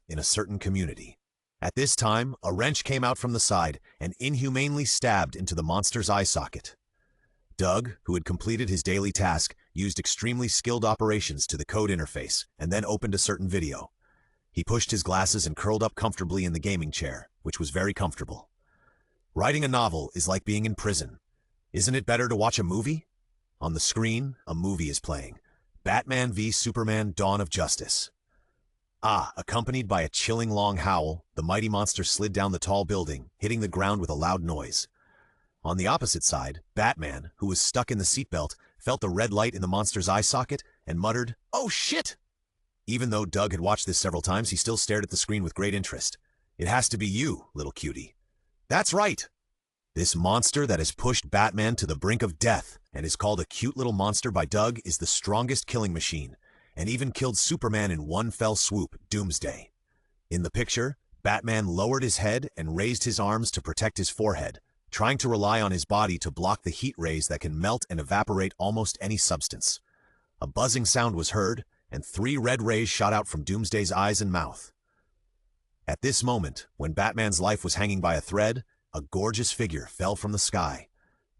in a certain community. At this time, a wrench came out from the side and inhumanely stabbed into the monster's eye socket. Doug, who had completed his daily task, used extremely skilled operations to the code interface and then opened a certain video. He pushed his glasses and curled up comfortably in the gaming chair, which was very comfortable. Writing a novel is like being in prison. Isn't it better to watch a movie? On the screen, a movie is playing. Batman v Superman: Dawn of Justice. Accompanied by a chilling long howl, the mighty monster slid down the tall building, hitting the ground with a loud noise. On the opposite side, Batman, who was stuck in the seatbelt, felt the red light in the monster's eye socket and muttered, "Oh shit!" Even though Doug had watched this several times, he still stared at the screen with great interest. It has to be you, little cutie. That's right! This monster that has pushed Batman to the brink of death and is called a cute little monster by Doug is the strongest killing machine, and even killed Superman in one fell swoop, Doomsday. In the picture, Batman lowered his head and raised his arms to protect his forehead, trying to rely on his body to block the heat rays that can melt and evaporate almost any substance. A buzzing sound was heard, and 3 red rays shot out from Doomsday's eyes and mouth. At this moment, when Batman's life was hanging by a thread, a gorgeous figure fell from the sky.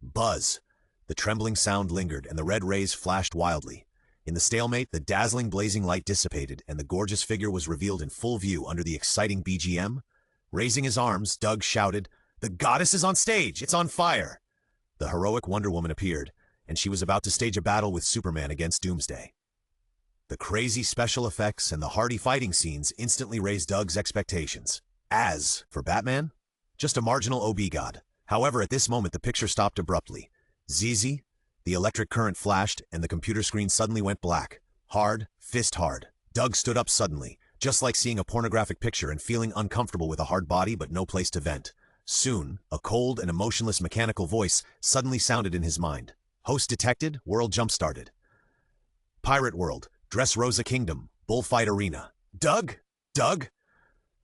Buzz! The trembling sound lingered, and the red rays flashed wildly. In the stalemate, the dazzling blazing light dissipated, and the gorgeous figure was revealed in full view under the exciting BGM. Raising his arms, Doug shouted, "The goddess is on stage! It's on fire!" The heroic Wonder Woman appeared, and she was about to stage a battle with Superman against Doomsday. The crazy special effects and the hearty fighting scenes instantly raised Doug's expectations. As for Batman, just a marginal OB god. However, at this moment the picture stopped abruptly. ZZ, the electric current flashed, and the computer screen suddenly went black. Hard, fist hard. Doug stood up suddenly, just like seeing a pornographic picture and feeling uncomfortable with a hard body but no place to vent. Soon, a cold and emotionless mechanical voice suddenly sounded in his mind. Host detected, world jump-started. Pirate world, Dressrosa Kingdom, Bullfight Arena. Doug? Doug?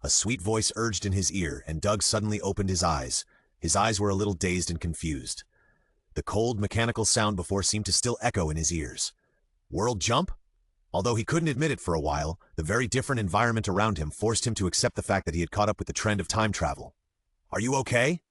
A sweet voice urged in his ear, and Doug suddenly opened his eyes. His eyes were a little dazed and confused. The cold, mechanical sound before seemed to still echo in his ears. World jump? Although he couldn't admit it for a while, the very different environment around him forced him to accept the fact that he had caught up with the trend of time travel. Are you okay?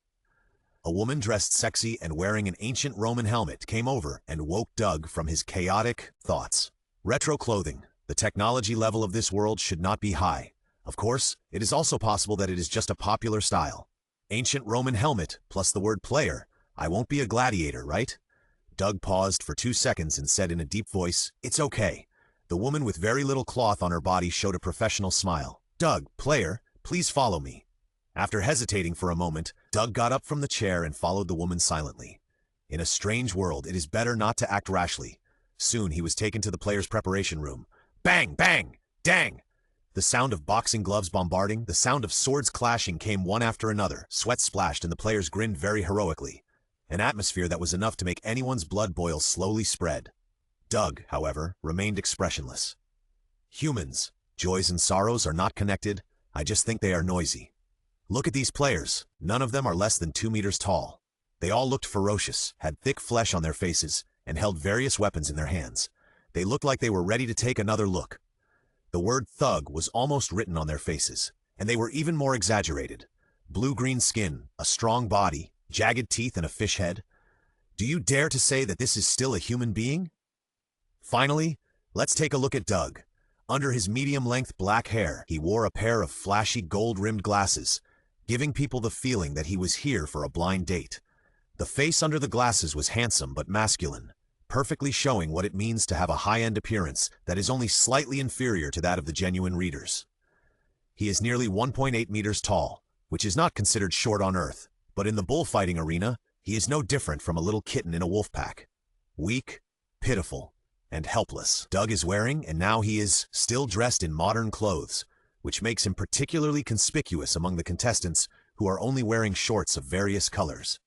A woman dressed sexy and wearing an ancient Roman helmet came over and woke Doug from his chaotic thoughts. Retro clothing. The technology level of this world should not be high. Of course, it is also possible that it is just a popular style. Ancient Roman helmet plus the word player. I won't be a gladiator, right? Doug paused for 2 seconds and said in a deep voice, "It's okay." The woman with very little cloth on her body showed a professional smile. "Doug, player, please follow me." After hesitating for a moment, Doug got up from the chair and followed the woman silently. In a strange world, it is better not to act rashly. Soon he was taken to the player's preparation room. Bang! Bang! Dang! The sound of boxing gloves bombarding, the sound of swords clashing came one after another. Sweat splashed and the players grinned very heroically. An atmosphere that was enough to make anyone's blood boil slowly spread. Doug, however, remained expressionless. Humans, joys and sorrows are not connected. I just think they are noisy. Look at these players. None of them are less than 2 meters tall. They all looked ferocious, had thick flesh on their faces, and held various weapons in their hands. They looked like they were ready to take another look. The word thug was almost written on their faces, and they were even more exaggerated. Blue-green skin, a strong body, jagged teeth, and a fish head. Do you dare to say that this is still a human being? Finally, let's take a look at Doug. Under his medium-length black hair, he wore a pair of flashy gold-rimmed glasses, giving people the feeling that he was here for a blind date. The face under the glasses was handsome but masculine, perfectly showing what it means to have a high-end appearance that is only slightly inferior to that of the genuine readers. He is nearly 1.8 meters tall, which is not considered short on Earth, but in the bullfighting arena, he is no different from a little kitten in a wolf pack. Weak, pitiful, and helpless. Doug is wearing, and now he is still dressed in modern clothes, which makes him particularly conspicuous among the contestants who are only wearing shorts of various colors.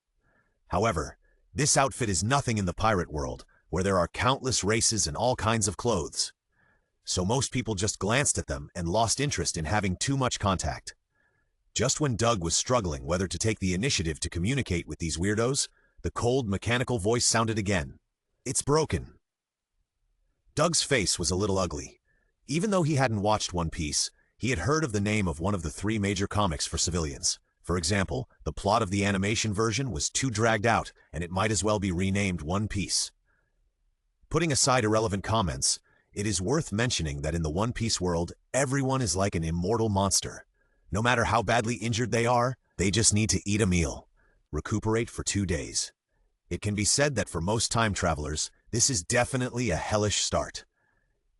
However, this outfit is nothing in the pirate world, where there are countless races and all kinds of clothes. So most people just glanced at them and lost interest in having too much contact. Just when Doug was struggling whether to take the initiative to communicate with these weirdos, the cold, mechanical voice sounded again. It's broken. Doug's face was a little ugly. Even though he hadn't watched One Piece, He had heard of the name of one of the three major comics for civilians. For example, the plot of the animation version was too dragged out, and it might as well be renamed One Piece. Putting aside irrelevant comments, it is worth mentioning that in the One Piece world, everyone is like an immortal monster. No matter how badly injured they are, they just need to eat a meal, recuperate for 2 days. It can be said that for most time travelers, this is definitely a hellish start.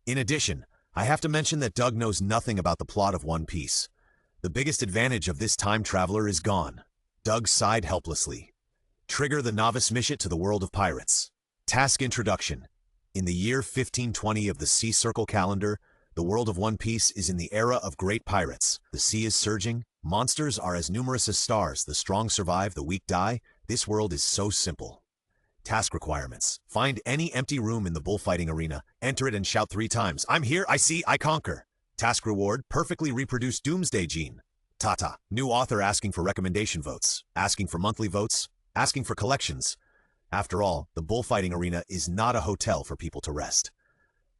In addition, I have to mention that Doug knows nothing about the plot of One Piece. The biggest advantage of this time traveler is gone. Doug sighed helplessly. Trigger the novice mission to the world of pirates. Task introduction. In the year 1520 of the Sea Circle calendar, the world of One Piece is in the era of great pirates. The sea is surging. Monsters are as numerous as stars. The strong survive, the weak die. This world is so simple. Task requirements. Find any empty room in the bullfighting arena, enter it and shout 3 times, "I'm here, I see, I conquer." Task reward, perfectly reproduce Doomsday Gene. Tata. New author asking for recommendation votes, asking for monthly votes, asking for collections. After all, the bullfighting arena is not a hotel for people to rest.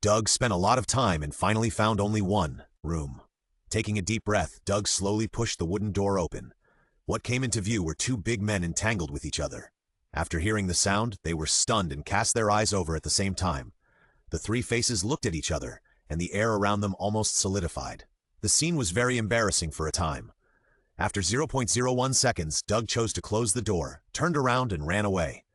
Doug spent a lot of time and finally found only one room. Taking a deep breath, Doug slowly pushed the wooden door open. What came into view were 2 big men entangled with each other. After hearing the sound, they were stunned and cast their eyes over at the same time. The 3 faces looked at each other, and the air around them almost solidified. The scene was very embarrassing for a time. After 0.01 seconds, Doug chose to close the door, turned around, and ran away.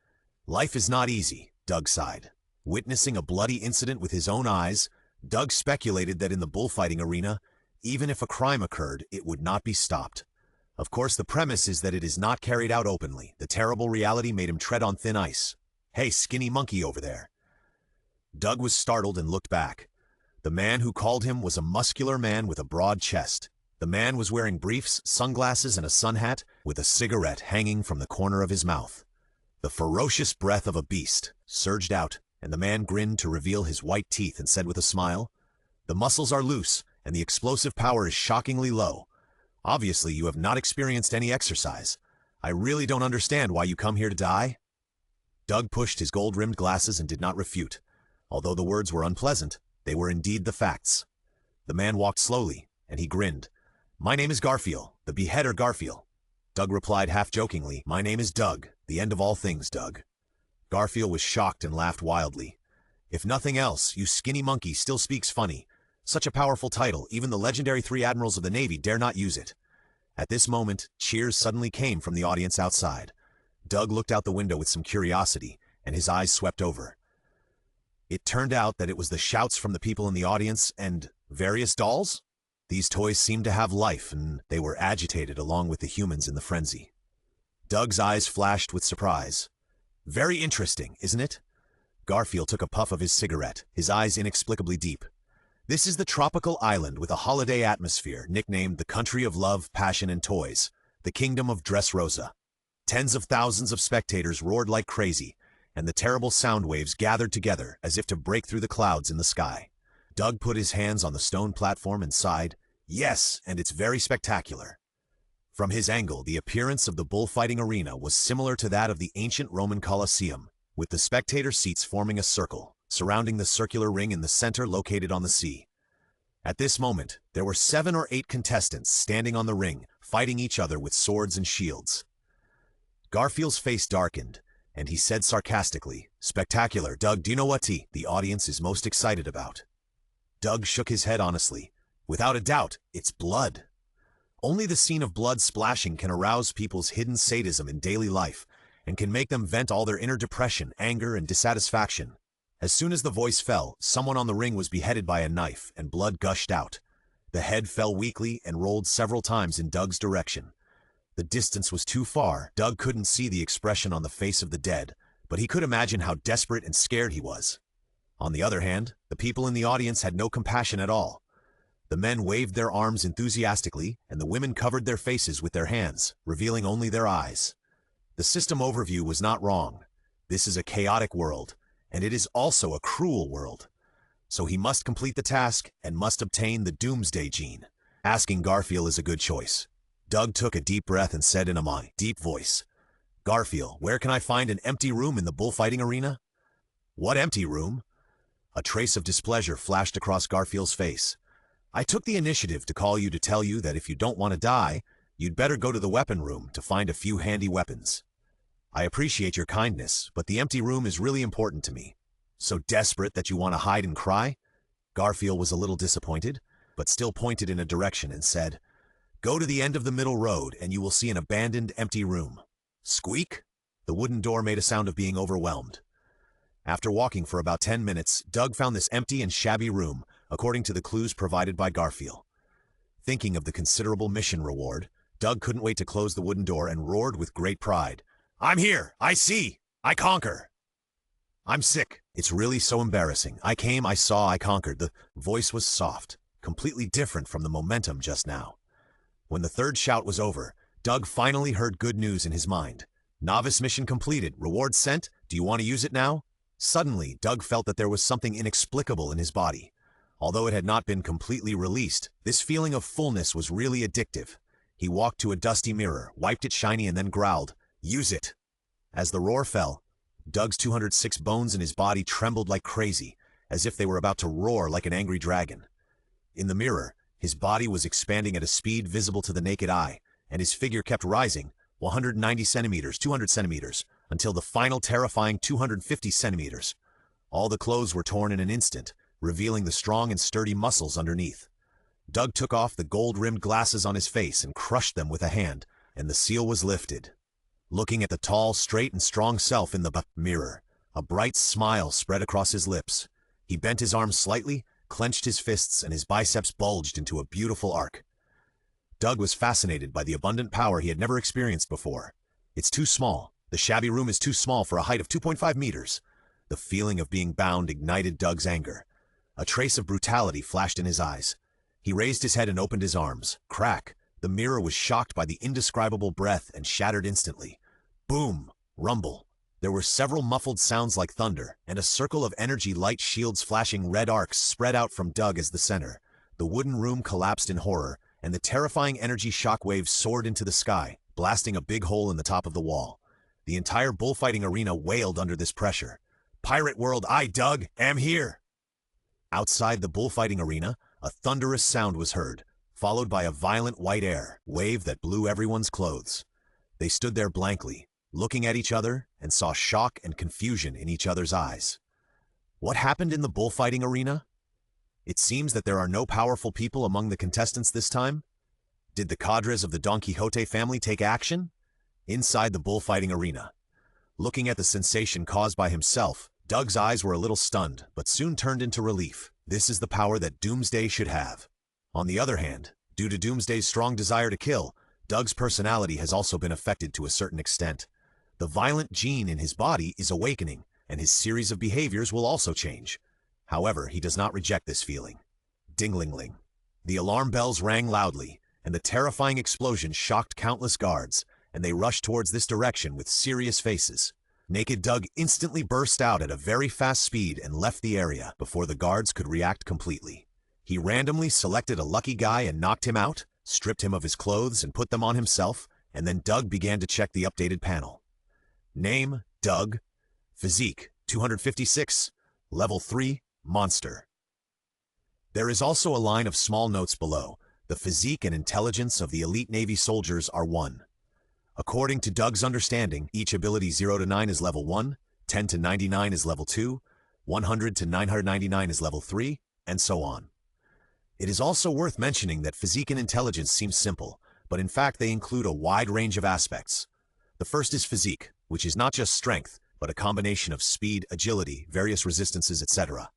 Life is not easy, Doug sighed. Witnessing a bloody incident with his own eyes, Doug speculated that in the bullfighting arena, even if a crime occurred, it would not be stopped. Of course, the premise is that it is not carried out openly. The terrible reality made him tread on thin ice. "Hey, skinny monkey over there." Doug was startled and looked back. The man who called him was a muscular man with a broad chest. The man was wearing briefs, sunglasses, and a sun hat, with a cigarette hanging from the corner of his mouth. The ferocious breath of a beast surged out, and the man grinned to reveal his white teeth and said with a smile, "The muscles are loose, and the explosive power is shockingly low. Obviously, you have not experienced any exercise. I really don't understand why you come here to die." Doug pushed his gold-rimmed glasses and did not refute. Although the words were unpleasant, they were indeed the facts. The man walked slowly, and he grinned. "My name is Garfield, the beheader Garfield." Doug replied half-jokingly, "My name is Doug, the end of all things, Doug." Garfield was shocked and laughed wildly. "If nothing else, you skinny monkey still speaks funny. Such a powerful title, even the legendary 3 admirals of the Navy dare not use it." At this moment, cheers suddenly came from the audience outside. Doug looked out the window with some curiosity, and his eyes swept over. It turned out that it was the shouts from the people in the audience and various dolls? These toys seemed to have life, and they were agitated along with the humans in the frenzy. Doug's eyes flashed with surprise. "Very interesting, isn't it?" Garfield took a puff of his cigarette, his eyes inexplicably deep. "This is the tropical island with a holiday atmosphere, nicknamed the Country of Love, Passion, and Toys, the Kingdom of Dressrosa. Tens of thousands of spectators roared like crazy, and the terrible sound waves gathered together as if to break through the clouds in the sky." Doug put his hands on the stone platform and sighed, "Yes, and it's very spectacular." From his angle, the appearance of the bullfighting arena was similar to that of the ancient Roman Colosseum, with the spectator seats forming a circle, surrounding the circular ring in the center located on the sea. At this moment, there were 7 or 8 contestants standing on the ring, fighting each other with swords and shields. Garfield's face darkened, and he said sarcastically, "Spectacular, Doug, do you know what the audience is most excited about?" Doug shook his head honestly. "Without a doubt, it's blood. Only the scene of blood splashing can arouse people's hidden sadism in daily life, and can make them vent all their inner depression, anger, and dissatisfaction." As soon as the voice fell, someone on the ring was beheaded by a knife, and blood gushed out. The head fell weakly and rolled several times in Doug's direction. The distance was too far. Doug couldn't see the expression on the face of the dead, but he could imagine how desperate and scared he was. On the other hand, the people in the audience had no compassion at all. The men waved their arms enthusiastically, and the women covered their faces with their hands, revealing only their eyes. The system overview was not wrong. This is a chaotic world, and it is also a cruel world. So he must complete the task and must obtain the Doomsday Gene. Asking Garfield is a good choice. Doug took a deep breath and said in a deep voice, "Garfield, where can I find an empty room in the bullfighting arena?" "What empty room?" A trace of displeasure flashed across Garfield's face. I took the initiative to call you to tell you that if you don't want to die, you'd better go to the weapon room to find a few handy weapons. I appreciate your kindness, but the empty room is really important to me. So desperate that you want to hide and cry? Garfield was a little disappointed, but still pointed in a direction and said, "Go to the end of the middle road and you will see an abandoned empty room." Squeak! The wooden door made a sound of being overwhelmed. After walking for about 10 minutes, Doug found this empty and shabby room, according to the clues provided by Garfield. Thinking of the considerable mission reward, Doug couldn't wait to close the wooden door and roared with great pride. "I'm here! I see! I conquer! I'm sick. It's really so embarrassing. I came, I saw, I conquered." The voice was soft, completely different from the momentum just now. When the third shout was over, Doug finally heard good news in his mind. "Novice mission completed. Reward sent. Do you want to use it now?" Suddenly, Doug felt that there was something inexplicable in his body. Although it had not been completely released, this feeling of fullness was really addictive. He walked to a dusty mirror, wiped it shiny, and then growled, "Use it!" As the roar fell, Doug's 206 bones in his body trembled like crazy, as if they were about to roar like an angry dragon. In the mirror, his body was expanding at a speed visible to the naked eye, and his figure kept rising, 190 centimeters, 200 centimeters, until the final terrifying 250 centimeters. All the clothes were torn in an instant, revealing the strong and sturdy muscles underneath. Doug took off the gold-rimmed glasses on his face and crushed them with a hand, and the seal was lifted. Looking at the tall, straight, and strong self in the mirror, a bright smile spread across his lips. He bent his arms slightly, clenched his fists, and his biceps bulged into a beautiful arc. Doug was fascinated by the abundant power he had never experienced before. "It's too small. The shabby room is too small for a height of 2.5 meters. The feeling of being bound ignited Doug's anger. A trace of brutality flashed in his eyes. He raised his head and opened his arms. Crack! The mirror was shocked by the indescribable breath and shattered instantly. Boom! Rumble! There were several muffled sounds like thunder, and a circle of energy light shields flashing red arcs spread out from Doug as the center. The wooden room collapsed in horror, and the terrifying energy shockwaves soared into the sky, blasting a big hole in the top of the wall. The entire bullfighting arena wailed under this pressure. "Pirate world, I, Doug, am here!" Outside the bullfighting arena, a thunderous sound was heard, followed by a violent white air wave that blew everyone's clothes. They stood there blankly, looking at each other, and saw shock and confusion in each other's eyes. What happened in the bullfighting arena? It seems that there are no powerful people among the contestants this time. Did the cadres of the Don Quixote family take action? Inside the bullfighting arena, looking at the sensation caused by himself, Doug's eyes were a little stunned, but soon turned into relief. This is the power that Doomsday should have. On the other hand, due to Doomsday's strong desire to kill, Doug's personality has also been affected to a certain extent. The violent gene in his body is awakening, and his series of behaviors will also change. However, he does not reject this feeling. Ding-ling-ling. The alarm bells rang loudly, and the terrifying explosion shocked countless guards, and they rushed towards this direction with serious faces. Naked Doug instantly burst out at a very fast speed and left the area before the guards could react completely. He randomly selected a lucky guy and knocked him out, stripped him of his clothes and put them on himself, and then Doug began to check the updated panel. Name, Doug. Physique, 256. Level 3, Monster. There is also a line of small notes below. The physique and intelligence of the elite Navy soldiers are 1. According to Doug's understanding, each ability 0 to 9 is level 1, 10 to 99 is level 2, 100 to 999 is level 3, and so on. It is also worth mentioning that physique and intelligence seem simple, but in fact they include a wide range of aspects. The first is physique, which is not just strength, but a combination of speed, agility, various resistances, etc.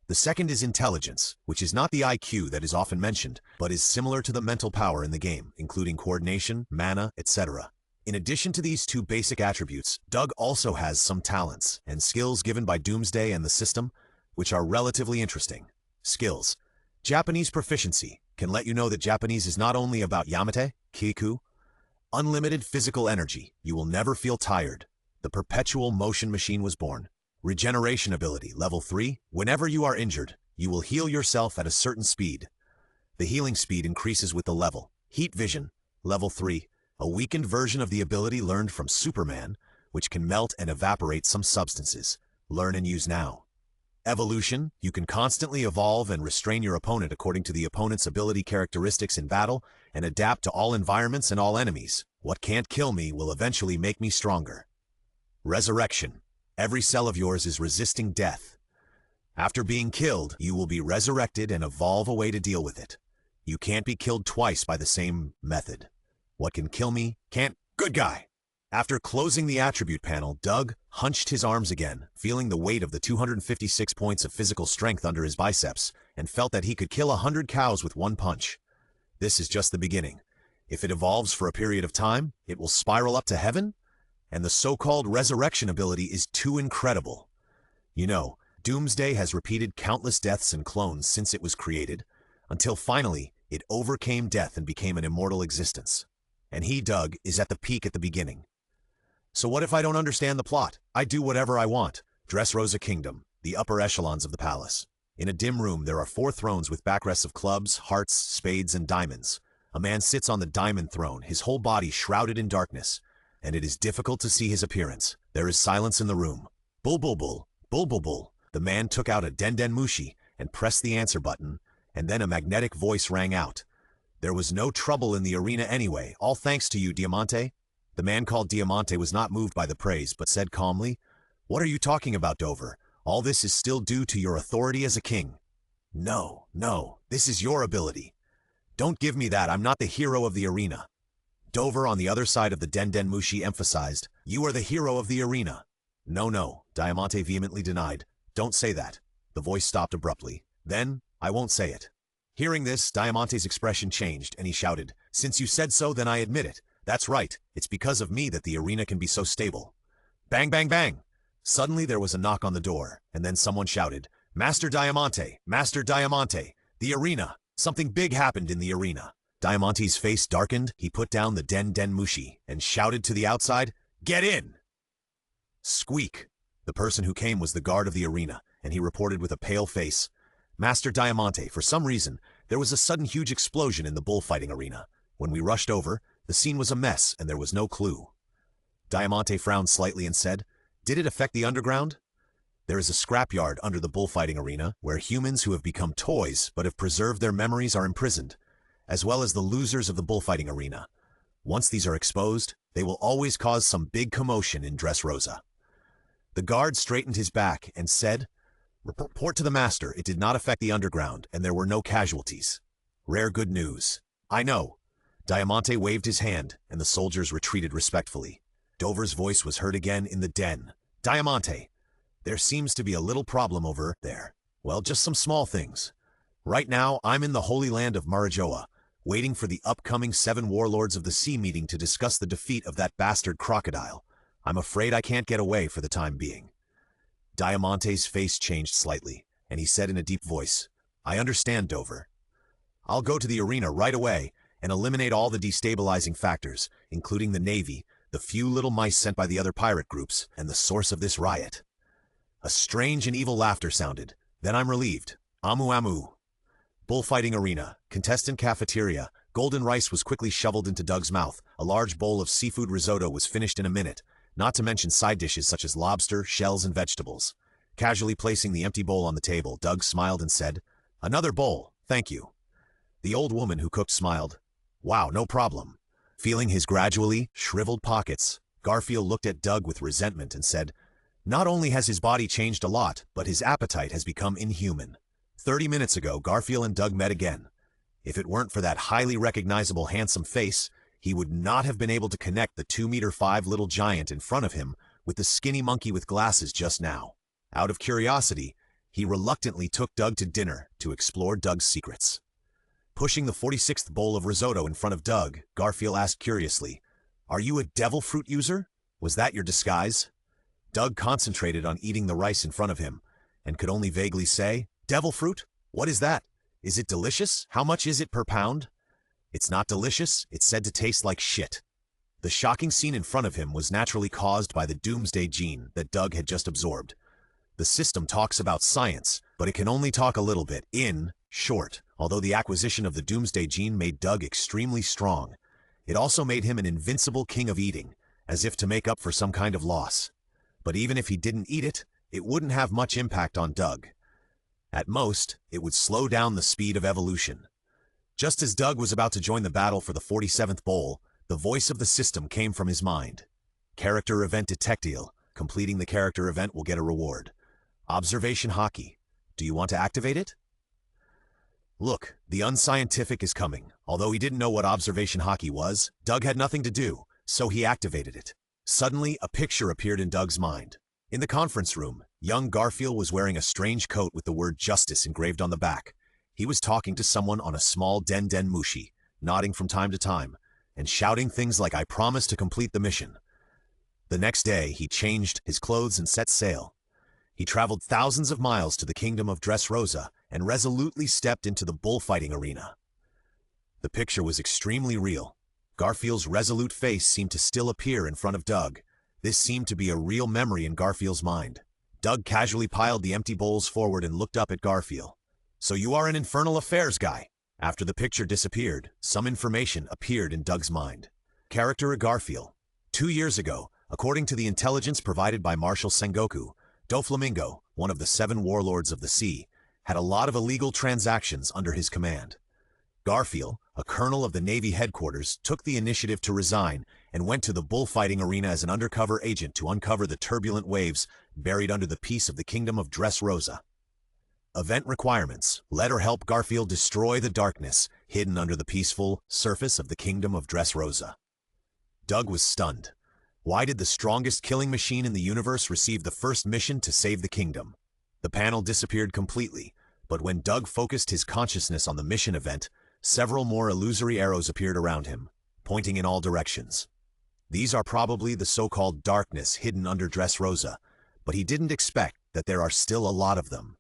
The second is intelligence, which is not the IQ that is often mentioned, but is similar to the mental power in the game, including coordination, mana, etc. In addition to these two basic attributes, Doug also has some talents and skills given by Doomsday and the system, which are relatively interesting. Skills. Japanese proficiency can let you know that Japanese is not only about yamete, kiku, unlimited physical energy. You will never feel tired. The perpetual motion machine was born. Regeneration ability, level 3. Whenever you are injured, you will heal yourself at a certain speed. The healing speed increases with the level. Heat vision, level 3. A weakened version of the ability learned from Superman, which can melt and evaporate some substances. Learn and use now. Evolution, you can constantly evolve and restrain your opponent according to the opponent's ability characteristics in battle and adapt to all environments and all enemies. What can't kill me will eventually make me stronger. Resurrection, every cell of yours is resisting death. After being killed, you will be resurrected and evolve a way to deal with it. You can't be killed twice by the same method. What can kill me can't. Good guy. After closing the attribute panel, Doug hunched his arms again, feeling the weight of the 256 points of physical strength under his biceps, and felt that he could kill 100 cows with one punch. This is just the beginning. If it evolves for a period of time, it will spiral up to heaven, and the so-called resurrection ability is too incredible. You know, Doomsday has repeated countless deaths and clones since it was created, until finally it overcame death and became an immortal existence. And he, Doug, is at the peak at the beginning. So what if I don't understand the plot? I do whatever I want. Dressrosa Kingdom, the upper echelons of the palace. In a dim room, there are 4 thrones with backrests of clubs, hearts, spades, and diamonds. A man sits on the diamond throne, his whole body shrouded in darkness, and it is difficult to see his appearance. There is silence in the room. Bull, bull, bull, bull, bull, bull. The man took out a den mushi and pressed the answer button, and then a magnetic voice rang out. There was no trouble in the arena anyway, all thanks to you, Diamante. The man called Diamante was not moved by the praise, but said calmly, "What are you talking about, Dover? All this is still due to your authority as a king." No, this is your ability. Don't give me that, I'm not the hero of the arena. Dover on the other side of the den mushi emphasized, "You are the hero of the arena." No, Diamante vehemently denied. "Don't say that." The voice stopped abruptly. "Then, I won't say it." Hearing this, Diamante's expression changed, and he shouted, "Since you said so, then I admit it. That's right, it's because of me that the arena can be so stable." Bang, bang, bang! Suddenly there was a knock on the door, and then someone shouted, Master Diamante, the arena. Something big happened in the arena." Diamante's face darkened, he put down the den mushi, and shouted to the outside, "Get in!" Squeak! The person who came was the guard of the arena, and he reported with a pale face, "Master Diamante, for some reason, there was a sudden huge explosion in the bullfighting arena. When we rushed over, the scene was a mess and there was no clue." Diamante frowned slightly and said, "Did it affect the underground?" "There is a scrapyard under the bullfighting arena where humans who have become toys but have preserved their memories are imprisoned, as well as the losers of the bullfighting arena. Once these are exposed, they will always cause some big commotion in Dressrosa." The guard straightened his back and said, "Report to the master, it did not affect the underground and there were no casualties." "Rare good news." "I know." Diamante waved his hand, and the soldiers retreated respectfully. Dover's voice was heard again in the den. "Diamante, there seems to be a little problem over there. Well, just some small things. Right now, I'm in the Holy Land of Marijoa, waiting for the upcoming 7 Warlords of the Sea meeting to discuss the defeat of that bastard crocodile. I'm afraid I can't get away for the time being." Diamante's face changed slightly, and he said in a deep voice, "I understand, Dover. I'll go to the arena right away and eliminate all the destabilizing factors, including the Navy, the few little mice sent by the other pirate groups, and the source of this riot." A strange and evil laughter sounded. "Then I'm relieved. Amu amu." Bullfighting arena, contestant cafeteria. Golden rice was quickly shoveled into Doug's mouth. A large bowl of seafood risotto was finished in a minute, not to mention side dishes such as lobster, shells, and vegetables. Casually placing the empty bowl on the table, Doug smiled and said, "Another bowl, thank you." The old woman who cooked smiled. "Wow, no problem." Feeling his gradually shriveled pockets, Garfield looked at Doug with resentment and said, "Not only has his body changed a lot, but his appetite has become inhuman." 30 minutes ago, Garfield and Doug met again. If it weren't for that highly recognizable handsome face, he would not have been able to connect the 2'5" little giant in front of him with the skinny monkey with glasses just now. Out of curiosity, he reluctantly took Doug to dinner to explore Doug's secrets. Pushing the 46th bowl of risotto in front of Doug, Garfield asked curiously, "Are you a devil fruit user? Was that your disguise?" Doug concentrated on eating the rice in front of him, and could only vaguely say, "Devil fruit? What is that? Is it delicious? How much is it per pound?" "It's not delicious, it's said to taste like shit." The shocking scene in front of him was naturally caused by the Doomsday Gene that Doug had just absorbed. The system talks about science, but it can only talk a little bit. In short, although the acquisition of the Doomsday Gene made Doug extremely strong, it also made him an invincible king of eating, as if to make up for some kind of loss. But even if he didn't eat it, it wouldn't have much impact on Doug. At most, it would slow down the speed of evolution. Just as Doug was about to join the battle for the 47th bowl, the voice of the system came from his mind. Character event detectile. Completing the character event will get a reward. Observation hockey. Do you want to activate it? Look, the unscientific is coming. Although he didn't know what observation hockey was, Doug had nothing to do, so he activated it. Suddenly, a picture appeared in Doug's mind. In the conference room, young Garfield was wearing a strange coat with the word justice engraved on the back. He was talking to someone on a small den mushi, nodding from time to time, and shouting things like, "I promise to complete the mission." The next day, he changed his clothes and set sail. He traveled thousands of miles to the kingdom of Dressrosa and resolutely stepped into the bullfighting arena. The picture was extremely real. Garfield's resolute face seemed to still appear in front of Doug. This seemed to be a real memory in Garfield's mind. Doug casually piled the empty bowls forward and looked up at Garfield. "So you are an infernal affairs guy." After the picture disappeared, some information appeared in Doug's mind. Character of Garfield. 2 years ago, according to the intelligence provided by Marshal Sengoku, Doflamingo, one of the 7 warlords of the sea, had a lot of illegal transactions under his command. Garfield, a colonel of the Navy headquarters, took the initiative to resign and went to the bullfighting arena as an undercover agent to uncover the turbulent waves buried under the peace of the kingdom of Dressrosa. Event requirements. Let or help Garfield destroy the darkness hidden under the peaceful surface of the kingdom of Dressrosa. Doug was stunned. Why did the strongest killing machine in the universe receive the first mission to save the kingdom? The panel disappeared completely, but when Doug focused his consciousness on the mission event, several more illusory arrows appeared around him, pointing in all directions. These are probably the so-called darkness hidden under Dressrosa, but he didn't expect that there are still a lot of them.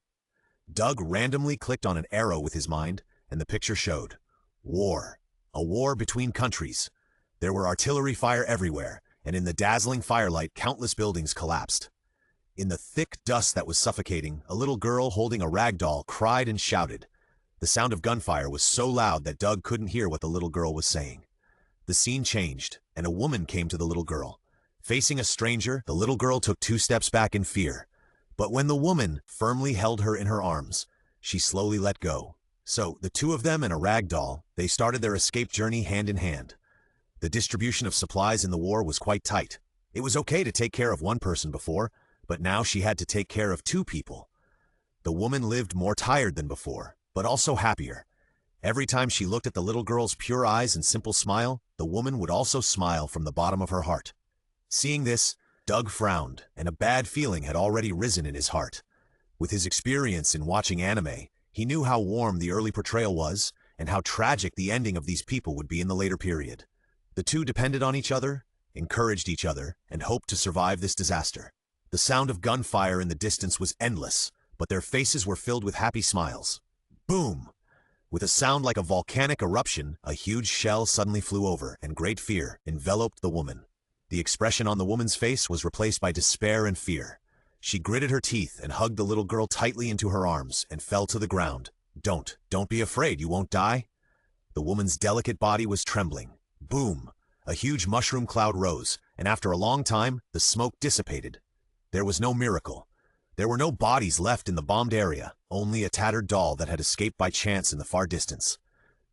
Doug randomly clicked on an arrow with his mind, and the picture showed war. A war between countries. There were artillery fire everywhere, and in the dazzling firelight, countless buildings collapsed. In the thick dust that was suffocating, a little girl holding a rag doll cried and shouted. The sound of gunfire was so loud that Doug couldn't hear what the little girl was saying. The scene changed, and a woman came to the little girl. Facing a stranger, the little girl took 2 steps back in fear. But when the woman firmly held her in her arms, she slowly let go. So, the 2 of them and a rag doll, they started their escape journey hand in hand. The distribution of supplies in the war was quite tight. It was okay to take care of one person before, but now she had to take care of 2 people. The woman lived more tired than before, but also happier. Every time she looked at the little girl's pure eyes and simple smile, the woman would also smile from the bottom of her heart. Seeing this, Doug frowned, and a bad feeling had already risen in his heart. With his experience in watching anime, he knew how warm the early portrayal was, and how tragic the ending of these people would be in the later period. The 2 depended on each other, encouraged each other, and hoped to survive this disaster. The sound of gunfire in the distance was endless, but their faces were filled with happy smiles. Boom! With a sound like a volcanic eruption, a huge shell suddenly flew over, and great fear enveloped the woman. The expression on the woman's face was replaced by despair and fear. She gritted her teeth and hugged the little girl tightly into her arms and fell to the ground. Don't be afraid, you won't die." The woman's delicate body was trembling. Boom! A huge mushroom cloud rose, and after a long time, the smoke dissipated. There was no miracle. There were no bodies left in the bombed area, only a tattered doll that had escaped by chance in the far distance.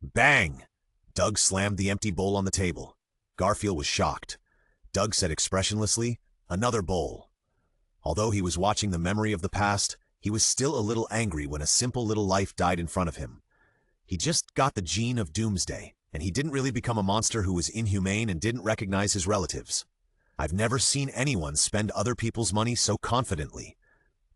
Bang! Doug slammed the empty bowl on the table. Garfield was shocked. Doug said expressionlessly, "Another bowl." Although he was watching the memory of the past, he was still a little angry when a simple little life died in front of him. He just got the gene of Doomsday, and he didn't really become a monster who was inhumane and didn't recognize his relatives. I've never seen anyone spend other people's money so confidently.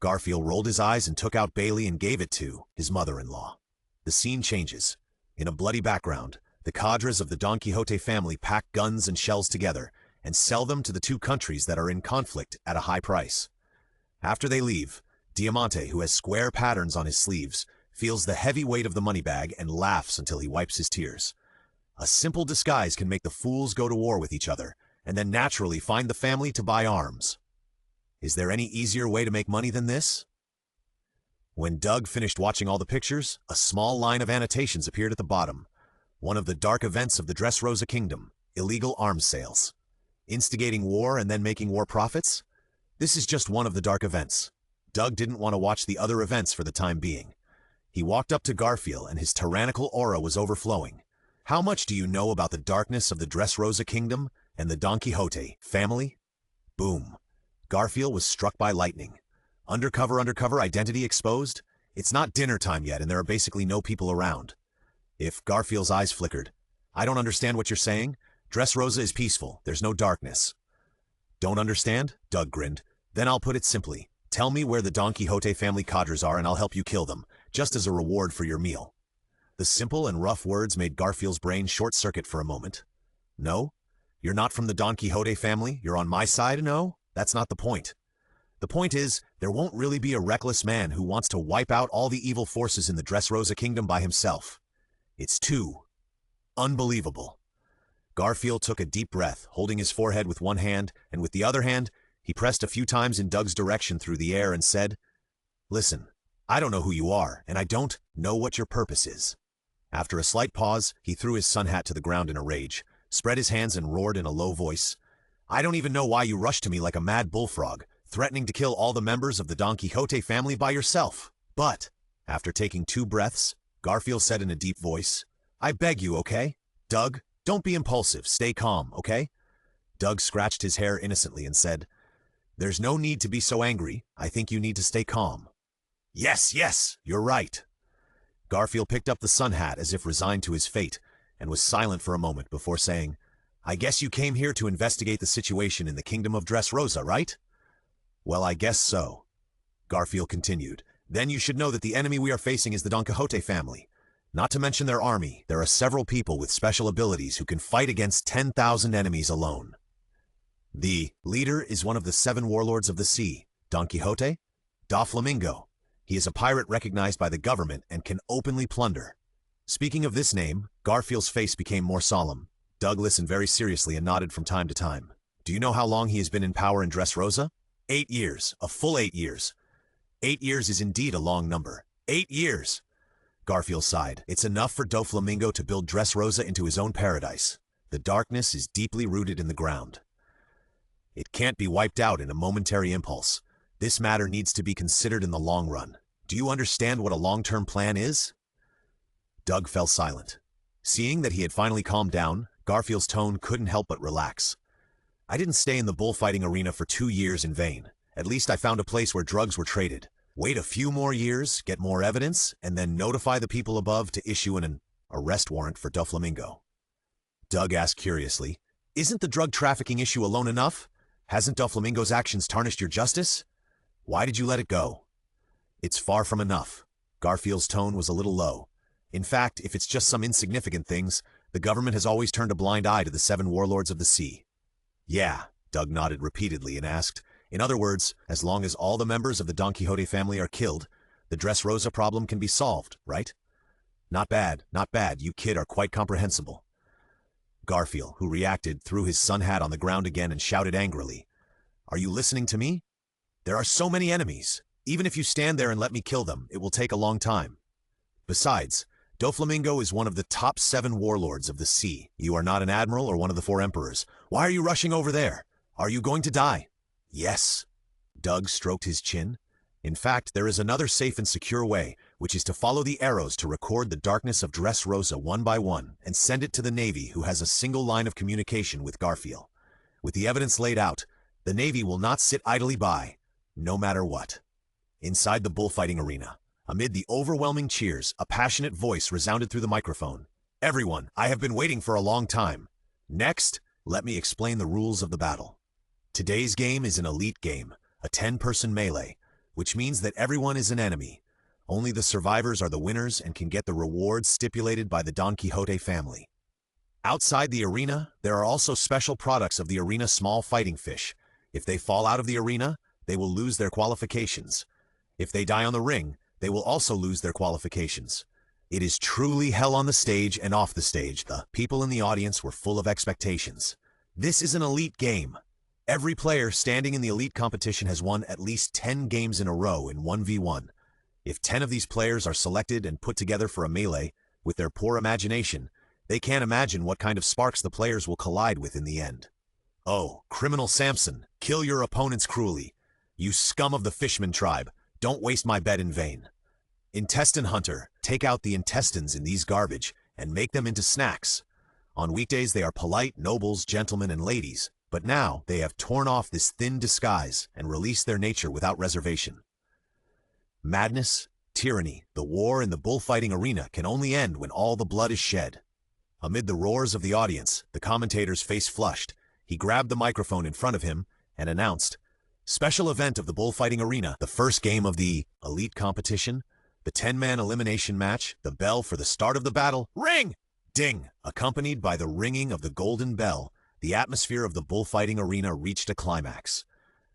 Garfield rolled his eyes and took out Bailey and gave it to his mother-in-law. The scene changes. In a bloody background, the cadres of the Don Quixote family pack guns and shells together and sell them to the 2 countries that are in conflict at a high price. After they leave, Diamante, who has square patterns on his sleeves, feels the heavy weight of the money bag and laughs until he wipes his tears. A simple disguise can make the fools go to war with each other, and then naturally find the family to buy arms. Is there any easier way to make money than this? When Doug finished watching all the pictures, a small line of annotations appeared at the bottom. One of the dark events of the Dressrosa Kingdom, illegal arms sales. Instigating war and then making war profits? This is just one of the dark events. Doug didn't want to watch the other events for the time being. He walked up to Garfield and his tyrannical aura was overflowing. How much do you know about the darkness of the Dressrosa Kingdom and the Don Quixote Family? Boom. Garfield was struck by lightning. Undercover, identity exposed? It's not dinner time yet and there are basically no people around. If Garfield's eyes flickered. I don't understand what you're saying. Dressrosa is peaceful. There's no darkness. Don't understand? Doug grinned. Then I'll put it simply. Tell me where the Don Quixote family cadres are and I'll help you kill them, just as a reward for your meal. The simple and rough words made Garfield's brain short-circuit for a moment. No? You're not from the Don Quixote family? You're on my side? No? That's not the point. The point is, there won't really be a reckless man who wants to wipe out all the evil forces in the Dressrosa Kingdom by himself. It's too unbelievable. Garfield took a deep breath, holding his forehead with one hand, and with the other hand, he pressed a few times in Doug's direction through the air and said, Listen, I don't know who you are, and I don't know what your purpose is. After a slight pause, he threw his sun hat to the ground in a rage, spread his hands and roared in a low voice, I don't even know why you rushed to me like a mad bullfrog, threatening to kill all the members of the Don Quixote family by yourself. But, after taking 2 breaths, Garfield said in a deep voice, I beg you, okay? Doug, don't be impulsive, stay calm, okay? Doug scratched his hair innocently and said, There's no need to be so angry, I think you need to stay calm. Yes, you're right. Garfield picked up the sun hat as if resigned to his fate, and was silent for a moment before saying, I guess you came here to investigate the situation in the Kingdom of Dressrosa, right? Well, I guess so. Garfield continued, Then you should know that the enemy we are facing is the Don Quixote family. Not to mention their army, there are several people with special abilities who can fight against 10,000 enemies alone. The leader is one of the 7 warlords of the sea, Don Quixote, Doflamingo. He is a pirate recognized by the government and can openly plunder. Speaking of this name, Garfield's face became more solemn. Doug listened very seriously and nodded from time to time. Do you know how long he has been in power in Dressrosa? 8 years, a full 8 years. 8 years is indeed a long number. 8 years! Garfield sighed. It's enough for Doflamingo to build Dressrosa into his own paradise. The darkness is deeply rooted in the ground. It can't be wiped out in a momentary impulse. This matter needs to be considered in the long run. Do you understand what a long-term plan is? Doug fell silent. Seeing that he had finally calmed down, Garfield's tone couldn't help but relax. I didn't stay in the bullfighting arena for 2 years in vain. At least I found a place where drugs were traded. Wait a few more years, get more evidence, and then notify the people above to issue an arrest warrant for Doflamingo. Doug asked curiously, Isn't the drug trafficking issue alone enough? Hasn't Doflamingo's actions tarnished your justice? Why did you let it go? It's far from enough. Garfield's tone was a little low. In fact, if it's just some insignificant things, the government has always turned a blind eye to the 7 warlords of the sea. Yeah, Doug nodded repeatedly and asked, In other words, as long as all the members of the Don Quixote family are killed, the Dressrosa problem can be solved, right? Not bad, you kid are quite comprehensible. Garfield, who reacted, threw his sun hat on the ground again and shouted angrily, Are you listening to me? There are so many enemies. Even if you stand there and let me kill them, it will take a long time. Besides, Doflamingo is one of the top 7 warlords of the sea. You are not an admiral or one of the 4 emperors. Why are you rushing over there? Are you going to die? Yes. Doug stroked his chin. In fact, there is another safe and secure way, which is to follow the arrows to record the darkness of Dressrosa one by one and send it to the Navy, who has a single line of communication with Garfield. With the evidence laid out, the Navy will not sit idly by, no matter what. Inside the bullfighting arena, amid the overwhelming cheers, a passionate voice resounded through the microphone. Everyone, I have been waiting for a long time. Next, let me explain the rules of the battle. Today's game is an elite game, a 10-person melee, which means that everyone is an enemy. Only the survivors are the winners and can get the rewards stipulated by the Don Quixote family. Outside the arena, there are also special products of the arena small fighting fish. If they fall out of the arena, they will lose their qualifications. If they die on the ring, they will also lose their qualifications. It is truly hell on the stage and off the stage. The people in the audience were full of expectations. This is an elite game. Every player standing in the elite competition has won at least 10 games in a row in 1v1. If 10 of these players are selected and put together for a melee, with their poor imagination, they can't imagine what kind of sparks the players will collide with in the end. Oh, criminal Samson, kill your opponents cruelly. You scum of the Fishman tribe, Don't waste my bed in vain. Intestine hunter, take out the intestines in these garbage and make them into snacks. On weekdays they are polite nobles, gentlemen, and ladies, but now they have torn off this thin disguise and released their nature without reservation. Madness, tyranny, the war in the bullfighting arena can only end when all the blood is shed. Amid the roars of the audience, the commentator's face flushed. He grabbed the microphone in front of him and announced, "Special event of the bullfighting arena, the first game of the elite competition, the 10-man elimination match, the bell for the start of the battle. Ring! Ding!" Accompanied by the ringing of the golden bell, the atmosphere of the bullfighting arena reached a climax.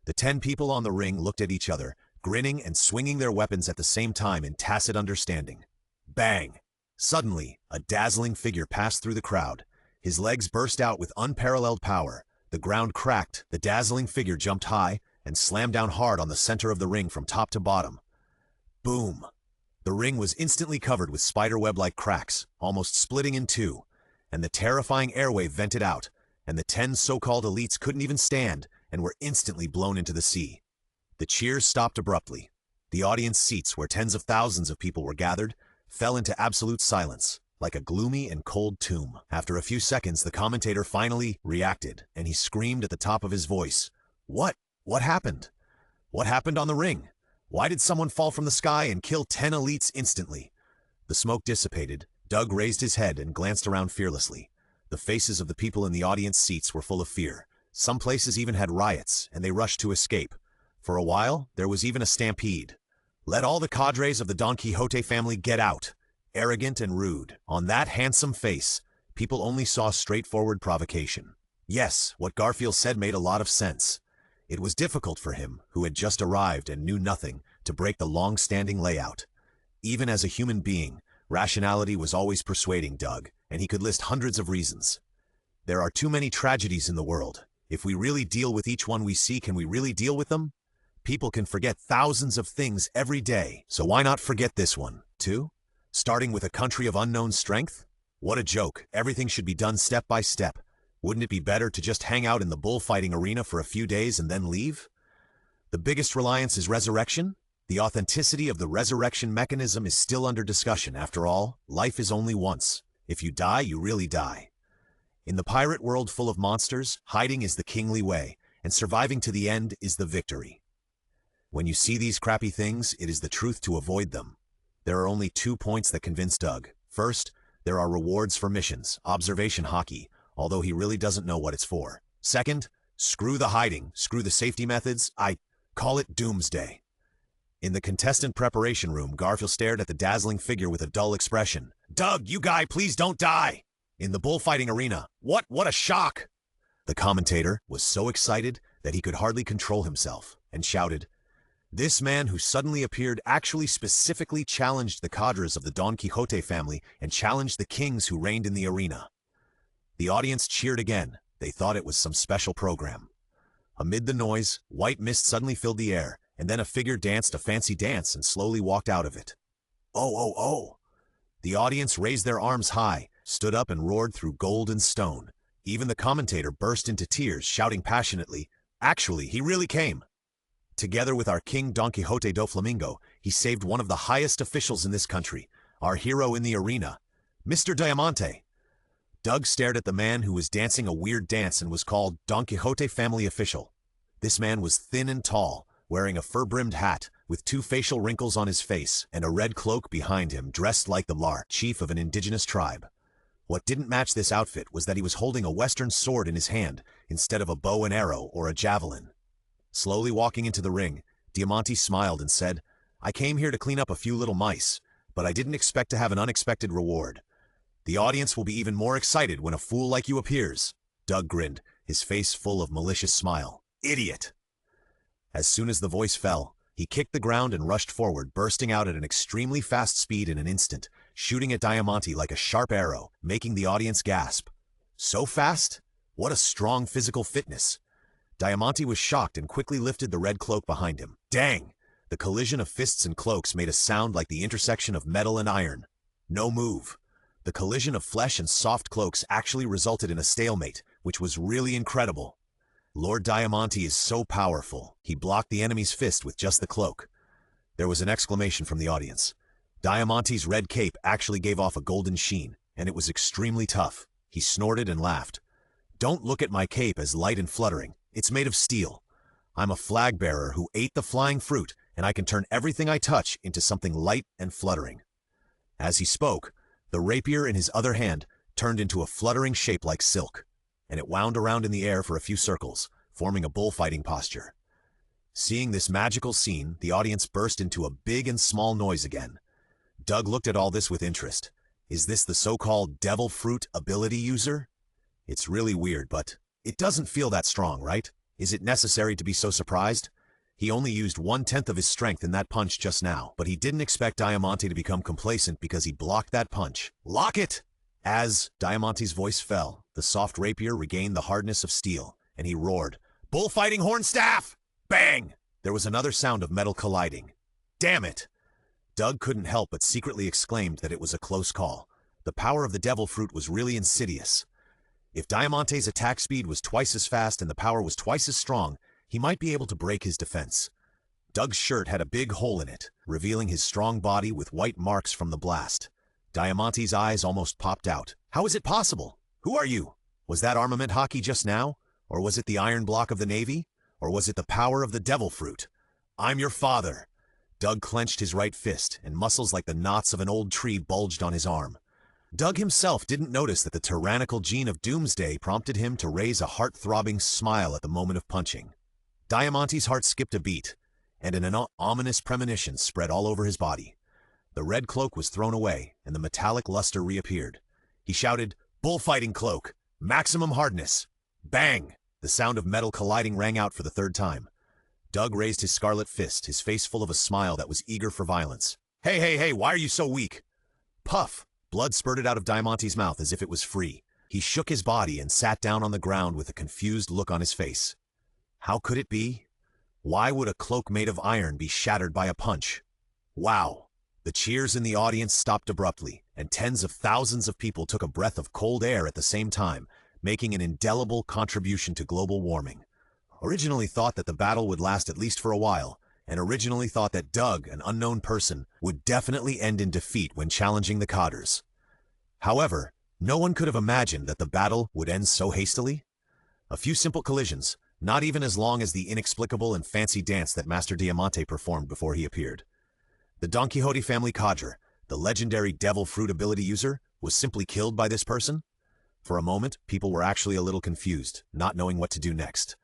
The 10 people on the ring looked at each other, grinning and swinging their weapons at the same time in tacit understanding. Bang! Suddenly, a dazzling figure passed through the crowd. His legs burst out with unparalleled power. The ground cracked, the dazzling figure jumped high, and slammed down hard on the center of the ring from top to bottom. Boom! The ring was instantly covered with spiderweb-like cracks, almost splitting in two, and the terrifying airwave vented out, and the 10 so-called elites couldn't even stand and were instantly blown into the sea. The cheers stopped abruptly. The audience seats, where tens of thousands of people were gathered, fell into absolute silence, like a gloomy and cold tomb. After a few seconds, the commentator finally reacted, and he screamed at the top of his voice, "What? What happened? What happened on the ring? Why did someone fall from the sky and kill 10 elites instantly?" The smoke dissipated. Doug raised his head and glanced around fearlessly. The faces of the people in the audience seats were full of fear. Some places even had riots, and they rushed to escape. For a while, there was even a stampede. Let all the cadres of the Don Quixote family get out. Arrogant and rude. On that handsome face, people only saw straightforward provocation. Yes, what Garfield said made a lot of sense. It was difficult for him, who had just arrived and knew nothing, to break the long-standing layout. Even as a human being, rationality was always persuading Doug, and he could list hundreds of reasons. There are too many tragedies in the world. If we really deal with each one we see, can we really deal with them? People can forget thousands of things every day, so why not forget this one, too? Starting with a country of unknown strength? What a joke. Everything should be done step by step. Wouldn't it be better to just hang out in the bullfighting arena for a few days and then leave? The biggest reliance is resurrection? The authenticity of the resurrection mechanism is still under discussion. After all, life is only once. If you die, you really die. In the pirate world full of monsters, hiding is the kingly way, and surviving to the end is the victory. When you see these crappy things, it is the truth to avoid them. There are only 2 points that convince Doug. First, there are rewards for missions, observation hockey, although he really doesn't know what it's for. Second, screw the hiding, screw the safety methods, I call it Doomsday. In the contestant preparation room, Garfield stared at the dazzling figure with a dull expression. "Doug, you guy, please don't die!" In the bullfighting arena, what a shock! The commentator was so excited that he could hardly control himself, and shouted, "This man who suddenly appeared actually specifically challenged the cadres of the Don Quixote family and challenged the kings who reigned in the arena." The audience cheered again. They thought it was some special program. Amid the noise, white mist suddenly filled the air, and then a figure danced a fancy dance and slowly walked out of it. Oh! The audience raised their arms high, stood up and roared through gold and stone. Even the commentator burst into tears, shouting passionately, "Actually, he really came. Together with our king Don Quixote do Flamingo, he saved one of the highest officials in this country, our hero in the arena, Mr. Diamante." Doug stared at the man who was dancing a weird dance and was called Don Quixote Family official. This man was thin and tall, wearing a fur-brimmed hat, with 2 facial wrinkles on his face, and a red cloak behind him, dressed like the Lar, chief of an indigenous tribe. What didn't match this outfit was that he was holding a western sword in his hand, instead of a bow and arrow or a javelin. Slowly walking into the ring, Diamante smiled and said, "I came here to clean up a few little mice, but I didn't expect to have an unexpected reward. The audience will be even more excited when a fool like you appears." Doug grinned, his face full of malicious smile. "Idiot!" As soon as the voice fell, he kicked the ground and rushed forward, bursting out at an extremely fast speed in an instant, shooting at Diamante like a sharp arrow, making the audience gasp. So fast? What a strong physical fitness! Diamante was shocked and quickly lifted the red cloak behind him. Dang! The collision of fists and cloaks made a sound like the intersection of metal and iron. No move. The collision of flesh and soft cloaks actually resulted in a stalemate, which was really incredible. Lord Diamante is so powerful. He blocked the enemy's fist with just the cloak. There was an exclamation from the audience. Diamante's red cape actually gave off a golden sheen, and it was extremely tough. He snorted and laughed. "Don't look at my cape as light and fluttering. It's made of steel. I'm a flag bearer who ate the flying fruit, and I can turn everything I touch into something light and fluttering." As he spoke, the rapier in his other hand turned into a fluttering shape like silk, and it wound around in the air for a few circles, forming a bullfighting posture. Seeing this magical scene, the audience burst into a big and small noise again. Doug looked at all this with interest. Is this the so-called devil fruit ability user? It's really weird, but it doesn't feel that strong, right? Is it necessary to be so surprised? He only used 1/10 of his strength in that punch just now, but he didn't expect Diamante to become complacent because he blocked that punch. "Lock it!" As Diamante's voice fell, the soft rapier regained the hardness of steel, and he roared, "Bullfighting horn staff!" Bang! There was another sound of metal colliding. Damn it! Doug couldn't help but secretly exclaimed that it was a close call. The power of the devil fruit was really insidious. If Diamante's attack speed was twice as fast and the power was twice as strong, he might be able to break his defense. Doug's shirt had a big hole in it, revealing his strong body with white marks from the blast. Diamante's eyes almost popped out. How is it possible? Who are you? Was that armament hockey just now? Or was it the iron block of the Navy? Or was it the power of the devil fruit? I'm your father. Doug clenched his right fist, and muscles like the knots of an old tree bulged on his arm. Doug himself didn't notice that the tyrannical gene of Doomsday prompted him to raise a heart-throbbing smile at the moment of punching. Diamante's heart skipped a beat, and an ominous premonition spread all over his body. The red cloak was thrown away, and the metallic luster reappeared. He shouted, "Bullfighting cloak! Maximum hardness!" Bang! The sound of metal colliding rang out for the third time. Doug raised his scarlet fist, his face full of a smile that was eager for violence. Hey, why are you so weak?" Puff! Blood spurted out of Diamante's mouth as if it was free. He shook his body and sat down on the ground with a confused look on his face. How could it be? Why would a cloak made of iron be shattered by a punch? Wow! The cheers in the audience stopped abruptly, and tens of thousands of people took a breath of cold air at the same time, making an indelible contribution to global warming. Originally thought that the battle would last at least for a while, and originally thought that Doug, an unknown person, would definitely end in defeat when challenging the Codders. However, no one could have imagined that the battle would end so hastily. A few simple collisions, not even as long as the inexplicable and fancy dance that Master Diamante performed before he appeared. The Don Quixote Family Codger, the legendary devil fruit ability user, was simply killed by this person? For a moment, people were actually a little confused, not knowing what to do next.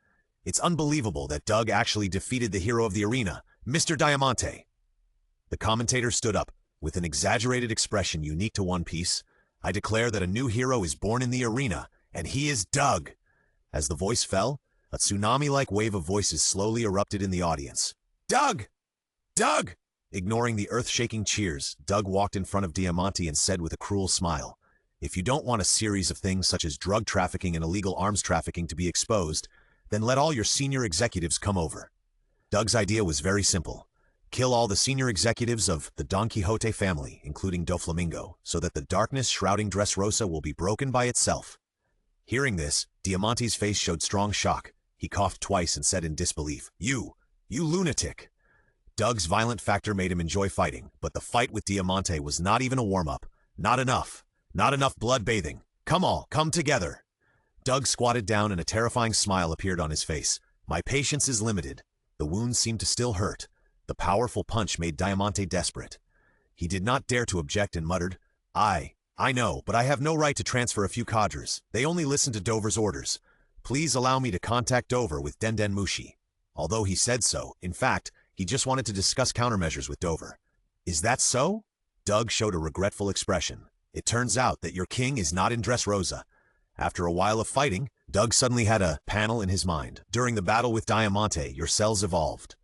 It's unbelievable that Doug actually defeated the hero of the arena, Mr. Diamante. The commentator stood up, with an exaggerated expression unique to One Piece. I declare that a new hero is born in the arena, and he is Doug. As the voice fell, a tsunami-like wave of voices slowly erupted in the audience. Doug! Doug! Ignoring the earth-shaking cheers, Doug walked in front of Diamante and said with a cruel smile, "If you don't want a series of things such as drug trafficking and illegal arms trafficking to be exposed, then let all your senior executives come over." Doug's idea was very simple. Kill all the senior executives of the Don Quixote family, including Doflamingo, so that the darkness shrouding Dressrosa will be broken by itself. Hearing this, Diamante's face showed strong shock. He coughed twice and said in disbelief, You lunatic." Doug's violent factor made him enjoy fighting, but the fight with Diamante was not even a warm-up. Not enough. Not enough blood bathing. Come together. Doug squatted down and a terrifying smile appeared on his face. My patience is limited. The wounds seemed to still hurt. The powerful punch made Diamante desperate. He did not dare to object and muttered, I know, but I have no right to transfer a few cadres. They only listen to Dover's orders. Please allow me to contact Dover with Denden Mushi. Although he said so, in fact, he just wanted to discuss countermeasures with Dover. Is that so? Doug showed a regretful expression. It turns out that your king is not in Dressrosa. After a while of fighting, Doug suddenly had a panel in his mind. During the battle with Diamante, your cells evolved.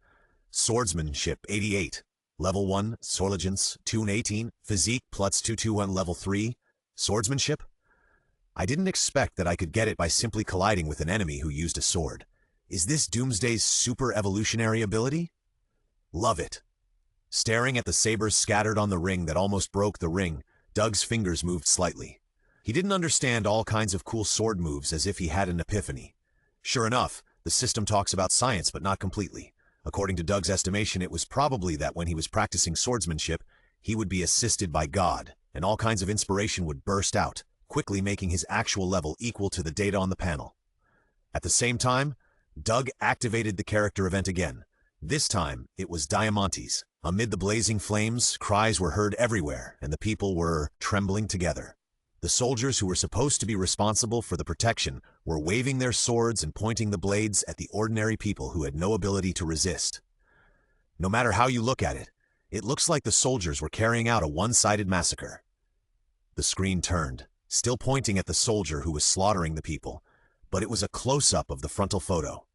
Swordsmanship 88. Level 1, Sorligence 218, Physique plus 221 Level 3, Swordsmanship? I didn't expect that I could get it by simply colliding with an enemy who used a sword. Is this Doomsday's super evolutionary ability? Love it. Staring at the sabers scattered on the ring that almost broke the ring, Doug's fingers moved slightly. He didn't understand all kinds of cool sword moves as if he had an epiphany. Sure enough, the system talks about science but not completely. According to Doug's estimation, it was probably that when he was practicing swordsmanship, he would be assisted by God, and all kinds of inspiration would burst out, quickly making his actual level equal to the data on the panel. At the same time, Doug activated the character event again. This time, it was Diamantes. Amid the blazing flames, cries were heard everywhere, and the people were trembling together. The soldiers who were supposed to be responsible for the protection were waving their swords and pointing the blades at the ordinary people who had no ability to resist. No matter how you look at it, it looks like the soldiers were carrying out a one-sided massacre. The screen turned, still pointing at the soldier who was slaughtering the people, but it was a close-up of the frontal photo.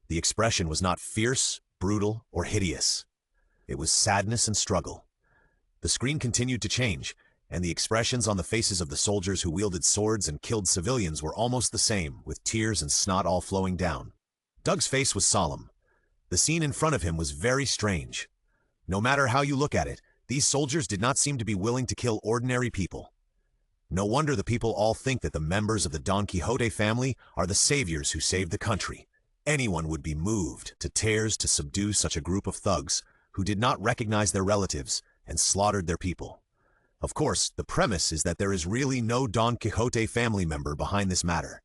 The expression was not fierce, brutal, or hideous. It was sadness and struggle. The screen continued to change, and the expressions on the faces of the soldiers who wielded swords and killed civilians were almost the same, with tears and snot all flowing down. Doug's face was solemn. The scene in front of him was very strange. No matter how you look at it, these soldiers did not seem to be willing to kill ordinary people. No wonder the people all think that the members of the Don Quixote family are the saviors who saved the country. Anyone would be moved to tears to subdue such a group of thugs who did not recognize their relatives and slaughtered their people. Of course, the premise is that there is really no Don Quixote family member behind this matter.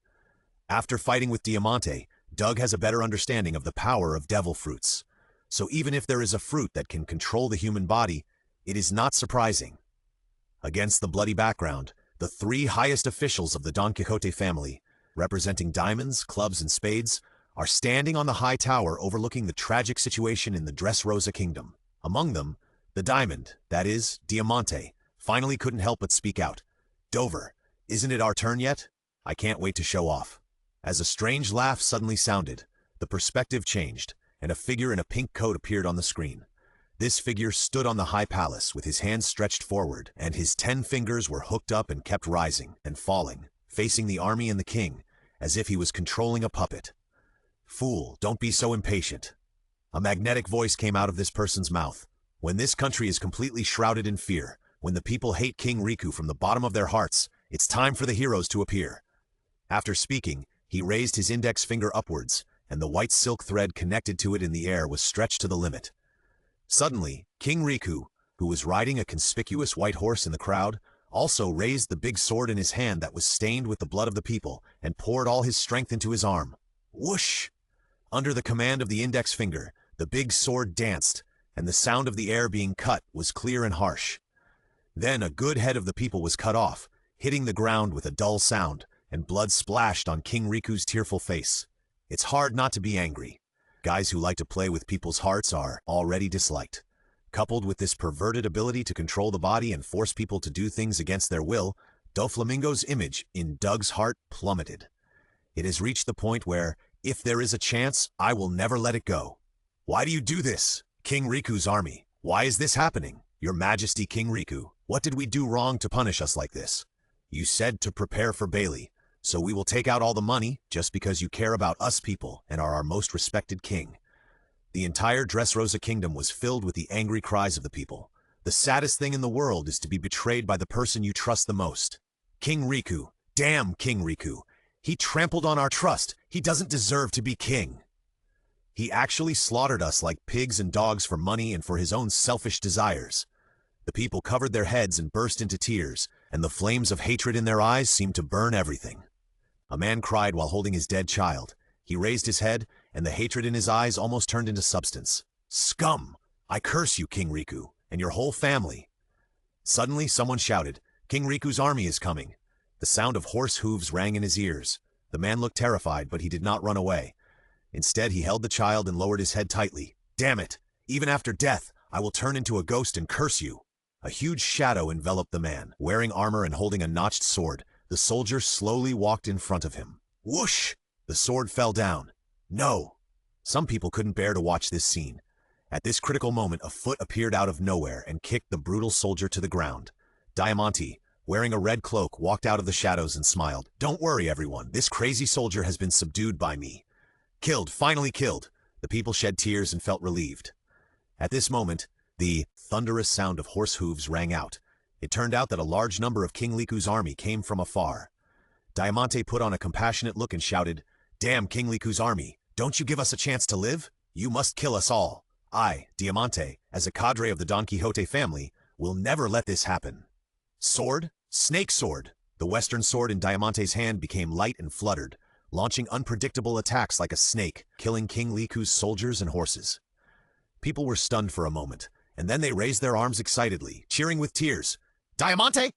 After fighting with Diamante, Doug has a better understanding of the power of devil fruits. So even if there is a fruit that can control the human body, it is not surprising. Against the bloody background, the three highest officials of the Don Quixote family, representing diamonds, clubs, and spades, are standing on the high tower overlooking the tragic situation in the Dressrosa kingdom. Among them, the diamond, that is, Diamante, finally couldn't help but speak out. "Dover, isn't it our turn yet? I can't wait to show off." As a strange laugh suddenly sounded, the perspective changed, and a figure in a pink coat appeared on the screen. This figure stood on the high palace with his hands stretched forward, and his 10 fingers were hooked up and kept rising and falling, facing the army and the king, as if he was controlling a puppet. "Fool, don't be so impatient." A magnetic voice came out of this person's mouth. "When this country is completely shrouded in fear, when the people hate King Riku from the bottom of their hearts, it's time for the heroes to appear." After speaking, he raised his index finger upwards, and the white silk thread connected to it in the air was stretched to the limit. Suddenly, King Riku, who was riding a conspicuous white horse in the crowd, also raised the big sword in his hand that was stained with the blood of the people and poured all his strength into his arm. Whoosh! Under the command of the index finger, the big sword danced, and the sound of the air being cut was clear and harsh. Then a good head of the people was cut off, hitting the ground with a dull sound, and blood splashed on King Riku's tearful face. It's hard not to be angry. Guys who like to play with people's hearts are already disliked. Coupled with this perverted ability to control the body and force people to do things against their will, Doflamingo's image in Doug's heart plummeted. It has reached the point where, if there is a chance, I will never let it go. "Why do you do this, King Riku's army? Why is this happening? Your Majesty, King Riku, what did we do wrong to punish us like this? You said to prepare for Bailey, so we will take out all the money just because you care about us people and are our most respected king." The entire Dressrosa kingdom was filled with the angry cries of the people. The saddest thing in the world is to be betrayed by the person you trust the most. King Riku, damn King Riku. He trampled on our trust. He doesn't deserve to be king. He actually slaughtered us like pigs and dogs for money and for his own selfish desires. The people covered their heads and burst into tears, and the flames of hatred in their eyes seemed to burn everything. A man cried while holding his dead child. He raised his head, and the hatred in his eyes almost turned into substance. "Scum! I curse you, King Riku, and your whole family." Suddenly, someone shouted, "King Riku's army is coming." The sound of horse hooves rang in his ears. The man looked terrified, but he did not run away. Instead, he held the child and lowered his head tightly. "Damn it! Even after death, I will turn into a ghost and curse you." A huge shadow enveloped the man. Wearing armor and holding a notched sword, the soldier slowly walked in front of him. Whoosh! The sword fell down. No! Some people couldn't bear to watch this scene. At this critical moment, a foot appeared out of nowhere and kicked the brutal soldier to the ground. Diamante, wearing a red cloak, walked out of the shadows and smiled. "Don't worry, everyone. This crazy soldier has been subdued by me. Killed, finally killed." The people shed tears and felt relieved. At this moment, the thunderous sound of horse hooves rang out. It turned out that a large number of King Riku's army came from afar. Diamante put on a compassionate look and shouted, "Damn King Riku's army, don't you give us a chance to live? You must kill us all. I, Diamante, as a cadre of the Don Quixote family, will never let this happen. Sword? Snake sword! The western sword in Diamante's hand became light and fluttered, launching unpredictable attacks like a snake, killing King Liku's soldiers and horses. People were stunned for a moment, and then they raised their arms excitedly, cheering with tears. Diamante!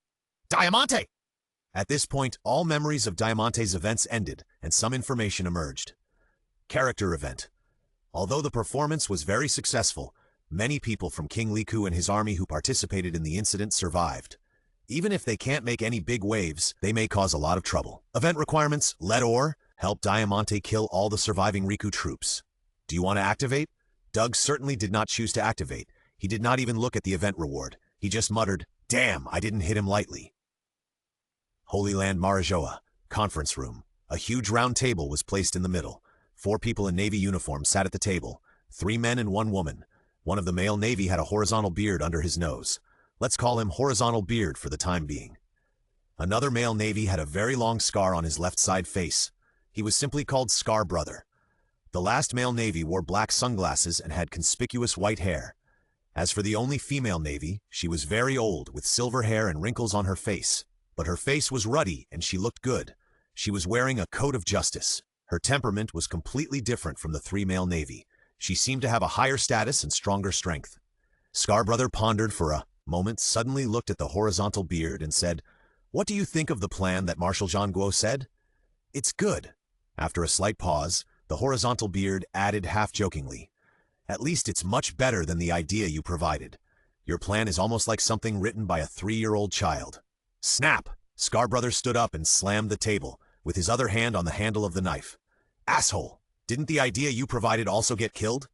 Diamante! At this point, all memories of Diamante's events ended, and some information emerged. Character event. Although the performance was very successful, many people from King Liku and his army who participated in the incident survived. Even if they can't make any big waves, they may cause a lot of trouble. Event requirements: lead ore, help Diamante kill all the surviving Riku troops. Do you want to activate? Doug certainly did not choose to activate. He did not even look at the event reward. He just muttered, "Damn, I didn't hit him lightly." Holy Land Marajoa, conference room. A huge round table was placed in the middle. 4 people in Navy uniform sat at the table, 3 men and 1 woman. One of the male Navy had a horizontal beard under his nose. Let's call him Horizontal Beard for the time being. Another male Navy had a very long scar on his left side face. He was simply called Scar Brother. The last male Navy wore black sunglasses and had conspicuous white hair. As for the only female Navy, she was very old, with silver hair and wrinkles on her face. But her face was ruddy and she looked good. She was wearing a coat of justice. Her temperament was completely different from the 3 male Navy. She seemed to have a higher status and stronger strength. Scarbrother pondered for a moment, suddenly looked at the horizontal beard and said, "What do you think of the plan that Marshal Jean Guo said?" "It's good." After a slight pause, the horizontal beard added half-jokingly, "At least it's much better than the idea you provided. Your plan is almost like something written by a 3-year-old child." Snap! Scarbrother stood up and slammed the table, with his other hand on the handle of the knife. "Asshole! Didn't the idea you provided also get killed?"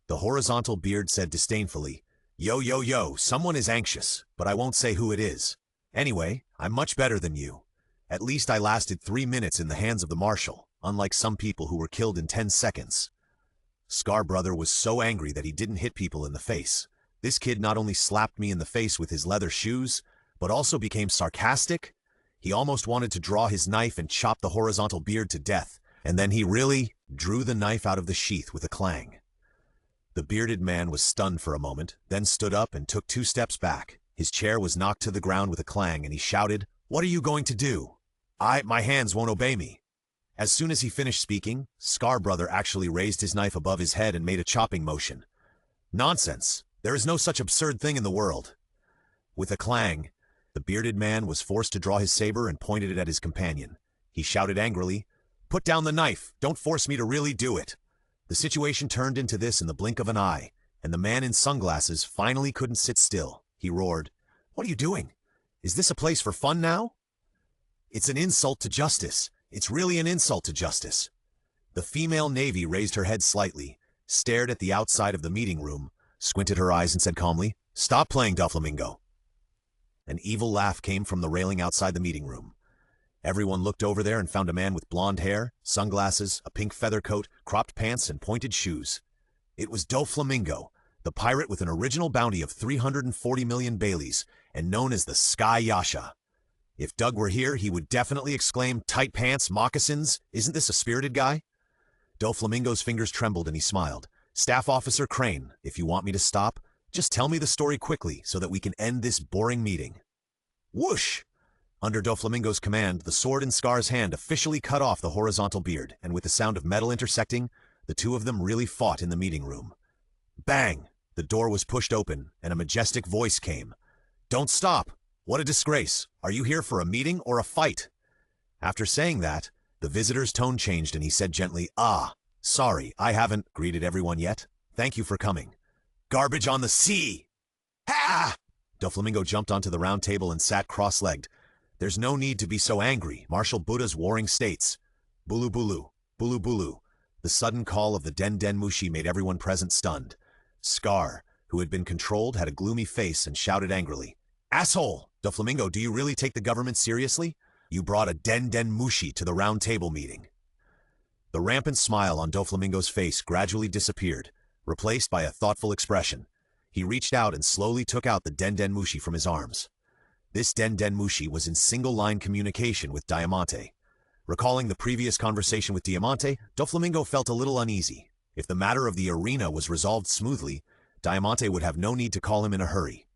The horizontal beard said disdainfully, Yo, someone is anxious, but I won't say who it is. Anyway, I'm much better than you. At least I lasted 3 minutes in the hands of the Marshal, unlike some people who were killed in 10 seconds. Scarbrother was so angry that he didn't hit people in the face. This kid not only slapped me in the face with his leather shoes, but also became sarcastic. He almost wanted to draw his knife and chop the horizontal beard to death, and then he really drew the knife out of the sheath with a clang. The bearded man was stunned for a moment, then stood up and took 2 steps back. His chair was knocked to the ground with a clang, and he shouted, "What are you going to do?" My hands won't obey me." As soon as he finished speaking, Scarbrother actually raised his knife above his head and made a chopping motion. "Nonsense! There is no such absurd thing in the world." With a clang, the bearded man was forced to draw his saber and pointed it at his companion. He shouted angrily, "Put down the knife! Don't force me to really do it!" The situation turned into this in the blink of an eye, and the man in sunglasses finally couldn't sit still. He roared, "What are you doing? Is this a place for fun now?" "It's an insult to justice. It's really an insult to justice." The female Navy raised her head slightly, stared at the outside of the meeting room, squinted her eyes and said calmly, "Stop playing Doflamingo." An evil laugh came from the railing outside the meeting room. Everyone looked over there and found a man with blonde hair, sunglasses, a pink feather coat, cropped pants, and pointed shoes. It was Doflamingo, the pirate with an original bounty of 340 million Baileys, and known as the Sky Yasha. If Doug were here, he would definitely exclaim, "Tight pants, moccasins, isn't this a spirited guy?" Doflamingo's fingers trembled and he smiled. "Staff Officer Crane, if you want me to stop, just tell me the story quickly so that we can end this boring meeting." Whoosh! Under Doflamingo's command, the sword in Scar's hand officially cut off the horizontal beard, and with the sound of metal intersecting, the 2 of them really fought in the meeting room. Bang! The door was pushed open, and a majestic voice came. "Don't stop! What a disgrace! Are you here for a meeting or a fight?" After saying that, the visitor's tone changed and he said gently, Sorry, I haven't greeted everyone yet. Thank you for coming." "Garbage on the sea!" "Ha!" Doflamingo jumped onto the round table and sat cross-legged. "There's no need to be so angry. Marshal Buddha's warring states. Bulu bulu, bulu bulu." The sudden call of the Den Den Mushi made everyone present stunned. Scar, who had been controlled, had a gloomy face and shouted angrily, "Asshole! Doflamingo, do you really take the government seriously? You brought a Den Den Mushi to the round table meeting." The rampant smile on Doflamingo's face gradually disappeared, replaced by a thoughtful expression. He reached out and slowly took out the Den Den Mushi from his arms. This Den Den Mushi was in single-line communication with Diamante. Recalling the previous conversation with Diamante, Doflamingo felt a little uneasy. If the matter of the arena was resolved smoothly, Diamante would have no need to call him in a hurry.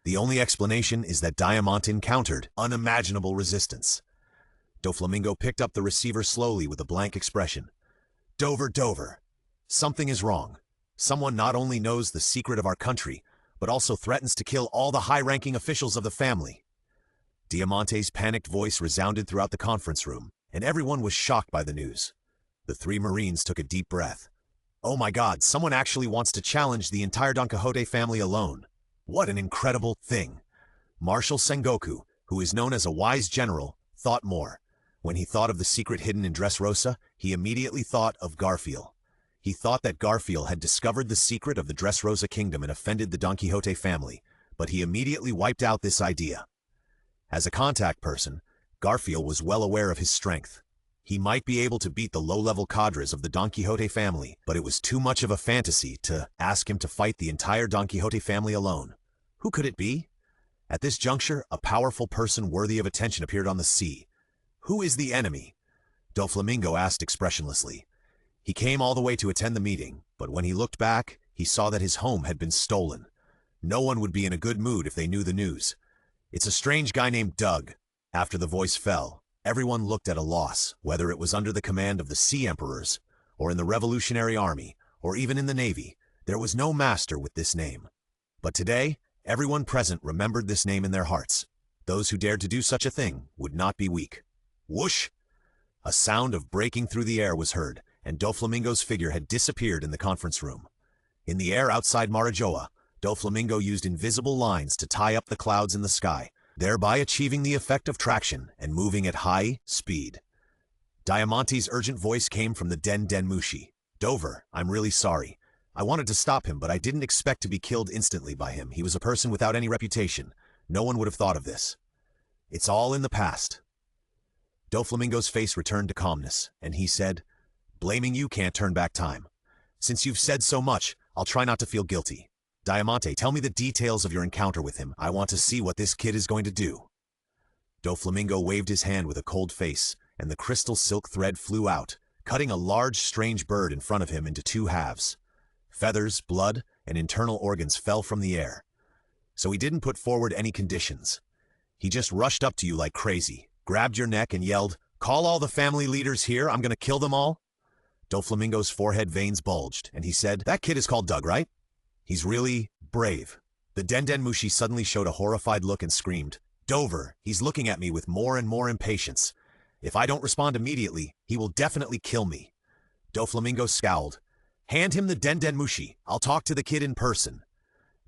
The only explanation is that Diamante encountered unimaginable resistance. Doflamingo picked up the receiver slowly with a blank expression. Dover. Something is wrong. Someone not only knows the secret of our country, but also threatens to kill all the high-ranking officials of the family. Diamante's panicked voice resounded throughout the conference room, and everyone was shocked by the news. The three Marines took a deep breath. Oh my God, someone actually wants to challenge the entire Don Quixote family alone. What an incredible thing. Marshal Sengoku, who is known as a wise general, thought more. When he thought of the secret hidden in Dressrosa, he immediately thought of Garfield. He thought that Garfield had discovered the secret of the Dressrosa kingdom and offended the Don Quixote family, but he immediately wiped out this idea. As a contact person, Garfield was well aware of his strength. He might be able to beat the low-level cadres of the Don Quixote family, but it was too much of a fantasy to ask him to fight the entire Don Quixote family alone. Who could it be? At this juncture, a powerful person worthy of attention appeared on the sea. Who is the enemy? Doflamingo asked expressionlessly. He came all the way to attend the meeting, but when he looked back, he saw that his home had been stolen. No one would be in a good mood if they knew the news. It's a strange guy named Doug. After the voice fell, everyone looked at a loss, whether it was under the command of the Sea Emperors, or in the Revolutionary Army, or even in the Navy. There was no master with this name. But today, everyone present remembered this name in their hearts. Those who dared to do such a thing would not be weak. Whoosh! A sound of breaking through the air was heard, and Doflamingo's figure had disappeared in the conference room. In the air outside Marajoa, Doflamingo used invisible lines to tie up the clouds in the sky, thereby achieving the effect of traction and moving at high speed. Diamante's urgent voice came from the Den Mushi. Dover, I'm really sorry. I wanted to stop him, but I didn't expect to be killed instantly by him. He was a person without any reputation. No one would have thought of this. It's all in the past. Doflamingo's face returned to calmness, and he said, Blaming you can't turn back time. Since you've said so much, I'll try not to feel guilty. Diamante, tell me the details of your encounter with him. I want to see what this kid is going to do. Doflamingo waved his hand with a cold face, and the crystal silk thread flew out, cutting a large, strange bird in front of him into two halves. Feathers, blood, and internal organs fell from the air. So he didn't put forward any conditions. He just rushed up to you like crazy, grabbed your neck and yelled, Call all the family leaders here, I'm gonna kill them all. Doflamingo's forehead veins bulged, and he said, That kid is called Doug, right? He's really brave. The Den Mushi suddenly showed a horrified look and screamed, Dover, he's looking at me with more and more impatience. If I don't respond immediately, he will definitely kill me. Doflamingo scowled. Hand him the Den Mushi. I'll talk to the kid in person.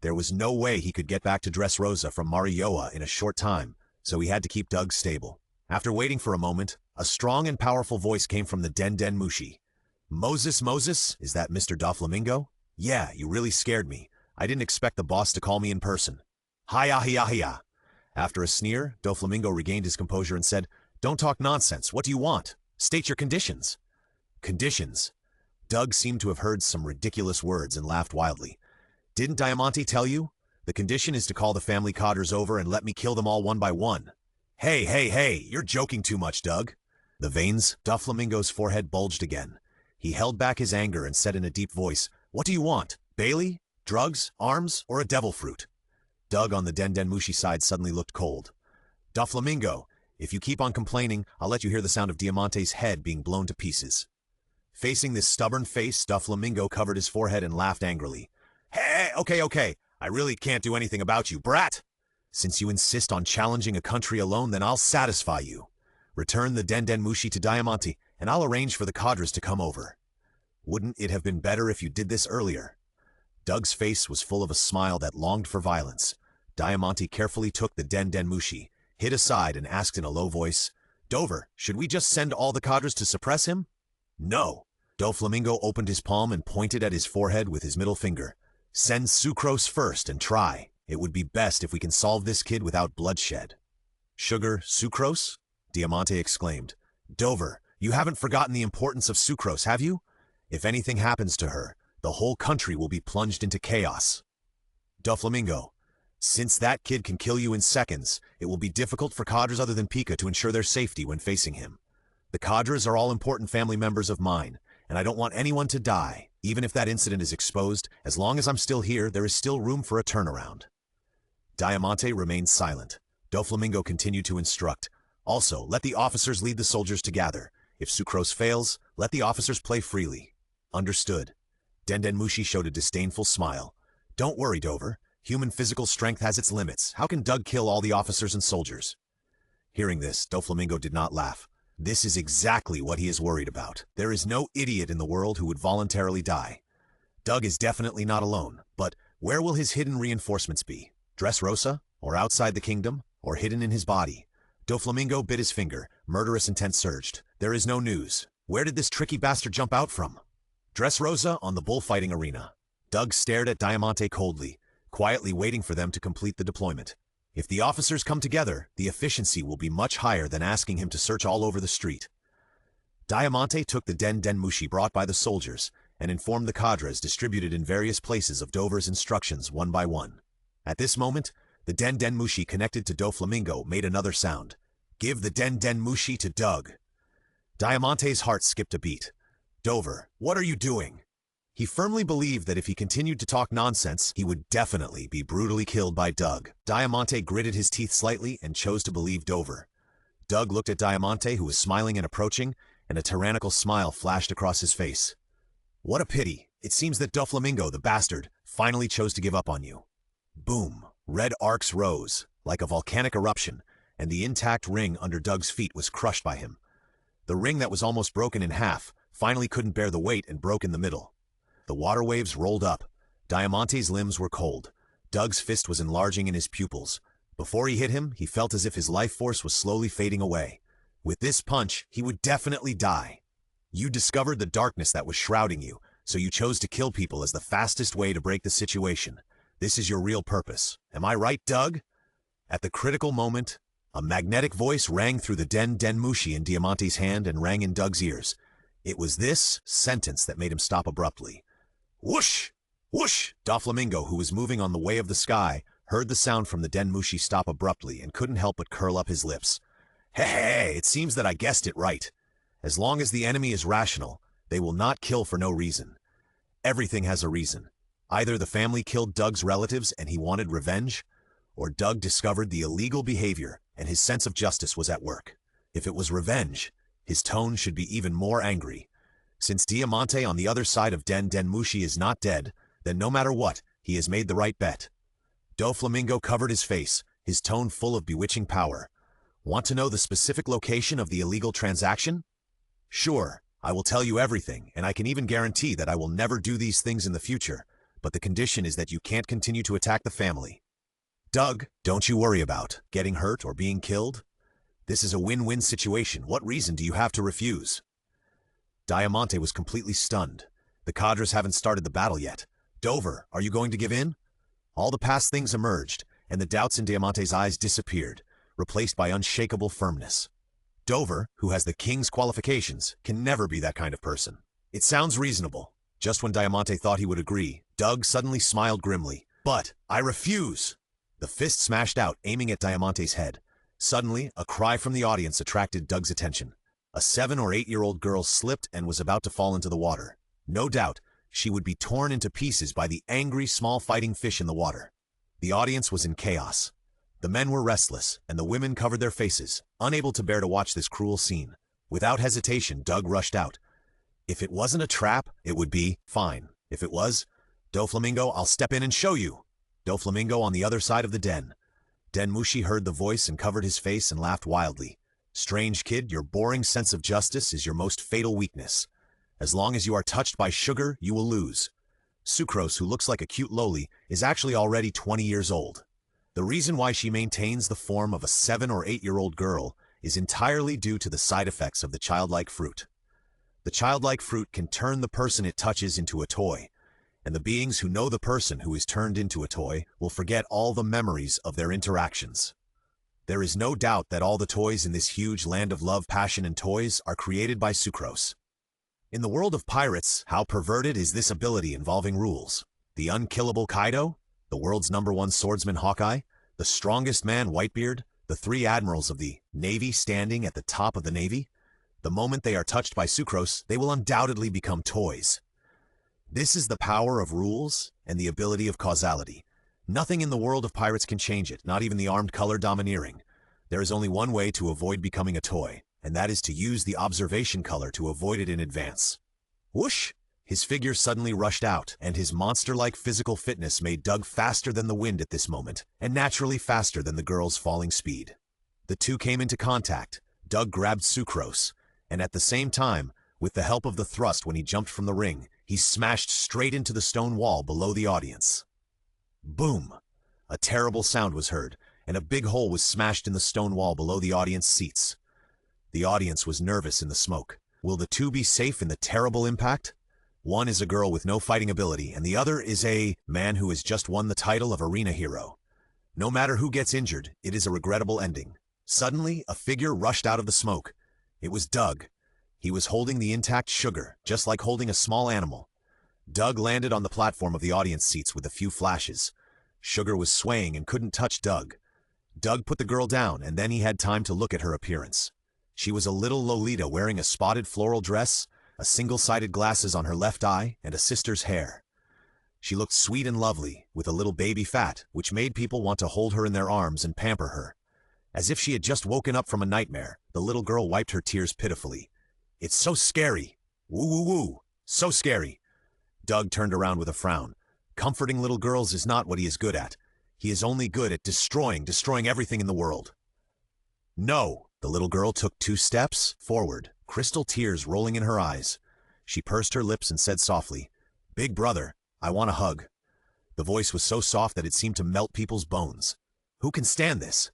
There was no way he could get back to Dressrosa from Marioa in a short time, so he had to keep Doug stable. After waiting for a moment, a strong and powerful voice came from the Den Mushi. Moses, is that Mr. Doflamingo? Yeah, you really scared me. I didn't expect the boss to call me in person. Hiya. After a sneer, Doflamingo regained his composure and said, Don't talk nonsense. What do you want? State your conditions. Conditions? Doug seemed to have heard some ridiculous words and laughed wildly. Didn't Diamante tell you? The condition is to call the family cadres over and let me kill them all one by one. Hey, you're joking too much, Doug. The veins, Doflamingo's forehead bulged again. He held back his anger and said in a deep voice, What do you want? Bailey? Drugs? Arms? Or a devil fruit? Doug on the Den Mushi side suddenly looked cold. Doflamingo, if you keep on complaining, I'll let you hear the sound of Diamante's head being blown to pieces. Facing this stubborn face, Doflamingo covered his forehead and laughed angrily. Hey, okay. I really can't do anything about you, brat. Since you insist on challenging a country alone, then I'll satisfy you. Return the Den Mushi to Diamante, and I'll arrange for the cadres to come over. Wouldn't it have been better if you did this earlier? Doug's face was full of a smile that longed for violence. Diamante carefully took the Den Mushi, hid aside and asked in a low voice, Dover, should we just send all the cadres to suppress him? No. Doflamingo opened his palm and pointed at his forehead with his middle finger. Send sucrose first and try. It would be best if we can solve this kid without bloodshed. Sugar, sucrose? Diamante exclaimed. Dover, you haven't forgotten the importance of sucrose, have you? If anything happens to her, the whole country will be plunged into chaos. Doflamingo, since that kid can kill you in seconds, it will be difficult for cadres other than Pika to ensure their safety when facing him. The cadres are all important family members of mine, and I don't want anyone to die. Even if that incident is exposed, as long as I'm still here, there is still room for a turnaround. Diamante remained silent. Doflamingo continued to instruct. Also, let the officers lead the soldiers to gather. If Sucrose fails, let the officers play freely. Understood. Dendenmushi showed a disdainful smile. Don't worry, Dover. Human physical strength has its limits. How can Doug kill all the officers and soldiers? Hearing this, Doflamingo did not laugh. This is exactly what he is worried about. There is no idiot in the world who would voluntarily die. Doug is definitely not alone, but where will his hidden reinforcements be? Dressrosa? Or outside the kingdom? Or hidden in his body? Doflamingo bit his finger. Murderous intent surged. There is no news. Where did this tricky bastard jump out from? Dressrosa on the bullfighting arena. Doug stared at Diamante coldly, quietly waiting for them to complete the deployment. If the officers come together, the efficiency will be much higher than asking him to search all over the street. Diamante took the denmushi brought by the soldiers and informed the cadres distributed in various places of Dover's instructions one by one. At this moment, the denmushi connected to Doflamingo made another sound. Give the denmushi to Doug. Diamante's heart skipped a beat. Dover, what are you doing? He firmly believed that if he continued to talk nonsense, he would definitely be brutally killed by Doug. Diamante gritted his teeth slightly and chose to believe Dover. Doug looked at Diamante, who was smiling and approaching, and a tyrannical smile flashed across his face. What a pity. It seems that Doflamingo, the bastard, finally chose to give up on you. Boom. Red arcs rose, like a volcanic eruption, and the intact ring under Doug's feet was crushed by him. The ring that was almost broken in half finally couldn't bear the weight and broke in the middle. The water waves rolled up. Diamante's limbs were cold. Doug's fist was enlarging in his pupils. Before he hit him, he felt as if his life force was slowly fading away. With this punch, he would definitely die. You discovered the darkness that was shrouding you, so you chose to kill people as the fastest way to break the situation. This is your real purpose. Am I right, Doug? At the critical moment, a magnetic voice rang through the denmushi in Diamante's hand and rang in Doug's ears. It was this sentence that made him stop abruptly. Whoosh! Whoosh! Doflamingo, who was moving on the way of the sky, heard the sound from the denmushi stop abruptly and couldn't help but curl up his lips. Hey, it seems that I guessed it right. As long as the enemy is rational, they will not kill for no reason. Everything has a reason. Either the family killed Doug's relatives and he wanted revenge, or Doug discovered the illegal behavior and his sense of justice was at work. If it was revenge, his tone should be even more angry. Since Diamante on the other side of denmushi is not dead, then no matter what, he has made the right bet. Doflamingo covered his face, his tone full of bewitching power. Want to know the specific location of the illegal transaction? Sure, I will tell you everything, and I can even guarantee that I will never do these things in the future, but the condition is that you can't continue to attack the family. Doug, don't you worry about getting hurt or being killed. This is a win-win situation. What reason do you have to refuse? Diamante was completely stunned. The cadres haven't started the battle yet. Dover, are you going to give in? All the past things emerged, and the doubts in Diamante's eyes disappeared, replaced by unshakable firmness. Dover, who has the king's qualifications, can never be that kind of person. It sounds reasonable. Just when Diamante thought he would agree, Doug suddenly smiled grimly. But I refuse! The fist smashed out, aiming at Diamante's head. Suddenly, a cry from the audience attracted Doug's attention. A 7- or 8-year-old girl slipped and was about to fall into the water. No doubt, she would be torn into pieces by the angry small fighting fish in the water. The audience was in chaos. The men were restless, and the women covered their faces, unable to bear to watch this cruel scene. Without hesitation, Doug rushed out. If it wasn't a trap, it would be fine. If it was, Doflamingo, I'll step in and show you. Doflamingo on the other side of the den. Denmushi heard the voice and covered his face and laughed wildly. Strange kid, your boring sense of justice is your most fatal weakness. As long as you are touched by sugar, you will lose. Sucrose, who looks like a cute loli, is actually already 20 years old. The reason why she maintains the form of a 7- or 8-year-old girl is entirely due to the side effects of the childlike fruit. The childlike fruit can turn the person it touches into a toy, and the beings who know the person who is turned into a toy will forget all the memories of their interactions. There is no doubt that all the toys in this huge land of love, passion, and toys are created by Sucrose. In the world of pirates, how perverted is this ability involving rules? The unkillable Kaido, the world's #1 swordsman Hawkeye, the strongest man Whitebeard, the 3 admirals of the Navy standing at the top of the Navy. The moment they are touched by Sucrose, they will undoubtedly become toys. This is the power of rules and the ability of causality. Nothing in the world of pirates can change it, not even the armed color domineering. There is only one way to avoid becoming a toy, and that is to use the observation color to avoid it in advance. Whoosh! His figure suddenly rushed out, and his monster-like physical fitness made Doug faster than the wind at this moment, and naturally faster than the girl's falling speed. The two came into contact. Doug grabbed Sucrose, and at the same time, with the help of the thrust when he jumped from the ring, he smashed straight into the stone wall below the audience. Boom! A terrible sound was heard, and a big hole was smashed in the stone wall below the audience seats. The audience was nervous in the smoke. Will the two be safe in the terrible impact? One is a girl with no fighting ability, and the other is a man who has just won the title of arena hero. No matter who gets injured, it is a regrettable ending. Suddenly, a figure rushed out of the smoke. It was Doug. He was holding the intact Sugar, just like holding a small animal. Doug landed on the platform of the audience seats with a few flashes. Sugar was swaying and couldn't touch Doug. Doug put the girl down, and then he had time to look at her appearance. She was a little Lolita wearing a spotted floral dress, a single-sided glasses on her left eye, and a sister's hair. She looked sweet and lovely, with a little baby fat, which made people want to hold her in their arms and pamper her. As if she had just woken up from a nightmare, the little girl wiped her tears pitifully. "It's so scary. Woo woo woo. So scary." Doug turned around with a frown. Comforting little girls is not what he is good at. He is only good at destroying everything in the world. No! The little girl took 2 steps forward, crystal tears rolling in her eyes. She pursed her lips and said softly, "Big brother, I want a hug." The voice was so soft that it seemed to melt people's bones. Who can stand this?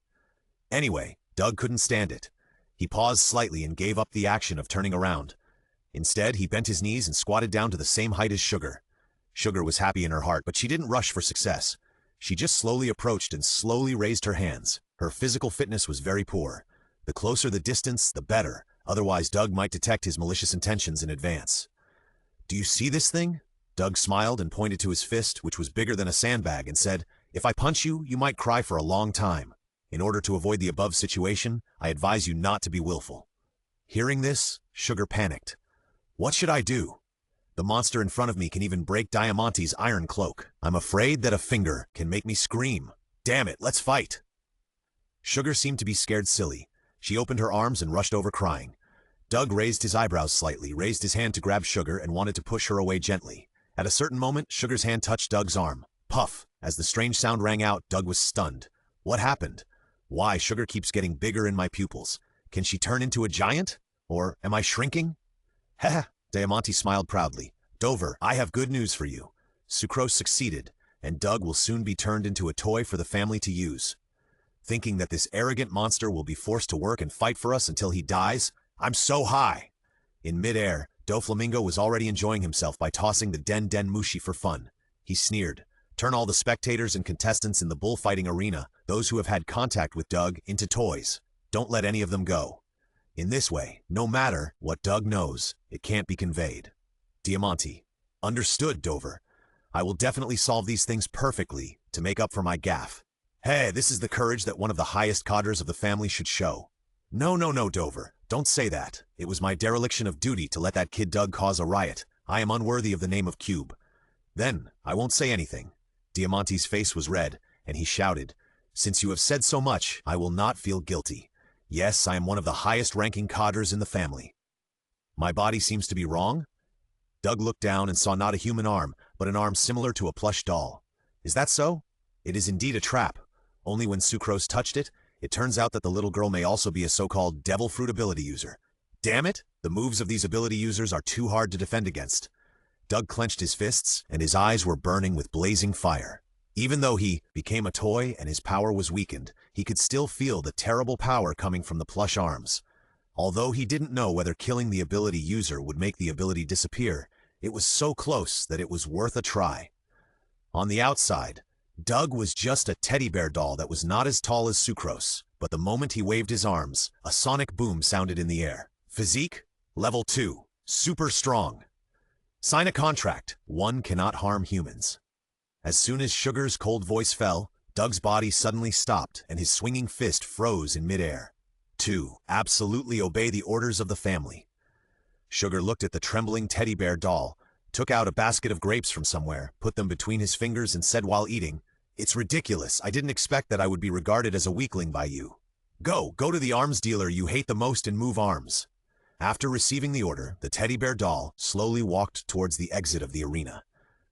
Anyway, Doug couldn't stand it. He paused slightly and gave up the action of turning around. Instead, he bent his knees and squatted down to the same height as Sugar. Sugar was happy in her heart, but she didn't rush for success. She just slowly approached and slowly raised her hands. Her physical fitness was very poor. The closer the distance, the better. Otherwise, Doug might detect his malicious intentions in advance. "Do you see this thing?" Doug smiled and pointed to his fist, which was bigger than a sandbag, and said, "If I punch you, you might cry for a long time. In order to avoid the above situation, I advise you not to be willful." Hearing this, Sugar panicked. "What should I do? The monster in front of me can even break Diamante's iron cloak. I'm afraid that a finger can make me scream. Damn it, let's fight." Sugar seemed to be scared silly. She opened her arms and rushed over crying. Doug raised his eyebrows slightly, raised his hand to grab Sugar, and wanted to push her away gently. At a certain moment, Sugar's hand touched Doug's arm. Puff! As the strange sound rang out, Doug was stunned. What happened? Why, Sugar keeps getting bigger in my pupils. Can she turn into a giant? Or am I shrinking? Heh! Diamante smiled proudly. "Dover, I have good news for you. Sucrose succeeded, and Doug will soon be turned into a toy for the family to use. Thinking that this arrogant monster will be forced to work and fight for us until he dies? I'm so high!" In midair, Doflamingo was already enjoying himself by tossing the Den Den Mushi for fun. He sneered, "Turn all the spectators and contestants in the bullfighting arena, those who have had contact with Doug, into toys. Don't let any of them go. In this way, no matter what Doug knows, it can't be conveyed." Diamante: "Understood, Dover. I will definitely solve these things perfectly to make up for my gaffe. Hey, this is the courage that one of the highest cadres of the family should show." No, Dover. Don't say that. It was my dereliction of duty to let that kid Doug cause a riot. I am unworthy of the name of Cube. Then, I won't say anything." Diamante's face was red, and he shouted, "Since you have said so much, I will not feel guilty. Yes, I am one of the highest-ranking cadres in the family. My body seems to be wrong?" Doug looked down and saw not a human arm, but an arm similar to a plush doll. "Is that so? It is indeed a trap. Only when Sucrose touched it, it turns out that the little girl may also be a so-called devil fruit ability user. Damn it! The moves of these ability users are too hard to defend against." Doug clenched his fists, and his eyes were burning with blazing fire. Even though he became a toy and his power was weakened, he could still feel the terrible power coming from the plush arms. Although he didn't know whether killing the ability user would make the ability disappear, it was so close that it was worth a try. On the outside, Doug was just a teddy bear doll that was not as tall as Sucrose, but the moment he waved his arms, a sonic boom sounded in the air. Physique, level 2, super strong. Sign a contract, one cannot harm humans. As soon as Sugar's cold voice fell, Doug's body suddenly stopped and his swinging fist froze in midair. 2. Absolutely obey the orders of the family. Sugar looked at the trembling teddy bear doll, took out a basket of grapes from somewhere, put them between his fingers and said while eating, "It's ridiculous. I didn't expect that I would be regarded as a weakling by you. Go to the arms dealer you hate the most and move arms." After receiving the order, the teddy bear doll slowly walked towards the exit of the arena.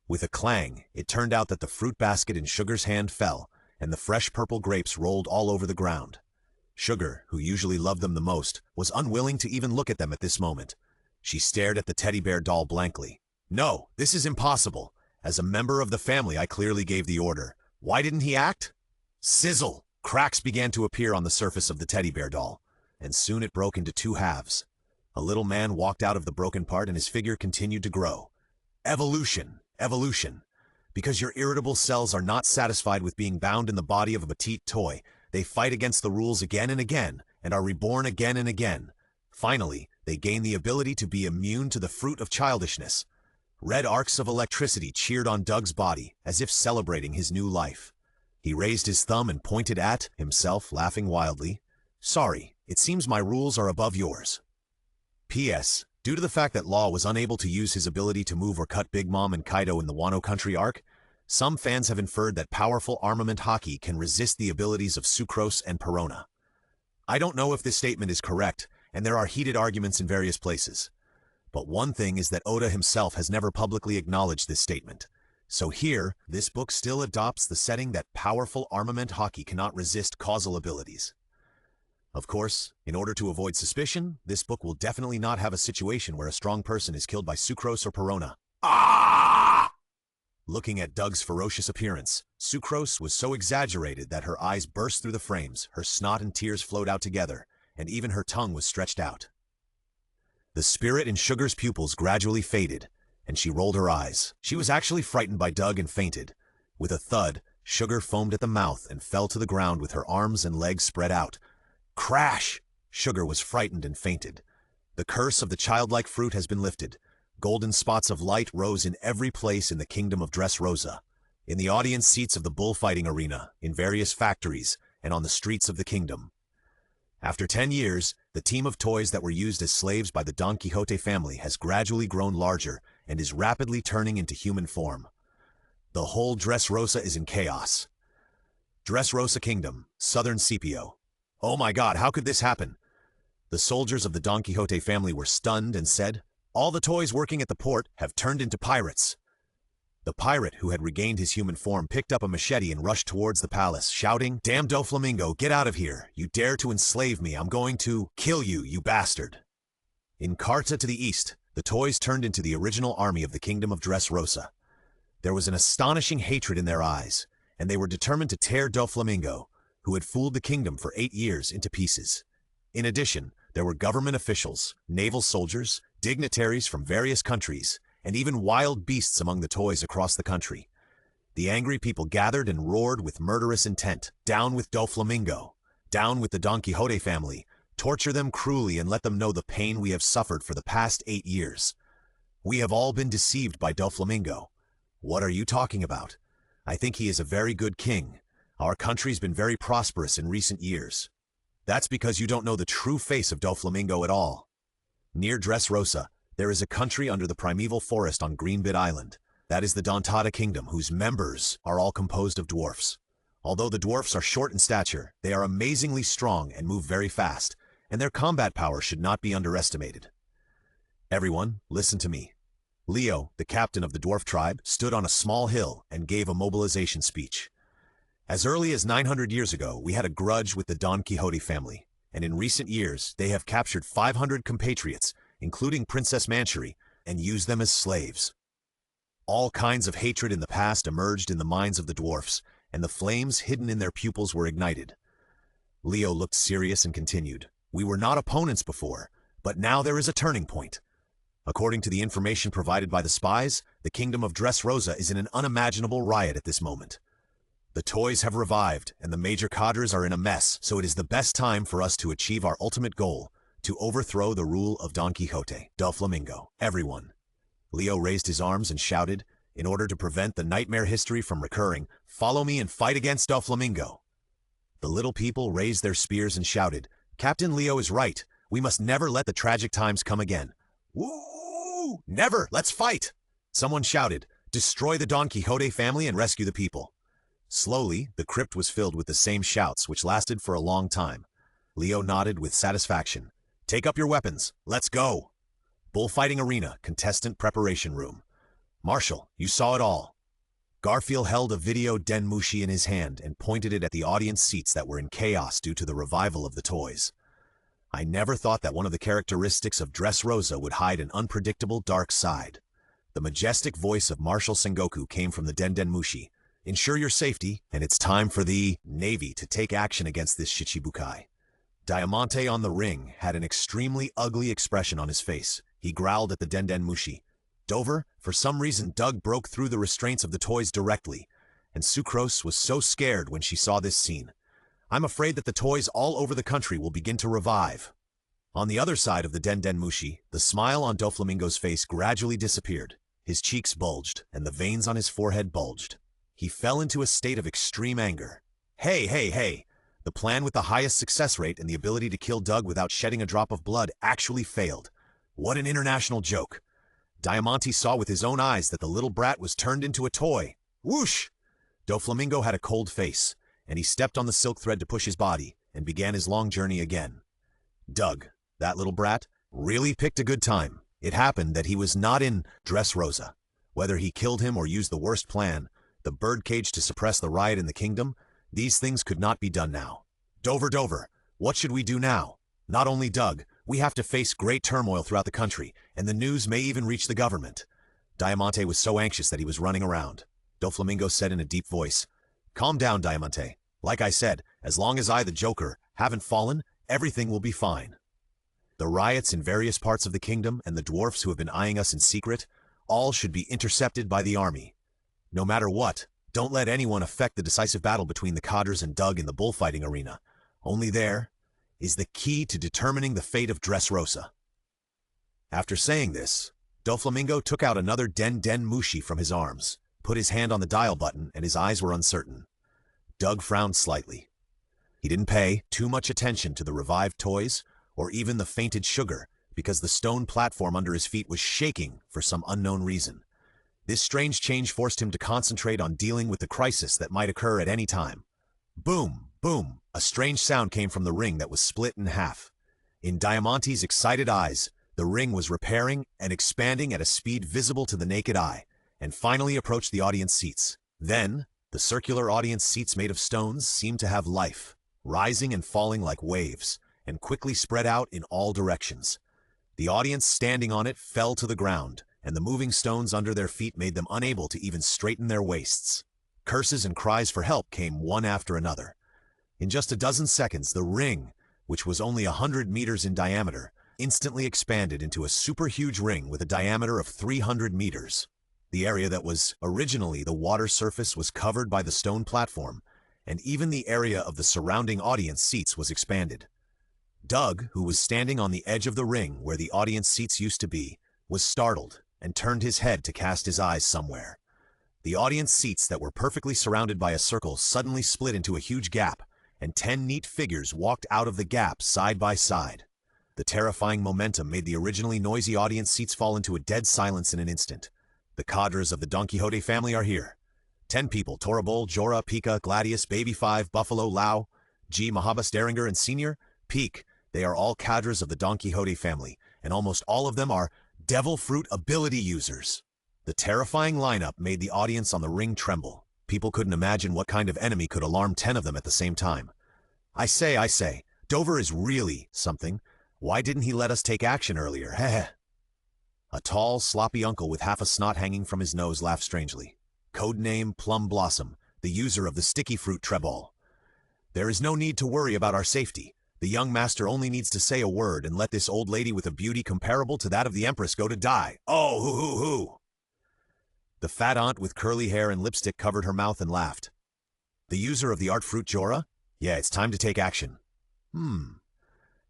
With a clang, it turned out that the fruit basket in Sugar's hand fell, and the fresh purple grapes rolled all over the ground. Sugar, who usually loved them the most, was unwilling to even look at them at this moment. She stared at the teddy bear doll blankly. "No, this is impossible. As a member of the family, I clearly gave the order. Why didn't he act?" Sizzle! Cracks began to appear on the surface of the teddy bear doll, and soon it broke into two halves. A little man walked out of the broken part and his figure continued to grow. Evolution, evolution. Because your irritable cells are not satisfied with being bound in the body of a petite toy, they fight against the rules again and again, and are reborn again and again. Finally, they gain the ability to be immune to the fruit of childishness. Red arcs of electricity cheered on Doug's body, as if celebrating his new life. He raised his thumb and pointed at himself, laughing wildly. "Sorry, it seems my rules are above yours." P.S. Due to the fact that Law was unable to use his ability to move or cut Big Mom and Kaido in the Wano Country arc, some fans have inferred that powerful armament hockey can resist the abilities of Sucrose and Perona. I don't know if this statement is correct, and there are heated arguments in various places. But one thing is that Oda himself has never publicly acknowledged this statement. So here, this book still adopts the setting that powerful armament hockey cannot resist causal abilities. Of course, in order to avoid suspicion, this book will definitely not have a situation where a strong person is killed by Sucrose or Perona. Ah! Looking at Doug's ferocious appearance, Sucrose was so exaggerated that her eyes burst through the frames, her snot and tears flowed out together, and even her tongue was stretched out. The spirit in Sugar's pupils gradually faded, and she rolled her eyes. She was actually frightened by Doug and fainted. With a thud, Sugar foamed at the mouth and fell to the ground with her arms and legs spread out. Crash! Sugar was frightened and fainted. The curse of the childlike fruit has been lifted. Golden spots of light rose in every place in the kingdom of Dressrosa, in the audience seats of the bullfighting arena, in various factories, and on the streets of the kingdom. After 10 years, the team of toys that were used as slaves by the Don Quixote family has gradually grown larger and is rapidly turning into human form. The whole Dressrosa is in chaos. Dressrosa Kingdom, Southern Scipio. "Oh my God, how could this happen?" The soldiers of the Don Quixote family were stunned and said, "All the toys working at the port have turned into pirates." The pirate, who had regained his human form, picked up a machete and rushed towards the palace, shouting, "Damn Doflamingo, get out of here! You dare to enslave me, I'm going to kill you, you bastard!" In Carta to the east, the toys turned into the original army of the kingdom of Dressrosa. There was an astonishing hatred in their eyes, and they were determined to tear Doflamingo, who had fooled the kingdom for 8 years, into pieces. In addition, there were government officials, naval soldiers, dignitaries from various countries, and even wild beasts among the toys across the country. The angry people gathered and roared with murderous intent. "Down with Doflamingo! Down with the Don Quixote family! Torture them cruelly and let them know the pain we have suffered for the past 8 years. We have all been deceived by Doflamingo. What are you talking about? I think he is a very good king. Our country's been very prosperous in recent years. That's because you don't know the true face of Doflamingo at all. Near Dressrosa, there is a country under the primeval forest on Greenbit Island. That is the Dontada Kingdom, whose members are all composed of dwarfs. Although the dwarfs are short in stature, they are amazingly strong and move very fast, and their combat power should not be underestimated. Everyone, listen to me." Leo, the captain of the dwarf tribe, stood on a small hill and gave a mobilization speech. "As early as 900 years ago, we had a grudge with the Don Quixote family, and in recent years, they have captured 500 compatriots, including Princess Manchery, and used them as slaves. All kinds of hatred in the past emerged in the minds of the dwarfs, and the flames hidden in their pupils were ignited." Leo looked serious and continued, "We were not opponents before, but now there is a turning point. According to the information provided by the spies, the kingdom of Dressrosa is in an unimaginable riot at this moment. The toys have revived, and the major cadres are in a mess, so it is the best time for us to achieve our ultimate goal, to overthrow the rule of Don Quixote, Doflamingo. Everyone." Leo raised his arms and shouted, "In order to prevent the nightmare history from recurring, follow me and fight against Doflamingo." The little people raised their spears and shouted, "Captain Leo is right. We must never let the tragic times come again. Woo! Never! Let's fight!" Someone shouted, "Destroy the Don Quixote family and rescue the people." Slowly, the crypt was filled with the same shouts, which lasted for a long time. Leo nodded with satisfaction. "Take up your weapons. Let's go." Bullfighting arena, contestant preparation room. "Marshall, you saw it all." Garfield held a video denmushi in his hand and pointed it at the audience seats that were in chaos due to the revival of the toys. "I never thought that one of the characteristics of Dressrosa would hide an unpredictable dark side." The majestic voice of Marshal Sengoku came from the denmushi. "Ensure your safety, and it's time for the Navy to take action against this Shichibukai." Diamante on the ring had an extremely ugly expression on his face. He growled at the denmushi. "Dover, for some reason Doug broke through the restraints of the toys directly, and Sucrose was so scared when she saw this scene. I'm afraid that the toys all over the country will begin to revive." On the other side of the denmushi, the smile on Doflamingo's face gradually disappeared. His cheeks bulged, and the veins on his forehead bulged. He fell into a state of extreme anger. Hey! The plan with the highest success rate and the ability to kill Doug without shedding a drop of blood actually failed. What an international joke. Diamante saw with his own eyes that the little brat was turned into a toy. Whoosh! Doflamingo had a cold face, and he stepped on the silk thread to push his body, and began his long journey again. Doug, that little brat, really picked a good time. It happened that he was not in Dressrosa. Whether he killed him or used the worst plan, the birdcage to suppress the riot in the kingdom, these things could not be done now. Dover, what should we do now? Not only Doug, we have to face great turmoil throughout the country, and the news may even reach the government. Diamante was so anxious that he was running around. Doflamingo said in a deep voice, "Calm down, Diamante. Like I said, as long as I, the Joker, haven't fallen, everything will be fine." The riots in various parts of the kingdom and the dwarfs who have been eyeing us in secret, all should be intercepted by the army. No matter what, don't let anyone affect the decisive battle between the cadres and Doug in the bullfighting arena. Only there is the key to determining the fate of Dressrosa. After saying this, Doflamingo took out another denmushi from his arms, put his hand on the dial button, and his eyes were uncertain. Doug frowned slightly. He didn't pay too much attention to the revived toys or even the fainted sugar because the stone platform under his feet was shaking for some unknown reason. This strange change forced him to concentrate on dealing with the crisis that might occur at any time. Boom! Boom! A strange sound came from the ring that was split in half. In Diamante's excited eyes, the ring was repairing and expanding at a speed visible to the naked eye, and finally approached the audience seats. Then, the circular audience seats made of stones seemed to have life, rising and falling like waves, and quickly spread out in all directions. The audience standing on it fell to the ground, and the moving stones under their feet made them unable to even straighten their waists. Curses and cries for help came one after another. In just a dozen seconds, the ring, which was only 100 meters in diameter, instantly expanded into a super-huge ring with a diameter of 300 meters. The area that was originally the water surface was covered by the stone platform, and even the area of the surrounding audience seats was expanded. Doug, who was standing on the edge of the ring where the audience seats used to be, was startled and turned his head to cast his eyes somewhere. The audience seats that were perfectly surrounded by a circle suddenly split into a huge gap, and 10 neat figures walked out of the gap side by side. The terrifying momentum made the originally noisy audience seats fall into a dead silence in an instant. The cadres of the Don Quixote family are here. 10 people: Torabol, Jorah, Pika, Gladius, Baby 5, Buffalo, Lau, G, Mahabas, Derringer, and Senior, Peak. They are all cadres of the Don Quixote family, and almost all of them are devil fruit ability users. The terrifying lineup made the audience on the ring tremble. People couldn't imagine what kind of enemy could alarm 10 of them at the same time. I say, Dover is really something. Why didn't he let us take action earlier? Heh. A tall, sloppy uncle with half a snot hanging from his nose laughed strangely. Codename Plum Blossom, the user of the sticky fruit treball. There is no need to worry about our safety. The young master only needs to say a word and let this old lady with a beauty comparable to that of the Empress go to die. Oh, hoo. The fat aunt with curly hair and lipstick covered her mouth and laughed. The user of the art fruit Jorah? Yeah, it's time to take action.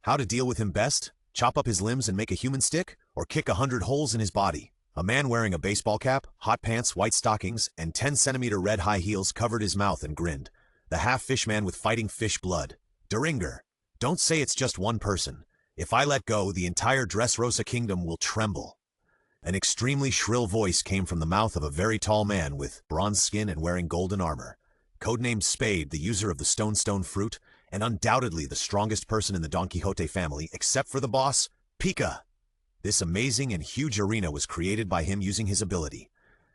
How to deal with him best? Chop up his limbs and make a human stick? Or kick 100 holes in his body? A man wearing a baseball cap, hot pants, white stockings, and 10-centimeter red high heels covered his mouth and grinned. The half-fish man with fighting fish blood. Deringer. Don't say it's just one person. If I let go, the entire Dressrosa kingdom will tremble. An extremely shrill voice came from the mouth of a very tall man with bronze skin and wearing golden armor. Codenamed Spade, the user of the stone fruit, and undoubtedly the strongest person in the Don Quixote family, except for the boss, Pika. This amazing and huge arena was created by him using his ability.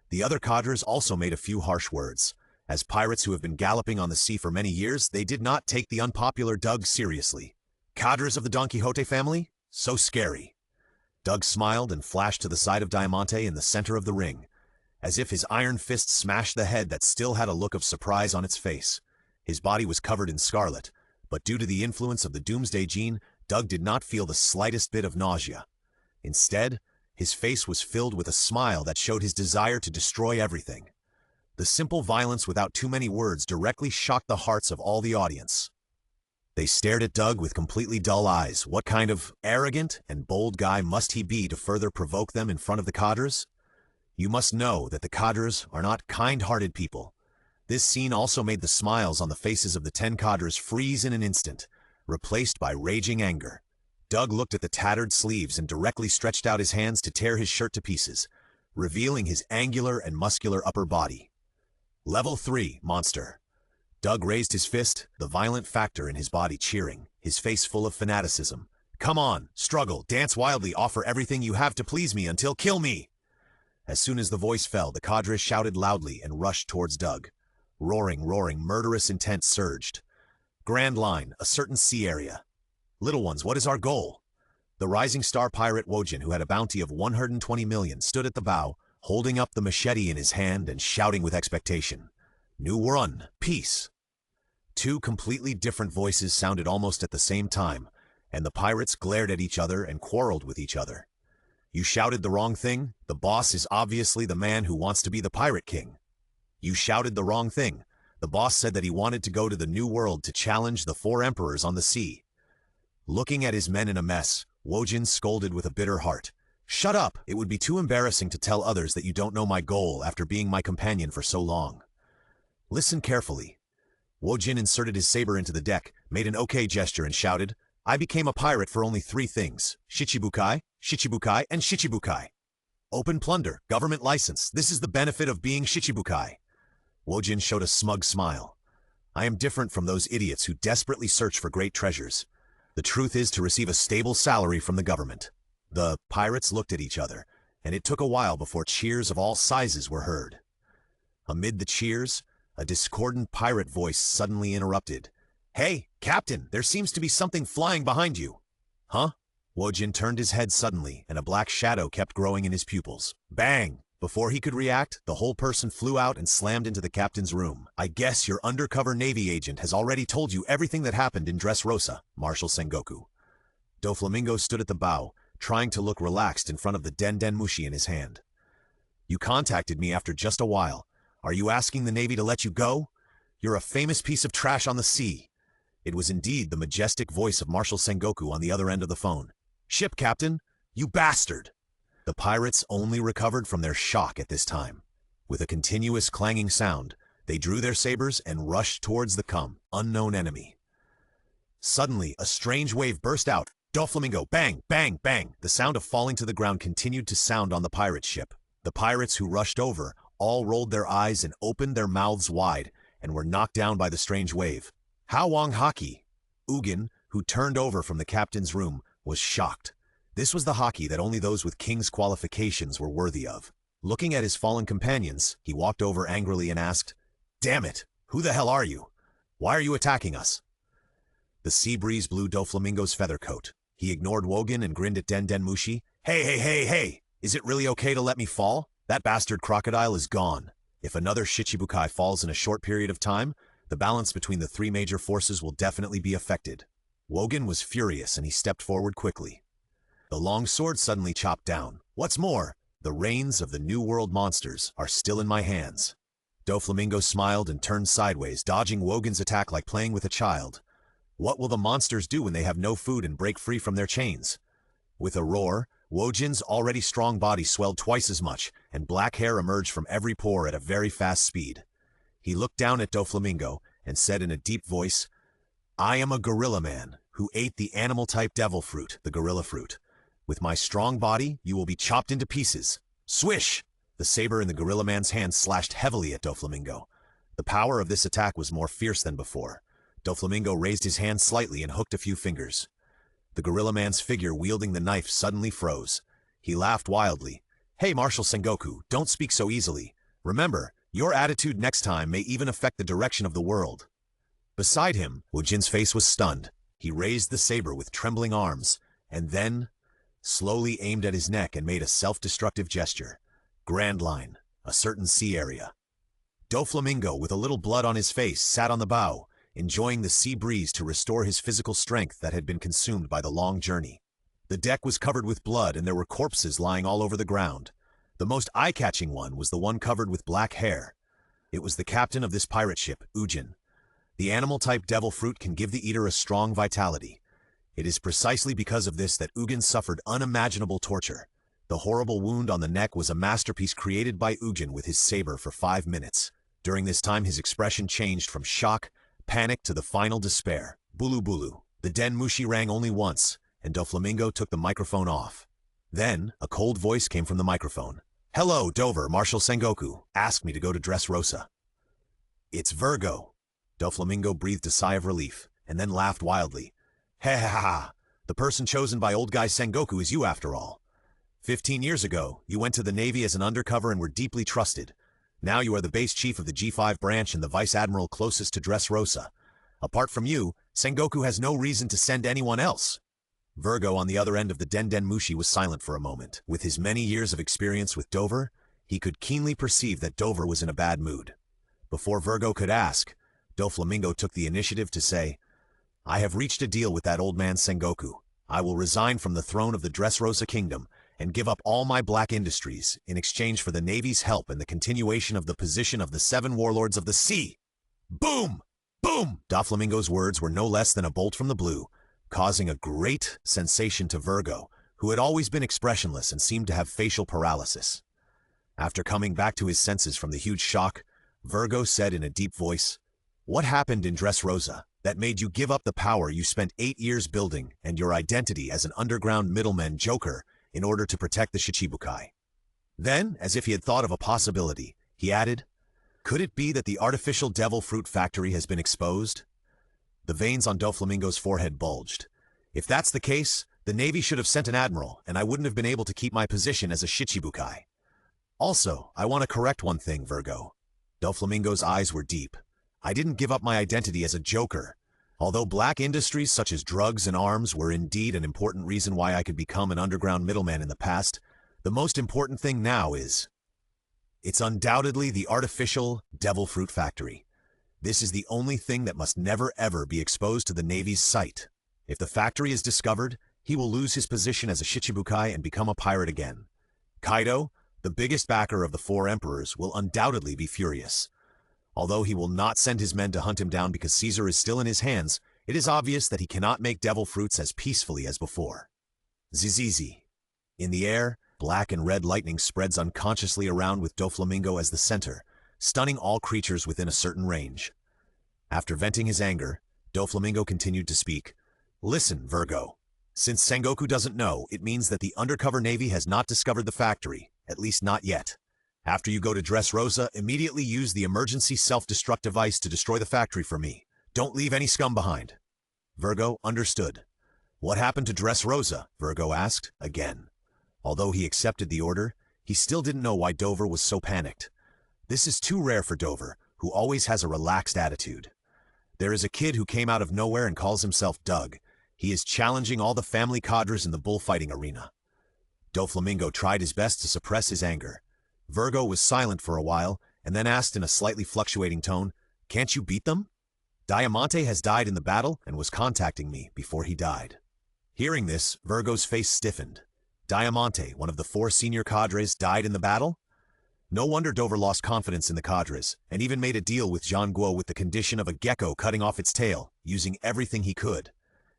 The other cadres also made a few harsh words. As pirates who have been galloping on the sea for many years, they did not take the unpopular Doug seriously. Cadres of the Don Quixote family? So scary. Doug smiled and flashed to the side of Diamante in the center of the ring, as if his iron fist smashed the head that still had a look of surprise on its face. His body was covered in scarlet, but due to the influence of the Doomsday Gene, Doug did not feel the slightest bit of nausea. Instead, his face was filled with a smile that showed his desire to destroy everything. The simple violence without too many words directly shocked the hearts of all the audience. They stared at Doug with completely dull eyes. What kind of arrogant and bold guy must he be to further provoke them in front of the cadres? You must know that the cadres are not kind-hearted people. This scene also made the smiles on the faces of the 10 cadres freeze in an instant, replaced by raging anger. Doug looked at the tattered sleeves and directly stretched out his hands to tear his shirt to pieces, revealing his angular and muscular upper body. Level 3, monster. Doug raised his fist, the violent factor in his body cheering, his face full of fanaticism. Come on, struggle, dance wildly, offer everything you have to please me until kill me. As soon as the voice fell, the cadres shouted loudly and rushed towards Doug. Roaring, murderous intent surged. Grand line, a certain sea area. Little ones, what is our goal? The rising star pirate Wojin, who had a bounty of 120 million, stood at the bow, holding up the machete in his hand and shouting with expectation. New run, peace. 2 completely different voices sounded almost at the same time, and the pirates glared at each other and quarreled with each other. You shouted the wrong thing. The boss is obviously the man who wants to be the pirate king. You shouted the wrong thing. The boss said that he wanted to go to the New World to challenge the 4 emperors on the sea. Looking at his men in a mess, Wojin scolded with a bitter heart. Shut up! It would be too embarrassing to tell others that you don't know my goal after being my companion for so long. Listen carefully. Wojin inserted his saber into the deck, made an OK gesture and shouted, I became a pirate for only 3 things. Shichibukai, Shichibukai, and Shichibukai. Open plunder, government license. This is the benefit of being Shichibukai. Wojin showed a smug smile. I am different from those idiots who desperately search for great treasures. The truth is to receive a stable salary from the government. The pirates looked at each other, and it took a while before cheers of all sizes were heard. Amid the cheers, a discordant pirate voice suddenly interrupted. Hey, Captain, there seems to be something flying behind you. Huh? Wojin turned his head suddenly, and a black shadow kept growing in his pupils. Bang! Before he could react, the whole person flew out and slammed into the captain's room. I guess your undercover Navy agent has already told you everything that happened in Dressrosa, Marshal Sengoku. Doflamingo stood at the bow, trying to look relaxed in front of the Den Mushi in his hand. You contacted me after just a while. Are you asking the Navy to let you go? You're a famous piece of trash on the sea. It was indeed the majestic voice of Marshal Sengoku on the other end of the phone. Ship, Captain! You bastard! The pirates only recovered from their shock at this time. With a continuous clanging sound, they drew their sabers and rushed towards the unknown enemy. Suddenly, a strange wave burst out. Doflamingo, bang, bang, bang! The sound of falling to the ground continued to sound on the pirate ship. The pirates who rushed over all rolled their eyes and opened their mouths wide and were knocked down by the strange wave. Hawang Haki! Ugin, who turned over from the captain's room, was shocked. This was the hockey that only those with king's qualifications were worthy of. Looking at his fallen companions, he walked over angrily and asked, Damn it! Who the hell are you? Why are you attacking us? The sea breeze blew Doflamingo's feather coat. He ignored Wogan and grinned at Den Mushi. Hey! Is it really okay to let me fall? That bastard crocodile is gone. If another Shichibukai falls in a short period of time, the balance between the 3 major forces will definitely be affected. Wogan was furious and he stepped forward quickly. The long sword suddenly chopped down. What's more, the reins of the New World monsters are still in my hands. Doflamingo smiled and turned sideways, dodging Wogan's attack like playing with a child. What will the monsters do when they have no food and break free from their chains? With a roar, Wojin's already strong body swelled twice as much, and black hair emerged from every pore at a very fast speed. He looked down at Doflamingo and said in a deep voice, I am a gorilla man who ate the animal-type devil fruit, the gorilla fruit. With my strong body, you will be chopped into pieces. Swish! The saber in the gorilla man's hand slashed heavily at Doflamingo. The power of this attack was more fierce than before. Doflamingo raised his hand slightly and hooked a few fingers. The gorilla man's figure wielding the knife suddenly froze. He laughed wildly. Hey, Marshal Sengoku, don't speak so easily. Remember, your attitude next time may even affect the direction of the world. Beside him, Wojin's face was stunned. He raised the saber with trembling arms, and then slowly aimed at his neck and made a self-destructive gesture. Grand Line, a certain sea area. Doflamingo, with a little blood on his face, sat on the bow, enjoying the sea breeze to restore his physical strength that had been consumed by the long journey. The deck was covered with blood and there were corpses lying all over the ground. The most eye-catching one was the one covered with black hair. It was the captain of this pirate ship, Ujin. The animal-type devil fruit can give the eater a strong vitality. It is precisely because of this that Ujin suffered unimaginable torture. The horrible wound on the neck was a masterpiece created by Ujin with his saber for 5 minutes. During this time his expression changed from shock, panic to the final despair. Bulu bulu. The Den Mushi rang only once, and Doflamingo took the microphone off. Then, a cold voice came from the microphone. Hello, Dover, Marshal Sengoku. Asked me to go to Dressrosa. It's Virgo. Doflamingo breathed a sigh of relief, and then laughed wildly. Ha ha ha! The person chosen by old guy Sengoku is you after all. 15 years ago, you went to the Navy as an undercover and were deeply trusted. Now you are the base chief of the G5 branch and the vice admiral closest to Dressrosa. Apart from you, Sengoku has no reason to send anyone else. Virgo on the other end of the Den Mushi was silent for a moment. With his many years of experience with Dover, he could keenly perceive that Dover was in a bad mood. Before Virgo could ask, Doflamingo took the initiative to say, I have reached a deal with that old man Sengoku. I will resign from the throne of the Dressrosa Kingdom and give up all my black industries in exchange for the Navy's help and the continuation of the position of the 7 warlords of the sea. Boom! Boom! Doflamingo's words were no less than a bolt from the blue, causing a great sensation to Virgo, who had always been expressionless and seemed to have facial paralysis. After coming back to his senses from the huge shock, Virgo said in a deep voice, What happened in Dressrosa that made you give up the power you spent 8 years building and your identity as an underground middleman joker in order to protect the Shichibukai? Then, as if he had thought of a possibility, he added, Could it be that the artificial devil fruit factory has been exposed? The veins on Doflamingo's forehead bulged. If that's the case, the Navy should have sent an admiral, and I wouldn't have been able to keep my position as a Shichibukai. Also, I want to correct one thing, Virgo. Doflamingo's eyes were deep. I didn't give up my identity as a joker. Although black industries such as drugs and arms were indeed an important reason why I could become an underground middleman in the past, the most important thing now is, it's undoubtedly the artificial devil fruit factory. This is the only thing that must never ever be exposed to the Navy's sight. If the factory is discovered, he will lose his position as a Shichibukai and become a pirate again. Kaido, the biggest backer of the 4 emperors, will undoubtedly be furious. Although he will not send his men to hunt him down because Caesar is still in his hands, it is obvious that he cannot make devil fruits as peacefully as before. Zizizi. In the air, black and red lightning spreads unconsciously around with Doflamingo as the center, stunning all creatures within a certain range. After venting his anger, Doflamingo continued to speak. Listen, Virgo. Since Sengoku doesn't know, it means that the undercover Navy has not discovered the factory, at least not yet. After you go to Dressrosa, immediately use the emergency self-destruct device to destroy the factory for me. Don't leave any scum behind. Virgo understood. What happened to Dressrosa? Virgo asked, again. Although he accepted the order, he still didn't know why Dover was so panicked. This is too rare for Dover, who always has a relaxed attitude. There is a kid who came out of nowhere and calls himself Doug. He is challenging all the family cadres in the bullfighting arena. Doflamingo tried his best to suppress his anger. Virgo was silent for a while, and then asked in a slightly fluctuating tone, Can't you beat them? Diamante has died in the battle and was contacting me before he died. Hearing this, Virgo's face stiffened. Diamante, one of the 4 senior cadres, died in the battle? No wonder Dover lost confidence in the cadres, and even made a deal with Jean Guo with the condition of a gecko cutting off its tail, using everything he could.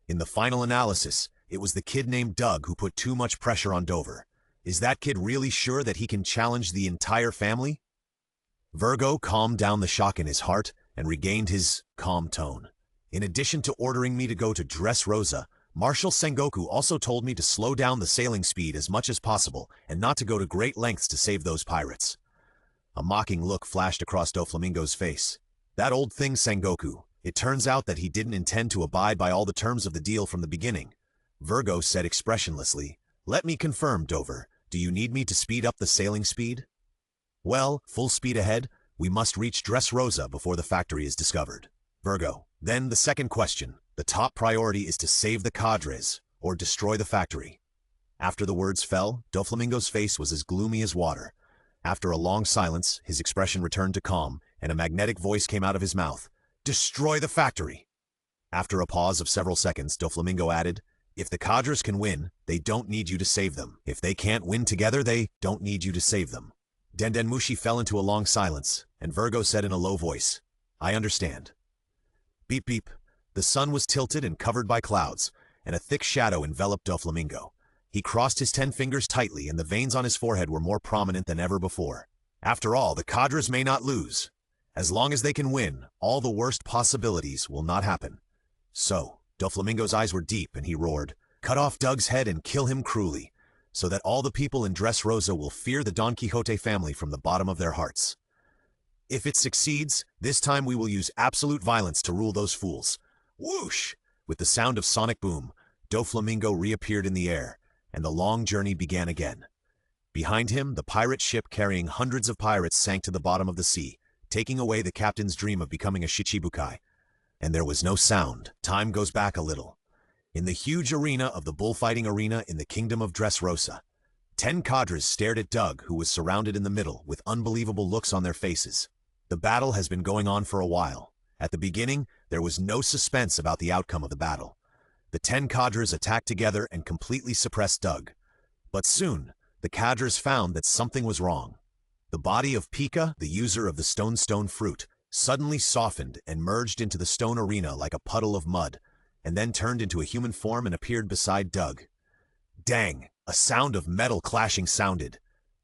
In the final analysis, it was the kid named Doug who put too much pressure on Dover. Is that kid really sure that he can challenge the entire family? Virgo calmed down the shock in his heart and regained his calm tone. In addition to ordering me to go to Dressrosa, Marshal Sengoku also told me to slow down the sailing speed as much as possible and not to go to great lengths to save those pirates. A mocking look flashed across Doflamingo's face. That old thing Sengoku. It turns out that he didn't intend to abide by all the terms of the deal from the beginning. Virgo said expressionlessly, "Let me confirm, Dover. Do you need me to speed up the sailing speed?" "Well, full speed ahead. We must reach Dressrosa before the factory is discovered." Virgo. Then the second question. The top priority is to save the cadres, or destroy the factory. After the words fell, Doflamingo's face was as gloomy as water. After a long silence, his expression returned to calm, and a magnetic voice came out of his mouth. "Destroy the factory!" After a pause of several seconds, Doflamingo added, "If the cadres can win, they don't need you to save them. If they can't win together, they don't need you to save them." Dendenmushi fell into a long silence, and Virgo said in a low voice, "I understand." Beep beep. The sun was tilted and covered by clouds, and a thick shadow enveloped Doflamingo. He crossed his 10 fingers tightly, and the veins on his forehead were more prominent than ever before. After all, the cadres may not lose. As long as they can win, all the worst possibilities will not happen. So, Doflamingo's eyes were deep, and he roared, "Cut off Doug's head and kill him cruelly, so that all the people in Dressrosa will fear the Don Quixote family from the bottom of their hearts. If it succeeds, this time we will use absolute violence to rule those fools." Whoosh! With the sound of sonic boom, Doflamingo reappeared in the air, and the long journey began again. Behind him, the pirate ship carrying hundreds of pirates sank to the bottom of the sea, taking away the captain's dream of becoming a Shichibukai. And there was no sound. Time goes back a little. In the huge arena of the bullfighting arena in the kingdom of Dressrosa, 10 cadres stared at Doug, who was surrounded in the middle, with unbelievable looks on their faces. The battle has been going on for a while. At the beginning, there was no suspense about the outcome of the battle. The 10 cadres attacked together and completely suppressed Doug. But soon, the cadres found that something was wrong. The body of Pika, the user of the stone fruit, suddenly softened and merged into the stone arena like a puddle of mud, and then turned into a human form and appeared beside Doug. Dang! A sound of metal clashing sounded.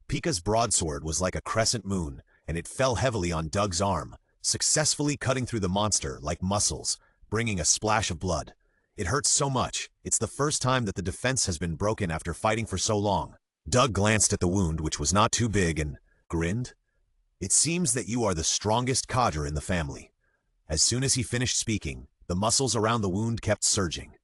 Pika's broadsword was like a crescent moon, and it fell heavily on Doug's arm, successfully cutting through the monster like muscles, bringing a splash of blood. It hurts so much. It's the first time that the defense has been broken after fighting for so long. Doug glanced at the wound, which was not too big, and grinned. "It seems that you are the strongest cadre in the family." As soon as he finished speaking, the muscles around the wound kept surging.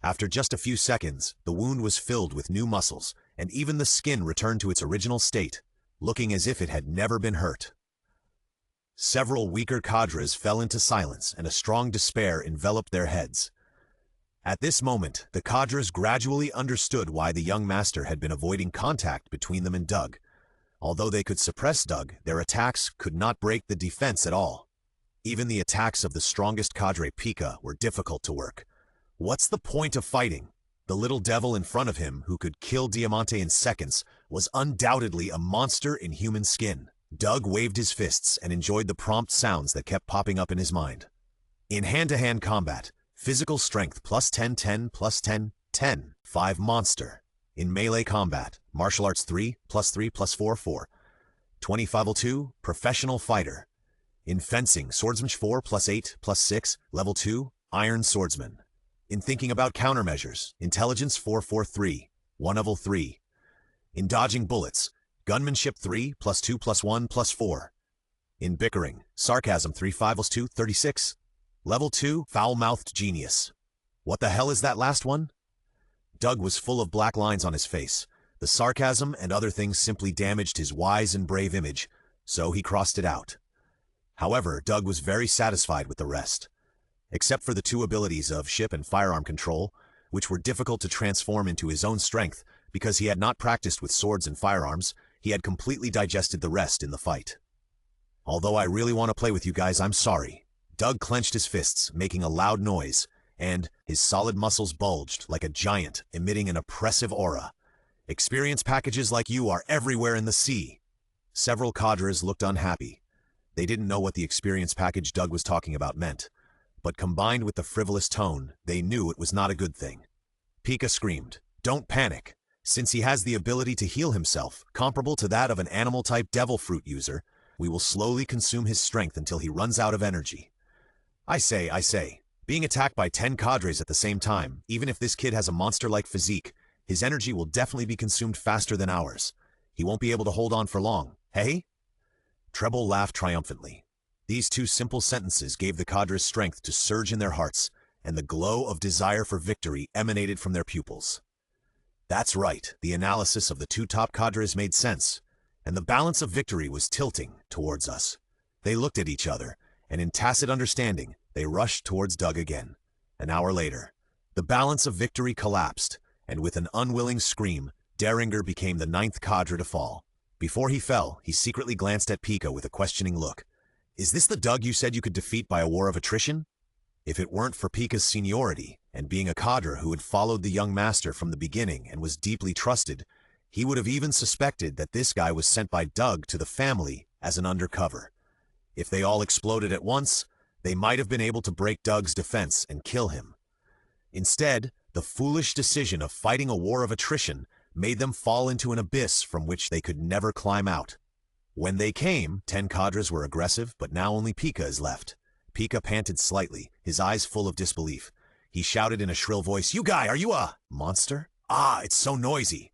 After just a few seconds, the wound was filled with new muscles, and even the skin returned to its original state, looking as if it had never been hurt. Several weaker cadres fell into silence, and a strong despair enveloped their heads. At this moment, the cadres gradually understood why the young master had been avoiding contact between them and Doug. Although they could suppress Doug, their attacks could not break the defense at all. Even the attacks of the strongest cadre, Pika, were difficult to work. What's the point of fighting? The little devil in front of him, who could kill Diamante in seconds, was undoubtedly a monster in human skin. Doug waved his fists and enjoyed the prompt sounds that kept popping up in his mind. In hand-to-hand combat, physical strength +10, 10, +10, 10, 5 monster. In melee combat, martial arts 3, +3, +4, 4. 25-2, professional fighter. In fencing, swordsmanship 4, +8, +6, level 2, iron swordsman. In thinking about countermeasures, intelligence 4, 4, 3, 1 level 3. In dodging bullets, gunmanship 3, +2, +1, +4. In bickering, sarcasm 3, 5, +2, 36. Level 2, foul-mouthed genius. What the hell is that last one? Doug was full of black lines on his face. The sarcasm and other things simply damaged his wise and brave image, so he crossed it out. However, Doug was very satisfied with the rest. Except for the 2 abilities of ship and firearm control, which were difficult to transform into his own strength because he had not practiced with swords and firearms, he had completely digested the rest in the fight. Although I really want to play with you guys, I'm sorry. Doug clenched his fists, making a loud noise, and his solid muscles bulged like a giant, emitting an oppressive aura. Experience packages like you are everywhere in the sea. Several cadres looked unhappy. They didn't know what the experience package Doug was talking about meant, but combined with the frivolous tone, they knew it was not a good thing. Pika screamed, "Don't panic. Since he has the ability to heal himself, comparable to that of an animal-type devil fruit user, we will slowly consume his strength until he runs out of energy." I say, Being attacked by 10 cadres at the same time, even if this kid has a monster-like physique, his energy will definitely be consumed faster than ours. He won't be able to hold on for long, hey? Treble laughed triumphantly. These two simple sentences gave the cadres strength to surge in their hearts, and the glow of desire for victory emanated from their pupils. That's right, the analysis of the two top cadres made sense, and the balance of victory was tilting towards us. They looked at each other, and in tacit understanding, they rushed towards Doug again. An hour later, the balance of victory collapsed, and with an unwilling scream, Derringer became the 9th cadre to fall. Before he fell, he secretly glanced at Pika with a questioning look. Is this the Doug you said you could defeat by a war of attrition? If it weren't for Pika's seniority, and being a cadre who had followed the young master from the beginning and was deeply trusted, he would have even suspected that this guy was sent by Doug to the family as an undercover. If they all exploded at once, they might have been able to break Doug's defense and kill him. Instead, the foolish decision of fighting a war of attrition made them fall into an abyss from which they could never climb out. When they came, 10 cadres were aggressive, but now only Pika is left. Pika panted slightly, his eyes full of disbelief. He shouted in a shrill voice, "You guy, are you a monster? Ah, it's so noisy."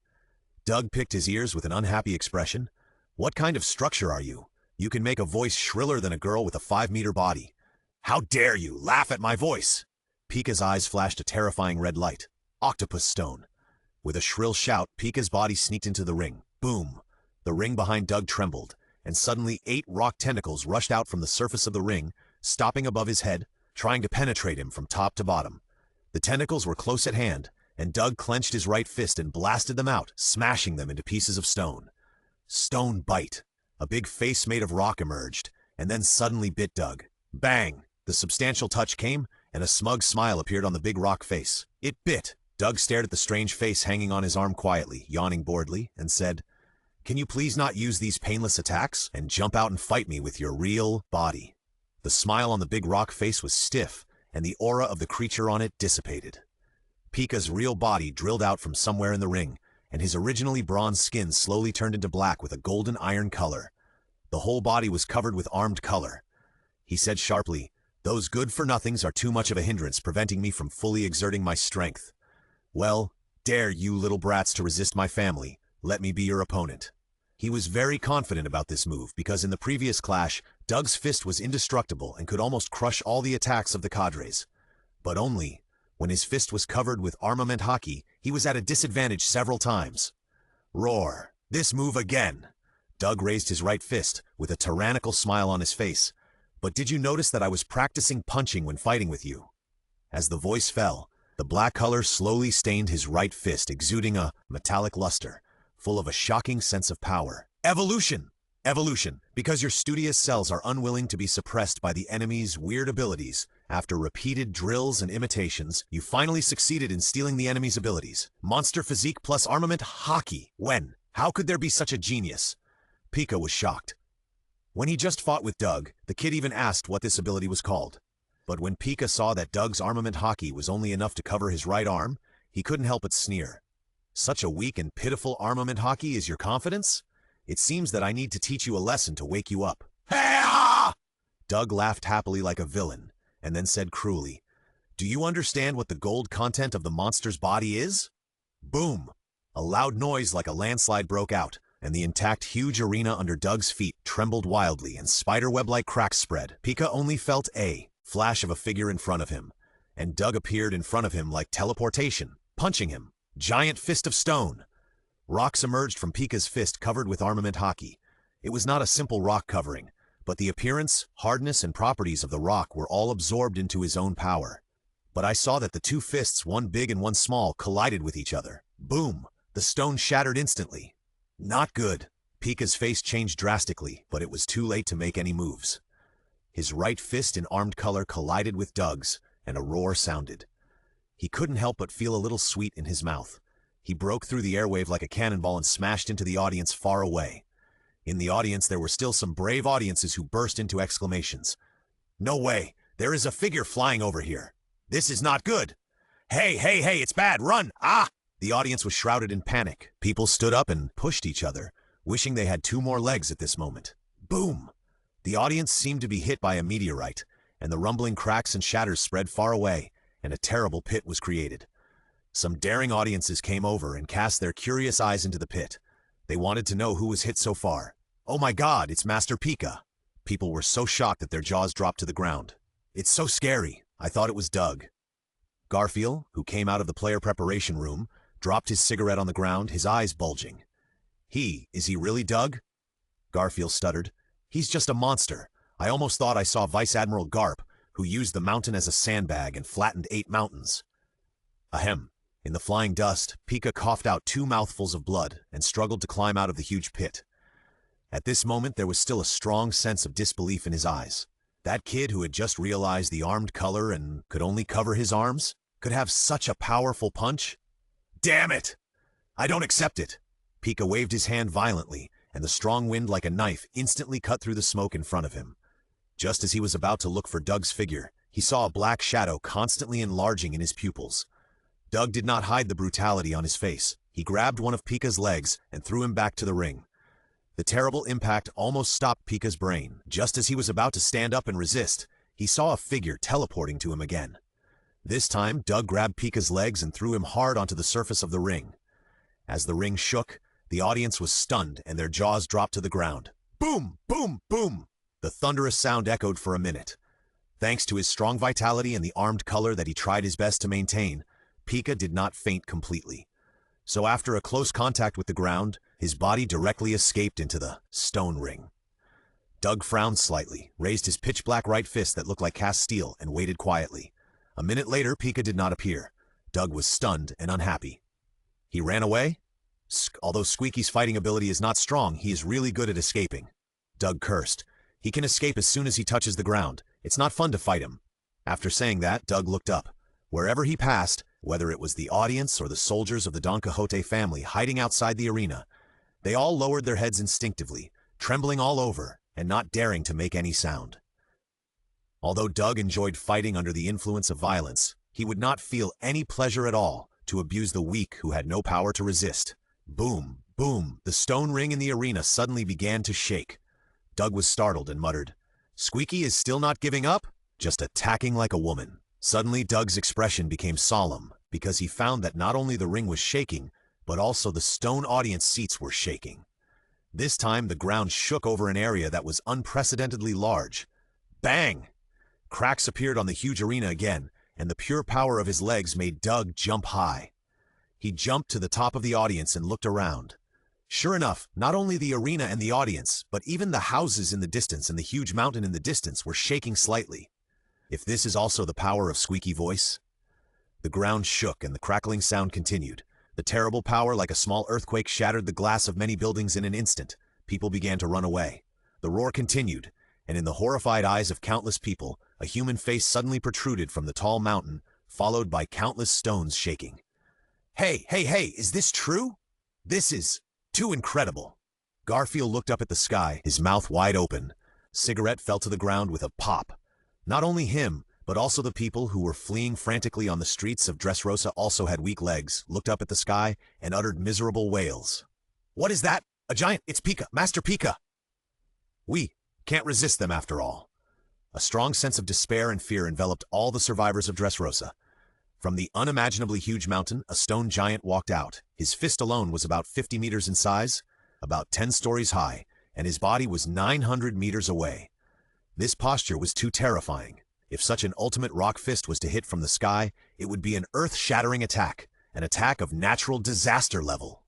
Doug picked his ears with an unhappy expression. "What kind of structure are you? You can make a voice shriller than a girl with a 5-meter body. How dare you laugh at my voice?" Pika's eyes flashed a terrifying red light. Octopus stone. With a shrill shout, Pika's body sneaked into the ring. Boom! The ring behind Doug trembled, and suddenly 8 rock tentacles rushed out from the surface of the ring, stopping above his head, trying to penetrate him from top to bottom. The tentacles were close at hand, and Doug clenched his right fist and blasted them out, smashing them into pieces of stone. Stone bite. A big face made of rock emerged, and then suddenly bit Doug. Bang! The substantial touch came, and a smug smile appeared on the big rock face. It bit. Doug stared at the strange face hanging on his arm quietly, yawning boredly, and said, "Can you please not use these painless attacks and jump out and fight me with your real body?" The smile on the big rock face was stiff, and the aura of the creature on it dissipated. Pika's real body drilled out from somewhere in the ring, and his originally bronze skin slowly turned into black with a golden iron color. The whole body was covered with armed color. He said sharply, "Those good-for-nothings are too much of a hindrance preventing me from fully exerting my strength. Well, dare you little brats to resist my family. Let me be your opponent." He was very confident about this move because in the previous clash, Doug's fist was indestructible and could almost crush all the attacks of the cadres. But only, when his fist was covered with armament hockey, he was at a disadvantage several times. Roar! This move again! Doug raised his right fist, with a tyrannical smile on his face. "But did you notice that I was practicing punching when fighting with you?" As the voice fell, the black color slowly stained his right fist, exuding a metallic luster, full of a shocking sense of power. Evolution! Evolution, because your studious cells are unwilling to be suppressed by the enemy's weird abilities. After repeated drills and imitations, you finally succeeded in stealing the enemy's abilities. Monster physique plus armament hockey. When? How could there be such a genius? Pika was shocked. When he just fought with Doug, the kid even asked what this ability was called. But when Pika saw that Doug's armament hockey was only enough to cover his right arm, he couldn't help but sneer. "Such a weak and pitiful armament hockey is your confidence? It seems that I need to teach you a lesson to wake you up." Hey-ah! Doug laughed happily like a villain, and then said cruelly, "Do you understand what the gold content of the monster's body is?" Boom! A loud noise like a landslide broke out, and the intact huge arena under Doug's feet trembled wildly and spiderweb-like cracks spread. Pika only felt a flash of a figure in front of him, and Doug appeared in front of him like teleportation, punching him. Giant fist of stone. Rocks emerged from Pika's fist covered with armament hockey. It was not a simple rock covering, but the appearance, hardness, and properties of the rock were all absorbed into his own power. But I saw that the two fists, one big and one small, collided with each other. Boom! The stone shattered instantly. Not good. Pika's face changed drastically, but it was too late to make any moves. His right fist in armed color collided with Doug's, and a roar sounded. He couldn't help but feel a little sweet in his mouth. He broke through the airwave like a cannonball and smashed into the audience far away. In the audience, there were still some brave audiences who burst into exclamations. "No way! There is a figure flying over here! This is not good! Hey, hey, hey, it's bad! Run! Ah!" The audience was shrouded in panic. People stood up and pushed each other, wishing they had 2 more legs at this moment. Boom! The audience seemed to be hit by a meteorite, and the rumbling cracks and shatters spread far away, and a terrible pit was created. Some daring audiences came over and cast their curious eyes into the pit. They wanted to know who was hit so far. "Oh my God, it's Master Pika!" People were so shocked that their jaws dropped to the ground. "It's so scary. I thought it was Doug." Garfield, who came out of the player preparation room, dropped his cigarette on the ground, his eyes bulging. Is he really Doug?" Garfield stuttered. "He's just a monster. I almost thought I saw Vice Admiral Garp, who used the mountain as a sandbag and flattened 8 mountains. Ahem. In the flying dust, Pika coughed out 2 mouthfuls of blood and struggled to climb out of the huge pit. At this moment, there was still a strong sense of disbelief in his eyes. That kid who had just realized the armed color and could only cover his arms could have such a powerful punch? "Damn it! I don't accept it!" Pika waved his hand violently, and the strong wind like a knife instantly cut through the smoke in front of him. Just as he was about to look for Doug's figure, he saw a black shadow constantly enlarging in his pupils. Doug did not hide the brutality on his face. He grabbed one of Pika's legs and threw him back to the ring. The terrible impact almost stopped Pika's brain. Just as he was about to stand up and resist, he saw a figure teleporting to him again. This time, Doug grabbed Pika's legs and threw him hard onto the surface of the ring. As the ring shook, the audience was stunned and their jaws dropped to the ground. Boom! Boom! Boom! The thunderous sound echoed for a minute. Thanks to his strong vitality and the armed color that he tried his best to maintain, Pika did not faint completely. So after a close contact with the ground, his body directly escaped into the stone ring. Doug frowned slightly, raised his pitch-black right fist that looked like cast steel, and waited quietly. A minute later, Pika did not appear. Doug was stunned and unhappy. He ran away? Although Squeaky's fighting ability is not strong, he is really good at escaping. Doug cursed. He can escape as soon as he touches the ground. It's not fun to fight him. After saying that, Doug looked up. Wherever he passed, whether it was the audience or the soldiers of the Don Quixote family hiding outside the arena, they all lowered their heads instinctively, trembling all over and not daring to make any sound. Although Doug enjoyed fighting under the influence of violence, he would not feel any pleasure at all to abuse the weak who had no power to resist. Boom, boom, the stone ring in the arena suddenly began to shake. Doug was startled and muttered, "Squeaky is still not giving up? Just attacking like a woman." Suddenly, Doug's expression became solemn because he found that not only the ring was shaking, but also the stone audience seats were shaking. This time, the ground shook over an area that was unprecedentedly large. Bang! Cracks appeared on the huge arena again, and the pure power of his legs made Doug jump high. He jumped to the top of the audience and looked around. Sure enough, not only the arena and the audience, but even the houses in the distance and the huge mountain in the distance were shaking slightly. If this is also the power of Squeaky Voice? The ground shook and the crackling sound continued. The terrible power, like a small earthquake, shattered the glass of many buildings in an instant. People began to run away. The roar continued, and in the horrified eyes of countless people, a human face suddenly protruded from the tall mountain, followed by countless stones shaking. Hey, is this true? This is too incredible. Garfield looked up at the sky, his mouth wide open. Cigarette fell to the ground with a pop. Not only him, but also the people who were fleeing frantically on the streets of Dressrosa also had weak legs, looked up at the sky, and uttered miserable wails. What is that? A giant! It's Pika! Master Pika! We can't resist them after all. A strong sense of despair and fear enveloped all the survivors of Dressrosa. From the unimaginably huge mountain, a stone giant walked out. His fist alone was about 50 meters in size, about 10 stories high, and his body was 900 meters away. This posture was too terrifying. If such an ultimate rock fist was to hit from the sky, it would be an earth-shattering attack, an attack of natural disaster level.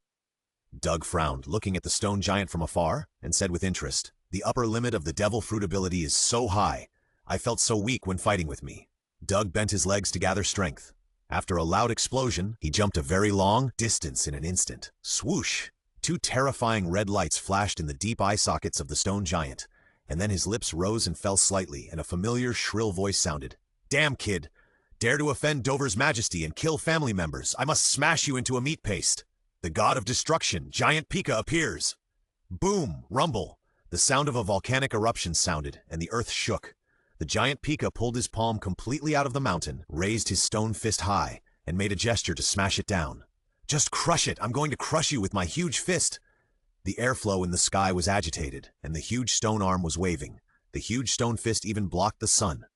Doug frowned, looking at the stone giant from afar, and said with interest, "The upper limit of the devil fruit ability is so high. I felt so weak when fighting with me." Doug bent his legs to gather strength. After a loud explosion, he jumped a very long distance in an instant. Swoosh! 2 terrifying red lights flashed in the deep eye sockets of the stone giant, and then his lips rose and fell slightly, and a familiar, shrill voice sounded. "Damn, kid! Dare to offend Dover's majesty and kill family members, I must smash you into a meat paste. The god of destruction, Giant Pika, appears." Boom! Rumble! The sound of a volcanic eruption sounded, and the earth shook. The giant Pika pulled his palm completely out of the mountain, raised his stone fist high, and made a gesture to smash it down. "Just crush it! I'm going to crush you with my huge fist!" The airflow in the sky was agitated, and the huge stone arm was waving. The huge stone fist even blocked the sun.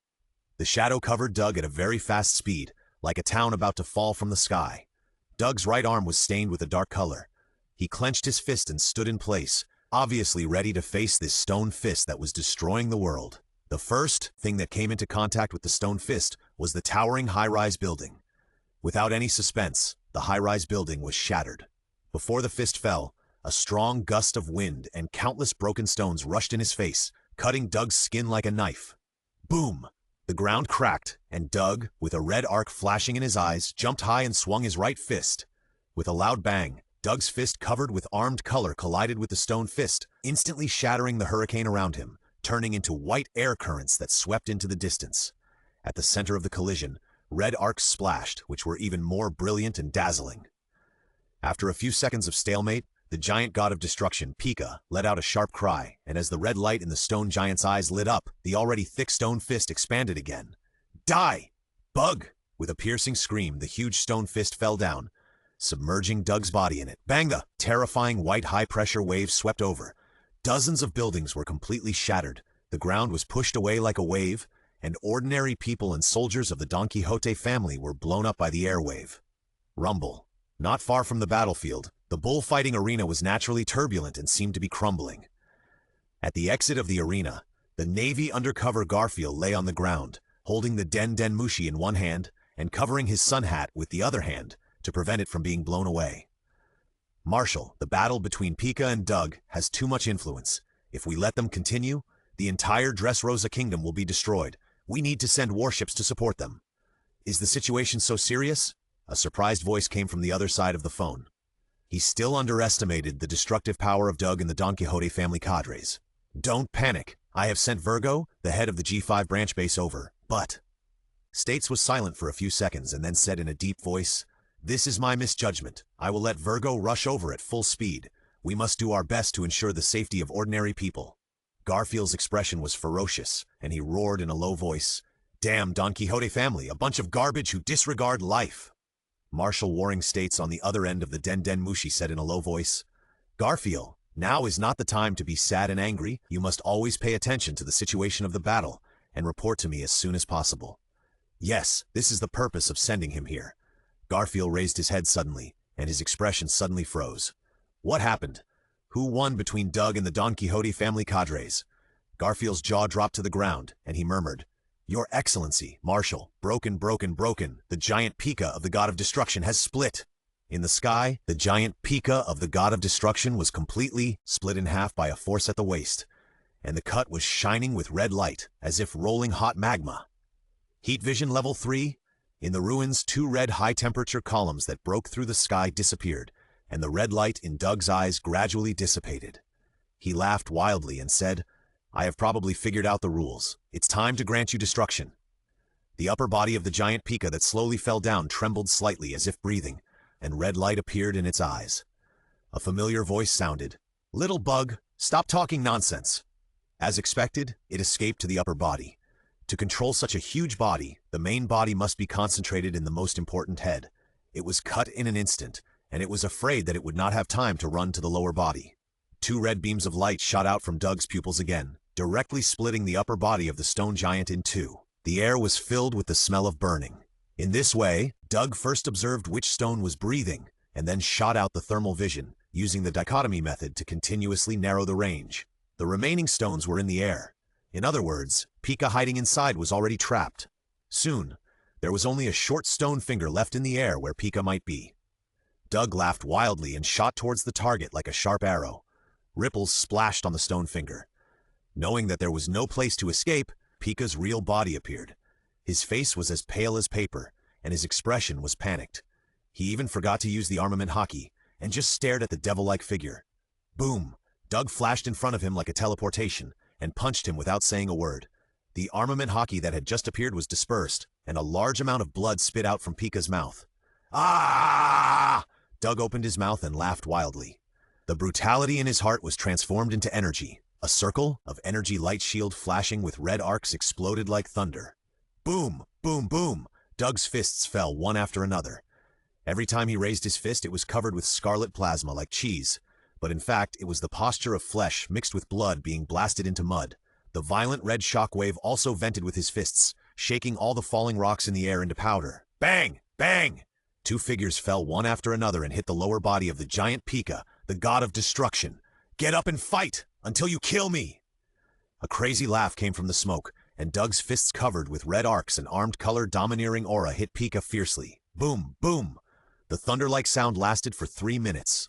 The shadow covered Doug at a very fast speed, like a town about to fall from the sky. Doug's right arm was stained with a dark color. He clenched his fist and stood in place, obviously ready to face this stone fist that was destroying the world. The first thing that came into contact with the stone fist was the towering high-rise building. Without any suspense, the high-rise building was shattered. Before the fist fell, a strong gust of wind and countless broken stones rushed in his face, cutting Doug's skin like a knife. Boom! The ground cracked, and Doug, with a red arc flashing in his eyes, jumped high and swung his right fist. With a loud bang, Doug's fist covered with armed color collided with the stone fist, instantly shattering the hurricane around him, turning into white air currents that swept into the distance. At the center of the collision, red arcs splashed, which were even more brilliant and dazzling. After a few seconds of stalemate, the giant god of destruction, Pika, let out a sharp cry, and as the red light in the stone giant's eyes lit up, the already thick stone fist expanded again. Die! Bug! With a piercing scream, the huge stone fist fell down, submerging Doug's body in it. Bang! The terrifying white high-pressure wave swept over. Dozens of buildings were completely shattered. The ground was pushed away like a wave, and ordinary people and soldiers of the Don Quixote family were blown up by the airwave. Rumble. Not far from the battlefield, the bullfighting arena was naturally turbulent and seemed to be crumbling. At the exit of the arena, the Navy undercover Garfield lay on the ground, holding the Den Den Mushi in one hand and covering his sun hat with the other hand to prevent it from being blown away. Marshal, the battle between Pika and Doug has too much influence. If we let them continue, the entire Dressrosa kingdom will be destroyed. We need to send warships to support them. Is the situation so serious? A surprised voice came from the other side of the phone. He still underestimated the destructive power of Doug and the Don Quixote family cadres. Don't panic. I have sent Virgo, the head of the G5 branch base, over, but... States was silent for a few seconds and then said in a deep voice, "This is my misjudgment. I will let Virgo rush over at full speed. We must do our best to ensure the safety of ordinary people." Garfield's expression was ferocious, and he roared in a low voice, "Damn Don Quixote family, a bunch of garbage who disregard life." Marshal Warring States on the other end of the Den Den Mushi said in a low voice, "Garfield, now is not the time to be sad and angry. You must always pay attention to the situation of the battle and report to me as soon as possible." "Yes, this is the purpose of sending him here." Garfield raised his head suddenly, and his expression suddenly froze. "What happened? Who won between Doug and the Don Quixote family cadres?" Garfield's jaw dropped to the ground, and he murmured, "Your Excellency, Marshal, broken. The giant Pika of the God of Destruction has split." In the sky, the giant Pika of the God of Destruction was completely split in half by a force at the waist, and the cut was shining with red light, as if rolling hot magma. Heat vision level 3? In the ruins, 2 red high-temperature columns that broke through the sky disappeared, and the red light in Doug's eyes gradually dissipated. He laughed wildly and said, "I have probably figured out the rules. It's time to grant you destruction." The upper body of the giant Pika that slowly fell down trembled slightly as if breathing, and red light appeared in its eyes. A familiar voice sounded, "Little bug, stop talking nonsense." As expected, it escaped to the upper body. To control such a huge body, the main body must be concentrated in the most important head. It was cut in an instant, and it was afraid that it would not have time to run to the lower body. 2 red beams of light shot out from Doug's pupils again, directly splitting the upper body of the stone giant in 2. The air was filled with the smell of burning. In this way, Doug first observed which stone was breathing, and then shot out the thermal vision, using the dichotomy method to continuously narrow the range. The remaining stones were in the air. In other words, Pika hiding inside was already trapped. Soon, there was only a short stone finger left in the air where Pika might be. Doug laughed wildly and shot towards the target like a sharp arrow. Ripples splashed on the stone finger. Knowing that there was no place to escape, Pika's real body appeared. His face was as pale as paper, and his expression was panicked. He even forgot to use the armament hockey, and just stared at the devil-like figure. Boom! Doug flashed in front of him like a teleportation, and punched him without saying a word. The armament hockey that had just appeared was dispersed, and a large amount of blood spit out from Pika's mouth. Ah! Doug opened his mouth and laughed wildly. The brutality in his heart was transformed into energy. A circle of energy light shield flashing with red arcs exploded like thunder. Boom! Boom! Boom! Doug's fists fell one after another. Every time he raised his fist, it was covered with scarlet plasma like cheese. But in fact, it was the posture of flesh mixed with blood being blasted into mud. The violent red shockwave also vented with his fists, shaking all the falling rocks in the air into powder. Bang! Bang! Two figures fell one after another and hit the lower body of the giant Pika, the god of destruction. Get up and fight until you kill me! A crazy laugh came from the smoke, and Doug's fists covered with red arcs and armed color domineering aura hit Pika fiercely. Boom! Boom! The thunder-like sound lasted for 3 minutes.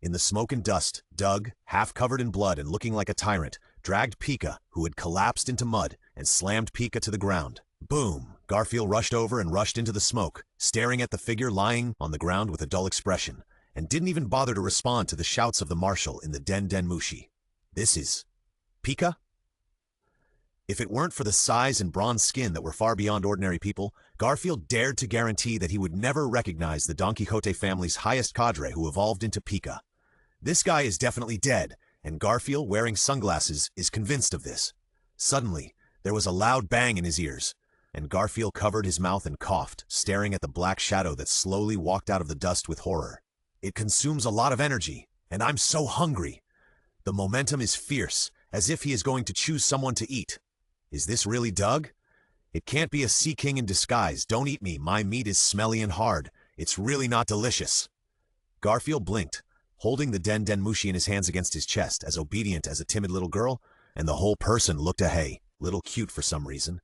In the smoke and dust, Doug, half covered in blood and looking like a tyrant, dragged Pika, who had collapsed into mud, and slammed Pika to the ground. Boom! Garfield rushed over and rushed into the smoke, staring at the figure lying on the ground with a dull expression, and didn't even bother to respond to the shouts of the marshal in the Den Den Mushi. This is Pika? If it weren't for the size and bronze skin that were far beyond ordinary people, Garfield dared to guarantee that he would never recognize the Don Quixote family's highest cadre who evolved into Pika. This guy is definitely dead, and Garfield, wearing sunglasses, is convinced of this. Suddenly, there was a loud bang in his ears, and Garfield covered his mouth and coughed, staring at the black shadow that slowly walked out of the dust with horror. It consumes a lot of energy, and I'm so hungry. The momentum is fierce, as if he is going to choose someone to eat. Is this really Doug? It can't be a sea king in disguise. Don't eat me. My meat is smelly and hard. It's really not delicious. Garfield blinked, holding the Den Den Mushi in his hands against his chest, as obedient as a timid little girl, and the whole person looked little cute for some reason.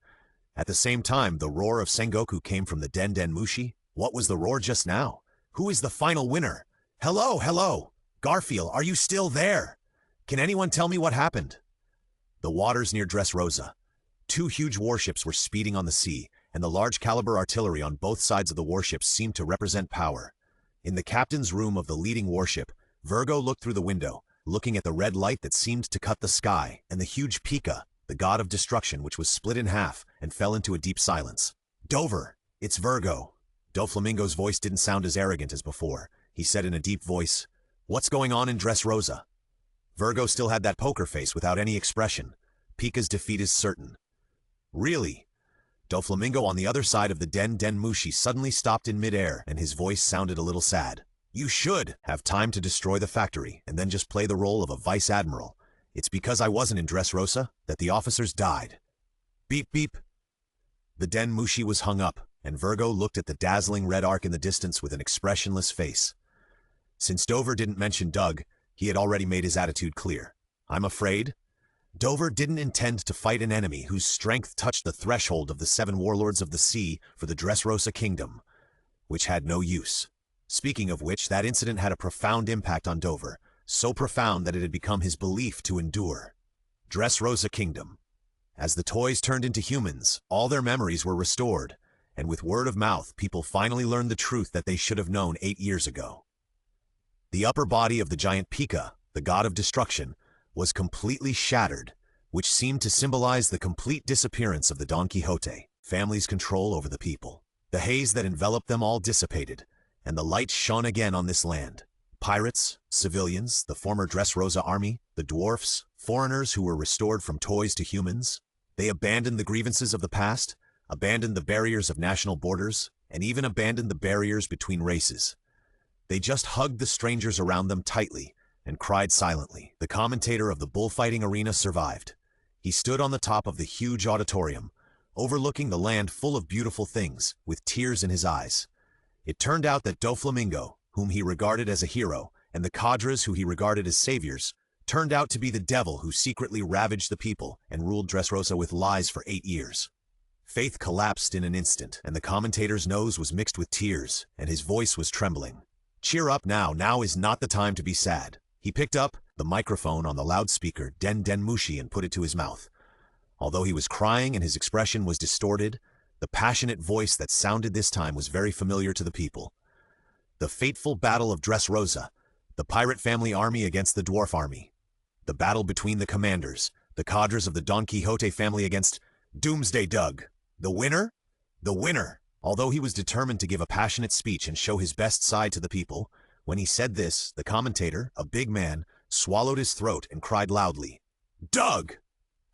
At the same time, the roar of Sengoku came from the Den Den Mushi. What was the roar just now? Who is the final winner? Hello, hello! Garfield, are you still there? Can anyone tell me what happened? The waters near Dressrosa. 2 huge warships were speeding on the sea, and the large-caliber artillery on both sides of the warships seemed to represent power. In the captain's room of the leading warship, Virgo looked through the window, looking at the red light that seemed to cut the sky, and the huge Pika, the god of destruction, which was split in half and fell into a deep silence. Dover, it's Virgo. Doflamingo's voice didn't sound as arrogant as before. He said in a deep voice, "What's going on in Dressrosa?" Virgo still had that poker face without any expression. Pika's defeat is certain. Really? Doflamingo on the other side of the Den Den Mushi suddenly stopped in midair, and his voice sounded a little sad. You should have time to destroy the factory and then just play the role of a vice admiral. It's because I wasn't in Dressrosa that the officers died. Beep beep. The Den Mushi was hung up, and Virgo looked at the dazzling red arc in the distance with an expressionless face. Since Dover didn't mention Doug, he had already made his attitude clear. I'm afraid Dover didn't intend to fight an enemy whose strength touched the threshold of the 7 warlords of the sea for the Dressrosa kingdom, which had no use. Speaking of which, that incident had a profound impact on Dover, so profound that it had become his belief to endure. Dressrosa kingdom. As the toys turned into humans, all their memories were restored, and with word of mouth, people finally learned the truth that they should have known 8 years ago. The upper body of the giant Pika, the god of destruction, was completely shattered, which seemed to symbolize the complete disappearance of the Don Quixote family's control over the people. The haze that enveloped them all dissipated, and the light shone again on this land. Pirates, civilians, the former Dressrosa army, the dwarfs, foreigners who were restored from toys to humans. They abandoned the grievances of the past, abandoned the barriers of national borders, and even abandoned the barriers between races. They just hugged the strangers around them tightly and cried silently. The commentator of the bullfighting arena survived. He stood on the top of the huge auditorium, overlooking the land full of beautiful things, with tears in his eyes. It turned out that Doflamingo, whom he regarded as a hero, and the cadres who he regarded as saviors, turned out to be the devil who secretly ravaged the people and ruled Dressrosa with lies for 8 years. Faith collapsed in an instant, and the commentator's nose was mixed with tears, and his voice was trembling. Cheer up now. Now is not the time to be sad. He picked up the microphone on the loudspeaker Den Den Mushi and put it to his mouth. Although he was crying and his expression was distorted, the passionate voice that sounded this time was very familiar to the people. The fateful battle of Dressrosa, the pirate family army against the dwarf army. The battle between the commanders, the cadres of the Don Quixote family against Doomsday Doug. The winner? The winner! Although he was determined to give a passionate speech and show his best side to the people, when he said this, the commentator, a big man, swallowed his throat and cried loudly, Doug!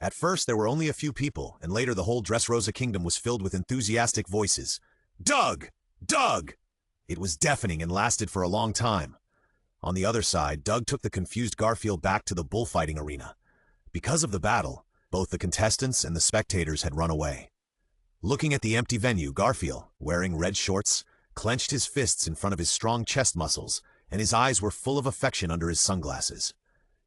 At first there were only a few people, and later the whole Dressrosa kingdom was filled with enthusiastic voices. Doug! Doug! It was deafening and lasted for a long time. On the other side, Doug took the confused Garfield back to the bullfighting arena. Because of the battle, both the contestants and the spectators had run away. Looking at the empty venue, Garfield, wearing red shorts, clenched his fists in front of his strong chest muscles, and his eyes were full of affection under his sunglasses.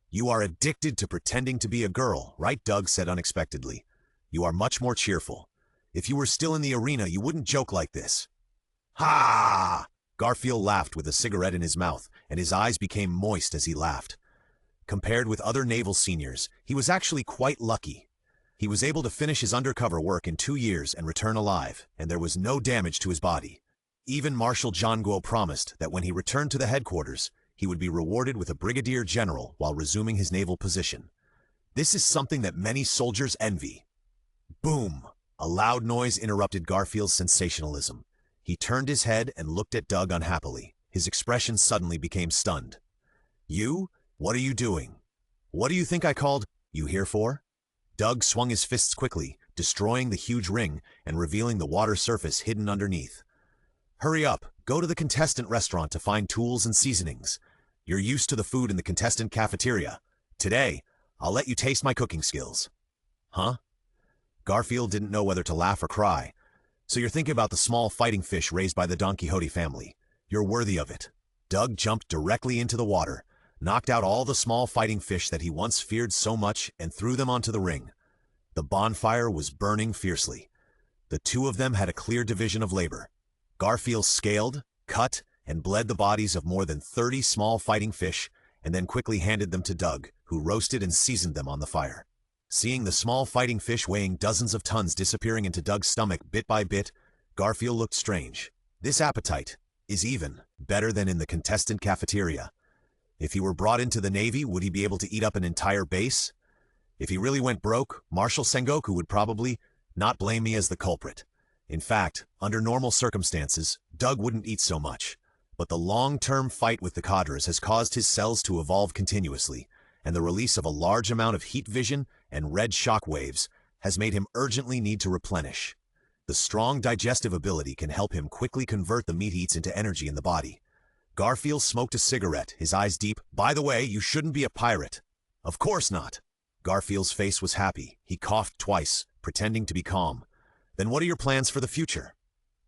"You are addicted to pretending to be a girl, right?" Doug said unexpectedly. "You are much more cheerful. If you were still in the arena, you wouldn't joke like this." "Ha!" Garfield laughed with a cigarette in his mouth, and his eyes became moist as he laughed. Compared with other naval seniors, he was actually quite lucky. He was able to finish his undercover work in 2 years and return alive, and there was no damage to his body. Even Marshal John Guo promised that when he returned to the headquarters, he would be rewarded with a brigadier general while resuming his naval position. This is something that many soldiers envy. Boom! A loud noise interrupted Garfield's sensationalism. He turned his head and looked at Doug unhappily. His expression suddenly became stunned. "You? What are you doing? What do you think I called you here for?" Doug swung his fists quickly, destroying the huge ring and revealing the water surface hidden underneath. "Hurry up, go to the contestant restaurant to find tools and seasonings. You're used to the food in the contestant cafeteria. Today, I'll let you taste my cooking skills." "Huh?" Garfield didn't know whether to laugh or cry. "So you're thinking about the small fighting fish raised by the Don Quixote family. You're worthy of it." Doug jumped directly into the water, knocked out all the small fighting fish that he once feared so much, and threw them onto the ring. The bonfire was burning fiercely. The two of them had a clear division of labor. Garfield scaled, cut, and bled the bodies of more than 30 small fighting fish, and then quickly handed them to Doug, who roasted and seasoned them on the fire. Seeing the small fighting fish weighing dozens of tons disappearing into Doug's stomach bit by bit, Garfield looked strange. This appetite is even better than in the contestant cafeteria. If he were brought into the Navy, would he be able to eat up an entire base? If he really went broke, Marshal Sengoku would probably not blame me as the culprit. In fact, under normal circumstances, Doug wouldn't eat so much. But the long-term fight with the cadres has caused his cells to evolve continuously, and the release of a large amount of heat vision and red shock waves has made him urgently need to replenish. The strong digestive ability can help him quickly convert the meat he eats into energy in the body. Garfield smoked a cigarette, his eyes deep. "By the way, you shouldn't be a pirate." "Of course not." Garfield's face was happy. He coughed twice, pretending to be calm. "Then what are your plans for the future?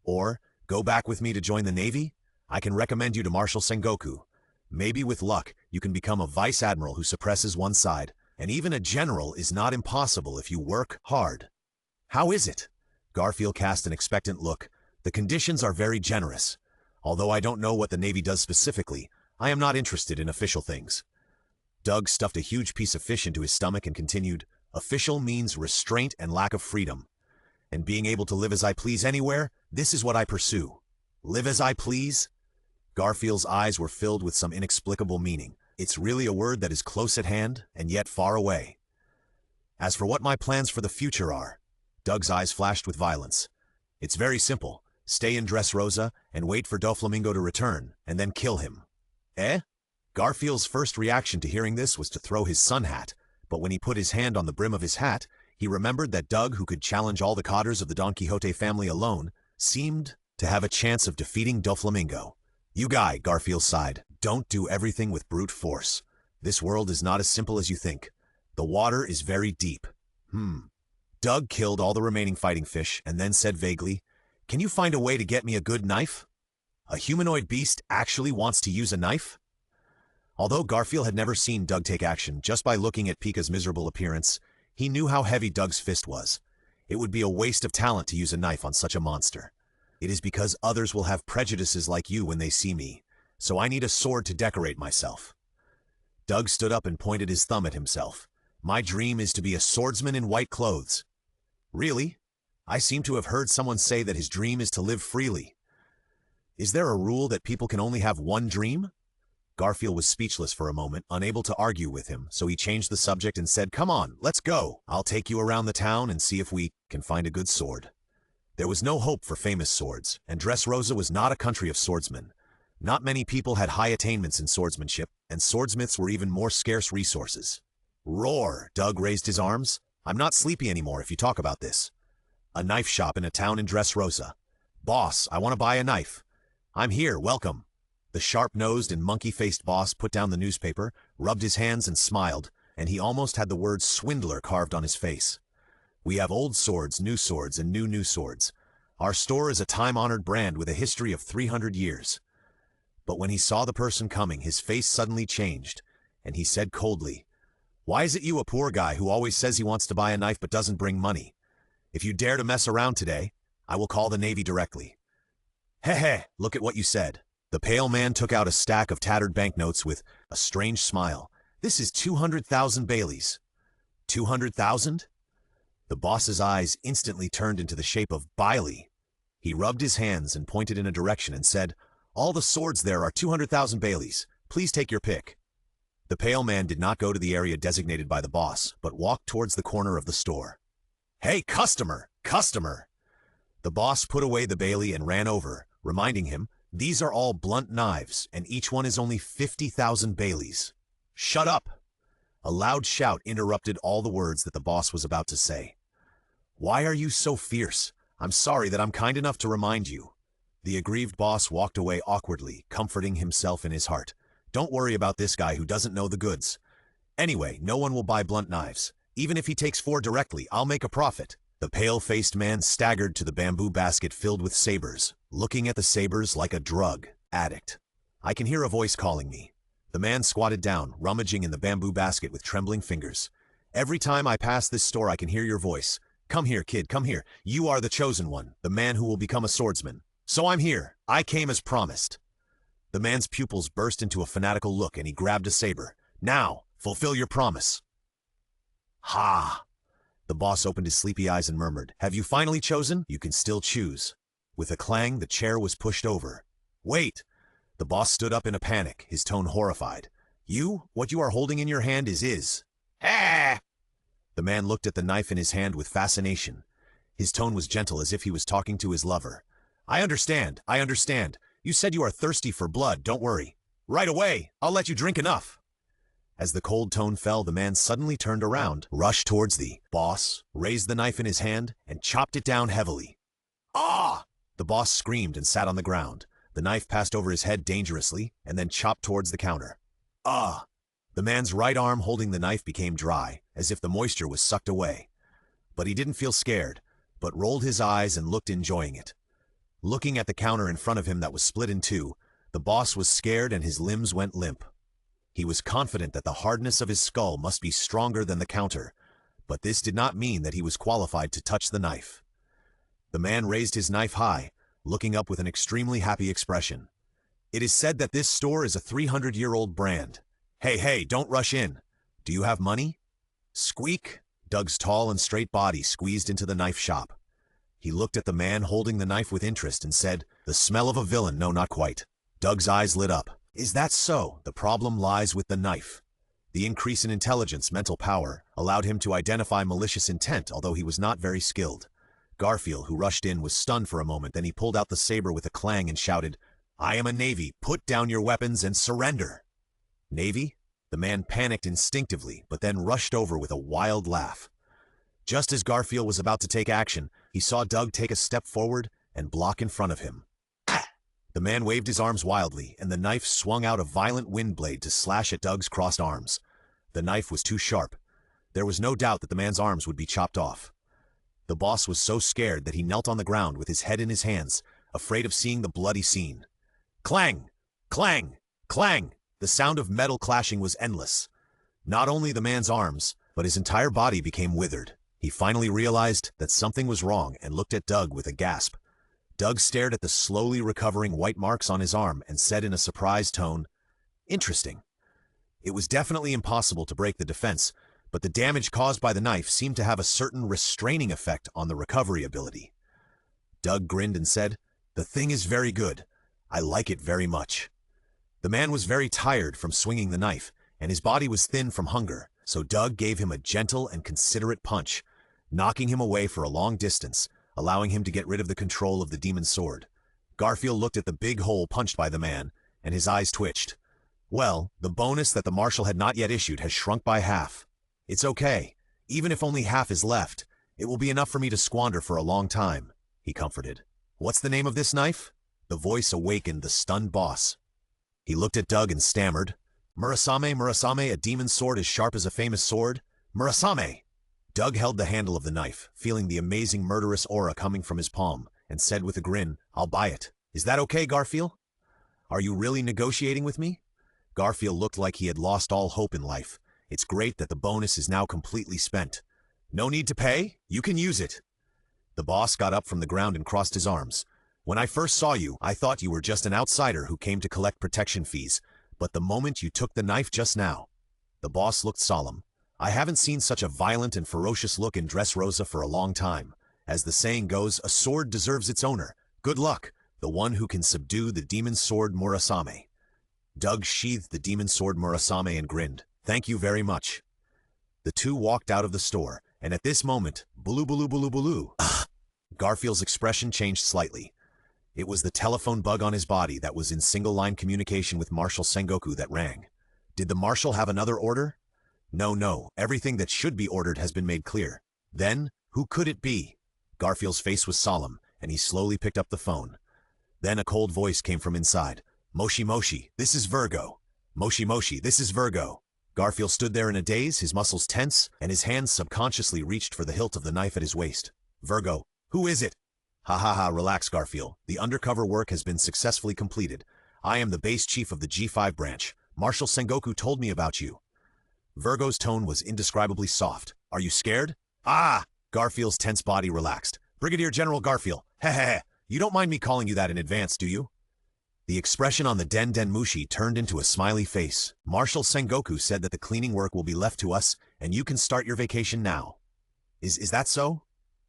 Or, go back with me to join the Navy? I can recommend you to Marshal Sengoku. Maybe with luck, you can become a vice admiral who suppresses one side. And even a general is not impossible if you work hard." "How is it?" Garfield cast an expectant look. "The conditions are very generous. Although I don't know what the Navy does specifically, I am not interested in official things." Doug stuffed a huge piece of fish into his stomach and continued, "Official means restraint and lack of freedom. And being able to live as I please anywhere, this is what I pursue." "Live as I please?" Garfield's eyes were filled with some inexplicable meaning. It's really a word that is close at hand and yet far away. "As for what my plans for the future are," Doug's eyes flashed with violence. "It's very simple. Stay in Dressrosa and wait for Doflamingo to return, and then kill him." "Eh?" Garfield's first reaction to hearing this was to throw his sun hat, but when he put his hand on the brim of his hat, he remembered that Doug, who could challenge all the cadres of the Don Quixote family alone, seemed to have a chance of defeating Doflamingo. "You guy," Garfield sighed, "don't do everything with brute force. This world is not as simple as you think. The water is very deep." Doug killed all the remaining fighting fish and then said vaguely, "Can you find a way to get me a good knife?" A humanoid beast actually wants to use a knife? Although Garfield had never seen Doug take action, just by looking at Pika's miserable appearance, he knew how heavy Doug's fist was. It would be a waste of talent to use a knife on such a monster. "It is because others will have prejudices like you when they see me, so I need a sword to decorate myself." Doug stood up and pointed his thumb at himself. "My dream is to be a swordsman in white clothes." "Really? I seem to have heard someone say that his dream is to live freely. Is there a rule that people can only have one dream?" Garfield was speechless for a moment, unable to argue with him, so he changed the subject and said, "Come on, let's go. I'll take you around the town and see if we can find a good sword." There was no hope for famous swords, and Dressrosa was not a country of swordsmen. Not many people had high attainments in swordsmanship, and swordsmiths were even more scarce resources. "Roar!" Doug raised his arms. "I'm not sleepy anymore if you talk about this." "A knife shop in a town in Dressrosa. Boss, I want to buy a knife." "I'm here, welcome." The sharp-nosed and monkey-faced boss put down the newspaper, rubbed his hands and smiled, and he almost had the word swindler carved on his face. We have old swords, and new swords. Our store is a time-honored brand with a history of 300 years. But when he saw the person coming, his face suddenly changed, and he said coldly, "Why is it you, a poor guy who always says he wants to buy a knife but doesn't bring money? If you dare to mess around today, I will call the Navy directly." "Heh, look at what you said." The pale man took out a stack of tattered banknotes with a strange smile. "This is 200,000 Baileys." 200,000? The boss's eyes instantly turned into the shape of Bailey. He rubbed his hands and pointed in a direction and said, "All the swords there are 200,000 Baileys. Please take your pick." The pale man did not go to the area designated by the boss, but walked towards the corner of the store. "Hey, customer! Customer!" The boss put away the Bailey and ran over, reminding him, "These are all blunt knives, and each one is only 50,000 Baileys." "Shut up!" A loud shout interrupted all the words that the boss was about to say. "Why are you so fierce? I'm sorry that I'm kind enough to remind you." The aggrieved boss walked away awkwardly, comforting himself in his heart. "Don't worry about this guy who doesn't know the goods. Anyway, no one will buy blunt knives. Even if he takes 4 directly, I'll make a profit." The pale-faced man staggered to the bamboo basket filled with sabers, looking at the sabers like a drug addict. "I can hear a voice calling me." The man squatted down, rummaging in the bamboo basket with trembling fingers. "Every time I pass this store, I can hear your voice. Come here, kid, come here. You are the chosen one, the man who will become a swordsman. So I'm here. I came as promised." The man's pupils burst into a fanatical look, and he grabbed a saber. "Now, fulfill your promise." "Ha!" The boss opened his sleepy eyes and murmured, "Have you finally chosen? You can still choose." With a clang, the chair was pushed over. "Wait!" The boss stood up in a panic, his tone horrified. What you are holding in your hand is. Ah!" The man looked at the knife in his hand with fascination. His tone was gentle, as if he was talking to his lover. I understand. You said you are thirsty for blood, don't worry. Right away, I'll let you drink enough." As the cold tone fell, the man suddenly turned around, rushed towards the boss, raised the knife in his hand, and chopped it down heavily. "Ah!" The boss screamed and sat on the ground. The knife passed over his head dangerously, and then chopped towards the counter. "Ah!" The man's right arm holding the knife became dry, as if the moisture was sucked away. But he didn't feel scared, but rolled his eyes and looked enjoying it. Looking at the counter in front of him that was split in two, the boss was scared and his limbs went limp. He was confident that the hardness of his skull must be stronger than the counter, but this did not mean that he was qualified to touch the knife. The man raised his knife high, looking up with an extremely happy expression. "It is said that this store is a 300-year-old brand. Hey, don't rush in. Do you have money?" Squeak! Doug's tall and straight body squeezed into the knife shop. He looked at the man holding the knife with interest and said, "The smell of a villain, no, not quite." Doug's eyes lit up. "Is that so? The problem lies with the knife." The increase in intelligence, mental power, allowed him to identify malicious intent, although he was not very skilled. Garfield, who rushed in, was stunned for a moment, then he pulled out the saber with a clang and shouted, "I am a Navy. Put down your weapons and surrender." Navy? The man panicked instinctively, but then rushed over with a wild laugh. Just as Garfield was about to take action, he saw Doug take a step forward and block in front of him. The man waved his arms wildly, and the knife swung out a violent wind blade to slash at Doug's crossed arms. The knife was too sharp. There was no doubt that the man's arms would be chopped off. The boss was so scared that he knelt on the ground with his head in his hands, afraid of seeing the bloody scene. Clang! Clang! Clang! The sound of metal clashing was endless. Not only the man's arms, but his entire body became withered. He finally realized that something was wrong and looked at Doug with a gasp. Doug stared at the slowly recovering white marks on his arm and said in a surprised tone, "Interesting. It was definitely impossible to break the defense, but the damage caused by the knife seemed to have a certain restraining effect on the recovery ability." Doug grinned and said, "The thing is very good. I like it very much." The man was very tired from swinging the knife, and his body was thin from hunger, so Doug gave him a gentle and considerate punch, knocking him away for a long distance, allowing him to get rid of the control of the demon's sword. Garfield looked at the big hole punched by the man, and his eyes twitched. "Well, the bonus that the marshal had not yet issued has shrunk by half. It's okay. Even if only half is left, it will be enough for me to squander for a long time," he comforted. "What's the name of this knife?" The voice awakened the stunned boss. He looked at Doug and stammered, Murasame, a demon's sword as sharp as a famous sword? Murasame!" Doug held the handle of the knife, feeling the amazing murderous aura coming from his palm, and said with a grin, "I'll buy it. Is that okay, Garfield? Are you really negotiating with me?" Garfield looked like he had lost all hope in life. It's great that the bonus is now completely spent. "No need to pay? You can use it." The boss got up from the ground and crossed his arms. "When I first saw you, I thought you were just an outsider who came to collect protection fees. But the moment you took the knife just now..." The boss looked solemn. "I haven't seen such a violent and ferocious look in Dressrosa for a long time. As the saying goes, a sword deserves its owner. Good luck, the one who can subdue the demon sword Murasame." Doug sheathed the demon sword Murasame and grinned. "Thank you very much." The two walked out of the store, and at this moment, bulu bulu bulu bulu. Garfield's expression changed slightly. It was the telephone bug on his body that was in single-line communication with Marshal Sengoku that rang. Did the Marshal have another order? No, everything that should be ordered has been made clear. Then, who could it be? Garfield's face was solemn, and he slowly picked up the phone. Then a cold voice came from inside. "Moshi Moshi, this is Virgo. Moshi Moshi, this is Virgo." Garfield stood there in a daze, his muscles tense, and his hands subconsciously reached for the hilt of the knife at his waist. "Virgo, who is it?" Ha, relax, Garfield. The undercover work has been successfully completed. I am the base chief of the G5 branch. Marshal Sengoku told me about you. Virgo's tone was indescribably soft. "Are you scared?" "Ah!" Garfield's tense body relaxed. "Brigadier General Garfield. Heh. You don't mind me calling you that in advance, do you?" The expression on the Den Mushi turned into a smiley face. "Marshal Sengoku said that the cleaning work will be left to us, and you can start your vacation now." Is that so?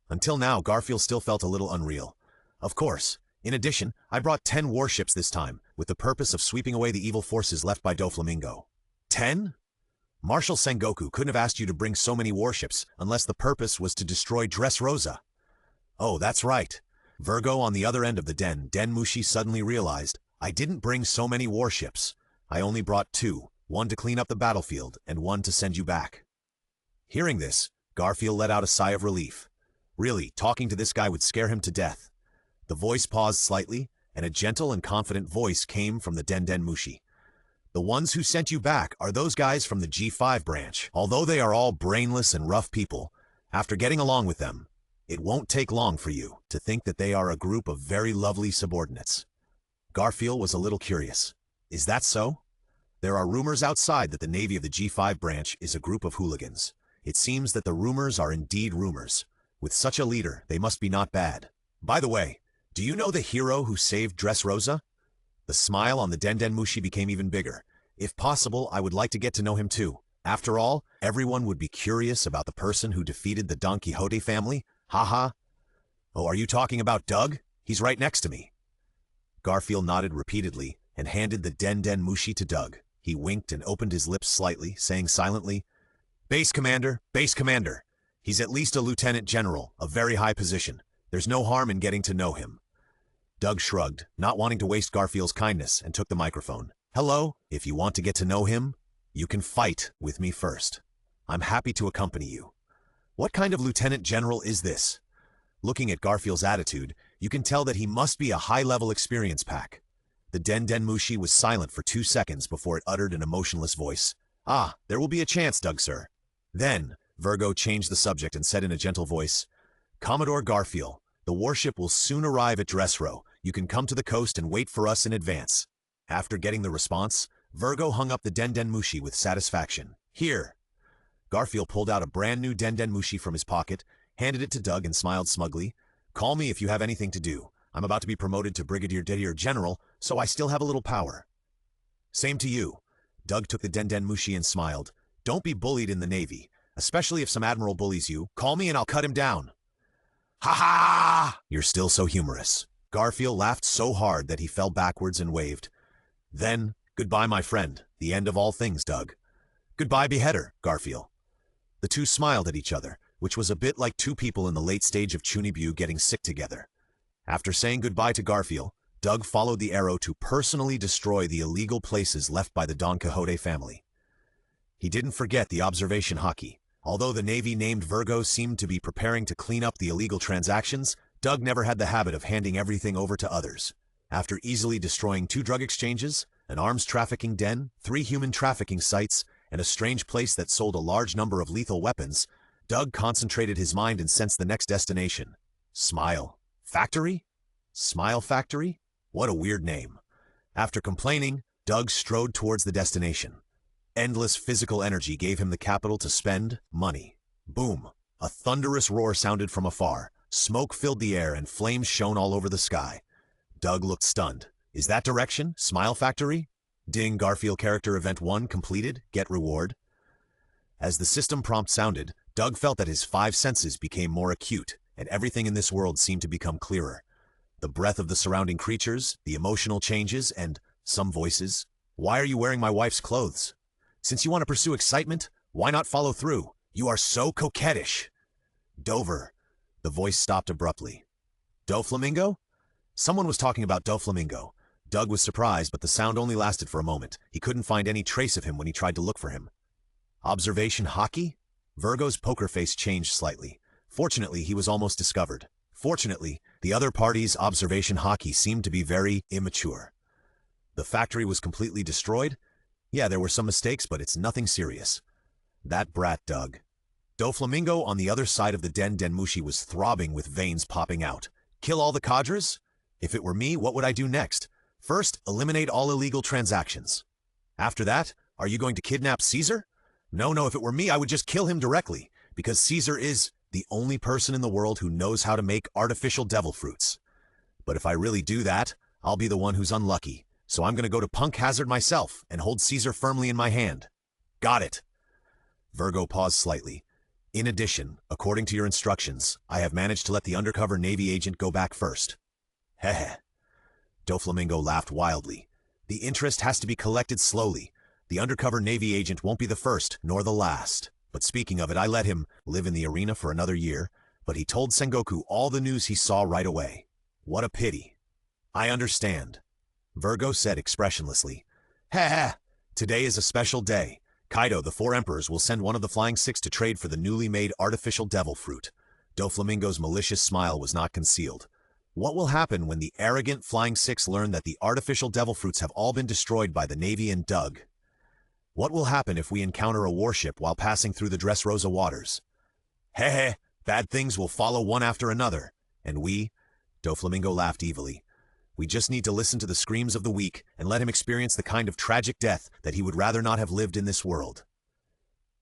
Until now, Garfield still felt a little unreal. "Of course. In addition, I brought 10 warships this time, with the purpose of sweeping away the evil forces left by Doflamingo." 10? Marshal Sengoku couldn't have asked you to bring so many warships unless the purpose was to destroy Dressrosa. Oh, that's right. Virgo on the other end of the Den Mushi suddenly realized, "I didn't bring so many warships. I only brought 2, one to clean up the battlefield and one to send you back." Hearing this, Garfield let out a sigh of relief. Really, talking to this guy would scare him to death. The voice paused slightly, and a gentle and confident voice came from the Den Mushi. "The ones who sent you back are those guys from the G5 branch. Although they are all brainless and rough people, after getting along with them, it won't take long for you to think that they are a group of very lovely subordinates." Garfield was a little curious. Is that so? There are rumors outside that the Navy of the G5 branch is a group of hooligans. It seems that the rumors are indeed rumors. With such a leader, they must be not bad. By the way, do you know the hero who saved Dressrosa? The smile on the Den Mushi became even bigger. If possible, I would like to get to know him too. After all, everyone would be curious about the person who defeated the Don Quixote family. Haha. Oh, are you talking about Doug? He's right next to me. Garfield nodded repeatedly and handed the Den Mushi to Doug. He winked and opened his lips slightly, saying silently, Base Commander. He's at least a lieutenant general, a very high position. There's no harm in getting to know him." Doug shrugged, not wanting to waste Garfield's kindness, and took the microphone. "Hello, if you want to get to know him, you can fight with me first. I'm happy to accompany you." What kind of lieutenant general is this? Looking at Garfield's attitude, you can tell that he must be a high-level experience pack. The Den Mushi was silent for 2 seconds before it uttered an emotionless voice. "Ah, there will be a chance, Doug, sir." Then, Virgo changed the subject and said in a gentle voice, "Commodore Garfield, the warship will soon arrive at Dressro. You can come to the coast and wait for us in advance." After getting the response, Virgo hung up the Den Mushi with satisfaction. "Here." Garfield pulled out a brand new Den Mushi from his pocket, handed it to Doug and smiled smugly. "Call me if you have anything to do. I'm about to be promoted to Brigadier General, so I still have a little power." "Same to you." Doug took the Den Mushi and smiled. "Don't be bullied in the Navy. Especially if some admiral bullies you, call me and I'll cut him down." "Ha ha! You're still so humorous." Garfield laughed so hard that he fell backwards and waved. "Then, goodbye, my friend. The end of all things, Doug." "Goodbye, Beheader, Garfield." The two smiled at each other, which was a bit like two people in the late stage of Chunibu getting sick together. After saying goodbye to Garfield, Doug followed the arrow to personally destroy the illegal places left by the Don Quixote family. He didn't forget the observation hockey. Although the Navy named Virgo seemed to be preparing to clean up the illegal transactions, Doug never had the habit of handing everything over to others. After easily destroying 2 drug exchanges, an arms trafficking den, 3 human trafficking sites, and a strange place that sold a large number of lethal weapons, Doug concentrated his mind and sensed the next destination. Smile Factory? Smile Factory? What a weird name. After complaining, Doug strode towards the destination. Endless physical energy gave him the capital to spend money. Boom! A thunderous roar sounded from afar. Smoke filled the air and flames shone all over the sky. Doug looked stunned. Is that direction? Smile Factory? Ding, Garfield character event 1 completed. Get reward. As the system prompt sounded, Doug felt that his 5 senses became more acute, and everything in this world seemed to become clearer. The breath of the surrounding creatures, the emotional changes, and some voices. Why are you wearing my wife's clothes? Since you want to pursue excitement, why not follow through? You are so coquettish. Dover. The voice stopped abruptly. Doflamingo? Someone was talking about Doflamingo. Doug was surprised, but the sound only lasted for a moment. He couldn't find any trace of him when he tried to look for him. Observation hockey? Virgo's poker face changed slightly. Fortunately, he was almost discovered. Fortunately, the other party's observation hockey seemed to be very immature. The factory was completely destroyed? Yeah, there were some mistakes, but it's nothing serious. That brat, Doug. Doflamingo on the other side of the Denmushi was throbbing with veins popping out. Kill all the cadres? If it were me, what would I do next? First, eliminate all illegal transactions. After that, are you going to kidnap Caesar? No, if it were me, I would just kill him directly, because Caesar is the only person in the world who knows how to make artificial devil fruits. But if I really do that, I'll be the one who's unlucky, so I'm going to go to Punk Hazard myself and hold Caesar firmly in my hand. Got it. Virgo paused slightly. In addition, according to your instructions, I have managed to let the undercover Navy agent go back first. Heh. Doflamingo laughed wildly. The interest has to be collected slowly. The undercover Navy agent won't be the first, nor the last. But speaking of it, I let him live in the arena for another year, but he told Sengoku all the news he saw right away. What a pity. I understand. Virgo said expressionlessly. Heh. Today is a special day. Kaido, the 4 emperors, will send one of the Flying Six to trade for the newly made artificial devil fruit. Doflamingo's malicious smile was not concealed. What will happen when the arrogant Flying Six learn that the artificial devil fruits have all been destroyed by the Navy and Doug? What will happen if we encounter a warship while passing through the Dressrosa waters? Heh, bad things will follow one after another. And we? Doflamingo laughed evilly. We just need to listen to the screams of the weak and let him experience the kind of tragic death that he would rather not have lived in this world.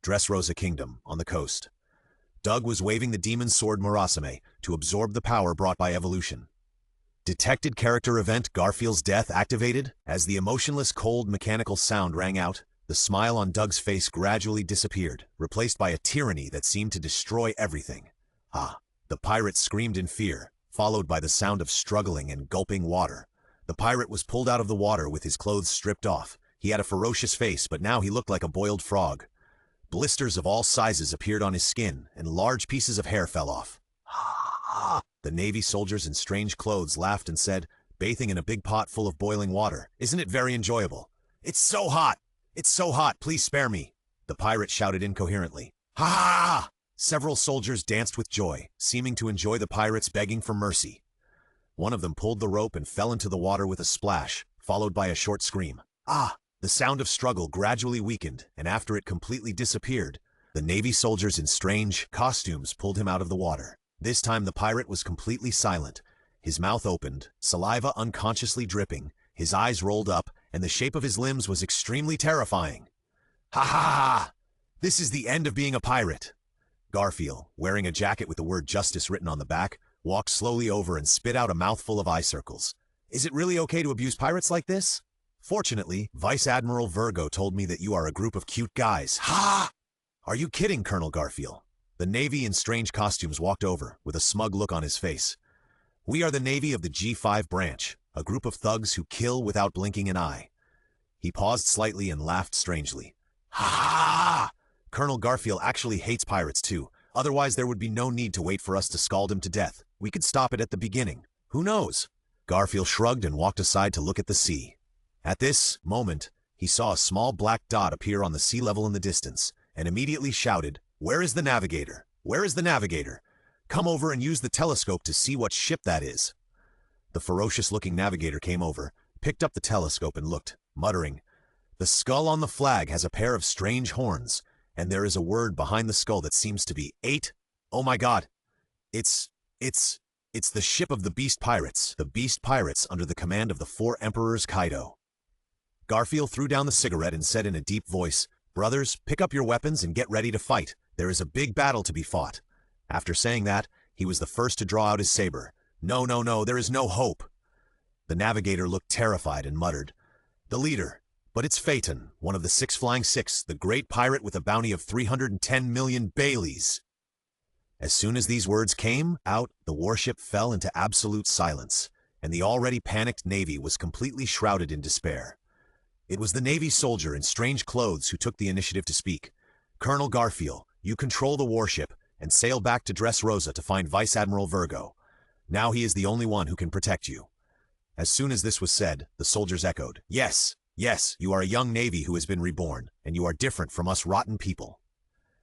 Dressrosa Kingdom, on the coast. Doug was waving the demon sword Murasame to absorb the power brought by evolution. Detected character event Garfield's death activated. As the emotionless, cold, mechanical sound rang out, the smile on Doug's face gradually disappeared, replaced by a tyranny that seemed to destroy everything. The pirate screamed in fear, followed by the sound of struggling and gulping water. The pirate was pulled out of the water with his clothes stripped off. He had a ferocious face, but now he looked like a boiled frog. Blisters of all sizes appeared on his skin, and large pieces of hair fell off. The Navy soldiers in strange clothes laughed and said, bathing in a big pot full of boiling water, isn't it very enjoyable? It's so hot! It's so hot, please spare me! The pirate shouted incoherently. Ha! Several soldiers danced with joy, seeming to enjoy the pirates begging for mercy. One of them pulled the rope and fell into the water with a splash, followed by a short scream. The sound of struggle gradually weakened, and after it completely disappeared, the Navy soldiers in strange costumes pulled him out of the water. This time the pirate was completely silent. His mouth opened, saliva unconsciously dripping, his eyes rolled up, and the shape of his limbs was extremely terrifying. Ha! This is the end of being a pirate. Garfield, wearing a jacket with the word justice written on the back, walked slowly over and spit out a mouthful of eye circles. Is it really okay to abuse pirates like this? Fortunately, Vice Admiral Virgo told me that you are a group of cute guys. Ha! Are you kidding, Colonel Garfield? The Navy in strange costumes walked over, with a smug look on his face. We are the Navy of the G5 branch, a group of thugs who kill without blinking an eye. He paused slightly and laughed strangely. Ha! Colonel Garfield actually hates pirates too. Otherwise there would be no need to wait for us to scald him to death. We could stop it at the beginning. Who knows? Garfield shrugged and walked aside to look at the sea. At this moment, he saw a small black dot appear on the sea level in the distance, and immediately shouted, "Where is the navigator? Where is the navigator? Come over and use the telescope to see what ship that is." The ferocious-looking navigator came over, picked up the telescope and looked, muttering, "The skull on the flag has a pair of strange horns, and there is a word behind the skull that seems to be 8. Oh my god. It's the ship of the Beast Pirates. The Beast Pirates under the command of the 4 Emperors Kaido. Garfield threw down the cigarette and said in a deep voice, "Brothers, pick up your weapons and get ready to fight. There is a big battle to be fought." After saying that, he was the first to draw out his saber. "No, no, no, there is no hope." The navigator looked terrified and muttered, "The leader. But it's Phaeton, one of the 6 Flying Six, the great pirate with a bounty of 310 million Baileys." As soon as these words came out, the warship fell into absolute silence, and the already panicked Navy was completely shrouded in despair. It was the Navy soldier in strange clothes who took the initiative to speak. "Colonel Garfield, you control the warship and sail back to Dressrosa to find Vice Admiral Virgo. Now he is the only one who can protect you." As soon as this was said, the soldiers echoed, "Yes, yes, you are a young Navy who has been reborn, and you are different from us rotten people."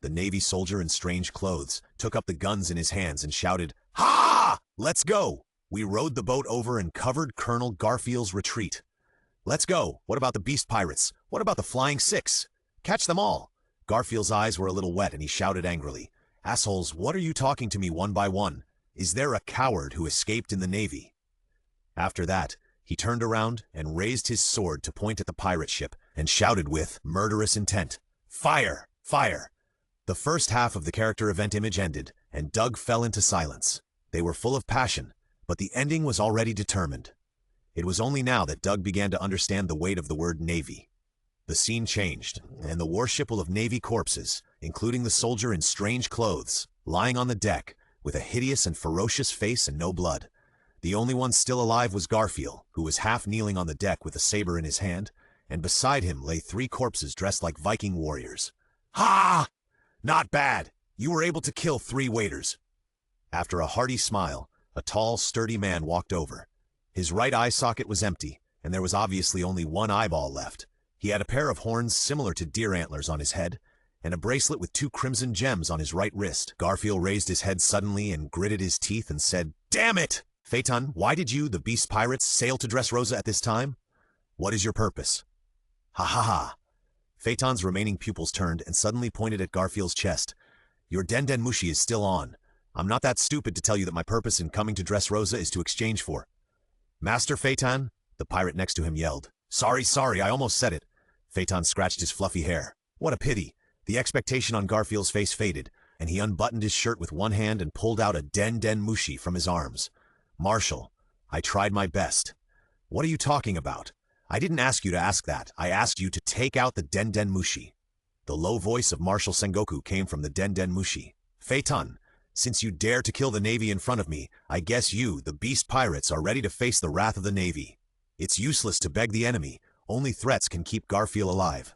The Navy soldier in strange clothes took up the guns in his hands and shouted, "Ha! Let's go!" We rowed the boat over and covered Colonel Garfield's retreat. "Let's go! What about the Beast Pirates? What about the Flying Six? Catch them all!" Garfield's eyes were a little wet and he shouted angrily, "Assholes, what are you talking to me one by one? Is there a coward who escaped in the Navy?" After that, he turned around and raised his sword to point at the pirate ship and shouted with murderous intent, "Fire! Fire!" The first half of the character event image ended, and Doug fell into silence. They were full of passion, but the ending was already determined. It was only now that Doug began to understand the weight of the word Navy. The scene changed, and the warship full of Navy corpses, including the soldier in strange clothes, lying on the deck, with a hideous and ferocious face and no blood. The only one still alive was Garfield, who was half kneeling on the deck with a saber in his hand, and beside him lay 3 corpses dressed like Viking warriors. "Ha! Not bad! You were able to kill 3 waiters." After a hearty smile, a tall, sturdy man walked over. His right eye socket was empty, and there was obviously only one eyeball left. He had a pair of horns similar to deer antlers on his head, and a bracelet with 2 crimson gems on his right wrist. Garfield raised his head suddenly and gritted his teeth and said, "Damn it! Phaeton, why did you, the Beast Pirates, sail to Dressrosa at this time? What is your purpose?" "Ha ha ha." Phaeton's remaining pupils turned and suddenly pointed at Garfield's chest. "Your Den Mushi is still on. I'm not that stupid to tell you that my purpose in coming to Dressrosa is to exchange for—" "Master Phaeton?" the pirate next to him yelled. Sorry, I almost said it." Phaeton scratched his fluffy hair. What a pity. The expectation on Garfield's face faded, and he unbuttoned his shirt with one hand and pulled out a Den Mushi from his arms. "Marshal, I tried my best." "What are you talking about? I didn't ask you to ask that. I asked you to take out the Den Mushi." The low voice of Marshal Sengoku came from the Den Mushi. "Phaeton, since you dare to kill the Navy in front of me, I guess you, the Beast Pirates, are ready to face the wrath of the Navy. It's useless to beg the enemy. Only threats can keep Garfield alive."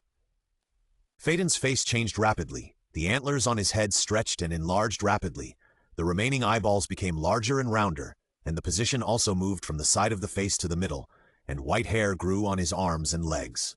Phaeton's face changed rapidly. The antlers on his head stretched and enlarged rapidly. The remaining eyeballs became larger and rounder, and the position also moved from the side of the face to the middle, and white hair grew on his arms and legs.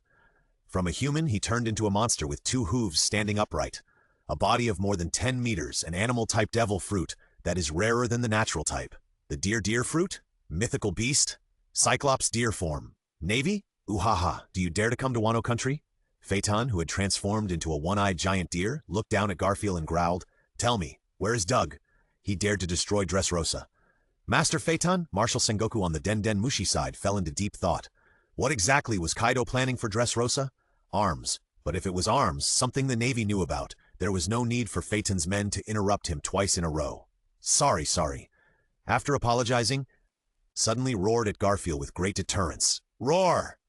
From a human, he turned into a monster with 2 hooves standing upright, a body of more than 10 meters, an animal-type devil fruit that is rarer than the natural type. The deer fruit? Mythical beast? Cyclops deer form. Navy? Uhaha, do you dare to come to Wano country? Phaeton, who had transformed into a one-eyed giant deer, looked down at Garfield and growled, "Tell me, where is Doug? He dared to destroy Dressrosa." Master Phaeton, Marshal Sengoku on the Den Mushi side fell into deep thought. What exactly was Kaido planning for Dressrosa? Arms. But if it was arms, something the Navy knew about, there was no need for Phaeton's men to interrupt him twice in a row. Sorry. After apologizing, suddenly roared at Garfield with great deterrence. Roar!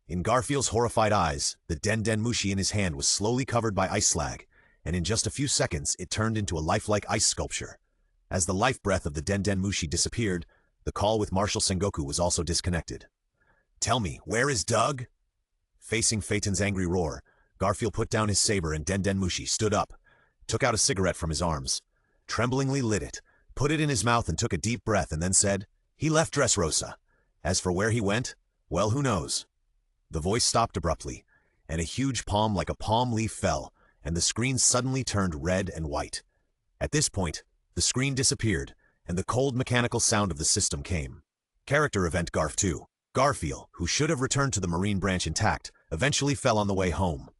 In Garfield's horrified eyes, the Den Mushi in his hand was slowly covered by ice slag, and in just a few seconds it turned into a lifelike ice sculpture. As the life breath of the Den Mushi disappeared, the call with Marshal Sengoku was also disconnected. "Tell me, where is Doug?" Facing Phaeton's angry roar, Garfield put down his saber and Den Mushi stood up, took out a cigarette from his arms, tremblingly lit it, put it in his mouth and took a deep breath and then said, "He left Dressrosa. As for where he went, well, who knows?" The voice stopped abruptly, and a huge palm like a palm leaf fell, and the screen suddenly turned red and white. At this point, the screen disappeared, and the cold mechanical sound of the system came. Character event Garf 2. Garfield, who should have returned to the Marine branch intact, eventually fell on the way home.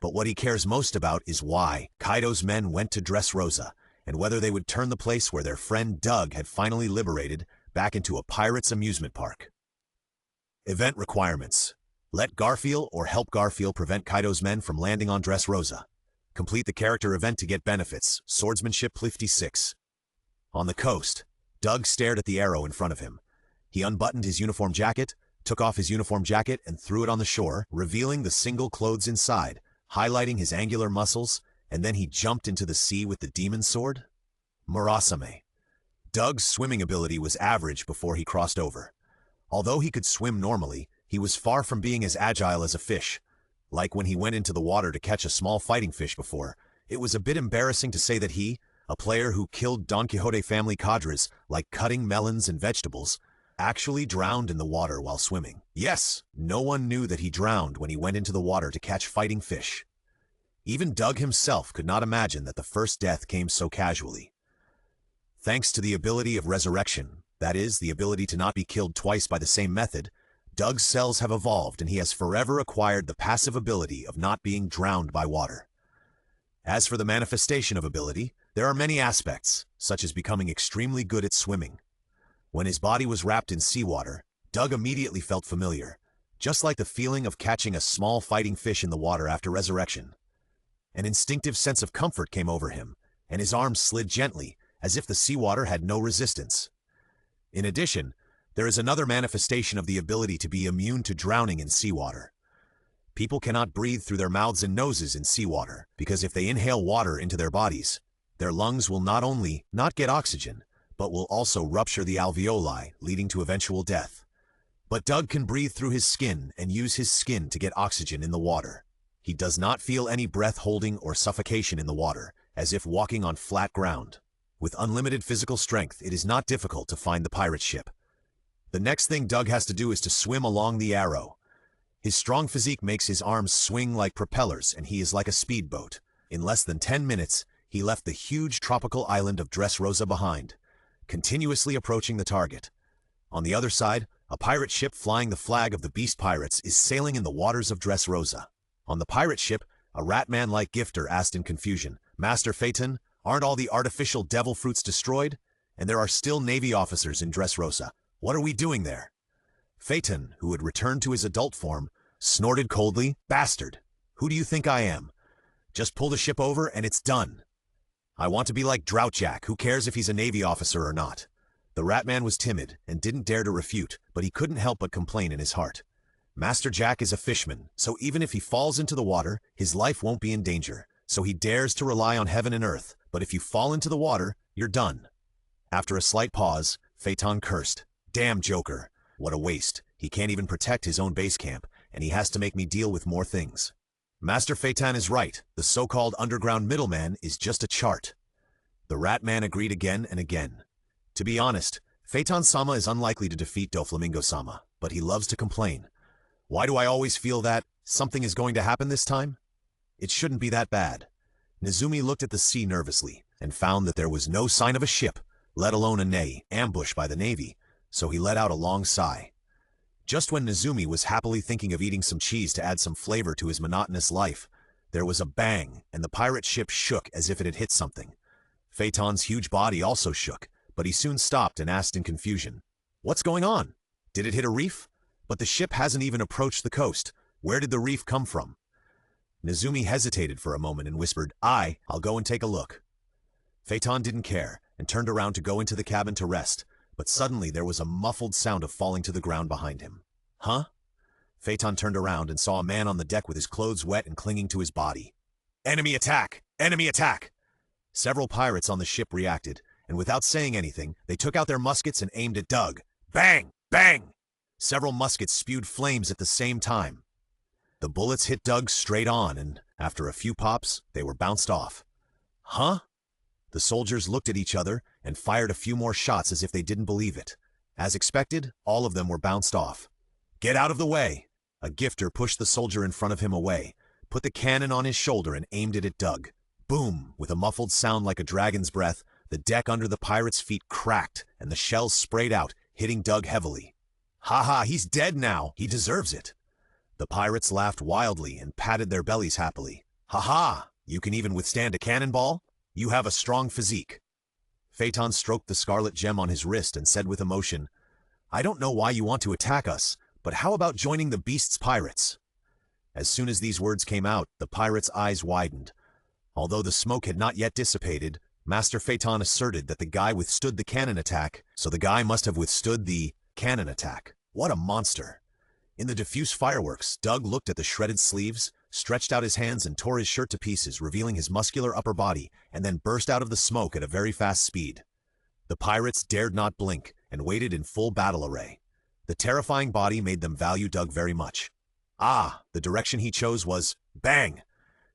But what he cares most about is why Kaido's men went to Dressrosa, and whether they would turn the place where their friend Doug had finally liberated back into a pirate's amusement park. Event requirements. Let Garfield or help Garfield prevent Kaido's men from landing on Dressrosa. Complete the character event to get benefits. Swordsmanship 56. On the coast, Doug stared at the arrow in front of him. He unbuttoned his uniform jacket, took off his uniform jacket and threw it on the shore, revealing the single clothes inside, highlighting his angular muscles, and then he jumped into the sea with the demon sword? Murasame. Doug's swimming ability was average before he crossed over. Although he could swim normally, he was far from being as agile as a fish. Like when he went into the water to catch a small fighting fish before, it was a bit embarrassing to say that he, a player who killed Don Quixote Family cadres like cutting melons and vegetables, actually drowned in the water while swimming. Yes, no one knew that he drowned when he went into the water to catch fighting fish. Even Doug himself could not imagine that the first death came so casually. Thanks to the ability of resurrection, that is, the ability to not be killed twice by the same method, Doug's cells have evolved and he has forever acquired the passive ability of not being drowned by water. As for the manifestation of ability, there are many aspects, such as becoming extremely good at swimming. When his body was wrapped in seawater, Doug immediately felt familiar, just like the feeling of catching a small fighting fish in the water after resurrection. An instinctive sense of comfort came over him, and his arms slid gently, as if the seawater had no resistance. In addition, there is another manifestation of the ability to be immune to drowning in seawater. People cannot breathe through their mouths and noses in seawater, because if they inhale water into their bodies, their lungs will not only not get oxygen, but will also rupture the alveoli, leading to eventual death. But Doug can breathe through his skin and use his skin to get oxygen in the water. He does not feel any breath holding or suffocation in the water, as if walking on flat ground. With unlimited physical strength, it is not difficult to find the pirate ship. The next thing Doug has to do is to swim along the arrow. His strong physique makes his arms swing like propellers, and he is like a speedboat. In less than 10 minutes, he left the huge tropical island of Dressrosa behind, continuously approaching the target. On the other side, a pirate ship flying the flag of the Beast Pirates is sailing in the waters of Dressrosa. On the pirate ship, a rat-man-like gifter asked in confusion, "Master Phaeton, aren't all the artificial devil fruits destroyed? And there are still Navy officers in Dressrosa. What are we doing there?" Phaeton, who had returned to his adult form, snorted coldly, "Bastard! Who do you think I am? Just pull the ship over and it's done. I want to be like Droughtjack, who cares if he's a Navy officer or not." The Ratman was timid and didn't dare to refute, but he couldn't help but complain in his heart. Master Jack is a fisherman, so even if he falls into the water, his life won't be in danger. So he dares to rely on heaven and earth, but if you fall into the water, you're done. After a slight pause, Phaeton cursed, "Damn Joker, what a waste. He can't even protect his own base camp, and he has to make me deal with more things." Master Phaeton is right. The so-called underground middleman is just a chart. The Ratman agreed again and again. To be honest, Phaeton-sama is unlikely to defeat Doflamingo-sama, but he loves to complain. "Why do I always feel that something is going to happen this time? It shouldn't be that bad." Nezumi looked at the sea nervously and found that there was no sign of a ship, let alone a navy, ambushed by the Navy, so he let out a long sigh. Just when Nezumi was happily thinking of eating some cheese to add some flavor to his monotonous life, there was a bang, and the pirate ship shook as if it had hit something. Phaeton's huge body also shook, but he soon stopped and asked in confusion, "What's going on? Did it hit a reef? But the ship hasn't even approached the coast. Where did the reef come from?" Nezumi hesitated for a moment and whispered, I'll go and take a look." Phaeton didn't care and turned around to go into the cabin to rest, but suddenly there was a muffled sound of falling to the ground behind him. "Huh?" Phaeton turned around and saw a man on the deck with his clothes wet and clinging to his body. "Enemy attack! Enemy attack!" Several pirates on the ship reacted, and without saying anything, they took out their muskets and aimed at Doug. Bang! Bang! Several muskets spewed flames at the same time. The bullets hit Doug straight on, and after a few pops, they were bounced off. "Huh?" The soldiers looked at each other and fired a few more shots as if they didn't believe it. As expected, all of them were bounced off. "Get out of the way!" A gifter pushed the soldier in front of him away, put the cannon on his shoulder and aimed it at Doug. Boom! With a muffled sound like a dragon's breath, the deck under the pirate's feet cracked and the shells sprayed out, hitting Doug heavily. "Ha, he's dead now! He deserves it!" The pirates laughed wildly and patted their bellies happily. Ha! You can even withstand a cannonball? You have a strong physique. Phaeton stroked the scarlet gem on his wrist and said with emotion, I don't know why you want to attack us, but how about joining the beast's pirates? As soon as these words came out, the pirate's eyes widened. Although the smoke had not yet dissipated, Master Phaeton asserted that the guy withstood the cannon attack, so the guy must have withstood the cannon attack. What a monster! In the diffuse fireworks, Doug looked at the shredded sleeves, stretched out his hands and tore his shirt to pieces, revealing his muscular upper body, and then burst out of the smoke at a very fast speed. The pirates dared not blink and waited in full battle array. The terrifying body made them value Doug very much. The direction he chose was bang!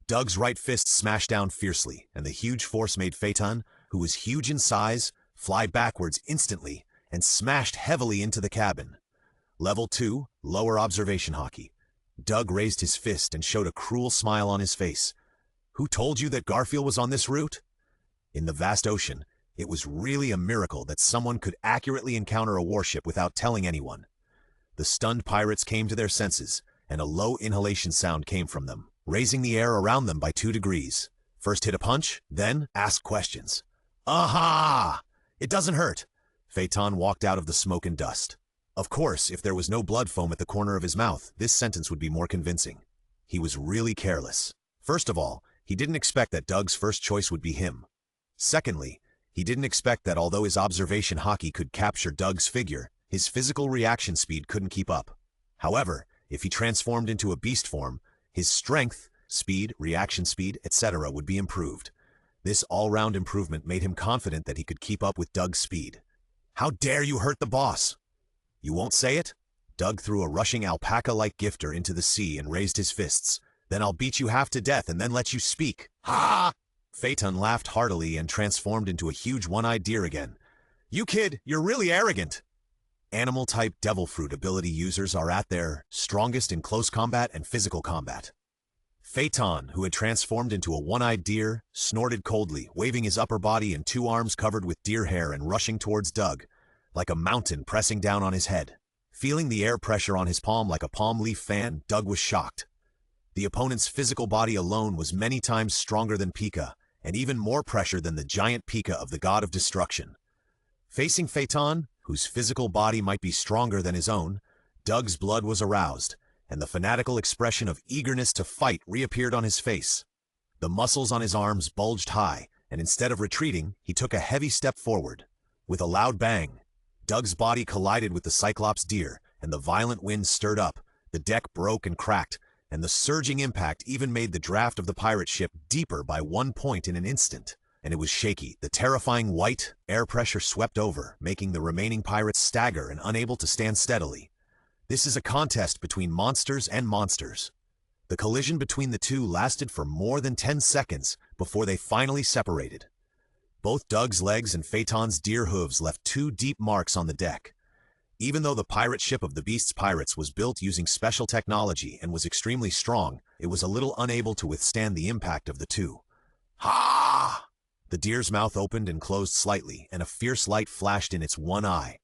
Doug's right fist smashed down fiercely, and the huge force made Phaeton, who was huge in size, fly backwards instantly and smashed heavily into the cabin. Level 2, lower observation hockey. Doug raised his fist and showed a cruel smile on his face. Who told you that Garfield was on this route? In the vast ocean, it was really a miracle that someone could accurately encounter a warship without telling anyone. The stunned pirates came to their senses, and a low inhalation sound came from them, raising the air around them by 2 degrees. First hit a punch, then ask questions. Aha! It doesn't hurt. Phaeton walked out of the smoke and dust. Of course, if there was no blood foam at the corner of his mouth, this sentence would be more convincing. He was really careless. First of all, he didn't expect that Doug's first choice would be him. Secondly, he didn't expect that although his observation hockey could capture Doug's figure, his physical reaction speed couldn't keep up. However, if he transformed into a beast form, his strength, speed, reaction speed, etc. would be improved. This all-round improvement made him confident that he could keep up with Doug's speed. How dare you hurt the boss? You won't say it? Doug threw a rushing alpaca-like gifter into the sea and raised his fists. Then I'll beat you half to death and then let you speak. Ha! Phaeton laughed heartily and transformed into a huge one-eyed deer again. You kid, you're really arrogant. Animal-type devil fruit ability users are at their strongest in close combat and physical combat. Phaeton, who had transformed into a one-eyed deer, snorted coldly, waving his upper body and 2 arms covered with deer hair and rushing towards Doug, like a mountain pressing down on his head. Feeling the air pressure on his palm like a palm leaf fan, Doug was shocked. The opponent's physical body alone was many times stronger than Pika, and even more pressure than the giant Pika of the god of destruction. Facing Phaeton, whose physical body might be stronger than his own, Doug's blood was aroused, and the fanatical expression of eagerness to fight reappeared on his face. The muscles on his arms bulged high, and instead of retreating, he took a heavy step forward. With a loud bang, Doug's body collided with the Cyclops deer, and the violent wind stirred up, the deck broke and cracked, and the surging impact even made the draft of the pirate ship deeper by 1 point in an instant. And it was shaky. The terrifying white air pressure swept over, making the remaining pirates stagger and unable to stand steadily. This is a contest between monsters and monsters. The collision between the two lasted for more than 10 seconds before they finally separated. Both Doug's legs and Phaeton's deer hooves left 2 deep marks on the deck. Even though the pirate ship of the Beast's pirates was built using special technology and was extremely strong, it was a little unable to withstand the impact of the two. Ha! The deer's mouth opened and closed slightly, and a fierce light flashed in its one eye.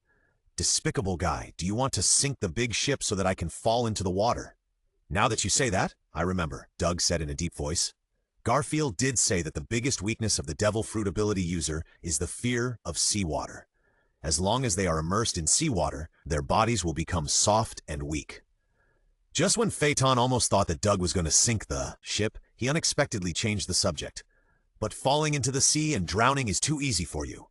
Despicable guy, do you want to sink the big ship so that I can fall into the water? Now that you say that, I remember, Doug said in a deep voice. Garfield did say that the biggest weakness of the devil fruit ability user is the fear of seawater. As long as they are immersed in seawater, their bodies will become soft and weak. Just when Phaeton almost thought that Doug was going to sink the ship, he unexpectedly changed the subject. But falling into the sea and drowning is too easy for you.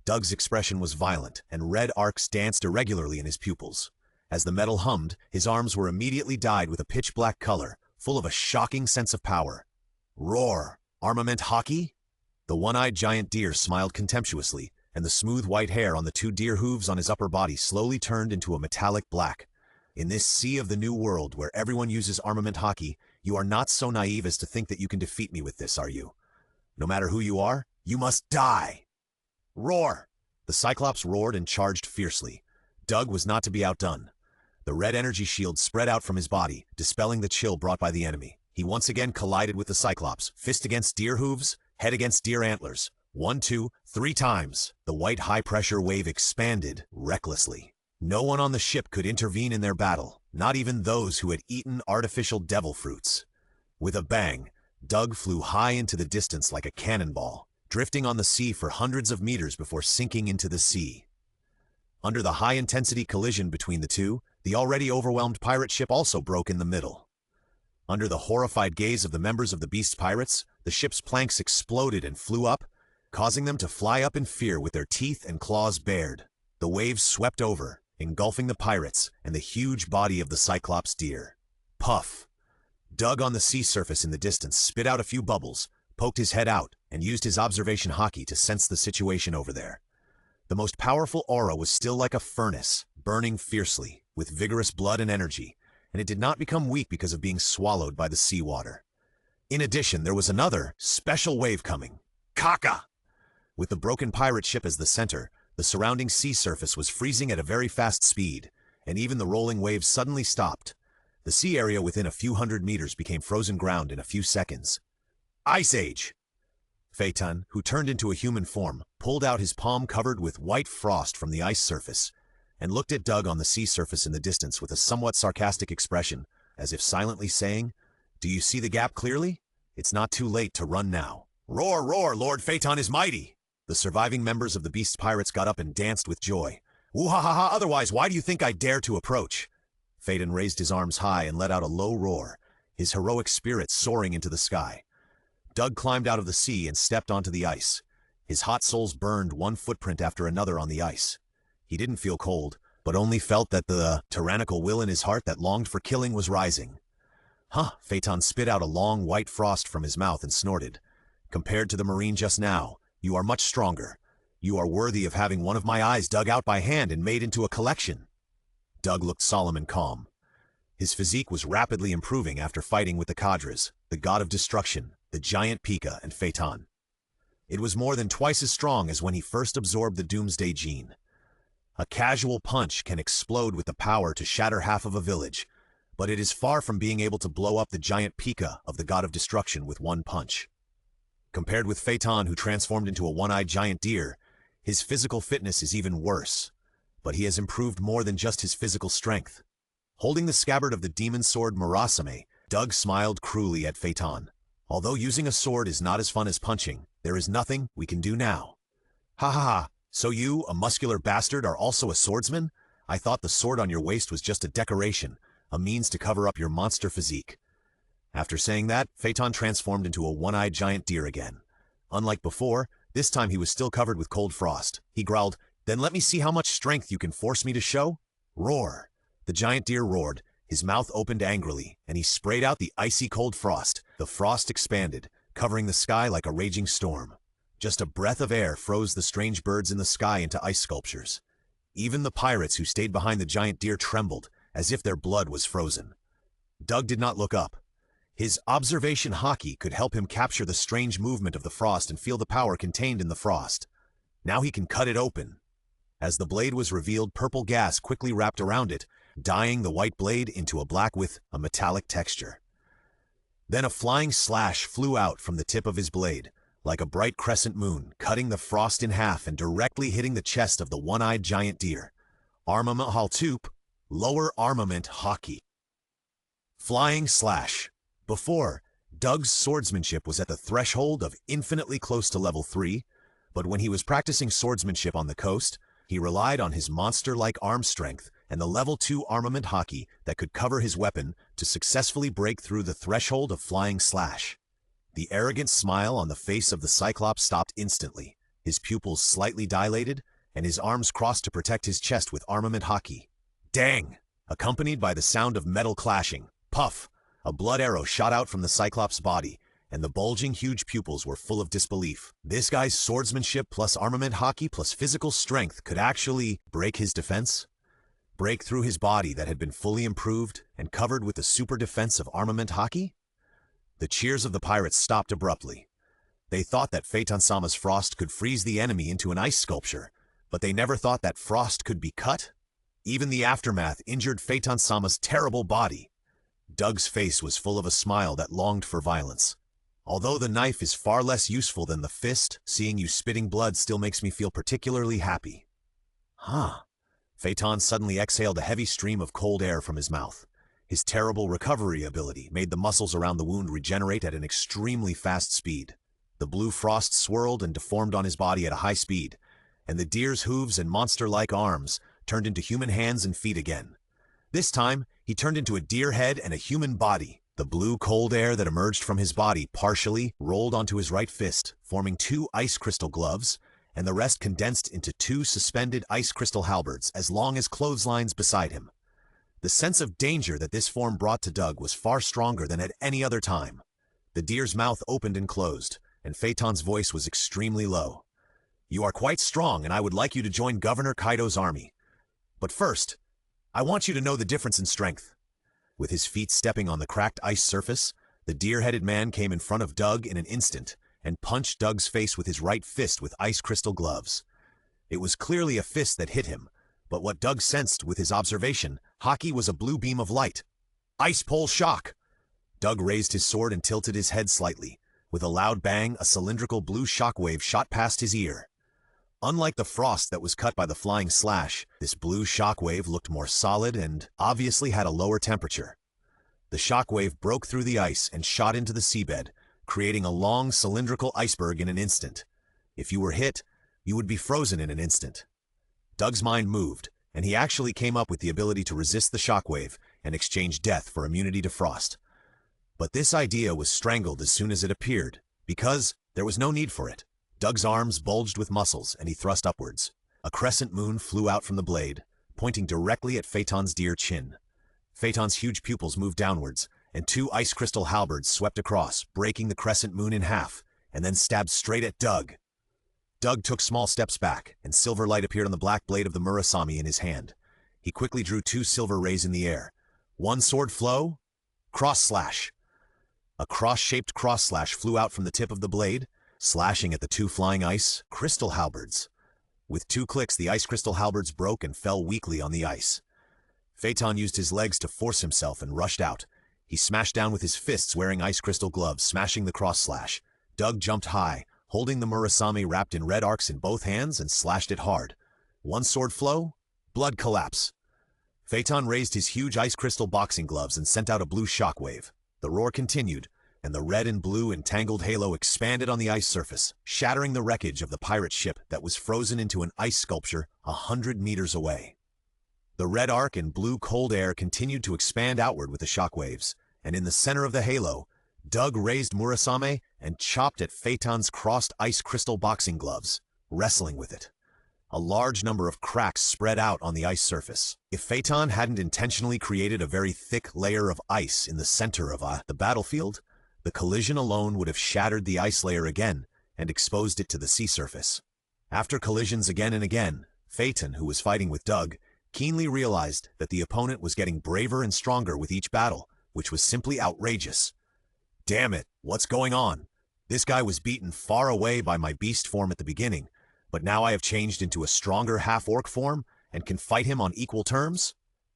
Doug's expression was violent, and red arcs danced irregularly in his pupils. As the metal hummed, his arms were immediately dyed with a pitch-black color, full of a shocking sense of power. Roar! Armament hockey? The one-eyed giant deer smiled contemptuously, and the smooth white hair on the 2 deer hooves on his upper body slowly turned into a metallic black. In this sea of the new world where everyone uses armament hockey, you are not so naive as to think that you can defeat me with this, are you? No matter who you are, you must die! Roar! The Cyclops roared and charged fiercely. Doug was not to be outdone. The red energy shield spread out from his body, dispelling the chill brought by the enemy. He once again collided with the Cyclops, fist against deer hooves, head against deer antlers. 1, 2, 3 times. The white high-pressure wave expanded recklessly. No one on the ship could intervene in their battle, not even those who had eaten artificial devil fruits. With a bang, Doug flew high into the distance like a cannonball, drifting on the sea for hundreds of meters before sinking into the sea. Under the high-intensity collision between the two, the already overwhelmed pirate ship also broke in the middle. Under the horrified gaze of the members of the Beast Pirates, the ship's planks exploded and flew up, causing them to fly up in fear with their teeth and claws bared. The waves swept over, engulfing the pirates and the huge body of the Cyclops deer. Puff! Doug on the sea surface in the distance spit out a few bubbles, poked his head out, and used his observation hockey to sense the situation over there. The most powerful aura was still like a furnace, burning fiercely, with vigorous blood and energy, and it did not become weak because of being swallowed by the seawater. In addition, there was another, special wave coming. Kaka! With the broken pirate ship as the center, the surrounding sea surface was freezing at a very fast speed, and even the rolling waves suddenly stopped. The sea area within a few hundred meters became frozen ground in a few seconds. Ice Age! Phaeton, who turned into a human form, pulled out his palm covered with white frost from the ice surface, and looked at Doug on the sea surface in the distance with a somewhat sarcastic expression, as if silently saying, "Do you see the gap clearly? It's not too late to run now." "Roar, roar, Lord Phaeton is mighty!" The surviving members of the Beast Pirates got up and danced with joy. "Woo-ha-ha-ha, otherwise why do you think I dare to approach?" Phaeton raised his arms high and let out a low roar, his heroic spirit soaring into the sky. Doug climbed out of the sea and stepped onto the ice. His hot soles burned one footprint after another on the ice. He didn't feel cold, but only felt that the tyrannical will in his heart that longed for killing was rising. Phaeton spit out a long white frost from his mouth and snorted. "Compared to the Marine just now, you are much stronger. You are worthy of having one of my eyes dug out by hand and made into a collection." Doug looked solemn and calm. His physique was rapidly improving after fighting with the Cadres, the god of destruction, the giant Pika, and Phaeton. It was more than twice as strong as when he first absorbed the Doomsday Gene. A casual punch can explode with the power to shatter half of a village, but it is far from being able to blow up the giant Pika of the god of destruction with one punch. Compared with Phaeton, who transformed into a one-eyed giant deer, his physical fitness is even worse, but he has improved more than just his physical strength. Holding the scabbard of the demon sword Murasame, Doug smiled cruelly at Phaeton. "Although using a sword is not as fun as punching, there is nothing we can do now." "Ha ha ha, so you, a muscular bastard, are also a swordsman? I thought the sword on your waist was just a decoration, a means to cover up your monster physique." After saying that, Phaeton transformed into a one-eyed giant deer again. Unlike before, this time he was still covered with cold frost. He growled, "Then let me see how much strength you can force me to show." Roar! The giant deer roared, his mouth opened angrily, and he sprayed out the icy cold frost. The frost expanded, covering the sky like a raging storm. Just a breath of air froze the strange birds in the sky into ice sculptures. Even the pirates who stayed behind the giant deer trembled, as if their blood was frozen. Doug did not look up. His observation hockey could help him capture the strange movement of the frost and feel the power contained in the frost. Now he can cut it open. As the blade was revealed, purple gas quickly wrapped around it, dyeing the white blade into a black with a metallic texture. Then a flying slash flew out from the tip of his blade, like a bright crescent moon, cutting the frost in half and directly hitting the chest of the one-eyed giant deer. Armament Haltup, lower armament hockey. Flying slash. Before, Doug's swordsmanship was at the threshold of infinitely close to level 3, but when he was practicing swordsmanship on the coast, he relied on his monster-like arm strength and the level 2 armament hockey that could cover his weapon to successfully break through the threshold of flying slash. The arrogant smile on the face of the Cyclops stopped instantly, his pupils slightly dilated, and his arms crossed to protect his chest with armament hockey. Dang! Accompanied by the sound of metal clashing, puff! A blood arrow shot out from the Cyclops' body, and the bulging huge pupils were full of disbelief. This guy's swordsmanship plus armament hockey plus physical strength could actually break his defense? Break through his body that had been fully improved and covered with the super defense of armament hockey? The cheers of the pirates stopped abruptly. They thought that Phaeton-sama's frost could freeze the enemy into an ice sculpture, but they never thought that frost could be cut? Even the aftermath injured Phaeton-sama's terrible body. Doug's face was full of a smile that longed for violence. Although the knife is far less useful than the fist, seeing you spitting blood still makes me feel particularly happy. Phaeton suddenly exhaled a heavy stream of cold air from his mouth. His terrible recovery ability made the muscles around the wound regenerate at an extremely fast speed. The blue frost swirled and deformed on his body at a high speed, and the deer's hooves and monster-like arms turned into human hands and feet again. This time, he turned into a deer head and a human body. The blue cold air that emerged from his body partially rolled onto his right fist, forming 2 ice crystal gloves, and the rest condensed into 2 suspended ice crystal halberds as long as clotheslines beside him. The sense of danger that this form brought to Doug was far stronger than at any other time. The deer's mouth opened and closed, and Phaeton's voice was extremely low. "You are quite strong, and I would like you to join Governor Kaido's army. But first, I want you to know the difference in strength." With his feet stepping on the cracked ice surface, the deer-headed man came in front of Doug in an instant and punched Doug's face with his right fist with ice crystal gloves. It was clearly a fist that hit him, but what Doug sensed with his observation, Haki, was a blue beam of light. Ice pole shock! Doug raised his sword and tilted his head slightly. With a loud bang, a cylindrical blue shockwave shot past his ear. Unlike the frost that was cut by the flying slash, this blue shockwave looked more solid and obviously had a lower temperature. The shockwave broke through the ice and shot into the seabed, creating a long cylindrical iceberg in an instant. If you were hit, you would be frozen in an instant. Doug's mind moved, and he actually came up with the ability to resist the shockwave and exchange death for immunity to frost. But this idea was strangled as soon as it appeared, because there was no need for it. Doug's arms bulged with muscles, and he thrust upwards. A crescent moon flew out from the blade, pointing directly at Phaeton's deer chin. Phaeton's huge pupils moved downwards, and 2 ice crystal halberds swept across, breaking the crescent moon in half, and then stabbed straight at Doug. Doug took small steps back, and silver light appeared on the black blade of the Murasame in his hand. He quickly drew 2 silver rays in the air. One sword flow, cross slash. A cross-shaped cross slash flew out from the tip of the blade, slashing at the 2 flying ice crystal halberds. With 2 clicks, the ice crystal halberds broke and fell weakly on the ice. Phaeton used his legs to force himself and rushed out. He smashed down with his fists wearing ice crystal gloves, smashing the cross slash. Doug jumped high, holding the Murasame wrapped in red arcs in both hands, and slashed it hard. One sword flow, blood collapse. Phaeton raised his huge ice crystal boxing gloves and sent out a blue shockwave. The roar continued, and the red and blue entangled halo expanded on the ice surface, shattering the wreckage of the pirate ship that was frozen into an ice sculpture 100 meters away. The red arc and blue cold air continued to expand outward with the shockwaves, and in the center of the halo, Doug raised Murasame and chopped at Phaeton's crossed ice crystal boxing gloves, wrestling with it. A large number of cracks spread out on the ice surface. If Phaeton hadn't intentionally created a very thick layer of ice in the center of the battlefield, the collision alone would have shattered the ice layer again and exposed it to the sea surface. After collisions again and again, Phaeton, who was fighting with Doug, keenly realized that the opponent was getting braver and stronger with each battle, which was simply outrageous. Damn it, what's going on? This guy was beaten far away by my beast form at the beginning, but now I have changed into a stronger half-orc form and can fight him on equal terms?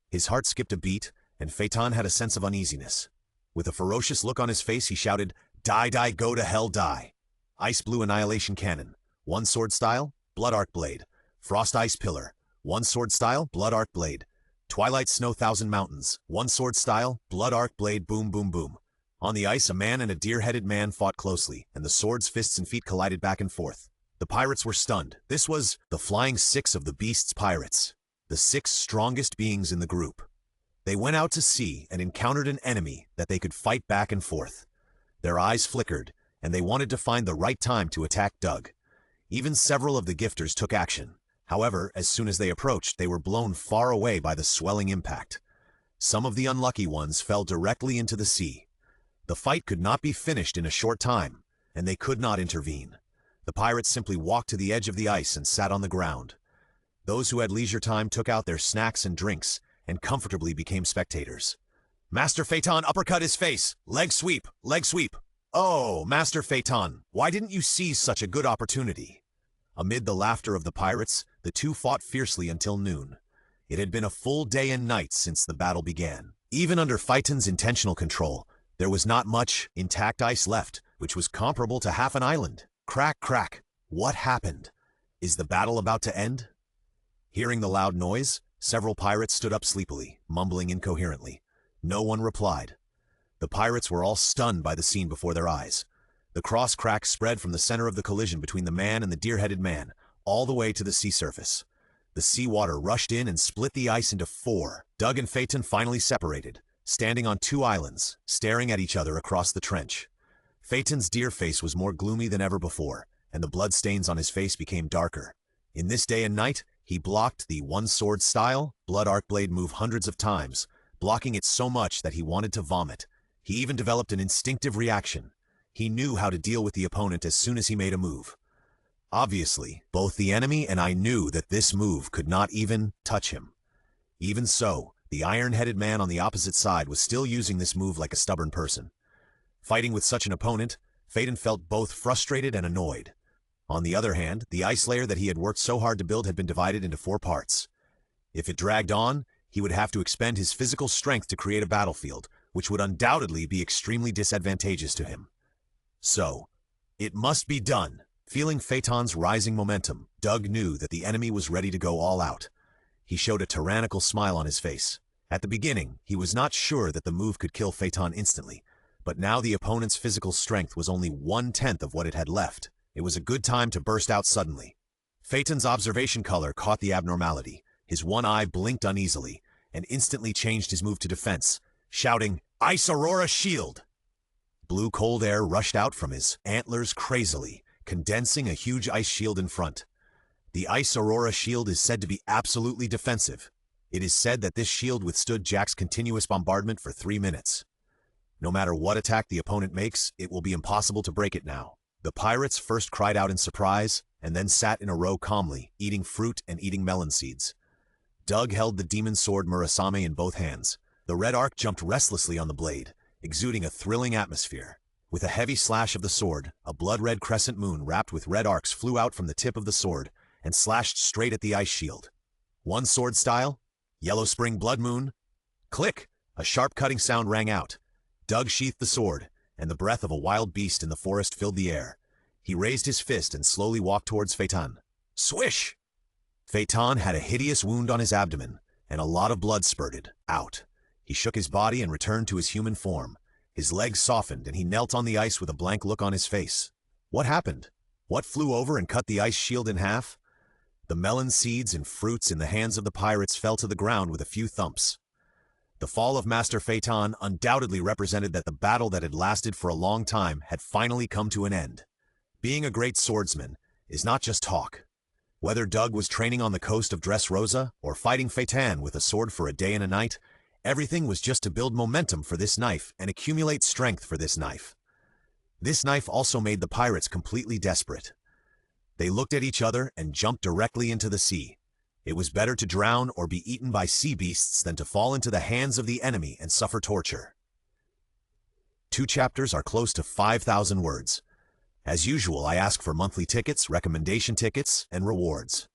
His heart skipped a beat, and Phaeton had a sense of uneasiness. With a ferocious look on his face, he shouted, "Die, die, go to hell, die!" Ice Blue Annihilation Cannon. One sword style, Blood Arc Blade. Frost Ice Pillar. One sword style, Blood Arc Blade. Twilight Snow Thousand Mountains. One sword style, Blood Arc Blade. Boom, boom, boom. On the ice, a man and a deer-headed man fought closely, and the swords, fists, and feet collided back and forth. The pirates were stunned. This was the Flying Six of the Beast's pirates, the 6 strongest beings in the group. They went out to sea and encountered an enemy that they could fight back and forth. Their eyes flickered, and they wanted to find the right time to attack Doug. Even several of the gifters took action. However, as soon as they approached, they were blown far away by the swelling impact. Some of the unlucky ones fell directly into the sea. The fight could not be finished in a short time, and they could not intervene. The pirates simply walked to the edge of the ice and sat on the ground. Those who had leisure time took out their snacks and drinks and comfortably became spectators. Master Phaeton uppercut his face. Leg sweep, leg sweep. Oh, Master Phaeton, why didn't you seize such a good opportunity? Amid the laughter of the pirates, the two fought fiercely until noon. It had been a full day and night since the battle began. Even under Phaeton's intentional control, there was not much intact ice left, which was comparable to half an island. Crack, crack. What happened? Is the battle about to end? Hearing the loud noise, several pirates stood up sleepily, mumbling incoherently. No one replied. The pirates were all stunned by the scene before their eyes. The cross cracks spread from the center of the collision between the man and the deer-headed man, all the way to the sea surface. The seawater rushed in and split the ice into four. Doug and Phaeton finally separated, standing on two islands, staring at each other across the trench. Phaeton's deer face was more gloomy than ever before, and the bloodstains on his face became darker. In this day and night, he blocked the one-sword style, blood arc blade move hundreds of times, blocking it so much that he wanted to vomit. He even developed an instinctive reaction. He knew how to deal with the opponent as soon as he made a move. Obviously, both the enemy and I knew that this move could not even touch him. Even so, the iron-headed man on the opposite side was still using this move like a stubborn person. Fighting with such an opponent, Phaeton felt both frustrated and annoyed. On the other hand, the ice layer that he had worked so hard to build had been divided into 4 parts. If it dragged on, he would have to expend his physical strength to create a battlefield, which would undoubtedly be extremely disadvantageous to him. So, it must be done. Feeling Phaeton's rising momentum, Doug knew that the enemy was ready to go all out. He showed a tyrannical smile on his face. At the beginning, he was not sure that the move could kill Phaeton instantly, but now the opponent's physical strength was only 1/10 of what it had left. It was a good time to burst out suddenly. Phaeton's observation color caught the abnormality. His one eye blinked uneasily, and instantly changed his move to defense, shouting, "Ice Aurora Shield!" Blue cold air rushed out from his antlers crazily, condensing a huge ice shield in front. The Ice Aurora Shield is said to be absolutely defensive. It is said that this shield withstood Jack's continuous bombardment for 3 minutes. No matter what attack the opponent makes, it will be impossible to break it now. The pirates first cried out in surprise, and then sat in a row calmly, eating fruit and eating melon seeds. Doug held the demon sword Murasame in both hands. The red arc jumped restlessly on the blade, exuding a thrilling atmosphere. With a heavy slash of the sword, a blood-red crescent moon wrapped with red arcs flew out from the tip of the sword and slashed straight at the ice shield. One sword style, Yellow Spring Blood Moon. Click! A sharp cutting sound rang out. Doug sheathed the sword, and the breath of a wild beast in the forest filled the air. He raised his fist and slowly walked towards Phaeton. Swish! Phaeton had a hideous wound on his abdomen, and a lot of blood spurted out. He shook his body and returned to his human form. His legs softened, and he knelt on the ice with a blank look on his face. What happened? What flew over and cut the ice shield in half? The melon seeds and fruits in the hands of the pirates fell to the ground with a few thumps. The fall of Master Phaeton undoubtedly represented that the battle that had lasted for a long time had finally come to an end. Being a great swordsman is not just talk. Whether Doug was training on the coast of Dressrosa or fighting Phaeton with a sword for a day and a night, everything was just to build momentum for this knife and accumulate strength for this knife. This knife also made the pirates completely desperate. They looked at each other and jumped directly into the sea. It was better to drown or be eaten by sea beasts than to fall into the hands of the enemy and suffer torture. 2 chapters are close to 5,000 words. As usual, I ask for monthly tickets, recommendation tickets, and rewards.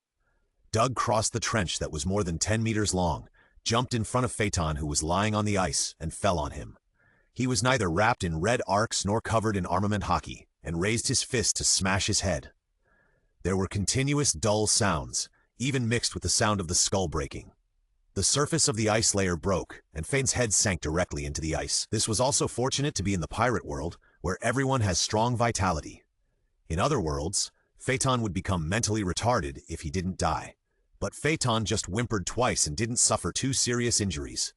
Doug crossed the trench that was more than 10 meters long, jumped in front of Phaeton, who was lying on the ice, and fell on him. He was neither wrapped in red arcs nor covered in armament hockey, and raised his fist to smash his head. There were continuous dull sounds, even mixed with the sound of the skull breaking. The surface of the ice layer broke, and Phaeton's head sank directly into the ice. This was also fortunate to be in the pirate world, where everyone has strong vitality. In other worlds, Phaeton would become mentally retarded if he didn't die. But Phaeton just whimpered twice and didn't suffer 2 serious injuries.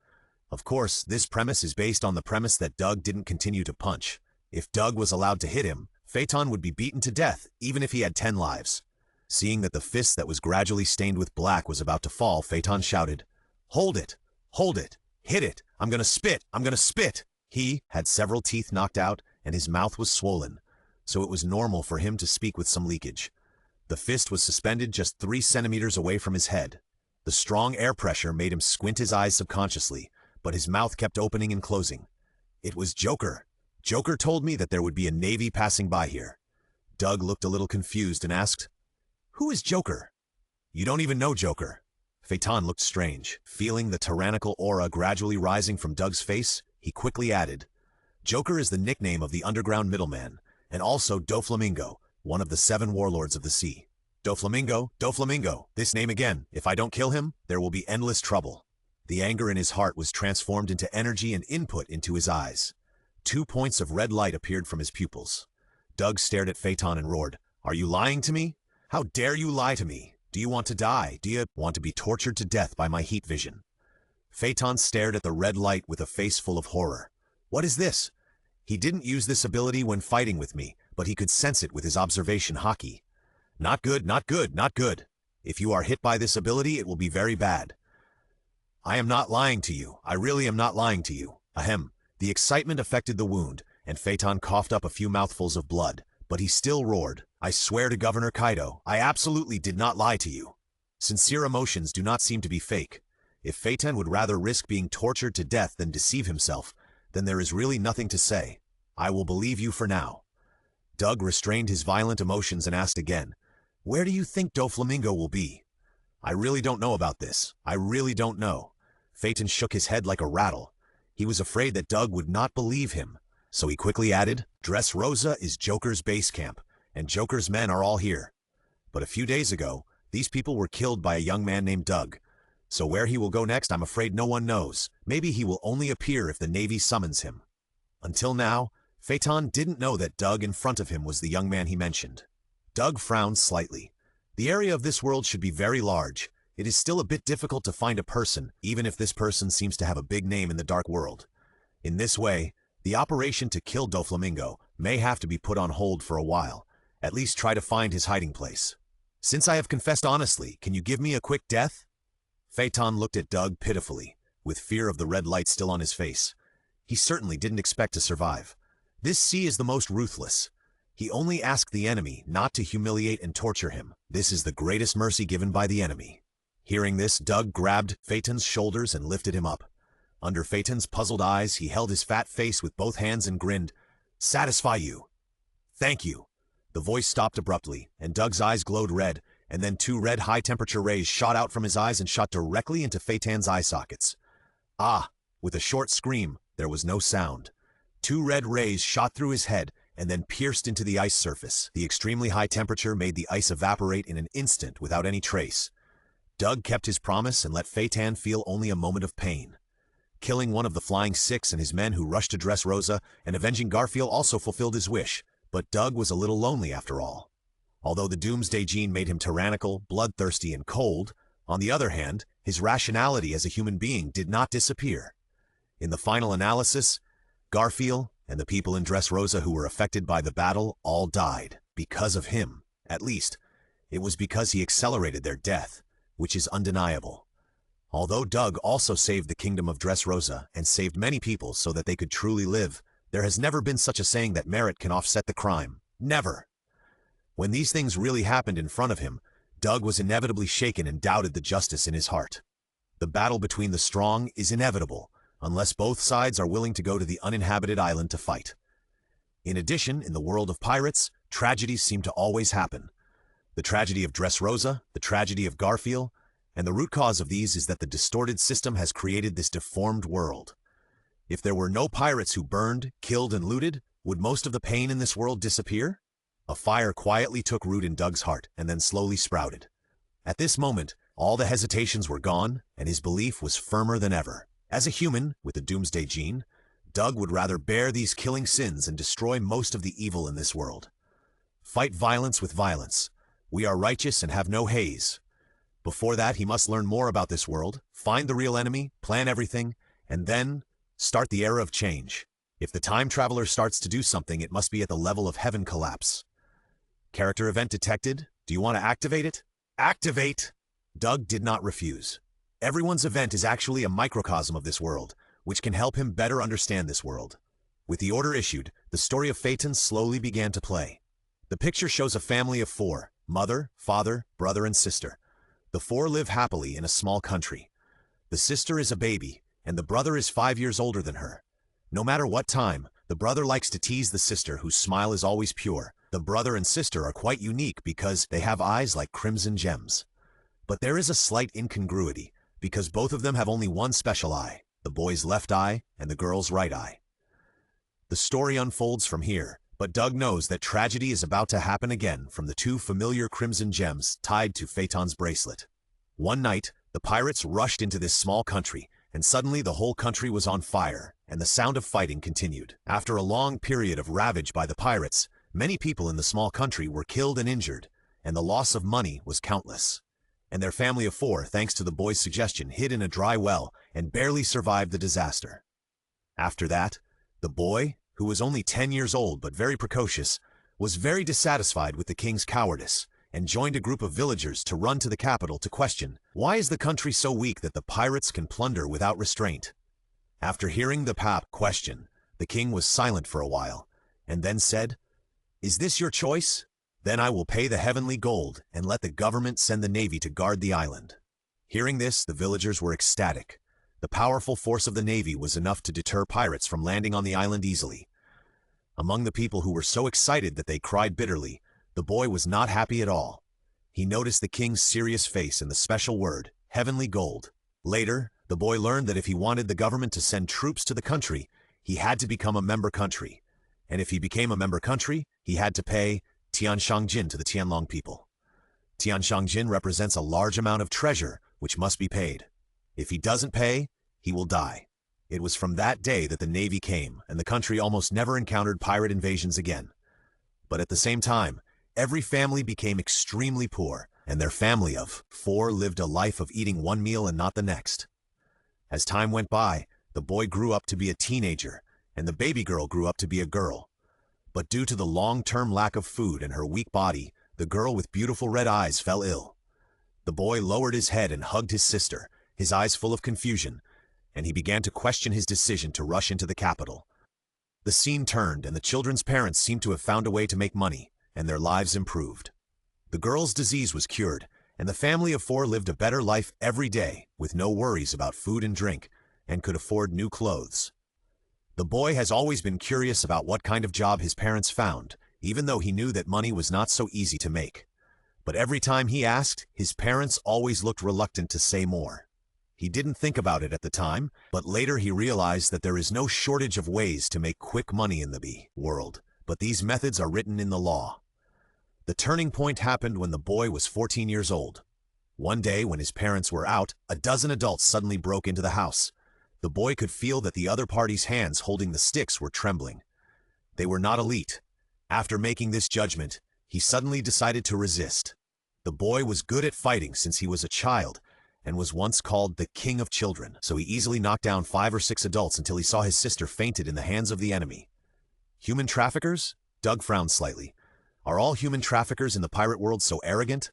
Of course, this premise is based on the premise that Doug didn't continue to punch. If Doug was allowed to hit him, Phaeton would be beaten to death, even if he had 10 lives. Seeing that the fist that was gradually stained with black was about to fall, Phaeton shouted, "Hold it! Hold it! Hit it! I'm gonna spit! I'm gonna spit!" He had several teeth knocked out, and his mouth was swollen, so it was normal for him to speak with some leakage. The fist was suspended just 3 centimeters away from his head. The strong air pressure made him squint his eyes subconsciously, but his mouth kept opening and closing. It was Joker. Joker told me that there would be a navy passing by here. Doug looked a little confused and asked, "Who is Joker?" "You don't even know Joker." Phaeton looked strange. Feeling the tyrannical aura gradually rising from Doug's face, he quickly added, "Joker is the nickname of the underground middleman, and also Doflamingo, one of the 7 warlords of the sea. Doflamingo, Doflamingo, this name again. If I don't kill him, there will be endless trouble." The anger in his heart was transformed into energy and input into his eyes. 2 points of red light appeared from his pupils. Doug stared at Phaeton and roared, "Are you lying to me? How dare you lie to me? Do you want to die? Do you want to be tortured to death by my heat vision?" Phaeton stared at the red light with a face full of horror. "What is this?" He didn't use this ability when fighting with me, but he could sense it with his observation haki. "Not good, not good, not good. If you are hit by this ability, it will be very bad." "I am not lying to you. I really am not lying to you." Ahem. The excitement affected the wound, and Phaeton coughed up a few mouthfuls of blood, but he still roared, "I swear to Governor Kaido, I absolutely did not lie to you." Sincere emotions do not seem to be fake. If Phaeton would rather risk being tortured to death than deceive himself, then there is really nothing to say. I will believe you for now. Doug restrained his violent emotions and asked again, "Where do you think Doflamingo will be?" "I really don't know about this. I really don't know." Phaeton shook his head like a rattle. He was afraid that Doug would not believe him, so he quickly added, "Dressrosa is Joker's base camp, and Joker's men are all here. But a few days ago, these people were killed by a young man named Doug. So where he will go next, I'm afraid no one knows. Maybe he will only appear if the Navy summons him." Until now, Phaeton didn't know that Doug in front of him was the young man he mentioned. Doug frowned slightly. The area of this world should be very large. It is still a bit difficult to find a person, even if this person seems to have a big name in the dark world. In this way, the operation to kill Doflamingo may have to be put on hold for a while. At least try to find his hiding place. "Since I have confessed honestly, can you give me a quick death?" Phaeton looked at Doug pitifully, with fear of the red light still on his face. He certainly didn't expect to survive. This sea is the most ruthless. He only asked the enemy not to humiliate and torture him. This is the greatest mercy given by the enemy. Hearing this, Doug grabbed Phaeton's shoulders and lifted him up. Under Phaeton's puzzled eyes, he held his fat face with both hands and grinned, "Satisfy you." "Thank you." The voice stopped abruptly, and Doug's eyes glowed red, and then 2 red high-temperature rays shot out from his eyes and shot directly into Phaeton's eye sockets. "Ah!" With a short scream, there was no sound. 2 red rays shot through his head and then pierced into the ice surface. The extremely high temperature made the ice evaporate in an instant without any trace. Doug kept his promise and let Phaeton feel only a moment of pain. Killing one of the Flying Six and his men who rushed to Dressrosa and avenging Garfield also fulfilled his wish, but Doug was a little lonely after all. Although the Doomsday Gene made him tyrannical, bloodthirsty, and cold, on the other hand, his rationality as a human being did not disappear. In the final analysis, Garfield and the people in Dressrosa who were affected by the battle all died. Because of him, at least. It was because he accelerated their death, which is undeniable. Although Doug also saved the kingdom of Dressrosa and saved many people so that they could truly live, there has never been such a saying that merit can offset the crime. Never! When these things really happened in front of him, Doug was inevitably shaken and doubted the justice in his heart. The battle between the strong is inevitable, unless both sides are willing to go to the uninhabited island to fight. In addition, in the world of pirates, tragedies seem to always happen. The tragedy of Dressrosa, the tragedy of Garfield, and the root cause of these is that the distorted system has created this deformed world. If there were no pirates who burned, killed, and looted, would most of the pain in this world disappear? A fire quietly took root in Doug's heart and then slowly sprouted. At this moment, all the hesitations were gone, and his belief was firmer than ever. As a human, with the Doomsday Gene, Doug would rather bear these killing sins and destroy most of the evil in this world. Fight violence with violence. We are righteous and have no haze. Before that, he must learn more about this world, find the real enemy, plan everything, and then start the era of change. If the time traveler starts to do something, it must be at the level of heaven collapse. Character event detected. Do you want to activate it? Activate! Doug did not refuse. Everyone's event is actually a microcosm of this world, which can help him better understand this world. With the order issued, the story of Phaeton slowly began to play. The picture shows a family of 4, mother, father, brother, and sister. The 4 live happily in a small country. The sister is a baby, and the brother is 5 years older than her. No matter what time, the brother likes to tease the sister whose smile is always pure. The brother and sister are quite unique because they have eyes like crimson gems. But there is a slight incongruity, because both of them have only one special eye, the boy's left eye and the girl's right eye. The story unfolds from here, but Doug knows that tragedy is about to happen again from the 2 familiar crimson gems tied to Phaeton's bracelet. One night, the pirates rushed into this small country, and suddenly the whole country was on fire, and the sound of fighting continued. After a long period of ravage by the pirates, many people in the small country were killed and injured, and the loss of money was countless. And their family of 4, thanks to the boy's suggestion, hid in a dry well and barely survived the disaster. After that, the boy, who was only 10 years old but very precocious, was very dissatisfied with the king's cowardice and joined a group of villagers to run to the capital to question, why is the country so weak that the pirates can plunder without restraint? After hearing the question, the king was silent for a while, and then said, "Is this your choice? Then I will pay the heavenly gold and let the government send the navy to guard the island." Hearing this, the villagers were ecstatic. The powerful force of the navy was enough to deter pirates from landing on the island easily. Among the people who were so excited that they cried bitterly, the boy was not happy at all. He noticed the king's serious face and the special word, heavenly gold. Later, the boy learned that if he wanted the government to send troops to the country, he had to become a member country. And if he became a member country, he had to pay Tianshangjin to the Tianlong people. Tianshangjin represents a large amount of treasure which must be paid. If he doesn't pay, he will die. It was from that day that the navy came, and the country almost never encountered pirate invasions again. But at the same time, every family became extremely poor, and their family of 4 lived a life of eating one meal and not the next. As time went by, the boy grew up to be a teenager, and the baby girl grew up to be a girl. But due to the long-term lack of food and her weak body, the girl with beautiful red eyes fell ill. The boy lowered his head and hugged his sister, his eyes full of confusion, and he began to question his decision to rush into the capital. The scene turned, and the children's parents seemed to have found a way to make money, and their lives improved. The girl's disease was cured, and the family of 4 lived a better life every day, with no worries about food and drink, and could afford new clothes. The boy has always been curious about what kind of job his parents found, even though he knew that money was not so easy to make. But every time he asked, his parents always looked reluctant to say more. He didn't think about it at the time, but later he realized that there is no shortage of ways to make quick money in the world, but these methods are written in the law. The turning point happened when the boy was 14 years old. One day when his parents were out, a dozen adults suddenly broke into the house. The boy could feel that the other party's hands holding the sticks were trembling. They were not elite. After making this judgment, he suddenly decided to resist. The boy was good at fighting since he was a child, and was once called the king of children, so he easily knocked down 5 or 6 adults until he saw his sister fainted in the hands of the enemy. Human traffickers? Doug frowned slightly. Are all human traffickers in the pirate world so arrogant?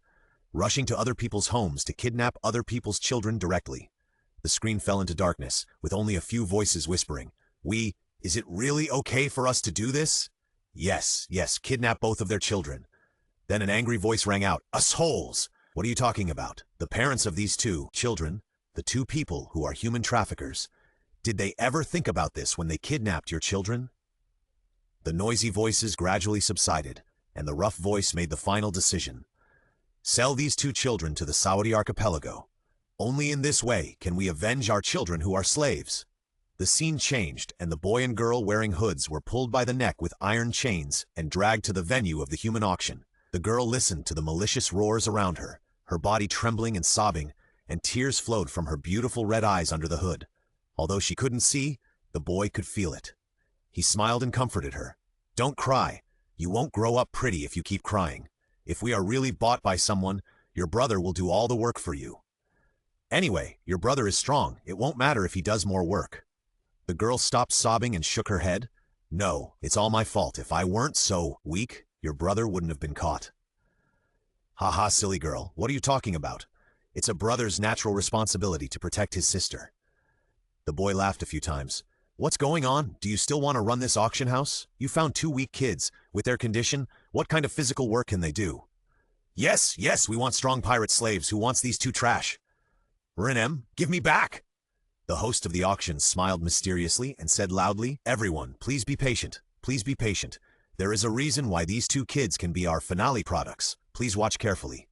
Rushing to other people's homes to kidnap other people's children directly. The screen fell into darkness, with only a few voices whispering, Is it really okay for us to do this? Yes, kidnap both of their children. Then an angry voice rang out, Us holes! What are you talking about? The parents of these 2 children, the 2 people who are human traffickers, did they ever think about this when they kidnapped your children? The noisy voices gradually subsided, and the rough voice made the final decision. Sell these 2 children to the Saudi archipelago. Only in this way can we avenge our children who are slaves. The scene changed, and the boy and girl wearing hoods were pulled by the neck with iron chains and dragged to the venue of the human auction. The girl listened to the malicious roars around her, her body trembling and sobbing, and tears flowed from her beautiful red eyes under the hood. Although she couldn't see, the boy could feel it. He smiled and comforted her. Don't cry. You won't grow up pretty if you keep crying. If we are really bought by someone, your brother will do all the work for you. Anyway, your brother is strong. It won't matter if he does more work. The girl stopped sobbing and shook her head. No, it's all my fault. If I weren't so weak, your brother wouldn't have been caught. Haha, silly girl, what are you talking about? It's a brother's natural responsibility to protect his sister. The boy laughed a few times. What's going on? Do you still want to run this auction house? You found 2 weak kids. With their condition, what kind of physical work can they do? Yes, we want strong pirate slaves. Who wants these 2 trash? Renem, give me back! The host of the auction smiled mysteriously and said loudly, Everyone, please be patient. Please be patient. There is a reason why these 2 kids can be our finale products. Please watch carefully.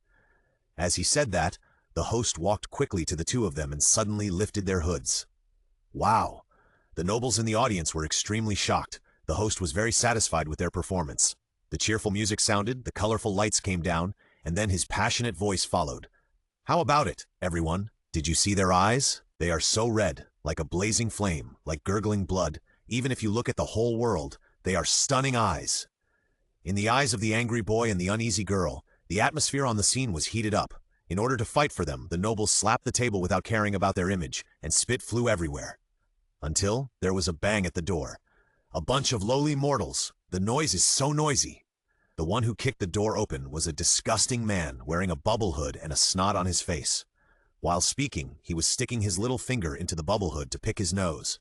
As he said that, the host walked quickly to the 2 of them and suddenly lifted their hoods. Wow! The nobles in the audience were extremely shocked. The host was very satisfied with their performance. The cheerful music sounded, the colorful lights came down, and then his passionate voice followed. How about it, everyone? Did you see their eyes? They are so red. like a blazing flame, like gurgling blood. Even if you look at the whole world, they are stunning eyes. In the eyes of the angry boy and the uneasy girl, the atmosphere on the scene was heated up. In order to fight for them, the nobles slapped the table without caring about their image, and spit flew everywhere. Until there was a bang at the door. A bunch of lowly mortals. The noise is so noisy. The one who kicked the door open was a disgusting man wearing a bubble hood and a snot on his face. While speaking, he was sticking his little finger into the bubble hood to pick his nose.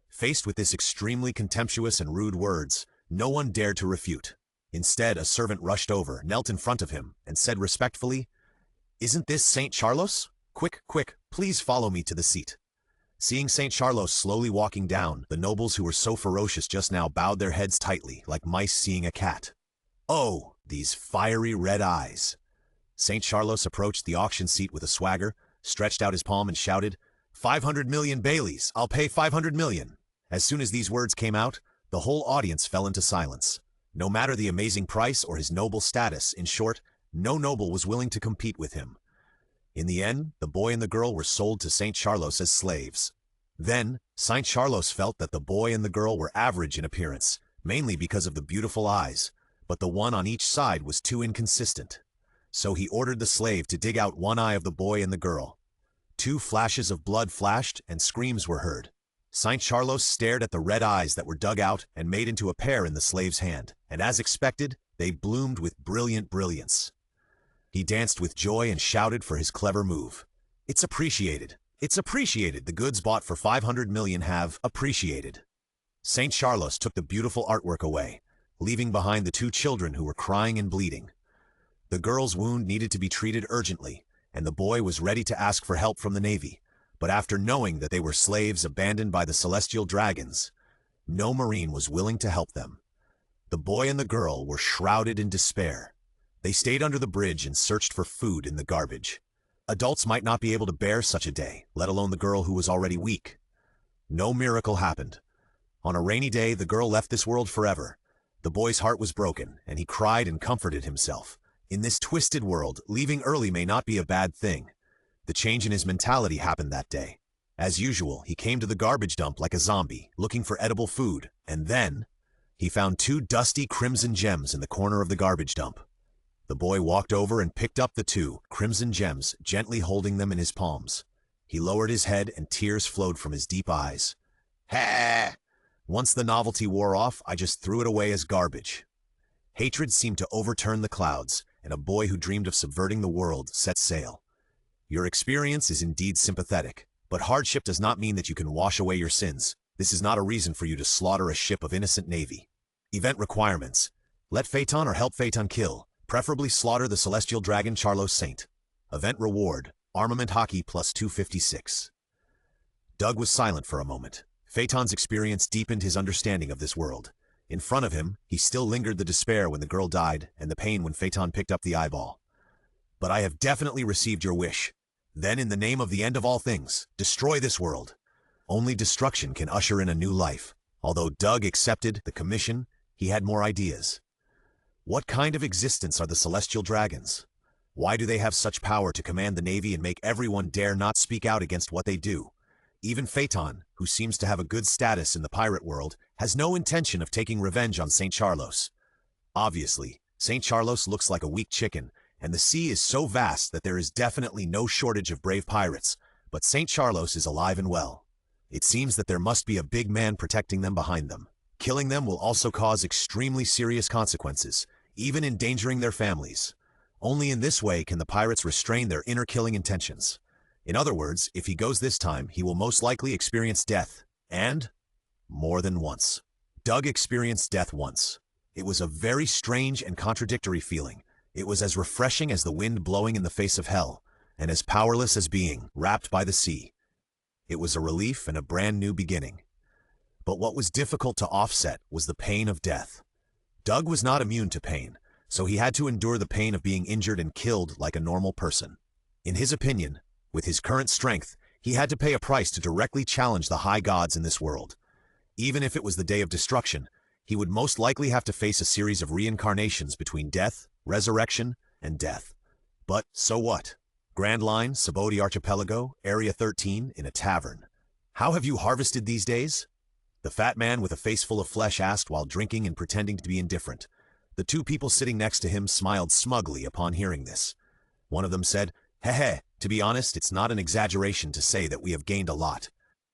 Faced with this extremely contemptuous and rude words, no one dared to refute. Instead, a servant rushed over, knelt in front of him, and said respectfully, "Isn't this Saint Charlos? Quick, quick, please follow me to the seat." Seeing Saint Charlos slowly walking down, the nobles who were so ferocious just now bowed their heads tightly, like mice seeing a cat. Oh, these fiery red eyes! Saint Charlos approached the auction seat with a swagger, stretched out his palm and shouted, 500 million Baileys, I'll pay 500 million. As soon as these words came out, the whole audience fell into silence. No matter the amazing price or his noble status, in short, no noble was willing to compete with him. In the end, the boy and the girl were sold to Saint Charlos as slaves. Then, Saint Charlos felt that the boy and the girl were average in appearance, mainly because of the beautiful eyes, but the one on each side was too inconsistent. So he ordered the slave to dig out one eye of the boy and the girl. 2 flashes of blood flashed and screams were heard. Saint Charlos stared at the red eyes that were dug out and made into a pair in the slave's hand, and as expected, they bloomed with brilliant brilliance. He danced with joy and shouted for his clever move. It's appreciated. It's appreciated. The goods bought for 500 million have appreciated. Saint Charlos took the beautiful artwork away, leaving behind the 2 children who were crying and bleeding. The girl's wound needed to be treated urgently, and the boy was ready to ask for help from the navy. But after knowing that they were slaves abandoned by the celestial dragons, no marine was willing to help them. The boy and the girl were shrouded in despair. They stayed under the bridge and searched for food in the garbage. Adults might not be able to bear such a day, let alone the girl who was already weak. No miracle happened. On a rainy day, the girl left this world forever. The boy's heart was broken, and he cried and comforted himself. In this twisted world, leaving early may not be a bad thing. The change in his mentality happened that day. As usual, he came to the garbage dump like a zombie, looking for edible food, and then he found 2 dusty crimson gems in the corner of the garbage dump. The boy walked over and picked up the 2 crimson gems, gently holding them in his palms. He lowered his head and tears flowed from his deep eyes. Ha! Once the novelty wore off, I just threw it away as garbage. Hatred seemed to overturn the clouds, and a boy who dreamed of subverting the world set sail. Your experience is indeed sympathetic, but hardship does not mean that you can wash away your sins. This is not a reason for you to slaughter a ship of innocent navy. Event requirements. Let Phaeton or help Phaeton kill. Preferably slaughter the celestial dragon Charlos Saint. Event reward. Armament hockey plus 256. Doug was silent for a moment. Phaeton's experience deepened his understanding of this world. In front of him, he still lingered the despair when the girl died and the pain when Phaeton picked up the eyeball. But I have definitely received your wish. Then, in the name of the end of all things, destroy this world. Only destruction can usher in a new life. Although Doug accepted the commission, he had more ideas. What kind of existence are the celestial dragons? Why do they have such power to command the navy and make everyone dare not speak out against what they do? Even Phaeton, who seems to have a good status in the pirate world, has no intention of taking revenge on Saint Charlos. Obviously, Saint Charlos looks like a weak chicken, and the sea is so vast that there is definitely no shortage of brave pirates, but Saint Charlos is alive and well. It seems that there must be a big man protecting them behind them. Killing them will also cause extremely serious consequences, even endangering their families. Only in this way can the pirates restrain their inner killing intentions. In other words, if he goes this time, he will most likely experience death, and more than once. Doug experienced death once. It was a very strange and contradictory feeling. It was as refreshing as the wind blowing in the face of hell, and as powerless as being wrapped by the sea. It was a relief and a brand new beginning. But what was difficult to offset was the pain of death. Doug was not immune to pain, so he had to endure the pain of being injured and killed like a normal person. In his opinion, with his current strength, he had to pay a price to directly challenge the high gods in this world. Even if it was the day of destruction, he would most likely have to face a series of reincarnations between death, resurrection, and death. But so what? Grand Line, Saboti Archipelago, Area 13, in a tavern. How have you harvested these days? The fat man with a face full of flesh asked while drinking and pretending to be indifferent. The two people sitting next to him smiled smugly upon hearing this. One of them said, "Heh, to be honest, it's not an exaggeration to say that we have gained a lot."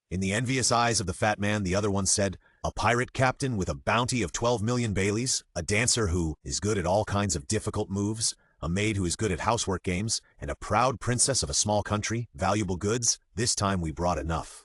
In the envious eyes of the fat man, the other one said, "A pirate captain with a bounty of 12 million Baileys, a dancer who is good at all kinds of difficult moves, a maid who is good at housework games, and a proud princess of a small country, valuable goods. This time we brought enough."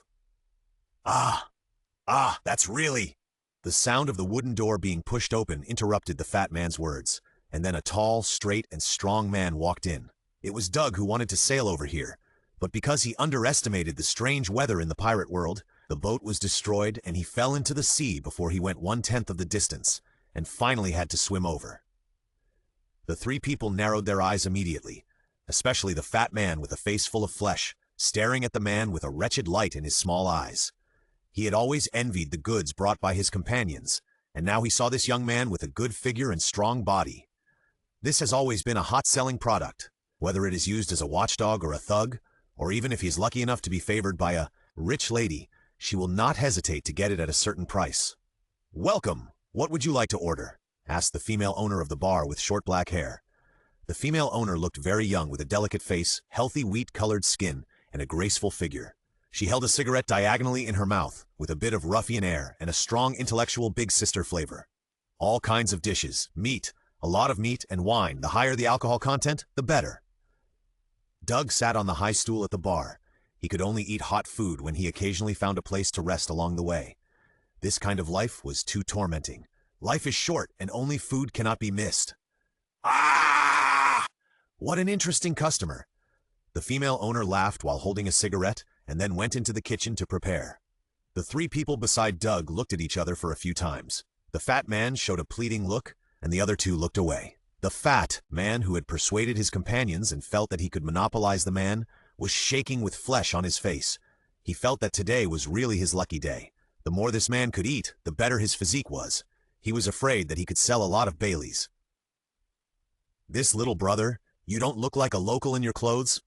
That's really—" The sound of the wooden door being pushed open interrupted the fat man's words, and then a tall, straight, and strong man walked in. It was Doug, who wanted to sail over here, but because he underestimated the strange weather in the pirate world, the boat was destroyed and he fell into the sea before he went 1/10 of the distance, and finally had to swim over. The three people narrowed their eyes immediately, especially the fat man with a face full of flesh, staring at the man with a wretched light in his small eyes. He had always envied the goods brought by his companions, and now he saw this young man with a good figure and strong body. This has always been a hot-selling product, whether it is used as a watchdog or a thug, or even if he is lucky enough to be favored by a rich lady, she will not hesitate to get it at a certain price. "Welcome! What would you like to order?" asked the female owner of the bar with short black hair. The female owner looked very young with a delicate face, healthy wheat-colored skin, and a graceful figure. She held a cigarette diagonally in her mouth, with a bit of ruffian air and a strong intellectual big sister flavor. All kinds of dishes, meat, a lot of meat, and wine. The higher the alcohol content, the better. Doug sat on the high stool at the bar. He could only eat hot food when he occasionally found a place to rest along the way. This kind of life was too tormenting. Life is short, and only food cannot be missed. What an interesting customer. The female owner laughed while holding a cigarette, and then went into the kitchen to prepare. The three people beside Doug looked at each other for a few times. The fat man showed a pleading look, and the other two looked away. The fat man, who had persuaded his companions and felt that he could monopolize the man, was shaking with flesh on his face. He felt that today was really his lucky day. The more this man could eat, the better his physique was. He was afraid that he could sell a lot of Baileys. "This little brother, you don't look like a local in your clothes?"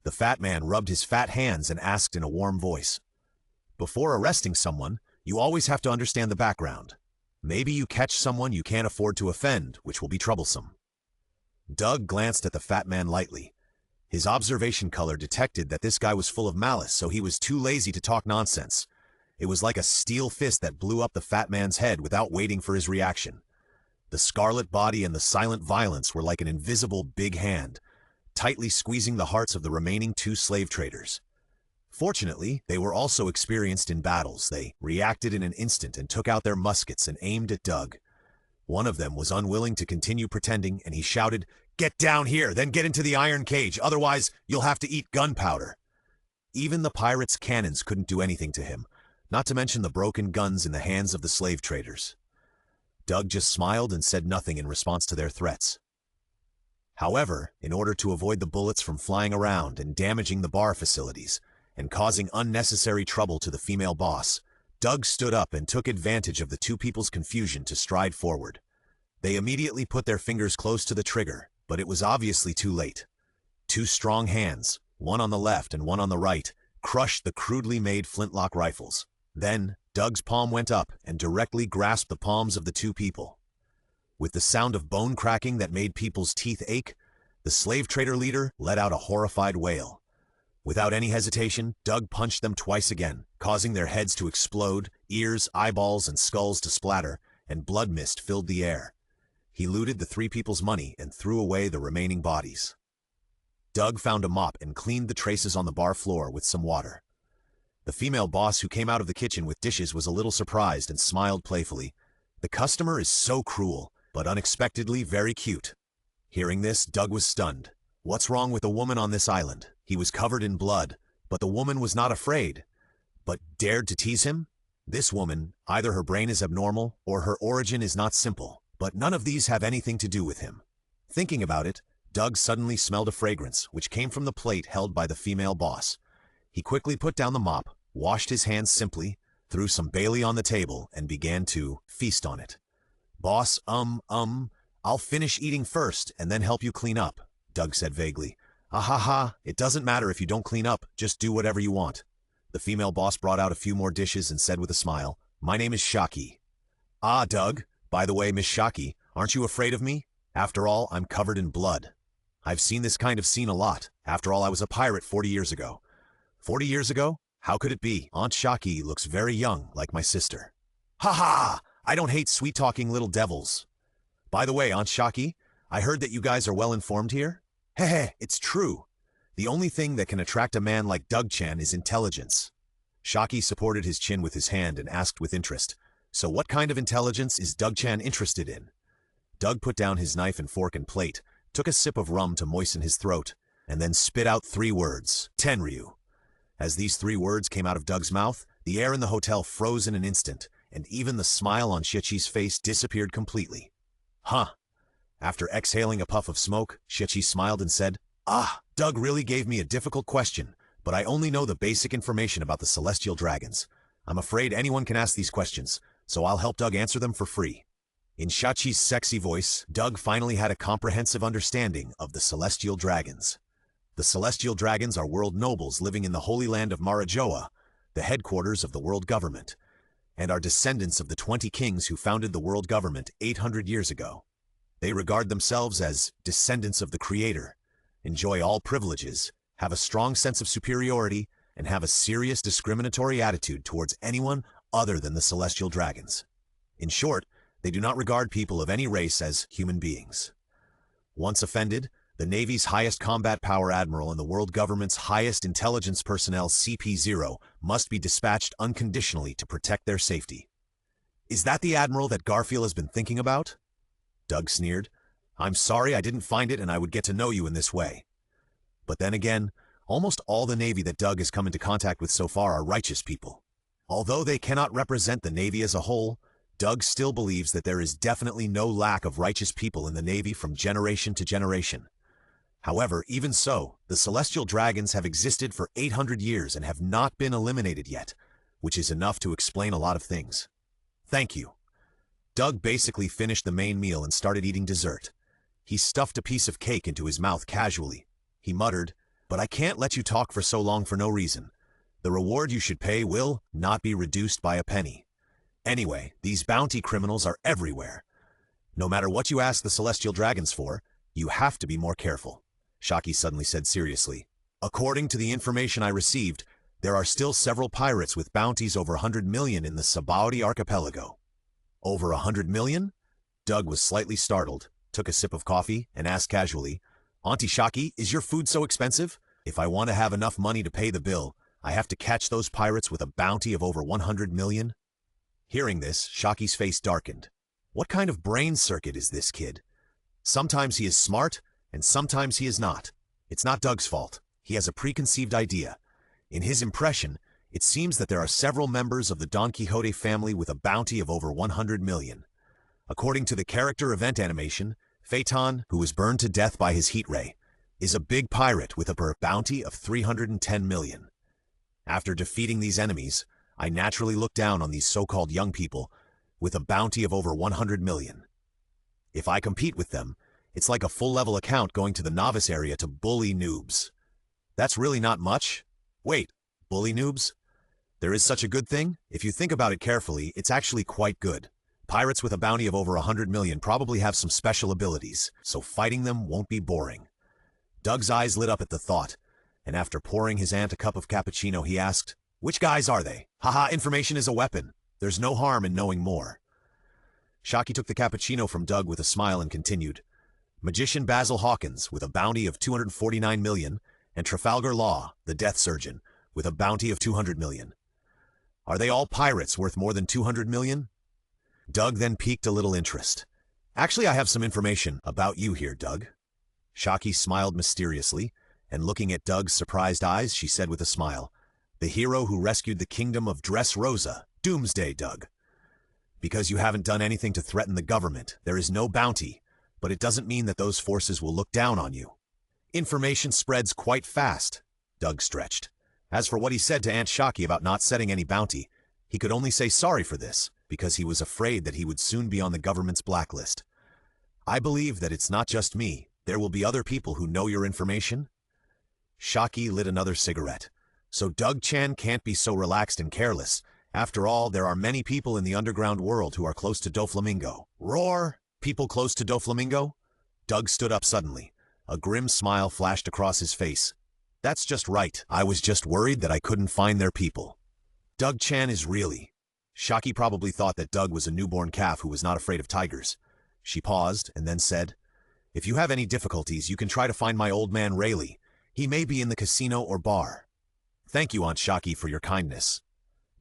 The fat man rubbed his fat hands and asked in a warm voice. "Before arresting someone, you always have to understand the background. Maybe you catch someone you can't afford to offend, which will be troublesome." Doug glanced at the fat man lightly. His observation color detected that this guy was full of malice, so he was too lazy to talk nonsense. It was like a steel fist that blew up the fat man's head without waiting for his reaction. The scarlet body and the silent violence were like an invisible big hand, tightly squeezing the hearts of the remaining two slave traders. Fortunately, they were also experienced in battles. They reacted in an instant and took out their muskets and aimed at Doug. One of them was unwilling to continue pretending, and he shouted, "Get down here, then get into the iron cage, otherwise you'll have to eat gunpowder." Even the pirates' cannons couldn't do anything to him, not to mention the broken guns in the hands of the slave traders. Doug just smiled and said nothing in response to their threats. However, in order to avoid the bullets from flying around and damaging the bar facilities, and causing unnecessary trouble to the female boss, Doug stood up and took advantage of the two people's confusion to stride forward. They immediately put their fingers close to the trigger, but it was obviously too late. Two strong hands, one on the left and one on the right, crushed the crudely made flintlock rifles. Then, Doug's palm went up and directly grasped the palms of the two people. With the sound of bone cracking that made people's teeth ache, the slave trader leader let out a horrified wail. Without any hesitation, Doug punched them twice again, causing their heads to explode, ears, eyeballs, and skulls to splatter, and blood mist filled the air. He looted the three people's money and threw away the remaining bodies. Doug found a mop and cleaned the traces on the bar floor with some water. The female boss who came out of the kitchen with dishes was a little surprised and smiled playfully. "The customer is so cruel, but unexpectedly very cute." Hearing this, Doug was stunned. What's wrong with a woman on this island? He was covered in blood, but the woman was not afraid, but dared to tease him? This woman, either her brain is abnormal or her origin is not simple, but none of these have anything to do with him. Thinking about it, Doug suddenly smelled a fragrance, which came from the plate held by the female boss. He quickly put down the mop, washed his hands simply, threw some Bailey on the table, and began to feast on it. "Boss, I'll finish eating first and then help you clean up," Doug said vaguely. "It doesn't matter if you don't clean up, just do whatever you want." The The female boss brought out a few more dishes and said with a smile, "My name is Shaki." "Ah, Doug. By the way, Miss Shaki, aren't you afraid of me? After all, I'm covered in blood. I've seen this kind of scene a lot. After all, I was a pirate 40 years ago." 40 years ago? How could it be? Aunt Shaki looks very young, like my sister. "Ha ha! I don't hate sweet-talking little devils. By the way, Aunt Shaki, I heard that you guys are well informed here." "Heh, it's true. The only thing that can attract a man like Doug-chan is intelligence." Shaki supported his chin with his hand and asked with interest, "So what kind of intelligence is Doug-chan interested in?" Doug put down his knife and fork and plate, took a sip of rum to moisten his throat, and then spit out 3 words, "Tenryu." As these 3 words came out of Doug's mouth, the air in the hotel froze in an instant, and even the smile on Shichi's face disappeared completely. "Huh." After exhaling a puff of smoke, Shichi smiled and said, "Ah, Doug really gave me a difficult question, but I only know the basic information about the celestial dragons. I'm afraid anyone can ask these questions, so I'll help Doug answer them for free." In Shichi's sexy voice, Doug finally had a comprehensive understanding of the celestial dragons. The celestial dragons are world nobles living in the holy land of Marajoa, the headquarters of the world government, and are descendants of the 20 kings who founded the world government 800 years ago. They regard themselves as descendants of the Creator, enjoy all privileges, have a strong sense of superiority, and have a serious discriminatory attitude towards anyone other than the celestial dragons. In short, they do not regard people of any race as human beings. Once offended, the Navy's highest combat power admiral and the world government's highest intelligence personnel CP0 must be dispatched unconditionally to protect their safety. "Is that the admiral that Garfield has been thinking about?" Doug sneered. "I'm sorry I didn't find it and I would get to know you in this way." But then again, almost all the Navy that Doug has come into contact with so far are righteous people. Although they cannot represent the Navy as a whole, Doug still believes that there is definitely no lack of righteous people in the Navy from generation to generation. However, even so, the celestial dragons have existed for 800 years and have not been eliminated yet, which is enough to explain a lot of things. "Thank you." Doug basically finished the main meal and started eating dessert. He stuffed a piece of cake into his mouth casually. He muttered, "But I can't let you talk for so long for no reason. The reward you should pay will not be reduced by a penny. Anyway, these bounty criminals are everywhere. No matter what you ask the celestial dragons for, you have to be more careful." Shaki suddenly said seriously, "According to the information I received, there are still several pirates with bounties over 100 million in the Sabaody archipelago." "Over 100 million? Doug was slightly startled, took a sip of coffee, and asked casually, "Auntie Shaki, is your food so expensive? If I want to have enough money to pay the bill, I have to catch those pirates with a bounty of over 100 million? Hearing this, Shaki's face darkened. What kind of brain circuit is this kid? Sometimes he is smart, and sometimes he is not. It's not Doug's fault. He has a preconceived idea. In his impression, it seems that there are several members of the Don Quixote family with a bounty of over 100 million. According to the character event animation, Phaeton, who was burned to death by his heat ray, is a big pirate with a bounty of 310 million. After defeating these enemies, I naturally look down on these so-called young people with a bounty of over 100 million. If I compete with them, it's like a full-level account going to the novice area to bully noobs. That's really not much. Wait, bully noobs? There is such a good thing? If you think about it carefully, it's actually quite good. Pirates with a bounty of over 100 million probably have some special abilities, so fighting them won't be boring. Doug's eyes lit up at the thought, and after pouring his aunt a cup of cappuccino, he asked, "Which guys are they? Haha, information is a weapon. There's no harm in knowing more." Shaki took the cappuccino from Doug with a smile and continued, "Magician Basil Hawkins with a bounty of 249 million, and Trafalgar Law, the death surgeon, with a bounty of 200 million. Are they all pirates worth more than 200 million? Doug then piqued a little interest. "Actually, I have some information about you here, Doug." Shaki smiled mysteriously, and looking at Doug's surprised eyes, she said with a smile, "The hero who rescued the kingdom of Dressrosa, Doomsday, Doug. Because you haven't done anything to threaten the government, there is no bounty, but it doesn't mean that those forces will look down on you. Information spreads quite fast," Doug stretched. As for what he said to Aunt Shaki about not setting any bounty, he could only say sorry for this, because he was afraid that he would soon be on the government's blacklist. "I believe that it's not just me. There will be other people who know your information." Shaki lit another cigarette. So Doug-chan can't be so relaxed and careless. After all, there are many people in the underground world who are close to Doflamingo. Roar! People close to Doflamingo? Doug stood up suddenly. A grim smile flashed across his face. That's just right. I was just worried that I couldn't find their people. Doug-chan is really... Shaki probably thought that Doug was a newborn calf who was not afraid of tigers. She paused and then said, "If you have any difficulties, you can try to find my old man Rayleigh. He may be in the casino or bar." "Thank you, Aunt Shaki, for your kindness."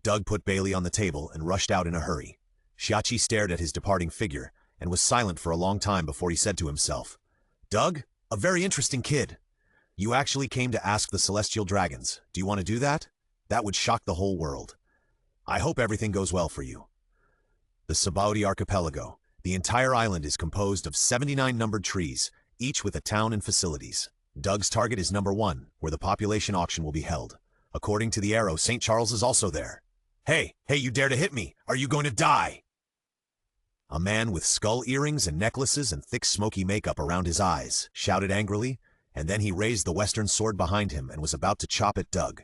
Doug put Bailey on the table and rushed out in a hurry. Shachi stared at his departing figure and was silent for a long time before he said to himself, "Doug, a very interesting kid. You actually came to ask the Celestial Dragons. Do you want to do that? That would shock the whole world. I hope everything goes well for you." The Sabaudi Archipelago. The entire island is composed of 79 numbered trees, each with a town and facilities. Doug's target is number 1, where the population auction will be held. According to the arrow, St. Charles is also there. Hey, you dare to hit me! Are you going to die?" A man with skull earrings and necklaces and thick smoky makeup around his eyes shouted angrily, and then he raised the western sword behind him and was about to chop at Doug.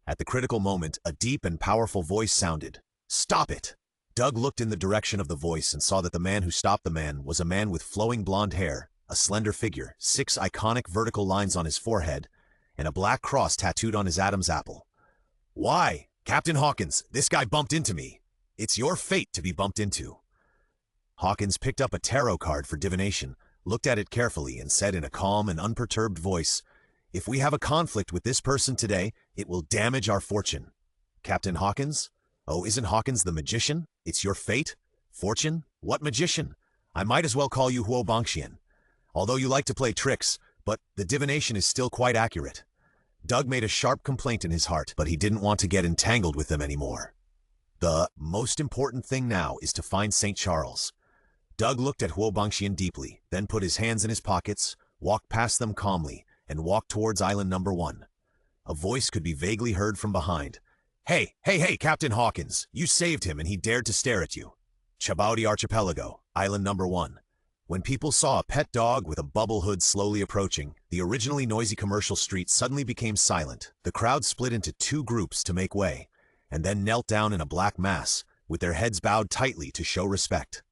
At the critical moment, a deep and powerful voice sounded. "Stop it!" Doug looked in the direction of the voice and saw that the man who stopped the man was a man with flowing blonde hair, a slender figure, 6 iconic vertical lines on his forehead, and a black cross tattooed on his Adam's apple. "Why? Captain Hawkins, this guy bumped into me. It's your fate to be bumped into." Hawkins picked up a tarot card for divination, looked at it carefully, and said in a calm and unperturbed voice, "If we have a conflict with this person today, it will damage our fortune." "Captain Hawkins? Oh, isn't Hawkins the magician? It's your fate? Fortune? What magician? I might as well call you Huo Bangxian. Although you like to play tricks, but the divination is still quite accurate." Doug made a sharp complaint in his heart, but he didn't want to get entangled with them anymore. The most important thing now is to find St. Charles. Doug looked at Huo Bangxian deeply, then put his hands in his pockets, walked past them calmly, and walked towards island number 1. A voice could be vaguely heard from behind. Hey, Captain Hawkins, you saved him and he dared to stare at you." Chabaudi Archipelago, island number 1. When people saw a pet dog with a bubble hood slowly approaching, the originally noisy commercial street suddenly became silent. The crowd split into 2 groups to make way, and then knelt down in a black mass, with their heads bowed tightly to show respect.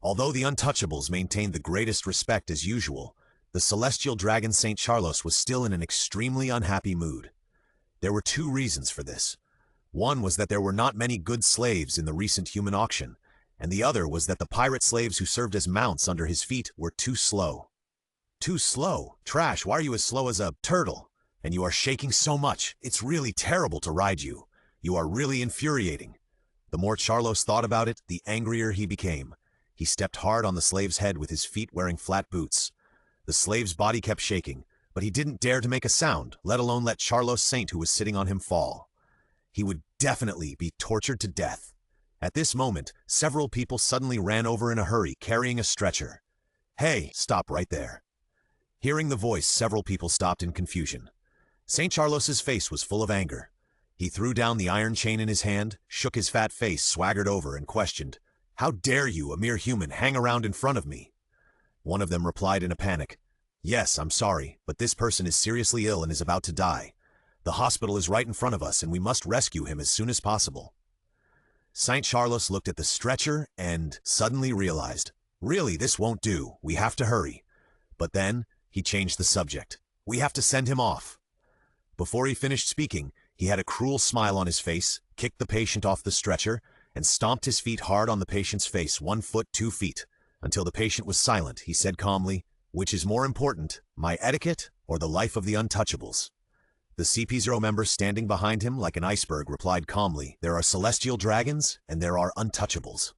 Although the Untouchables maintained the greatest respect as usual, the celestial dragon St. Charles was still in an extremely unhappy mood. There were 2 reasons for this. One was that there were not many good slaves in the recent human auction, and the other was that the pirate slaves who served as mounts under his feet were too slow. "Too slow? Trash, why are you as slow as a turtle? And you are shaking so much, it's really terrible to ride you. You are really infuriating." The more Charlos thought about it, the angrier he became. He stepped hard on the slave's head with his feet wearing flat boots. The slave's body kept shaking, but he didn't dare to make a sound, let alone let Charlos Saint, who was sitting on him, fall. He would definitely be tortured to death. At this moment, several people suddenly ran over in a hurry, carrying a stretcher. "Hey, stop right there." Hearing the voice, several people stopped in confusion. St. Charles's face was full of anger. He threw down the iron chain in his hand, shook his fat face, swaggered over, and questioned, "How dare you, a mere human, hang around in front of me?" One of them replied in a panic, "Yes, I'm sorry, but this person is seriously ill and is about to die. The hospital is right in front of us, and we must rescue him as soon as possible." St. Charles looked at the stretcher and suddenly realized, "Really, this won't do. We have to hurry." But then, he changed the subject. "We have to send him off." Before he finished speaking, he had a cruel smile on his face, kicked the patient off the stretcher, and stomped his feet hard on the patient's face, 1 foot 2 feet. Until the patient was silent, he said calmly, "Which is more important, my etiquette or the life of the Untouchables?" The CP0 member standing behind him like an iceberg replied calmly, "There are celestial dragons and there are Untouchables."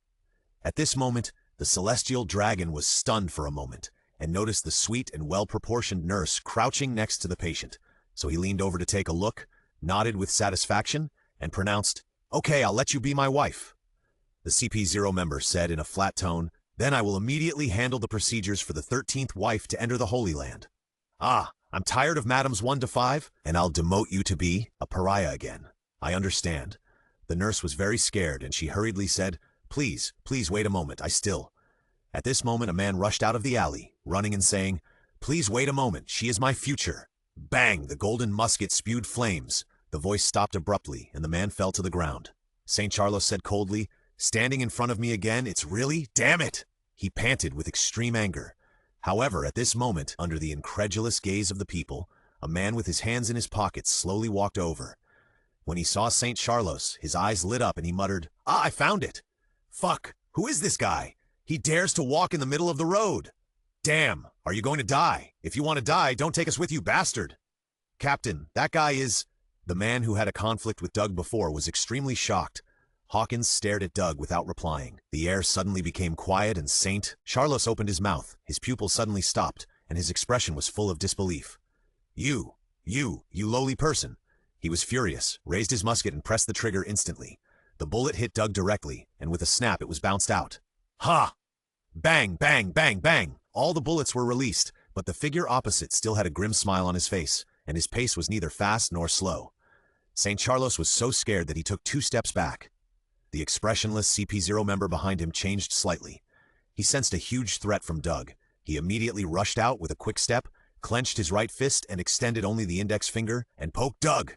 At this moment, the celestial dragon was stunned for a moment and noticed the sweet and well-proportioned nurse crouching next to the patient. So he leaned over to take a look, nodded with satisfaction, and pronounced, "Okay, I'll let you be my wife." The CP0 member said in a flat tone, "Then I will immediately handle the procedures for the 13th wife to enter the Holy Land. Ah, I'm tired of Madams 1 to 5, and I'll demote you to be a pariah again." "I understand." The nurse was very scared, and she hurriedly said, Please wait a moment, I still." At this moment, a man rushed out of the alley, running and saying, "Please wait a moment, she is my future." Bang! The golden musket spewed flames. The voice stopped abruptly, and the man fell to the ground. St. Charlos said coldly, "Standing in front of me again, it's really? Damn it!" He panted with extreme anger. However, at this moment, under the incredulous gaze of the people, a man with his hands in his pockets slowly walked over. When he saw St. Charlos, his eyes lit up and he muttered, "Ah, I found it! Fuck, who is this guy? He dares to walk in the middle of the road! Damn, are you going to die? If you want to die, don't take us with you, bastard!" "Captain, that guy is—" The man who had a conflict with Doug before was extremely shocked. Hawkins stared at Doug without replying. The air suddenly became quiet and St. Charlos opened his mouth, his pupils suddenly stopped, and his expression was full of disbelief. You lowly person." He was furious, raised his musket and pressed the trigger instantly. The bullet hit Doug directly, and with a snap it was bounced out. Ha! Bang, bang, bang, bang! All the bullets were released, but the figure opposite still had a grim smile on his face, and his pace was neither fast nor slow. St. Charlos was so scared that he took 2 steps back. The expressionless CP0 member behind him changed slightly. He sensed a huge threat from Doug. He immediately rushed out with a quick step, clenched his right fist and extended only the index finger, and poked Doug.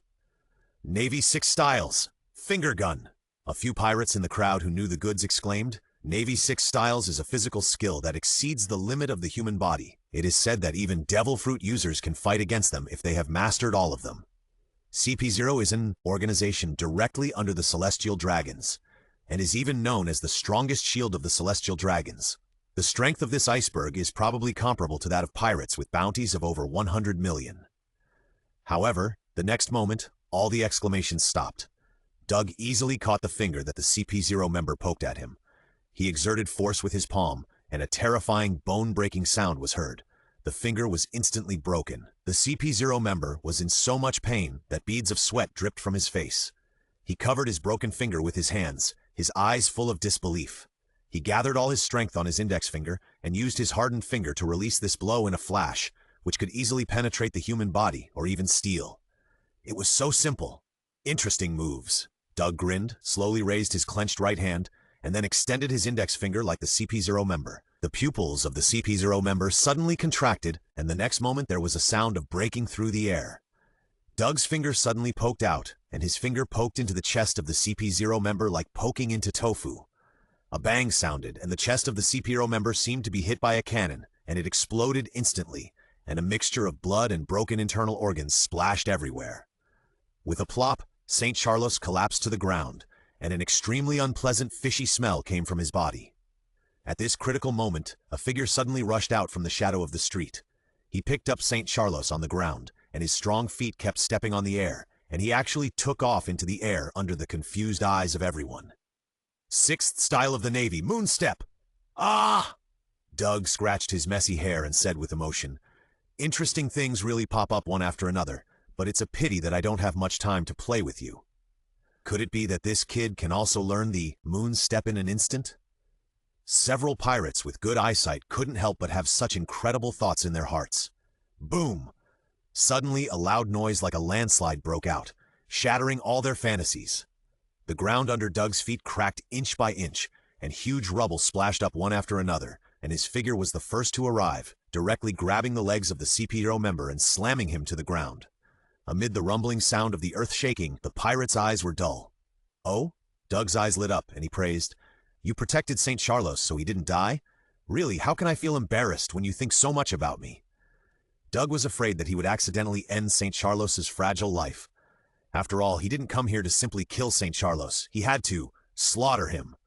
"Navy 6 styles! Finger gun!" A few pirates in the crowd who knew the goods exclaimed, "Navy 6 styles is a physical skill that exceeds the limit of the human body. It is said that even devil fruit users can fight against them if they have mastered all of them." CP0 is an organization directly under the Celestial Dragons, and is even known as the strongest shield of the Celestial Dragons. The strength of this iceberg is probably comparable to that of pirates with bounties of over 100 million. However, the next moment, all the exclamations stopped. Doug easily caught the finger that the CP0 member poked at him. He exerted force with his palm, and a terrifying, bone-breaking sound was heard. The finger was instantly broken. The CP0 member was in so much pain that beads of sweat dripped from his face. He covered his broken finger with his hands, his eyes full of disbelief. He gathered all his strength on his index finger and used his hardened finger to release this blow in a flash, which could easily penetrate the human body or even steel. It was so simple. Interesting moves. Doug grinned, slowly raised his clenched right hand, and then extended his index finger like the CP0 member. The pupils of the CP0 member suddenly contracted, and the next moment there was a sound of breaking through the air. Doug's finger suddenly poked out, and his finger poked into the chest of the CP0 member like poking into tofu. A bang sounded, and the chest of the CP0 member seemed to be hit by a cannon, and it exploded instantly, and a mixture of blood and broken internal organs splashed everywhere. With a plop, St. Charlos collapsed to the ground, and an extremely unpleasant fishy smell came from his body. At this critical moment, a figure suddenly rushed out from the shadow of the street. He picked up St. Charlos on the ground, and his strong feet kept stepping on the air, and he actually took off into the air under the confused eyes of everyone. "6th style of the Navy, moon step!" "Ah!" Doug scratched his messy hair and said with emotion, "Interesting things really pop up one after another, but it's a pity that I don't have much time to play with you. Could it be that this kid can also learn the moon step in an instant?" Several pirates with good eyesight couldn't help but have such incredible thoughts in their hearts. Boom! Suddenly, a loud noise like a landslide broke out, shattering all their fantasies. The ground under Doug's feet cracked inch by inch, and huge rubble splashed up one after another, and his figure was the first to arrive, directly grabbing the legs of the CP0 member and slamming him to the ground. Amid the rumbling sound of the earth shaking, the pirate's eyes were dull. "Oh?" Doug's eyes lit up, and he praised, "You protected St. Charlos so he didn't die? Really, how can I feel embarrassed when you think so much about me?" Doug was afraid that he would accidentally end St. Charlos's fragile life. After all, he didn't come here to simply kill St. Charlos. He had to slaughter him.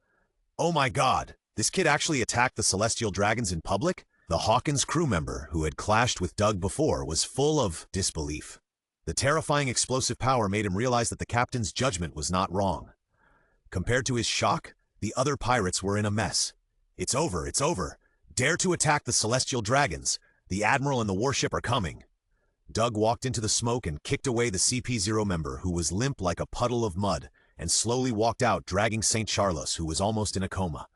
Oh my God! This kid actually attacked the Celestial Dragons in public? The Hawkins crew member, who had clashed with Doug before, was full of disbelief. The terrifying explosive power made him realize that the captain's judgment was not wrong. Compared to his shock, the other pirates were in a mess. "It's over, it's over. Dare to attack the Celestial Dragons. The Admiral and the warship are coming." Doug walked into the smoke and kicked away the CP0 member, who was limp like a puddle of mud, and slowly walked out, dragging St. Charlos, who was almost in a coma.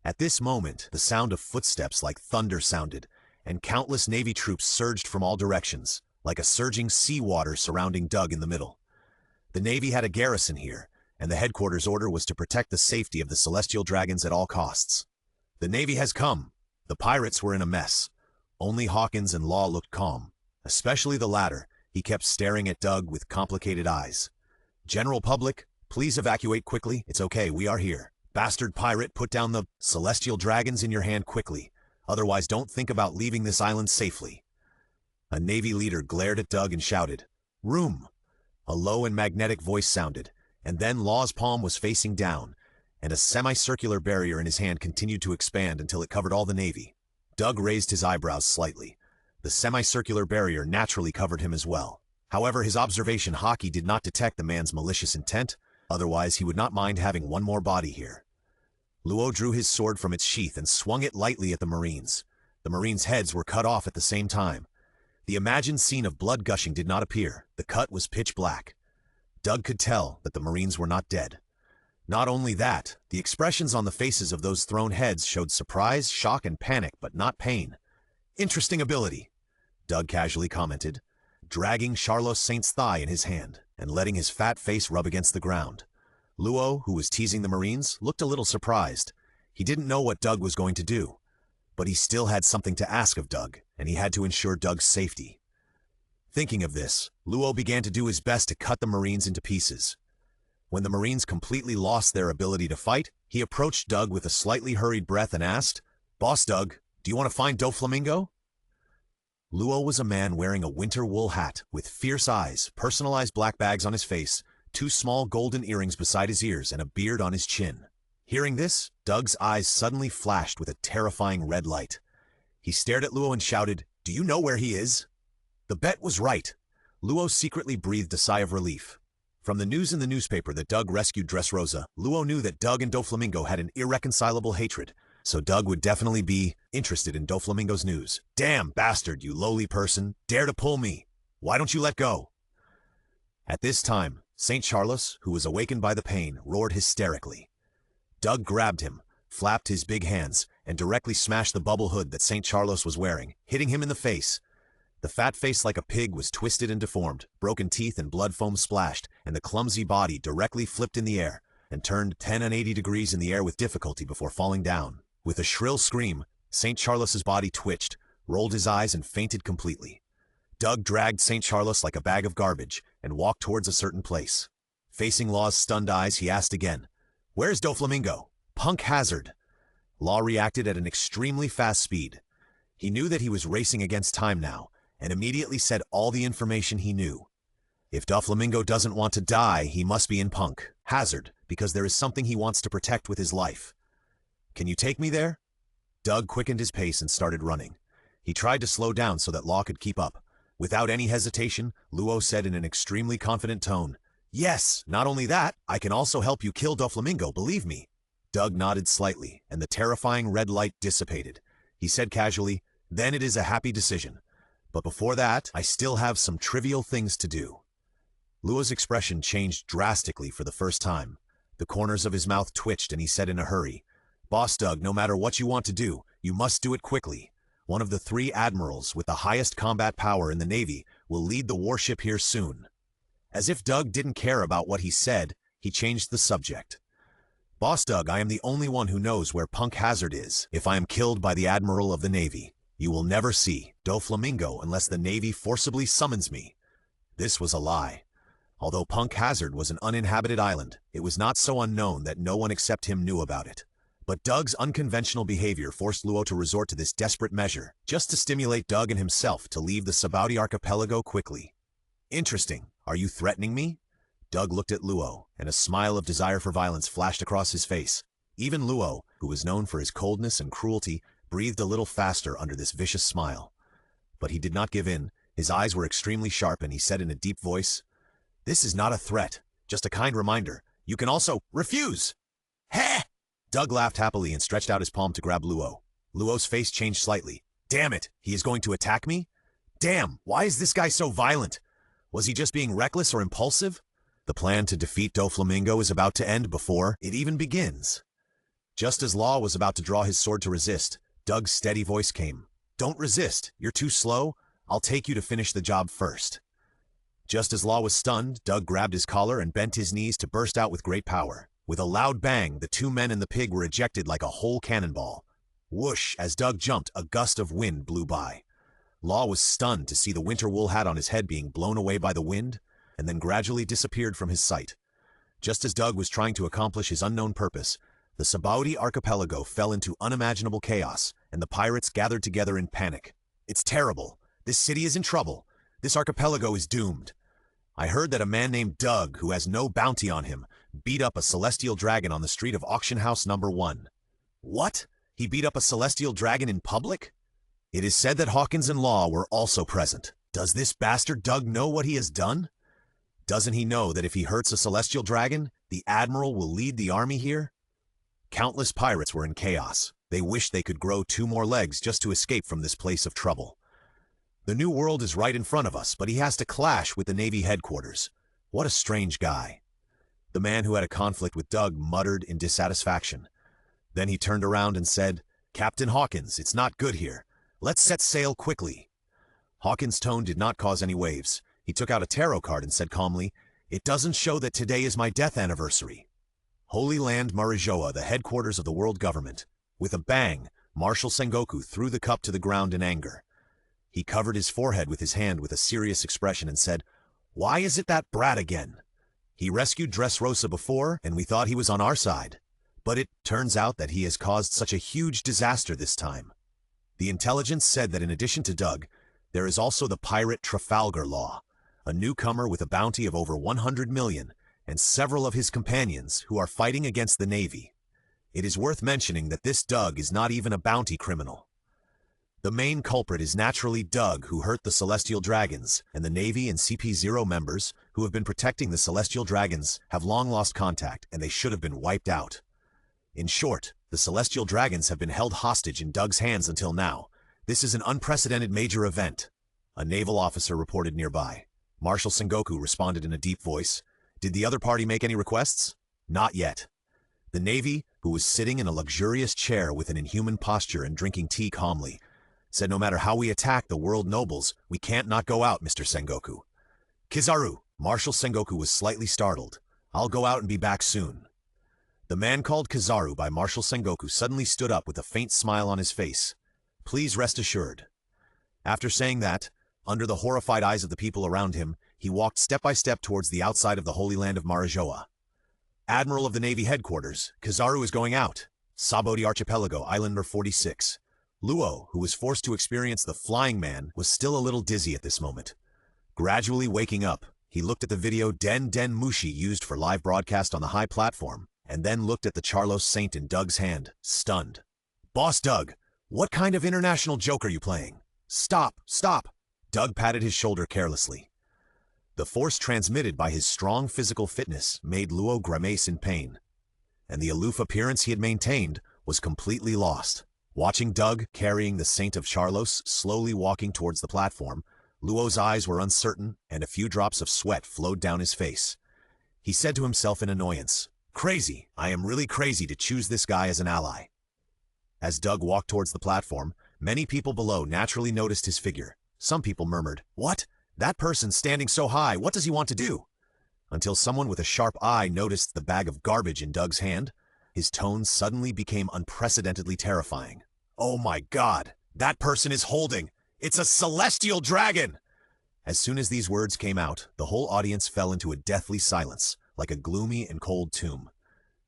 At this moment, the sound of footsteps like thunder sounded, and countless Navy troops surged from all directions, like a surging seawater surrounding Doug in the middle. The Navy had a garrison here, and the headquarters order was to protect the safety of the Celestial Dragons at all costs. The Navy has come. The pirates were in a mess. Only Hawkins and Law looked calm. Especially the latter. He kept staring at Doug with complicated eyes. "General public, please evacuate quickly. It's okay, we are here. Bastard pirate, put down the celestial dragons in your hand quickly. Otherwise, don't think about leaving this island safely." A Navy leader glared at Doug and shouted, "Room!" A low and magnetic voice sounded, and then Law's palm was facing down, and a semicircular barrier in his hand continued to expand until it covered all the Navy. Doug raised his eyebrows slightly. The semicircular barrier naturally covered him as well. However, his observation hockey did not detect the man's malicious intent, otherwise he would not mind having one more body here. Luo drew his sword from its sheath and swung it lightly at the Marines. The Marines' heads were cut off at the same time. The imagined scene of blood gushing did not appear. The cut was pitch black. Doug could tell that the Marines were not dead. Not only that, the expressions on the faces of those thrown heads showed surprise, shock, and panic, but not pain. "Interesting ability," Doug casually commented, dragging Charlos Saint's thigh in his hand and letting his fat face rub against the ground. Luo, who was teasing the Marines, looked a little surprised. He didn't know what Doug was going to do, but he still had something to ask of Doug, and he had to ensure Doug's safety. Thinking of this, Luo began to do his best to cut the Marines into pieces. When the Marines completely lost their ability to fight, he approached Doug with a slightly hurried breath and asked, "Boss Doug, do you want to find Doflamingo?" Luo was a man wearing a winter wool hat with fierce eyes, personalized black bags on his face, 2 small golden earrings beside his ears, and a beard on his chin. Hearing this, Doug's eyes suddenly flashed with a terrifying red light. He stared at Luo and shouted, "Do you know where he is?" The bet was right. Luo secretly breathed a sigh of relief. From the news in the newspaper that Doug rescued Dressrosa, Luo knew that Doug and Doflamingo had an irreconcilable hatred, so Doug would definitely be interested in Doflamingo's news. "Damn bastard, you lowly person, dare to pull me. Why don't you let go?" At this time, St. Charles, who was awakened by the pain, roared hysterically. Doug grabbed him, flapped his big hands, and directly smashed the bubble hood that St. Charles was wearing, hitting him in the face. The fat face like a pig was twisted and deformed, broken teeth and blood foam splashed, and the clumsy body directly flipped in the air and turned 180 degrees in the air with difficulty before falling down. With a shrill scream, St. Charles's body twitched, rolled his eyes, and fainted completely. Doug dragged St. Charles like a bag of garbage and walked towards a certain place. Facing Law's stunned eyes, he asked again, "Where's Doflamingo?" "Punk Hazard." Law reacted at an extremely fast speed. He knew that he was racing against time now, and immediately said all the information he knew. If Doflamingo doesn't want to die, he must be in Punk Hazard, because there is something he wants to protect with his life. "Can you take me there?" Doug quickened his pace and started running. He tried to slow down so that Law could keep up. Without any hesitation, Luo said in an extremely confident tone, "Yes, not only that, I can also help you kill Doflamingo, believe me." Doug nodded slightly, and the terrifying red light dissipated. He said casually, "Then it is a happy decision. But before that, I still have some trivial things to do." Luo's expression changed drastically for the first time. The corners of his mouth twitched and he said in a hurry, "Boss Doug, no matter what you want to do, you must do it quickly. One of the 3 admirals with the highest combat power in the Navy will lead the warship here soon." As if Doug didn't care about what he said, he changed the subject. "Boss Doug, I am the only one who knows where Punk Hazard is. If I am killed by the Admiral of the Navy, you will never see Doflamingo unless the Navy forcibly summons me." This was a lie. Although Punk Hazard was an uninhabited island, it was not so unknown that no one except him knew about it. But Doug's unconventional behavior forced Luo to resort to this desperate measure, just to stimulate Doug and himself to leave the Sabaudi archipelago quickly. "Interesting. Are you threatening me?" Doug looked at Luo, and a smile of desire for violence flashed across his face. Even Luo, who was known for his coldness and cruelty, breathed a little faster under this vicious smile. But he did not give in. His eyes were extremely sharp, and he said in a deep voice, "This is not a threat, just a kind reminder. You can also refuse." "Heh!" Doug laughed happily and stretched out his palm to grab Luo. Luo's face changed slightly. "Damn it, he is going to attack me? Damn, why is this guy so violent? Was he just being reckless or impulsive? The plan to defeat Doflamingo is about to end before it even begins." Just as Law was about to draw his sword to resist, Doug's steady voice came. "Don't resist. You're too slow. I'll take you to finish the job first." Just as Law was stunned, Doug grabbed his collar and bent his knees to burst out with great power. With a loud bang, the 2 men and the pig were ejected like a whole cannonball. Whoosh! As Doug jumped, a gust of wind blew by. Law was stunned to see the winter wool hat on his head being blown away by the wind, and then gradually disappeared from his sight. Just as Doug was trying to accomplish his unknown purpose, the Sabaody archipelago fell into unimaginable chaos, and the pirates gathered together in panic. "It's terrible. This city is in trouble. This archipelago is doomed. I heard that a man named Doug, who has no bounty on him, beat up a celestial dragon on the street of Auction House number 1. What? He beat up a celestial dragon in public? It is said that Hawkins and Law were also present. Does this bastard Doug know what he has done? Doesn't he know that if he hurts a celestial dragon, the Admiral will lead the army here?" Countless pirates were in chaos. They wished they could grow 2 more legs just to escape from this place of trouble. The New World is right in front of us, but he has to clash with the Navy headquarters. What a strange guy. The man who had a conflict with Doug muttered in dissatisfaction. Then he turned around and said, "Captain Hawkins, it's not good here. Let's set sail quickly." Hawkins' tone did not cause any waves. He took out a tarot card and said calmly, "It doesn't show that today is my death anniversary." Holy Land Marijoa, the headquarters of the world government. With a bang, Marshal Sengoku threw the cup to the ground in anger. He covered his forehead with his hand with a serious expression and said, "Why is it that brat again? He rescued Dressrosa before, and we thought he was on our side. But it turns out that he has caused such a huge disaster this time." The intelligence said that in addition to Doug, there is also the pirate Trafalgar Law, a newcomer with a bounty of over 100 million, and several of his companions who are fighting against the Navy. It is worth mentioning that this Doug is not even a bounty criminal. The main culprit is naturally Doug, who hurt the Celestial Dragons, and the Navy and CP0 members who have been protecting the Celestial Dragons have long lost contact, and they should have been wiped out. In short, the Celestial Dragons have been held hostage in Doug's hands until now. This is an unprecedented major event. A naval officer reported nearby. Marshal Sengoku responded in a deep voice. "Did the other party make any requests?" "Not yet." The Navy, who was sitting in a luxurious chair with an inhuman posture and drinking tea calmly, said, "No matter how we attack the world nobles, we can't not go out, Mr. Sengoku." "Kizaru," Marshal Sengoku was slightly startled. "I'll go out and be back soon." The man called Kizaru by Marshal Sengoku suddenly stood up with a faint smile on his face. "Please rest assured." After saying that, under the horrified eyes of the people around him, he walked step by step towards the outside of the Holy Land of Marijoa. "Admiral of the Navy Headquarters, Kizaru is going out. Sabaody Archipelago, Island number 46. Luo, who was forced to experience the Flying Man, was still a little dizzy at this moment. Gradually waking up, he looked at the video Den Den Mushi used for live broadcast on the high platform, and then looked at the Charlos Saint in Doug's hand, stunned. "Boss Doug, what kind of international joke are you playing? Stop, stop!" Doug patted his shoulder carelessly. The force transmitted by his strong physical fitness made Luo grimace in pain, and the aloof appearance he had maintained was completely lost. Watching Doug carrying the Saint of Charlos slowly walking towards the platform, Luo's eyes were uncertain and a few drops of sweat flowed down his face. He said to himself in annoyance, "Crazy, I am really crazy to choose this guy as an ally." As Doug walked towards the platform, many people below naturally noticed his figure. Some people murmured, "What? That person standing so high, what does he want to do?" Until someone with a sharp eye noticed the bag of garbage in Doug's hand. His tone suddenly became unprecedentedly terrifying. "Oh my God, that person is holding! It's a celestial dragon!" As soon as these words came out, the whole audience fell into a deathly silence, like a gloomy and cold tomb.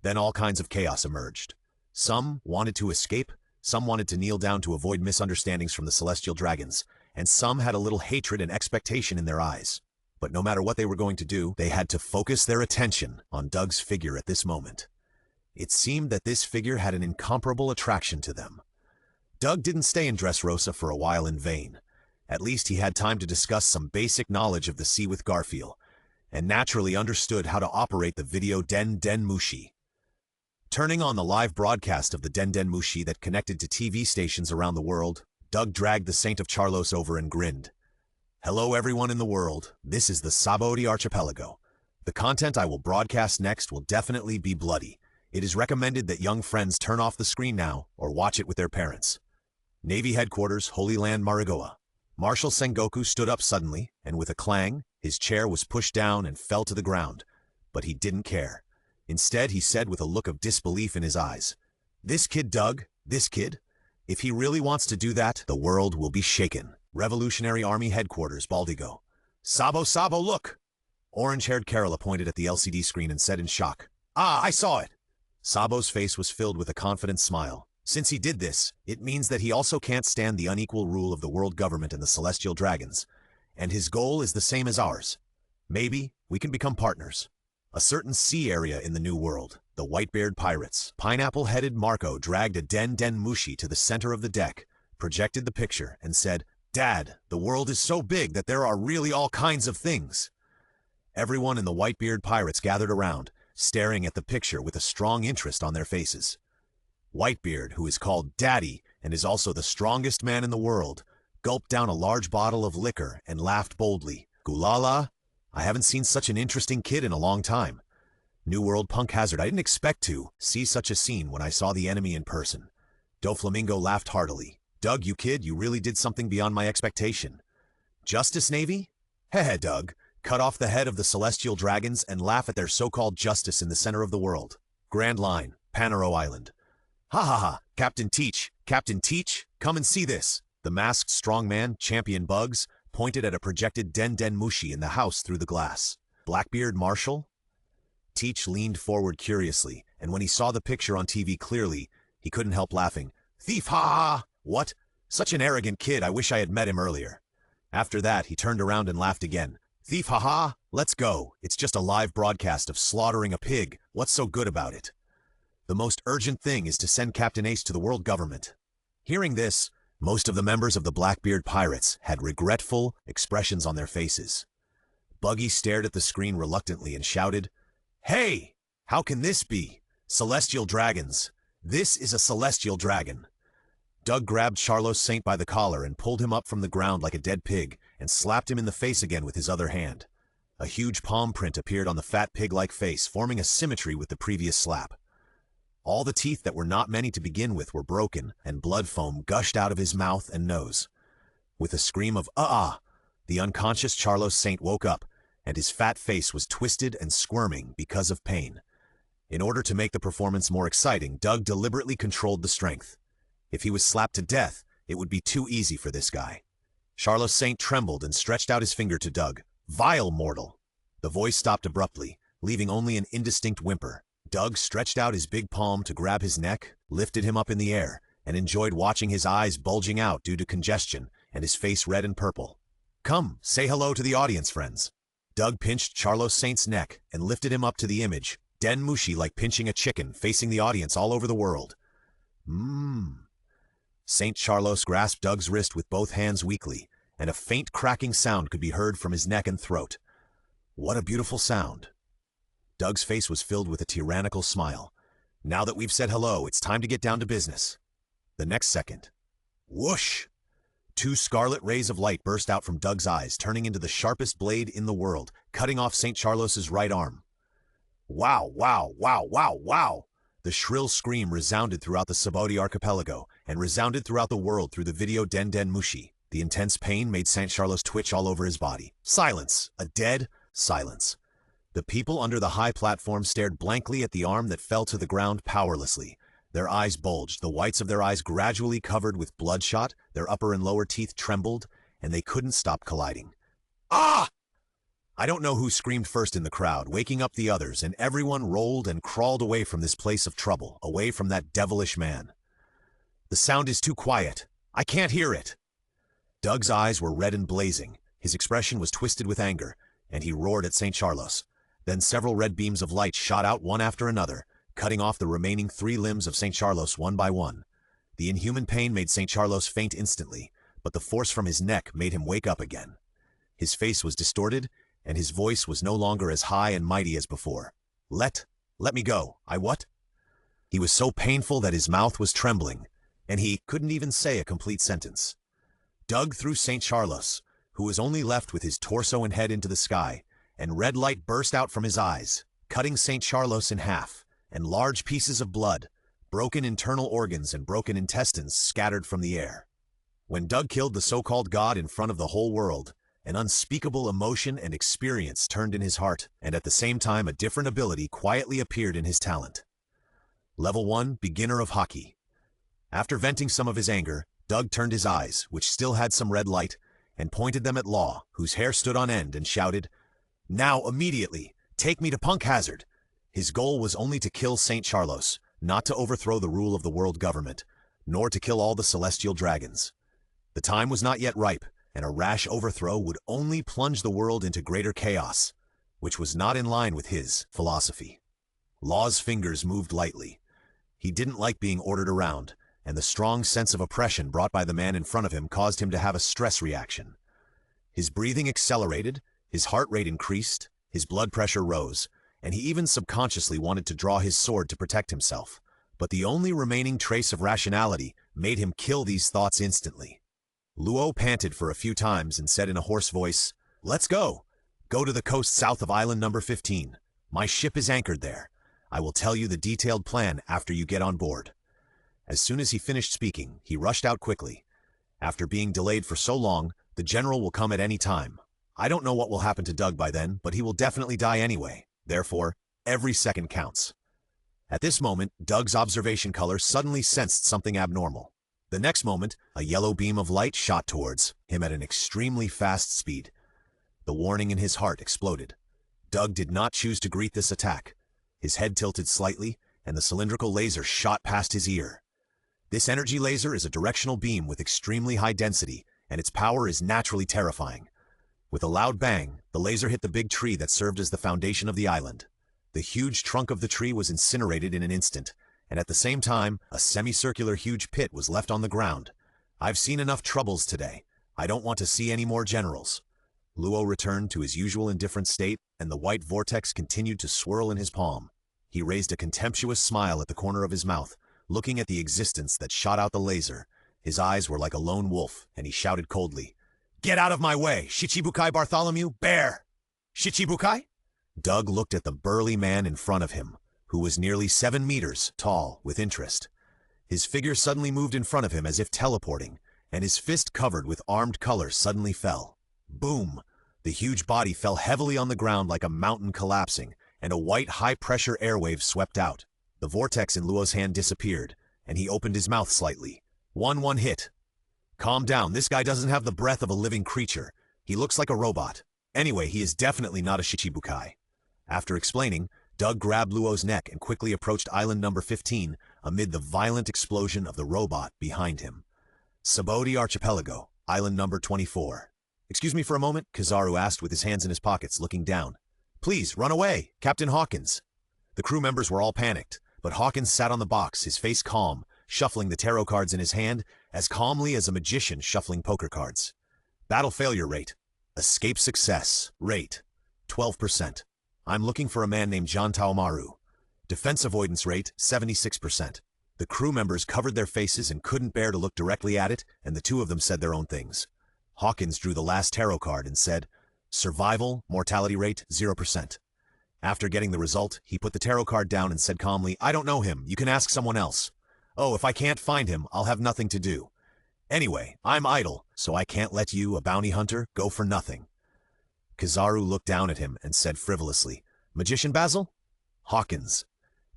Then all kinds of chaos emerged. Some wanted to escape, some wanted to kneel down to avoid misunderstandings from the celestial dragons, and some had a little hatred and expectation in their eyes. But no matter what they were going to do, they had to focus their attention on Doug's figure at this moment. It seemed that this figure had an incomparable attraction to them. Doug didn't stay in Dressrosa for a while in vain. At least he had time to discuss some basic knowledge of the sea with Garfield, and naturally understood how to operate the video Den Den Mushi. Turning on the live broadcast of the Den Den Mushi that connected to TV stations around the world, Doug dragged the Saint of Charlos over and grinned. "Hello everyone in the world, this is the Sabaody Archipelago. The content I will broadcast next will definitely be bloody. It is recommended that young friends turn off the screen now or watch it with their parents. Navy Headquarters, Holy Land Marijoa." Marshal Sengoku stood up suddenly, and with a clang, his chair was pushed down and fell to the ground. But he didn't care. Instead, he said with a look of disbelief in his eyes, "This kid, Doug, this kid? If he really wants to do that, the world will be shaken." Revolutionary Army Headquarters, Baldigo. Sabo, Sabo, look! Orange-haired Kerala pointed at the LCD screen and said in shock, "Ah, I saw it!" Sabo's face was filled with a confident smile. Since he did this, it means that he also can't stand the unequal rule of the world government and the celestial dragons. And his goal is the same as ours. Maybe we can become partners. A certain sea area in the New World, the Whitebeard Pirates. Pineapple-headed Marco dragged a Den Den Mushi to the center of the deck, projected the picture, and said, "Dad, the world is so big that there are really all kinds of things." Everyone in the Whitebeard Pirates gathered around, staring at the picture with a strong interest on their faces. Whitebeard, who is called Daddy and is also the strongest man in the world, gulped down a large bottle of liquor and laughed boldly. "Gulala, I haven't seen such an interesting kid in a long time. New World Punk Hazard, I didn't expect to see such a scene when I saw the enemy in person." Doflamingo laughed heartily. "Doug, you kid, you really did something beyond my expectation." "Justice Navy? Heh, Doug. Cut off the head of the celestial dragons and laugh at their so-called justice in the center of the world. Grand Line, Panaro Island. Ha ha ha, Captain Teach, come and see this." The masked strongman, Champion Bugs, pointed at a projected Den Den Mushi in the house through the glass. "Blackbeard Marshal?" Teach leaned forward curiously, and when he saw the picture on TV clearly, he couldn't help laughing. "Thief, ha ha! What? Such an arrogant kid, I wish I had met him earlier." After that, he turned around and laughed again. "Thief, ha ha! Let's go. It's just a live broadcast of slaughtering a pig. What's so good about it? The most urgent thing is to send Captain Ace to the world government." Hearing this, most of the members of the Blackbeard Pirates had regretful expressions on their faces. Buggy stared at the screen reluctantly and shouted, "Hey! How can this be? Celestial dragons! This is a celestial dragon!" Doug grabbed Charlos Saint by the collar and pulled him up from the ground like a dead pig and slapped him in the face again with his other hand. A huge palm print appeared on the fat pig-like face, forming a symmetry with the previous slap. All the teeth that were not many to begin with were broken, and blood foam gushed out of his mouth and nose. With a scream of "ah!" the unconscious Charlos Saint woke up, and his fat face was twisted and squirming because of pain. In order to make the performance more exciting, Doug deliberately controlled the strength. If he was slapped to death, it would be too easy for this guy. Charlos Saint trembled and stretched out his finger to Doug. "Vile mortal!" The voice stopped abruptly, leaving only an indistinct whimper. Doug stretched out his big palm to grab his neck, lifted him up in the air, and enjoyed watching his eyes bulging out due to congestion and his face red and purple. "Come, say hello to the audience, friends." Doug pinched Charlos Saint's neck and lifted him up to the image, Den Mushi like pinching a chicken, facing the audience all over the world. Saint Charlos grasped Doug's wrist with both hands weakly, and a faint cracking sound could be heard from his neck and throat. What a beautiful sound. Doug's face was filled with a tyrannical smile. "Now that we've said hello, it's time to get down to business." The next second, whoosh! 2 scarlet rays of light burst out from Doug's eyes, turning into the sharpest blade in the world, cutting off St. Charlos's right arm. "Wow, wow, wow, wow, wow!" The shrill scream resounded throughout the Saboti archipelago, and resounded throughout the world through the video Den Den Mushi. The intense pain made St. Charlos twitch all over his body. Silence! A dead silence. The people under the high platform stared blankly at the arm that fell to the ground powerlessly. Their eyes bulged, the whites of their eyes gradually covered with bloodshot, their upper and lower teeth trembled, and they couldn't stop colliding. "Ah!" I don't know who screamed first in the crowd, waking up the others, and everyone rolled and crawled away from this place of trouble, away from that devilish man. "The sound is too quiet. I can't hear it." Doug's eyes were red and blazing. His expression was twisted with anger, and he roared at St. Charlos. Then several red beams of light shot out one after another, cutting off the remaining 3 limbs of St. Charlos one by one. The inhuman pain made St. Charlos faint instantly, but the force from his neck made him wake up again. His face was distorted, and his voice was no longer as high and mighty as before. Let me go. I what?" He was so painful that his mouth was trembling, and he couldn't even say a complete sentence. Doug threw St. Charlos, who was only left with his torso and head, into the sky, and red light burst out from his eyes, cutting St. Charlos in half, and large pieces of blood, broken internal organs and broken intestines scattered from the air. When Doug killed the so-called god in front of the whole world, an unspeakable emotion and experience turned in his heart, and at the same time a different ability quietly appeared in his talent. Level 1, Beginner of Hockey. After venting some of his anger, Doug turned his eyes, which still had some red light, and pointed them at Law, whose hair stood on end, and shouted, "Now, immediately, take me to Punk Hazard." His goal was only to kill St. Charlos, not to overthrow the rule of the world government, nor to kill all the celestial dragons. The time was not yet ripe, and a rash overthrow would only plunge the world into greater chaos, which was not in line with his philosophy. Law's fingers moved lightly. He didn't like being ordered around, and the strong sense of oppression brought by the man in front of him caused him to have a stress reaction. His breathing accelerated, his heart rate increased, his blood pressure rose, and he even subconsciously wanted to draw his sword to protect himself. But the only remaining trace of rationality made him kill these thoughts instantly. Luo panted for a few times and said in a hoarse voice, "Let's go. Go to the coast south of island number 15. My ship is anchored there. I will tell you the detailed plan after you get on board." As soon as he finished speaking, he rushed out quickly. "After being delayed for so long, the general will come at any time. I don't know what will happen to Doug by then, but he will definitely die anyway. Therefore, every second counts." At this moment, Doug's observation color suddenly sensed something abnormal. The next moment, a yellow beam of light shot towards him at an extremely fast speed. The warning in his heart exploded. Doug did not choose to greet this attack. His head tilted slightly, and the cylindrical laser shot past his ear. This energy laser is a directional beam with extremely high density, and its power is naturally terrifying. With a loud bang, the laser hit the big tree that served as the foundation of the island. The huge trunk of the tree was incinerated in an instant, and at the same time, a semicircular huge pit was left on the ground. "I've seen enough troubles today. I don't want to see any more generals." Luo returned to his usual indifferent state, and the white vortex continued to swirl in his palm. He raised a contemptuous smile at the corner of his mouth, looking at the existence that shot out the laser. His eyes were like a lone wolf, and he shouted coldly, "Get out of my way, Shichibukai Bartholomew, bear!" "Shichibukai?" Doug looked at the burly man in front of him, who was nearly 7 meters tall, with interest. His figure suddenly moved in front of him as if teleporting, and his fist covered with armed colors suddenly fell. Boom! The huge body fell heavily on the ground like a mountain collapsing, and a white high-pressure airwave swept out. The vortex in Luo's hand disappeared, and he opened his mouth slightly. One hit. "Calm down, this guy doesn't have the breath of a living creature. He looks like a robot. Anyway, he is definitely not a Shichibukai." After explaining, Doug grabbed Luo's neck and quickly approached island number 15 amid the violent explosion of the robot behind him. Saboti Archipelago, island number 24. "Excuse me for a moment," Kizaru asked with his hands in his pockets, looking down. "Please, run away, Captain Hawkins." The crew members were all panicked, but Hawkins sat on the box, his face calm, shuffling the tarot cards in his hand as calmly as a magician shuffling poker cards. "Battle failure rate. Escape success rate. 12%. I'm looking for a man named John Taomaru. Defense avoidance rate, 76%. The crew members covered their faces and couldn't bear to look directly at it, and the two of them said their own things. Hawkins drew the last tarot card and said, "Survival, mortality rate, 0%. After getting the result, he put the tarot card down and said calmly, "I don't know him, you can ask someone else. Oh, if I can't find him, I'll have nothing to do. Anyway, I'm idle, so I can't let you, a bounty hunter, go for nothing." Kizaru looked down at him and said frivolously, "Magician Basil?" "Hawkins."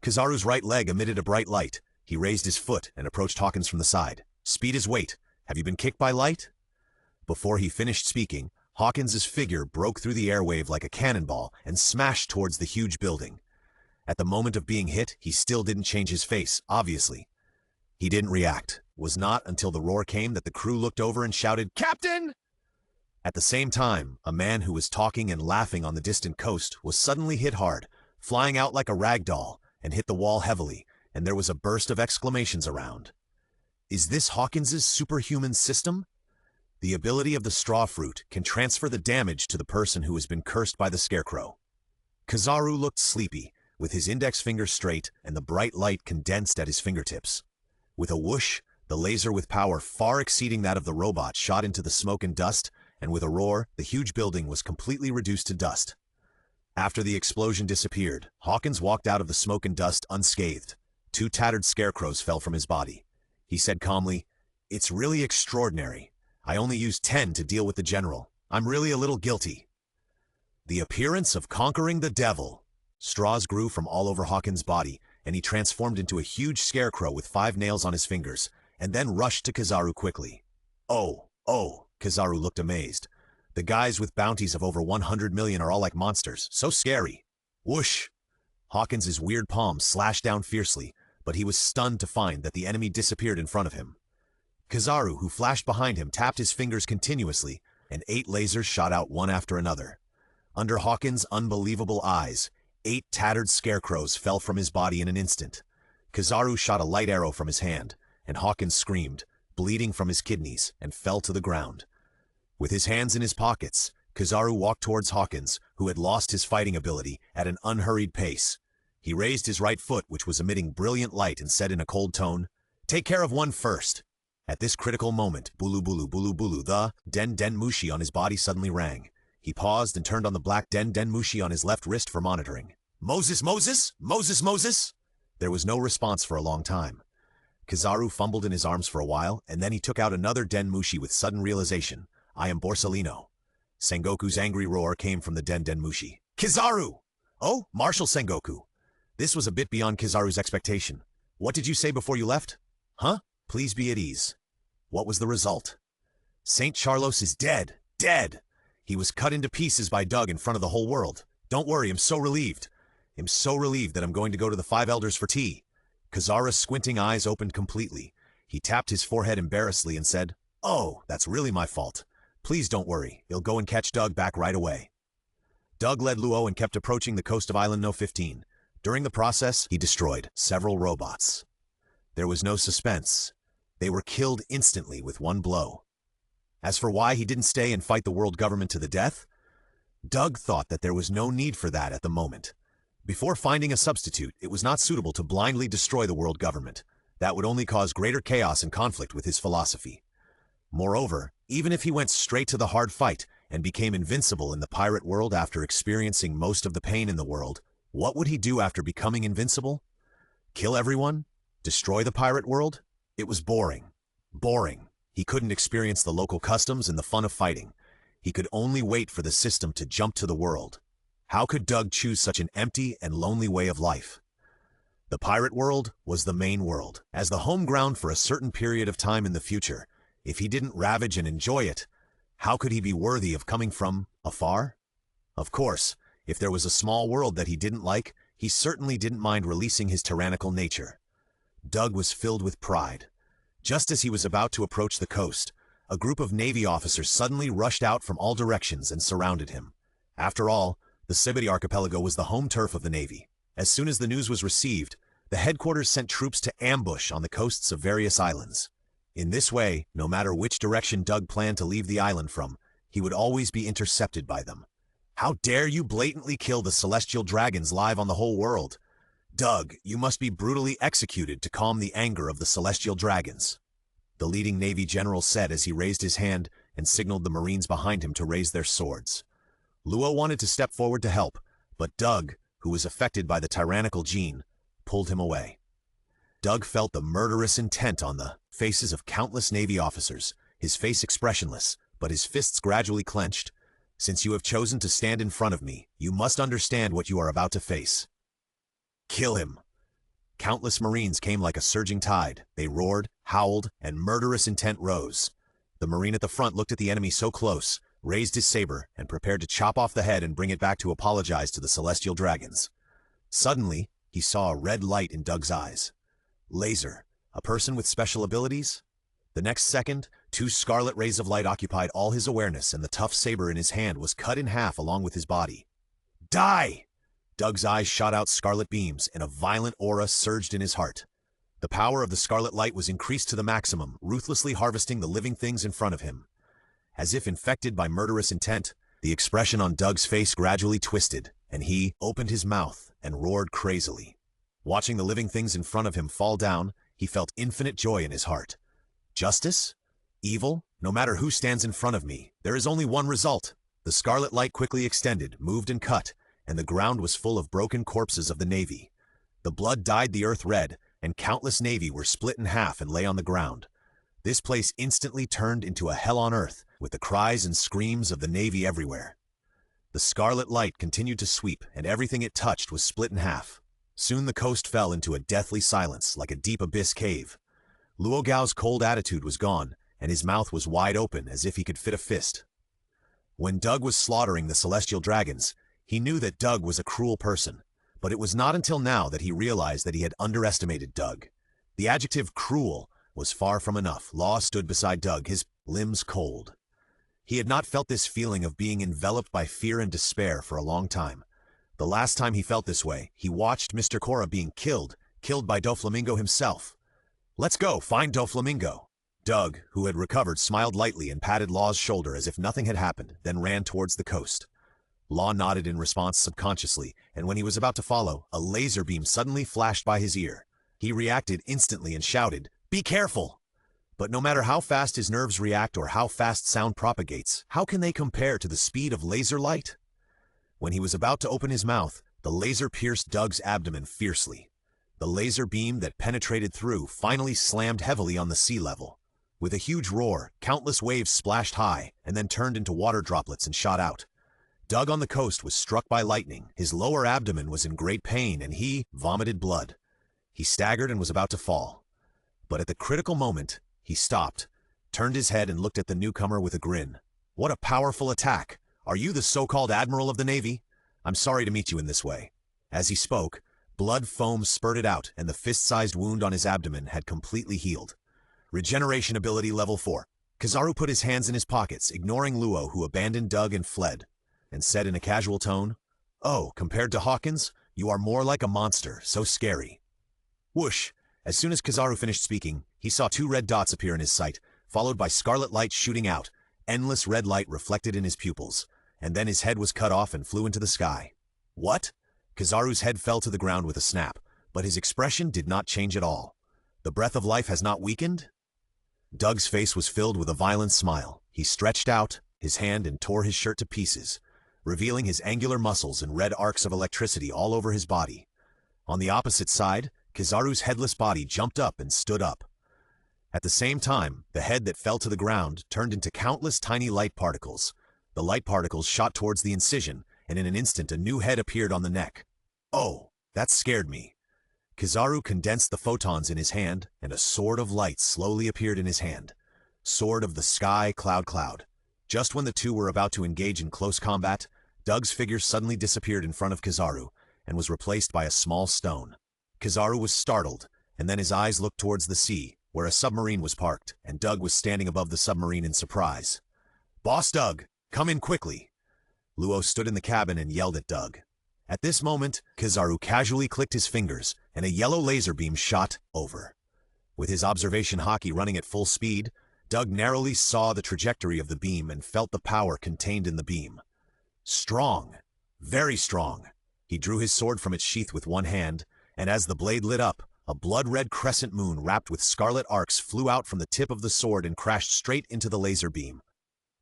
Kizaru's right leg emitted a bright light. He raised his foot and approached Hawkins from the side. "Speed is weight. Have you been kicked by light?" Before he finished speaking, Hawkins's figure broke through the airwave like a cannonball and smashed towards the huge building. At the moment of being hit, he still didn't change his face, obviously. He didn't react. It was not until the roar came that the crew looked over and shouted, "Captain!" At the same time, a man who was talking and laughing on the distant coast was suddenly hit hard, flying out like a rag doll, and hit the wall heavily, and there was a burst of exclamations around. Is this Hawkins's superhuman system? The ability of the straw fruit can transfer the damage to the person who has been cursed by the scarecrow. Kizaru looked sleepy, with his index finger straight and the bright light condensed at his fingertips. With a whoosh, the laser with power far exceeding that of the robot shot into the smoke and dust, and with a roar, the huge building was completely reduced to dust. After the explosion disappeared, Hawkins walked out of the smoke and dust unscathed. 2 tattered scarecrows fell from his body. He said calmly, "It's really extraordinary. I only used 10 to deal with the general. I'm really a little guilty." The appearance of conquering the devil. Straws grew from all over Hawkins' body, and he transformed into a huge scarecrow with 5 nails on his fingers, and then rushed to Kizaru quickly. Oh, Kizaru looked amazed. The guys with bounties of over 100 million are all like monsters, so scary. Whoosh! Hawkins' weird palm slashed down fiercely, but he was stunned to find that the enemy disappeared in front of him. Kizaru, who flashed behind him, tapped his fingers continuously, and 8 lasers shot out one after another. Under Hawkins' unbelievable eyes, 8 tattered scarecrows fell from his body in an instant. Kizaru shot a light arrow from his hand, and Hawkins screamed, bleeding from his kidneys, and fell to the ground. With his hands in his pockets, Kizaru walked towards Hawkins, who had lost his fighting ability, at an unhurried pace. He raised his right foot, which was emitting brilliant light, and said in a cold tone, "Take care of one first." At this critical moment, bulu bulu bulu bulu, the den den mushi on his body suddenly rang. He paused and turned on the black den den mushi on his left wrist for monitoring. "Moses, Moses! Moses, Moses!" There was no response for a long time. Kizaru fumbled in his arms for a while, and then he took out another den mushi with sudden realization. "I am Borsalino." Sengoku's angry roar came from the den den mushi. "Kizaru!" "Oh, Marshal Sengoku." This was a bit beyond Kizaru's expectation. "What did you say before you left?" "Huh? Please be at ease." What was the result? Saint Charlos is dead. Dead! He was cut into pieces by Doug in front of the whole world. Don't worry, I'm so relieved. I'm so relieved that I'm going to go to the 5 elders for tea. Kizaru's squinting eyes opened completely. He tapped his forehead embarrassedly and said, "Oh, that's really my fault. Please don't worry, he'll go and catch Doug back right away." Doug led Luo and kept approaching the coast of Island No. 15. During the process, he destroyed several robots. There was no suspense. They were killed instantly with one blow. As for why he didn't stay and fight the world government to the death, Doug thought that there was no need for that at the moment. Before finding a substitute, it was not suitable to blindly destroy the world government. That would only cause greater chaos and conflict with his philosophy. Moreover, even if he went straight to the hard fight and became invincible in the pirate world after experiencing most of the pain in the world, what would he do after becoming invincible? Kill everyone? Destroy the pirate world? It was boring. Boring. He couldn't experience the local customs and the fun of fighting. He could only wait for the system to jump to the world. How could Doug choose such an empty and lonely way of life? The pirate world was the main world, as the home ground for a certain period of time in the future. If he didn't ravage and enjoy it, how could he be worthy of coming from afar? Of course, if there was a small world that he didn't like, he certainly didn't mind releasing his tyrannical nature. Doug was filled with pride. Just as he was about to approach the coast, a group of Navy officers suddenly rushed out from all directions and surrounded him. After all, the Sibiri archipelago was the home turf of the Navy. As soon as the news was received, the headquarters sent troops to ambush on the coasts of various islands. In this way, no matter which direction Doug planned to leave the island from, he would always be intercepted by them. "How dare you blatantly kill the celestial dragons live on the whole world? Doug, you must be brutally executed to calm the anger of the celestial dragons," the leading Navy general said as he raised his hand and signaled the Marines behind him to raise their swords. Luo wanted to step forward to help, but Doug, who was affected by the tyrannical gene, pulled him away. Doug felt the murderous intent on the faces of countless Navy officers, his face expressionless, but his fists gradually clenched. "Since you have chosen to stand in front of me, you must understand what you are about to face. Kill him." Countless Marines came like a surging tide. They roared, howled, and murderous intent rose. The Marine at the front looked at the enemy so close, raised his saber, and prepared to chop off the head and bring it back to apologize to the celestial dragons. Suddenly, he saw a red light in Doug's eyes. Laser, a person with special abilities? The next second, 2 scarlet rays of light occupied all his awareness, and the tough saber in his hand was cut in half along with his body. "Die!" Doug's eyes shot out scarlet beams, and a violent aura surged in his heart. The power of the scarlet light was increased to the maximum, ruthlessly harvesting the living things in front of him. As if infected by murderous intent, the expression on Doug's face gradually twisted, and he opened his mouth and roared crazily. Watching the living things in front of him fall down, he felt infinite joy in his heart. Justice? Evil? No matter who stands in front of me, there is only one result. The scarlet light quickly extended, moved and cut, and the ground was full of broken corpses of the Navy. The blood dyed the earth red, and countless Navy were split in half and lay on the ground. This place instantly turned into a hell on earth, with the cries and screams of the Navy everywhere. The scarlet light continued to sweep, and everything it touched was split in half. Soon the coast fell into a deathly silence, like a deep abyss cave. Luo Gao's cold attitude was gone, and his mouth was wide open as if he could fit a fist. When Doug was slaughtering the celestial dragons, he knew that Doug was a cruel person, but it was not until now that he realized that he had underestimated Doug. The adjective cruel was far from enough. Law stood beside Doug, his limbs cold. He had not felt this feeling of being enveloped by fear and despair for a long time. The last time he felt this way, he watched Mr. Cora being killed by Doflamingo himself. "Let's go, find Doflamingo." Doug, who had recovered, smiled lightly and patted Law's shoulder as if nothing had happened, then ran towards the coast. Law nodded in response subconsciously, and when he was about to follow, a laser beam suddenly flashed by his ear. He reacted instantly and shouted, "Be careful!" But no matter how fast his nerves react or how fast sound propagates, how can they compare to the speed of laser light? When he was about to open his mouth, the laser pierced Doug's abdomen fiercely. The laser beam that penetrated through finally slammed heavily on the sea level. With a huge roar, countless waves splashed high and then turned into water droplets and shot out. Doug on the coast was struck by lightning. His lower abdomen was in great pain and he vomited blood. He staggered and was about to fall. But at the critical moment, he stopped, turned his head and looked at the newcomer with a grin. "What a powerful attack! Are you the so-called Admiral of the Navy? I'm sorry to meet you in this way." As he spoke, blood foam spurted out and the fist-sized wound on his abdomen had completely healed. Regeneration ability level 4. Kizaru put his hands in his pockets, ignoring Luo, who abandoned Doug and fled, and said in a casual tone, "Oh, compared to Hawkins, you are more like a monster, so scary." Whoosh! As soon as Kizaru finished speaking, he saw 2 red dots appear in his sight, followed by scarlet light shooting out, endless red light reflected in his pupils, and then his head was cut off and flew into the sky. What? Kizaru's head fell to the ground with a snap, but his expression did not change at all. The breath of life has not weakened? Doug's face was filled with a violent smile. He stretched out his hand and tore his shirt to pieces, revealing his angular muscles and red arcs of electricity all over his body. On the opposite side, Kizaru's headless body jumped up and stood up. At the same time, the head that fell to the ground turned into countless tiny light particles. The light particles shot towards the incision, and in an instant a new head appeared on the neck. Oh, that scared me. Kizaru condensed the photons in his hand, and a sword of light slowly appeared in his hand. Sword of the Sky Cloud. Just when the two were about to engage in close combat, Doug's figure suddenly disappeared in front of Kizaru, and was replaced by a small stone. Kizaru was startled, and then his eyes looked towards the sea, where a submarine was parked, and Doug was standing above the submarine in surprise. "Boss Doug, come in quickly." Luo stood in the cabin and yelled at Doug. At this moment, Kizaru casually clicked his fingers, and a yellow laser beam shot over. With his observation hockey running at full speed, Doug narrowly saw the trajectory of the beam and felt the power contained in the beam. Strong, very strong. He drew his sword from its sheath with one hand, and as the blade lit up, a blood-red crescent moon wrapped with scarlet arcs flew out from the tip of the sword and crashed straight into the laser beam.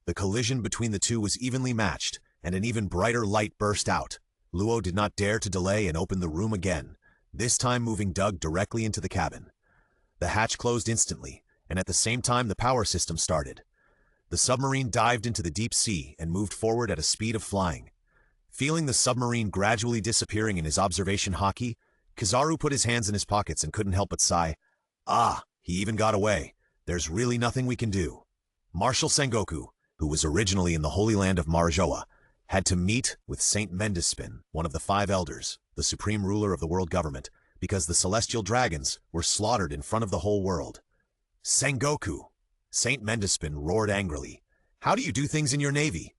The collision between the two was evenly matched, and an even brighter light burst out. Luo did not dare to delay and opened the room again, this time moving Doug directly into the cabin. The hatch closed instantly, and at the same time the power system started. The submarine dived into the deep sea and moved forward at a speed of flying. Feeling the submarine gradually disappearing in his observation hockey, Kizaru put his hands in his pockets and couldn't help but sigh. "Ah, he even got away. There's really nothing we can do." Marshal Sengoku, who was originally in the Holy Land of Marajoa, had to meet with Saint Mendispin, one of the 5 elders, the supreme ruler of the world government, because the celestial dragons were slaughtered in front of the whole world. "Sengoku!" Saint Mendispin roared angrily. "How do you do things in your navy?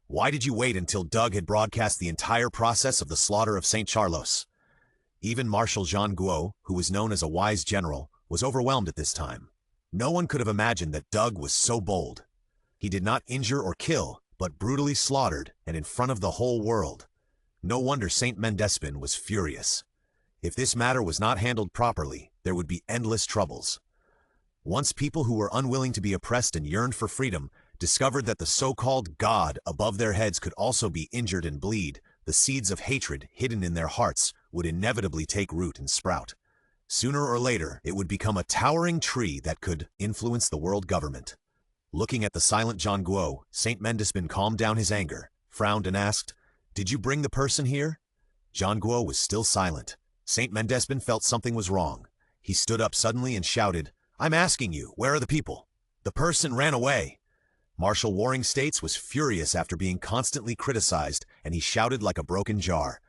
Why did you wait until Doug had broadcast the entire process of the slaughter of St. Charlos?" Even Marshal Jean Guo, who was known as a wise general, was overwhelmed at this time. No one could have imagined that Doug was so bold. He did not injure or kill, but brutally slaughtered, and in front of the whole world. No wonder Saint Mendespin was furious. If this matter was not handled properly, there would be endless troubles. Once people who were unwilling to be oppressed and yearned for freedom discovered that the so-called God above their heads could also be injured and bleed, the seeds of hatred hidden in their hearts would inevitably take root and sprout. Sooner or later, it would become a towering tree that could influence the world government. Looking at the silent John Guo, Saint Mendispin calmed down his anger, frowned and asked, "Did you bring the person here?" John Guo was still silent. Saint Mendispin felt something was wrong. He stood up suddenly and shouted, "I'm asking you, where are the people?" The person ran away. Marshal Warring States was furious after being constantly criticized, and he shouted like a broken jar.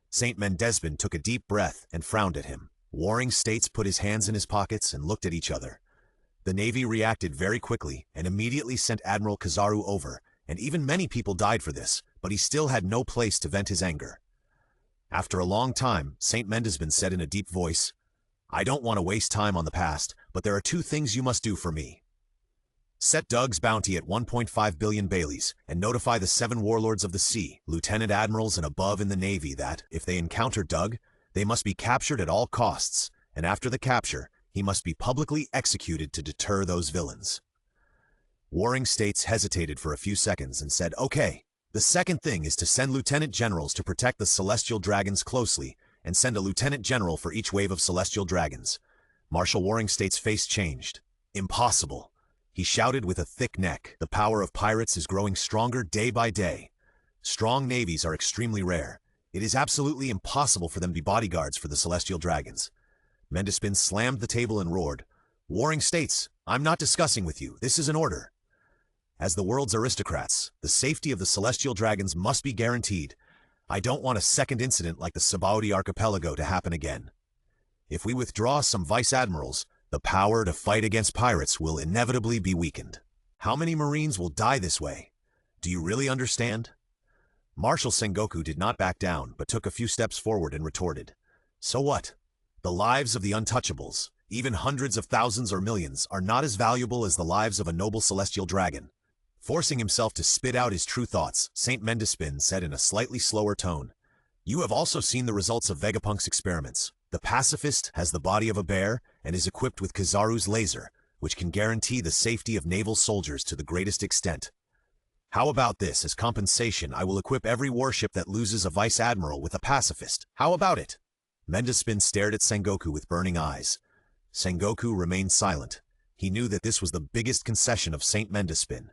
St. Mendesbin took a deep breath and frowned at him. Warring States put his hands in his pockets and looked at each other. The Navy reacted very quickly and immediately sent Admiral Kizaru over, and even many people died for this, but he still had no place to vent his anger. After a long time, St. Mendesbin said in a deep voice, "I don't want to waste time on the past, but there are two things you must do for me. Set Doug's bounty at 1.5 billion Baileys, and notify the 7 warlords of the sea, lieutenant admirals and above in the Navy that, if they encounter Doug, they must be captured at all costs, and after the capture, he must be publicly executed to deter those villains." Warring States hesitated for a few seconds and said, "Okay. The second thing is to send lieutenant generals to protect the celestial dragons closely, and send a lieutenant general for each wave of celestial dragons." Marshal Warring States' face changed. "Impossible," he shouted with a thick neck. "The power of pirates is growing stronger day by day. Strong navies are extremely rare. It is absolutely impossible for them to be bodyguards for the celestial dragons." Mendesbin slammed the table and roared, "Warring States, I'm not discussing with you. This is an order. As the world's aristocrats, the safety of the celestial dragons must be guaranteed. I don't want a second incident like the Sabaudi archipelago to happen again. If we withdraw some vice admirals, the power to fight against pirates will inevitably be weakened. How many Marines will die this way? Do you really understand?" Marshal Sengoku did not back down, but took a few steps forward and retorted, "So what? The lives of the untouchables, even hundreds of thousands or millions, are not as valuable as the lives of a noble celestial dragon." Forcing himself to spit out his true thoughts, St. Mendesbin said in a slightly slower tone, "You have also seen the results of Vegapunk's experiments. The pacifist has the body of a bear and is equipped with Kizaru's laser, which can guarantee the safety of naval soldiers to the greatest extent. How about this? As compensation, I will equip every warship that loses a vice admiral with a pacifist. How about it?" Mendesbin stared at Sengoku with burning eyes. Sengoku remained silent. He knew that this was the biggest concession of St. Mendesbin.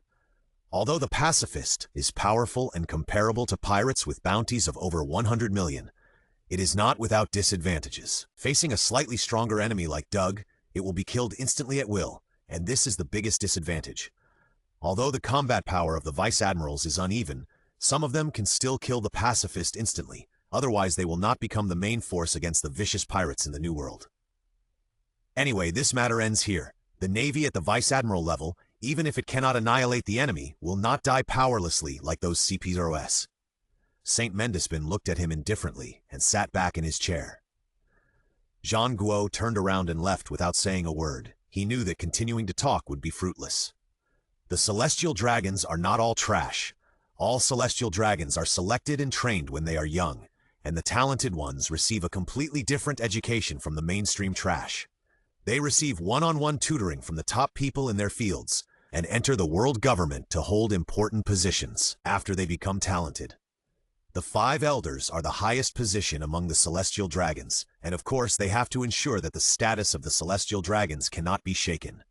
Although the pacifist is powerful and comparable to pirates with bounties of over 100 million, it is not without disadvantages. Facing a slightly stronger enemy like Doug, it will be killed instantly at will, and this is the biggest disadvantage. Although the combat power of the vice admirals is uneven, some of them can still kill the pacifist instantly, otherwise they will not become the main force against the vicious pirates in the New World. Anyway, this matter ends here. The Navy at the vice admiral level, even if it cannot annihilate the enemy, will not die powerlessly like those CP0s. St. Mendesbin looked at him indifferently and sat back in his chair. Jean Guo turned around and left without saying a word. He knew that continuing to talk would be fruitless. The celestial dragons are not all trash. All celestial dragons are selected and trained when they are young, and the talented ones receive a completely different education from the mainstream trash. They receive one-on-one tutoring from the top people in their fields, and enter the world government to hold important positions after they become talented. The 5 elders are the highest position among the celestial dragons, and of course they have to ensure that the status of the celestial dragons cannot be shaken.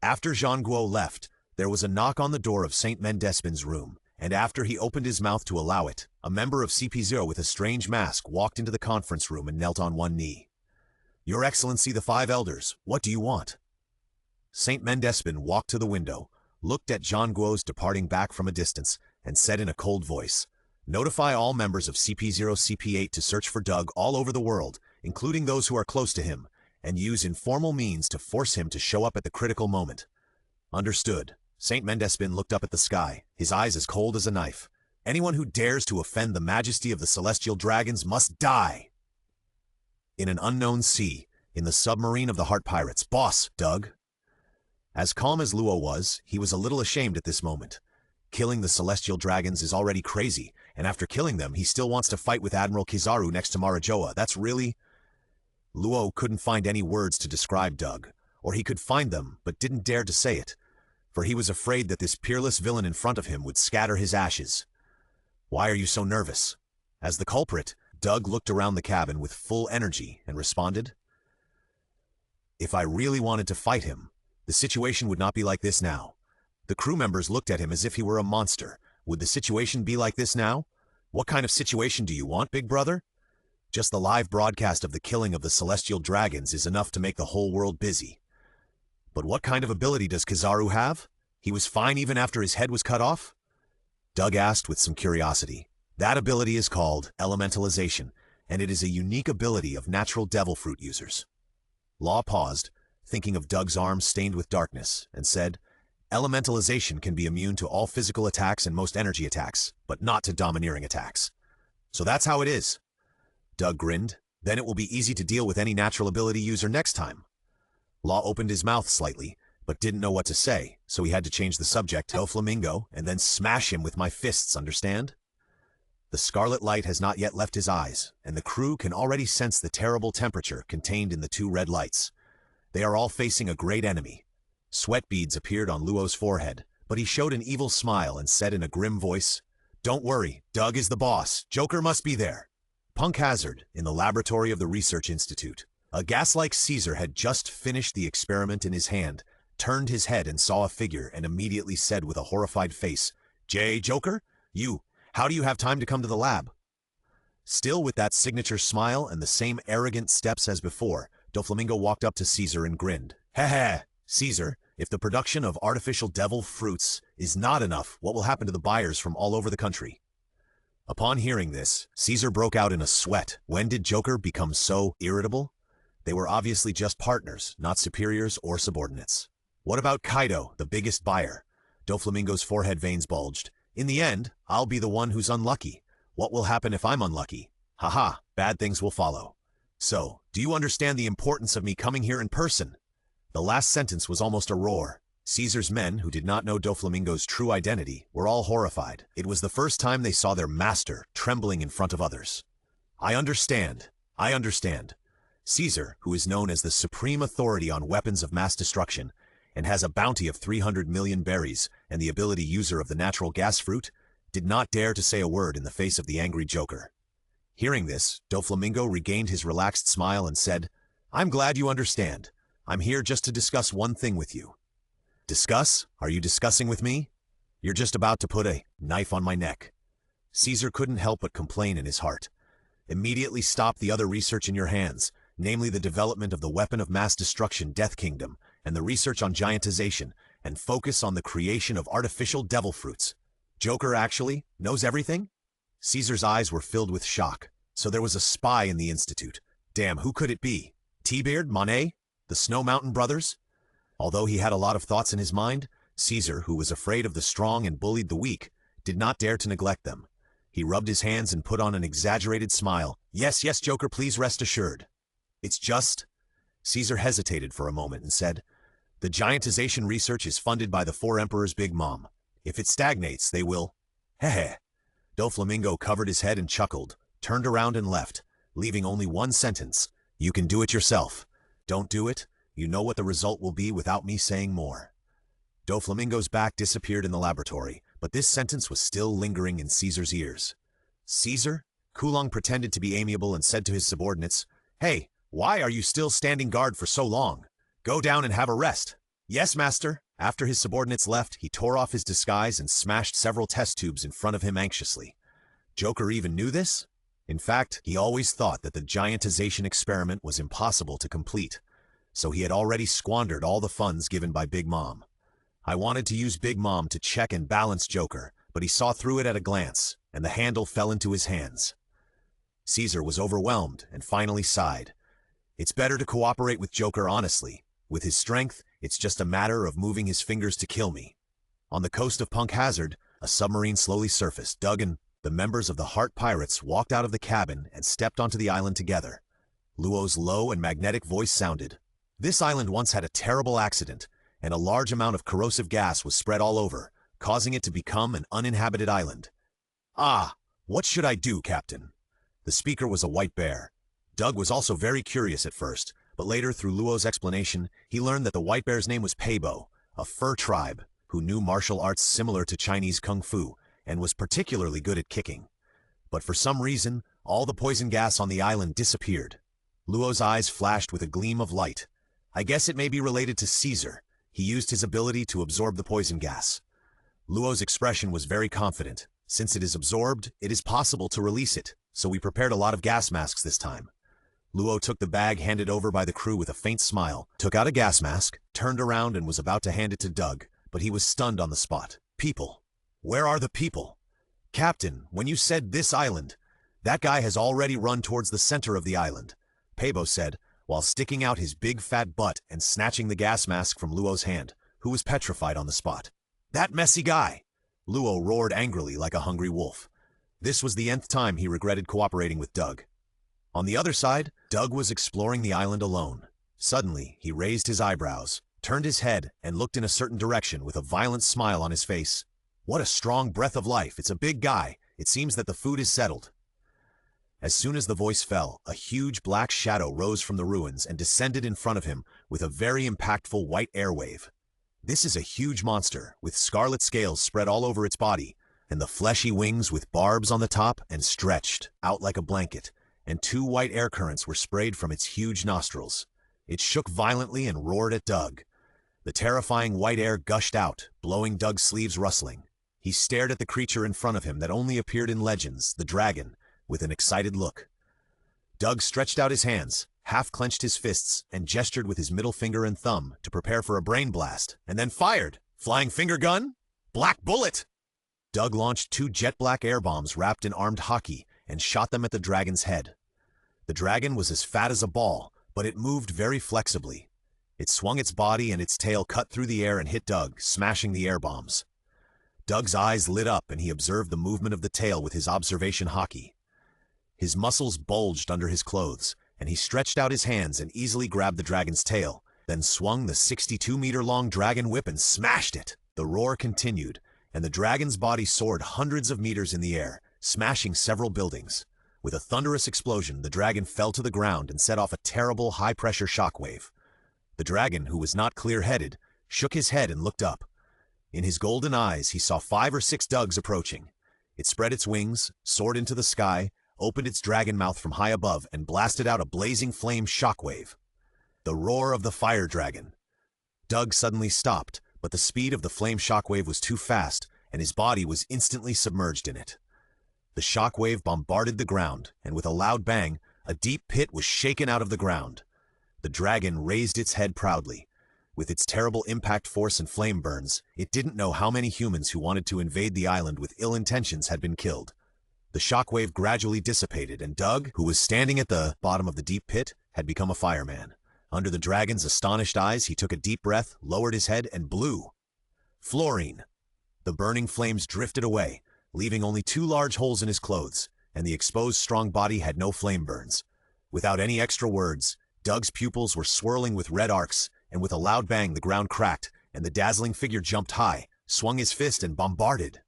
After Jean Guo left, there was a knock on the door of St. Mendesbin's room, and after he opened his mouth to allow it, a member of CP0 with a strange mask walked into the conference room and knelt on one knee. "Your Excellency, the 5 elders, what do you want?" St. Mendesbin walked to the window, looked at Jean Guo's departing back from a distance, and said in a cold voice, "Notify all members of CP0 CP8 to search for Doug all over the world, including those who are close to him, and use informal means to force him to show up at the critical moment." "Understood." St. Mendesbin looked up at the sky, his eyes as cold as a knife. "Anyone who dares to offend the majesty of the celestial dragons must die." In an unknown sea, in the submarine of the Heart Pirates, "Boss, Doug." As calm as Luo was, he was a little ashamed at this moment. Killing the celestial dragons is already crazy, and after killing them, he still wants to fight with Admiral Kizaru next to Marajoa. That's really... Luo couldn't find any words to describe Doug, or he could find them, but didn't dare to say it, for he was afraid that this peerless villain in front of him would scatter his ashes. "Why are you so nervous?" As the culprit, Doug looked around the cabin with full energy and responded, "If I really wanted to fight him, the situation would not be like this now." The crew members looked at him as if he were a monster. "Would the situation be like this now? What kind of situation do you want, big brother? Just the live broadcast of the killing of the celestial dragons is enough to make the whole world busy." But what kind of ability does Kizaru have? He was fine even after his head was cut off? Doug asked with some curiosity. That ability is called elementalization, and it is a unique ability of natural devil fruit users. Law paused, thinking of Doug's arms stained with darkness, and said, elementalization can be immune to all physical attacks and most energy attacks, but not to domineering attacks. So that's how it is. Doug grinned. Then it will be easy to deal with any natural ability user next time. Law opened his mouth slightly, but didn't know what to say, so he had to change the subject to Doflamingo and then smash him with my fists, understand? The scarlet light has not yet left his eyes, and the crew can already sense the terrible temperature contained in the two red lights. They are all facing a great enemy. Sweat beads appeared on Luo's forehead, but he showed an evil smile and said in a grim voice, "Don't worry, Doug is the boss. Joker must be there." Punk Hazard, in the laboratory of the Research Institute. A gas-like Caesar had just finished the experiment in his hand, turned his head and saw a figure and immediately said with a horrified face, Joker? How do you have time to come to the lab?" Still with that signature smile and the same arrogant steps as before, Doflamingo walked up to Caesar and grinned. Heh, Caesar, if the production of artificial devil fruits is not enough, what will happen to the buyers from all over the country? Upon hearing this, Caesar broke out in a sweat. When did Joker become so irritable? They were obviously just partners, not superiors or subordinates. What about Kaido, the biggest buyer? Doflamingo's forehead veins bulged. In the end, I'll be the one who's unlucky. What will happen if I'm unlucky? Haha, bad things will follow. So, do you understand the importance of me coming here in person? The last sentence was almost a roar. Caesar's men, who did not know Doflamingo's true identity, were all horrified. It was the first time they saw their master trembling in front of others. I understand. Caesar, who is known as the supreme authority on weapons of mass destruction, and has a bounty of 300 million berries and the ability user of the natural gas fruit, did not dare to say a word in the face of the angry Joker. Hearing this, Doflamingo regained his relaxed smile and said, I'm glad you understand. I'm here just to discuss one thing with you. Discuss? Are you discussing with me? You're just about to put a knife on my neck. Caesar couldn't help but complain in his heart. Immediately stop the other research in your hands, namely the development of the weapon of mass destruction Death Kingdom and the research on giantization, and focus on the creation of artificial devil fruits. Joker actually knows everything? Caesar's eyes were filled with shock. So there was a spy in the Institute. Damn, who could it be? T-Beard? Monet? The Snow Mountain Brothers? Although he had a lot of thoughts in his mind, Caesar, who was afraid of the strong and bullied the weak, did not dare to neglect them. He rubbed his hands and put on an exaggerated smile. Yes, Joker, please rest assured. It's just... Caesar hesitated for a moment and said, the giantization research is funded by the Four Emperors' Big Mom. If it stagnates, they will... Heh. Doflamingo covered his head and chuckled, turned around and left, leaving only one sentence. You can do it yourself. Don't do it. You know what the result will be without me saying more. Doflamingo's back disappeared in the laboratory, but this sentence was still lingering in Caesar's ears. Caesar? Kulong pretended to be amiable and said to his subordinates, Hey, why are you still standing guard for so long? Go down and have a rest. Yes, master. After his subordinates left, he tore off his disguise and smashed several test tubes in front of him anxiously. Joker even knew this? In fact, he always thought that the giantization experiment was impossible to complete, so he had already squandered all the funds given by Big Mom. I wanted to use Big Mom to check and balance Joker, but he saw through it at a glance, and the handle fell into his hands. Caesar was overwhelmed and finally sighed. It's better to cooperate with Joker honestly. With his strength, it's just a matter of moving his fingers to kill me. On the coast of Punk Hazard, a submarine slowly surfaced. Doug and the members of the Heart Pirates walked out of the cabin and stepped onto the island together. Luo's low and magnetic voice sounded. This island once had a terrible accident, and a large amount of corrosive gas was spread all over, causing it to become an uninhabited island. Ah, what should I do, Captain? The speaker was a white bear. Doug was also very curious at first, but later, through Luo's explanation, he learned that the white bear's name was Peibo, a fur tribe who knew martial arts similar to Chinese kung fu and was particularly good at kicking. But for some reason, all the poison gas on the island disappeared. Luo's eyes flashed with a gleam of light. I guess it may be related to Caesar. He used his ability to absorb the poison gas. Luo's expression was very confident. Since it is absorbed, it is possible to release it, so we prepared a lot of gas masks this time. Luo took the bag handed over by the crew with a faint smile, took out a gas mask, turned around and was about to hand it to Doug, but he was stunned on the spot. People. Where are the people? Captain, when you said this island, that guy has already run towards the center of the island, Pebo said, while sticking out his big fat butt and snatching the gas mask from Luo's hand, who was petrified on the spot. That messy guy! Luo roared angrily like a hungry wolf. This was the nth time he regretted cooperating with Doug. On the other side, Doug was exploring the island alone. Suddenly, he raised his eyebrows, turned his head, and looked in a certain direction with a violent smile on his face. What a strong breath of life! It's a big guy. It seems that the food is settled. As soon as the voice fell, a huge black shadow rose from the ruins and descended in front of him with a very impactful white air wave. This is a huge monster, with scarlet scales spread all over its body, and the fleshy wings with barbs on the top and stretched out like a blanket, and 2 white air currents were sprayed from its huge nostrils. It shook violently and roared at Doug. The terrifying white air gushed out, blowing Doug's sleeves rustling. He stared at the creature in front of him that only appeared in legends, the dragon, with an excited look. Doug stretched out his hands, half-clenched his fists, and gestured with his middle finger and thumb to prepare for a brain blast, and then fired. Flying finger gun? Black bullet! Doug launched 2 jet black air bombs wrapped in armed hockey and shot them at the dragon's head. The dragon was as fat as a ball, but it moved very flexibly. It swung its body and its tail cut through the air and hit Doug, smashing the air bombs. Doug's eyes lit up and he observed the movement of the tail with his observation hockey. His muscles bulged under his clothes, and he stretched out his hands and easily grabbed the dragon's tail, then swung the 62-meter-long dragon whip and smashed it. The roar continued, and the dragon's body soared hundreds of meters in the air, smashing several buildings. With a thunderous explosion, the dragon fell to the ground and set off a terrible high-pressure shockwave. The dragon, who was not clear-headed, shook his head and looked up. In his golden eyes, he saw 5 or 6 Dougs approaching. It spread its wings, soared into the sky, opened its dragon mouth from high above, and blasted out a blazing flame shockwave. The roar of the fire dragon. Doug suddenly stopped, but the speed of the flame shockwave was too fast, and his body was instantly submerged in it. The shockwave bombarded the ground, and with a loud bang, a deep pit was shaken out of the ground. The dragon raised its head proudly. With its terrible impact force and flame burns, it didn't know how many humans who wanted to invade the island with ill intentions had been killed. The shockwave gradually dissipated, and Doug, who was standing at the bottom of the deep pit, had become a fireman. Under the dragon's astonished eyes, he took a deep breath, lowered his head, and blew. Fluorine. The burning flames drifted away, leaving only 2 large holes in his clothes, and the exposed strong body had no flame burns. Without any extra words, Doug's pupils were swirling with red arcs, and with a loud bang the ground cracked, and the dazzling figure jumped high, swung his fist, and bombarded.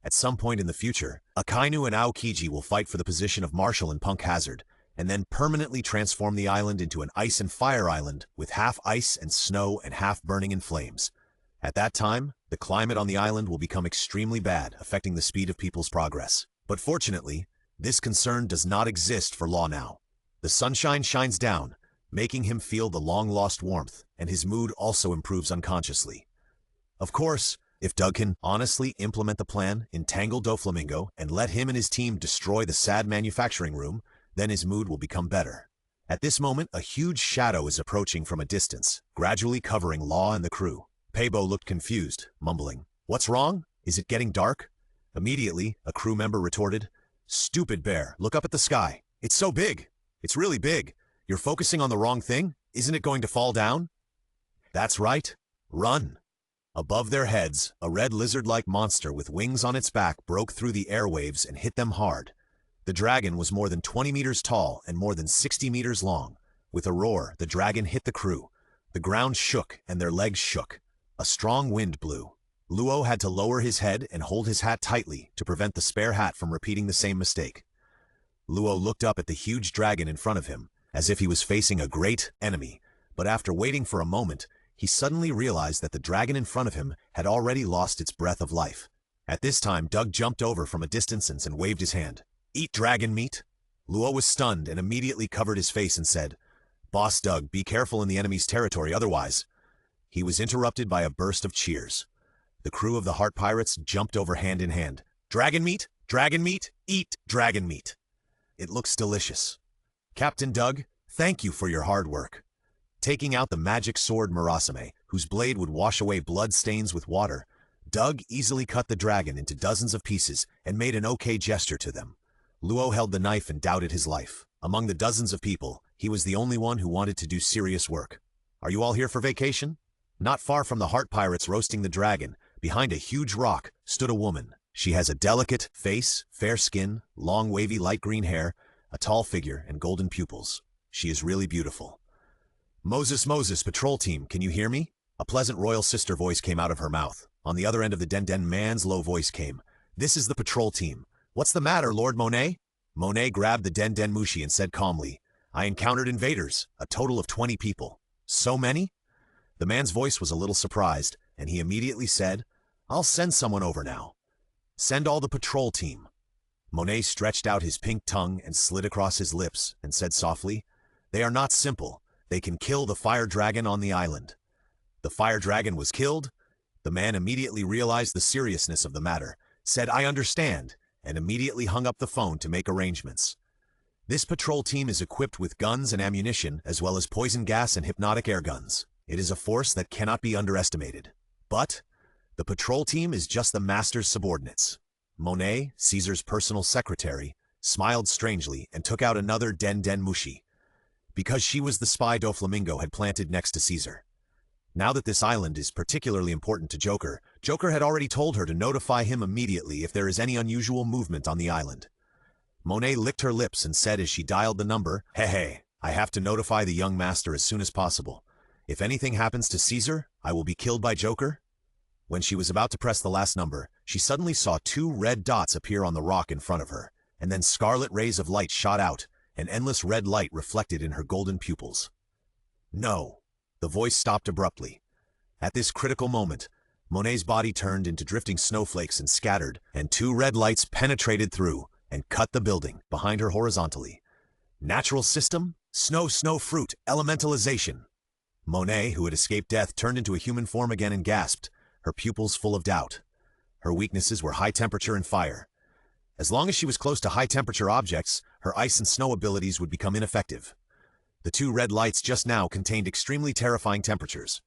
At some point in the future, Akainu and Aokiji will fight for the position of Marshal in Punk Hazard, and then permanently transform the island into an ice and fire island with half ice and snow and half burning in flames. At that time, the climate on the island will become extremely bad, affecting the speed of people's progress. But fortunately, this concern does not exist for Law now. The sunshine shines down, making him feel the long-lost warmth, and his mood also improves unconsciously. Of course, if Doug can honestly implement the plan, entangle Doflamingo, and let him and his team destroy the sad manufacturing room, then his mood will become better. At this moment, a huge shadow is approaching from a distance, gradually covering Law and the crew. Pebo looked confused, mumbling, "What's wrong? Is it getting dark?" Immediately, a crew member retorted, "Stupid bear, look up at the sky. It's so big. It's really big. You're focusing on the wrong thing. Isn't it going to fall down?" "That's right. Run." Above their heads, a red lizard-like monster with wings on its back broke through the airwaves and hit them hard. The dragon was more than 20 meters tall and more than 60 meters long. With a roar, the dragon hit the crew. The ground shook and their legs shook. A strong wind blew. Luo had to lower his head and hold his hat tightly to prevent the spare hat from repeating the same mistake. Luo looked up at the huge dragon in front of him, as if he was facing a great enemy, but after waiting for a moment, he suddenly realized that the dragon in front of him had already lost its breath of life. At this time, Doug jumped over from a distance and waved his hand. "Eat dragon meat?" Luo was stunned and immediately covered his face and said, "Boss Doug, be careful in the enemy's territory, otherwise." He was interrupted by a burst of cheers. The crew of the Heart Pirates jumped over hand in hand. "Dragon meat? Dragon meat? Eat dragon meat." "It looks delicious." Captain Doug, thank you for your hard work. Taking out the magic sword Murasame, whose blade would wash away blood stains with water, Doug easily cut the dragon into dozens of pieces and made an okay gesture to them. Luo held the knife and doubted his life. Among the dozens of people, he was the only one who wanted to do serious work. Are you all here for vacation? Not far from the heart pirates roasting the dragon, behind a huge rock, stood a woman. She has a delicate face, fair skin, long wavy light green hair, a tall figure, and golden pupils. She is really beautiful. Moses, patrol team, can you hear me? A pleasant royal sister voice came out of her mouth. On the other end of the den man's low voice came. This is the patrol team. What's the matter, Lord Monet? Monet grabbed the den mushi and said calmly, I encountered invaders, a total of 20 people. So many? The man's voice was a little surprised, and he immediately said, I'll send someone over now. Send all the patrol team. Monet stretched out his pink tongue and slid across his lips and said softly, They are not simple. They can kill the fire dragon on the island. The fire dragon was killed? The man immediately realized the seriousness of the matter, said, I understand, and immediately hung up the phone to make arrangements. This patrol team is equipped with guns and ammunition, as well as poison gas and hypnotic air guns. It is a force that cannot be underestimated. But the patrol team is just the master's subordinates. Monet, Caesar's personal secretary, smiled strangely and took out another den mushi, because she was the spy Doflamingo had planted next to Caesar. Now that this island is particularly important to Joker, Joker had already told her to notify him immediately if there is any unusual movement on the island. Monet licked her lips and said as she dialed the number, Hey, I have to notify the young master as soon as possible. If anything happens to Caesar, I will be killed by Joker. When she was about to press the last number, she suddenly saw 2 red dots appear on the rock in front of her, and then scarlet rays of light shot out, an endless red light reflected in her golden pupils. No. The voice stopped abruptly. At this critical moment, Monet's body turned into drifting snowflakes and scattered, and 2 red lights penetrated through and cut the building behind her horizontally. Natural system? Snow fruit, elementalization. Monet, who had escaped death, turned into a human form again and gasped, her pupils full of doubt. Her weaknesses were high temperature and fire. As long as she was close to high-temperature objects, her ice and snow abilities would become ineffective. The 2 red lights just now contained extremely terrifying temperatures.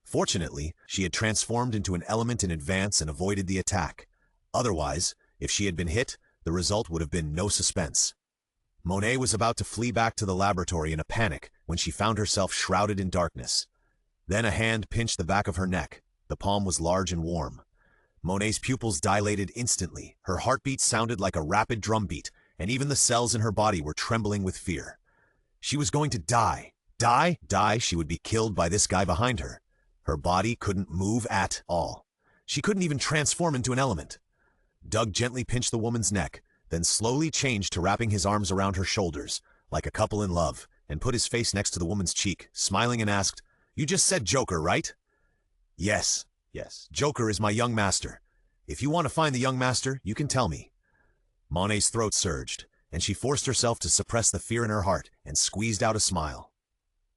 Fortunately, she had transformed into an element in advance and avoided the attack. Otherwise, if she had been hit, the result would have been no suspense. Monet was about to flee back to the laboratory in a panic when she found herself shrouded in darkness. Then a hand pinched the back of her neck. The palm was large and warm. Monet's pupils dilated instantly. Her heartbeat sounded like a rapid drumbeat, and even the cells in her body were trembling with fear. She was going to die. Die, she would be killed by this guy behind her. Her body couldn't move at all. She couldn't even transform into an element. Doug gently pinched the woman's neck, then slowly changed to wrapping his arms around her shoulders, like a couple in love, and put his face next to the woman's cheek, smiling and asked, You just said Joker, right? Yes, Joker is my young master. If you want to find the young master, you can tell me. Monet's throat surged, and she forced herself to suppress the fear in her heart and squeezed out a smile.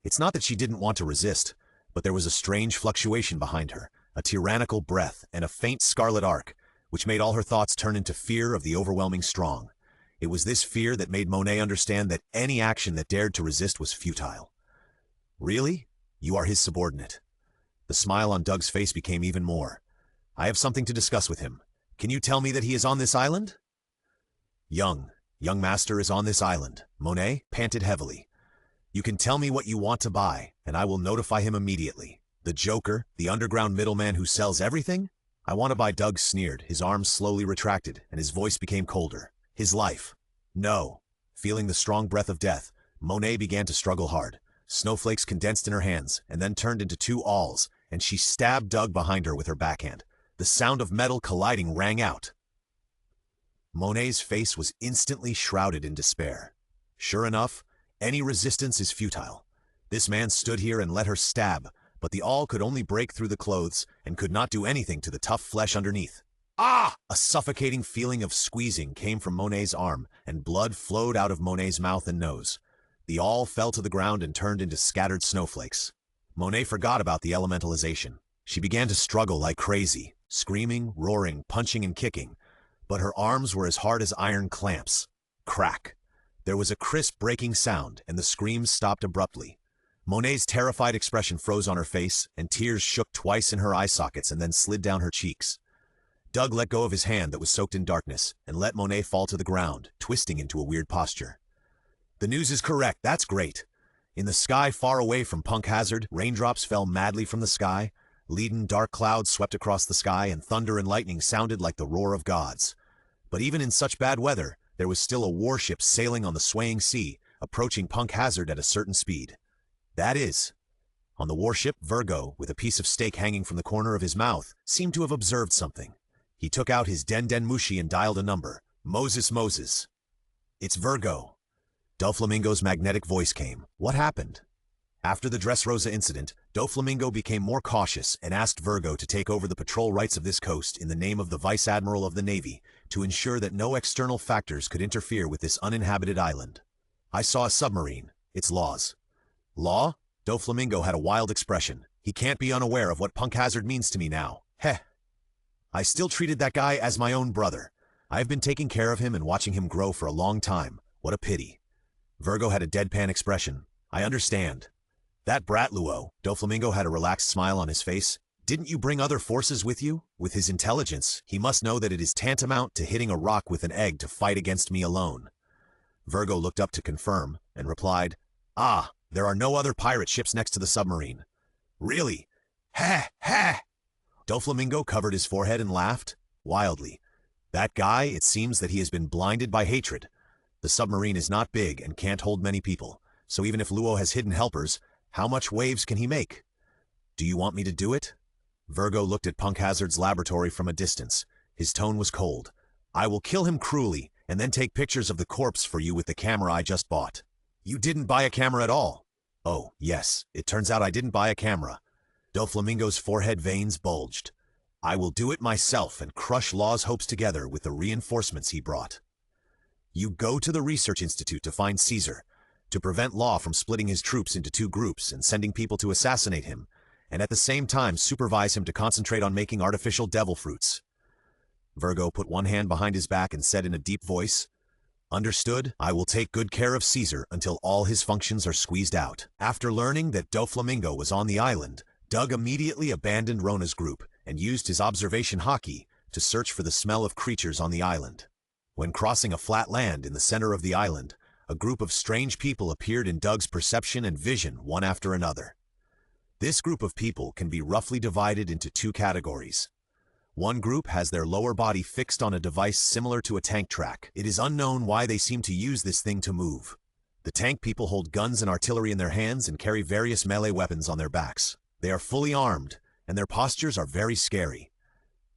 It's not that she didn't want to resist, but there was a strange fluctuation behind her, a tyrannical breath and a faint scarlet arc, which made all her thoughts turn into fear of the overwhelming strong. It was this fear that made Monet understand that any action that dared to resist was futile. Really? You are his subordinate. The smile on Doug's face became even more. I have something to discuss with him. Can you tell me that he is on this island? Young master is on this island. Monet panted heavily. You can tell me what you want to buy, and I will notify him immediately. The Joker, the underground middleman who sells everything? I want to buy. Doug sneered, his arms slowly retracted, and his voice became colder. His life. No. Feeling the strong breath of death, Monet began to struggle hard. Snowflakes condensed in her hands, and then turned into 2 awls, and she stabbed Doug behind her with her backhand. The sound of metal colliding rang out. Monet's face was instantly shrouded in despair. Sure enough, any resistance is futile. This man stood here and let her stab, but the awl could only break through the clothes and could not do anything to the tough flesh underneath. Ah! A suffocating feeling of squeezing came from Monet's arm, and blood flowed out of Monet's mouth and nose. The awl fell to the ground and turned into scattered snowflakes. Monet forgot about the elementalization. She began to struggle like crazy, screaming, roaring, punching, and kicking, but her arms were as hard as iron clamps. Crack. There was a crisp breaking sound, and the screams stopped abruptly. Monet's terrified expression froze on her face, and tears shook twice in her eye sockets and then slid down her cheeks. Doug let go of his hand that was soaked in darkness and let Monet fall to the ground, twisting into a weird posture. The news is correct, that's great. In the sky far away from Punk Hazard, raindrops fell madly from the sky, leaden dark clouds swept across the sky, and thunder and lightning sounded like the roar of gods. But even in such bad weather, there was still a warship sailing on the swaying sea, approaching Punk Hazard at a certain speed. That is, on the warship, Virgo, with a piece of steak hanging from the corner of his mouth, seemed to have observed something. He took out his Den Mushi and dialed a number. Moses. It's Virgo. Doflamingo's magnetic voice came. What happened? After the Dressrosa incident, Doflamingo became more cautious and asked Virgo to take over the patrol rights of this coast in the name of the Vice Admiral of the Navy to ensure that no external factors could interfere with this uninhabited island. I saw a submarine. It's laws. Law? Doflamingo had a wild expression. He can't be unaware of what Punk Hazard means to me now. Heh. I still treated that guy as my own brother. I've been taking care of him and watching him grow for a long time. What a pity. Virgo had a deadpan expression. I understand. That brat Luo, Doflamingo had a relaxed smile on his face. Didn't you bring other forces with you? With his intelligence, he must know that it is tantamount to hitting a rock with an egg to fight against me alone. Virgo looked up to confirm and replied, Ah, there are no other pirate ships next to the submarine. Really? Ha! Doflamingo covered his forehead and laughed wildly. That guy, it seems that he has been blinded by hatred. The submarine is not big and can't hold many people, so even if Luo has hidden helpers, how much waves can he make? Do you want me to do it? Virgo looked at Punk Hazard's laboratory from a distance. His tone was cold. I will kill him cruelly, and then take pictures of the corpse for you with the camera I just bought. You didn't buy a camera at all. Oh, yes, it turns out I didn't buy a camera. Doflamingo's forehead veins bulged. I will do it myself and crush Law's hopes together with the reinforcements he brought. You go to the Research Institute to find Caesar, to prevent Law from splitting his troops into two groups and sending people to assassinate him, and at the same time supervise him to concentrate on making artificial devil fruits. Virgo put one hand behind his back and said in a deep voice, Understood, I will take good care of Caesar until all his functions are squeezed out. After learning that Doflamingo was on the island, Doug immediately abandoned Rona's group and used his observation hockey to search for the smell of creatures on the island. When crossing a flat land in the center of the island, a group of strange people appeared in Doug's perception and vision one after another. This group of people can be roughly divided into two categories. One group has their lower body fixed on a device similar to a tank track. It is unknown why they seem to use this thing to move. The tank people hold guns and artillery in their hands and carry various melee weapons on their backs. They are fully armed, and their postures are very scary.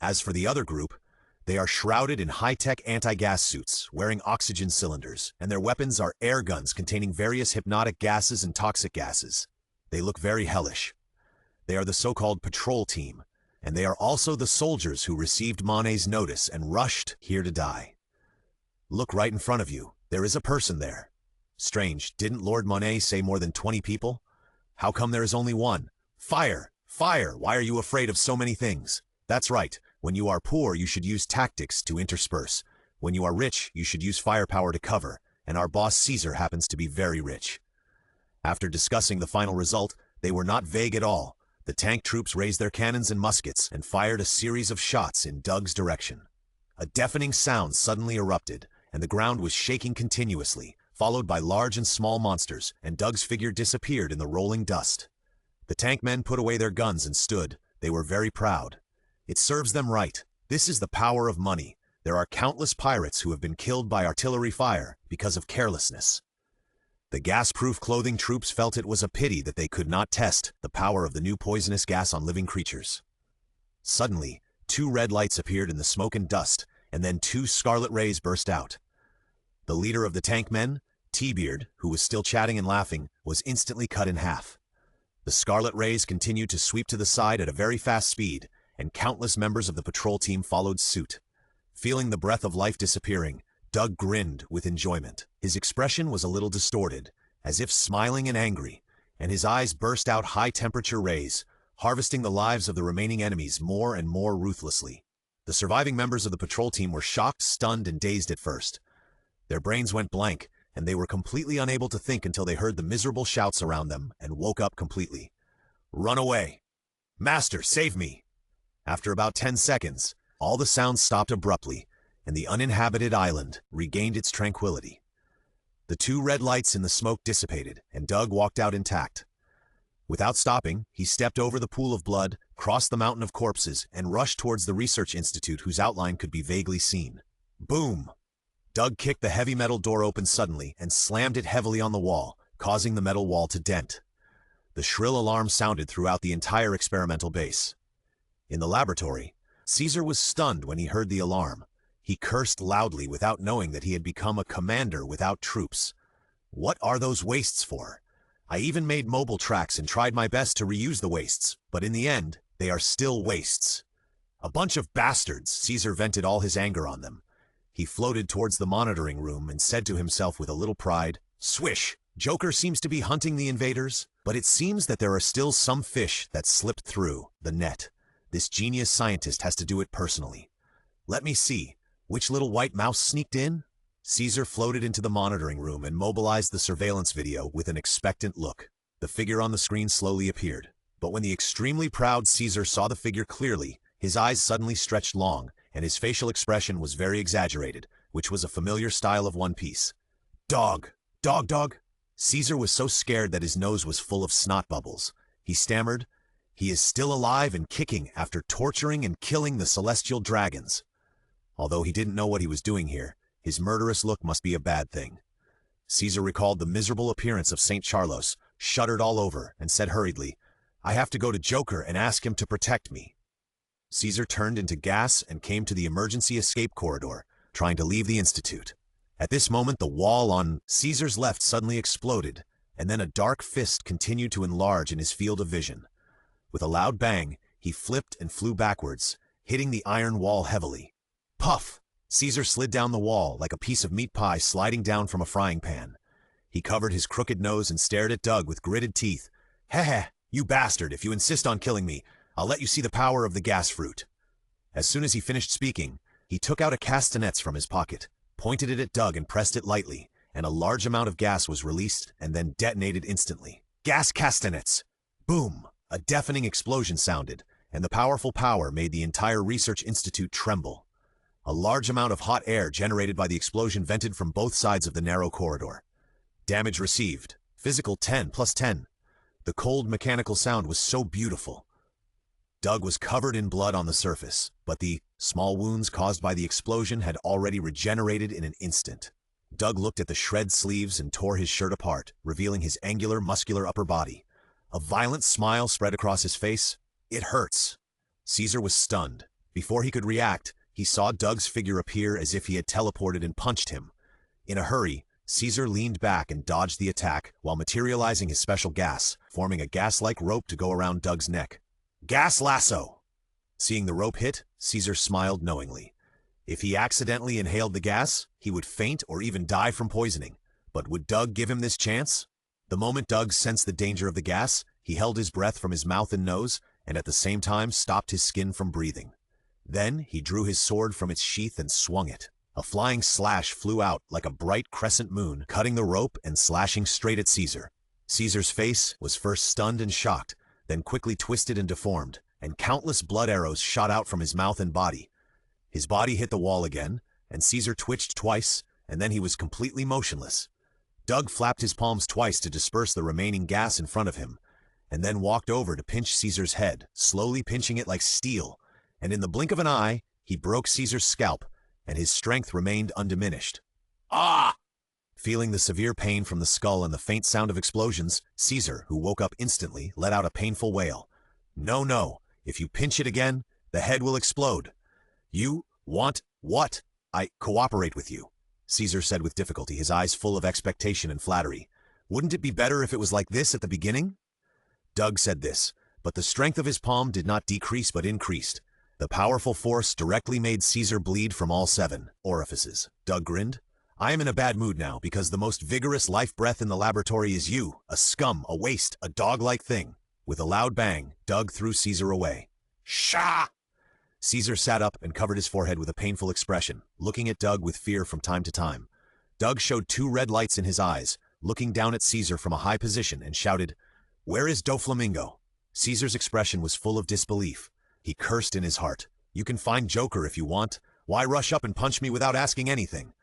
As for the other group, they are shrouded in high-tech anti-gas suits, wearing oxygen cylinders, and their weapons are air guns containing various hypnotic gases and toxic gases. They look very hellish. They are the so-called patrol team, and they are also the soldiers who received Monet's notice and rushed here to die. Look right in front of you. There is a person there. Strange, didn't Lord Monet say more than 20 people? How come there is only one? Fire! Fire! Why are you afraid of so many things? That's right. When you are poor, you should use tactics to intersperse. When you are rich, you should use firepower to cover, and our boss Caesar happens to be very rich. After discussing the final result, they were not vague at all. The tank troops raised their cannons and muskets and fired a series of shots in Doug's direction. A deafening sound suddenly erupted, and the ground was shaking continuously, followed by large and small monsters, and Doug's figure disappeared in the rolling dust. The tank men put away their guns and stood. They were very proud. It serves them right. This is the power of money. There are countless pirates who have been killed by artillery fire because of carelessness. The gas-proof clothing troops felt it was a pity that they could not test the power of the new poisonous gas on living creatures. Suddenly, two red lights appeared in the smoke and dust, and then two scarlet rays burst out. The leader of the tank men, T-Beard, who was still chatting and laughing, was instantly cut in half. The scarlet rays continued to sweep to the side at a very fast speed, and countless members of the patrol team followed suit. Feeling the breath of life disappearing, Doug grinned with enjoyment. His expression was a little distorted, as if smiling and angry, and his eyes burst out high-temperature rays, harvesting the lives of the remaining enemies more and more ruthlessly. The surviving members of the patrol team were shocked, stunned, and dazed at first. Their brains went blank, and they were completely unable to think until they heard the miserable shouts around them and woke up completely. "Run away! Master, save me!" After about 10 seconds, all the sounds stopped abruptly, and the uninhabited island regained its tranquility. The 2 red lights in the smoke dissipated, and Doug walked out intact. Without stopping, he stepped over the pool of blood, crossed the mountain of corpses, and rushed towards the research institute whose outline could be vaguely seen. Boom! Doug kicked the heavy metal door open suddenly and slammed it heavily on the wall, causing the metal wall to dent. The shrill alarm sounded throughout the entire experimental base. In the laboratory, Caesar was stunned when he heard the alarm. He cursed loudly without knowing that he had become a commander without troops. What are those wastes for? I even made mobile tracks and tried my best to reuse the wastes, but in the end, they are still wastes. A bunch of bastards, Caesar vented all his anger on them. He floated towards the monitoring room and said to himself with a little pride, "Swish! Joker seems to be hunting the invaders, but it seems that there are still some fish that slipped through the net. This genius scientist has to do it personally. Let me see, which little white mouse sneaked in?" Caesar floated into the monitoring room and mobilized the surveillance video with an expectant look. The figure on the screen slowly appeared, but when the extremely proud Caesar saw the figure clearly, his eyes suddenly stretched long, and his facial expression was very exaggerated, which was a familiar style of One Piece. "Dog! Dog, dog!" Caesar was so scared that his nose was full of snot bubbles. He stammered, "He is still alive and kicking after torturing and killing the celestial dragons." Although he didn't know what he was doing here, his murderous look must be a bad thing. Caesar recalled the miserable appearance of St. Charlos, shuddered all over, and said hurriedly, "I have to go to Joker and ask him to protect me." Caesar turned into gas and came to the emergency escape corridor, trying to leave the institute. At this moment, the wall on Caesar's left suddenly exploded, and then a dark fist continued to enlarge in his field of vision. With a loud bang, he flipped and flew backwards, hitting the iron wall heavily. Puff! Caesar slid down the wall like a piece of meat pie sliding down from a frying pan. He covered his crooked nose and stared at Doug with gritted teeth. "Heh, you bastard, if you insist on killing me, I'll let you see the power of the gas fruit." As soon as he finished speaking, he took out a castanets from his pocket, pointed it at Doug and pressed it lightly, and a large amount of gas was released and then detonated instantly. Gas castanets! Boom! A deafening explosion sounded, and the powerful power made the entire research institute tremble. A large amount of hot air generated by the explosion vented from both sides of the narrow corridor. Damage received. Physical 10+10. The cold mechanical sound was so beautiful. Doug was covered in blood on the surface, but the small wounds caused by the explosion had already regenerated in an instant. Doug looked at the shred sleeves and tore his shirt apart, revealing his angular, muscular upper body. A violent smile spread across his face. "It hurts." Caesar was stunned. Before he could react, he saw Doug's figure appear as if he had teleported and punched him. In a hurry, Caesar leaned back and dodged the attack while materializing his special gas, forming a gas-like rope to go around Doug's neck. Gas lasso! Seeing the rope hit, Caesar smiled knowingly. If he accidentally inhaled the gas, he would faint or even die from poisoning. But would Doug give him this chance? The moment Doug sensed the danger of the gas, he held his breath from his mouth and nose, and at the same time stopped his skin from breathing. Then he drew his sword from its sheath and swung it. A flying slash flew out like a bright crescent moon, cutting the rope and slashing straight at Caesar. Caesar's face was first stunned and shocked, then quickly twisted and deformed, and countless blood arrows shot out from his mouth and body. His body hit the wall again, and Caesar twitched twice, and then he was completely motionless. Doug flapped his palms twice to disperse the remaining gas in front of him, and then walked over to pinch Caesar's head, slowly pinching it like steel, and in the blink of an eye, he broke Caesar's scalp, and his strength remained undiminished. Ah! Feeling the severe pain from the skull and the faint sound of explosions, Caesar, who woke up instantly, let out a painful wail. "No, no, if you pinch it again, the head will explode." "You want what?" "I cooperate with you," Caesar said with difficulty, his eyes full of expectation and flattery. "Wouldn't it be better if it was like this at the beginning?" Doug said this, but the strength of his palm did not decrease but increased. The powerful force directly made Caesar bleed from all 7 orifices. Doug grinned. "I am in a bad mood now because the most vigorous life breath in the laboratory is you, a scum, a waste, a dog-like thing." With a loud bang, Doug threw Caesar away. "Shah!" Caesar sat up and covered his forehead with a painful expression, looking at Doug with fear from time to time. Doug showed two red lights in his eyes, looking down at Caesar from a high position, and shouted, "Where is Doflamingo?" Caesar's expression was full of disbelief. He cursed in his heart. "You can find Joker if you want. Why rush up and punch me without asking anything?"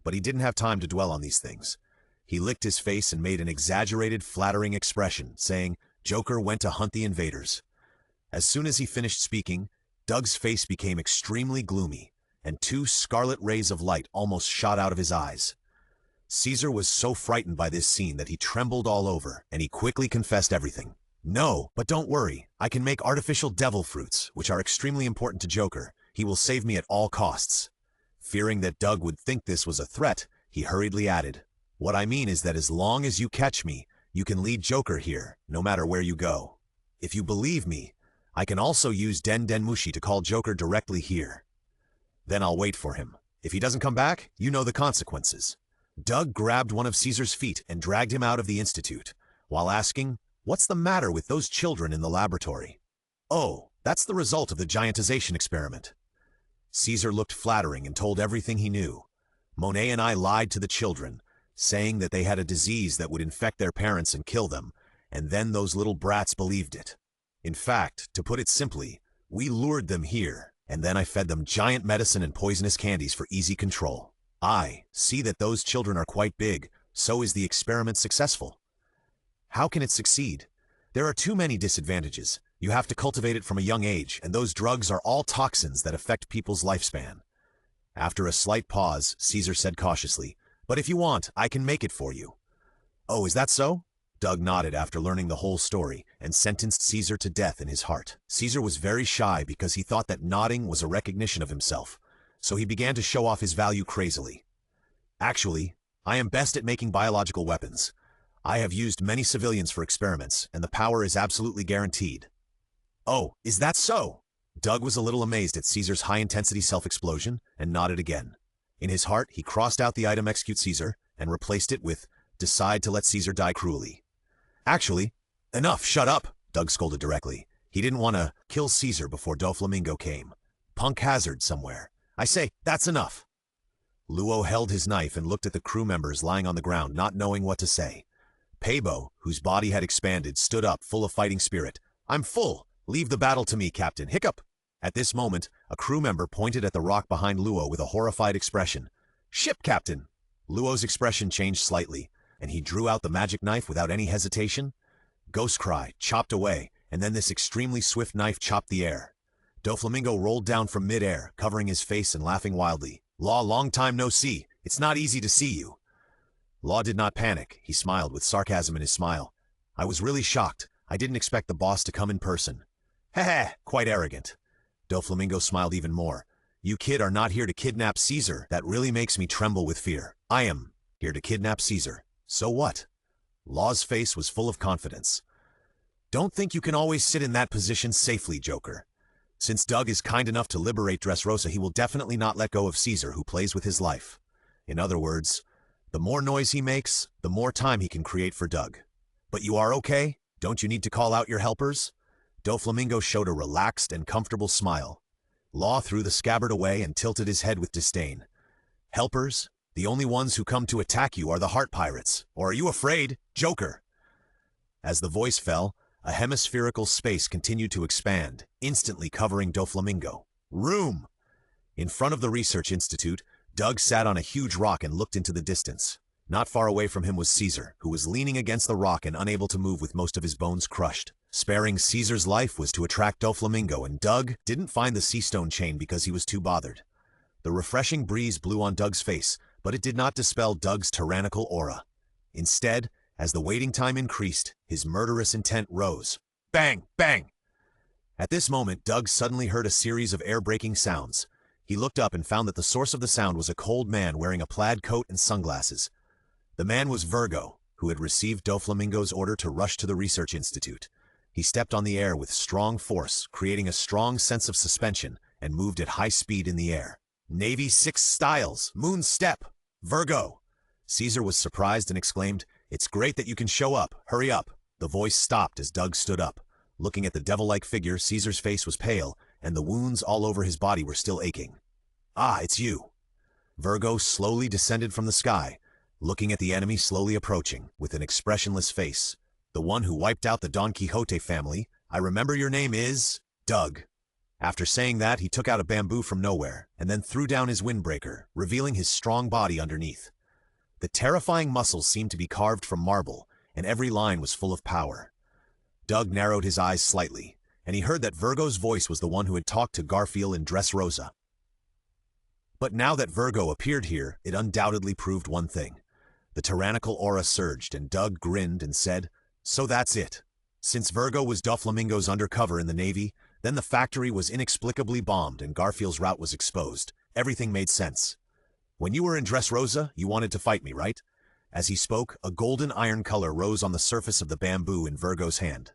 But he didn't have time to dwell on these things. He licked his face and made an exaggerated, flattering expression, saying, "Joker went to hunt the invaders." As soon as he finished speaking, Doug's face became extremely gloomy, and two scarlet rays of light almost shot out of his eyes. Caesar was so frightened by this scene that he trembled all over, and he quickly confessed everything. "No, but don't worry. I can make artificial devil fruits, which are extremely important to Joker. He will save me at all costs." Fearing that Doug would think this was a threat, he hurriedly added, "What I mean is that as long as you catch me, you can lead Joker here, no matter where you go. If you believe me, I can also use Den Den Mushi to call Joker directly here. Then I'll wait for him. If he doesn't come back, you know the consequences." Doug grabbed one of Caesar's feet and dragged him out of the institute, while asking, "What's the matter with those children in the laboratory?" "Oh, that's the result of the giantization experiment." Caesar looked flattering and told everything he knew. "Monet and I lied to the children, saying that they had a disease that would infect their parents and kill them, and then those little brats believed it. In fact, to put it simply, we lured them here, and then I fed them giant medicine and poisonous candies for easy control. I see that those children are quite big, so is the experiment successful?" "How can it succeed? There are too many disadvantages. You have to cultivate it from a young age, and those drugs are all toxins that affect people's lifespan." After a slight pause, Caesar said cautiously, "But if you want, I can make it for you." "Oh, is that so?" Doug nodded after learning the whole story, and sentenced Caesar to death in his heart. Caesar was very shy because he thought that nodding was a recognition of himself, so he began to show off his value crazily. "Actually, I am best at making biological weapons. I have used many civilians for experiments, and the power is absolutely guaranteed." "Oh, is that so?" Doug was a little amazed at Caesar's high-intensity self-explosion, and nodded again. In his heart, he crossed out the item "Execute Caesar" and replaced it with "Decide to let Caesar die cruelly." "Actually, enough, shut up," Doug scolded directly. He didn't want to kill Caesar before Doflamingo came. Punk hazard somewhere. "I say, that's enough." Luo held his knife and looked at the crew members lying on the ground, not knowing what to say. Peibo, whose body had expanded, stood up, full of fighting spirit. "I'm full. Leave the battle to me, Captain. Hiccup." At this moment, a crew member pointed at the rock behind Luo with a horrified expression. "Ship, Captain." Luo's expression changed slightly, and he drew out the magic knife without any hesitation. Ghost cry, chopped away, and then this extremely swift knife chopped the air. Doflamingo rolled down from mid-air, covering his face and laughing wildly. "Law, long time no see. It's not easy to see you." Law did not panic. He smiled with sarcasm in his smile. "I was really shocked. I didn't expect the boss to come in person." "Heh, quite arrogant." Doflamingo smiled even more. "You kid are not here to kidnap Caesar. That really makes me tremble with fear. I am here to kidnap Caesar. So what?" Law's face was full of confidence. "Don't think you can always sit in that position safely, Joker. Since Doug is kind enough to liberate Dressrosa, he will definitely not let go of Caesar, who plays with his life. In other words, the more noise he makes, the more time he can create for Doug. But you are okay? Don't you need to call out your helpers?" Doflamingo showed a relaxed and comfortable smile. Law threw the scabbard away and tilted his head with disdain. "Helpers? The only ones who come to attack you are the Heart Pirates. Or are you afraid, Joker?" As the voice fell, a hemispherical space continued to expand, instantly covering Doflamingo. Room! In front of the Research Institute, Doug sat on a huge rock and looked into the distance. Not far away from him was Caesar, who was leaning against the rock and unable to move with most of his bones crushed. Sparing Caesar's life was to attract Doflamingo, and Doug didn't find the sea stone chain because he was too bothered. The refreshing breeze blew on Doug's face, but it did not dispel Doug's tyrannical aura. Instead, as the waiting time increased, his murderous intent rose. Bang! Bang! At this moment, Doug suddenly heard a series of air-breaking sounds. He looked up and found that the source of the sound was a cold man wearing a plaid coat and sunglasses. The man was Virgo, who had received Doflamingo's order to rush to the Research Institute. He stepped on the air with strong force, creating a strong sense of suspension, and moved at high speed in the air. Navy 6 styles, moon step, Virgo! Caesar was surprised and exclaimed, "It's great that you can show up. Hurry up." The voice stopped as Doug stood up. Looking at the devil-like figure, Caesar's face was pale, and the wounds all over his body were still aching. "Ah, it's you." Virgo slowly descended from the sky, looking at the enemy slowly approaching, with an expressionless face. The one who wiped out the Don Quixote family. I remember your name is... Doug. After saying that, he took out a bamboo from nowhere, and then threw down his windbreaker, revealing his strong body underneath. The terrifying muscles seemed to be carved from marble, and every line was full of power. Doug narrowed his eyes slightly, and he heard that Virgo's voice was the one who had talked to Garfield in Dressrosa. But now that Virgo appeared here, it undoubtedly proved one thing. The tyrannical aura surged, and Doug grinned and said, "So that's it. Since Virgo was Doflamingo's undercover in the Navy, then the factory was inexplicably bombed and Garfield's route was exposed. Everything made sense. When you were in Dressrosa, you wanted to fight me, right?" As he spoke, a golden iron color rose on the surface of the bamboo in Virgo's hand.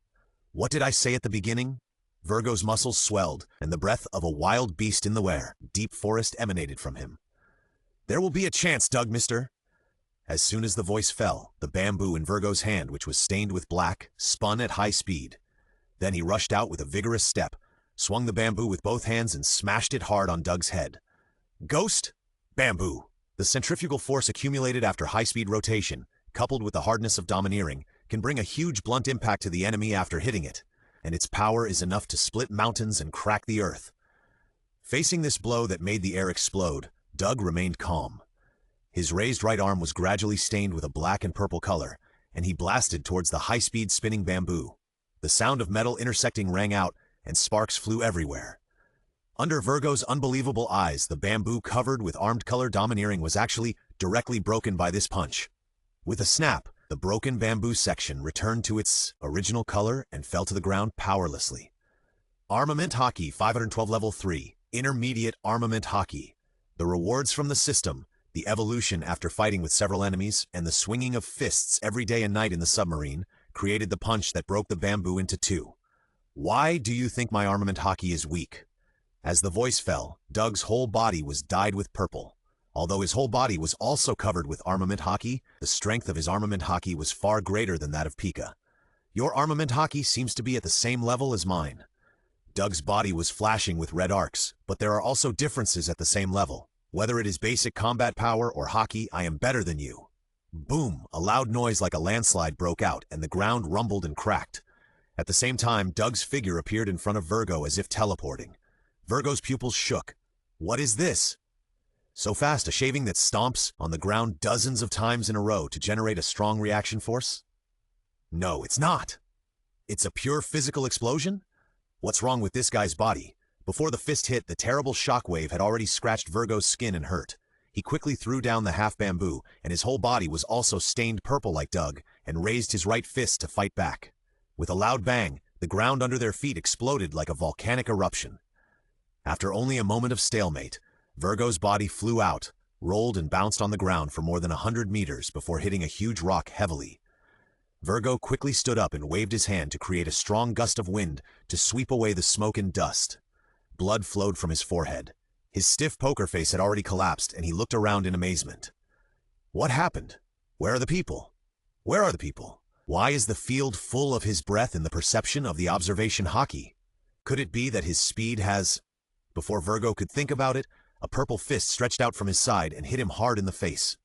"What did I say at the beginning?" Virgo's muscles swelled, and the breath of a wild beast in the air, deep forest emanated from him. "There will be a chance, Doug, mister." As soon as the voice fell, the bamboo in Virgo's hand, which was stained with black, spun at high speed. Then he rushed out with a vigorous step, swung the bamboo with both hands and smashed it hard on Doug's head. "Ghost! Bamboo!" The centrifugal force accumulated after high-speed rotation, coupled with the hardness of domineering, can bring a huge blunt impact to the enemy after hitting it, and its power is enough to split mountains and crack the earth. Facing this blow that made the air explode, Doug remained calm. His raised right arm was gradually stained with a black and purple color, and he blasted towards the high-speed spinning bamboo. The sound of metal intersecting rang out, and sparks flew everywhere. Under Virgo's unbelievable eyes, the bamboo covered with armed color domineering was actually directly broken by this punch. With a snap, the broken bamboo section returned to its original color and fell to the ground powerlessly. Armament Hockey 512 Level 3, Intermediate Armament Hockey. The rewards from the system, the evolution after fighting with several enemies, and the swinging of fists every day and night in the submarine, created the punch that broke the bamboo into two. Why do you think my armament hockey is weak? As the voice fell, Doug's whole body was dyed with purple. Although his whole body was also covered with armament hockey, the strength of his armament hockey was far greater than that of Pika. Your armament hockey seems to be at the same level as mine. Doug's body was flashing with red arcs, but there are also differences at the same level. Whether it is basic combat power or hockey, I am better than you. Boom! A loud noise like a landslide broke out, and the ground rumbled and cracked. At the same time, Doug's figure appeared in front of Virgo as if teleporting. Virgo's pupils shook. What is this? So fast, a shaving that stomps on the ground dozens of times in a row to generate a strong reaction force? No, it's not. It's a pure physical explosion? What's wrong with this guy's body? Before the fist hit, the terrible shockwave had already scratched Virgo's skin and hurt. He quickly threw down the half bamboo, and his whole body was also stained purple like Doug, and raised his right fist to fight back. With a loud bang, the ground under their feet exploded like a volcanic eruption. After only a moment of stalemate, Virgo's body flew out, rolled and bounced on the ground for more than 100 meters before hitting a huge rock heavily. Virgo quickly stood up and waved his hand to create a strong gust of wind to sweep away the smoke and dust. Blood flowed from his forehead. His stiff poker face had already collapsed, and he looked around in amazement. What happened? Where are the people? Where are the people? Why is the field full of his breath and the perception of the observation hockey? Could it be that his speed has... Before Virgo could think about it, a purple fist stretched out from his side and hit him hard in the face.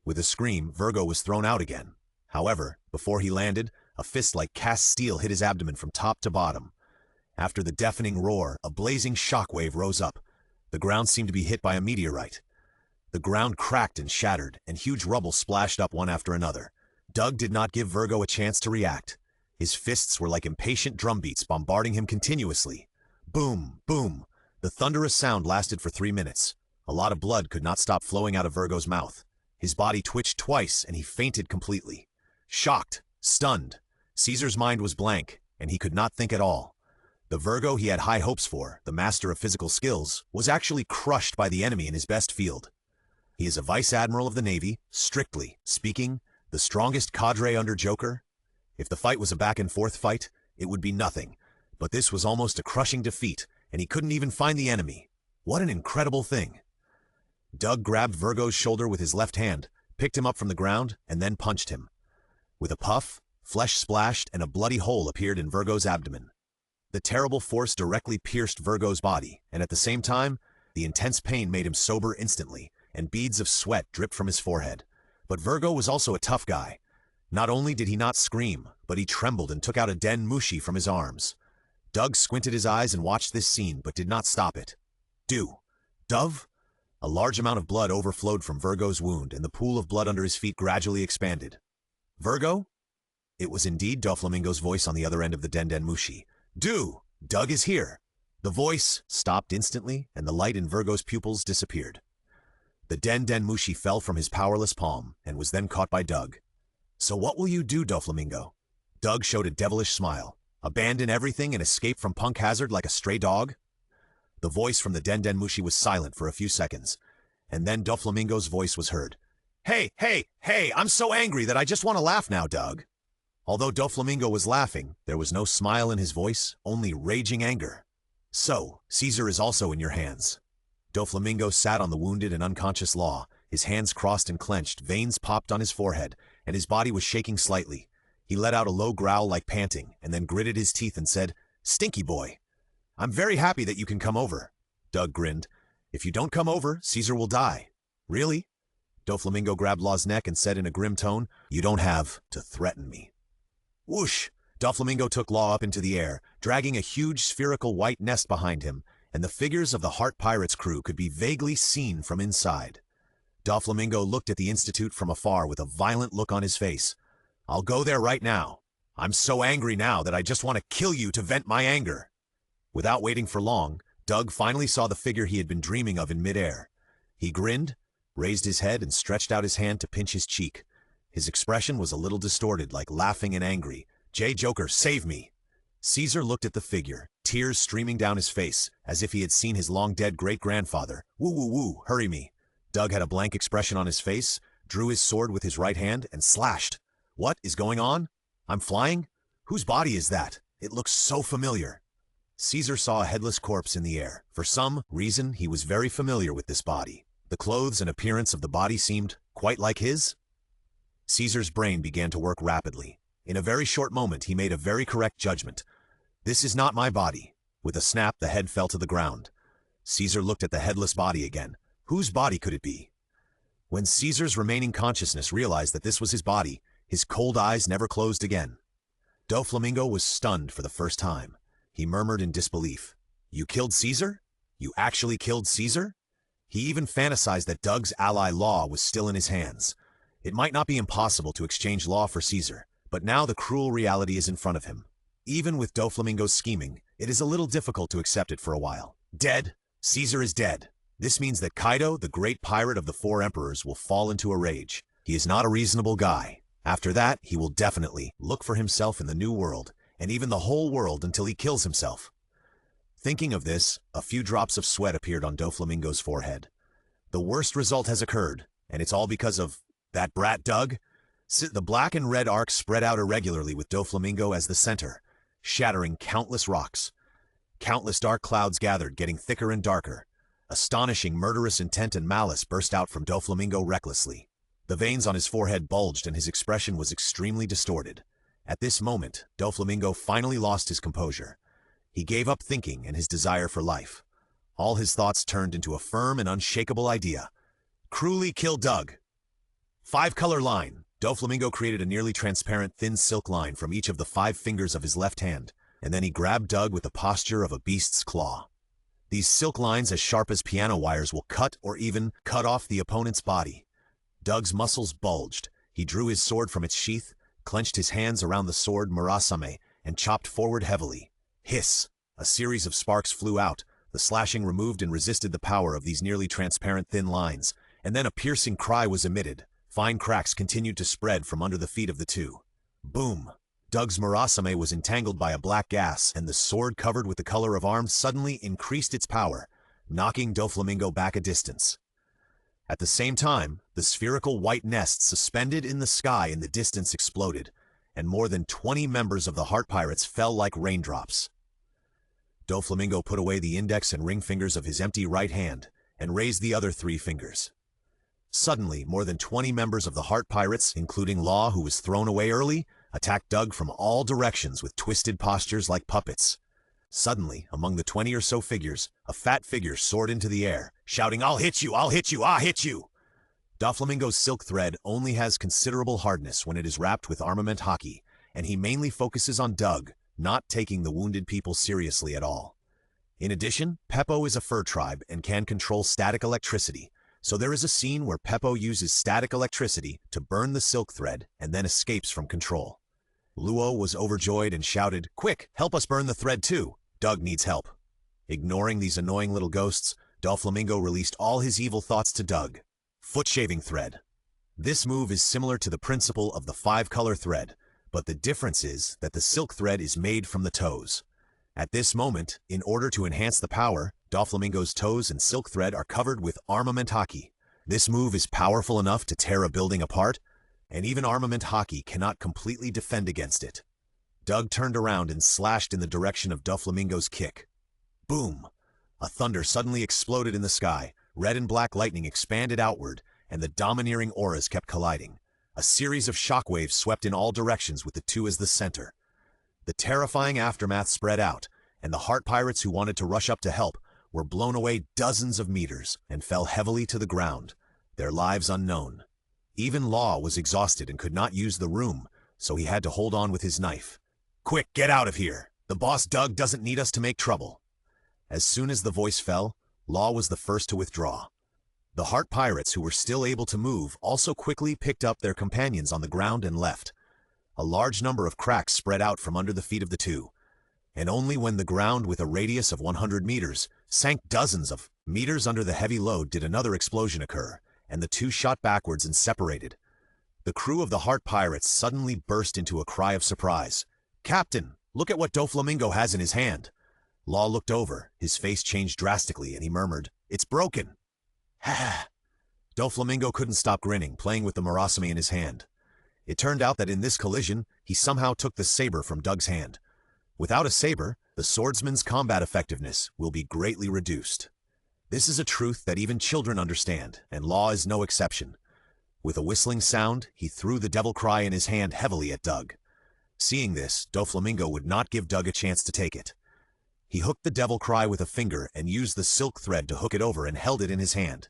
With a scream, Virgo was thrown out again. However, before he landed, a fist like cast steel hit his abdomen from top to bottom. After the deafening roar, a blazing shockwave rose up. The ground seemed to be hit by a meteorite. The ground cracked and shattered, and huge rubble splashed up one after another. Doug did not give Virgo a chance to react. His fists were like impatient drumbeats bombarding him continuously. Boom, boom. The thunderous sound lasted for 3 minutes. A lot of blood could not stop flowing out of Virgo's mouth. His body twitched twice, and he fainted completely. Shocked, stunned, Caesar's mind was blank, and he could not think at all. The Virgo he had high hopes for, the master of physical skills, was actually crushed by the enemy in his best field. He is a vice admiral of the Navy, strictly speaking, the strongest cadre under Joker. If the fight was a back-and-forth fight, it would be nothing, but this was almost a crushing defeat, and he couldn't even find the enemy. What an incredible thing. Doug grabbed Virgo's shoulder with his left hand, picked him up from the ground, and then punched him. With a puff, flesh splashed, and a bloody hole appeared in Virgo's abdomen. The terrible force directly pierced Virgo's body, and at the same time, the intense pain made him sober instantly, and beads of sweat dripped from his forehead. But Virgo was also a tough guy. Not only did he not scream, but he trembled and took out a den mushi from his arms. Doug squinted his eyes and watched this scene, but did not stop it. Dove? A large amount of blood overflowed from Virgo's wound, and the pool of blood under his feet gradually expanded. Virgo? It was indeed Doflamingo's voice on the other end of the den mushi. Doug is here. The voice stopped instantly, and the light in Virgo's pupils disappeared. The den mushi fell from his powerless palm, and was then caught by Doug. So what will you do, Doflamingo? Doug showed a devilish smile. Abandon everything and escape from Punk Hazard like a stray dog? The voice from the den mushi was silent for a few seconds, and then Doflamingo's voice was heard. Hey, I'm so angry that I just want to laugh now, Doug. Although Doflamingo was laughing, there was no smile in his voice, only raging anger. So, Caesar is also in your hands. Doflamingo sat on the wounded and unconscious Law, his hands crossed and clenched, veins popped on his forehead, and his body was shaking slightly. He let out a low growl like panting, and then gritted his teeth and said, "Stinky boy. I'm very happy that you can come over." Doug grinned. "If you don't come over, Caesar will die." "Really?" Doflamingo grabbed Law's neck and said in a grim tone, "You don't have to threaten me." Whoosh! Doflamingo took Law up into the air, dragging a huge spherical white nest behind him, and the figures of the Heart Pirates crew could be vaguely seen from inside. Doflamingo looked at the Institute from afar with a violent look on his face. "I'll go there right now. I'm so angry now that I just want to kill you to vent my anger." Without waiting for long, Doug finally saw the figure he had been dreaming of in midair. He grinned, raised his head, and stretched out his hand to pinch his cheek. His expression was a little distorted, like laughing and angry. "Joker, save me!" Caesar looked at the figure, tears streaming down his face, as if he had seen his long-dead great-grandfather. "Woo, hurry me." Doug had a blank expression on his face, drew his sword with his right hand, and slashed. "What is going on? I'm flying? Whose body is that? It looks so familiar." Caesar saw a headless corpse in the air. For some reason, he was very familiar with this body. The clothes and appearance of the body seemed quite like his. Caesar's brain began to work rapidly. In a very short moment, he made a very correct judgment. "This is not my body." With a snap, the head fell to the ground. Caesar looked at the headless body again. Whose body could it be? When Caesar's remaining consciousness realized that this was his body, his cold eyes never closed again. Doflamingo was stunned for the first time. He murmured in disbelief. "You killed Caesar? You actually killed Caesar?" He even fantasized that Doug's ally Law was still in his hands. It might not be impossible to exchange Law for Caesar, but now the cruel reality is in front of him. Even with Doflamingo's scheming, it is a little difficult to accept it for a while. Dead? Caesar is dead. This means that Kaido, the great pirate of the Four Emperors, will fall into a rage. He is not a reasonable guy. After that, he will definitely look for himself in the New World, and even the whole world until he kills himself. Thinking of this, a few drops of sweat appeared on Doflamingo's forehead. The worst result has occurred, and it's all because of that brat Doug. The black and red arc spread out irregularly with Doflamingo as the center, shattering countless rocks. Countless dark clouds gathered, getting thicker and darker. Astonishing murderous intent and malice burst out from Doflamingo recklessly. The veins on his forehead bulged and his expression was extremely distorted. At this moment, Doflamingo finally lost his composure. He gave up thinking and his desire for life. All his thoughts turned into a firm and unshakable idea. Cruelly kill Doug. 5-color line. Doflamingo created a nearly transparent thin silk line from each of the 5 fingers of his left hand, and then he grabbed Doug with the posture of a beast's claw. These silk lines as sharp as piano wires will cut or even cut off the opponent's body. Doug's muscles bulged. He drew his sword from its sheath, clenched his hands around the sword Murasame, and chopped forward heavily. Hiss! A series of sparks flew out. The slashing removed and resisted the power of these nearly transparent thin lines, and then a piercing cry was emitted. Fine cracks continued to spread from under the feet of the two. Boom! Doug's Murasame was entangled by a black gas, and the sword covered with the color of arms suddenly increased its power, knocking Doflamingo back a distance. At the same time, the spherical white nest suspended in the sky in the distance exploded, and more than 20 members of the Heart Pirates fell like raindrops. Doflamingo put away the index and ring fingers of his empty right hand and raised the other 3 fingers. Suddenly, more than 20 members of the Heart Pirates, including Law, who was thrown away early, attacked Doug from all directions with twisted postures like puppets. Suddenly, among the 20 or so figures, a fat figure soared into the air, shouting, "I'll hit you, I'll hit you, I'll hit you!" Doflamingo's silk thread only has considerable hardness when it is wrapped with armament hockey, and he mainly focuses on Doug, not taking the wounded people seriously at all. In addition, Peppo is a fur tribe and can control static electricity, so there is a scene where Peppo uses static electricity to burn the silk thread and then escapes from control. Luo was overjoyed and shouted, "Quick, help us burn the thread too! Doug needs help." Ignoring these annoying little ghosts, Doflamingo released all his evil thoughts to Doug. Foot-shaving thread. This move is similar to the principle of the 5-color thread, but the difference is that the silk thread is made from the toes. At this moment, in order to enhance the power, Doflamingo's toes and silk thread are covered with armament hockey. This move is powerful enough to tear a building apart, and even armament hockey cannot completely defend against it. Doug turned around and slashed in the direction of Doflamingo's kick. Boom! A thunder suddenly exploded in the sky, red and black lightning expanded outward, and the domineering auras kept colliding. A series of shockwaves swept in all directions with the two as the center. The terrifying aftermath spread out, and the heart pirates who wanted to rush up to help were blown away dozens of meters and fell heavily to the ground, their lives unknown. Even Law was exhausted and could not use the room, so he had to hold on with his knife. "Quick, get out of here! The boss Doug doesn't need us to make trouble." As soon as the voice fell, Law was the first to withdraw. The heart pirates who were still able to move also quickly picked up their companions on the ground and left. A large number of cracks spread out from under the feet of the two, and only when the ground with a radius of 100 meters sank dozens of meters under the heavy load did another explosion occur, and the two shot backwards and separated. The crew of the heart pirates suddenly burst into a cry of surprise. "Captain, look at what Doflamingo has in his hand." Law looked over, his face changed drastically, and he murmured, "It's broken." "Ha!" Doflamingo couldn't stop grinning, playing with the Murasame in his hand. It turned out that in this collision, he somehow took the saber from Doug's hand. Without a saber, the swordsman's combat effectiveness will be greatly reduced. This is a truth that even children understand, and Law is no exception. With a whistling sound, he threw the devil cry in his hand heavily at Doug. Seeing this, Doflamingo would not give Doug a chance to take it. He hooked the devil cry with a finger and used the silk thread to hook it over and held it in his hand.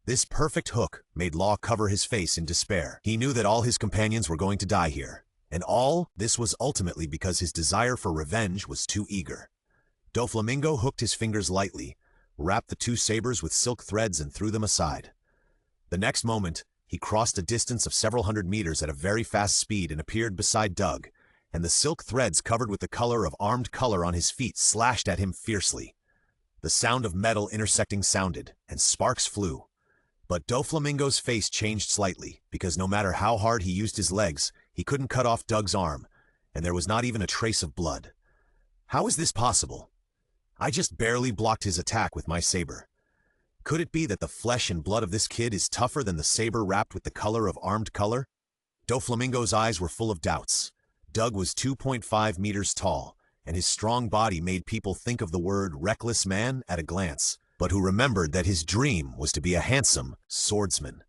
This perfect hook made Law cover his face in despair. He knew that all his companions were going to die here, and all this was ultimately because his desire for revenge was too eager. Doflamingo hooked his fingers lightly, wrapped the two sabers with silk threads and threw them aside. The next moment, he crossed a distance of several hundred meters at a very fast speed and appeared beside Doug, and the silk threads covered with the color of armed color on his feet slashed at him fiercely. The sound of metal intersecting sounded, and sparks flew. But Doflamingo's face changed slightly, because no matter how hard he used his legs, he couldn't cut off Doug's arm, and there was not even a trace of blood. How is this possible? I just barely blocked his attack with my saber. Could it be that the flesh and blood of this kid is tougher than the saber wrapped with the color of armed color? Doflamingo's eyes were full of doubts. Doug was 2.5 meters tall, and his strong body made people think of the word reckless man at a glance, but who remembered that his dream was to be a handsome swordsman.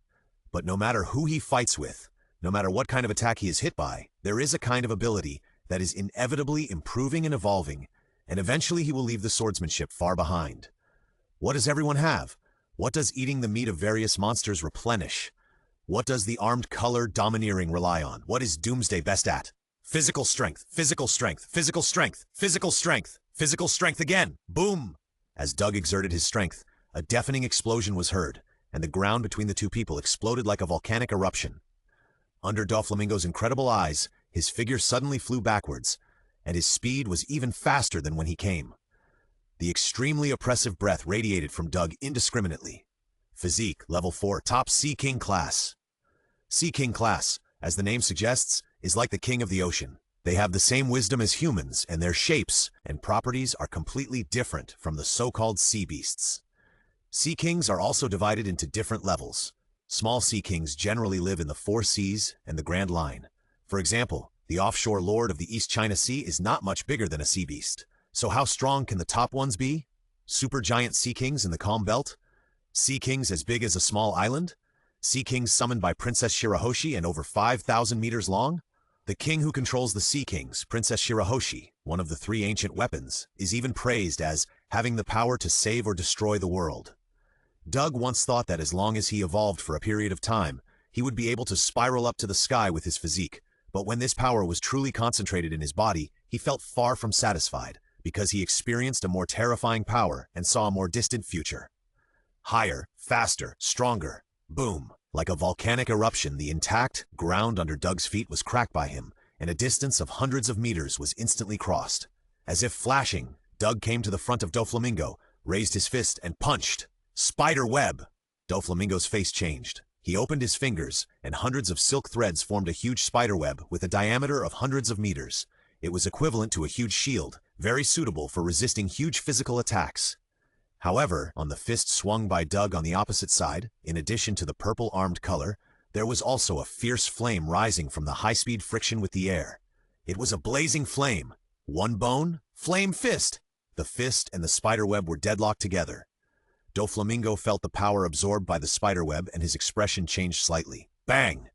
But no matter who he fights with, no matter what kind of attack he is hit by, there is a kind of ability that is inevitably improving and evolving, and eventually he will leave the swordsmanship far behind. What does everyone have? What does eating the meat of various monsters replenish? What does the armed color domineering rely on? What is Doomsday best at? Physical strength, physical strength, physical strength, physical strength, physical strength again. Boom! As Doug exerted his strength, a deafening explosion was heard, and the ground between the two people exploded like a volcanic eruption. Under Doflamingo's incredible eyes, his figure suddenly flew backwards, and his speed was even faster than when he came. The extremely oppressive breath radiated from Doug indiscriminately. Physique, level 4, top Sea King class. Sea King class, as the name suggests, is like the king of the ocean. They have the same wisdom as humans, and their shapes and properties are completely different from the so-called sea beasts. Sea kings are also divided into different levels. Small sea kings generally live in the 4 seas and the Grand Line. For example, the offshore lord of the East China Sea is not much bigger than a sea beast. So how strong can the top ones be? Supergiant sea kings in the Calm Belt? Sea kings as big as a small island? Sea kings summoned by Princess Shirahoshi and over 5,000 meters long? The king who controls the Sea Kings, Princess Shirahoshi, one of the 3 ancient weapons, is even praised as having the power to save or destroy the world. Doug once thought that as long as he evolved for a period of time, he would be able to spiral up to the sky with his physique, but when this power was truly concentrated in his body, he felt far from satisfied, because he experienced a more terrifying power and saw a more distant future. Higher, faster, stronger. Boom! Like a volcanic eruption, the intact ground under Doug's feet was cracked by him, and a distance of hundreds of meters was instantly crossed. As if flashing, Doug came to the front of Doflamingo, raised his fist, and punched. Spider web! Doflamingo's face changed. He opened his fingers, and hundreds of silk threads formed a huge spider web with a diameter of hundreds of meters. It was equivalent to a huge shield, very suitable for resisting huge physical attacks. However, on the fist swung by Doug on the opposite side, in addition to the purple armed color, there was also a fierce flame rising from the high-speed friction with the air. It was a blazing flame. One bone, flame fist! The fist and the spiderweb were deadlocked together. Doflamingo felt the power absorbed by the spiderweb and his expression changed slightly. Bang!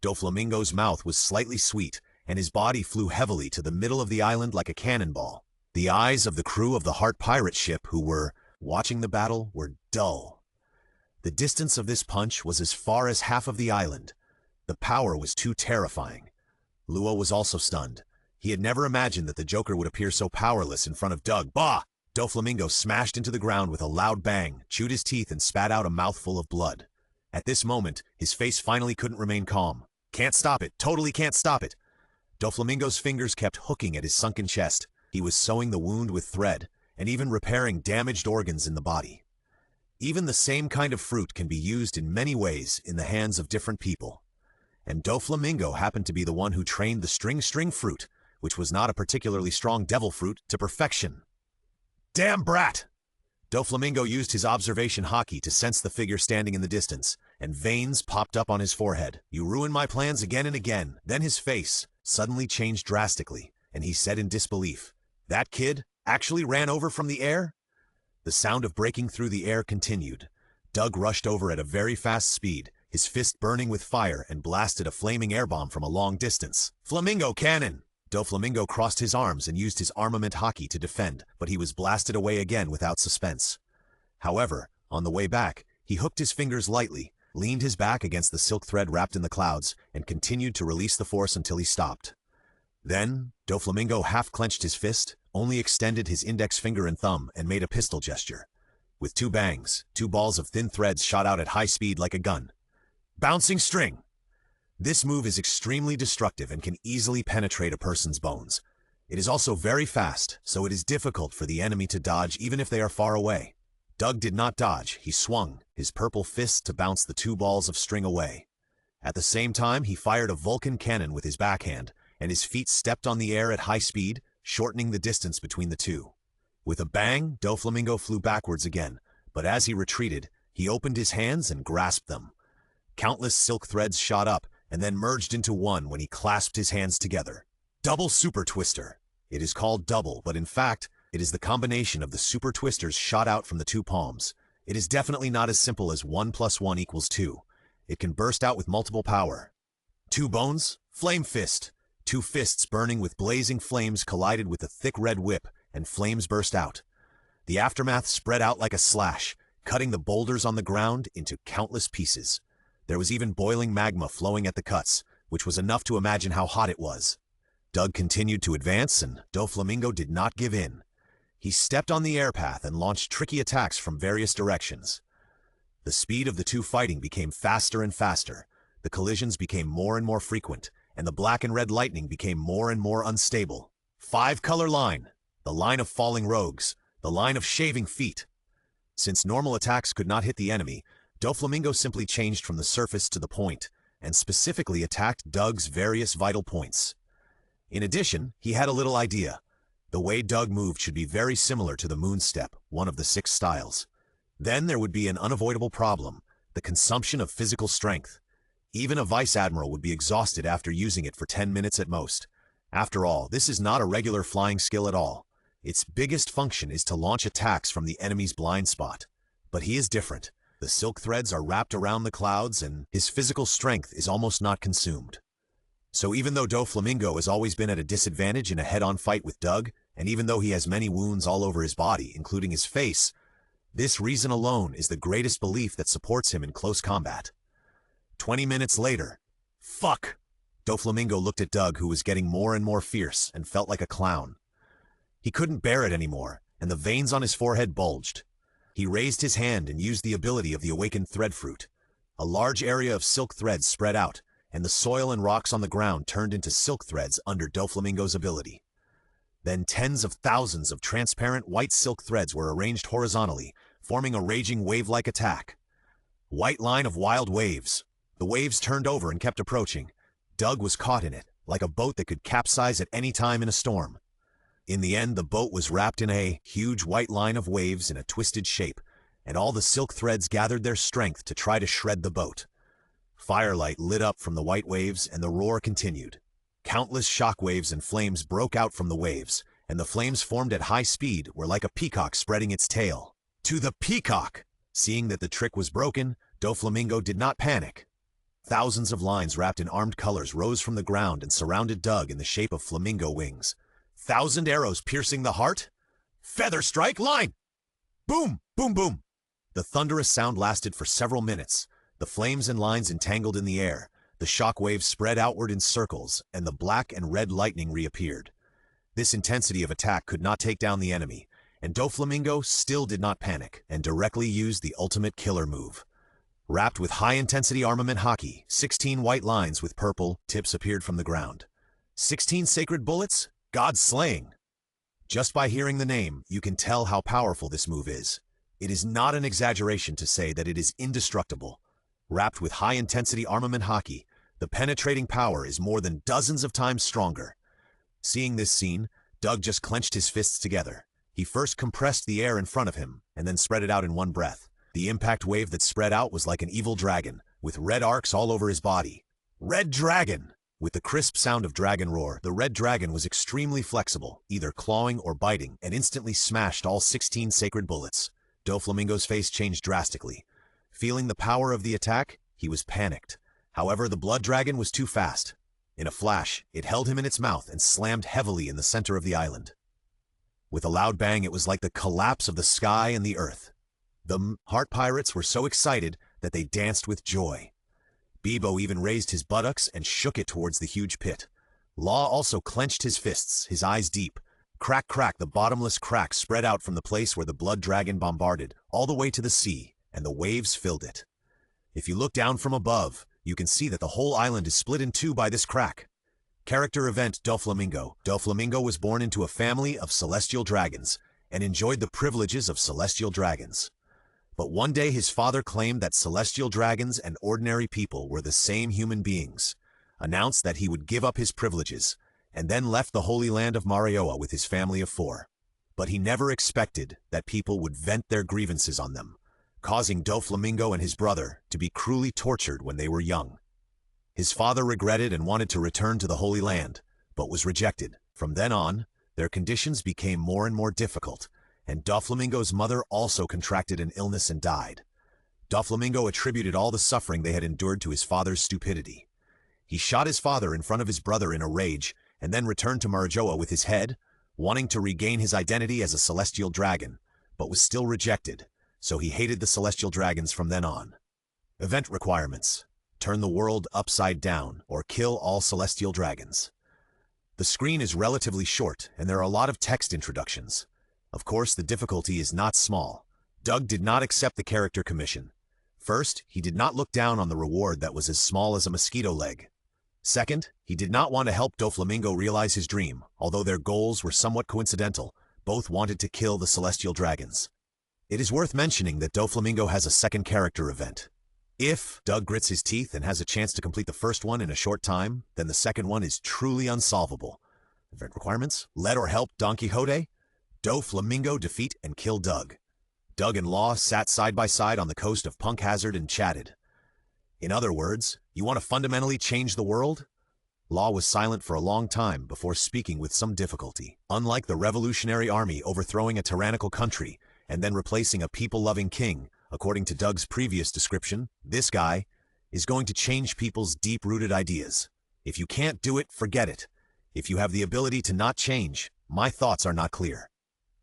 Doflamingo's mouth was slightly sweet, and his body flew heavily to the middle of the island like a cannonball. The eyes of the crew of the Heart pirate ship who were watching the battle were dull. The distance of this punch was as far as half of the island. The power was too terrifying. Luo was also stunned. He had never imagined that the Joker would appear so powerless in front of Doug. Bah! Doflamingo smashed into the ground with a loud bang, chewed his teeth, and spat out a mouthful of blood. At this moment, his face finally couldn't remain calm. Can't stop it, totally can't stop it. Doflamingo's fingers kept hooking at his sunken chest. He was sewing the wound with thread, and even repairing damaged organs in the body. Even the same kind of fruit can be used in many ways in the hands of different people. And Doflamingo happened to be the one who trained the string fruit, which was not a particularly strong devil fruit, to perfection. Damn brat! Doflamingo used his observation haki to sense the figure standing in the distance, and veins popped up on his forehead. You ruin my plans again and again. Then his face suddenly changed drastically, and he said in disbelief, "That kid actually ran over from the air?" The sound of breaking through the air continued. Doug rushed over at a very fast speed, his fist burning with fire, and blasted a flaming air bomb from a long distance. Flamingo cannon! Doflamingo crossed his arms and used his armament haki to defend, but he was blasted away again without suspense. However, on the way back, he hooked his fingers lightly, leaned his back against the silk thread wrapped in the clouds, and continued to release the force until he stopped. Then, Doflamingo half-clenched his fist, only extended his index finger and thumb, and made a pistol gesture. With two bangs, two balls of thin threads shot out at high speed like a gun. Bouncing string! This move is extremely destructive and can easily penetrate a person's bones. It is also very fast, so it is difficult for the enemy to dodge even if they are far away. Doug did not dodge, he swung his purple fist to bounce the two balls of string away. At the same time, he fired a Vulcan cannon with his backhand, and his feet stepped on the air at high speed, shortening the distance between the two. With a bang, Doflamingo flew backwards again, but as he retreated, he opened his hands and grasped them. Countless silk threads shot up, and then merged into one when he clasped his hands together. Double Super Twister. It is called double, but in fact, it is the combination of the super twisters shot out from the two palms. It is definitely not as simple as 1 + 1 = 2. It can burst out with multiple power. Two bones, flame fist. Two fists burning with blazing flames collided with a thick red whip, and flames burst out. The aftermath spread out like a slash, cutting the boulders on the ground into countless pieces. There was even boiling magma flowing at the cuts, which was enough to imagine how hot it was. Doug continued to advance, and Doflamingo did not give in. He stepped on the air path and launched tricky attacks from various directions. The speed of the two fighting became faster and faster. The collisions became more and more frequent, and the black and red lightning became more and more unstable. 5-color line, the line of falling rogues, the line of shaving feet. Since normal attacks could not hit the enemy, Doflamingo simply changed from the surface to the point, and specifically attacked Doug's various vital points. In addition, he had a little idea. The way Doug moved should be very similar to the moon step, one of the 6 styles. Then there would be an unavoidable problem, the consumption of physical strength. Even a vice admiral would be exhausted after using it for 10 minutes at most. After all, this is not a regular flying skill at all. Its biggest function is to launch attacks from the enemy's blind spot. But he is different. The silk threads are wrapped around the clouds, and his physical strength is almost not consumed. So even though Doflamingo has always been at a disadvantage in a head-on fight with Doug, and even though he has many wounds all over his body, including his face, This reason alone is the greatest belief that supports him in close combat. 20 minutes later. Fuck! Doflamingo looked at Doug, who was getting more and more fierce and felt like a clown. He couldn't bear it anymore, and the veins on his forehead bulged. He raised his hand and used the ability of the awakened thread fruit. A large area of silk threads spread out, and the soil and rocks on the ground turned into silk threads under Doflamingo's ability. Then tens of thousands of transparent white silk threads were arranged horizontally, forming a raging wave-like attack. White line of wild waves. The waves turned over and kept approaching. Doug was caught in it, like a boat that could capsize at any time in a storm. In the end, the boat was wrapped in a huge white line of waves in a twisted shape, and all the silk threads gathered their strength to try to shred the boat. Firelight lit up from the white waves, and the roar continued. Countless shock waves and flames broke out from the waves, and the flames formed at high speed were like a peacock spreading its tail. To the peacock! Seeing that the trick was broken, Doflamingo did not panic. Thousands of lines wrapped in armed colors rose from the ground and surrounded Doug in the shape of flamingo wings. 1,000 arrows piercing the heart? Feather strike line! Boom! Boom! Boom! The thunderous sound lasted for several minutes. The flames and lines entangled in the air. The shock waves spread outward in circles, and the black and red lightning reappeared. This intensity of attack could not take down the enemy, and Doflamingo still did not panic and directly used the ultimate killer move. Wrapped with high-intensity armament hockey, 16 white lines with purple tips appeared from the ground. 16 sacred bullets? God-slaying! Just by hearing the name, you can tell how powerful this move is. It is not an exaggeration to say that it is indestructible. Wrapped with high-intensity armament hockey, the penetrating power is more than dozens of times stronger. Seeing this scene, Doug just clenched his fists together. He first compressed the air in front of him, and then spread it out in one breath. The impact wave that spread out was like an evil dragon, with red arcs all over his body. Red Dragon! With the crisp sound of dragon roar, the red dragon was extremely flexible, either clawing or biting, and instantly smashed all 16 sacred bullets. Doflamingo's face changed drastically. Feeling the power of the attack, he was panicked. However, the blood dragon was too fast. In a flash, it held him in its mouth and slammed heavily in the center of the island. With a loud bang, it was like the collapse of the sky and the earth. The heart pirates were so excited that they danced with joy. Bebo even raised his buttocks and shook it towards the huge pit. Law also clenched his fists, his eyes deep. Crack, crack, the bottomless crack spread out from the place where the blood dragon bombarded, all the way to the sea, and the waves filled it. If you look down from above, you can see that the whole island is split in two by this crack. Character event Doflamingo. Doflamingo was born into a family of celestial dragons, and enjoyed the privileges of celestial dragons. But one day his father claimed that celestial dragons and ordinary people were the same human beings, announced that he would give up his privileges, and then left the Holy Land of Marioa with his family of 4. But he never expected that people would vent their grievances on them, causing Doflamingo and his brother to be cruelly tortured when they were young. His father regretted and wanted to return to the Holy Land, but was rejected. From then on, their conditions became more and more difficult, and Doflamingo's mother also contracted an illness and died. Doflamingo attributed all the suffering they had endured to his father's stupidity. He shot his father in front of his brother in a rage, and then returned to Marjoa with his head, wanting to regain his identity as a celestial dragon, but was still rejected, so he hated the celestial dragons from then on. Event requirements: turn the world upside down, or kill all celestial dragons. The screen is relatively short, and there are a lot of text introductions. Of course, the difficulty is not small. Doug did not accept the character commission. First, he did not look down on the reward that was as small as a mosquito leg. Second, he did not want to help Doflamingo realize his dream, although their goals were somewhat coincidental. Both wanted to kill the celestial dragons. It is worth mentioning that Doflamingo has a second character event. If Doug grits his teeth and has a chance to complete the first one in a short time, then the second one is truly unsolvable. Event requirements: let or help Don Quixote. Doflamingo defeat and kill Doug. Doug and Law sat side by side on the coast of Punk Hazard and chatted. In other words, you want to fundamentally change the world? Law was silent for a long time before speaking with some difficulty. Unlike the Revolutionary Army overthrowing a tyrannical country and then replacing a people-loving king, according to Doug's previous description, this guy is going to change people's deep-rooted ideas. If you can't do it, forget it. If you have the ability to not change, my thoughts are not clear.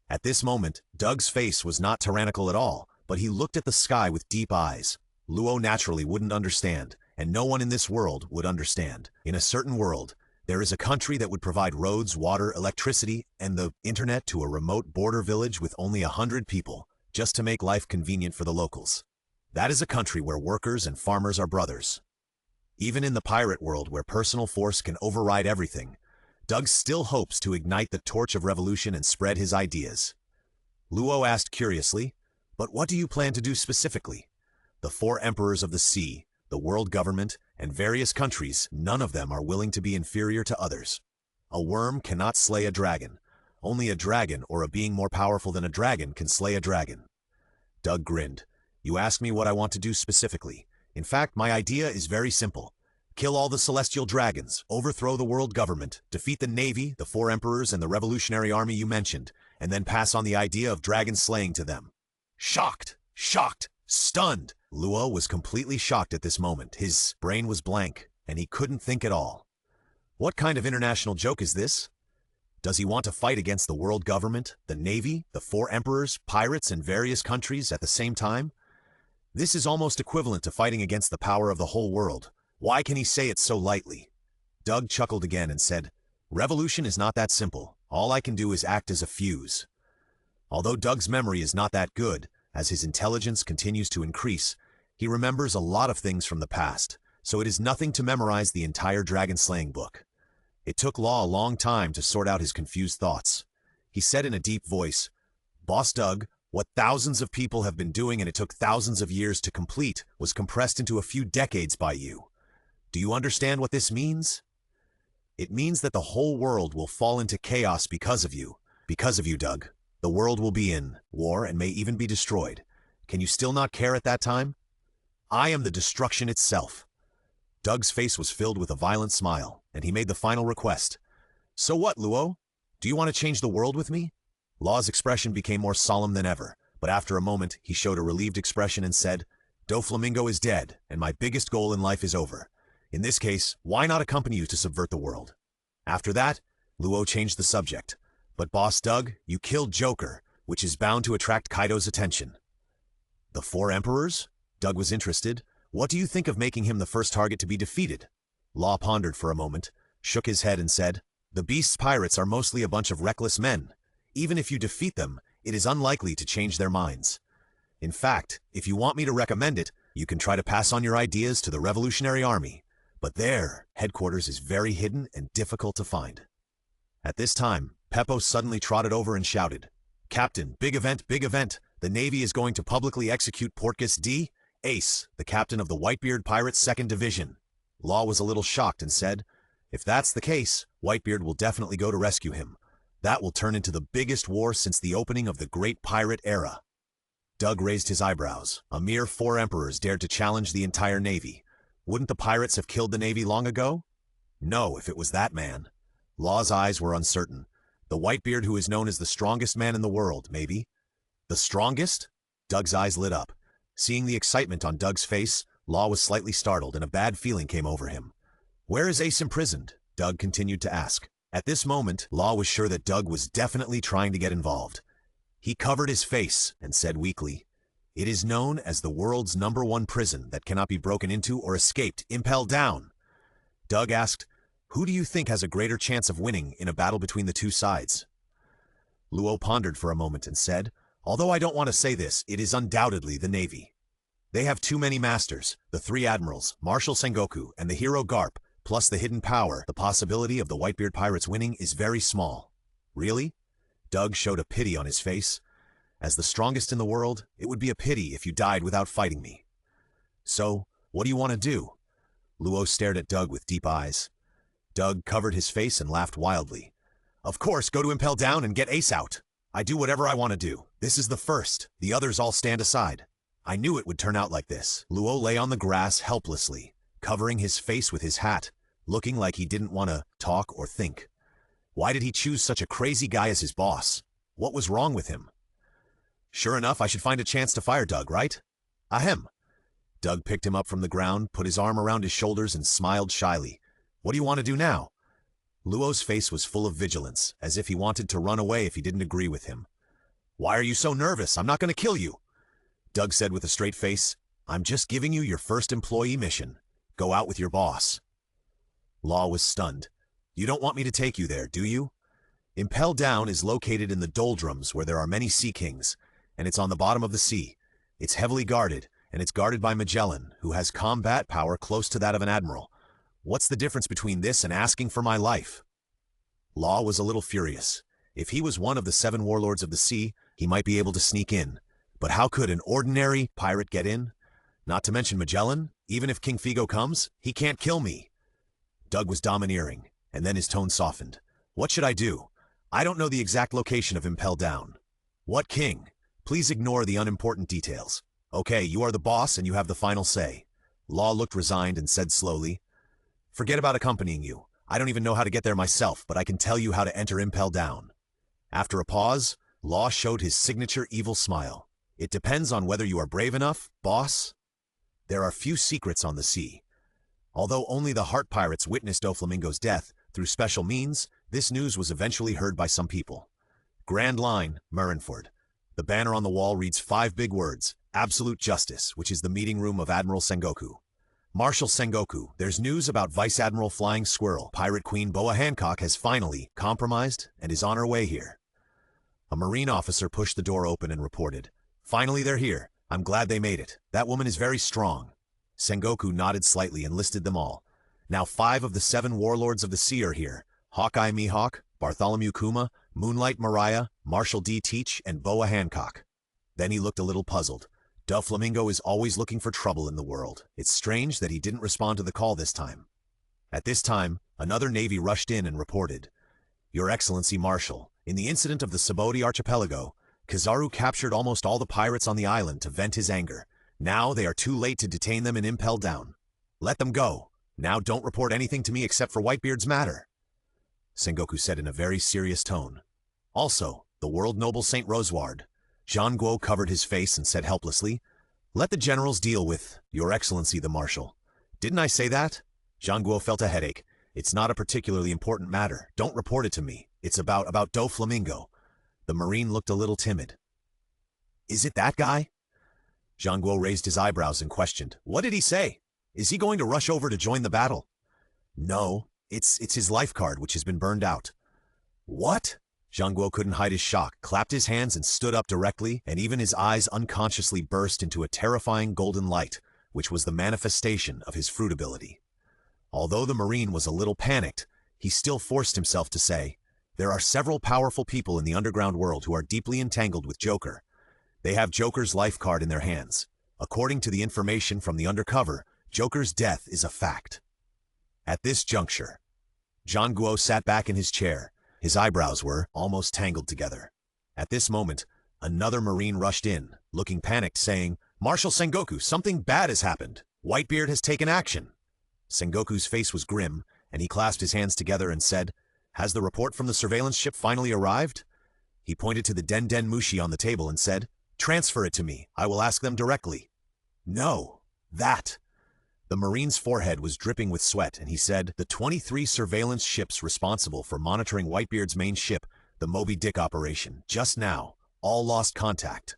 At this moment, Doug's face was not tyrannical at all, but he looked at the sky with deep eyes. Luo naturally wouldn't understand, and no one in this world would understand. In a certain world, there is a country that would provide roads, water, electricity, and the internet to a remote border village with only 100 people, just to make life convenient for the locals. That is a country where workers and farmers are brothers. Even in the pirate world where personal force can override everything, Doug still hopes to ignite the torch of revolution and spread his ideas. Luo asked curiously, "But what do you plan to do specifically? The 4 emperors of the sea, the world government, and various countries, none of them are willing to be inferior to others. A worm cannot slay a dragon. Only a dragon or a being more powerful than a dragon can slay a dragon." Doug grinned. "You ask me what I want to do specifically. In fact, my idea is very simple. Kill all the celestial dragons, overthrow the world government, defeat the navy, the 4 emperors, and the revolutionary army you mentioned, and then pass on the idea of dragon slaying to them." Shocked, stunned. Luo was completely shocked at this moment. His brain was blank, and he couldn't think at all. What kind of international joke is this? Does he want to fight against the world government, the navy, the 4 emperors, pirates, and various countries at the same time? This is almost equivalent to fighting against the power of the whole world. Why can he say it so lightly? Doug chuckled again and said, "Revolution is not that simple. All I can do is act as a fuse." Although Doug's memory is not that good, as his intelligence continues to increase, he remembers a lot of things from the past, so it is nothing to memorize the entire dragon-slaying book. It took Law a long time to sort out his confused thoughts. He said in a deep voice, "Boss Doug, what thousands of people have been doing and it took thousands of years to complete was compressed into a few decades by you. Do you understand what this means? It means that the whole world will fall into chaos because of you. Because of you, Doug. The world will be in war and may even be destroyed. Can you still not care at that time? I am the destruction itself." Doug's face was filled with a violent smile, and he made the final request. "So what, Luo? Do you want to change the world with me?" Law's expression became more solemn than ever, but after a moment he showed a relieved expression and said, "Doflamingo is dead, and my biggest goal in life is over. In this case, why not accompany you to subvert the world?" After that, Luo changed the subject. "But Boss Doug, you killed Joker, which is bound to attract Kaido's attention." "The 4 emperors?" Doug was interested. "What do you think of making him the first target to be defeated?" Law pondered for a moment, shook his head and said, "The Beast's pirates are mostly a bunch of reckless men. Even if you defeat them, it is unlikely to change their minds. In fact, if you want me to recommend it, you can try to pass on your ideas to the Revolutionary Army. But their headquarters is very hidden and difficult to find." At this time, Peppo suddenly trotted over and shouted, "Captain, big event, big event. The Navy is going to publicly execute Portgas D. Ace, the captain of the Whitebeard Pirates 2nd Division." Law was a little shocked and said, "If that's the case, Whitebeard will definitely go to rescue him. That will turn into the biggest war since the opening of the Great Pirate Era." Doug raised his eyebrows. A mere 4 emperors dared to challenge the entire Navy. Wouldn't the pirates have killed the Navy long ago? No, if it was that man. Law's eyes were uncertain. The Whitebeard who is known as the strongest man in the world, maybe? The strongest? Doug's eyes lit up. Seeing the excitement on Doug's face, Law was slightly startled and a bad feeling came over him. "Where is Ace imprisoned?" Doug continued to ask. At this moment, Law was sure that Doug was definitely trying to get involved. He covered his face and said weakly, "It is known as the world's #1 prison that cannot be broken into or escaped. Impel down." Doug asked, "Who do you think has a greater chance of winning in a battle between the two sides?" Luo pondered for a moment and said, "Although I don't want to say this, it is undoubtedly the Navy. They have too many masters, the 3 admirals, Marshal Sengoku, and the hero Garp, plus the hidden power. The possibility of the Whitebeard pirates winning is very small." "Really?" Doug showed a pity on his face. "As the strongest in the world, it would be a pity if you died without fighting me." "So, what do you want to do?" Luo stared at Doug with deep eyes. Doug covered his face and laughed wildly. "Of course, go to Impel Down and get Ace out. I do whatever I want to do. This is the first. The others all stand aside." I knew it would turn out like this. Luo lay on the grass helplessly, covering his face with his hat, looking like he didn't want to talk or think. Why did he choose such a crazy guy as his boss? What was wrong with him? "Sure enough, I should find a chance to fire Doug, right?" "Ahem." Doug picked him up from the ground, put his arm around his shoulders, and smiled shyly. "What do you want to do now?" Luo's face was full of vigilance, as if he wanted to run away if he didn't agree with him. Why are you so nervous? I'm not going to kill you. Doug said with a straight face, I'm just giving you your first employee mission. Go out with your boss. Law was stunned. You don't want me to take you there, do you? Impel Down is located in the doldrums where there are many sea kings, and it's on the bottom of the sea. It's heavily guarded, and it's guarded by Magellan, who has combat power close to that of an admiral. What's the difference between this and asking for my life? Law was a little furious. If he was one of the 7 warlords of the sea, he might be able to sneak in. But how could an ordinary pirate get in? Not to mention Magellan, even if King Figo comes, he can't kill me. Doug was domineering, and then his tone softened. What should I do? I don't know the exact location of Impel Down. What king? Please ignore the unimportant details. Okay, you are the boss and you have the final say. Law looked resigned and said slowly, Forget about accompanying you. I don't even know how to get there myself, but I can tell you how to enter Impel Down. After a pause, Law showed his signature evil smile. It depends on whether you are brave enough, boss. There are few secrets on the sea. Although only the Heart Pirates witnessed Doflamingo's death, through special means, this news was eventually heard by some people. Grand Line, Marineford. The banner on the wall reads 5 big words, Absolute Justice, which is the meeting room of Admiral Sengoku. Marshal Sengoku, there's news about Vice Admiral Flying Squirrel. Pirate Queen Boa Hancock has finally compromised and is on her way here. A Marine officer pushed the door open and reported, Finally they're here. I'm glad they made it. That woman is very strong. Sengoku nodded slightly and listed them all. Now 5 of the 7 warlords of the sea are here. Hawkeye Mihawk, Bartholomew Kuma, Moonlight Mariah, Marshal D. Teach, and Boa Hancock. Then he looked a little puzzled. Doflamingo is always looking for trouble in the world. It's strange that he didn't respond to the call this time. At this time, another navy rushed in and reported, Your Excellency Marshal, in the incident of the Saboti Archipelago, Kizaru captured almost all the pirates on the island to vent his anger. Now they are too late to detain them in Impel Down. Let them go. Now don't report anything to me except for Whitebeard's matter. Sengoku said in a very serious tone. Also, the world noble Saint Roseward. Jean Guo covered his face and said helplessly, Let the generals deal with Your Excellency the Marshal. Didn't I say that? Jean Guo felt a headache. It's not a particularly important matter. Don't report it to me. It's about Doflamingo. The Marine looked a little timid. Is it that guy? Jean Guo raised his eyebrows and questioned, What did he say? Is he going to rush over to join the battle? No, it's his life card which has been burned out. What? Jean Guo couldn't hide his shock, clapped his hands and stood up directly, and even his eyes unconsciously burst into a terrifying golden light, which was the manifestation of his fruit ability. Although the Marine was a little panicked, he still forced himself to say, There are several powerful people in the underground world who are deeply entangled with Joker. They have Joker's life card in their hands. According to the information from the undercover, Joker's death is a fact. At this juncture, Jean Guo sat back in his chair. His eyebrows were almost tangled together. At this moment, another Marine rushed in, looking panicked, saying, Marshal Sengoku, something bad has happened. Whitebeard has taken action. Sengoku's face was grim, and he clasped his hands together and said, Has the report from the surveillance ship finally arrived? He pointed to the Den Den Mushi on the table and said, Transfer it to me. I will ask them directly. No, that. The Marine's forehead was dripping with sweat, and he said, The 23 surveillance ships responsible for monitoring Whitebeard's main ship, the Moby Dick operation, just now, all lost contact.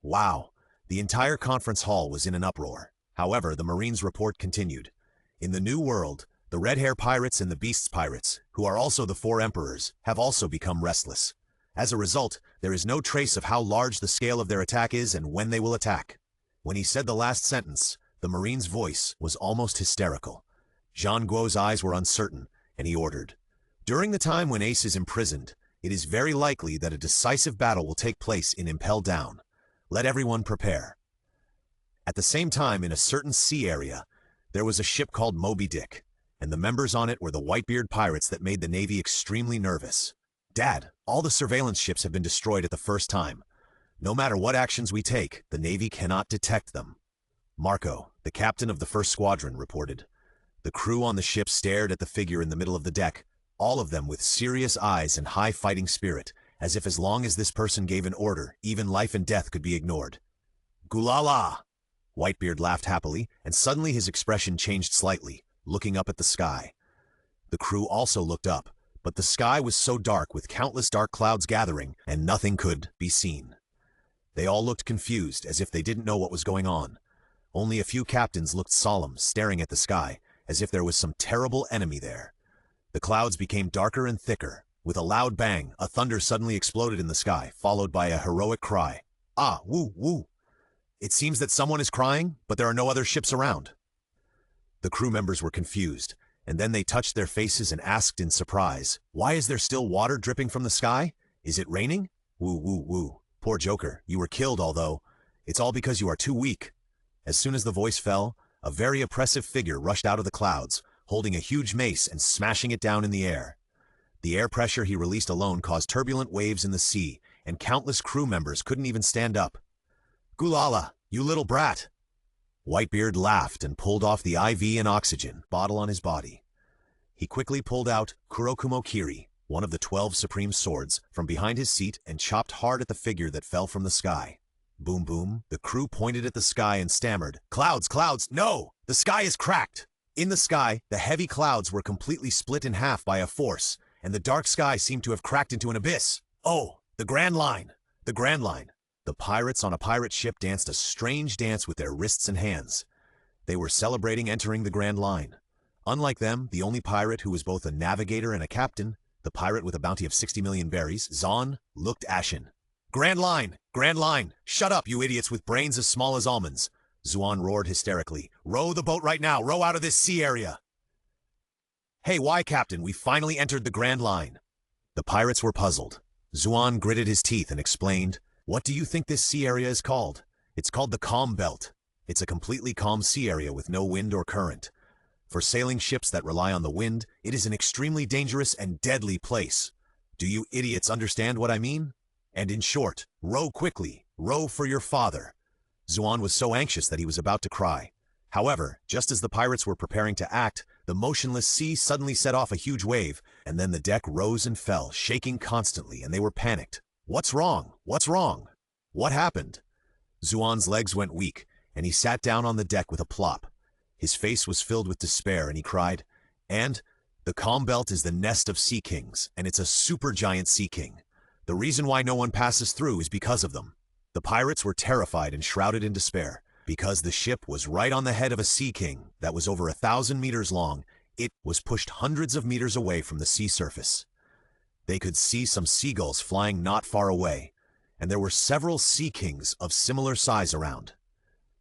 Wow. The entire conference hall was in an uproar. However, the Marine's report continued. In the New World, the Red Hair Pirates and the Beasts Pirates, who are also the 4 Emperors, have also become restless. As a result, there is no trace of how large the scale of their attack is and when they will attack. When he said the last sentence, the Marine's voice was almost hysterical. Jean Guo's eyes were uncertain, and he ordered, During the time when Ace is imprisoned, it is very likely that a decisive battle will take place in Impel Down. Let everyone prepare. At the same time, in a certain sea area, there was a ship called Moby Dick, and the members on it were the Whitebeard pirates that made the Navy extremely nervous. Dad, all the surveillance ships have been destroyed at the first time. No matter what actions we take, the Navy cannot detect them. Marco, the captain of the first squadron, reported. The crew on the ship stared at the figure in the middle of the deck, all of them with serious eyes and high fighting spirit, as if as long as this person gave an order, even life and death could be ignored. Gulala! Whitebeard laughed happily, and suddenly his expression changed slightly, looking up at the sky. The crew also looked up, but the sky was so dark with countless dark clouds gathering, and nothing could be seen. They all looked confused, as if they didn't know what was going on. Only a few captains looked solemn, staring at the sky, as if there was some terrible enemy there. The clouds became darker and thicker. With a loud bang, a thunder suddenly exploded in the sky, followed by a heroic cry. Ah, woo, woo! It seems that someone is crying, but there are no other ships around. The crew members were confused, and then they touched their faces and asked in surprise, "Why is there still water dripping from the sky? Is it raining?" Woo, woo, woo. Poor Joker, you were killed, although it's all because you are too weak. As soon as the voice fell, a very oppressive figure rushed out of the clouds, holding a huge mace and smashing it down in the air. The air pressure he released alone caused turbulent waves in the sea, and countless crew members couldn't even stand up. "Gulala, you little brat!" Whitebeard laughed and pulled off the IV and oxygen bottle on his body. He quickly pulled out Kurokumo Kiri, one of the 12 supreme swords, from behind his seat and chopped hard at the figure that fell from the sky. Boom, boom. The crew pointed at the sky and stammered, "Clouds, clouds, no! The sky is cracked!" In the sky, the heavy clouds were completely split in half by a force, and the dark sky seemed to have cracked into an abyss. Oh, the Grand Line! The Grand Line! The pirates on a pirate ship danced a strange dance with their wrists and hands. They were celebrating entering the Grand Line. Unlike them, the only pirate who was both a navigator and a captain, the pirate with a bounty of 60 million berries, Zahn, looked ashen. "Grand Line! Grand Line! Shut up, you idiots with brains as small as almonds!" Zuan roared hysterically. "Row the boat right now! Row out of this sea area!" "Hey, why, Captain? We finally entered the Grand Line." The pirates were puzzled. Zuan gritted his teeth and explained, "What do you think this sea area is called? It's called the Calm Belt. It's a completely calm sea area with no wind or current. For sailing ships that rely on the wind, it is an extremely dangerous and deadly place. Do you idiots understand what I mean? And in short, row quickly, row for your father." Zuan was so anxious that he was about to cry. However, just as the pirates were preparing to act, the motionless sea suddenly set off a huge wave, and then the deck rose and fell, shaking constantly, and they were panicked. "What's wrong? What's wrong? What happened?" Zuan's legs went weak, and he sat down on the deck with a plop. His face was filled with despair, and he cried, "And the Calm Belt is the nest of sea kings, and it's a supergiant sea king. The reason why no one passes through is because of them." The pirates were terrified and shrouded in despair. Because the ship was right on the head of a sea king that was over 1,000 meters long, it was pushed hundreds of meters away from the sea surface. They could see some seagulls flying not far away, and there were several sea kings of similar size around.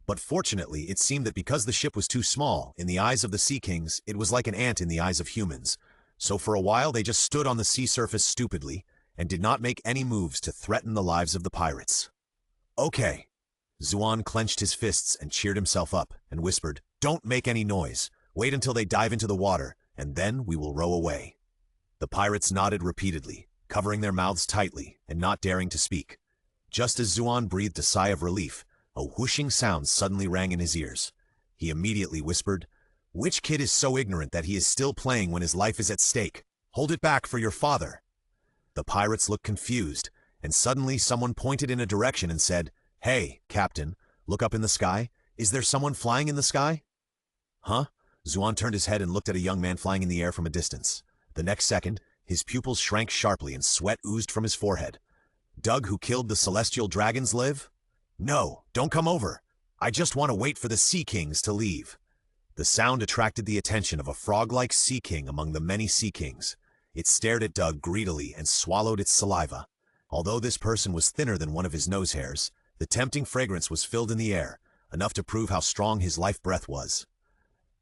But fortunately, it seemed that because the ship was too small, in the eyes of the sea kings, it was like an ant in the eyes of humans. So for a while, they just stood on the sea surface stupidly, and did not make any moves to threaten the lives of the pirates. "Okay." Zuan clenched his fists and cheered himself up, and whispered, "Don't make any noise. Wait until they dive into the water, and then we will row away." The pirates nodded repeatedly, covering their mouths tightly and not daring to speak. Just as Zuan breathed a sigh of relief, a whooshing sound suddenly rang in his ears. He immediately whispered, "Which kid is so ignorant that he is still playing when his life is at stake? Hold it back for your father." The pirates looked confused, and suddenly someone pointed in a direction and said, "Hey, Captain, look up in the sky. Is there someone flying in the sky?" "Huh?" Zuan turned his head and looked at a young man flying in the air from a distance. The next second, his pupils shrank sharply and sweat oozed from his forehead. "Doug, who killed the celestial dragons, live?" "No, don't come over. I just want to wait for the sea kings to leave." The sound attracted the attention of a frog-like sea king among the many sea kings. It stared at Doug greedily and swallowed its saliva. Although this person was thinner than one of his nose hairs, the tempting fragrance was filled in the air, enough to prove how strong his life breath was.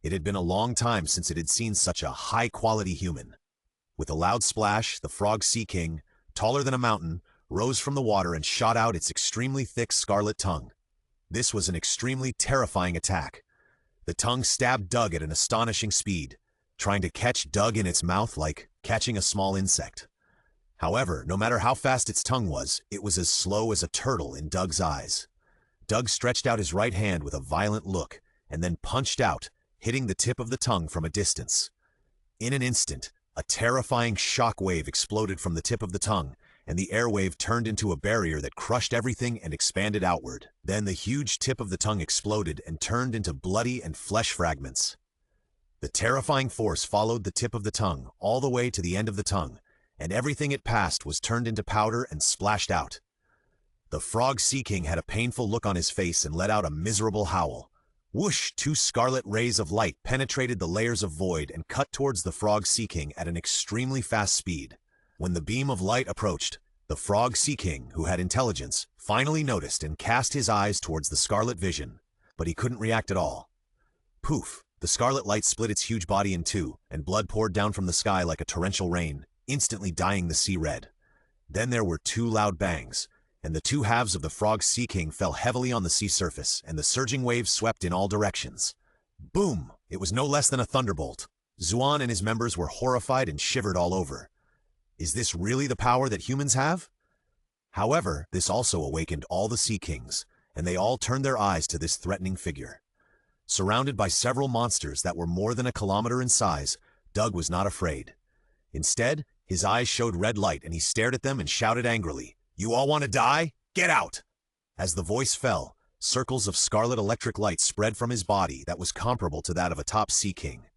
It had been a long time since it had seen such a high-quality human. With a loud splash, the frog sea king, taller than a mountain, rose from the water and shot out its extremely thick scarlet tongue. This was an extremely terrifying attack. The tongue stabbed Doug at an astonishing speed, trying to catch Doug in its mouth like catching a small insect. However, no matter how fast its tongue was, it was as slow as a turtle in Doug's eyes. Doug stretched out his right hand with a violent look, and then punched out, hitting the tip of the tongue from a distance. In an instant, a terrifying shock wave exploded from the tip of the tongue, and the airwave turned into a barrier that crushed everything and expanded outward. Then the huge tip of the tongue exploded and turned into bloody and flesh fragments. The terrifying force followed the tip of the tongue all the way to the end of the tongue, and everything it passed was turned into powder and splashed out. The frog sea king had a painful look on his face and let out a miserable howl. Whoosh! Two scarlet rays of light penetrated the layers of void and cut towards the frog sea king at an extremely fast speed. When the beam of light approached, the frog sea king, who had intelligence, finally noticed and cast his eyes towards the scarlet vision, but he couldn't react at all. Poof! The scarlet light split its huge body in two, and blood poured down from the sky like a torrential rain, instantly dyeing the sea red. Then there were two loud bangs, and the two halves of the frog sea king fell heavily on the sea surface, and the surging waves swept in all directions. Boom! It was no less than a thunderbolt. Zuan and his members were horrified and shivered all over. Is this really the power that humans have? However, this also awakened all the sea kings, and they all turned their eyes to this threatening figure. Surrounded by several monsters that were more than a kilometer in size, Doug was not afraid. Instead, his eyes showed red light and he stared at them and shouted angrily, "You all want to die? Get out!" As the voice fell, circles of scarlet electric light spread from his body that was comparable to that of a top sea king.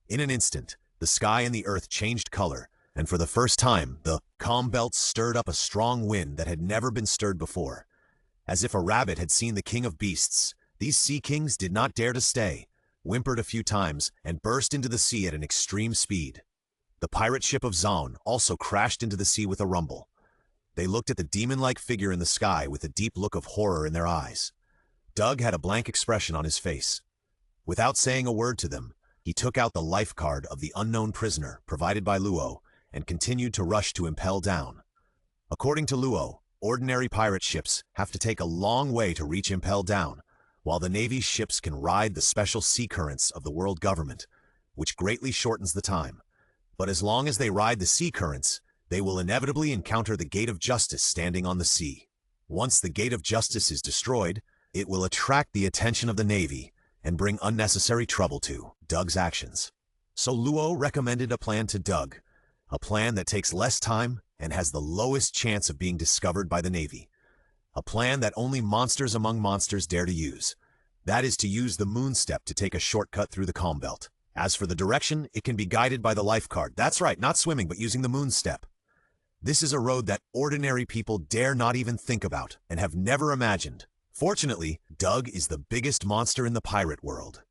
In an instant, the sky and the earth changed color, and for the first time, the calm belt stirred up a strong wind that had never been stirred before. As if a rabbit had seen the king of beasts, these sea kings did not dare to stay, whimpered a few times, and burst into the sea at an extreme speed. The pirate ship of Zaun also crashed into the sea with a rumble. They looked at the demon-like figure in the sky with a deep look of horror in their eyes. Doug had a blank expression on his face. Without saying a word to them, he took out the life card of the unknown prisoner provided by Luo and continued to rush to impel down. According to Luo, ordinary pirate ships have to take a long way to reach impel down, while the Navy's ships can ride the special sea currents of the world government, which greatly shortens the time. But as long as they ride the sea currents, they will inevitably encounter the Gate of Justice standing on the sea. Once the Gate of Justice is destroyed, it will attract the attention of the Navy and bring unnecessary trouble to Doug's actions. So Luo recommended a plan to Doug, a plan that takes less time and has the lowest chance of being discovered by the Navy. A plan that only monsters among monsters dare to use. That is to use the moon step to take a shortcut through the calm belt. As for the direction, it can be guided by the life card. That's right, not swimming, but using the moon step. This is a road that ordinary people dare not even think about and have never imagined. Fortunately, Doug is the biggest monster in the pirate world.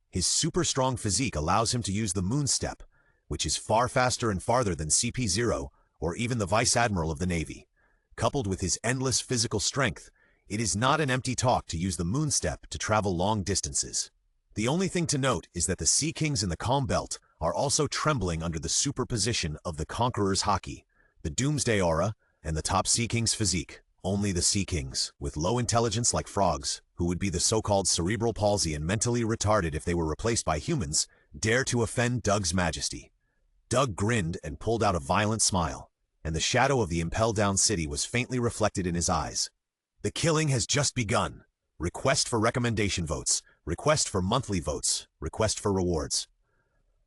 His super strong physique allows him to use the moon step, which is far faster and farther than CP0 or even the Vice Admiral of the Navy. Coupled with his endless physical strength, it is not an empty talk to use the moon step to travel long distances. The only thing to note is that the Sea Kings in the Calm Belt are also trembling under the superposition of the Conqueror's Haki, the Doomsday Aura, and the top Sea King's physique. Only the Sea Kings, with low intelligence like frogs, who would be the so-called cerebral palsy and mentally retarded if they were replaced by humans, dare to offend Doug's majesty. Doug grinned and pulled out a violent smile, and the shadow of the impel-down city was faintly reflected in his eyes. The killing has just begun. Request for recommendation votes. Request for monthly votes. Request for rewards.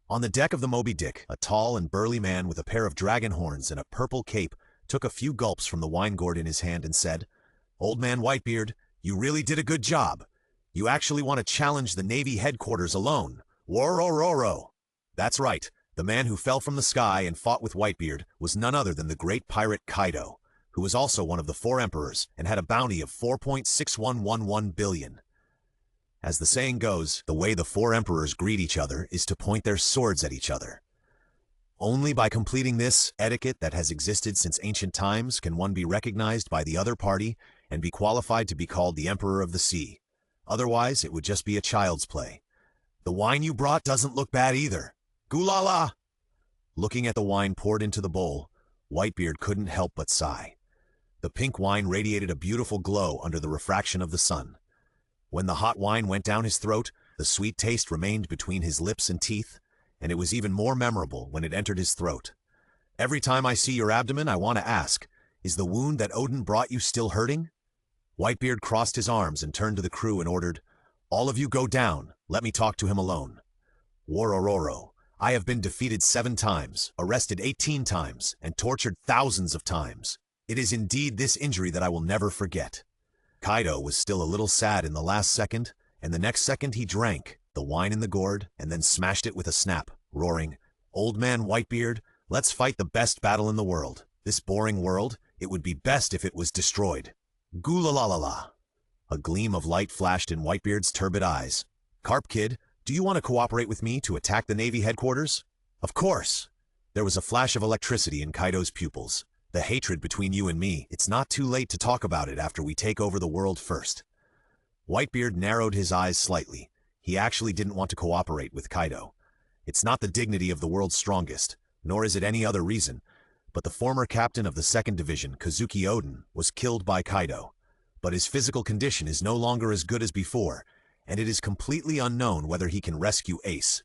On the deck of the Moby Dick, a tall and burly man with a pair of dragon horns and a purple cape took a few gulps from the wine gourd in his hand and said, "Old Man Whitebeard, you really did a good job. You actually want to challenge the Navy headquarters alone. Worororo." That's right. The man who fell from the sky and fought with Whitebeard was none other than the great pirate Kaido, who was also one of the 4 emperors and had a bounty of 4.6111 billion. As the saying goes, the way the 4 emperors greet each other is to point their swords at each other. Only by completing this etiquette that has existed since ancient times can one be recognized by the other party and be qualified to be called the Emperor of the Sea. Otherwise, it would just be a child's play. The wine you brought doesn't look bad either. Gulala! Looking at the wine poured into the bowl, Whitebeard couldn't help but sigh. The pink wine radiated a beautiful glow under the refraction of the sun. When the hot wine went down his throat, the sweet taste remained between his lips and teeth, and it was even more memorable when it entered his throat. Every time I see your abdomen, I want to ask, is the wound that Odin brought you still hurting? Whitebeard crossed his arms and turned to the crew and ordered, "All of you go down. Let me talk to him alone. Worororo. I have been defeated 7 times, arrested 18 times, and tortured thousands of times. It is indeed this injury that I will never forget." Kaido was still a little sad in the last second, and the next second he drank the wine in the gourd and then smashed it with a snap, roaring, "Old Man Whitebeard, let's fight the best battle in the world. This boring world, it would be best if it was destroyed." Goo-la-la-la-la. A gleam of light flashed in Whitebeard's turbid eyes. Carp Kid, do you want to cooperate with me to attack the Navy headquarters? Of course. There was a flash of electricity in Kaido's pupils. The hatred between you and me, it's not too late to talk about it after we take over the world first. Whitebeard narrowed his eyes slightly. He actually didn't want to cooperate with Kaido. It's not the dignity of the world's strongest, nor is it any other reason, but the former captain of the 2nd Division, Kazuki Oden, was killed by Kaido. But his physical condition is no longer as good as before, and it is completely unknown whether he can rescue Ace.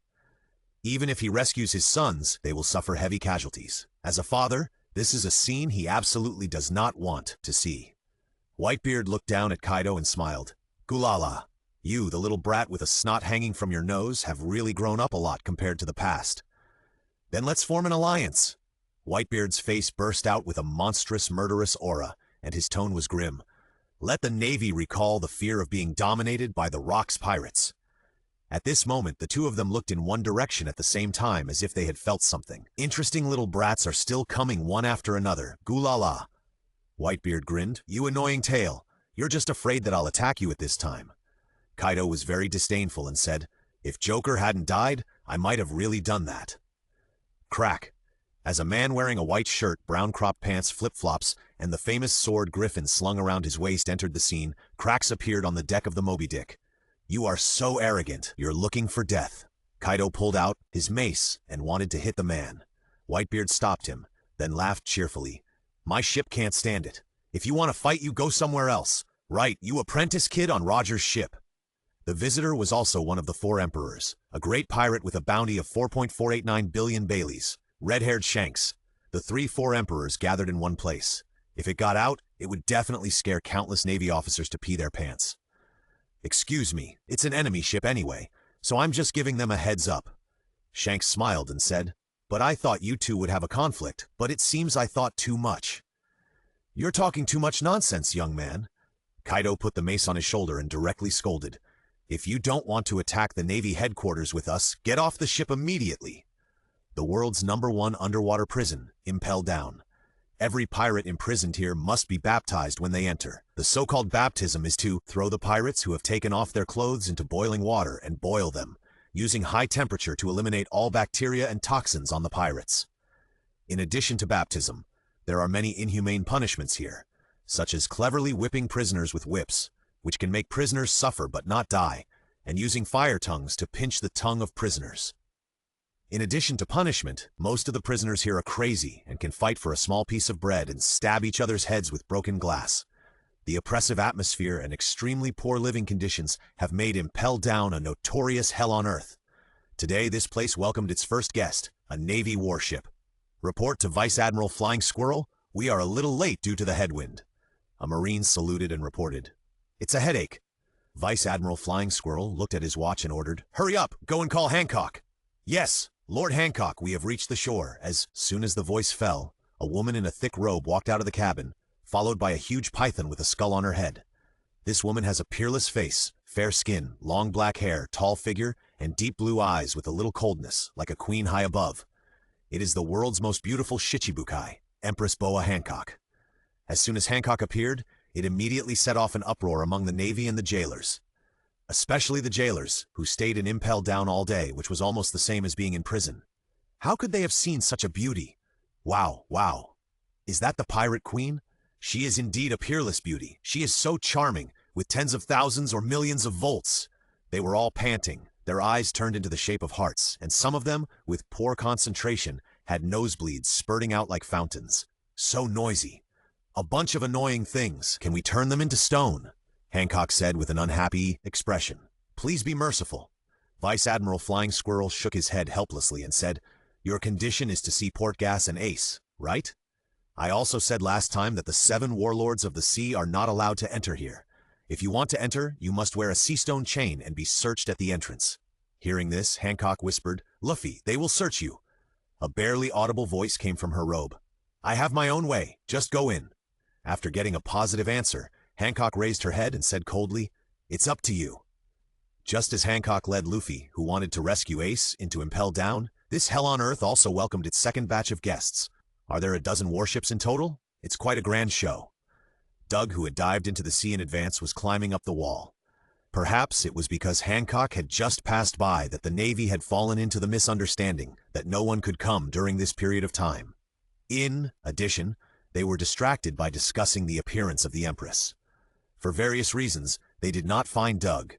Even if he rescues his sons, they will suffer heavy casualties. As a father, this is a scene he absolutely does not want to see. Whitebeard looked down at Kaido and smiled. Gulala, you, the little brat with a snot hanging from your nose, have really grown up a lot compared to the past. Then let's form an alliance. Whitebeard's face burst out with a monstrous, murderous aura, and his tone was grim. Let the Navy recall the fear of being dominated by the Rock's pirates. At this moment, the two of them looked in one direction at the same time as if they had felt something. Interesting little brats are still coming one after another. Gulala. Whitebeard grinned. You annoying tail. You're just afraid that I'll attack you at this time. Kaido was very disdainful and said, if Joker hadn't died, I might have really done that. Crack. As a man wearing a white shirt, brown crop pants, flip-flops, and the famous sword Griffin slung around his waist entered the scene, cracks appeared on the deck of the Moby Dick. You are so arrogant, you're looking for death. Kaido pulled out his mace and wanted to hit the man. Whitebeard stopped him, then laughed cheerfully. My ship can't stand it. If you want to fight, you go somewhere else. Right, you apprentice kid on Roger's ship. The visitor was also one of the 4 emperors, a great pirate with a bounty of 4.489 billion Baileys, red-haired Shanks. The 4 emperors gathered in one place. If it got out, it would definitely scare countless Navy officers to pee their pants. Excuse me, it's an enemy ship anyway, so I'm just giving them a heads up. Shanks smiled and said, but I thought you two would have a conflict, but it seems I thought too much. You're talking too much nonsense, young man. Kaido put the mace on his shoulder and directly scolded. If you don't want to attack the Navy headquarters with us, get off the ship immediately. The world's #1 underwater prison, Impel Down. Every pirate imprisoned here must be baptized when they enter. The so-called baptism is to throw the pirates who have taken off their clothes into boiling water and boil them, using high temperature to eliminate all bacteria and toxins on the pirates. In addition to baptism, there are many inhumane punishments here, such as cleverly whipping prisoners with whips, which can make prisoners suffer but not die, and using fire tongues to pinch the tongue of prisoners. In addition to punishment, most of the prisoners here are crazy and can fight for a small piece of bread and stab each other's heads with broken glass. The oppressive atmosphere and extremely poor living conditions have made Impel Down a notorious hell on earth. Today, this place welcomed its first guest, a Navy warship. Report to Vice Admiral Flying Squirrel, we are a little late due to the headwind. A Marine saluted and reported. It's a headache. Vice Admiral Flying Squirrel looked at his watch and ordered, hurry up, go and call Hancock. Yes, Lord Hancock, we have reached the shore. As soon as the voice fell, a woman in a thick robe walked out of the cabin, followed by a huge python with a skull on her head. This woman has a peerless face, fair skin, long black hair, tall figure, and deep blue eyes with a little coldness, like a queen high above. It is the world's most beautiful Shichibukai, Empress Boa Hancock. As soon as Hancock appeared, it immediately set off an uproar among the Navy and the jailers. Especially the jailers, who stayed in Impel Down all day, which was almost the same as being in prison. How could they have seen such a beauty? Wow, wow. Is that the Pirate Queen? She is indeed a peerless beauty. She is so charming, with tens of thousands or millions of volts. They were all panting, their eyes turned into the shape of hearts, and some of them, with poor concentration, had nosebleeds spurting out like fountains. So noisy. A bunch of annoying things. Can we turn them into stone? Hancock said with an unhappy expression. Please be merciful. Vice Admiral Flying Squirrel shook his head helplessly and said, your condition is to see Portgas and Ace, right? I also said last time that the 7 warlords of the sea are not allowed to enter here. If you want to enter, you must wear a seastone chain and be searched at the entrance. Hearing this, Hancock whispered, Luffy, they will search you. A barely audible voice came from her robe. I have my own way, just go in. After getting a positive answer, Hancock raised her head and said coldly, it's up to you. Just as Hancock led Luffy, who wanted to rescue Ace, into Impel Down, this hell on earth also welcomed its second batch of guests. Are there a dozen warships in total? It's quite a grand show. Doug, who had dived into the sea in advance, was climbing up the wall. Perhaps it was because Hancock had just passed by that the Navy had fallen into the misunderstanding that no one could come during this period of time. In addition, they were distracted by discussing the appearance of the Empress. For various reasons, they did not find Doug.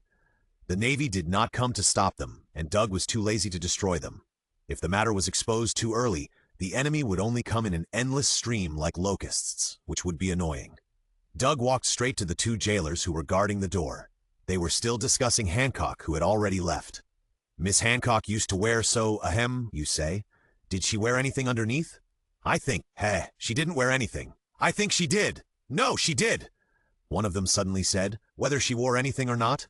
The Navy did not come to stop them, and Doug was too lazy to destroy them. If the matter was exposed too early, the enemy would only come in an endless stream like locusts, which would be annoying. Doug walked straight to the two jailers who were guarding the door. They were still discussing Hancock, who had already left. Miss Hancock used to wear so, you say? Did she wear anything underneath? I think, she didn't wear anything. I think she did. No, she did. One of them suddenly said, whether she wore anything or not.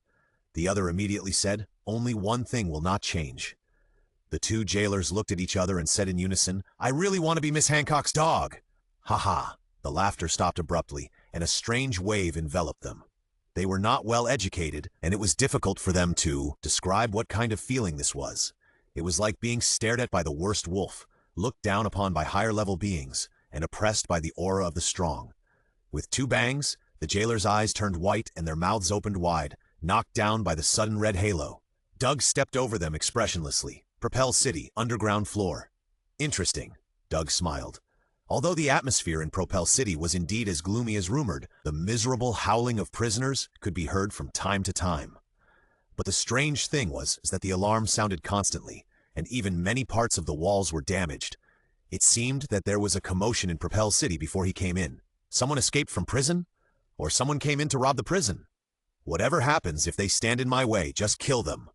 The other immediately said, only one thing will not change. The two jailers looked at each other and said in unison, I really want to be Miss Hancock's dog. Ha ha. The laughter stopped abruptly, and a strange wave enveloped them. They were not well educated, and it was difficult for them to describe what kind of feeling this was. It was like being stared at by the worst wolf, looked down upon by higher-level beings, and oppressed by the aura of the strong. With two bangs, the jailers' eyes turned white and their mouths opened wide, knocked down by the sudden red halo. Doug stepped over them expressionlessly. Propel City, underground floor. Interesting, Doug smiled. Although the atmosphere in Propel City was indeed as gloomy as rumored, the miserable howling of prisoners could be heard from time to time. But the strange thing was that the alarm sounded constantly, and even many parts of the walls were damaged. It seemed that there was a commotion in Propel City before he came in. Someone escaped from prison? Or someone came in to rob the prison? Whatever happens, if they stand in my way, just kill them.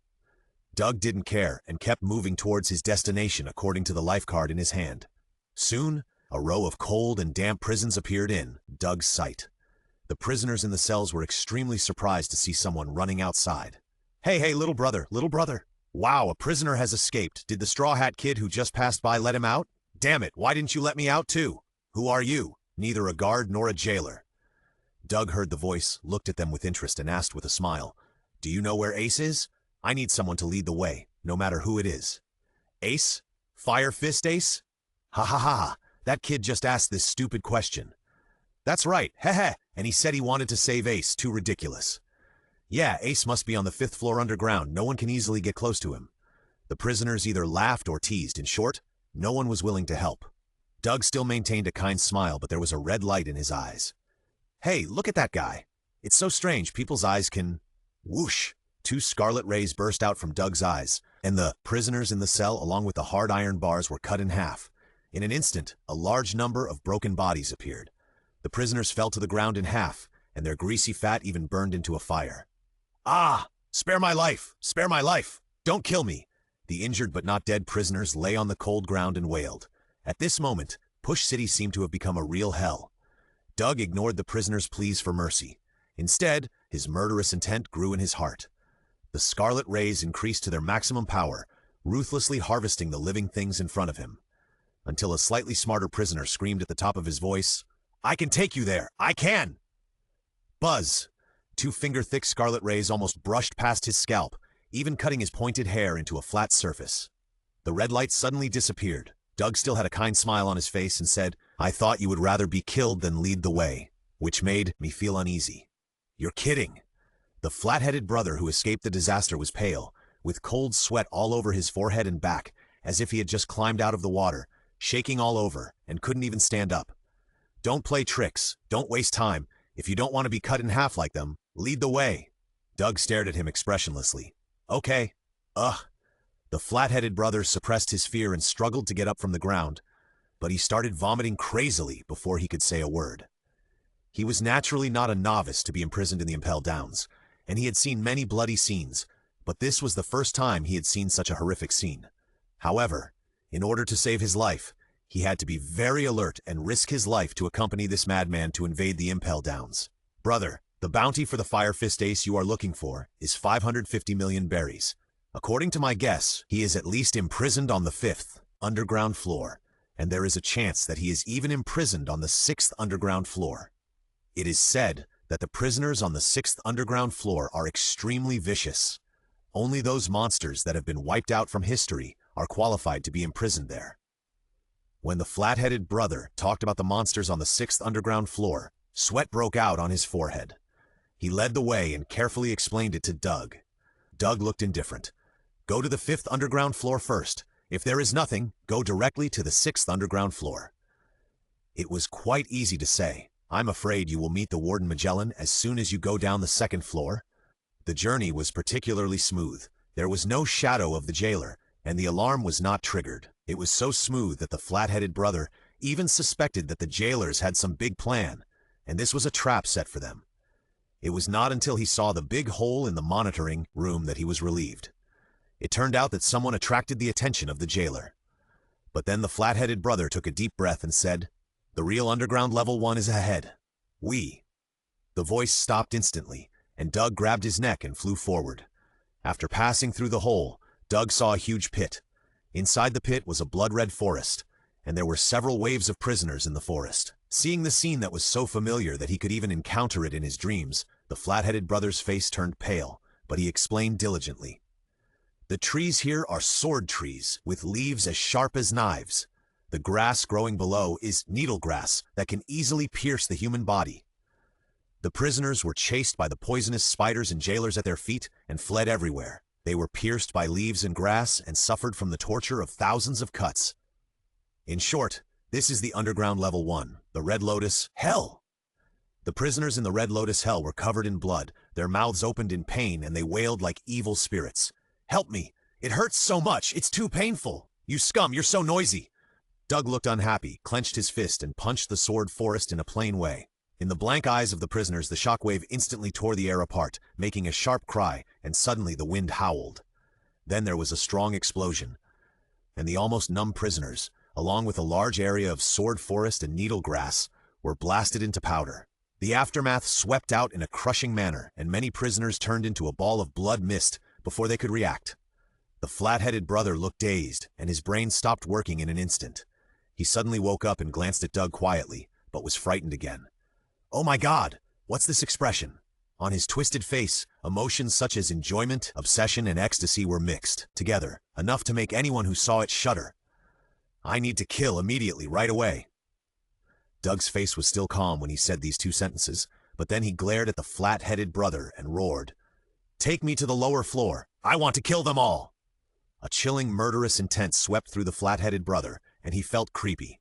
Doug didn't care and kept moving towards his destination according to the life card in his hand. Soon, a row of cold and damp prisons appeared in Doug's sight. The prisoners in the cells were extremely surprised to see someone running outside. Hey, little brother, little brother. Wow, a prisoner has escaped. Did the Straw Hat Kid who just passed by let him out? Damn it, why didn't you let me out too? Who are you? Neither a guard nor a jailer. Doug heard the voice, looked at them with interest, and asked with a smile, Do you know where Ace is? I need someone to lead the way, no matter who it is. Ace? Fire Fist Ace? Ha ha ha, that kid just asked this stupid question. That's right, and he said he wanted to save Ace, too ridiculous. Yeah, Ace must be on the 5th floor underground, no one can easily get close to him. The prisoners either laughed or teased. In short, no one was willing to help. Doug still maintained a kind smile, but there was a red light in his eyes. Hey, look at that guy. It's so strange, people's eyes can... Whoosh! 2 scarlet rays burst out from Doug's eyes, and the prisoners in the cell, along with the hard iron bars, were cut in half. In an instant, a large number of broken bodies appeared. The prisoners fell to the ground in half, and their greasy fat even burned into a fire. Ah! Spare my life! Spare my life! Don't kill me! The injured but not dead prisoners lay on the cold ground and wailed. At this moment, Push City seemed to have become a real hell. Doug ignored the prisoners' pleas for mercy. Instead, his murderous intent grew in his heart. The scarlet rays increased to their maximum power, ruthlessly harvesting the living things in front of him. Until a slightly smarter prisoner screamed at the top of his voice, I can take you there! I can! Buzz! 2 finger-thick scarlet rays almost brushed past his scalp, even cutting his pointed hair into a flat surface. The red light suddenly disappeared. Doug still had a kind smile on his face and said, I thought you would rather be killed than lead the way, which made me feel uneasy. You're kidding. The flat-headed brother who escaped the disaster was pale, with cold sweat all over his forehead and back, as if he had just climbed out of the water, shaking all over, and couldn't even stand up. Don't play tricks. Don't waste time. If you don't want to be cut in half like them, lead the way. Doug stared at him expressionlessly. Okay. The flat-headed brother suppressed his fear and struggled to get up from the ground, but he started vomiting crazily before he could say a word. He was naturally not a novice to be imprisoned in the Impel Downs, and he had seen many bloody scenes, but this was the first time he had seen such a horrific scene. However, in order to save his life, he had to be very alert and risk his life to accompany this madman to invade the Impel Downs. Brother, the bounty for the Fire Fist Ace you are looking for is 550 million berries. According to my guess, he is at least imprisoned on the 5th underground floor, and there is a chance that he is even imprisoned on the 6th underground floor. It is said that the prisoners on the 6th underground floor are extremely vicious. Only those monsters that have been wiped out from history are qualified to be imprisoned there. When the flat-headed brother talked about the monsters on the 6th underground floor, Sweat broke out on his forehead. He led the way and carefully explained it to Doug. Doug looked indifferent. Go to the 5th underground floor first. If there is nothing, go directly to the 6th underground floor. It was quite easy to say. I'm afraid you will meet the Warden Magellan as soon as you go down the 2nd floor. The journey was particularly smooth. There was no shadow of the jailer, and the alarm was not triggered. It was so smooth that the flat-headed brother even suspected that the jailers had some big plan, and this was a trap set for them. It was not until he saw the big hole in the monitoring room that he was relieved. It turned out that someone attracted the attention of the jailer. But then the flat-headed brother took a deep breath and said, "The real underground level 1 is ahead. We." The voice stopped instantly, and Doug grabbed his neck and flew forward. After passing through the hole, Doug saw a huge pit. Inside the pit was a blood-red forest, and there were several waves of prisoners in the forest. Seeing the scene that was so familiar that he could even encounter it in his dreams, the flat-headed brother's face turned pale, but he explained diligently. The trees here are sword trees, with leaves as sharp as knives. The grass growing below is needle grass that can easily pierce the human body. The prisoners were chased by the poisonous spiders and jailers at their feet and fled everywhere. They were pierced by leaves and grass and suffered from the torture of thousands of cuts. In short, this is the underground level 1, the Red Lotus Hell. The prisoners in the Red Lotus Hell were covered in blood, their mouths opened in pain, and they wailed like evil spirits. "Help me! It hurts so much! It's too painful! You scum, you're so noisy!" Doug looked unhappy, clenched his fist, and punched the sword forest in a plain way. In the blank eyes of the prisoners, the shockwave instantly tore the air apart, making a sharp cry, and suddenly the wind howled. Then there was a strong explosion, and the almost numb prisoners, along with a large area of sword forest and needle grass, were blasted into powder. The aftermath swept out in a crushing manner, and many prisoners turned into a ball of blood mist before they could react. The flat-headed brother looked dazed, and his brain stopped working in an instant. He suddenly woke up and glanced at Doug quietly, but was frightened again. "Oh my God, what's this expression?" On his twisted face, emotions such as enjoyment, obsession, and ecstasy were mixed together, enough to make anyone who saw it shudder. "I need to kill immediately, right away." Doug's face was still calm when he said these 2 sentences, but then he glared at the flat-headed brother and roared, "Take me to the lower floor. I want to kill them all." A chilling, murderous intent swept through the flat-headed brother, and he felt creepy.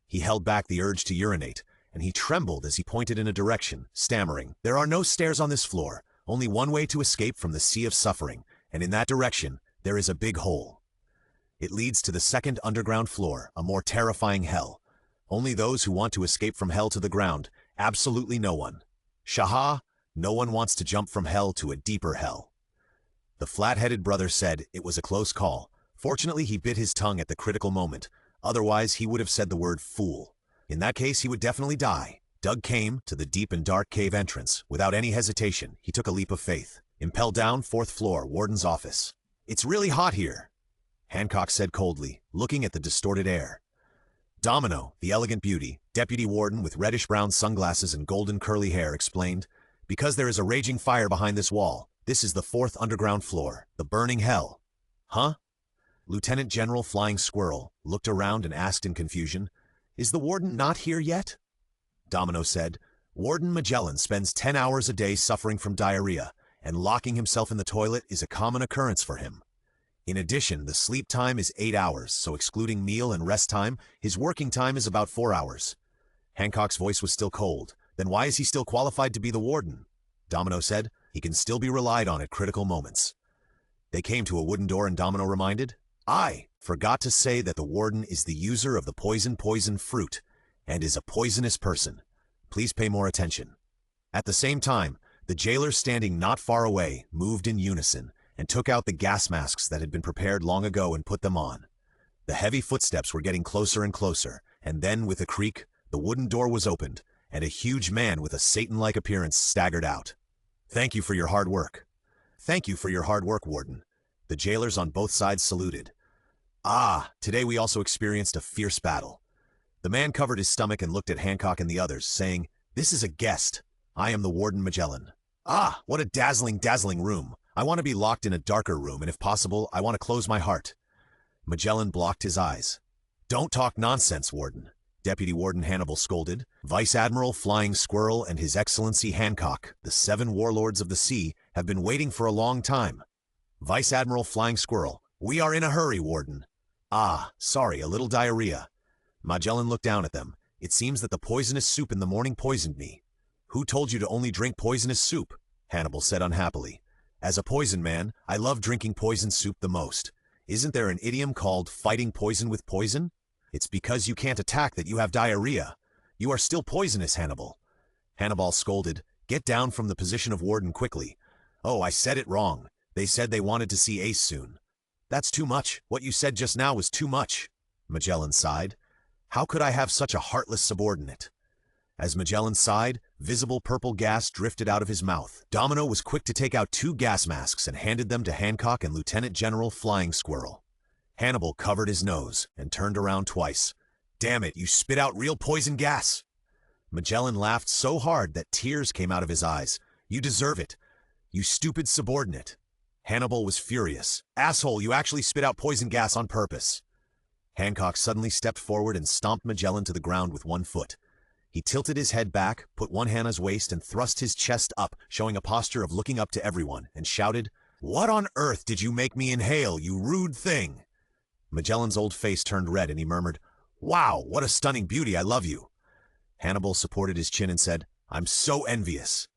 He held back the urge to urinate, and he trembled as he pointed in a direction, stammering, "There are no stairs on this floor, only one way to escape from the sea of suffering, and in that direction there is a big hole. It leads to the 2nd underground floor, a more terrifying hell. Only those who want to escape from hell to the ground, absolutely no one. Shaha, no one wants to jump from hell to a deeper hell." The flat-headed brother said it was a close call. Fortunately, he bit his tongue at the critical moment. Otherwise, he would have said the word fool. In that case, he would definitely die. Doug came to the deep and dark cave entrance. Without any hesitation, he took a leap of faith. Impelled down, 4th floor, Warden's office. "It's really hot here," Hancock said coldly, looking at the distorted air. Domino, the elegant beauty, deputy warden with reddish-brown sunglasses and golden curly hair, explained, "Because there is a raging fire behind this wall. This is the 4th underground floor, the burning hell." "Huh?" Lieutenant General Flying Squirrel looked around and asked in confusion, "Is the warden not here yet?" Domino said, "Warden Magellan spends 10 hours a day suffering from diarrhea, and locking himself in the toilet is a common occurrence for him. In addition, the sleep time is 8 hours, so excluding meal and rest time, his working time is about 4 hours." Hancock's voice was still cold. "Then why is he still qualified to be the warden?" Domino said, "He can still be relied on at critical moments." They came to a wooden door, and Domino reminded, "I forgot to say that the warden is the user of the poison fruit, and is a poisonous person. Please pay more attention." At the same time, the jailers standing not far away moved in unison, and took out the gas masks that had been prepared long ago and put them on. The heavy footsteps were getting closer and closer, and then, with a creak, the wooden door was opened, and a huge man with a Satan-like appearance staggered out. "Thank you for your hard work." "Thank you for your hard work, Warden." The jailers on both sides saluted. "Ah, today we also experienced a fierce battle." The man covered his stomach and looked at Hancock and the others, saying, "This is a guest. I am the Warden Magellan." "Ah, what a dazzling, dazzling room. I want to be locked in a darker room, and if possible, I want to close my heart." Magellan blocked his eyes. "Don't talk nonsense, Warden. Deputy Warden Hannibal scolded. Vice Admiral Flying Squirrel and His Excellency Hancock, the 7 warlords of the sea, have been waiting for a long time. Vice Admiral Flying Squirrel, we are in a hurry, Warden. Ah, sorry, a little diarrhea. Magellan looked down at them. It seems that the poisonous soup in the morning poisoned me. Who told you to only drink poisonous soup? Hannibal said unhappily. As a poison man, I love drinking poison soup the most. Isn't there an idiom called fighting poison with poison? It's because you can't attack that you have diarrhea. You are still poisonous, Hannibal. Hannibal scolded. Get down from the position of warden quickly. Oh, I said it wrong. They said they wanted to see Ace soon. That's too much. What you said just now was too much. Magellan sighed. How could I have such a heartless subordinate? As Magellan sighed, visible purple gas drifted out of his mouth. Domino was quick to take out 2 gas masks and handed them to Hancock and Lieutenant General Flying Squirrel. Hannibal covered his nose and turned around twice. Damn it, you spit out real poison gas! Magellan laughed so hard that tears came out of his eyes. You deserve it. You stupid subordinate. Hannibal was furious. Asshole, you actually spit out poison gas on purpose. Hancock suddenly stepped forward and stomped Magellan to the ground with 1 foot. He tilted his head back, put one hand on his waist, and thrust his chest up, showing a posture of looking up to everyone, and shouted, What on earth did you make me inhale, you rude thing? Magellan's old face turned red, and he murmured, Wow, what a stunning beauty, I love you. Hannibal supported his chin and said, I'm so envious.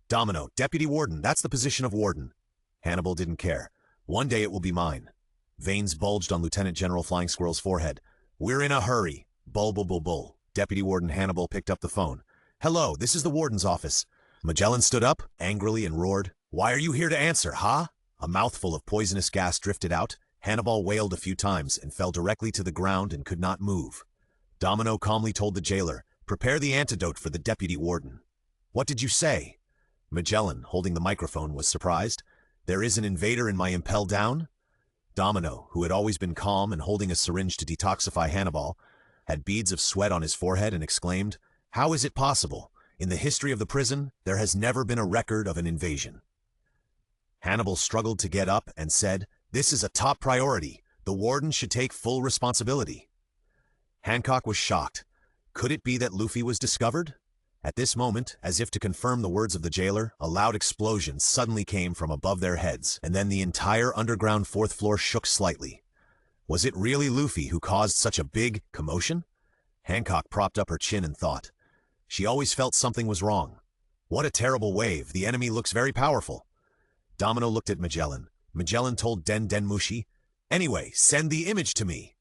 Domino, Deputy Warden, that's the position of warden. Hannibal didn't care. One day it will be mine. Veins bulged on Lieutenant General Flying Squirrel's forehead. We're in a hurry. Bull, bull, bull, bull. Deputy Warden Hannibal picked up the phone. Hello, this is the warden's office. Magellan stood up, angrily, and roared, Why are you here to answer, huh? A mouthful of poisonous gas drifted out. Hannibal wailed a few times and fell directly to the ground and could not move. Domino calmly told the jailer, Prepare the antidote for the deputy warden. What did you say? Magellan, holding the microphone, was surprised. There is an invader in my impel down? Domino, who had always been calm and holding a syringe to detoxify Hannibal, had beads of sweat on his forehead and exclaimed, How is it possible? In the history of the prison, there has never been a record of an invasion. Hannibal struggled to get up and said, This is a top priority. The warden should take full responsibility. Hancock was shocked. Could it be that Luffy was discovered? At this moment, as if to confirm the words of the jailer, a loud explosion suddenly came from above their heads, and then the entire underground 4th floor shook slightly. Was it really Luffy who caused such a big commotion? Hancock propped up her chin and thought. She always felt something was wrong. What a terrible wave. The enemy looks very powerful. Domino looked at Magellan. Magellan told Den Mushi, Anyway, send the image to me.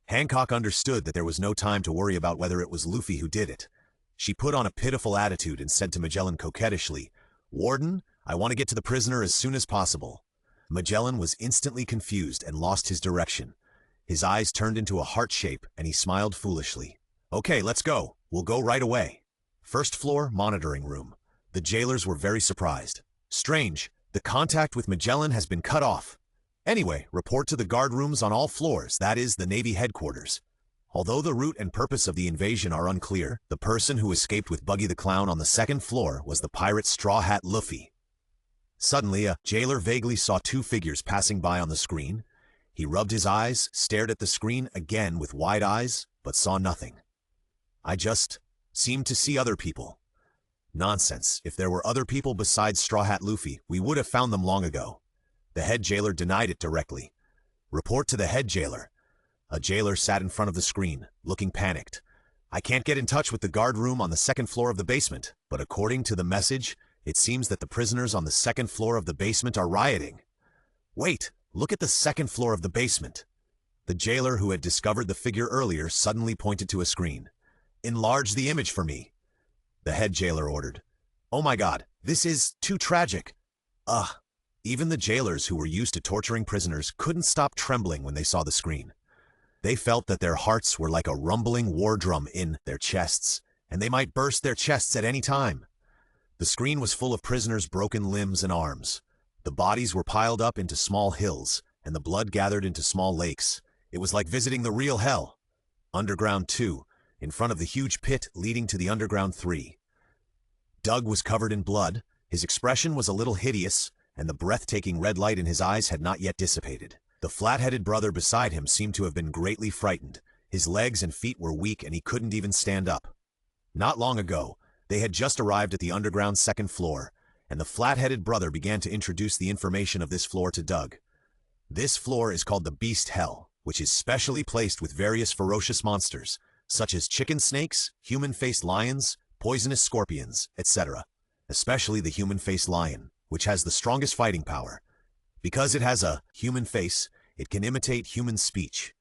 Hancock understood that there was no time to worry about whether it was Luffy who did it. She put on a pitiful attitude and said to Magellan coquettishly, Warden, I want to get to the prisoner as soon as possible. Magellan was instantly confused and lost his direction. His eyes turned into a heart shape, and he smiled foolishly. Okay, let's go. We'll go right away. 1st floor, monitoring room. The jailers were very surprised. Strange, the contact with Magellan has been cut off. Anyway, report to the guard rooms on all floors, that is, the Navy headquarters. Although the route and purpose of the invasion are unclear, the person who escaped with Buggy the Clown on the 2nd floor was the pirate Straw Hat Luffy. Suddenly, a jailer vaguely saw 2 figures passing by on the screen. He rubbed his eyes, stared at the screen again with wide eyes, but saw nothing. I just seemed to see other people. Nonsense. If there were other people besides Straw Hat Luffy, we would have found them long ago. The head jailer denied it directly. Report to the head jailer. A jailer sat in front of the screen, looking panicked. I can't get in touch with the guard room on the 2nd floor of the basement, but according to the message, it seems that the prisoners on the 2nd floor of the basement are rioting. Wait, look at the 2nd floor of the basement. The jailer who had discovered the figure earlier suddenly pointed to a screen. Enlarge the image for me. The head jailer ordered. Oh my God, this is too tragic. Ugh. Even the jailers who were used to torturing prisoners couldn't stop trembling when they saw the screen. They felt that their hearts were like a rumbling war drum in their chests, and they might burst their chests at any time. The screen was full of prisoners' broken limbs and arms. The bodies were piled up into small hills, and the blood gathered into small lakes. It was like visiting the real hell. Underground 2, in front of the huge pit leading to the Underground 3. Doug was covered in blood, his expression was a little hideous, and the breathtaking red light in his eyes had not yet dissipated. The flat-headed brother beside him seemed to have been greatly frightened. His legs and feet were weak and he couldn't even stand up. Not long ago, they had just arrived at the underground second floor, and the flat-headed brother began to introduce the information of this floor to Doug. This floor is called the Beast Hell, which is specially placed with various ferocious monsters, such as chicken snakes, human-faced lions, poisonous scorpions, etc. Especially the human-faced lion, which has the strongest fighting power. Because it has a human face, it can imitate human speech.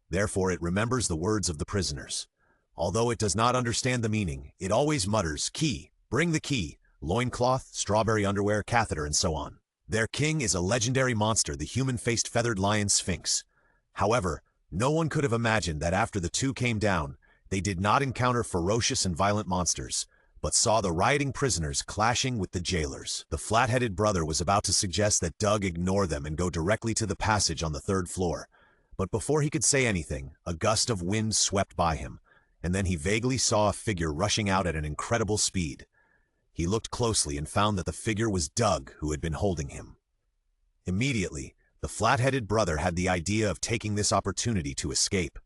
Therefore, it remembers the words of the prisoners. Although it does not understand the meaning, it always mutters, "Key, bring the key," loincloth, strawberry underwear, catheter, and so on. Their king is a legendary monster, the human-faced feathered lion Sphinx. However, no one could have imagined that after the two came down, they did not encounter ferocious and violent monsters, but saw the rioting prisoners clashing with the jailers. The flat-headed brother was about to suggest that Doug ignore them and go directly to the passage on the third floor. But before he could say anything, a gust of wind swept by him, and then he vaguely saw a figure rushing out at an incredible speed. He looked closely and found that the figure was Doug, who had been holding him. Immediately, the flat-headed brother had the idea of taking this opportunity to escape.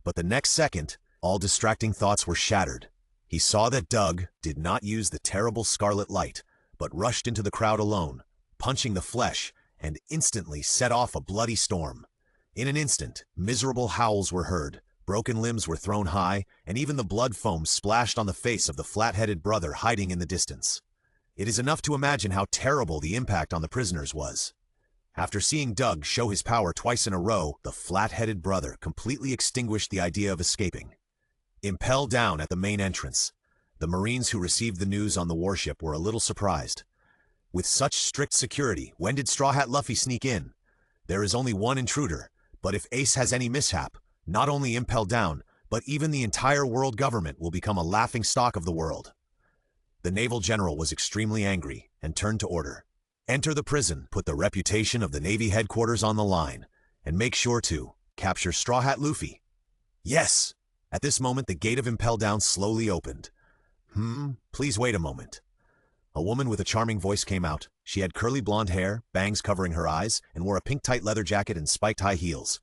But the next second, all distracting thoughts were shattered. He saw that Doug did not use the terrible scarlet light, but rushed into the crowd alone, punching the flesh, and instantly set off a bloody storm. In an instant, miserable howls were heard, broken limbs were thrown high, and even the blood foam splashed on the face of the flat-headed brother hiding in the distance. It is enough to imagine how terrible the impact on the prisoners was. After seeing Doug show his power twice in a row, the flat-headed brother completely extinguished the idea of escaping. Impelled down at the main entrance, the Marines who received the news on the warship were a little surprised. With such strict security, when did Straw Hat Luffy sneak in? There is only one intruder, but if Ace has any mishap, not only impelled down, but even the entire world government will become a laughingstock of the world. The naval general was extremely angry and turned to order. Enter the prison, put the reputation of the Navy headquarters on the line, and make sure to capture Straw Hat Luffy. Yes! At this moment, the gate of Impel Down slowly opened. Please wait a moment. A woman with a charming voice came out. She had curly blonde hair, bangs covering her eyes, and wore a pink tight leather jacket and spiked high heels.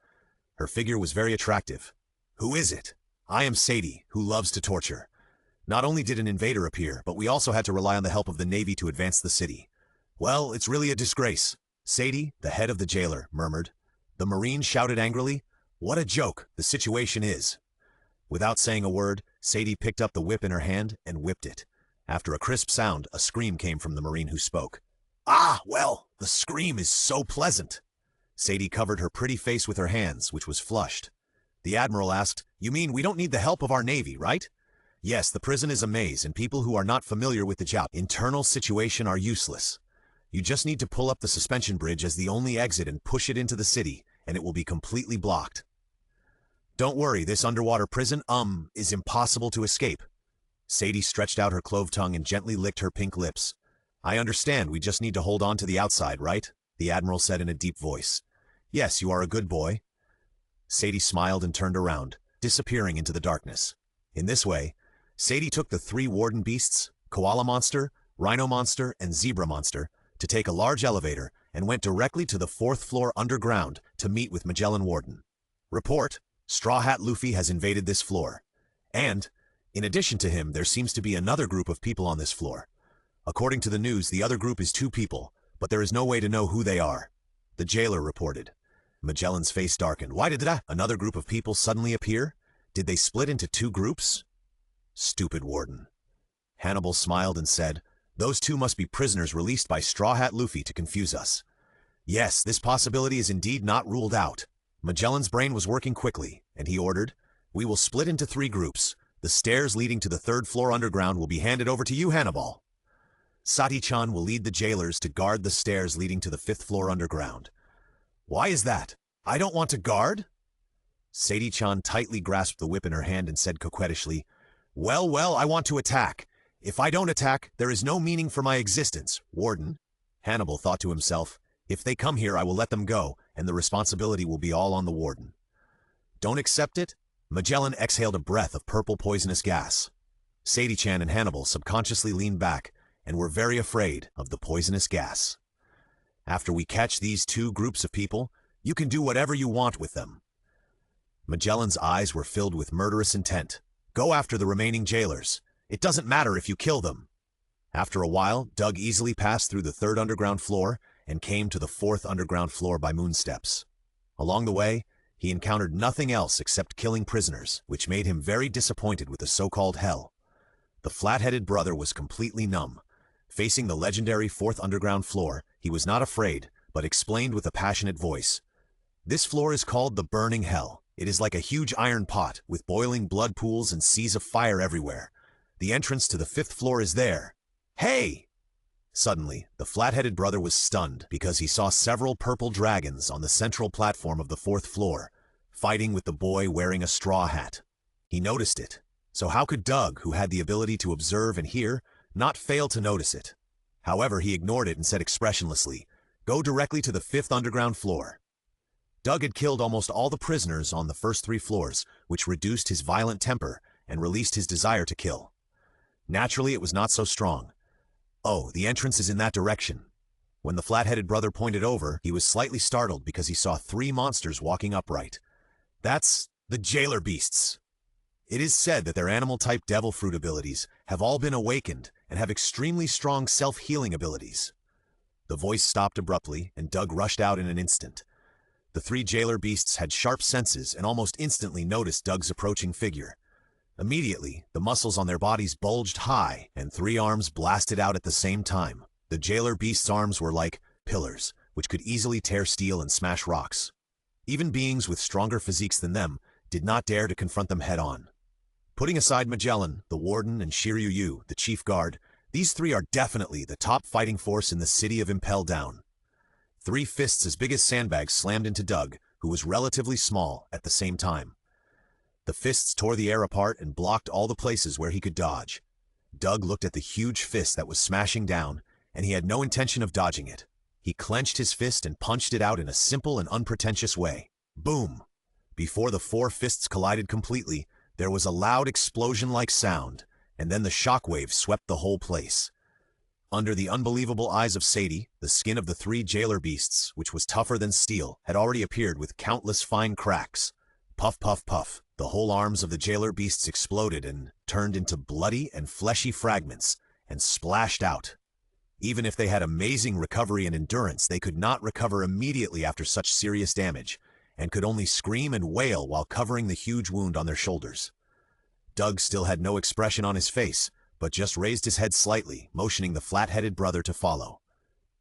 Her figure was very attractive. Who is it? I am Sadie, who loves to torture. Not only did an invader appear, but we also had to rely on the help of the Navy to advance the city. Well, it's really a disgrace. Sadie, the head of the jailer, murmured. The Marine shouted angrily, "What a joke the situation is." Without saying a word, Sadie picked up the whip in her hand and whipped it. After a crisp sound, a scream came from the Marine who spoke. "Ah, well, the scream is so pleasant." Sadie covered her pretty face with her hands, which was flushed. The Admiral asked, "You mean we don't need the help of our Navy, right?" "Yes, the prison is a maze, and people who are not familiar with the internal situation are useless. You just need to pull up the suspension bridge as the only exit and push it into the city, and it will be completely blocked. Don't worry, this underwater prison, is impossible to escape." Sadie stretched out her clove tongue and gently licked her pink lips. "I understand, we just need to hold on to the outside, right?" the Admiral said in a deep voice. "Yes, you are a good boy." Sadie smiled and turned around, disappearing into the darkness. In this way, Sadie took the 3 warden beasts, Koala Monster, Rhino Monster, and Zebra Monster, to take a large elevator and went directly to the 4th floor underground to meet with Magellan Warden. "Report, Straw Hat Luffy has invaded this floor. And, in addition to him, there seems to be another group of people on this floor. According to the news, the other group is 2 people, but there is no way to know who they are," the jailer reported. Magellan's face darkened. "Why did another group of people suddenly appear? Did they split into 2 groups? Stupid warden." Hannibal smiled and said, "Those 2 must be prisoners released by Straw Hat Luffy to confuse us." Yes, this possibility is indeed not ruled out. Magellan's brain was working quickly, and he ordered, "We will split into 3 groups. The stairs leading to the 3rd floor underground will be handed over to you, Hannibal. Sati-chan will lead the jailers to guard the stairs leading to the 5th floor underground." "Why is that? I don't want to guard." Sadie-chan tightly grasped the whip in her hand and said coquettishly, Well, I want to attack. If I don't attack, there is no meaning for my existence, Warden." Hannibal thought to himself, "If they come here, I will let them go, and the responsibility will be all on the Warden." "Don't accept it?" Magellan exhaled a breath of purple poisonous gas. Sadie-chan and Hannibal subconsciously leaned back and were very afraid of the poisonous gas. "After we catch these 2 groups of people, you can do whatever you want with them." Magellan's eyes were filled with murderous intent. Go after the remaining jailers. It doesn't matter if you kill them. After a while, Doug easily passed through the 3rd underground floor and came to the 4th underground floor by moon steps. Along the way, he encountered nothing else except killing prisoners, which made him very disappointed with the so-called hell. The flat-headed brother was completely numb. Facing the legendary 4th underground floor, he was not afraid, but explained with a passionate voice. This floor is called the Burning Hell. It is like a huge iron pot, with boiling blood pools and seas of fire everywhere. The entrance to the 5th floor is there. Hey! Suddenly, the flat-headed brother was stunned because he saw several purple dragons on the central platform of the 4th floor, fighting with the boy wearing a straw hat. He noticed it. So how could Doug, who had the ability to observe and hear, not fail to notice it? However, he ignored it and said expressionlessly, "Go directly to the 5th underground floor." Doug had killed almost all the prisoners on the first 3 floors, which reduced his violent temper and released his desire to kill. Naturally, it was not so strong. Oh, the entrance is in that direction. When the flat-headed brother pointed over, he was slightly startled because he saw 3 monsters walking upright. That's the jailer beasts. It is said that their animal-type devil fruit abilities have all been awakened and have extremely strong self-healing abilities. The voice stopped abruptly, and Doug rushed out in an instant. The 3 jailer beasts had sharp senses and almost instantly noticed Doug's approaching figure. Immediately, the muscles on their bodies bulged high, and 3 arms blasted out at the same time. The jailer beast's arms were like pillars, which could easily tear steel and smash rocks. Even beings with stronger physiques than them did not dare to confront them head-on. Putting aside Magellan, the warden, and Shiryu Yu, the chief guard, these 3 are definitely the top fighting force in the city of Impel Down. 3 fists as big as sandbags slammed into Doug, who was relatively small, at the same time. The fists tore the air apart and blocked all the places where he could dodge. Doug looked at the huge fist that was smashing down, and he had no intention of dodging it. He clenched his fist and punched it out in a simple and unpretentious way. Boom! Before the 4 fists collided completely, there was a loud explosion-like sound, and then the shockwave swept the whole place. Under the unbelievable eyes of Sadie, the skin of the 3 jailer beasts, which was tougher than steel, had already appeared with countless fine cracks. Puff, puff, puff. The whole arms of the jailer beasts exploded and turned into bloody and fleshy fragments and splashed out. Even if they had amazing recovery and endurance, they could not recover immediately after such serious damage, and could only scream and wail while covering the huge wound on their shoulders. Doug still had no expression on his face, but just raised his head slightly, motioning the flat-headed brother to follow.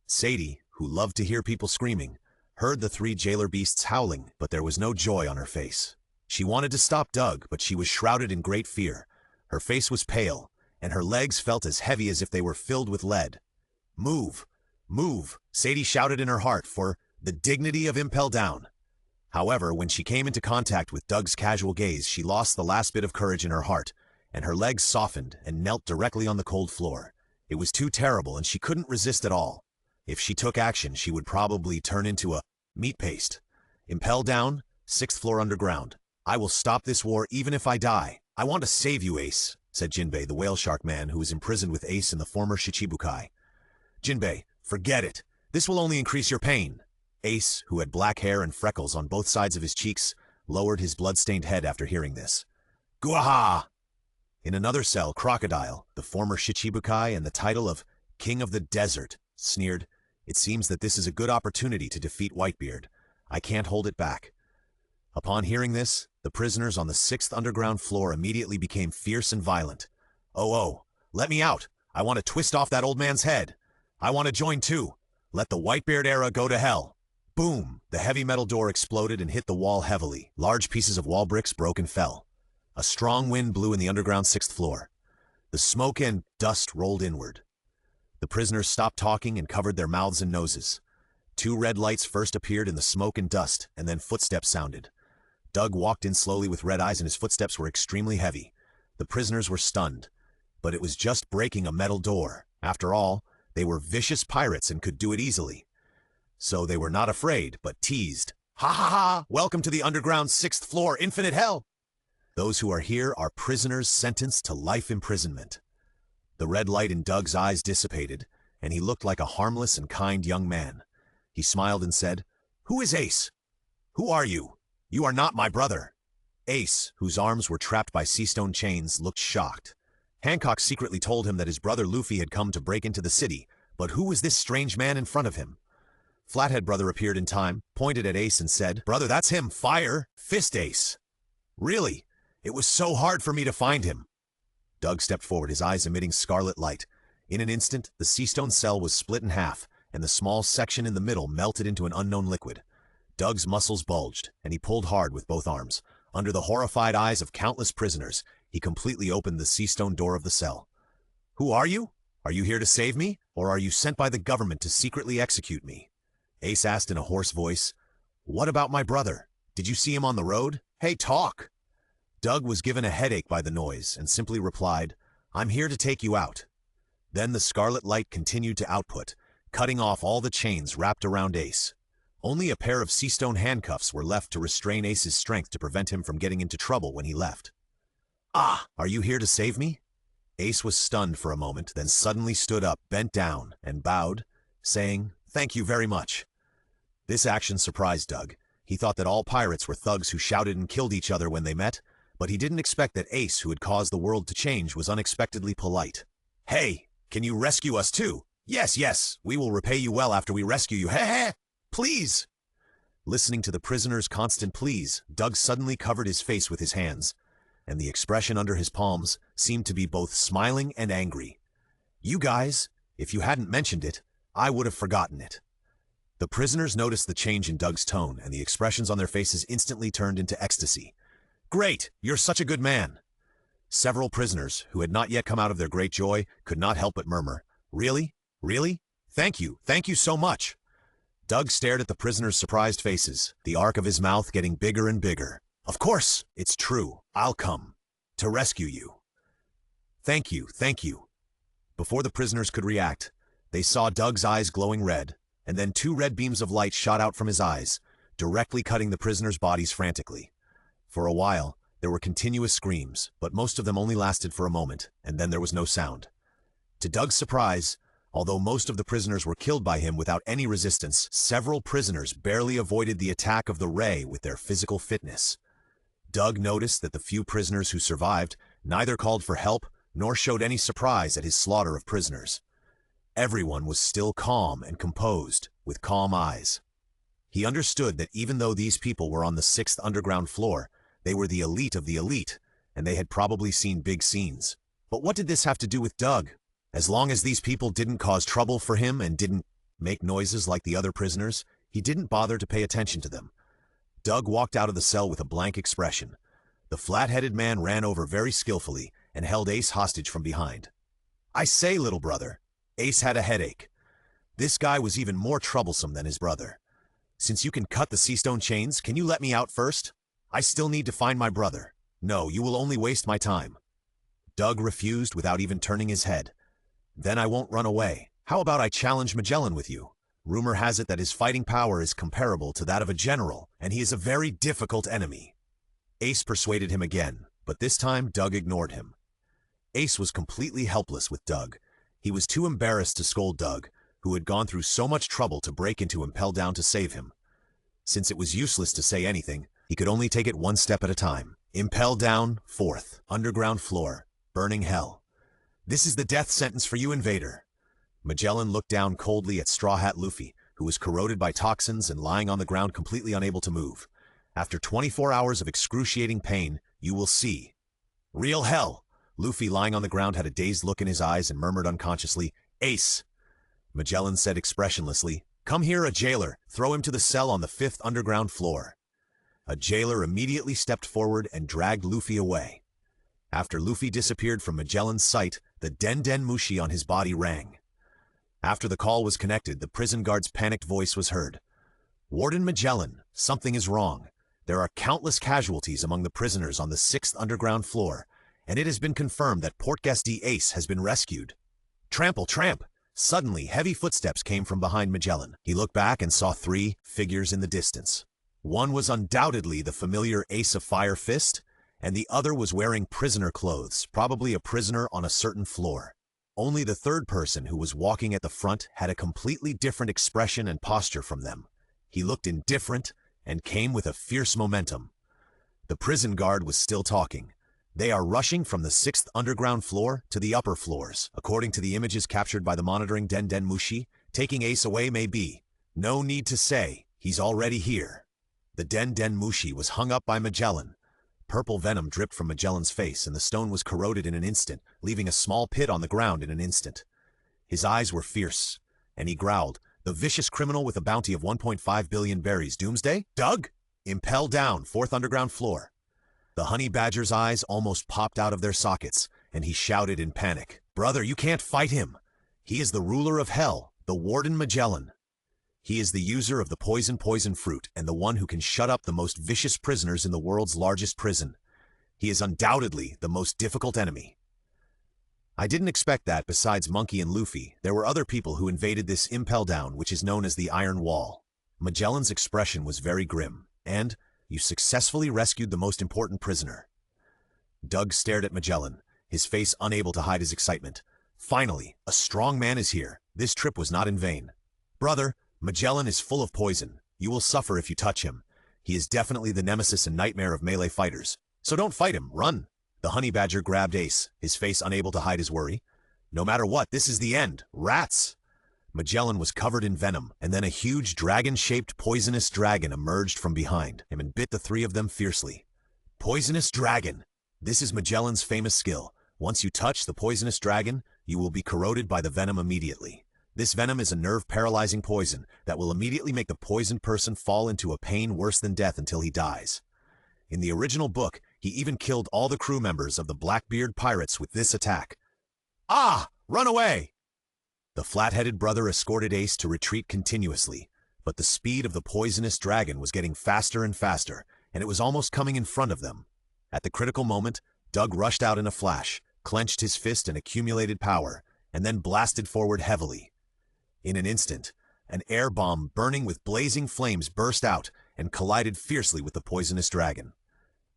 Sadie, who loved to hear people screaming, heard the 3 jailer beasts howling, but there was no joy on her face. She wanted to stop Doug, but she was shrouded in great fear. Her face was pale, and her legs felt as heavy as if they were filled with lead. "Move! Move!" Sadie shouted in her heart for the dignity of Impel Down. However, when she came into contact with Doug's casual gaze, she lost the last bit of courage in her heart, and her legs softened and knelt directly on the cold floor. It was too terrible, and she couldn't resist at all. If she took action, she would probably turn into a meat paste. Impel Down, 6th floor underground. "I will stop this war even if I die. I want to save you, Ace," said Jinbei, the whale shark man who was imprisoned with Ace in the former Shichibukai. "Jinbei, forget it. This will only increase your pain." Ace, who had black hair and freckles on both sides of his cheeks, lowered his blood-stained head after hearing this. "Guaha!" In another cell, Crocodile, the former Shichibukai and the title of King of the Desert, sneered, "It seems that this is a good opportunity to defeat Whitebeard. I can't hold it back." Upon hearing this, the prisoners on the 6th underground floor immediately became fierce and violent. "Oh, let me out! I want to twist off that old man's head! I want to join too! Let the Whitebeard era go to hell!" Boom! The heavy metal door exploded and hit the wall heavily. Large pieces of wall bricks broke and fell. A strong wind blew in the underground 6th floor. The smoke and dust rolled inward. The prisoners stopped talking and covered their mouths and noses. 2 red lights first appeared in the smoke and dust, and then footsteps sounded. Doug walked in slowly with red eyes, and his footsteps were extremely heavy. The prisoners were stunned. But it was just breaking a metal door. After all, they were vicious pirates and could do it easily. So they were not afraid, but teased. "Ha ha ha! Welcome to the underground 6th floor infinite hell! Those who are here are prisoners sentenced to life imprisonment." The red light in Doug's eyes dissipated, and he looked like a harmless and kind young man. He smiled and said, "Who is Ace? Who are you? You are not my brother." Ace, whose arms were trapped by seastone chains, looked shocked. Hancock secretly told him that his brother Luffy had come to break into the city, but who was this strange man in front of him? Flathead Brother appeared in time, pointed at Ace and said, "Brother, that's him, fire! Fist Ace!" "Really? It was so hard for me to find him." Doug stepped forward, his eyes emitting scarlet light. In an instant, the seastone cell was split in half, and the small section in the middle melted into an unknown liquid. Doug's muscles bulged, and he pulled hard with both arms. Under the horrified eyes of countless prisoners, he completely opened the seastone door of the cell. "Who are you? Are you here to save me, or are you sent by the government to secretly execute me?" Ace asked in a hoarse voice. "What about my brother? Did you see him on the road? Hey, talk!" Doug was given a headache by the noise and simply replied, "I'm here to take you out." Then the scarlet light continued to output, cutting off all the chains wrapped around Ace. Only a pair of seastone handcuffs were left to restrain Ace's strength to prevent him from getting into trouble when he left. "Ah, are you here to save me?" Ace was stunned for a moment, then suddenly stood up, bent down, and bowed, saying, "Thank you very much." This action surprised Doug. He thought that all pirates were thugs who shouted and killed each other when they met, but he didn't expect that Ace, who had caused the world to change, was unexpectedly polite. "Hey, can you rescue us too?" Yes, we will repay you well after we rescue you. Heh, please!" Listening to the prisoner's constant pleas, Doug suddenly covered his face with his hands, and the expression under his palms seemed to be both smiling and angry. "You guys, if you hadn't mentioned it, I would have forgotten it." The prisoners noticed the change in Doug's tone, and the expressions on their faces instantly turned into ecstasy. "Great, you're such a good man." Several prisoners, who had not yet come out of their great joy, could not help but murmur, "Really? Really? Thank you so much." Doug stared at the prisoners' surprised faces, the arc of his mouth getting bigger and bigger. "Of course, it's true. I'll come. To rescue you." Thank you. Before the prisoners could react, they saw Doug's eyes glowing red, and then two red beams of light shot out from his eyes, directly cutting the prisoners' bodies frantically. For a while, there were continuous screams, but most of them only lasted for a moment, and then there was no sound. To Doug's surprise, although most of the prisoners were killed by him without any resistance, several prisoners barely avoided the attack of the ray with their physical fitness. Doug noticed that the few prisoners who survived neither called for help nor showed any surprise at his slaughter of prisoners. Everyone was still calm and composed, with calm eyes. He understood that even though these people were on the 6th underground floor, they were the elite of the elite, and they had probably seen big scenes. But what did this have to do with Doug? As long as these people didn't cause trouble for him and didn't make noises like the other prisoners, he didn't bother to pay attention to them. Doug walked out of the cell with a blank expression. The flat-headed man ran over very skillfully and held Ace hostage from behind. "I say, little brother." Ace had a headache. This guy was even more troublesome than his brother. "Since you can cut the seastone chains, can you let me out first? I still need to find my brother." "No, you will only waste my time." Doug refused without even turning his head. "Then I won't run away. How about I challenge Magellan with you? Rumor has it that his fighting power is comparable to that of a general, and he is a very difficult enemy." Ace persuaded him again, but this time Doug ignored him. Ace was completely helpless with Doug. He was too embarrassed to scold Doug, who had gone through so much trouble to break into Impel Down to save him. Since it was useless to say anything, he could only take it one step at a time. Impel Down, 4th, underground floor, burning hell. "This is the death sentence for you, invader." Magellan looked down coldly at Straw Hat Luffy, who was corroded by toxins and lying on the ground completely unable to move. "After 24 hours of excruciating pain, you will see real hell." Luffy, lying on the ground, had a dazed look in his eyes and murmured unconsciously, "Ace." Magellan said expressionlessly, "Come here, a jailer. Throw him to the cell on the 5th underground floor." A jailer immediately stepped forward and dragged Luffy away. After Luffy disappeared from Magellan's sight, the Den Den Mushi on his body rang. After the call was connected, the prison guard's panicked voice was heard. "Warden Magellan, something is wrong. There are countless casualties among the prisoners on the 6th underground floor, and it has been confirmed that Portguesty Ace has been rescued." Trample, tramp! Suddenly, heavy footsteps came from behind Magellan. He looked back and saw 3 figures in the distance. One was undoubtedly the familiar Ace of Fire Fist, and the other was wearing prisoner clothes, probably a prisoner on a certain floor. Only the third person, who was walking at the front, had a completely different expression and posture from them. He looked indifferent and came with a fierce momentum. The prison guard was still talking. They are rushing from the 6th underground floor to the upper floors, according to the images captured by the monitoring Den Den Mushi. Taking Ace away may be. No need to say, he's already here. The Den Den Mushi was hung up by Magellan. Purple venom dripped from Magellan's face, and the stone was corroded in an instant, leaving a small pit on the ground in an instant. His eyes were fierce, and he growled, "The vicious criminal with a bounty of 1.5 billion berries, Doomsday? Doug? Impel down, 4th underground floor." The honey badger's eyes almost popped out of their sockets, and he shouted in panic, "Brother, you can't fight him. He is the ruler of hell, the Warden Magellan. He is the user of the poison fruit and the one who can shut up the most vicious prisoners in the world's largest prison. He is undoubtedly the most difficult enemy." I didn't expect that. Besides Monkey and Luffy, there were other people who invaded this impel down, which is known as the Iron Wall. Magellan's expression was very grim, and "You successfully rescued the most important prisoner." Doug stared at Magellan, his face unable to hide his excitement. "Finally, a strong man is here. This trip was not in vain." "Brother, Magellan is full of poison. You will suffer if you touch him. He is definitely the nemesis and nightmare of melee fighters. So don't fight him, run." The honey badger grabbed Ace, his face unable to hide his worry. "No matter what, this is the end. Rats!" Magellan was covered in venom, and then a huge dragon-shaped poisonous dragon emerged from behind him and bit the three of them fiercely. Poisonous dragon! This is Magellan's famous skill. Once you touch the poisonous dragon, you will be corroded by the venom immediately. This venom is a nerve-paralyzing poison that will immediately make the poisoned person fall into a pain worse than death until he dies. In the original book, he even killed all the crew members of the Blackbeard pirates with this attack. "Ah! Run away!" The flat-headed brother escorted Ace to retreat continuously, but the speed of the poisonous dragon was getting faster and faster, and it was almost coming in front of them. At the critical moment, Doug rushed out in a flash, clenched his fist and accumulated power, and then blasted forward heavily. In an instant, an air bomb burning with blazing flames burst out and collided fiercely with the poisonous dragon.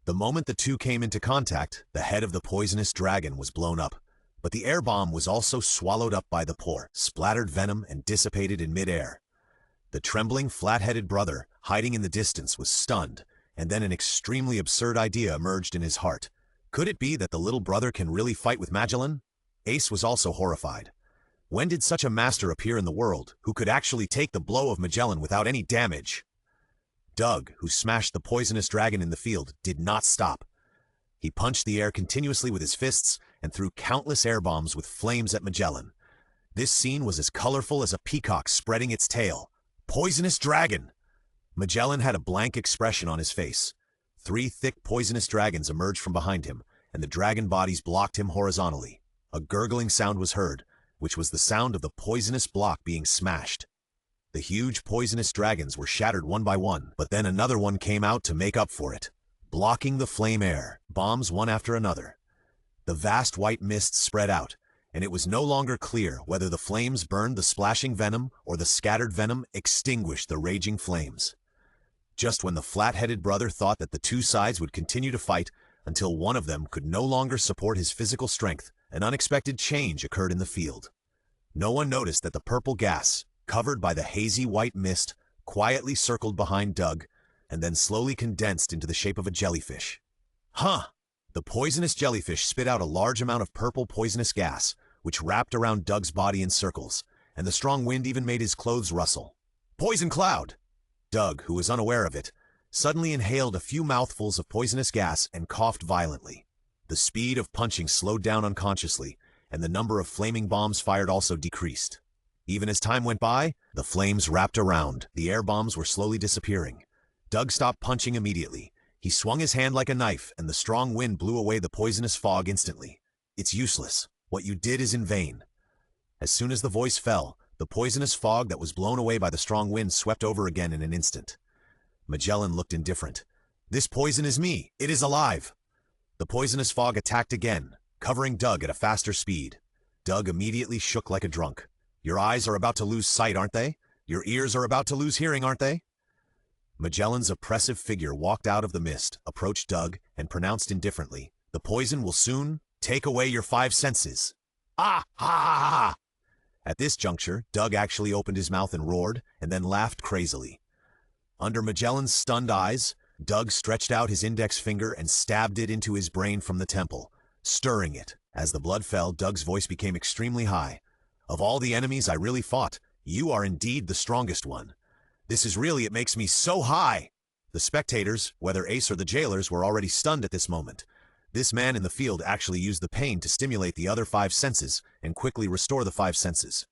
The moment the two came into contact, the head of the poisonous dragon was blown up, but the air bomb was also swallowed up by the pour, splattered venom, and dissipated in midair. The trembling, flat-headed brother, hiding in the distance, was stunned, and then an extremely absurd idea emerged in his heart. Could it be that the little brother can really fight with Magellan? Ace was also horrified. When did such a master appear in the world, who could actually take the blow of Magellan without any damage? Doug, who smashed the poisonous dragon in the field, did not stop. He punched the air continuously with his fists and threw countless air bombs with flames at Magellan. This scene was as colorful as a peacock spreading its tail. Poisonous dragon! Magellan had a blank expression on his face. 3 thick poisonous dragons emerged from behind him, and the dragon bodies blocked him horizontally. A gurgling sound was heard, which was the sound of the poisonous block being smashed. The huge poisonous dragons were shattered one by one, but then another one came out to make up for it, blocking the flame air, bombs one after another. The vast white mist spread out, and it was no longer clear whether the flames burned the splashing venom or the scattered venom extinguished the raging flames. Just when the flat-headed brother thought that the two sides would continue to fight until one of them could no longer support his physical strength, an unexpected change occurred in the field. No one noticed that the purple gas, covered by the hazy white mist, quietly circled behind Doug, and then slowly condensed into the shape of a jellyfish. Huh! The poisonous jellyfish spit out a large amount of purple poisonous gas, which wrapped around Doug's body in circles, and the strong wind even made his clothes rustle. Poison cloud! Doug, who was unaware of it, suddenly inhaled a few mouthfuls of poisonous gas and coughed violently. The speed of punching slowed down unconsciously, and the number of flaming bombs fired also decreased. Even as time went by, the flames wrapped around. The air bombs were slowly disappearing. Doug stopped punching immediately. He swung his hand like a knife, and the strong wind blew away the poisonous fog instantly. It's useless. What you did is in vain. As soon as the voice fell, the poisonous fog that was blown away by the strong wind swept over again in an instant. Magellan looked indifferent. This poison is me. It is alive. The poisonous fog attacked again, covering Doug at a faster speed. Doug immediately shook like a drunk. Your eyes are about to lose sight, aren't they? Your ears are about to lose hearing, aren't they? Magellan's oppressive figure walked out of the mist, approached Doug, and pronounced indifferently, "The poison will soon take away your 5 senses. Ah! Ha! Ha! Ha!" At this juncture, Doug actually opened his mouth and roared, and then laughed crazily. Under Magellan's stunned eyes, Doug stretched out his index finger and stabbed it into his brain from the temple, stirring it. As the blood fell, Doug's voice became extremely high. "Of all the enemies I really fought, you are indeed the strongest one. It makes me so high." The spectators, whether Ace or the jailers, were already stunned at this moment. This man in the field actually used the pain to stimulate the other 5 senses and quickly restore the 5 senses.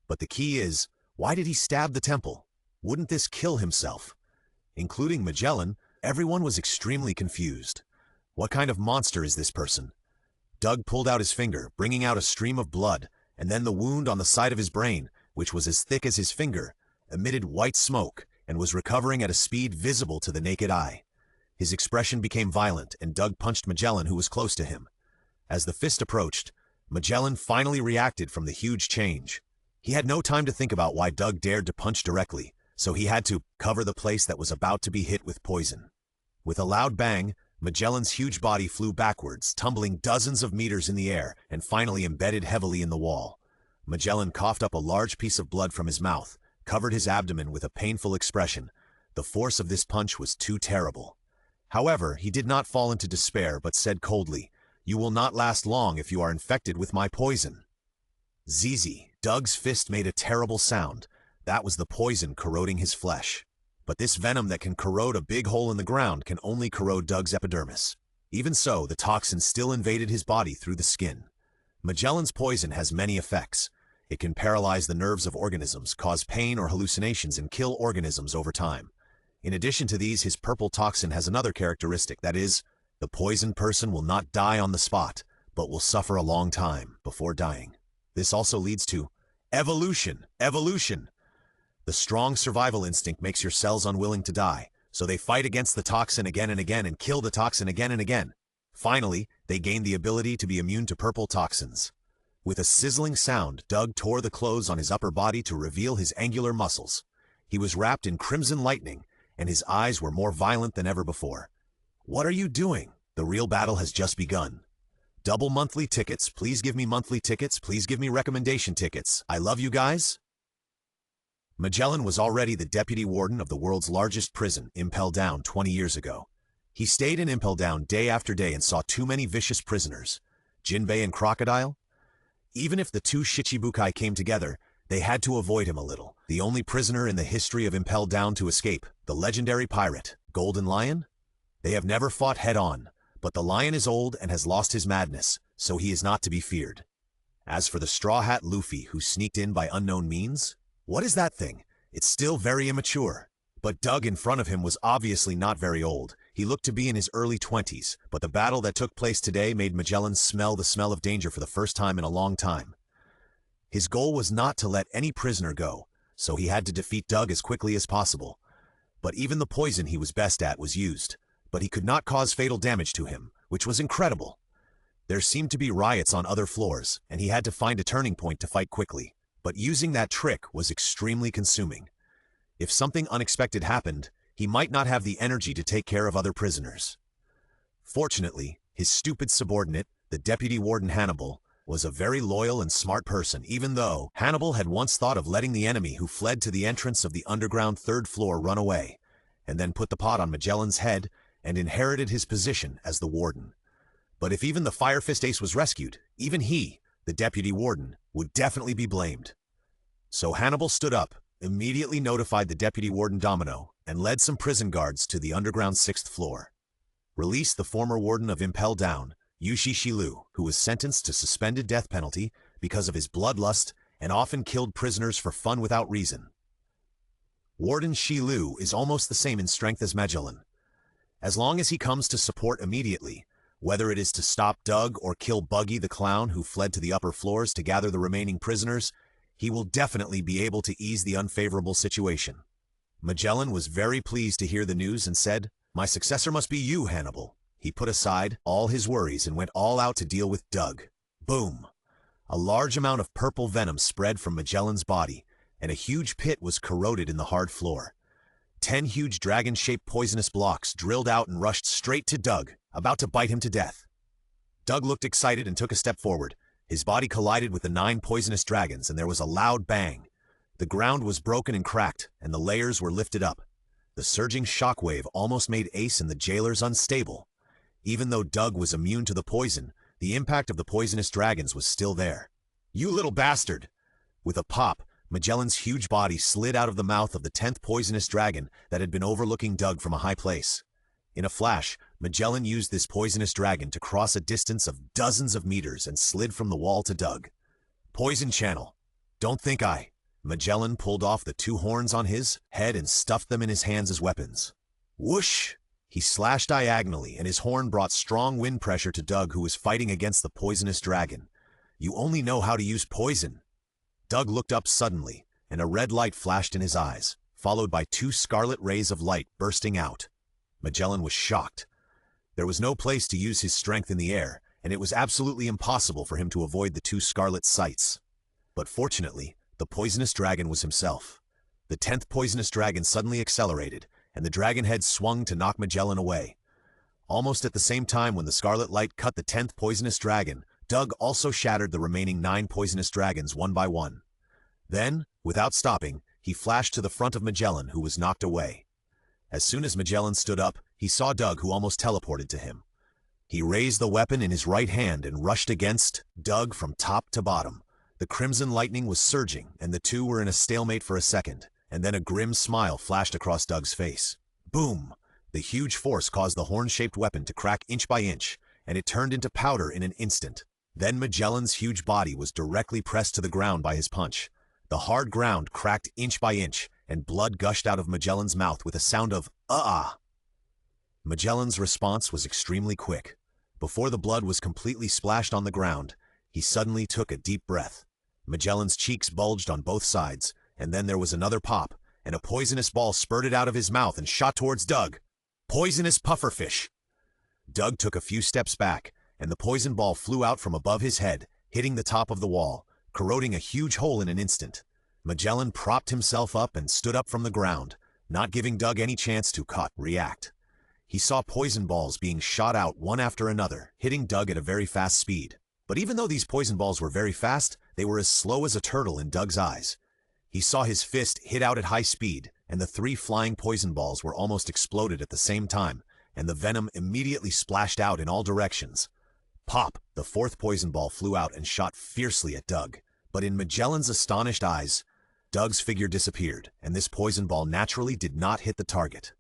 But the key is, why did he stab the temple? Wouldn't this kill himself? Including Magellan, everyone was extremely confused. What kind of monster is this person? Doug pulled out his finger, bringing out a stream of blood, and then the wound on the side of his brain, which was as thick as his finger, emitted white smoke and was recovering at a speed visible to the naked eye. His expression became violent, and Doug punched Magellan, who was close to him. As the fist approached, Magellan finally reacted from the huge change. He had no time to think about why Doug dared to punch directly, so he had to cover the place that was about to be hit with poison. With a loud bang, Magellan's huge body flew backwards, tumbling dozens of meters in the air and finally embedded heavily in the wall. Magellan coughed up a large piece of blood from his mouth, covered his abdomen with a painful expression. The force of this punch was too terrible. However, he did not fall into despair but said coldly, "You will not last long if you are infected with my poison." Zzz, Doug's fist made a terrible sound. That was the poison corroding his flesh. But this venom that can corrode a big hole in the ground can only corrode Doug's epidermis. Even so, the toxin still invaded his body through the skin. Magellan's poison has many effects. It can paralyze the nerves of organisms, cause pain or hallucinations, and kill organisms over time. In addition to these, his purple toxin has another characteristic, that is, the poisoned person will not die on the spot, but will suffer a long time before dying. This also leads to evolution. The strong survival instinct makes your cells unwilling to die, so they fight against the toxin again and again and kill the toxin again and again. Finally, they gain the ability to be immune to purple toxins. With a sizzling sound, Doug tore the clothes on his upper body to reveal his angular muscles. He was wrapped in crimson lightning, and his eyes were more violent than ever before. "What are you doing? The real battle has just begun. Double monthly tickets, please give me monthly tickets, please give me recommendation tickets. I love you guys." Magellan was already the deputy warden of the world's largest prison, Impel Down, 20 years ago. He stayed in Impel Down day after day and saw too many vicious prisoners. Jinbei and Crocodile? Even if the two Shichibukai came together, they had to avoid him a little. The only prisoner in the history of Impel Down to escape, the legendary pirate, Golden Lion? They have never fought head-on, but the lion is old and has lost his madness, so he is not to be feared. As for the Straw Hat Luffy, who sneaked in by unknown means, what is that thing? It's still very immature. But Doug in front of him was obviously not very old. He looked to be in his early 20s, but the battle that took place today made Magellan smell the smell of danger for the first time in a long time. His goal was not to let any prisoner go, so he had to defeat Doug as quickly as possible. But even the poison he was best at was used, but he could not cause fatal damage to him, which was incredible. There seemed to be riots on other floors, and he had to find a turning point to fight quickly. But using that trick was extremely consuming. If something unexpected happened, he might not have the energy to take care of other prisoners. Fortunately, his stupid subordinate, the deputy warden Hannibal, was a very loyal and smart person, even though Hannibal had once thought of letting the enemy who fled to the entrance of the underground 3rd floor run away, and then put the pot on Magellan's head and inherited his position as the warden. But if even the Fire Fist Ace was rescued, even he, the deputy warden, would definitely be blamed. So Hannibal stood up, immediately notified the deputy warden Domino, and led some prison guards to the underground 6th floor. Released the former warden of Impel Down, Yushi Shilu, who was sentenced to suspended death penalty because of his bloodlust and often killed prisoners for fun without reason. Warden Shilu is almost the same in strength as Magellan. As long as he comes to support immediately, whether it is to stop Doug or kill Buggy the Clown who fled to the upper floors to gather the remaining prisoners, he will definitely be able to ease the unfavorable situation. Magellan was very pleased to hear the news and said, "My successor must be you, Hannibal." He put aside all his worries and went all out to deal with Doug. Boom! A large amount of purple venom spread from Magellan's body, and a huge pit was corroded in the hard floor. 10 huge dragon-shaped poisonous blocks drilled out and rushed straight to Doug, about to bite him to death. Doug looked excited and took a step forward. His body collided with the 9 poisonous dragons, and there was a loud bang. The ground was broken and cracked, and the layers were lifted up. The surging shockwave almost made Ace and the jailers unstable. Even though Doug was immune to the poison, the impact of the poisonous dragons was still there. "You little bastard!" With a pop, Magellan's huge body slid out of the mouth of the 10th poisonous dragon that had been overlooking Doug from a high place. In a flash, Magellan used this poisonous dragon to cross a distance of dozens of meters and slid from the wall to Doug. "Poison channel. Don't think I." Magellan pulled off the 2 horns on his head and stuffed them in his hands as weapons. Whoosh! He slashed diagonally, and his horn brought strong wind pressure to Doug, who was fighting against the poisonous dragon. "You only know how to use poison." Doug looked up suddenly, and a red light flashed in his eyes, followed by 2 scarlet rays of light bursting out. Magellan was shocked. There was no place to use his strength in the air, and it was absolutely impossible for him to avoid the 2 scarlet sights. But fortunately, the poisonous dragon was himself. The 10th poisonous dragon suddenly accelerated, and the dragon head swung to knock Magellan away. Almost at the same time when the scarlet light cut the 10th poisonous dragon, Doug also shattered the remaining 9 poisonous dragons one by one. Then, without stopping, he flashed to the front of Magellan, who was knocked away. As soon as Magellan stood up, he saw Doug, who almost teleported to him. He raised the weapon in his right hand and rushed against Doug from top to bottom. The crimson lightning was surging, and the 2 were in a stalemate for a second, and then a grim smile flashed across Doug's face. Boom! The huge force caused the horn-shaped weapon to crack inch by inch, and it turned into powder in an instant. Then Magellan's huge body was directly pressed to the ground by his punch. The hard ground cracked inch by inch, and blood gushed out of Magellan's mouth with a sound of "ah." Magellan's response was extremely quick. Before the blood was completely splashed on the ground, he suddenly took a deep breath. Magellan's cheeks bulged on both sides, and then there was another pop, and a poisonous ball spurted out of his mouth and shot towards Doug. Poisonous pufferfish! Doug took a few steps back, and the poison ball flew out from above his head, hitting the top of the wall, corroding a huge hole in an instant. Magellan propped himself up and stood up from the ground, not giving Doug any chance to react. He saw poison balls being shot out one after another, hitting Doug at a very fast speed. But even though these poison balls were very fast, they were as slow as a turtle in Doug's eyes. He saw his fist hit out at high speed, and the 3 flying poison balls were almost exploded at the same time, and the venom immediately splashed out in all directions. Pop! The 4th poison ball flew out and shot fiercely at Doug. But in Magellan's astonished eyes, Doug's figure disappeared, and this poison ball naturally did not hit the target.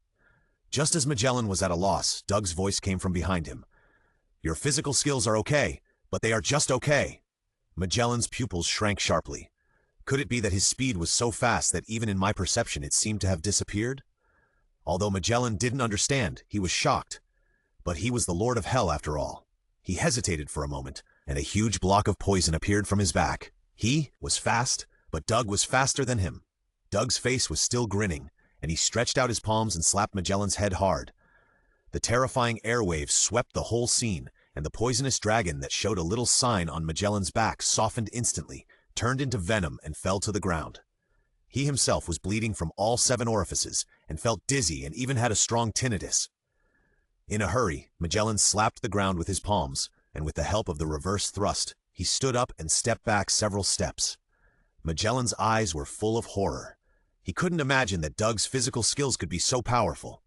Just as Magellan was at a loss, Doug's voice came from behind him. "Your physical skills are okay, but they are just okay." Magellan's pupils shrank sharply. Could it be that his speed was so fast that even in my perception it seemed to have disappeared? Although Magellan didn't understand, he was shocked. But he was the Lord of Hell after all. He hesitated for a moment, and a huge block of poison appeared from his back. He was fast, but Doug was faster than him. Doug's face was still grinning, and he stretched out his palms and slapped Magellan's head hard. The terrifying airwaves swept the whole scene, and the poisonous dragon that showed a little sign on Magellan's back softened instantly, turned into venom, and fell to the ground. He himself was bleeding from all 7 orifices, and felt dizzy and even had a strong tinnitus. In a hurry, Magellan slapped the ground with his palms, and with the help of the reverse thrust, he stood up and stepped back several steps. Magellan's eyes were full of horror. He couldn't imagine that Doug's physical skills could be so powerful.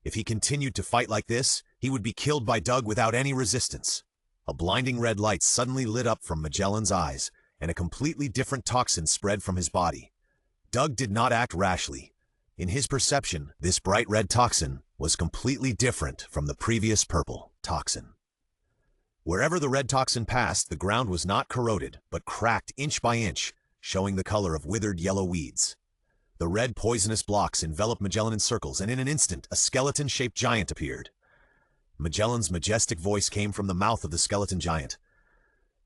If he continued to fight like this, he would be killed by Doug without any resistance. A blinding red light suddenly lit up from Magellan's eyes, and a completely different toxin spread from his body. Doug did not act rashly. In his perception, this bright red toxin was completely different from the previous purple toxin. Wherever the red toxin passed, the ground was not corroded, but cracked inch by inch, showing the color of withered yellow weeds. The red poisonous blocks enveloped Magellan in circles, and in an instant, a skeleton-shaped giant appeared. Magellan's majestic voice came from the mouth of the skeleton giant.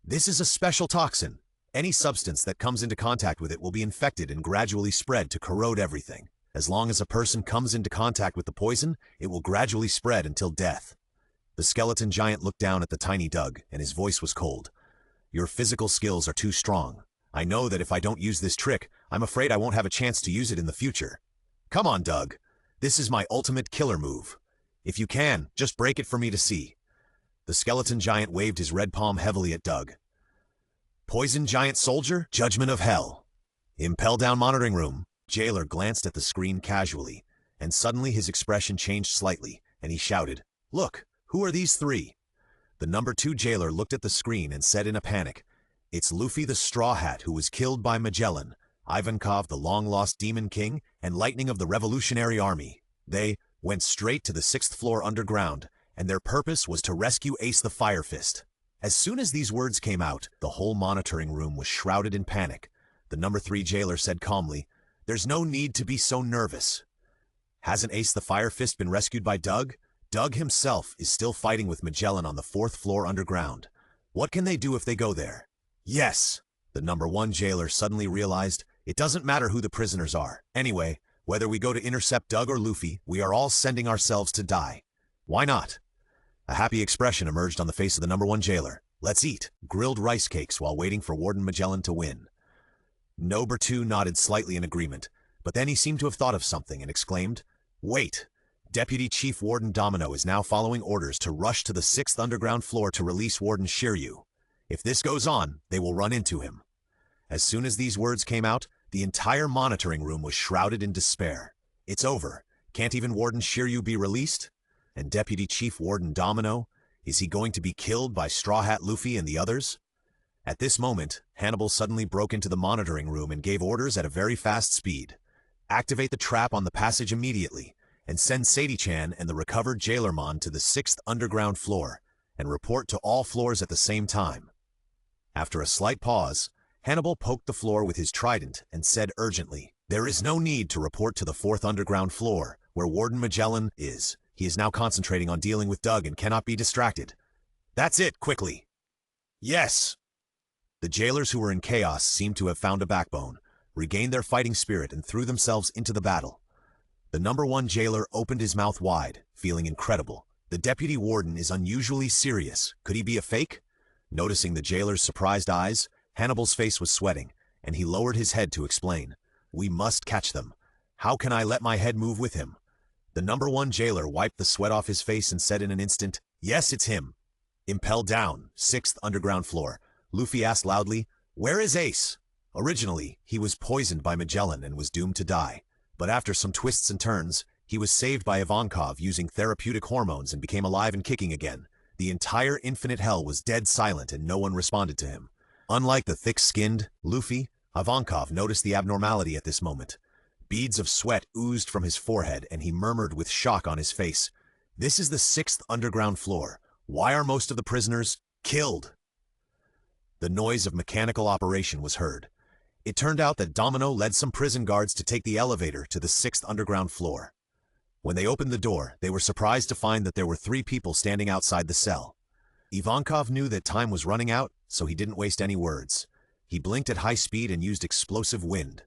"This is a special toxin. Any substance that comes into contact with it will be infected and gradually spread to corrode everything. As long as a person comes into contact with the poison, it will gradually spread until death." The skeleton giant looked down at the tiny Doug, and his voice was cold. "Your physical skills are too strong. I know that if I don't use this trick, I'm afraid I won't have a chance to use it in the future. Come on, Doug. This is my ultimate killer move. If you can, just break it for me to see." The skeleton giant waved his red palm heavily at Doug. "Poison giant soldier, judgment of hell." Impel down monitoring room. Jailer glanced at the screen casually. and suddenly his expression changed slightly, and he shouted, "Look, who are these three?" The number 2 jailer looked at the screen and said in a panic, "It's Luffy the Straw Hat who was killed by Magellan, Ivankov the long-lost Demon King, and Lightning of the Revolutionary Army. They went straight to the 6th floor underground, and their purpose was to rescue Ace the Fire Fist." As soon as these words came out, the whole monitoring room was shrouded in panic. The number 3 jailer said calmly, "There's no need to be so nervous. Hasn't Ace the Fire Fist been rescued by Doug? Doug himself is still fighting with Magellan on the 4th floor underground. What can they do if they go there?" "Yes," the number 1 jailer suddenly realized, "it doesn't matter who the prisoners are. Anyway, whether we go to intercept Doug or Luffy, we are all sending ourselves to die. Why not?" A happy expression emerged on the face of the number 1 jailer. "Let's eat grilled rice cakes while waiting for Warden Magellan to win." Number 2 nodded slightly in agreement, but then he seemed to have thought of something and exclaimed, "Wait! Deputy Chief Warden Domino is now following orders to rush to the 6th underground floor to release Warden Shiryu. If this goes on, they will run into him." As soon as these words came out, the entire monitoring room was shrouded in despair. It's over. Can't even Warden Shiryu be released? And Deputy Chief Warden Domino? Is he going to be killed by Straw Hat Luffy and the others? At this moment, Hannibal suddenly broke into the monitoring room and gave orders at a very fast speed. "Activate the trap on the passage immediately, and send Sadie-chan and the recovered Jailermon to the 6th underground floor, and report to all floors at the same time." After a slight pause, Hannibal poked the floor with his trident and said urgently, "There is no need to report to the 4th underground floor, where Warden Magellan is. He is now concentrating on dealing with Doug and cannot be distracted. That's it, quickly." "Yes." The jailers who were in chaos seemed to have found a backbone, regained their fighting spirit, and threw themselves into the battle. The number 1 jailer opened his mouth wide, feeling incredible. The deputy warden is unusually serious. Could he be a fake? Noticing the jailer's surprised eyes, Hannibal's face was sweating, and he lowered his head to explain, "We must catch them. How can I let my head move with him?" The number 1 jailer wiped the sweat off his face and said in an instant, "Yes, it's him." Impelled down, 6th underground floor, Luffy asked loudly, "Where is Ace?" Originally, he was poisoned by Magellan and was doomed to die. But after some twists and turns, he was saved by Ivankov using therapeutic hormones and became alive and kicking again. The entire Infinite Hell was dead silent and no one responded to him. Unlike the thick-skinned Luffy, Ivankov noticed the abnormality at this moment. Beads of sweat oozed from his forehead and he murmured with shock on his face, "This is the 6th underground floor. Why are most of the prisoners killed?" The noise of mechanical operation was heard. It turned out that Domino led some prison guards to take the elevator to the 6th underground floor. When they opened the door, they were surprised to find that there were 3 people standing outside the cell. Ivankov knew that time was running out, so he didn't waste any words. He blinked at high speed and used explosive wind.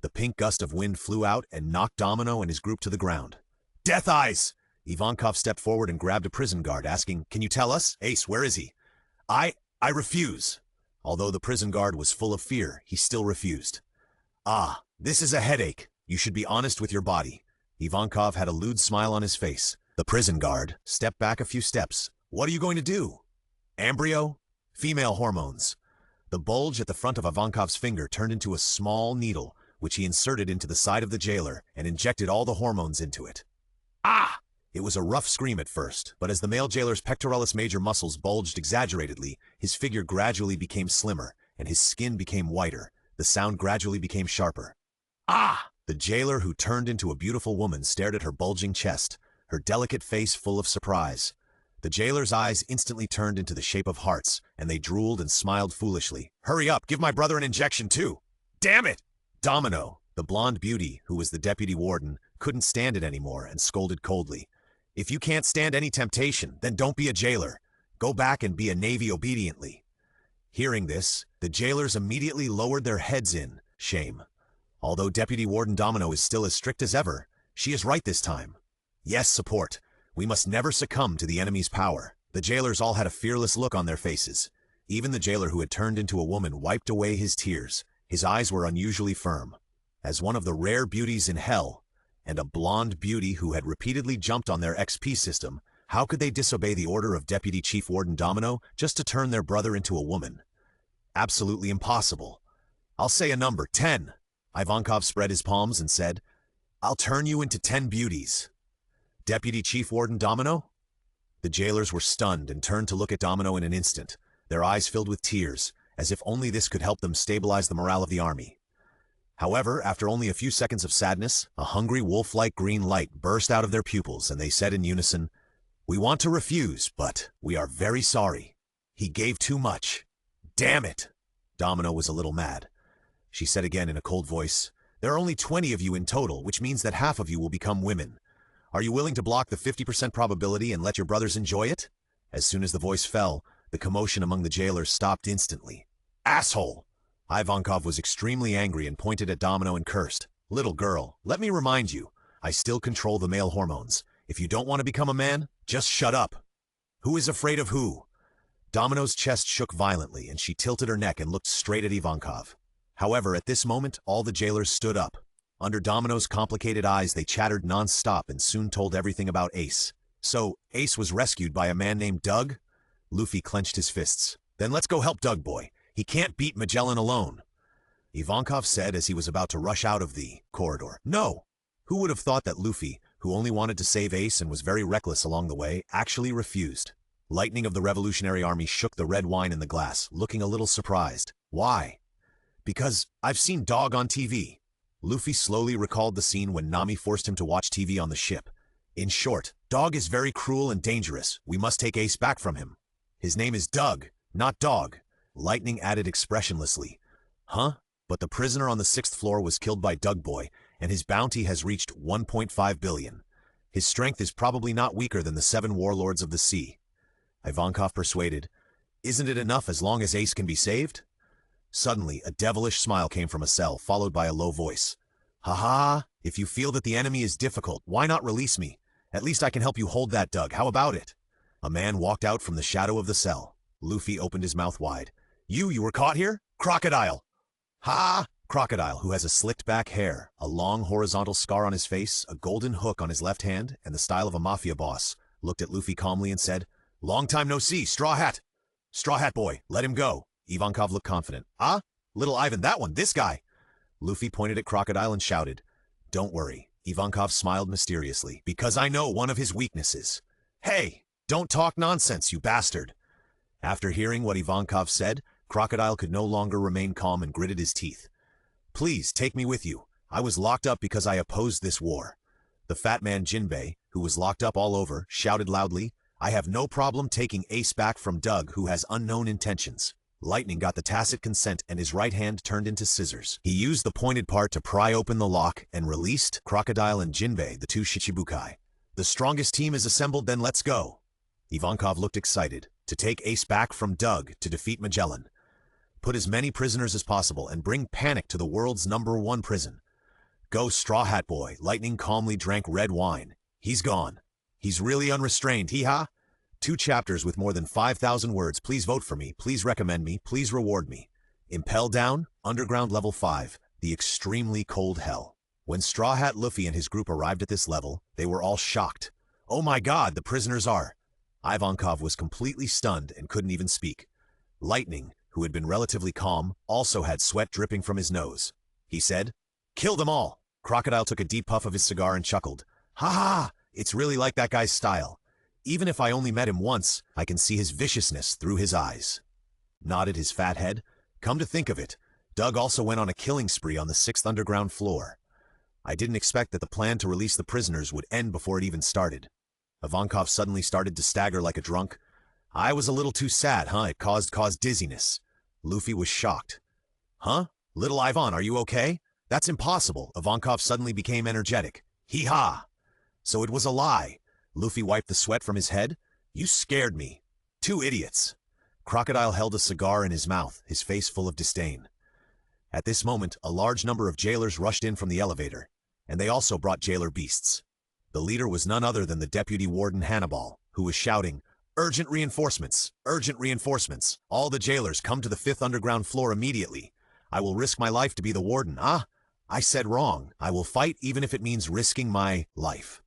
The pink gust of wind flew out and knocked Domino and his group to the ground. "Death Eyes!" Ivankov stepped forward and grabbed a prison guard, asking, "Can you tell us? Ace, where is he?" I refuse." Although the prison guard was full of fear, he still refused. "Ah, this is a headache. You should be honest with your body." Ivankov had a lewd smile on his face. The prison guard stepped back a few steps. "What are you going to do?" "Embryo? Female hormones." The bulge at the front of Ivankov's finger turned into a small needle, which he inserted into the side of the jailer and injected all the hormones into it. "Ah!" It was a rough scream at first, but as the male jailer's pectoralis major muscles bulged exaggeratedly, his figure gradually became slimmer, and his skin became whiter. The sound gradually became sharper. "Ah!" The jailer, who turned into a beautiful woman, stared at her bulging chest, her delicate face full of surprise. The jailer's eyes instantly turned into the shape of hearts, and they drooled and smiled foolishly. "Hurry up, give my brother an injection too!" "Damn it!" Domino, the blonde beauty, who was the deputy warden, couldn't stand it anymore and scolded coldly. "If you can't stand any temptation, then don't be a jailer. Go back and be a navy obediently." Hearing this, the jailers immediately lowered their heads in shame. Although Deputy Warden Domino is still as strict as ever, she is right this time. "Yes, support. We must never succumb to the enemy's power." The jailers all had a fearless look on their faces. Even the jailer who had turned into a woman wiped away his tears. His eyes were unusually firm. As one of the rare beauties in hell, and a blonde beauty who had repeatedly jumped on their XP system, how could they disobey the order of Deputy Chief Warden Domino just to turn their brother into a woman? Absolutely impossible. "I'll say a number, 10. Ivankov spread his palms and said, I'll turn you into 10 beauties. Deputy Chief Warden Domino? The jailers were stunned and turned to look at Domino in an instant, their eyes filled with tears, as if only this could help them stabilize the morale of the army. However, after only a few seconds of sadness, a hungry wolf-like green light burst out of their pupils, and they said in unison, "We want to refuse, but we are very sorry. He gave too much. Damn it!" Domino was a little mad. She said again in a cold voice, "There are only 20 of you in total, which means that half of you will become women. Are you willing to block the 50% probability and let your brothers enjoy it?" As soon as the voice fell, the commotion among the jailers stopped instantly. "Asshole!" Ivankov was extremely angry and pointed at Domino and cursed. "Little girl, let me remind you, I still control the male hormones. If you don't want to become a man, just shut up." "Who is afraid of who?" Domino's chest shook violently, and she tilted her neck and looked straight at Ivankov. However, at this moment, all the jailers stood up. Under Domino's complicated eyes, they chattered non-stop and soon told everything about Ace. "So, Ace was rescued by a man named Doug?" Luffy clenched his fists. "Then let's go help Doug, boy. He can't beat Magellan alone," Ivankov said as he was about to rush out of the corridor. "No!" Who would have thought that Luffy, who only wanted to save Ace and was very reckless along the way, actually refused? Lightning of the Revolutionary Army shook the red wine in the glass, looking a little surprised. "Why?" "Because I've seen Dog on TV." Luffy slowly recalled the scene when Nami forced him to watch TV on the ship. "In short, Dog is very cruel and dangerous. We must take Ace back from him. His name is Doug, not Dog." Lightning added expressionlessly. "Huh? But the prisoner on the 6th floor was killed by Doug Boy, and his bounty has reached 1.5 billion. His strength is probably not weaker than the 7 warlords of the sea." Ivankov persuaded, "Isn't it enough as long as Ace can be saved?" Suddenly, a devilish smile came from a cell, followed by a low voice. "Ha-ha! If you feel that the enemy is difficult, why not release me? At least I can help you hold that Doug. How about it?" A man walked out from the shadow of the cell. Luffy opened his mouth wide. You were caught here? Crocodile!" "Ha!" Crocodile, who has a slicked back hair, a long horizontal scar on his face, a golden hook on his left hand, and the style of a mafia boss, looked at Luffy calmly and said, "Long time no see, Straw Hat." "Straw Hat boy, let him go." Ivankov looked confident. "Ah? Little Ivan, that one, this guy." Luffy pointed at Crocodile and shouted. "Don't worry." Ivankov smiled mysteriously, "because I know one of his weaknesses." "Hey, don't talk nonsense, you bastard." After hearing what Ivankov said, Crocodile could no longer remain calm and gritted his teeth. "Please, take me with you. I was locked up because I opposed this war." The fat man Jinbei, who was locked up all over, shouted loudly, "I have no problem taking Ace back from Doug, who has unknown intentions." Lightning got the tacit consent and his right hand turned into scissors. He used the pointed part to pry open the lock and released Crocodile and Jinbei, the 2 Shichibukai. "The strongest team is assembled, then let's go." Ivankov looked excited. To take Ace back from Doug, to defeat Magellan. Put as many prisoners as possible and bring panic to the world's #1 prison. "Go, Straw Hat boy." Lightning calmly drank red wine. "He's gone. He's really unrestrained, hee-ha? 2 chapters with more than 5,000 words. Please vote for me. Please recommend me. Please reward me. Impel down, Underground Level 5, the extremely cold hell. When Straw Hat Luffy and his group arrived at this level, they were all shocked. "Oh my god, the prisoners are..." Ivankov was completely stunned and couldn't even speak. Lightning, who had been relatively calm, also had sweat dripping from his nose. He said, "Kill them all." Crocodile took a deep puff of his cigar and chuckled. "Ha ha! It's really like that guy's style. Even if I only met him once, I can see his viciousness through his eyes." Nodded his fat head. "Come to think of it, Doug also went on a killing spree on the 6th underground floor. I didn't expect that the plan to release the prisoners would end before it even started." Ivankov suddenly started to stagger like a drunk. "I was a little too sad, huh? It caused dizziness." Luffy was shocked. "Huh? Little Ivan, are you okay?" "That's impossible." Ivankov suddenly became energetic. "Hee-ha! So it was a lie." Luffy wiped the sweat from his head. "You scared me. 2 idiots." Crocodile held a cigar in his mouth, his face full of disdain. At this moment, a large number of jailers rushed in from the elevator, and they also brought jailer beasts. The leader was none other than the deputy warden Hannibal, who was shouting, "Urgent reinforcements! Urgent reinforcements! All the jailers come to the 5th underground floor immediately. I will risk my life to be the warden." "Ah, I said wrong. I will fight even if it means risking my life."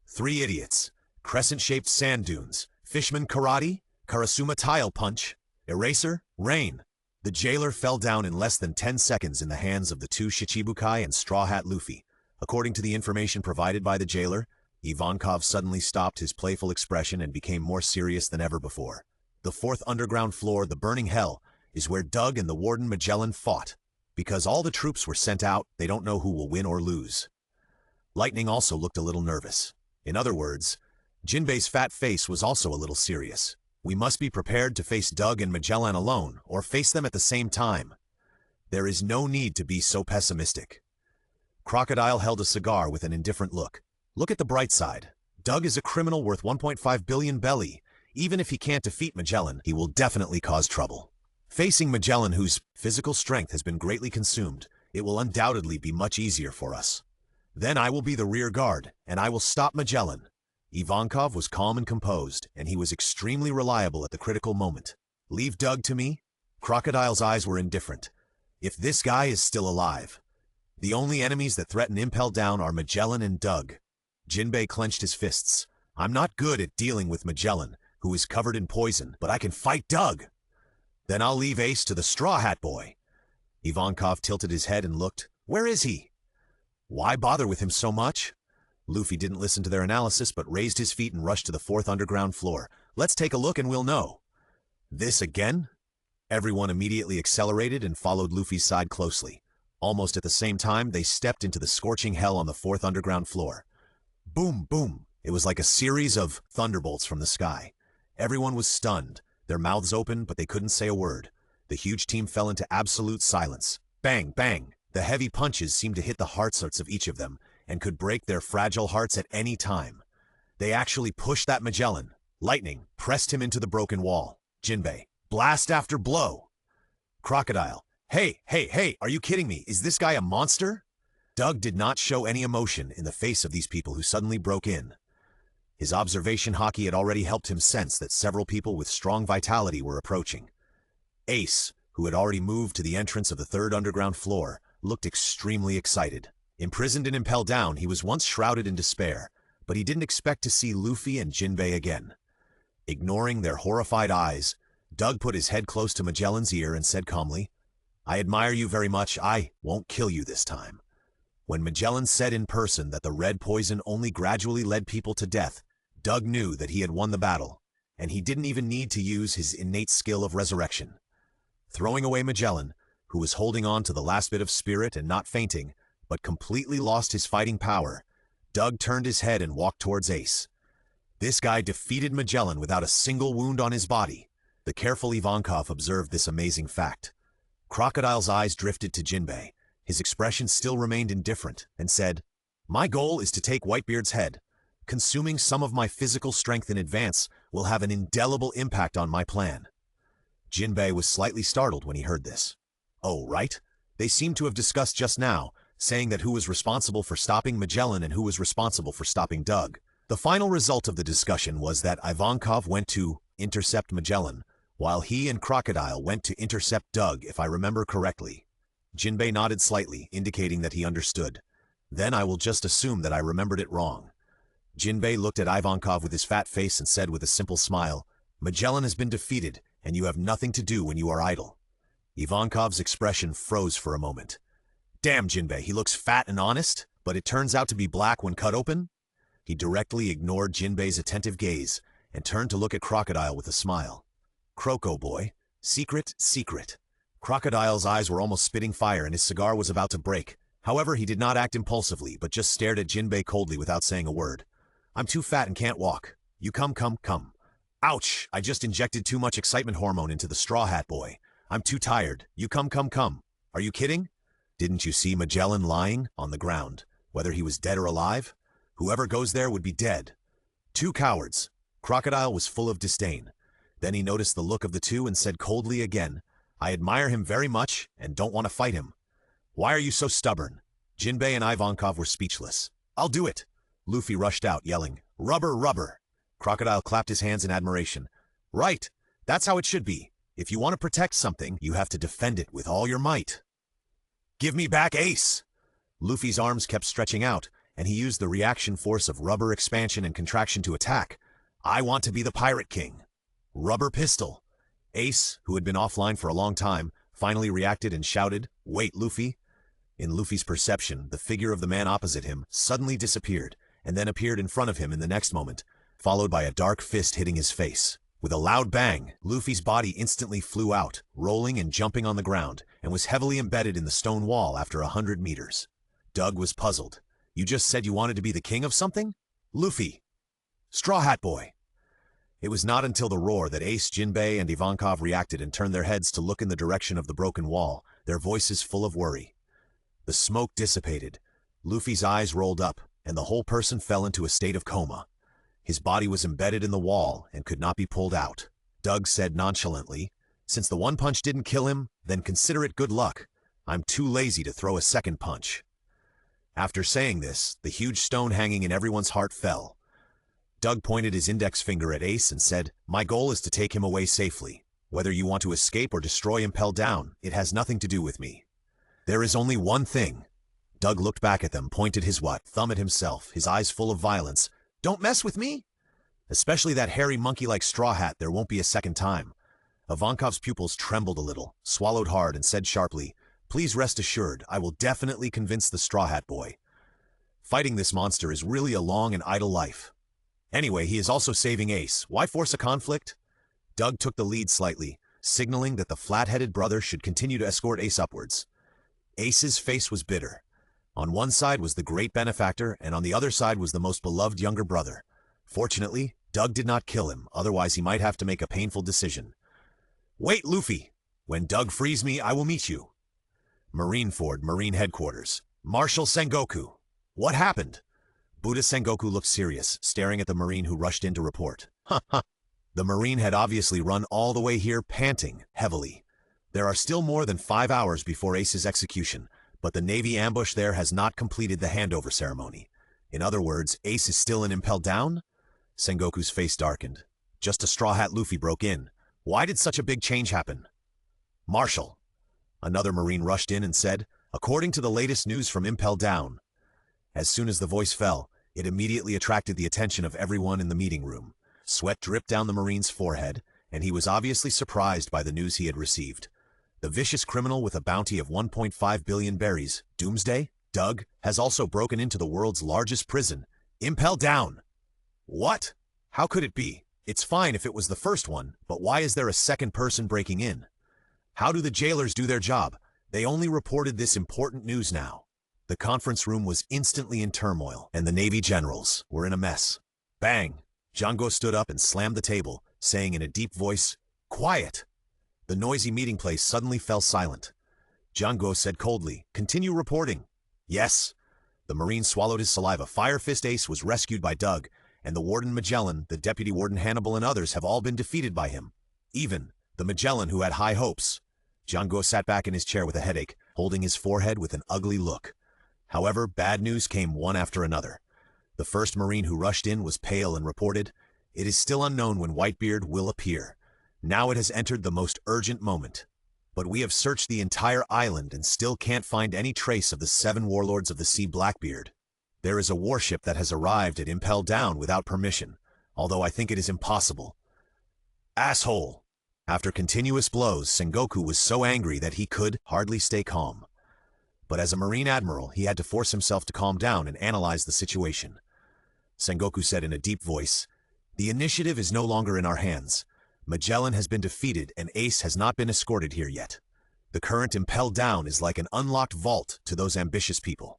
3 idiots. Crescent-shaped sand dunes. Fishman karate. Karasuma tile punch. Eraser. Rain. The jailer fell down in less than 10 seconds in the hands of the 2 Shichibukai and Straw Hat Luffy. According to the information provided by the jailer, Ivankov suddenly stopped his playful expression and became more serious than ever before. The fourth underground floor, the burning hell, is where Doug and the warden Magellan fought. Because all the troops were sent out, they don't know who will win or lose. Lightning also looked a little nervous. In other words, Jinbei's fat face was also a little serious. We must be prepared to face Doug and Magellan alone, or face them at the same time. There is no need to be so pessimistic. Crocodile held a cigar with an indifferent look. Look at the bright side. Doug is a criminal worth 1.5 billion belly. Even if he can't defeat Magellan, he will definitely cause trouble. Facing Magellan, whose physical strength has been greatly consumed, it will undoubtedly be much easier for us. Then I will be the rear guard, and I will stop Magellan. Ivankov was calm and composed, and he was extremely reliable at the critical moment. Leave Doug to me? Crocodile's eyes were indifferent. If this guy is still alive. The only enemies that threaten Impel Down are Magellan and Doug. Jinbei clenched his fists. I'm not good at dealing with Magellan, who is covered in poison, but I can fight Doug. Then I'll leave Ace to the Straw Hat Boy. Ivankov tilted his head and looked. Where is he? Why bother with him so much? Luffy didn't listen to their analysis but raised his feet and rushed to the fourth underground floor. Let's take a look and we'll know. This again? Everyone immediately accelerated and followed Luffy's side closely. Almost at the same time, they stepped into the scorching hell on the fourth underground floor. Boom, boom. It was like a series of thunderbolts from the sky. Everyone was stunned. Their mouths open, but they couldn't say a word. The huge team fell into absolute silence. Bang, bang. The heavy punches seemed to hit the hearts of each of them, and could break their fragile hearts at any time. They actually pushed that Magellan. Lightning pressed him into the broken wall. Jinbei, blast after blow. Crocodile, hey, are you kidding me? Is this guy a monster? Doug did not show any emotion in the face of these people who suddenly broke in. His observation hockey had already helped him sense that several people with strong vitality were approaching. Ace, who had already moved to the entrance of the third underground floor, looked extremely excited. Imprisoned and impelled down, he was once shrouded in despair, but he didn't expect to see Luffy and Jinbei again. Ignoring their horrified eyes, Doug put his head close to Magellan's ear and said calmly, I admire you very much. I won't kill you this time. When Magellan said in person that the red poison only gradually led people to death, Doug knew that he had won the battle, and he didn't even need to use his innate skill of resurrection. Throwing away Magellan, who was holding on to the last bit of spirit and not fainting, but completely lost his fighting power, Doug turned his head and walked towards Ace. This guy defeated Magellan without a single wound on his body. The careful Ivankov observed this amazing fact. Crocodile's eyes drifted to Jinbei. His expression still remained indifferent, and said, My goal is to take Whitebeard's head. Consuming some of my physical strength in advance will have an indelible impact on my plan. Jinbei was slightly startled when he heard this. Oh, right? They seemed to have discussed just now, saying that who was responsible for stopping Magellan and who was responsible for stopping Doug. The final result of the discussion was that Ivankov went to intercept Magellan, while he and Crocodile went to intercept Doug, if I remember correctly. Jinbei nodded slightly, indicating that he understood. Then I will just assume that I remembered it wrong. Jinbei looked at Ivankov with his fat face and said with a simple smile, Magellan has been defeated, and you have nothing to do when you are idle. Ivankov's expression froze for a moment. Damn, Jinbei, he looks fat and honest, but it turns out to be black when cut open? He directly ignored Jinbei's attentive gaze and turned to look at Crocodile with a smile. Croco boy, secret, secret. Crocodile's eyes were almost spitting fire and his cigar was about to break. However, he did not act impulsively, but just stared at Jinbei coldly without saying a word. I'm too fat and can't walk. You come. Ouch! I just injected too much excitement hormone into the Straw Hat Boy. I'm too tired. You come. Are you kidding? Didn't you see Magellan lying on the ground? Whether he was dead or alive? Whoever goes there would be dead. Two cowards. Crocodile was full of disdain. Then he noticed the look of the two and said coldly again, I admire him very much and don't want to fight him. Why are you so stubborn? Jinbei and Ivankov were speechless. I'll do it. Luffy rushed out, yelling, Rubber! Crocodile clapped his hands in admiration. Right, that's how it should be. If you want to protect something, you have to defend it with all your might. Give me back Ace! Luffy's arms kept stretching out, and he used the reaction force of rubber expansion and contraction to attack. I want to be the Pirate King. Rubber pistol. Ace, who had been offline for a long time, finally reacted and shouted, Wait, Luffy. In Luffy's perception, the figure of the man opposite him suddenly disappeared, and then appeared in front of him in the next moment, followed by a dark fist hitting his face. With a loud bang, Luffy's body instantly flew out, rolling and jumping on the ground, and was heavily embedded in the stone wall after 100 meters. Doug was puzzled. You just said you wanted to be the king of something? Luffy. Straw Hat Boy. It was not until the roar that Ace, Jinbei, and Ivankov reacted and turned their heads to look in the direction of the broken wall, their voices full of worry. The smoke dissipated. Luffy's eyes rolled up, and the whole person fell into a state of coma. His body was embedded in the wall and could not be pulled out. Doug said nonchalantly, "Since the one punch didn't kill him, then consider it good luck. I'm too lazy to throw a second punch." After saying this, the huge stone hanging in everyone's heart fell. Doug pointed his index finger at Ace and said, "My goal is to take him away safely. Whether you want to escape or destroy Impel Down, it has nothing to do with me. There is only one thing." Doug looked back at them, pointed his thumb at himself, his eyes full of violence. "Don't mess with me? Especially that hairy monkey like Straw Hat, there won't be a second time." Ivankov's pupils trembled a little, swallowed hard, and said sharply, "Please rest assured, I will definitely convince the Straw Hat Boy. Fighting this monster is really a long and idle life. Anyway, he is also saving Ace. Why force a conflict?" Doug took the lead slightly, signaling that the flat-headed brother should continue to escort Ace upwards. Ace's face was bitter. On one side was the great benefactor, and on the other side was the most beloved younger brother. Fortunately, Doug did not kill him, otherwise he might have to make a painful decision. "Wait, Luffy! When Doug frees me, I will meet you." Marineford, Marine Headquarters. "Marshal Sengoku. What happened?" Buddha Sengoku looked serious, staring at the Marine who rushed in to report. The Marine had obviously run all the way here, panting heavily. There are still more than 5 hours before Ace's execution, but the Navy ambush there has not completed the handover ceremony. In other words, Ace is still in Impel Down? Sengoku's face darkened. Just a Straw Hat Luffy broke in. Why did such a big change happen? "Marshal." Another Marine rushed in and said, "According to the latest news from Impel Down." As soon as the voice fell, it immediately attracted the attention of everyone in the meeting room. Sweat dripped down the Marine's forehead, and he was obviously surprised by the news he had received. The vicious criminal with a bounty of 1.5 billion berries, Doomsday, Doug, has also broken into the world's largest prison, Impel Down. What? How could it be? It's fine if it was the first one, but why is there a second person breaking in? How do the jailers do their job? They only reported this important news now. The conference room was instantly in turmoil, and the Navy generals were in a mess. Bang! Django stood up and slammed the table, saying in a deep voice, "Quiet!" The noisy meeting place suddenly fell silent. Django said coldly, "Continue reporting." "Yes." The Marine swallowed his saliva. Fire Fist Ace was rescued by Doug, and the Warden Magellan, the Deputy Warden Hannibal, and others have all been defeated by him. Even the Magellan who had high hopes. Django sat back in his chair with a headache, holding his forehead with an ugly look. However, bad news came one after another. The first Marine who rushed in was pale and reported, "It is still unknown when Whitebeard will appear. Now it has entered the most urgent moment. But we have searched the entire island and still can't find any trace of the 7 warlords of the sea Blackbeard. There is a warship that has arrived at Impel Down without permission, although I think it is impossible." Asshole! After continuous blows, Sengoku was so angry that he could hardly stay calm. But as a Marine Admiral, he had to force himself to calm down and analyze the situation. Sengoku said in a deep voice, "The initiative is no longer in our hands. Magellan has been defeated and Ace has not been escorted here yet. The current Impel Down is like an unlocked vault to those ambitious people.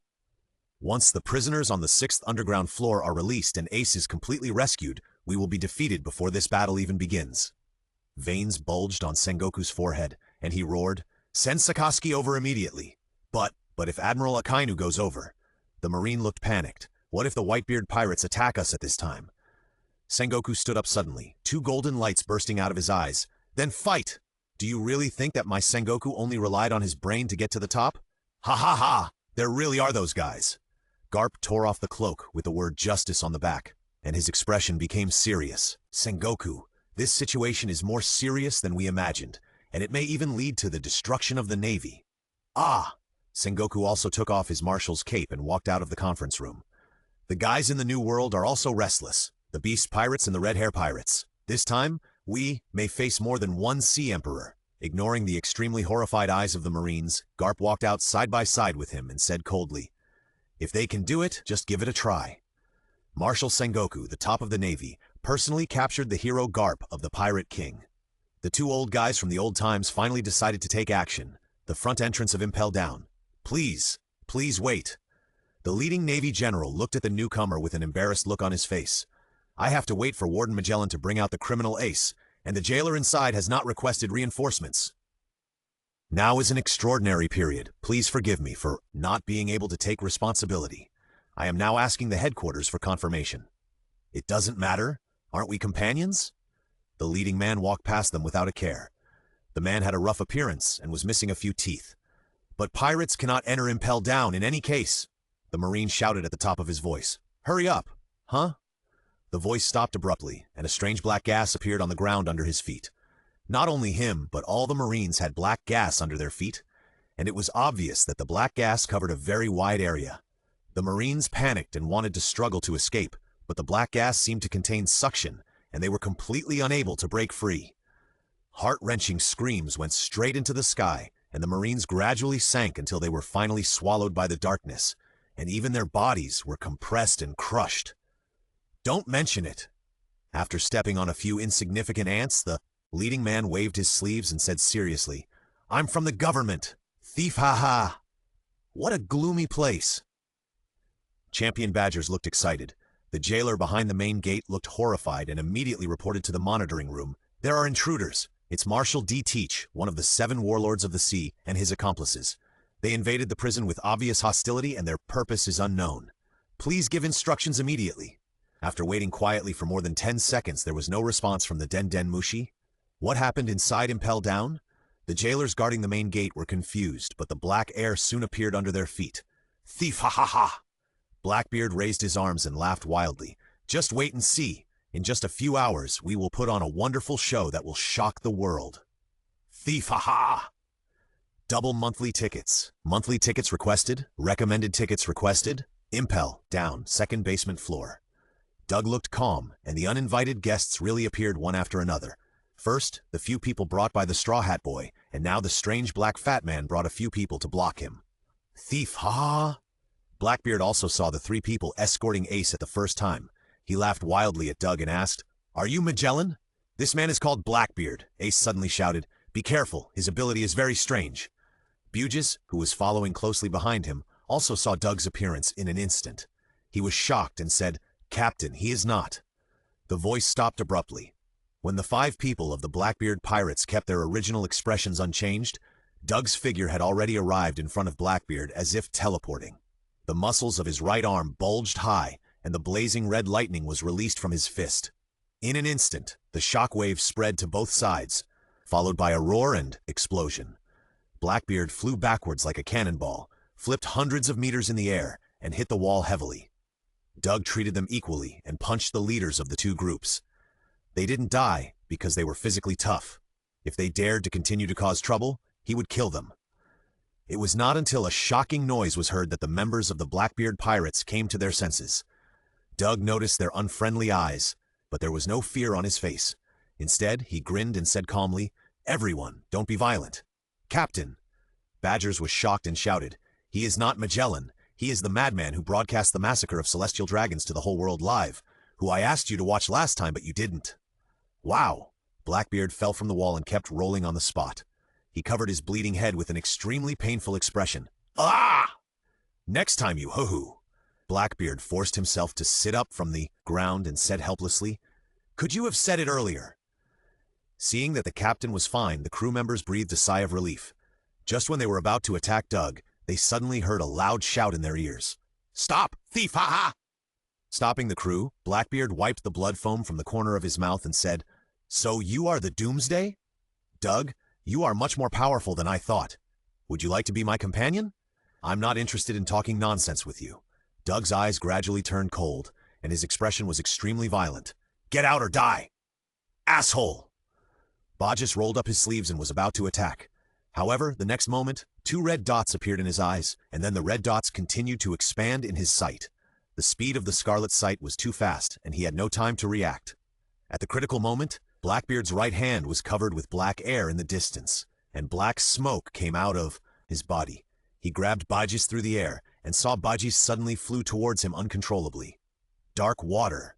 Once the prisoners on the 6th underground floor are released and Ace is completely rescued, we will be defeated before this battle even begins." Veins bulged on Sengoku's forehead, and he roared, "Send Sakazuki over immediately." But if Admiral Akainu goes over?" The Marine looked panicked. "What if the Whitebeard pirates attack us at this time?" Sengoku stood up suddenly, 2 golden lights bursting out of his eyes. "Then fight! Do you really think that my Sengoku only relied on his brain to get to the top? Ha ha ha! There really are those guys." Garp tore off the cloak with the word justice on the back, and his expression became serious. "Sengoku, this situation is more serious than we imagined, and it may even lead to the destruction of the Navy." "Ah!" Sengoku also took off his marshal's cape and walked out of the conference room. "The guys in the New World are also restless, the Beast Pirates and the Red Hair Pirates. This time, we may face more than one Sea Emperor. Ignoring the extremely horrified eyes of the Marines, Garp walked out side by side with him and said coldly, "If they can do it, just give it a try." Marshal Sengoku, the top of the Navy, personally captured the hero Garp of the Pirate King. The two old guys from the old times finally decided to take action. The front entrance of Impel Down. "Please, please wait." The leading Navy general looked at the newcomer with an embarrassed look on his face. "I have to wait for Warden Magellan to bring out the criminal ace, and the jailer inside has not requested reinforcements. Now is an extraordinary period. Please forgive me for not being able to take responsibility. I am now asking the headquarters for confirmation." "It doesn't matter. Aren't we companions?" The leading man walked past them without a care. The man had a rough appearance and was missing a few teeth. "But pirates cannot enter Impel Down in any case," the Marine shouted at the top of his voice. "Hurry up!" "Huh?" The voice stopped abruptly, and a strange black gas appeared on the ground under his feet. Not only him, but all the Marines had black gas under their feet, and it was obvious that the black gas covered a very wide area. The Marines panicked and wanted to struggle to escape, but the black gas seemed to contain suction, and they were completely unable to break free. Heart-wrenching screams went straight into the sky, and the Marines gradually sank until they were finally swallowed by the darkness, and even their bodies were compressed and crushed. "Don't mention it." After stepping on a few insignificant ants, the leading man waved his sleeves and said seriously, "I'm from the government. Thief, ha-ha." "What a gloomy place." Champion Badgers looked excited. The jailer behind the main gate looked horrified and immediately reported to the monitoring room, "There are intruders. It's Marshal D. Teach, one of the 7 warlords of the sea, and his accomplices. They invaded the prison with obvious hostility and their purpose is unknown. Please give instructions immediately." After waiting quietly for more than 10 seconds, there was no response from the Den Den Mushi. What happened inside Impel Down? The jailers guarding the main gate were confused, but the black air soon appeared under their feet. "Thief, ha ha ha!" Blackbeard raised his arms and laughed wildly. "Just wait and see. In just a few hours, we will put on a wonderful show that will shock the world." "Thief, ha ha!" Double monthly tickets. Monthly tickets requested. Recommended tickets requested. Impel Down, second basement floor. Doug looked calm, and the uninvited guests really appeared one after another. First, the few people brought by the Straw Hat Boy, and now the strange black fat man brought a few people to block him. "Thief, ha!" Blackbeard also saw the 3 people escorting Ace at the first time. He laughed wildly at Doug and asked, "Are you Magellan?" "This man is called Blackbeard," Ace suddenly shouted. "Be careful, his ability is very strange." Bugis, who was following closely behind him, also saw Doug's appearance in an instant. He was shocked and said, "Captain, he is not." The voice stopped abruptly. When the 5 people of the Blackbeard pirates kept their original expressions unchanged, Doug's figure had already arrived in front of Blackbeard as if teleporting. The muscles of his right arm bulged high, and the blazing red lightning was released from his fist. In an instant, the shockwave spread to both sides, followed by a roar and explosion. Blackbeard flew backwards like a cannonball, flipped hundreds of meters in the air, and hit the wall heavily. Doug treated them equally and punched the leaders of the 2 groups. They didn't die because they were physically tough. If they dared to continue to cause trouble, he would kill them. It was not until a shocking noise was heard that the members of the Blackbeard pirates came to their senses. Doug noticed their unfriendly eyes, but there was no fear on his face. Instead, he grinned and said calmly, "Everyone, don't be violent." "Captain!" Badgers was shocked and shouted, "He is not Magellan. He is the madman who broadcast the massacre of celestial dragons to the whole world live, who I asked you to watch last time but you didn't." "Wow!" Blackbeard fell from the wall and kept rolling on the spot. He covered his bleeding head with an extremely painful expression. "Ah! Next time, you hoo-hoo." Blackbeard forced himself to sit up from the ground and said helplessly, "Could you have said it earlier?" Seeing that the captain was fine, the crew members breathed a sigh of relief. Just when they were about to attack Doug, they suddenly heard a loud shout in their ears. "Stop! Thief, ha-ha!" Stopping the crew, Blackbeard wiped the blood foam from the corner of his mouth and said, "So you are the Doomsday? Doug, you are much more powerful than I thought. Would you like to be my companion? I'm not interested in talking nonsense with you." Doug's eyes gradually turned cold, and his expression was extremely violent. "Get out or die! Asshole!" Bajis rolled up his sleeves and was about to attack. However, the next moment, 2 red dots appeared in his eyes, and then the red dots continued to expand in his sight. The speed of the scarlet sight was too fast, and he had no time to react. At the critical moment, Blackbeard's right hand was covered with black air in the distance. and black smoke came out of his body. He grabbed Bajis through the air and saw Bajis suddenly flew towards him uncontrollably. Dark water.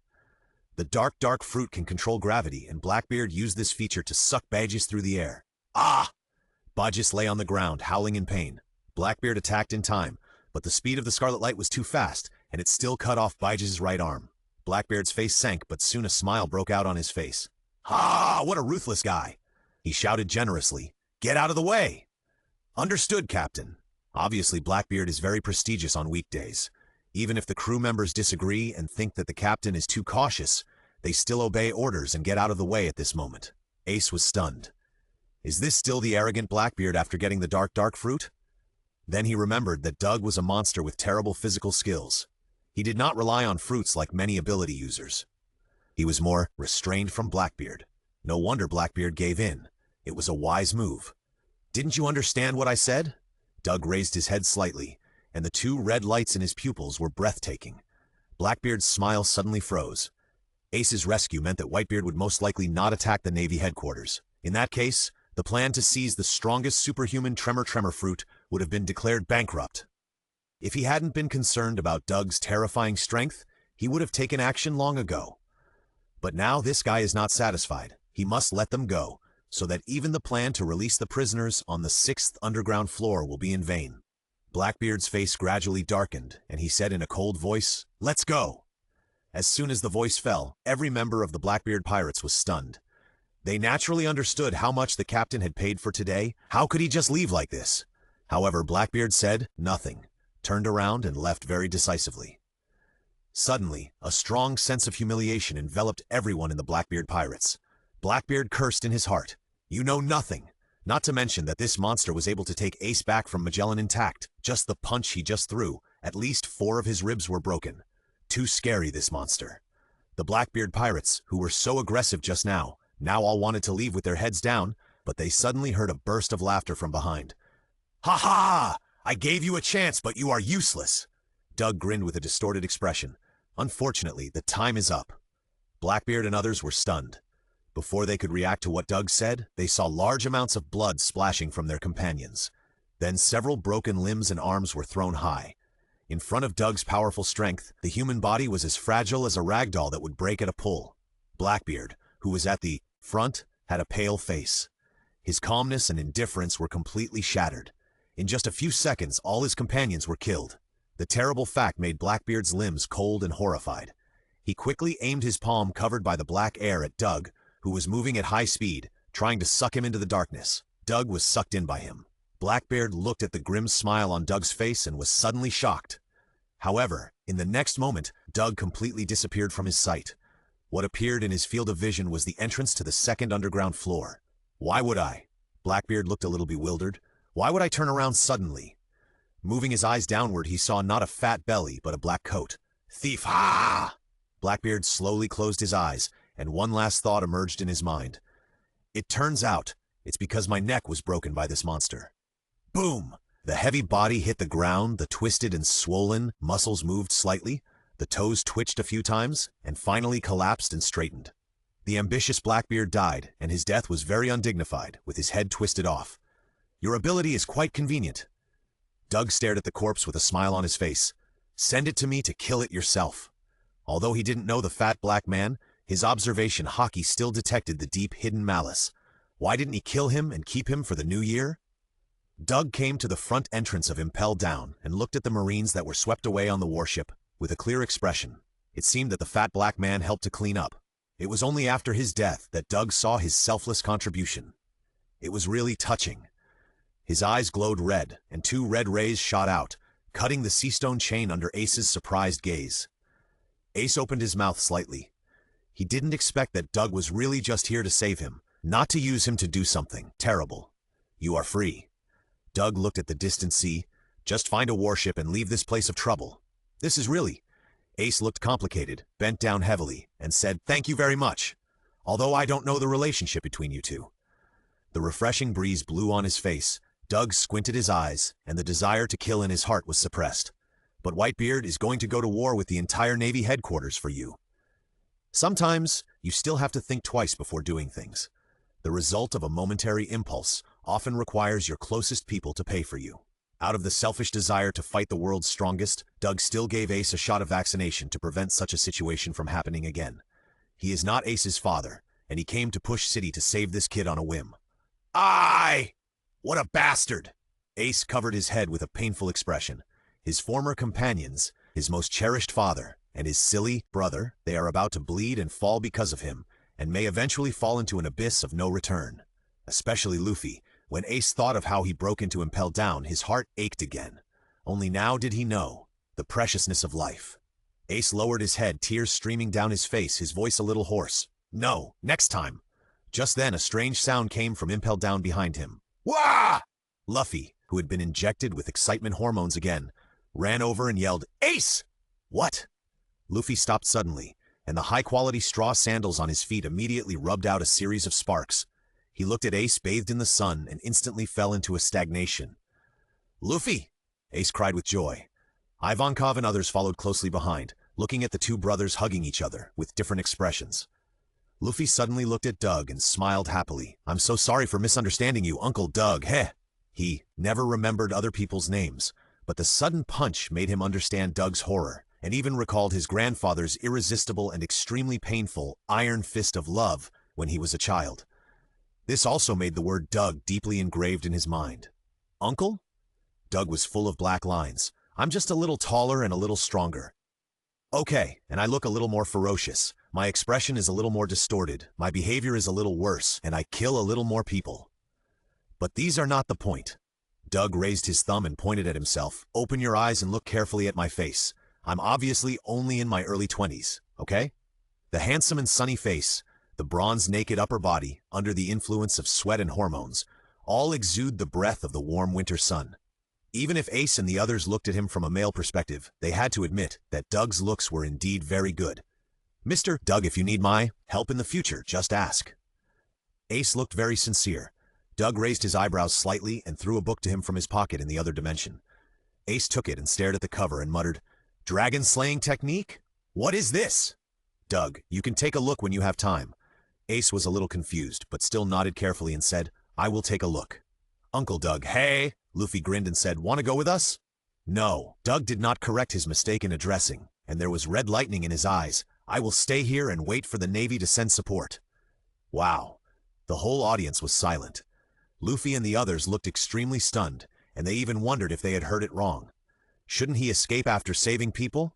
The dark fruit can control gravity, and Blackbeard used this feature to suck Bajis through the air. Ah! Bajis lay on the ground, howling in pain. Blackbeard attacked in time, but the speed of the scarlet light was too fast, and it still cut off Bajis' right arm. Blackbeard's face sank, but soon a smile broke out on his face. "Ha! What a ruthless guy!" He shouted generously. "Get out of the way!" "Understood, Captain." Obviously, Blackbeard is very prestigious on weekdays. Even if the crew members disagree and think that the captain is too cautious, they still obey orders and get out of the way at this moment. Ace was stunned. Is this still the arrogant Blackbeard after getting the dark fruit? Then he remembered that Doug was a monster with terrible physical skills. He did not rely on fruits like many ability users. He was more restrained from Blackbeard. No wonder Blackbeard gave in. It was a wise move. "Didn't you understand what I said?" Doug raised his head slightly, and the two red lights in his pupils were breathtaking. Blackbeard's smile suddenly froze. Ace's rescue meant that Whitebeard would most likely not attack the Navy headquarters. In that case, the plan to seize the strongest superhuman tremor fruit would have been declared bankrupt. If he hadn't been concerned about Doug's terrifying strength, he would have taken action long ago. But now this guy is not satisfied. He must let them go, so that even the plan to release the prisoners on the 6th underground floor will be in vain. Blackbeard's face gradually darkened, and he said in a cold voice, "Let's go!" As soon as the voice fell, every member of the Blackbeard pirates was stunned. They naturally understood how much the captain had paid for today. How could he just leave like this? However, Blackbeard said nothing, turned around and left very decisively. Suddenly, a strong sense of humiliation enveloped everyone in the Blackbeard pirates. Blackbeard cursed in his heart. "You know nothing." Not to mention that this monster was able to take Ace back from Magellan intact. Just the punch he just threw, at least 4 of his ribs were broken. Too scary, this monster. The Blackbeard pirates, who were so aggressive just now all wanted to leave with their heads down, but they suddenly heard a burst of laughter from behind. "Ha ha! I gave you a chance, but you are useless." Doug grinned with a distorted expression. Unfortunately, the time is up. Blackbeard and others were stunned. Before they could react to what Doug said, they saw large amounts of blood splashing from their companions. Then several broken limbs and arms were thrown high. In front of Doug's powerful strength, the human body was as fragile as a rag doll that would break at a pull. Blackbeard, who was at the front, had a pale face. His calmness and indifference were completely shattered. In just a few seconds, all his companions were killed. The terrible fact made Blackbeard's limbs cold and horrified. He quickly aimed his palm covered by the black air at Doug, who was moving at high speed, trying to suck him into the darkness. Doug was sucked in by him. Blackbeard looked at the grim smile on Doug's face and was suddenly shocked. However, in the next moment, Doug completely disappeared from his sight. What appeared in his field of vision was the entrance to the 2nd underground floor. Why would I? Blackbeard looked a little bewildered. Why would I turn around suddenly? Moving his eyes downward, he saw not a fat belly, but a black coat. Thief! Ha! Blackbeard slowly closed his eyes, and one last thought emerged in his mind. It turns out, it's because my neck was broken by this monster. Boom! The heavy body hit the ground, the twisted and swollen muscles moved slightly, the toes twitched a few times, and finally collapsed and straightened. The ambitious Blackbeard died, and his death was very undignified, with his head twisted off. Your ability is quite convenient. Doug stared at the corpse with a smile on his face. Send it to me to kill it yourself. Although he didn't know the fat black man, his observation hockey still detected the deep hidden malice. Why didn't he kill him and keep him for the new year? Doug came to the front entrance of Impel Down and looked at the Marines that were swept away on the warship with a clear expression. It seemed that the fat black man helped to clean up. It was only after his death that Doug saw his selfless contribution. It was really touching. His eyes glowed red, and 2 red rays shot out, cutting the seastone chain under Ace's surprised gaze. Ace opened his mouth slightly. He didn't expect that Doug was really just here to save him, not to use him to do something terrible. You are free. Doug looked at the distant sea. Just find a warship and leave this place of trouble. This is really... Ace looked complicated, bent down heavily, and said, "Thank you very much. Although I don't know the relationship between you two." The refreshing breeze blew on his face. Doug squinted his eyes, and the desire to kill in his heart was suppressed. But Whitebeard is going to go to war with the entire Navy headquarters for you. Sometimes, you still have to think twice before doing things. The result of a momentary impulse, often requires your closest people to pay for you. Out of the selfish desire to fight the world's strongest, Doug still gave Ace a shot of vaccination to prevent such a situation from happening again. He is not Ace's father, and he came to Push City to save this kid on a whim. Aye! What a bastard! Ace covered his head with a painful expression. His former companions, his most cherished father, and his silly brother, they are about to bleed and fall because of him, and may eventually fall into an abyss of no return. Especially Luffy. When Ace thought of how he broke into Impel Down, his heart ached again. Only now did he know the preciousness of life. Ace lowered his head, tears streaming down his face, his voice a little hoarse. No, next time. Just then a strange sound came from Impel Down behind him. Wah! Luffy, who had been injected with excitement hormones again, ran over and yelled, Ace! What? Luffy stopped suddenly, and the high-quality straw sandals on his feet immediately rubbed out a series of sparks. He looked at Ace bathed in the sun and instantly fell into a stagnation. Luffy! Ace cried with joy. Ivankov and others followed closely behind, looking at the two brothers hugging each other with different expressions. Luffy suddenly looked at Doug and smiled happily. I'm so sorry for misunderstanding you, Uncle Doug, heh! He never remembered other people's names, but the sudden punch made him understand Doug's horror, and even recalled his grandfather's irresistible and extremely painful iron fist of love when he was a child. This also made the word Doug deeply engraved in his mind. Uncle? Doug was full of black lines. I'm just a little taller and a little stronger. Okay, and I look a little more ferocious. My expression is a little more distorted. My behavior is a little worse, and I kill a little more people. But these are not the point. Doug raised his thumb and pointed at himself. Open your eyes and look carefully at my face. I'm obviously only in my early 20s, okay? The handsome and sunny face, the bronze naked upper body, under the influence of sweat and hormones, all exude the breath of the warm winter sun. Even if Ace and the others looked at him from a male perspective, they had to admit that Doug's looks were indeed very good. Mr. Doug, if you need my help in the future, just ask. Ace looked very sincere. Doug raised his eyebrows slightly and threw a book to him from his pocket in the other dimension. Ace took it and stared at the cover and muttered, Dragon slaying technique? What is this? Doug, you can take a look when you have time. Ace was a little confused, but still nodded carefully and said, I will take a look. Uncle Doug, hey! Luffy grinned and said, want to go with us? No. Doug did not correct his mistake in addressing, and there was red lightning in his eyes. I will stay here and wait for the Navy to send support. Wow. The whole audience was silent. Luffy and the others looked extremely stunned, and they even wondered if they had heard it wrong. Shouldn't he escape after saving people?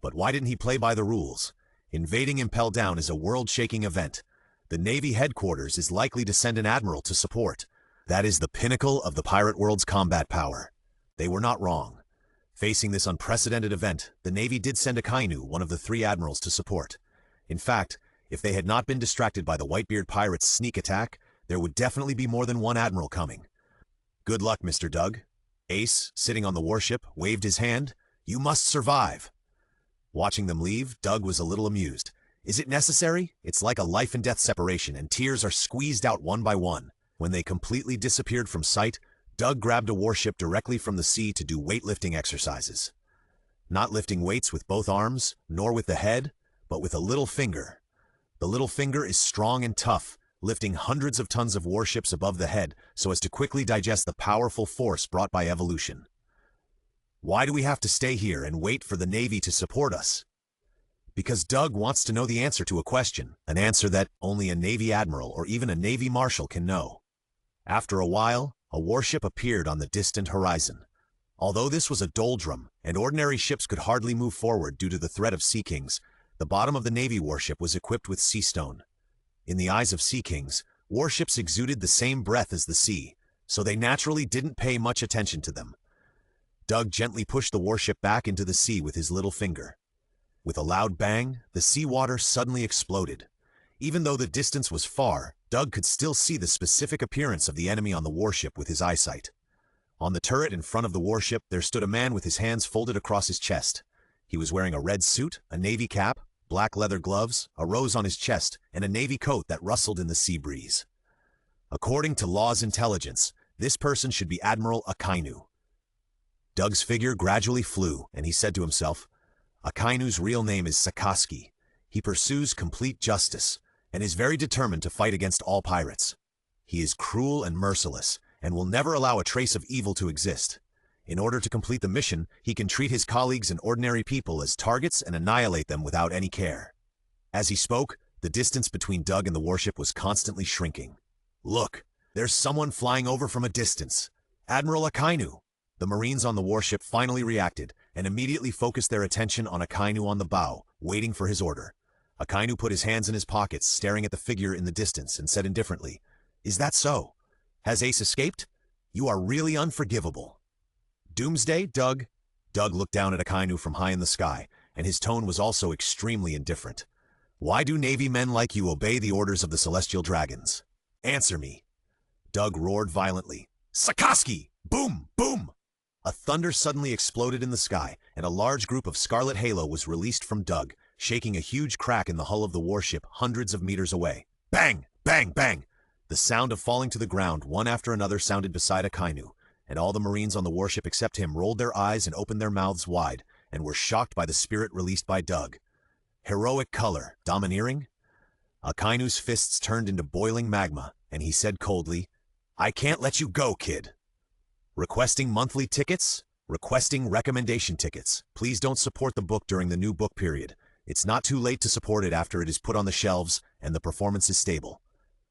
But why didn't he play by the rules? Invading Impel Down is a world-shaking event. The Navy headquarters is likely to send an admiral to support. That is the pinnacle of the pirate world's combat power. They were not wrong. Facing this unprecedented event, the Navy did send Akainu, one of the 3 admirals, to support. In fact, if they had not been distracted by the Whitebeard pirates' sneak attack, there would definitely be more than 1 admiral coming. Good luck, Mr. Doug. Ace, sitting on the warship, waved his hand. You must survive. Watching them leave, Doug was a little amused. Is it necessary? It's like a life-and-death separation, and tears are squeezed out one by one. When they completely disappeared from sight, Doug grabbed a warship directly from the sea to do weightlifting exercises. Not lifting weights with both arms, nor with the head, but with a little finger. The little finger is strong and tough, lifting hundreds of tons of warships above the head so as to quickly digest the powerful force brought by evolution. Why do we have to stay here and wait for the Navy to support us? Because Doug wants to know the answer to a question, an answer that only a Navy admiral or even a Navy marshal can know. After a while, a warship appeared on the distant horizon. Although this was a doldrum, and ordinary ships could hardly move forward due to the threat of Sea Kings, the bottom of the Navy warship was equipped with sea stone. In the eyes of Sea Kings, warships exuded the same breath as the sea, so they naturally didn't pay much attention to them. Doug gently pushed the warship back into the sea with his little finger. With a loud bang, the seawater suddenly exploded. Even though the distance was far, Doug could still see the specific appearance of the enemy on the warship with his eyesight. On the turret in front of the warship, there stood a man with his hands folded across his chest. He was wearing a red suit, a navy cap, black leather gloves, a rose on his chest, and a navy coat that rustled in the sea breeze. According to Law's intelligence, this person should be Admiral Akainu. Doug's figure gradually flew, and he said to himself, Akainu's real name is Sakaski. He pursues complete justice, and is very determined to fight against all pirates. He is cruel and merciless, and will never allow a trace of evil to exist. In order to complete the mission, he can treat his colleagues and ordinary people as targets and annihilate them without any care. As he spoke, the distance between Doug and the warship was constantly shrinking. Look, there's someone flying over from a distance. Admiral Akainu. The Marines on the warship finally reacted and immediately focused their attention on Akainu on the bow, waiting for his order. Akainu put his hands in his pockets, staring at the figure in the distance, and said indifferently, "Is that so? Has Ace escaped? You are really unforgivable." "Doomsday, Doug?" Doug looked down at Akainu from high in the sky, and his tone was also extremely indifferent. "Why do Navy men like you obey the orders of the Celestial Dragons? Answer me." Doug roared violently. "Sikorsky! Boom! Boom!" A thunder suddenly exploded in the sky, and a large group of scarlet halo was released from Doug, shaking a huge crack in the hull of the warship hundreds of meters away. Bang! Bang! Bang! The sound of falling to the ground one after another sounded beside Akainu, and all the Marines on the warship except him rolled their eyes and opened their mouths wide, and were shocked by the spirit released by Doug. Heroic color, domineering? Akainu's fists turned into boiling magma, and he said coldly, "I can't let you go, kid." Requesting monthly tickets? Requesting recommendation tickets. Please don't support the book during the new book period. It's not too late to support it after it is put on the shelves and the performance is stable.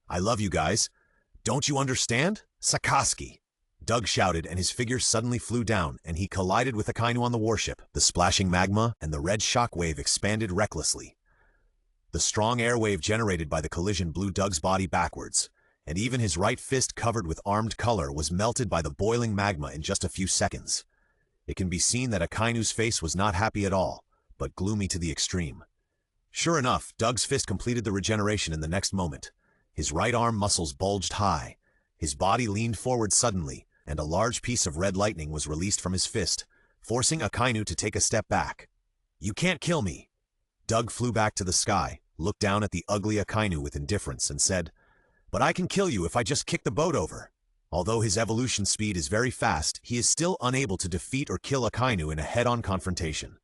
I love you guys. Don't you understand? Sikorsky. Doug shouted, and his figure suddenly flew down, and he collided with Akainu on the warship. The splashing magma and the red shockwave expanded recklessly. The strong air wave generated by the collision blew Doug's body backwards, and even his right fist covered with armed color was melted by the boiling magma in just a few seconds. It can be seen that Akainu's face was not happy at all, but gloomy to the extreme. Sure enough, Doug's fist completed the regeneration in the next moment. His right arm muscles bulged high. His body leaned forward suddenly, and a large piece of red lightning was released from his fist, forcing Akainu to take a step back. "You can't kill me." Doug flew back to the sky, looked down at the ugly Akainu with indifference, and said, "But I can kill you if I just kick the boat over." Although his evolution speed is very fast, he is still unable to defeat or kill Akainu in a head-on confrontation.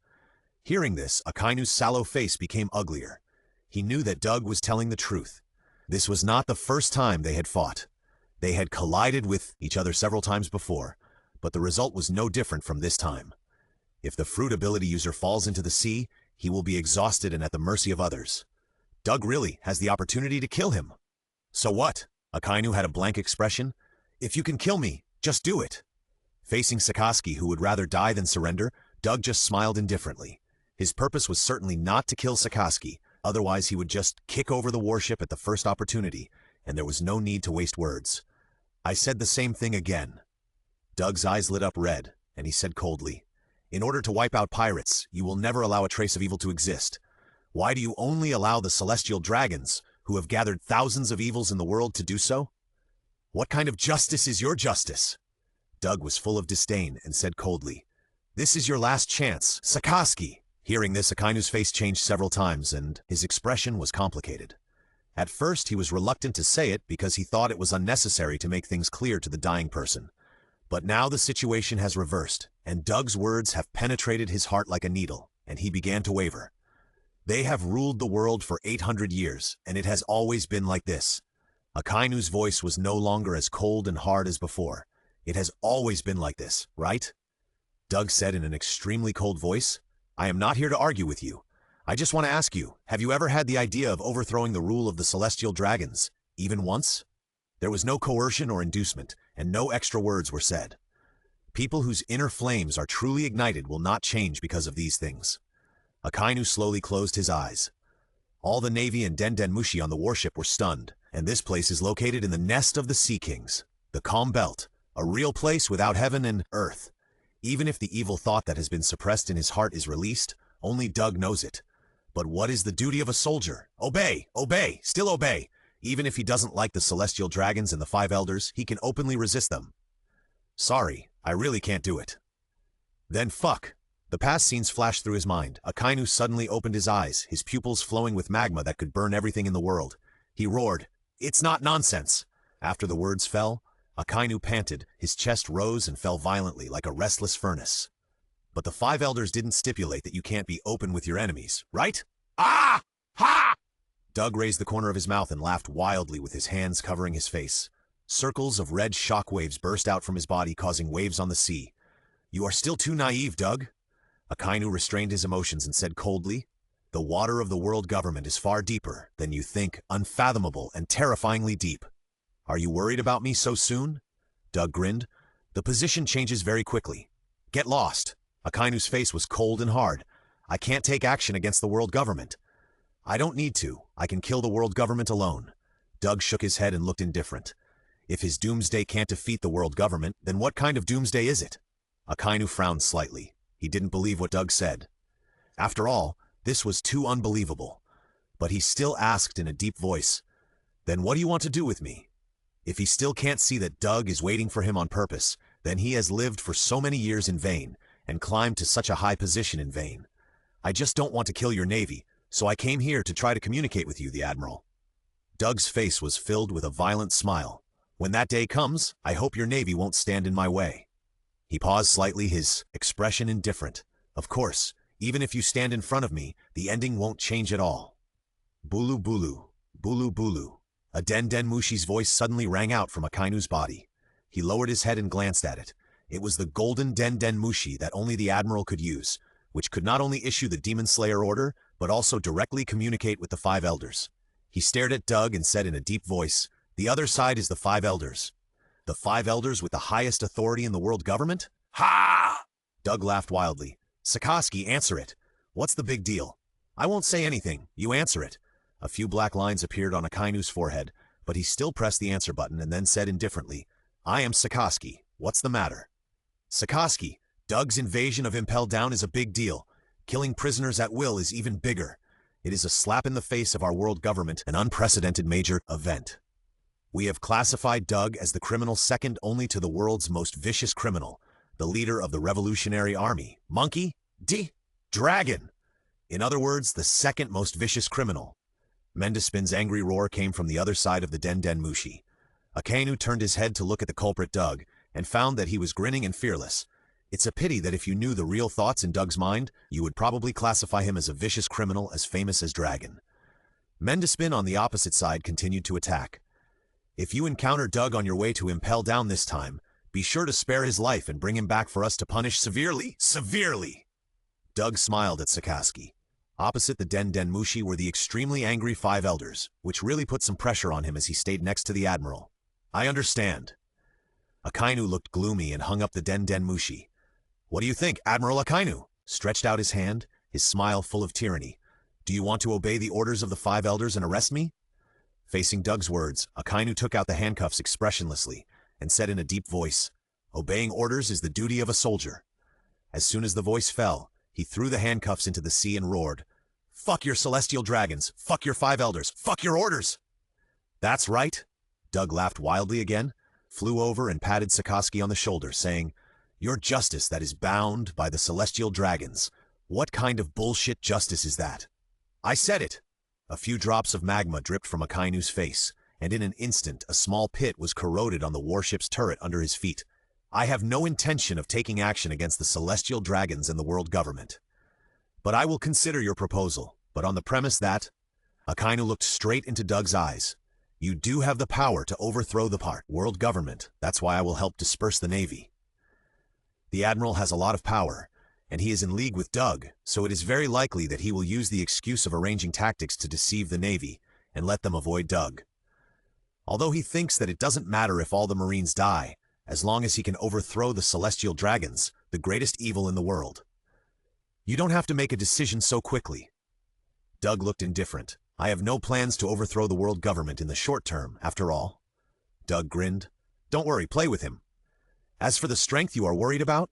Hearing this, Akainu's sallow face became uglier. He knew that Doug was telling the truth. This was not the first time they had fought. They had collided with each other several times before, but the result was no different from this time. If the fruit ability user falls into the sea, he will be exhausted and at the mercy of others. Doug really has the opportunity to kill him. "So what?" Akainu had a blank expression. "If you can kill me, just do it." Facing Sikorsky, who would rather die than surrender, Doug just smiled indifferently. His purpose was certainly not to kill Sikorsky, otherwise he would just kick over the warship at the first opportunity, and there was no need to waste words. "I said the same thing again." Doug's eyes lit up red, and he said coldly, "In order to wipe out pirates, you will never allow a trace of evil to exist. Why do you only allow the Celestial Dragons, who have gathered thousands of evils in the world, to do so? What kind of justice is your justice?" Doug was full of disdain and said coldly, "This is your last chance, Sikorsky." Hearing this, Akainu's face changed several times, and his expression was complicated. At first, he was reluctant to say it because he thought it was unnecessary to make things clear to the dying person. But now the situation has reversed, and Doug's words have penetrated his heart like a needle, and he began to waver. They have ruled the world for 800 years, and it has always been like this. Akainu's voice was no longer as cold and hard as before. "It has always been like this, right?" Doug said in an extremely cold voice, "I am not here to argue with you. I just want to ask you, have you ever had the idea of overthrowing the rule of the Celestial Dragons, even once?" There was no coercion or inducement, and no extra words were said. People whose inner flames are truly ignited will not change because of these things. Akainu slowly closed his eyes. All the Navy and Den Mushi on the warship were stunned, and this place is located in the nest of the Sea Kings, the Calm Belt, a real place without heaven and earth. Even if the evil thought that has been suppressed in his heart is released, only Doug knows it. But what is the duty of a soldier? Obey, obey, still obey. Even if he doesn't like the Celestial Dragons and the Five Elders, he can openly resist them. "Sorry, I really can't do it." Then fuck. The past scenes flashed through his mind. Akainu suddenly opened his eyes, his pupils flowing with magma that could burn everything in the world. He roared, "It's not nonsense." After the words fell, Akainu panted, his chest rose and fell violently like a restless furnace. "But the Five Elders didn't stipulate that you can't be open with your enemies, right?" "Ah! Ha!" Doug raised the corner of his mouth and laughed wildly with his hands covering his face. Circles of red shockwaves burst out from his body, causing waves on the sea. "You are still too naive, Doug." Akainu restrained his emotions and said coldly, "The water of the world government is far deeper than you think, unfathomable and terrifyingly deep. Are you worried about me so soon?" Doug grinned. "The position changes very quickly. Get lost." Akainu's face was cold and hard. "I can't take action against the world government." "I don't need to. I can kill the world government alone." Doug shook his head and looked indifferent. If his doomsday can't defeat the world government, then what kind of doomsday is it? Akainu frowned slightly. He didn't believe what Doug said. After all, this was too unbelievable. But he still asked in a deep voice, "Then what do you want to do with me?" If he still can't see that Doug is waiting for him on purpose, then he has lived for so many years in vain, and climbed to such a high position in vain. "I just don't want to kill your navy, so I came here to try to communicate with you, the Admiral." Doug's face was filled with a violent smile. "When that day comes, I hope your navy won't stand in my way." He paused slightly, his expression indifferent. "Of course, even if you stand in front of me, the ending won't change at all." "Bulu bulu, bulu bulu." A Den Den Mushi's voice suddenly rang out from Akainu's body. He lowered his head and glanced at it. It was the golden Den Den Mushi that only the Admiral could use, which could not only issue the Demon Slayer order, but also directly communicate with the Five Elders. He stared at Doug and said in a deep voice, "The other side is the Five Elders." "The Five Elders with the highest authority in the world government?" "Ha!" Doug laughed wildly. "Sakaski, answer it. What's the big deal?" "I won't say anything. You answer it." A few black lines appeared on Akainu's forehead, but he still pressed the answer button and then said indifferently, "I am Sakaski. What's the matter?" "Sakaski, Doug's invasion of Impel Down is a big deal. Killing prisoners at will is even bigger. It is a slap in the face of our world government, an unprecedented major event. We have classified Doug as the criminal second only to the world's most vicious criminal, the leader of the Revolutionary Army. Monkey? Dragon! In other words, the second most vicious criminal." Mendispin's angry roar came from the other side of the Den Den Mushi. Akainu turned his head to look at the culprit Doug, and found that he was grinning and fearless. It's a pity that if you knew the real thoughts in Doug's mind, you would probably classify him as a vicious criminal as famous as Dragon. Mendispin on the opposite side continued to attack. "If you encounter Doug on your way to Impel Down this time, be sure to spare his life and bring him back for us to punish severely, severely." Doug smiled at Sakaski. Opposite the Den Den Mushi were the extremely angry Five Elders, which really put some pressure on him as he stayed next to the Admiral. "I understand." Akainu looked gloomy and hung up the Den Den Mushi. "What do you think, Admiral Akainu?" Stretched out his hand, his smile full of tyranny. "Do you want to obey the orders of the Five Elders and arrest me?" Facing Doug's words, Akainu took out the handcuffs expressionlessly and said in a deep voice, "Obeying orders is the duty of a soldier." As soon as the voice fell, he threw the handcuffs into the sea and roared, "Fuck your celestial dragons! Fuck your Five Elders! Fuck your orders!" "That's right." Doug laughed wildly again, flew over and patted Sakaski on the shoulder, saying, "Your justice that is bound by the celestial dragons. What kind of bullshit justice is that?" "I said it." A few drops of magma dripped from Akainu's face, and in an instant a small pit was corroded on the warship's turret under his feet. "I have no intention of taking action against the celestial dragons and the world government. But I will consider your proposal, but on the premise that—" Akainu looked straight into Doug's eyes. "You do have the power to overthrow the world government. That's why I will help disperse the Navy. The Admiral has a lot of power, and he is in league with Doug, so it is very likely that he will use the excuse of arranging tactics to deceive the Navy and let them avoid Doug. Although he thinks that it doesn't matter if all the Marines die, as long as he can overthrow the celestial dragons, the greatest evil in the world. You don't have to make a decision so quickly." Doug looked indifferent. "I have no plans to overthrow the world government in the short term, after all." Doug grinned. "Don't worry, play with him. As for the strength you are worried about?"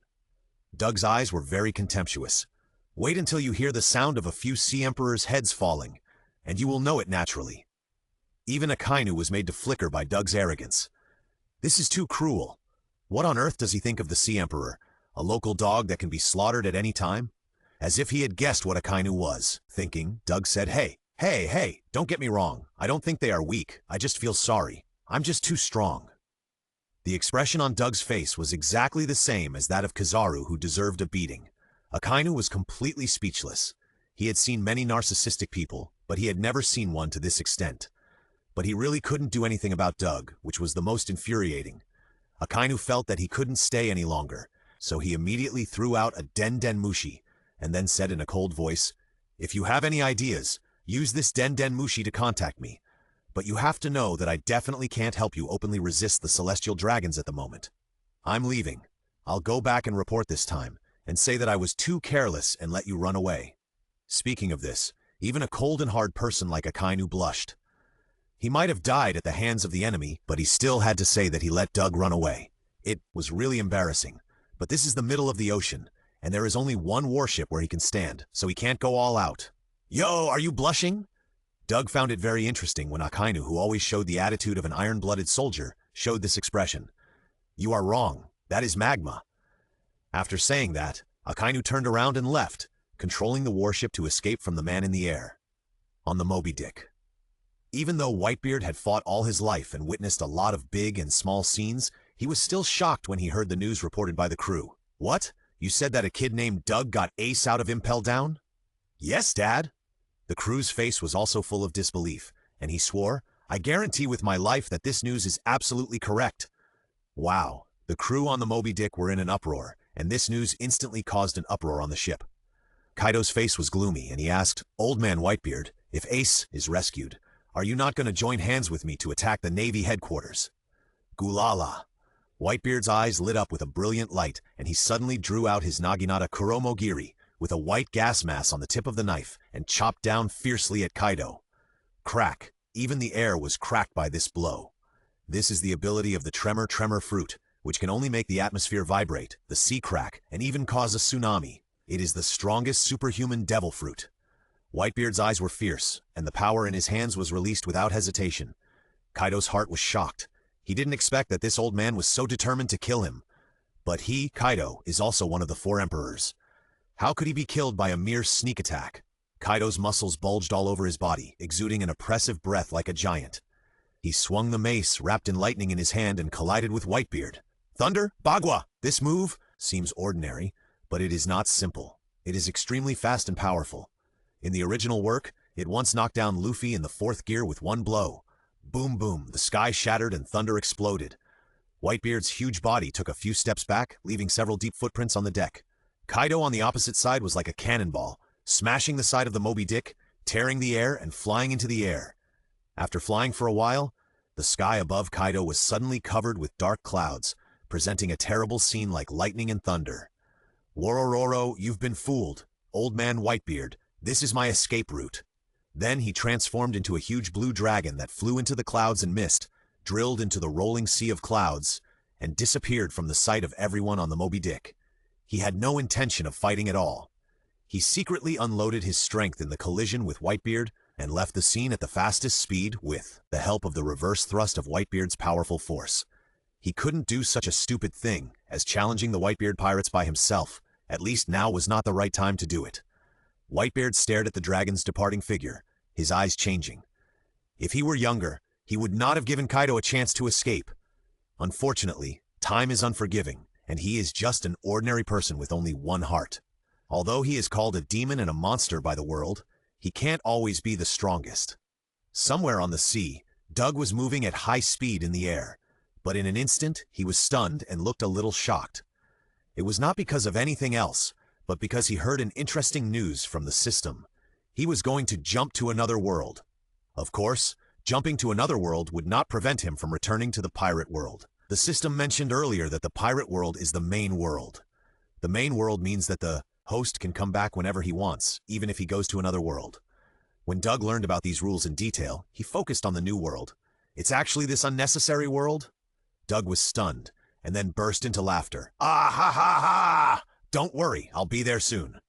Doug's eyes were very contemptuous. "Wait until you hear the sound of a few Sea Emperors' heads falling, and you will know it naturally." Even Akainu was made to flicker by Doug's arrogance. This is too cruel. What on earth does he think of the Sea Emperor? A local dog that can be slaughtered at any time? As if he had guessed what Akainu was thinking, Doug said, Hey, don't get me wrong. I don't think they are weak. I just feel sorry. I'm just too strong." The expression on Doug's face was exactly the same as that of Kizaru, who deserved a beating. Akainu was completely speechless. He had seen many narcissistic people, but he had never seen one to this extent. But he really couldn't do anything about Doug, which was the most infuriating. Akainu felt that he couldn't stay any longer, so he immediately threw out a Den Den Mushi, and then said in a cold voice, "If you have any ideas, use this Den Den Mushi to contact me. But you have to know that I definitely can't help you openly resist the celestial dragons at the moment. I'm leaving. I'll go back and report this time, and say that I was too careless and let you run away." Speaking of this, even a cold and hard person like Akainu blushed. He might have died at the hands of the enemy, but he still had to say that he let Doug run away. It was really embarrassing, but this is the middle of the ocean, and there is only one warship where he can stand, so he can't go all out. "Yo, are you blushing?" Doug found it very interesting when Akainu, who always showed the attitude of an iron-blooded soldier, showed this expression. "You are wrong. That is magma." After saying that, Akainu turned around and left, controlling the warship to escape from the man in the air. On the Moby Dick. Even though Whitebeard had fought all his life and witnessed a lot of big and small scenes, he was still shocked when he heard the news reported by the crew. "What? You said that a kid named Doug got ace out of Impel Down?" "Yes, Dad." The crew's face was also full of disbelief, and he swore, "I guarantee with my life that this news is absolutely correct." Wow. The crew on the Moby Dick were in an uproar, and this news instantly caused an uproar on the ship. Kaido's face was gloomy, and he asked, "Old Man Whitebeard, if Ace is rescued, are you not going to join hands with me to attack the Navy headquarters?" Gulala. Whitebeard's eyes lit up with a brilliant light, and he suddenly drew out his Naginata Kuromogiri with a white gas mass on the tip of the knife and chopped down fiercely at Kaido. Crack. Even the air was cracked by this blow. This is the ability of the Tremor fruit, which can only make the atmosphere vibrate, the sea crack, and even cause a tsunami. It is the strongest superhuman devil fruit. Whitebeard's eyes were fierce, and the power in his hands was released without hesitation. Kaido's heart was shocked. He didn't expect that this old man was so determined to kill him. But he, Kaido, is also one of the 4 emperors. How could he be killed by a mere sneak attack? Kaido's muscles bulged all over his body, exuding an oppressive breath like a giant. He swung the mace, wrapped in lightning in his hand, and collided with Whitebeard. Thunder? Bagua! This move seems ordinary, but it is not simple. It is extremely fast and powerful. In the original work, it once knocked down Luffy in the 4th gear with one blow. Boom boom, the sky shattered and thunder exploded. Whitebeard's huge body took a few steps back, leaving several deep footprints on the deck. Kaido on the opposite side was like a cannonball, smashing the side of the Moby Dick, tearing the air and flying into the air. After flying for a while, the sky above Kaido was suddenly covered with dark clouds, presenting a terrible scene like lightning and thunder. "Worororo, you've been fooled. Old Man Whitebeard, this is my escape route." Then he transformed into a huge blue dragon that flew into the clouds and mist, drilled into the rolling sea of clouds, and disappeared from the sight of everyone on the Moby Dick. He had no intention of fighting at all. He secretly unloaded his strength in the collision with Whitebeard and left the scene at the fastest speed with the help of the reverse thrust of Whitebeard's powerful force. He couldn't do such a stupid thing as challenging the Whitebeard pirates by himself. At least now was not the right time to do it. Whitebeard stared at the dragon's departing figure, his eyes changing. If he were younger, he would not have given Kaido a chance to escape. Unfortunately, time is unforgiving, and he is just an ordinary person with only one heart. Although he is called a demon and a monster by the world, he can't always be the strongest. Somewhere on the sea, Doug was moving at high speed in the air, but in an instant he was stunned and looked a little shocked. It was not because of anything else, but because he heard an interesting news from the system. He was going to jump to another world. Of course, jumping to another world would not prevent him from returning to the pirate world. The system mentioned earlier that the pirate world is the main world. The main world means that the host can come back whenever he wants, even if he goes to another world. When Doug learned about these rules in detail, he focused on the new world. It's actually this unnecessary world? Doug was stunned, and then burst into laughter. "Ah ha ha ha! Don't worry, I'll be there soon."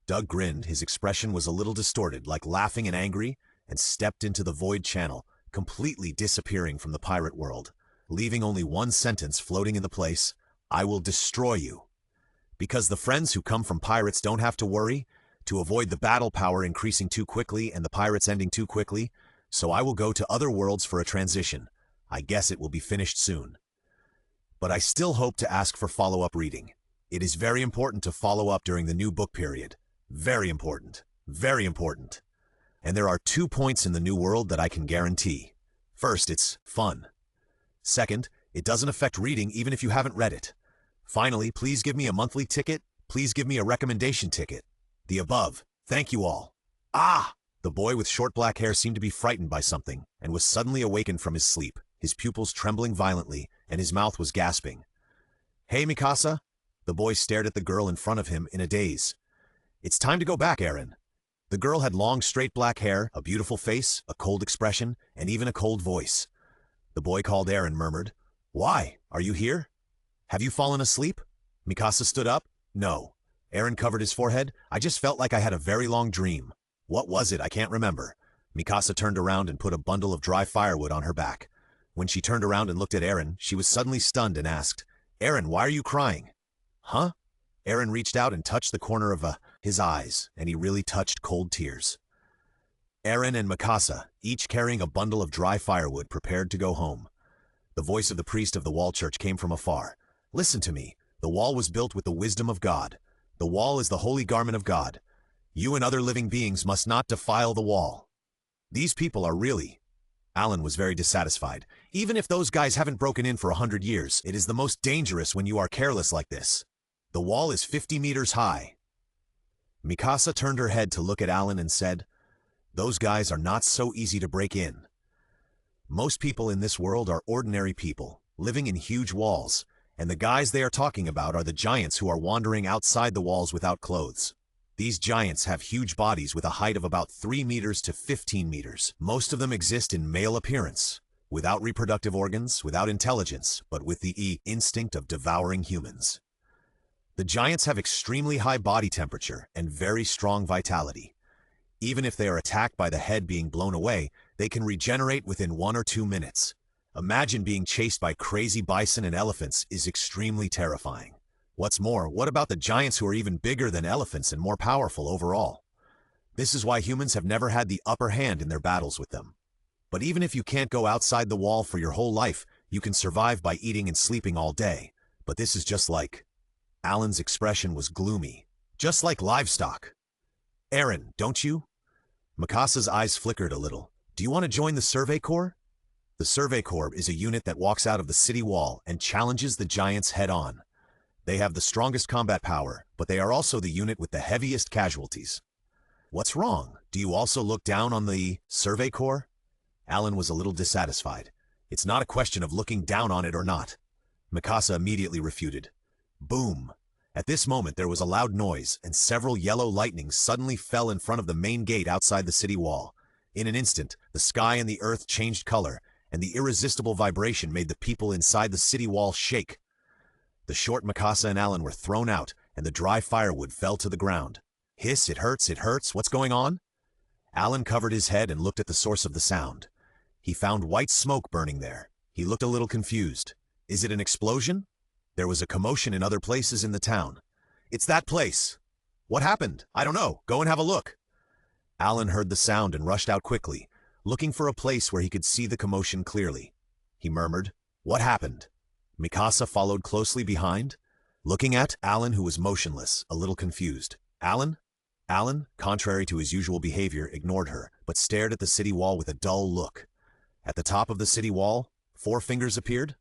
Doug grinned, his expression was a little distorted, like laughing and angry, and stepped into the void channel, completely disappearing from the pirate world, leaving only one sentence floating in the place: "I will destroy you." Because the friends who come from pirates don't have to worry, to avoid the battle power increasing too quickly and the pirates ending too quickly, so I will go to other worlds for a transition. I guess it will be finished soon. But I still hope to ask for follow-up reading. It is very important to follow up during the new book period. Very important. Very important. And there are 2 points in the new world that I can guarantee. First, it's fun. Second, it doesn't affect reading even if you haven't read it. Finally, please give me a monthly ticket. Please give me a recommendation ticket. The above. Thank you all. Ah! The boy with short black hair seemed to be frightened by something and was suddenly awakened from his sleep, his pupils trembling violently, and his mouth was gasping. Hey, Mikasa? The boy stared at the girl in front of him in a daze. It's time to go back, Eren. The girl had long, straight black hair, a beautiful face, a cold expression, and even a cold voice. The boy called Eren murmured, Why? Are you here? Have you fallen asleep? Mikasa stood up. No. Eren covered his forehead. I just felt like I had a very long dream. What was it? I can't remember. Mikasa turned around and put a bundle of dry firewood on her back. When she turned around and looked at Eren, she was suddenly stunned and asked, Eren, why are you crying? Huh? Eren reached out and touched the corner of his eyes, and he really touched cold tears. Eren and Mikasa, each carrying a bundle of dry firewood, prepared to go home. The voice of the priest of the wall church came from afar. Listen to me. The wall was built with the wisdom of God. The wall is the holy garment of God. You and other living beings must not defile the wall. These people are really... Alan was very dissatisfied. Even if those guys haven't broken in for 100 years, it is the most dangerous when you are careless like this. The wall is 50 meters high. Mikasa turned her head to look at Alan and said, Those guys are not so easy to break in. Most people in this world are ordinary people, living in huge walls, and the guys they are talking about are the giants who are wandering outside the walls without clothes. These giants have huge bodies with a height of about 3 meters to 15 meters. Most of them exist in male appearance, without reproductive organs, without intelligence, but with the instinct of devouring humans. The giants have extremely high body temperature and very strong vitality. Even if they are attacked by the head being blown away, they can regenerate within 1 or 2 minutes. Imagine being chased by crazy bison and elephants is extremely terrifying. What's more, what about the giants who are even bigger than elephants and more powerful overall? This is why humans have never had the upper hand in their battles with them. But even if you can't go outside the wall for your whole life, you can survive by eating and sleeping all day. But this is just like... Alan's expression was gloomy. Just like livestock. Eren, don't you? Mikasa's eyes flickered a little. Do you want to join the Survey Corps? The Survey Corps is a unit that walks out of the city wall and challenges the giants head-on. They have the strongest combat power, but they are also the unit with the heaviest casualties. What's wrong? Do you also look down on the Survey Corps? Alan was a little dissatisfied. It's not a question of looking down on it or not. Mikasa immediately refuted. Boom! At this moment there was a loud noise, and several yellow lightnings suddenly fell in front of the main gate outside the city wall. In an instant, the sky and the earth changed color, and the irresistible vibration made the people inside the city wall shake. The short Mikasa and Alan were thrown out, and the dry firewood fell to the ground. Hiss, it hurts, what's going on? Alan covered his head and looked at the source of the sound. He found white smoke burning there. He looked a little confused. Is it an explosion? There was a commotion in other places in the town. It's that place. What happened? I don't know. Go and have a look. Alan heard the sound and rushed out quickly, looking for a place where he could see the commotion clearly. He murmured, What happened? Mikasa followed closely behind, looking at Alan, who was motionless, a little confused. Alan? Alan, contrary to his usual behavior, ignored her, but stared at the city wall with a dull look. At the top of the city wall, 4 fingers appeared.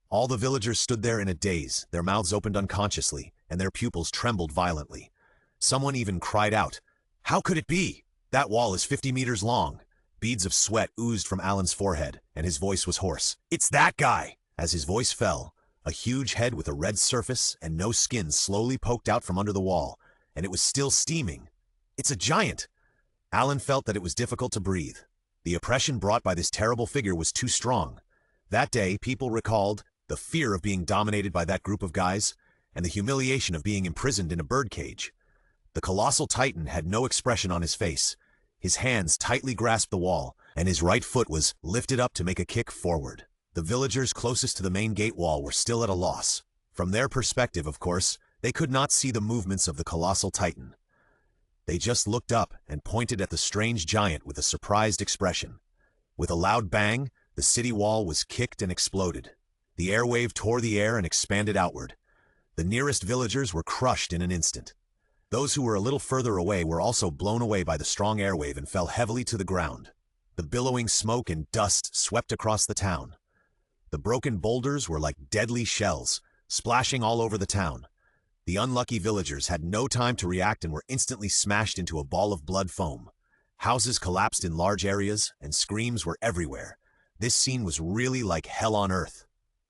All the villagers stood there in a daze, their mouths opened unconsciously, and their pupils trembled violently. Someone even cried out, How could it be? That wall is 50 meters long. Beads of sweat oozed from Alan's forehead, and his voice was hoarse. It's that guy! As his voice fell, a huge head with a red surface and no skin slowly poked out from under the wall, and it was still steaming. It's a giant! Alan felt that it was difficult to breathe. The oppression brought by this terrible figure was too strong. That day, people recalled the fear of being dominated by that group of guys, and the humiliation of being imprisoned in a birdcage. The colossal titan had no expression on his face. His hands tightly grasped the wall, and his right foot was lifted up to make a kick forward. The villagers closest to the main gate wall were still at a loss. From their perspective, of course, they could not see the movements of the colossal titan. They just looked up and pointed at the strange giant with a surprised expression. With a loud bang, the city wall was kicked and exploded. The airwave tore the air and expanded outward. The nearest villagers were crushed in an instant. Those who were a little further away were also blown away by the strong airwave and fell heavily to the ground. The billowing smoke and dust swept across the town. The broken boulders were like deadly shells, splashing all over the town. The unlucky villagers had no time to react and were instantly smashed into a ball of blood foam. Houses collapsed in large areas, and screams were everywhere. This scene was really like hell on earth.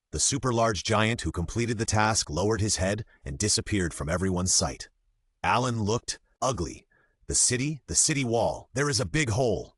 The super-large giant who completed the task lowered his head and disappeared from everyone's sight. Alan looked ugly. The city wall, there is a big hole.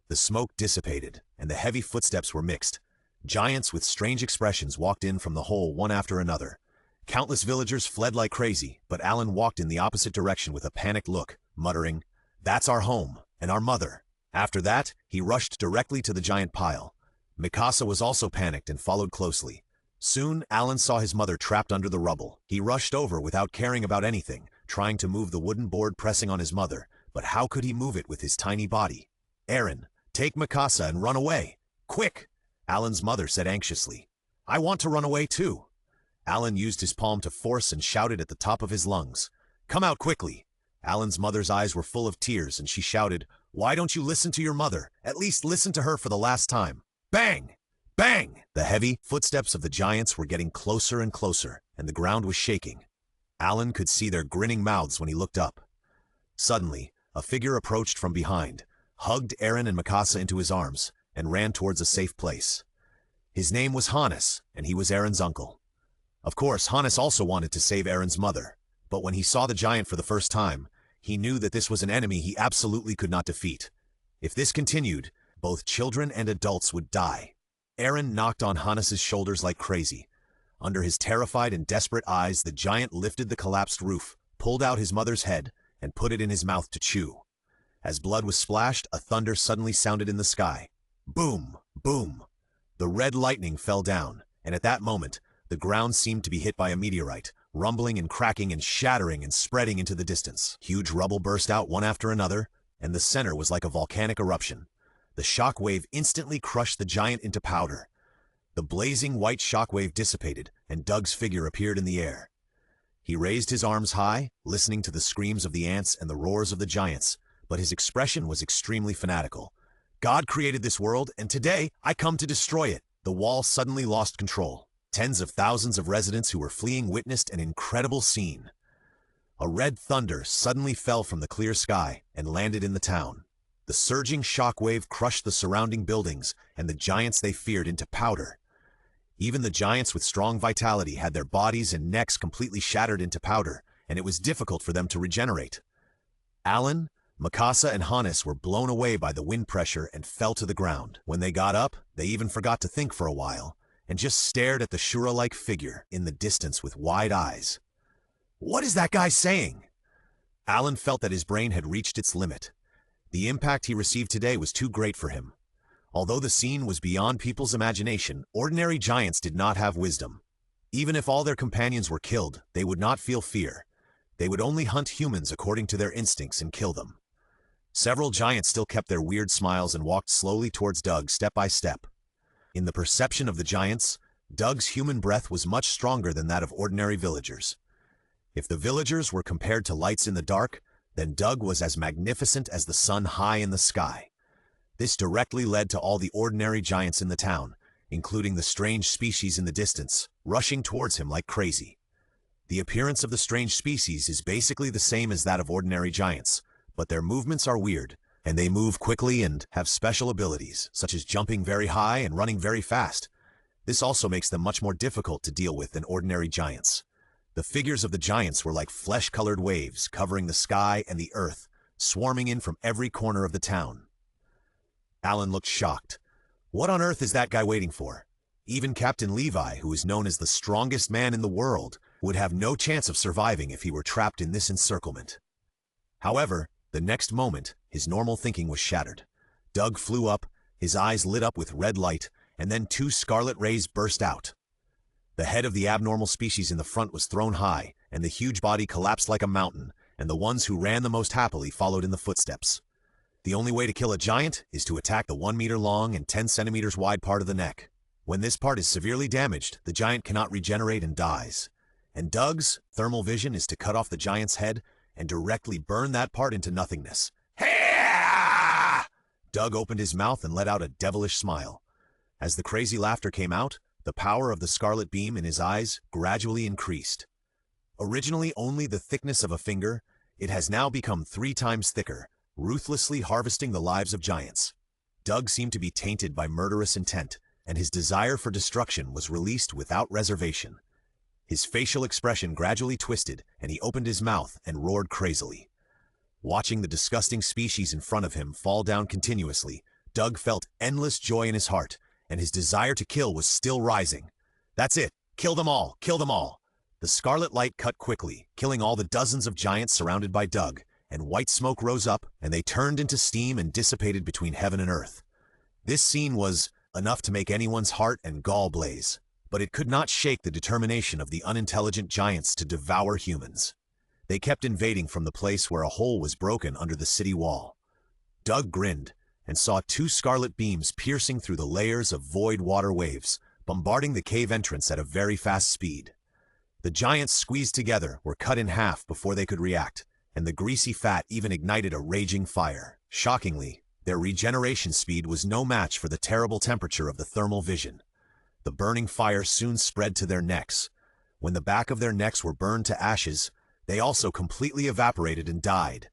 The smoke dissipated, and the heavy footsteps were mixed. Giants with strange expressions walked in from the hole one after another. Countless villagers fled like crazy, but Alan walked in the opposite direction with a panicked look, muttering, "That's our home, and our mother." After that, he rushed directly to the giant pile. Mikasa was also panicked and followed closely. Soon, Alan saw his mother trapped under the rubble. He rushed over without caring about anything, trying to move the wooden board pressing on his mother, but how could he move it with his tiny body? "Eren, take Mikasa and run away. Quick!" Alan's mother said anxiously. "I want to run away too." Alan used his palm to force and shouted at the top of his lungs, "Come out quickly." Alan's mother's eyes were full of tears and she shouted, "Why don't you listen to your mother? At least listen to her for the last time." Bang! Bang! The heavy footsteps of the giants were getting closer and closer, and the ground was shaking. Alan could see their grinning mouths when he looked up. Suddenly, a figure approached from behind, hugged Eren and Mikasa into his arms, and ran towards a safe place. His name was Hannes, and he was Eren's uncle. Of course, Hannes also wanted to save Eren's mother, but when he saw the giant for the first time, he knew that this was an enemy he absolutely could not defeat. If this continued, both children and adults would die. Eren knocked on Hannes's shoulders like crazy. Under his terrified and desperate eyes, the giant lifted the collapsed roof, pulled out his mother's head, and put it in his mouth to chew. As blood was splashed, a thunder suddenly sounded in the sky. Boom! Boom! The red lightning fell down, and at that moment, the ground seemed to be hit by a meteorite, rumbling and cracking and shattering and spreading into the distance. Huge rubble burst out one after another, and the center was like a volcanic eruption. The shock wave instantly crushed the giant into powder. The blazing white shock wave dissipated, and Doug's figure appeared in the air. He raised his arms high, listening to the screams of the ants and the roars of the giants, but his expression was extremely fanatical. "God created this world, and today I come to destroy it." The wall suddenly lost control. Tens of thousands of residents who were fleeing witnessed an incredible scene. A red thunder suddenly fell from the clear sky and landed in the town. The surging shock wave crushed the surrounding buildings and the giants they feared into powder. Even the giants with strong vitality had their bodies and necks completely shattered into powder, and it was difficult for them to regenerate. Alan, Mikasa, and Hannes were blown away by the wind pressure and fell to the ground. When they got up, they even forgot to think for a while, and just stared at the Shura-like figure in the distance with wide eyes. What is that guy saying? Alan felt that his brain had reached its limit. The impact he received today was too great for him. Although the scene was beyond people's imagination, ordinary giants did not have wisdom. Even if all their companions were killed, they would not feel fear. They would only hunt humans according to their instincts and kill them. Several giants still kept their weird smiles and walked slowly towards Doug step by step. In the perception of the giants, Doug's human breath was much stronger than that of ordinary villagers. If the villagers were compared to lights in the dark, then Doug was as magnificent as the sun high in the sky. This directly led to all the ordinary giants in the town, including the strange species in the distance, rushing towards him like crazy. The appearance of the strange species is basically the same as that of ordinary giants, but their movements are weird, and they move quickly and have special abilities, such as jumping very high and running very fast. This also makes them much more difficult to deal with than ordinary giants. The figures of the giants were like flesh-colored waves covering the sky and the earth, swarming in from every corner of the town. Alan looked shocked. What on earth is that guy waiting for? Even Captain Levi, who is known as the strongest man in the world, would have no chance of surviving if he were trapped in this encirclement. However, the next moment, his normal thinking was shattered. Doug flew up, his eyes lit up with red light, and then 2 scarlet rays burst out. The head of the abnormal species in the front was thrown high, and the huge body collapsed like a mountain, and the ones who ran the most happily followed in the footsteps. The only way to kill a giant is to attack the 1 meter long and 10 centimeters wide part of the neck. When this part is severely damaged, the giant cannot regenerate and dies. And Doug's thermal vision is to cut off the giant's head and directly burn that part into nothingness. "Ha!" Doug opened his mouth and let out a devilish smile. As the crazy laughter came out, the power of the scarlet beam in his eyes gradually increased. Originally only the thickness of a finger, it has now become 3 times thicker, ruthlessly harvesting the lives of giants. Doug seemed to be tainted by murderous intent, and his desire for destruction was released without reservation. His facial expression gradually twisted, and he opened his mouth and roared crazily. Watching the disgusting species in front of him fall down continuously, Doug felt endless joy in his heart, and his desire to kill was still rising. "That's it! Kill them all! Kill them all!" The scarlet light cut quickly, killing all the dozens of giants surrounded by Doug, and white smoke rose up, and they turned into steam and dissipated between heaven and earth. This scene was enough to make anyone's heart and gall blaze, but it could not shake the determination of the unintelligent giants to devour humans. They kept invading from the place where a hole was broken under the city wall. Doug grinned and saw 2 scarlet beams piercing through the layers of void water waves, bombarding the cave entrance at a very fast speed. The giants squeezed together, were cut in half before they could react, and the greasy fat even ignited a raging fire. Shockingly, their regeneration speed was no match for the terrible temperature of the thermal vision. The burning fire soon spread to their necks. When the back of their necks were burned to ashes, they also completely evaporated and died.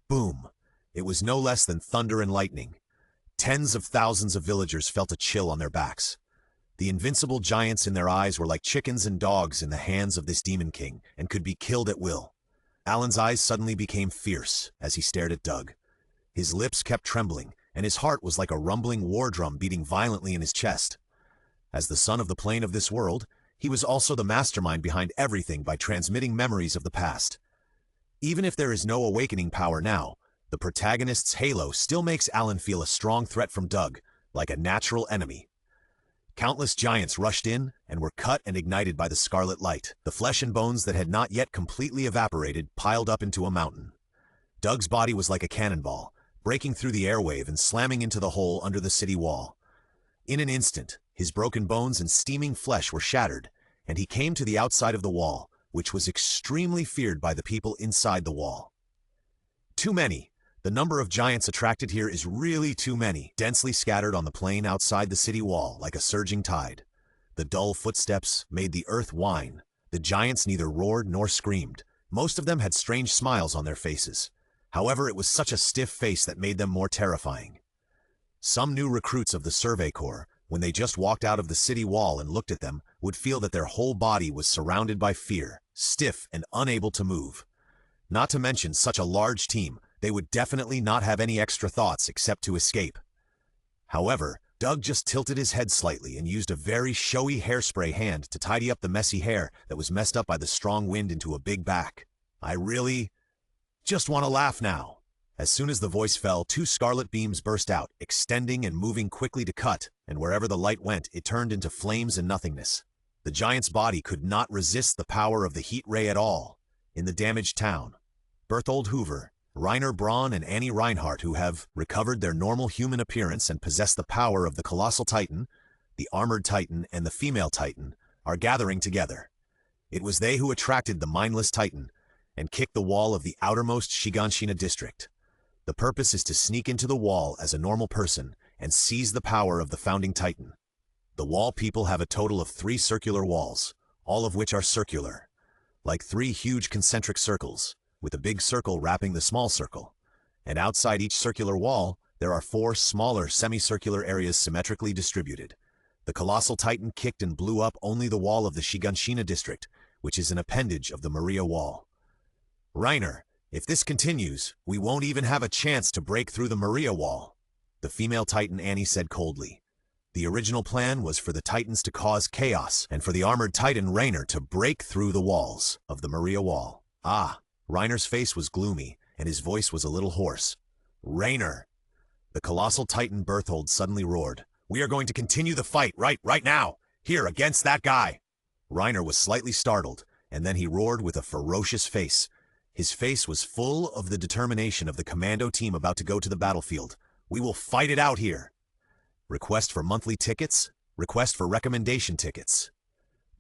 Boom! It was no less than thunder and lightning. Tens of thousands of villagers felt a chill on their backs. The invincible giants in their eyes were like chickens and dogs in the hands of this demon king, and could be killed at will. Alan's eyes suddenly became fierce as he stared at Doug. His lips kept trembling, and his heart was like a rumbling war drum beating violently in his chest. As the son of the plane of this world, he was also the mastermind behind everything by transmitting memories of the past. Even if there is no awakening power now, the protagonist's halo still makes Alan feel a strong threat from Doug, like a natural enemy. Countless giants rushed in and were cut and ignited by the scarlet light. The flesh and bones that had not yet completely evaporated piled up into a mountain. Doug's body was like a cannonball, breaking through the airwave and slamming into the hole under the city wall. In an instant, his broken bones and steaming flesh were shattered, and he came to the outside of the wall, which was extremely feared by the people inside the wall. Too many. The number of giants attracted here is really too many, densely scattered on the plain outside the city wall like a surging tide. The dull footsteps made the earth whine. The giants neither roared nor screamed. Most of them had strange smiles on their faces. However, it was such a stiff face that made them more terrifying. Some new recruits of the Survey Corps, when they just walked out of the city wall and looked at them, would feel that their whole body was surrounded by fear, stiff and unable to move. Not to mention such a large team, they would definitely not have any extra thoughts except to escape. However, Doug just tilted his head slightly and used a very showy hairspray hand to tidy up the messy hair that was messed up by the strong wind into a big back. "I really just want to laugh now." As soon as the voice fell, 2 scarlet beams burst out, extending and moving quickly to cut, and wherever the light went, it turned into flames and nothingness. The giant's body could not resist the power of the heat ray at all. In the damaged town, Berthold Hoover, Rainer Braun and Annie Reinhardt, who have recovered their normal human appearance and possess the power of the Colossal Titan, the Armored Titan, and the Female Titan, are gathering together. It was they who attracted the mindless Titan and kicked the wall of the outermost Shiganshina district. The purpose is to sneak into the wall as a normal person and seize the power of the founding Titan. The wall people have a total of 3 circular walls, all of which are circular, like 3 huge concentric circles, with a big circle wrapping the small circle. And outside each circular wall, there are 4 smaller semicircular areas symmetrically distributed. The Colossal Titan kicked and blew up only the wall of the Shiganshina district, which is an appendage of the Maria Wall. "Rainer, if this continues, we won't even have a chance to break through the Maria Wall," the Female Titan Annie said coldly. The original plan was for the Titans to cause chaos and for the Armored Titan Rainer to break through the walls of the Maria Wall. "Ah." Rainer's face was gloomy, and his voice was a little hoarse. "Rainer!" The Colossal Titan Berthold suddenly roared. "We are going to continue the fight right now, here against that guy." Rainer was slightly startled, and then he roared with a ferocious face. His face was full of the determination of the commando team about to go to the battlefield. "We will fight it out here." Request for monthly tickets, request for recommendation tickets.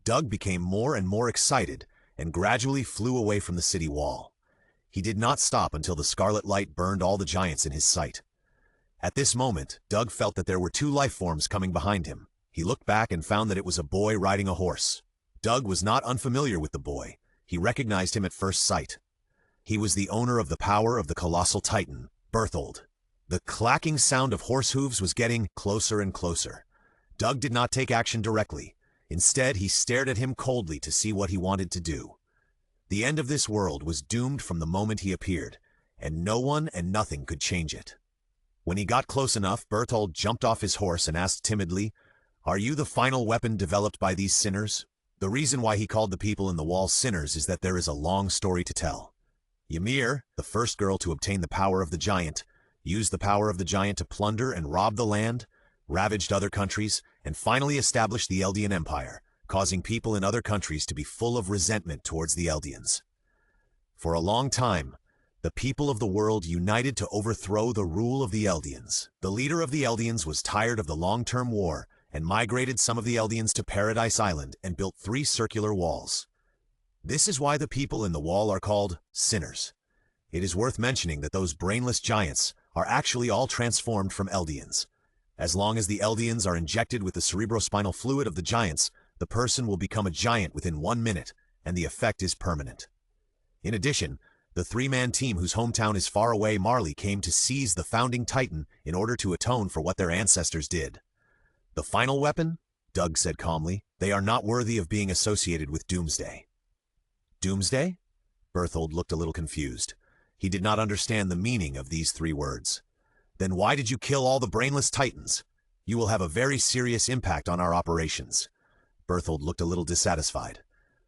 Doug became more and more excited and gradually flew away from the city wall. He did not stop until the scarlet light burned all the giants in his sight. At this moment, Doug felt that there were two life forms coming behind him. He looked back and found that it was a boy riding a horse. Doug was not unfamiliar with the boy. He recognized him at first sight. He was the owner of the power of the colossal titan, Berthold. The clacking sound of horse hooves was getting closer and closer. Doug did not take action directly. Instead, he stared at him coldly to see what he wanted to do. The end of this world was doomed from the moment he appeared, and no one and nothing could change it. When he got close enough, Berthold jumped off his horse and asked timidly, "Are you the final weapon developed by these sinners?" The reason why he called the people in the wall sinners is that there is a long story to tell. Ymir, the first girl to obtain the power of the giant, used the power of the giant to plunder and rob the land, ravaged other countries, and finally established the Eldian Empire, causing people in other countries to be full of resentment towards the Eldians. For a long time, the people of the world united to overthrow the rule of the Eldians. The leader of the Eldians was tired of the long-term war and migrated some of the Eldians to Paradise Island and built 3 circular walls. This is why the people in the wall are called sinners. It is worth mentioning that those brainless giants are actually all transformed from Eldians. As long as the Eldians are injected with the cerebrospinal fluid of the giants, the person will become a giant within 1 minute, and the effect is permanent. In addition, the 3-man team whose hometown is far away, Marley, came to seize the founding titan in order to atone for what their ancestors did. The final weapon? Doug said calmly. They are not worthy of being associated with Doomsday. Doomsday? Berthold looked a little confused. He did not understand the meaning of these 3 words. Then why did you kill all the brainless titans? You will have a very serious impact on our operations. Berthold looked a little dissatisfied.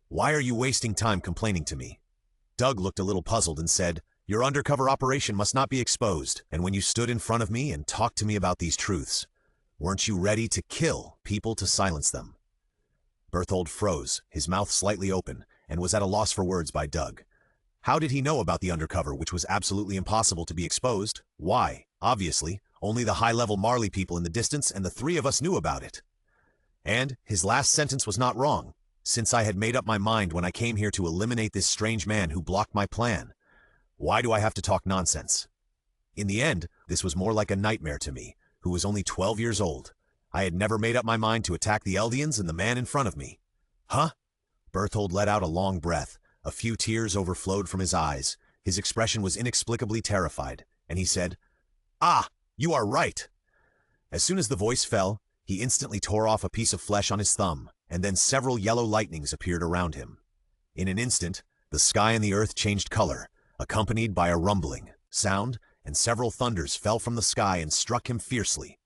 Why are you wasting time complaining to me? Doug looked a little puzzled and said, your undercover operation must not be exposed, and when you stood in front of me and talked to me about these truths, weren't you ready to kill people to silence them? Berthold froze, his mouth slightly open, and was at a loss for words by Doug. How did he know about the undercover, which was absolutely impossible to be exposed? Why? Obviously, only the high-level Marley people in the distance and the 3 of us knew about it. And his last sentence was not wrong, since I had made up my mind when I came here to eliminate this strange man who blocked my plan. Why do I have to talk nonsense? In the end, this was more like a nightmare to me, who was only 12 years old. I had never made up my mind to attack the Eldians and the man in front of me. Huh? Berthold let out a long breath. A few tears overflowed from his eyes. His expression was inexplicably terrified, and he said, "Ah, you are right." As soon as the voice fell, he instantly tore off a piece of flesh on his thumb, and then several yellow lightnings appeared around him. In an instant, the sky and the earth changed color, accompanied by a rumbling sound, and several thunders fell from the sky and struck him fiercely.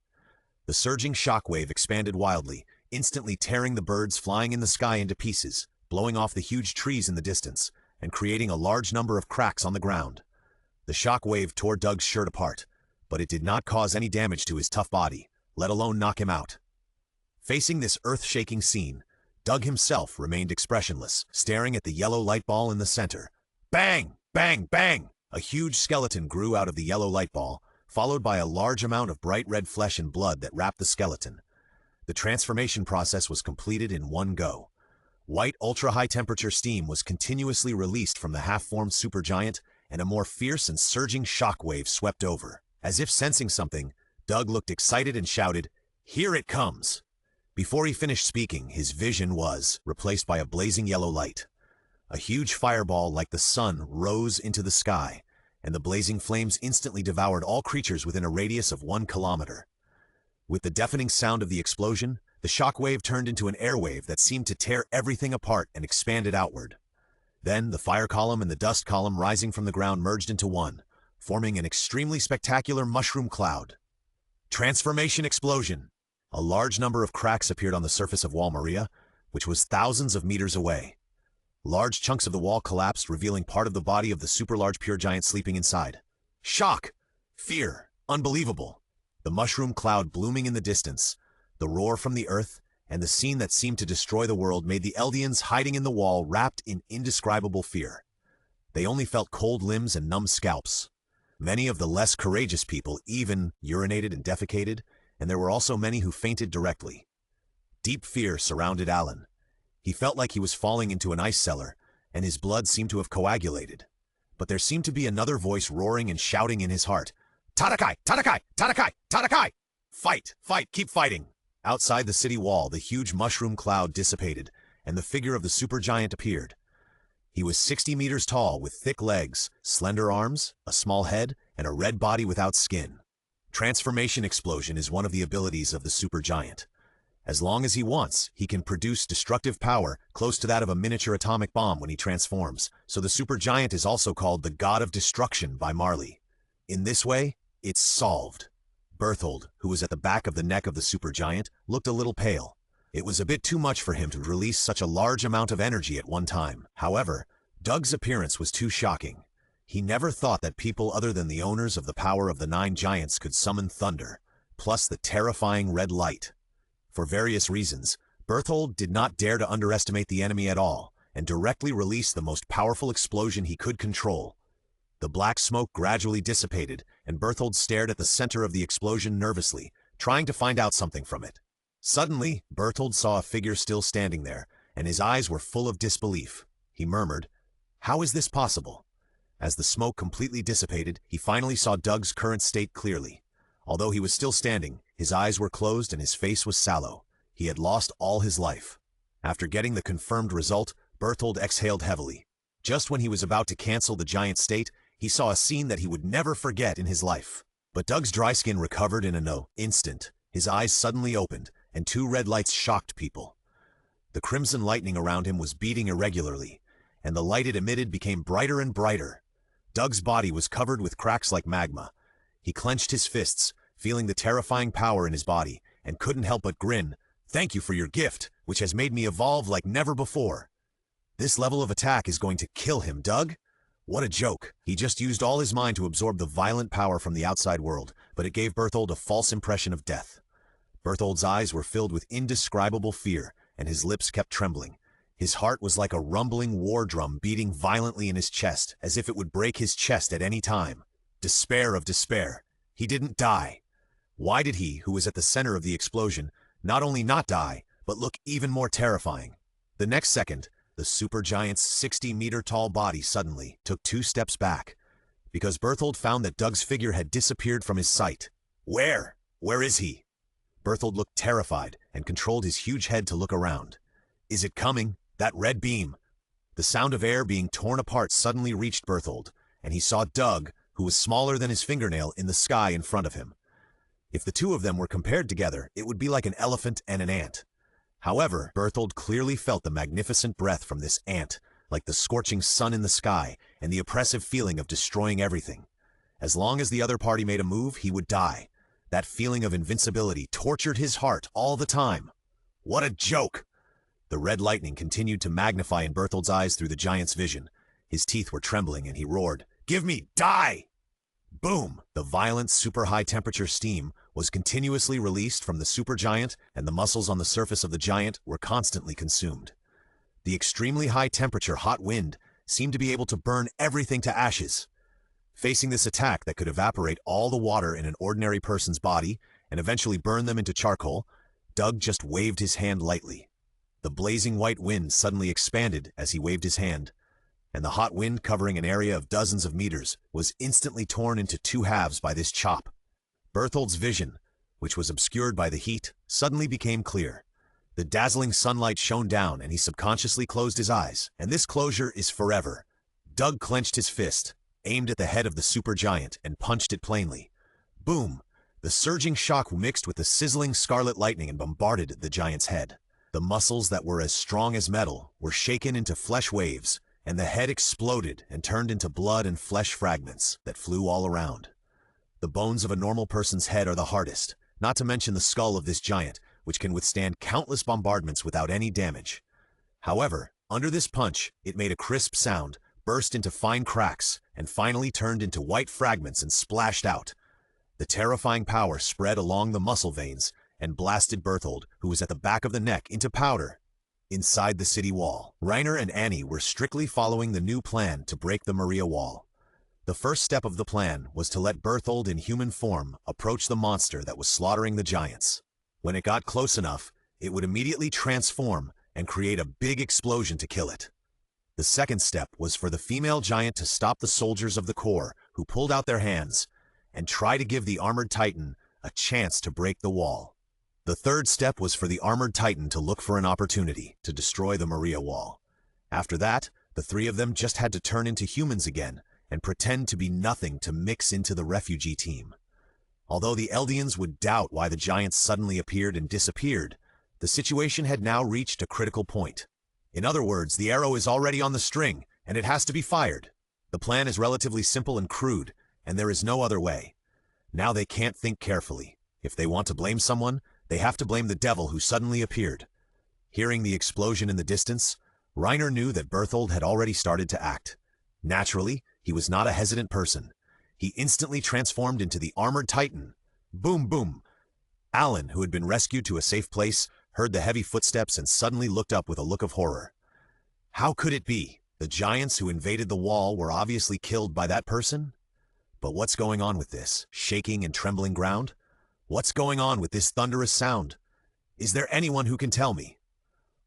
The surging shockwave expanded wildly, instantly tearing the birds flying in the sky into pieces, blowing off the huge trees in the distance, and creating a large number of cracks on the ground. The shockwave tore Doug's shirt apart, but it did not cause any damage to his tough body, let alone knock him out. Facing this earth-shaking scene, Doug himself remained expressionless, staring at the yellow light ball in the center. Bang! Bang! Bang! A huge skeleton grew out of the yellow light ball, followed by a large amount of bright red flesh and blood that wrapped the skeleton. The transformation process was completed in one go. White ultra-high-temperature steam was continuously released from the half-formed supergiant, and a more fierce and surging shockwave swept over. As if sensing something, Doug looked excited and shouted, "Here it comes!" Before he finished speaking, his vision was replaced by a blazing yellow light. A huge fireball like the sun rose into the sky, and the blazing flames instantly devoured all creatures within a radius of 1 kilometer. With the deafening sound of the explosion, the shockwave turned into an airwave that seemed to tear everything apart and expanded outward. Then the fire column and the dust column rising from the ground merged into one, forming an extremely spectacular mushroom cloud. Transformation explosion! A large number of cracks appeared on the surface of Wall Maria, which was thousands of meters away. Large chunks of the wall collapsed, revealing part of the body of the super-large pure giant sleeping inside. Shock! Fear! Unbelievable! The mushroom cloud blooming in the distance, the roar from the earth, and the scene that seemed to destroy the world made the Eldians hiding in the wall wrapped in indescribable fear. They only felt cold limbs and numb scalps. Many of the less courageous people even urinated and defecated, and there were also many who fainted directly. Deep fear surrounded Alan. He felt like he was falling into an ice cellar, and his blood seemed to have coagulated. but there seemed to be another voice roaring and shouting in his heart. Tatakai! Tatakai! Tatakai! Tatakai! Fight! Fight! Keep fighting! Outside the city wall, the huge mushroom cloud dissipated, and the figure of the supergiant appeared. He was 60 meters tall, with thick legs, slender arms, a small head, and a red body without skin. Transformation explosion is one of the abilities of the supergiant. As long as he wants, he can produce destructive power close to that of a miniature atomic bomb when he transforms, so the supergiant is also called the God of Destruction by Marley. In this way, it's solved. Berthold, who was at the back of the neck of the supergiant, looked a little pale. It was a bit too much for him to release such a large amount of energy at one time. However, Doug's appearance was too shocking. He never thought that people other than the owners of the power of the 9 giants could summon thunder, plus the terrifying red light. For various reasons, Berthold did not dare to underestimate the enemy at all, and directly released the most powerful explosion he could control. The black smoke gradually dissipated, and Berthold stared at the center of the explosion nervously, trying to find out something from it. Suddenly, Berthold saw a figure still standing there, and his eyes were full of disbelief. He murmured, "How is this possible?" As the smoke completely dissipated, he finally saw Doug's current state clearly. Although he was still standing, his eyes were closed and his face was sallow. He had lost all his life. After getting the confirmed result, Berthold exhaled heavily. Just when he was about to cancel the giant state, he saw a scene that he would never forget in his life. But Doug's dry skin recovered in an instant. His eyes suddenly opened, and 2 red lights shocked people. The crimson lightning around him was beating irregularly, and the light it emitted became brighter and brighter. Doug's body was covered with cracks like magma. He clenched his fists, feeling the terrifying power in his body, and couldn't help but grin. "Thank you for your gift, which has made me evolve like never before." This level of attack is going to kill him, Doug? What a joke. He just used all his mind to absorb the violent power from the outside world, but it gave Berthold a false impression of death. Berthold's eyes were filled with indescribable fear, and his lips kept trembling. His heart was like a rumbling war drum beating violently in his chest, as if it would break his chest at any time. Despair of despair. He didn't die. Why did he, who was at the center of the explosion, not only not die, but look even more terrifying? The next second, the supergiant's 60-meter-tall body suddenly took 2 steps back, because Berthold found that Doug's figure had disappeared from his sight. Where? Where is he? Berthold looked terrified and controlled his huge head to look around. Is it coming? That red beam! The sound of air being torn apart suddenly reached Berthold, and he saw Doug, who was smaller than his fingernail, in the sky in front of him. If the 2 of them were compared together, it would be like an elephant and an ant. However, Berthold clearly felt the magnificent breath from this ant, like the scorching sun in the sky, and the oppressive feeling of destroying everything. As long as the other party made a move, he would die. That feeling of invincibility tortured his heart all the time. What a joke! The red lightning continued to magnify in Berthold's eyes through the giant's vision. His teeth were trembling and he roared, "Give me, die!" Boom! The violent, super high-temperature steam was continuously released from the supergiant, and the muscles on the surface of the giant were constantly consumed. The extremely high-temperature hot wind seemed to be able to burn everything to ashes. Facing this attack that could evaporate all the water in an ordinary person's body and eventually burn them into charcoal, Doug just waved his hand lightly. The blazing white wind suddenly expanded as he waved his hand, and the hot wind, covering an area of dozens of meters, was instantly torn into 2 halves by this chop. Berthold's vision, which was obscured by the heat, suddenly became clear. The dazzling sunlight shone down and he subconsciously closed his eyes, and this closure is forever. Doug clenched his fist, aimed at the head of the supergiant, and punched it plainly. Boom! The surging shock mixed with the sizzling scarlet lightning and bombarded the giant's head. The muscles that were as strong as metal were shaken into flesh waves, and the head exploded and turned into blood and flesh fragments that flew all around. The bones of a normal person's head are the hardest, not to mention the skull of this giant, which can withstand countless bombardments without any damage. However, under this punch, it made a crisp sound, burst into fine cracks, and finally turned into white fragments and splashed out. The terrifying power spread along the muscle veins and blasted Berthold, who was at the back of the neck, into powder. Inside the city wall, Reiner and Annie were strictly following the new plan to break the Maria Wall. The first step of the plan was to let Berthold in human form approach the monster that was slaughtering the giants. When it got close enough, it would immediately transform and create a big explosion to kill it. The second step was for the female giant to stop the soldiers of the core, who pulled out their hands, and try to give the armored titan a chance to break the wall. The third step was for the armored titan to look for an opportunity to destroy the Maria wall. After that, the three of them just had to turn into humans again and pretend to be nothing to mix into the refugee team. Although the Eldians would doubt why the giants suddenly appeared and disappeared, the situation had now reached a critical point. In other words, the arrow is already on the string, and it has to be fired. The plan is relatively simple and crude, and there is no other way. Now they can't think carefully. If they want to blame someone, they have to blame the devil who suddenly appeared. Hearing the explosion in the distance, Reiner knew that Berthold had already started to act. Naturally, he was not a hesitant person. He instantly transformed into the armored titan. Boom, boom. Alan, who had been rescued to a safe place, heard the heavy footsteps and suddenly looked up with a look of horror. How could it be? The giants who invaded the wall were obviously killed by that person? But what's going on with this shaking and trembling ground? What's going on with this thunderous sound? Is there anyone who can tell me?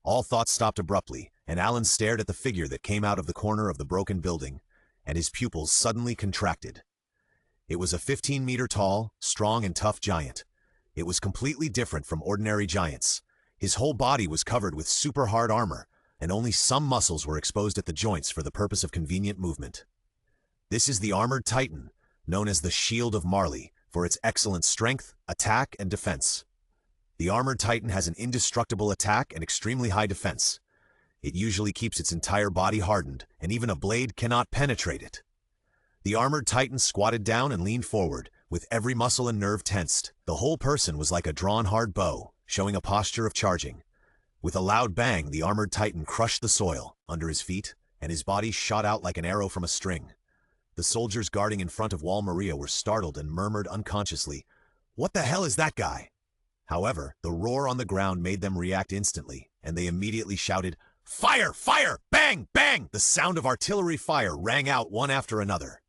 All thoughts stopped abruptly, and Alan stared at the figure that came out of the corner of the broken building, and his pupils suddenly contracted. It was a 15-meter tall, strong and tough giant. It was completely different from ordinary giants. His whole body was covered with super hard armor, and only some muscles were exposed at the joints for the purpose of convenient movement. This is the armored titan, known as the Shield of Marley, for its excellent strength, attack, and defense. The armored titan has an indestructible attack and extremely high defense. It usually keeps its entire body hardened, and even a blade cannot penetrate it. The armored titan squatted down and leaned forward, with every muscle and nerve tensed. The whole person was like a drawn hard bow, showing a posture of charging. With a loud bang, the armored titan crushed the soil under his feet, and his body shot out like an arrow from a string. The soldiers guarding in front of Wall Maria were startled and murmured unconsciously, "What the hell is that guy?" However, the roar on the ground made them react instantly, and they immediately shouted, "Fire! Fire! Bang! Bang!" The sound of artillery fire rang out one after another.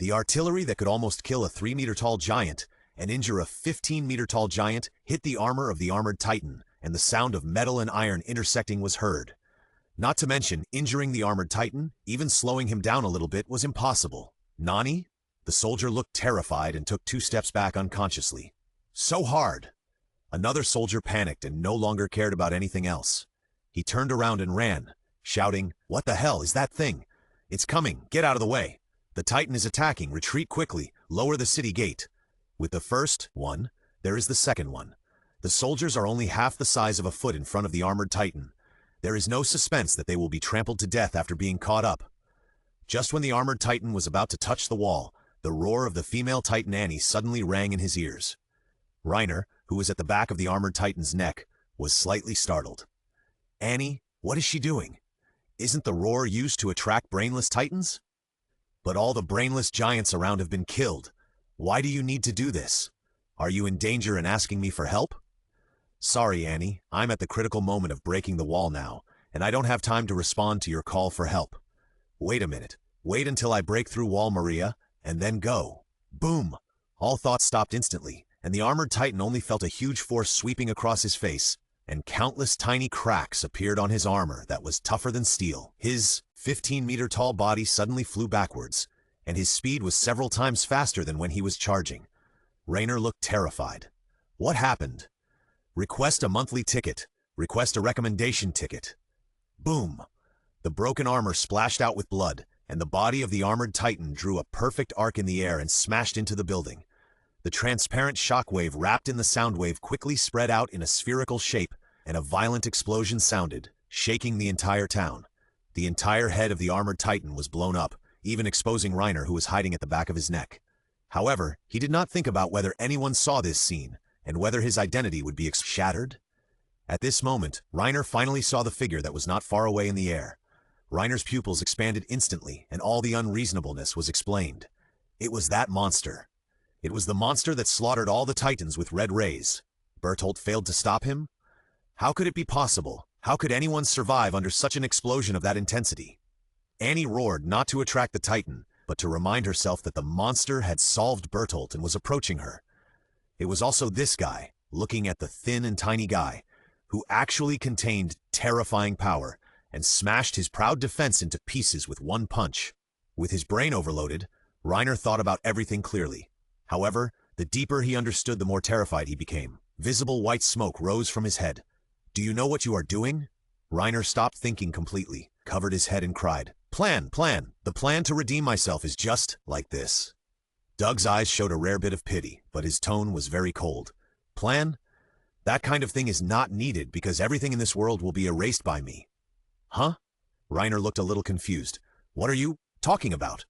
The artillery that could almost kill a 3-meter-tall giant and injure a 15-meter-tall giant hit the armor of the armored titan, and the sound of metal and iron intersecting was heard. Not to mention, injuring the armored titan, even slowing him down a little bit, was impossible. "Nani?" The soldier looked terrified and took 2 steps back unconsciously. "So hard!" Another soldier panicked and no longer cared about anything else. He turned around and ran, shouting, "What the hell is that thing? It's coming! Get out of the way! The titan is attacking! Retreat quickly! Lower the city gate!" With the first one, there is the second one. The soldiers are only half the size of a foot in front of the armored titan. There is no suspense that they will be trampled to death after being caught up. Just when the armored titan was about to touch the wall, the roar of the female titan Annie suddenly rang in his ears. Reiner, who was at the back of the armored titan's neck, was slightly startled. "Annie, what is she doing? Isn't the roar used to attract brainless titans? But all the brainless giants around have been killed. Why do you need to do this? Are you in danger and asking me for help?" "Sorry, Annie, I'm at the critical moment of breaking the wall now, and I don't have time to respond to your call for help." "Wait a minute. Wait until I break through Wall Maria, and then go." Boom! All thoughts stopped instantly, and the armored titan only felt a huge force sweeping across his face, and countless tiny cracks appeared on his armor that was tougher than steel. His 15-meter-tall body suddenly flew backwards, and his speed was several times faster than when he was charging. Reiner looked terrified. What happened? Request a monthly ticket. Request a recommendation ticket. Boom! The broken armor splashed out with blood, and the body of the armored titan drew a perfect arc in the air and smashed into the building. The transparent shockwave wrapped in the sound wave quickly spread out in a spherical shape, and a violent explosion sounded, shaking the entire town. The entire head of the armored titan was blown up, even exposing Reiner, who was hiding at the back of his neck. However, he did not think about whether anyone saw this scene, and whether his identity would be shattered. At this moment, Reiner finally saw the figure that was not far away in the air. Reiner's pupils expanded instantly, and all the unreasonableness was explained. It was that monster. It was the monster that slaughtered all the titans with red rays. Berthold failed to stop him? How could it be possible? How could anyone survive under such an explosion of that intensity? Annie roared not to attract the titan, but to remind herself that the monster had solved Berthold and was approaching her. It was also this guy, looking at the thin and tiny guy, who actually contained terrifying power, and smashed his proud defense into pieces with one punch. With his brain overloaded, Reiner thought about everything clearly. However, the deeper he understood, the more terrified he became. Visible white smoke rose from his head. "Do you know what you are doing?" Reiner stopped thinking completely, covered his head and cried, Plan! The plan to redeem myself is just like this." Doug's eyes showed a rare bit of pity, but his tone was very cold. "Plan? That kind of thing is not needed because everything in this world will be erased by me." "Huh?" Reiner looked a little confused. "What are you talking about?"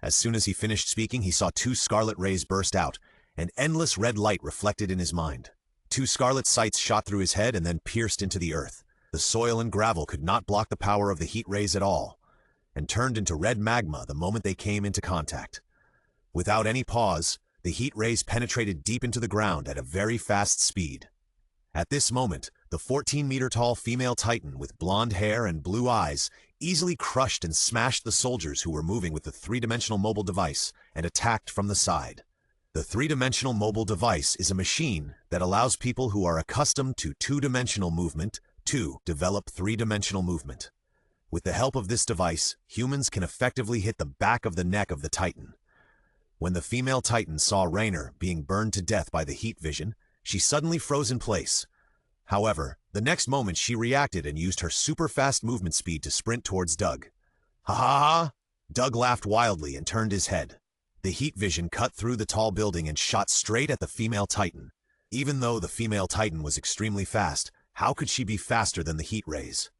As soon as he finished speaking, he saw two scarlet rays burst out, and endless red light reflected in his mind. Two scarlet sights shot through his head and then pierced into the earth. The soil and gravel could not block the power of the heat rays at all, and turned into red magma the moment they came into contact. Without any pause, the heat rays penetrated deep into the ground at a very fast speed. At this moment, the 14-meter-tall female titan with blonde hair and blue eyes easily crushed and smashed the soldiers who were moving with the three-dimensional mobile device and attacked from the side. The three-dimensional mobile device is a machine that allows people who are accustomed to two-dimensional movement to develop three-dimensional movement. With the help of this device, humans can effectively hit the back of the neck of the titan. When the female titan saw Reiner being burned to death by the heat vision, she suddenly froze in place. However, the next moment she reacted and used her super-fast movement speed to sprint towards Doug. "Ha ha ha!" Doug laughed wildly and turned his head. The heat vision cut through the tall building and shot straight at the female titan. Even though the female titan was extremely fast, how could she be faster than the heat rays?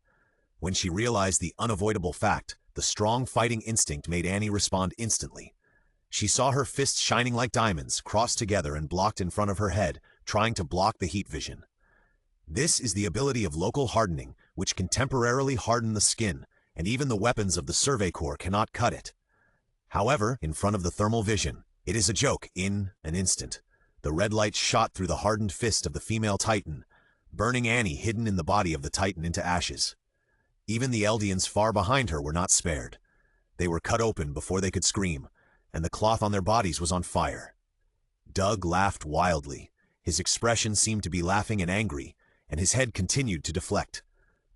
When she realized the unavoidable fact, the strong fighting instinct made Annie respond instantly. She saw her fists shining like diamonds, crossed together and blocked in front of her head, trying to block the heat vision. This is the ability of local hardening, which can temporarily harden the skin, and even the weapons of the Survey Corps cannot cut it. However, in front of the thermal vision, it is a joke in an instant. The red light shot through the hardened fist of the female titan, burning Annie hidden in the body of the titan into ashes. Even the Eldians far behind her were not spared. They were cut open before they could scream, and the cloth on their bodies was on fire. Doug laughed wildly. His expression seemed to be laughing and angry, and his head continued to deflect.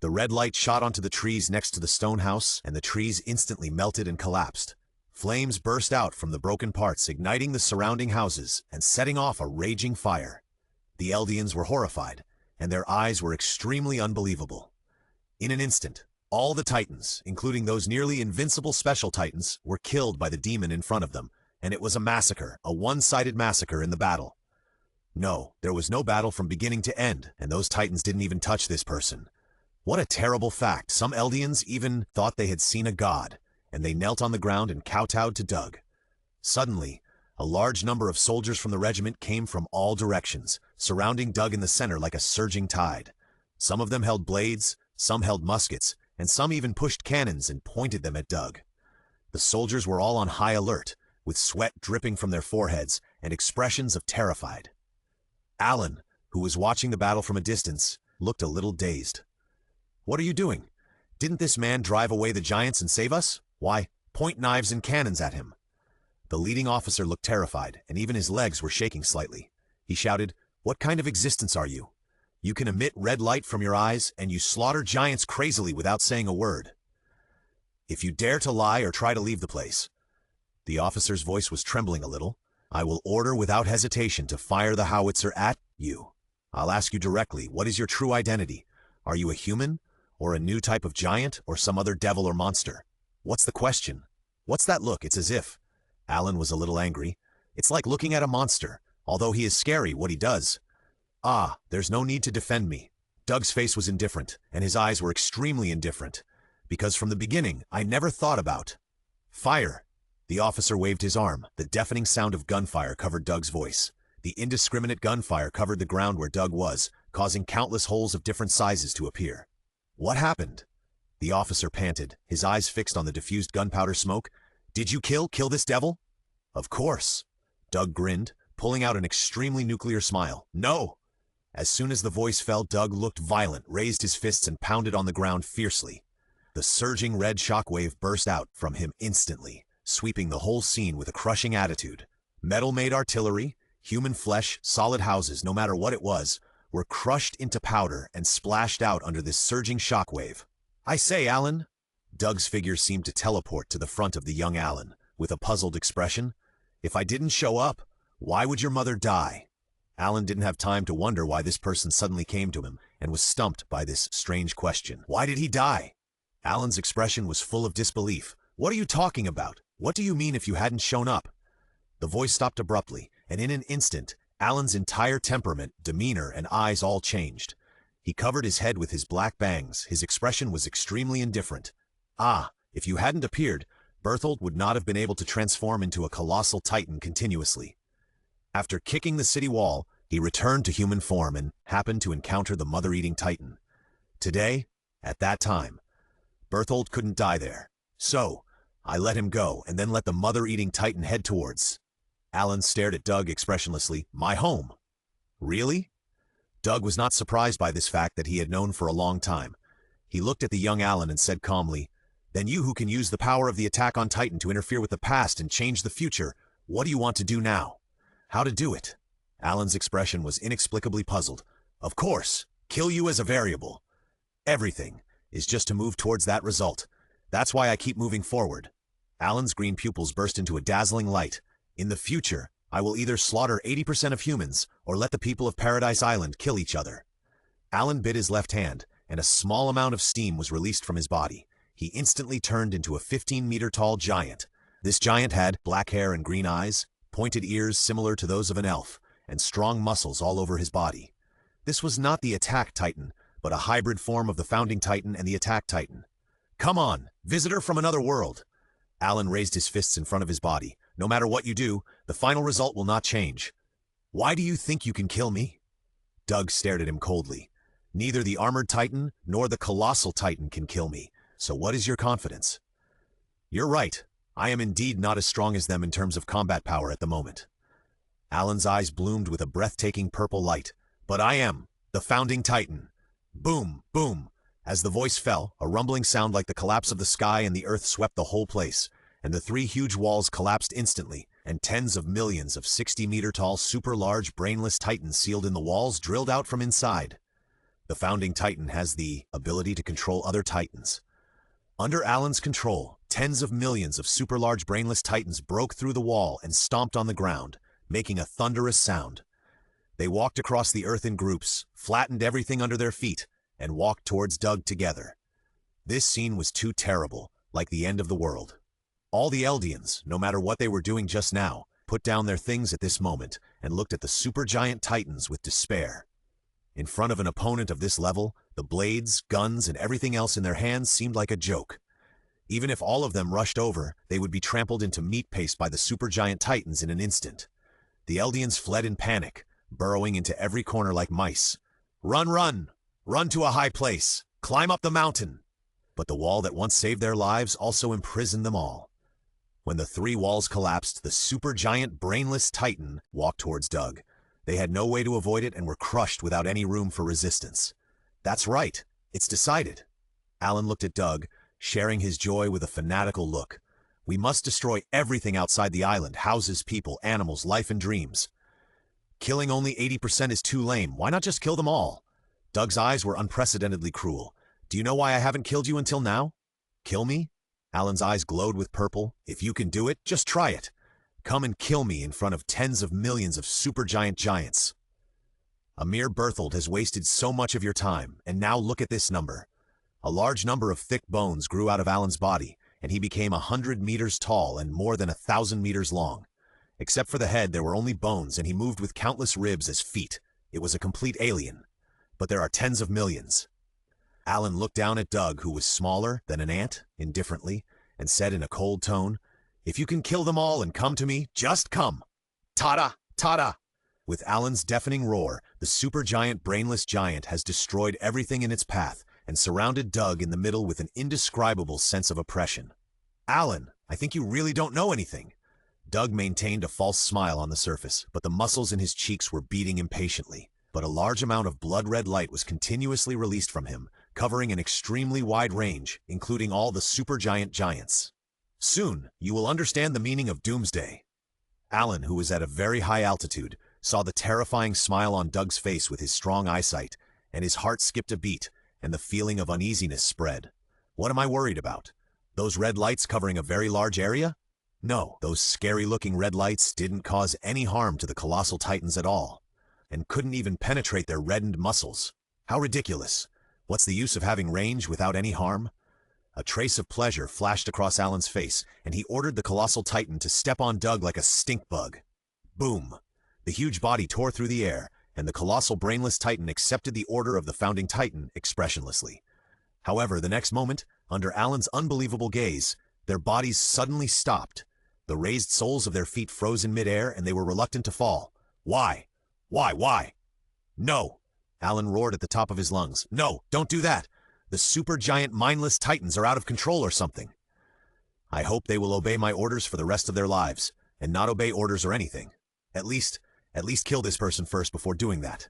The red light shot onto the trees next to the stone house, and the trees instantly melted and collapsed. Flames burst out from the broken parts, igniting the surrounding houses and setting off a raging fire. The Eldians were horrified, and their eyes were extremely unbelievable. In an instant, all the titans, including those nearly invincible special titans, were killed by the demon in front of them, and it was a massacre, a one-sided massacre in the battle. No, there was no battle from beginning to end, and those titans didn't even touch this person. What a terrible fact. Some Eldians even thought they had seen a god, and they knelt on the ground and kowtowed to Doug. Suddenly, a large number of soldiers from the regiment came from all directions, surrounding Doug in the center like a surging tide. Some of them held blades, some held muskets, and some even pushed cannons and pointed them at Doug. The soldiers were all on high alert, with sweat dripping from their foreheads and expressions of terrified. Alan, who was watching the battle from a distance, looked a little dazed. "What are you doing? Didn't this man drive away the giants and save us? Why, point knives and cannons at him." The leading officer looked terrified, and even his legs were shaking slightly. He shouted, "What kind of existence are you? You can emit red light from your eyes, and you slaughter giants crazily without saying a word. If you dare to lie or try to leave the place," the officer's voice was trembling a little, "I will order without hesitation to fire the howitzer at you. I'll ask you directly, what is your true identity? Are you a human, or a new type of giant, or some other devil or monster? What's the question? What's that look? It's as if..." Alan was a little angry. "It's like looking at a monster, although he is scary what he does." "Ah, there's no need to defend me." Doug's face was indifferent, and his eyes were extremely indifferent, because from the beginning, I never thought about... "Fire!" The officer waved his arm. The deafening sound of gunfire covered Doug's voice. The indiscriminate gunfire covered the ground where Doug was, causing countless holes of different sizes to appear. "What happened?" The officer panted, his eyes fixed on the diffused gunpowder smoke. "Did you kill this devil?" "Of course." Doug grinned, pulling out an extremely nuclear smile. "No!" As soon as the voice fell, Doug looked violent, raised his fists and pounded on the ground fiercely. The surging red shockwave burst out from him instantly, sweeping the whole scene with a crushing attitude. Metal-made artillery, human flesh, solid houses, no matter what it was, were crushed into powder and splashed out under this surging shockwave. I say, Alan. Doug's figure seemed to teleport to the front of the young Alan, with a puzzled expression. If I didn't show up, why would your mother die? Alan didn't have time to wonder why this person suddenly came to him and was stumped by this strange question. Why did he die? Alan's expression was full of disbelief. What are you talking about? What do you mean if you hadn't shown up? The voice stopped abruptly, and in an instant, Alan's entire temperament, demeanor, and eyes all changed. He covered his head with his black bangs. His expression was extremely indifferent. Ah, if you hadn't appeared, Berthold would not have been able to transform into a colossal titan continuously. After kicking the city wall, he returned to human form and happened to encounter the mother-eating titan. Today, at that time, Berthold couldn't die there. So, I let him go and then let the mother-eating titan head towards. Alan stared at Doug expressionlessly. My home. Really? Doug was not surprised by this fact that he had known for a long time. He looked at the young Alan and said calmly, Then you who can use the power of the attack on Titan to interfere with the past and change the future, what do you want to do now? How to do it? Alan's expression was inexplicably puzzled. Of course, kill you as a variable. Everything is just to move towards that result. That's why I keep moving forward. Alan's green pupils burst into a dazzling light. In the future, I will either slaughter 80% of humans or let the people of Paradise Island kill each other. Alan bit his left hand, and a small amount of steam was released from his body. He instantly turned into a 15-meter-tall giant. This giant had black hair and green eyes, pointed ears similar to those of an elf, and strong muscles all over his body. This was not the Attack Titan, but a hybrid form of the Founding Titan and the Attack Titan. Come on, visitor from another world! Alan raised his fists in front of his body. No matter what you do, the final result will not change. Why do you think you can kill me? Doug stared at him coldly. Neither the Armored Titan nor the Colossal Titan can kill me, so what is your confidence? You're right. I am indeed not as strong as them in terms of combat power at the moment. Alan's eyes bloomed with a breathtaking purple light. But I am the Founding Titan. Boom, boom. As the voice fell, a rumbling sound like the collapse of the sky and the earth swept the whole place, and the three huge walls collapsed instantly, and tens of millions of 60-meter-tall super-large brainless titans sealed in the walls drilled out from inside. The Founding Titan has the ability to control other titans. Under Alan's control, tens of millions of super-large brainless titans broke through the wall and stomped on the ground, making a thunderous sound. They walked across the earth in groups, flattened everything under their feet, and walked towards Doug together. This scene was too terrible, like the end of the world. All the Eldians, no matter what they were doing just now, put down their things at this moment and looked at the supergiant titans with despair. In front of an opponent of this level, the blades, guns, and everything else in their hands seemed like a joke. Even if all of them rushed over, they would be trampled into meat paste by the supergiant titans in an instant. The Eldians fled in panic, burrowing into every corner like mice. Run, run! Run to a high place! Climb up the mountain! But the wall that once saved their lives also imprisoned them all. When the three walls collapsed, the supergiant brainless titan walked towards Doug. They had no way to avoid it and were crushed without any room for resistance. That's right. It's decided. Alan looked at Doug, sharing his joy with a fanatical look. We must destroy everything outside the island, houses, people, animals, life, and dreams. Killing only 80% is too lame. Why not just kill them all? Doug's eyes were unprecedentedly cruel. Do you know why I haven't killed you until now? Kill me? Alan's eyes glowed with purple. If you can do it, just try it. Come and kill me in front of tens of millions of supergiant giants. A mere Berthold has wasted so much of your time, and now look at this number. A large number of thick bones grew out of Alan's body, and he became 100 meters tall and more than 1,000 meters long. Except for the head, there were only bones, and he moved with countless ribs as feet. It was a complete alien. But there are tens of millions. Alan looked down at Doug, who was smaller than an ant, indifferently, and said in a cold tone, If you can kill them all and come to me, just come. Ta-da! Ta-da! With Alan's deafening roar, the supergiant brainless giant has destroyed everything in its path and surrounded Doug in the middle with an indescribable sense of oppression. Alan, I think you really don't know anything. Doug maintained a false smile on the surface, but the muscles in his cheeks were beating impatiently. But a large amount of blood-red light was continuously released from him, covering an extremely wide range, including all the supergiant giants. Soon, you will understand the meaning of Doomsday. Alan, who was at a very high altitude, saw the terrifying smile on Doug's face with his strong eyesight, and his heart skipped a beat, and the feeling of uneasiness spread. What am I worried about? Those red lights covering a very large area? No, those scary-looking red lights didn't cause any harm to the colossal titans at all, and couldn't even penetrate their reddened muscles. How ridiculous! What's the use of having range without any harm? A trace of pleasure flashed across Alan's face, and he ordered the colossal titan to step on Doug like a stink bug. Boom! The huge body tore through the air, and the colossal brainless titan accepted the order of the founding titan expressionlessly. However, the next moment, under Alan's unbelievable gaze, their bodies suddenly stopped. The raised soles of their feet froze in midair, and they were reluctant to fall. Why? Why? No! Alan roared at the top of his lungs. No, don't do that! The supergiant mindless titans are out of control or something. I hope they will obey my orders for the rest of their lives, and not obey orders or anything. At least kill this person first before doing that.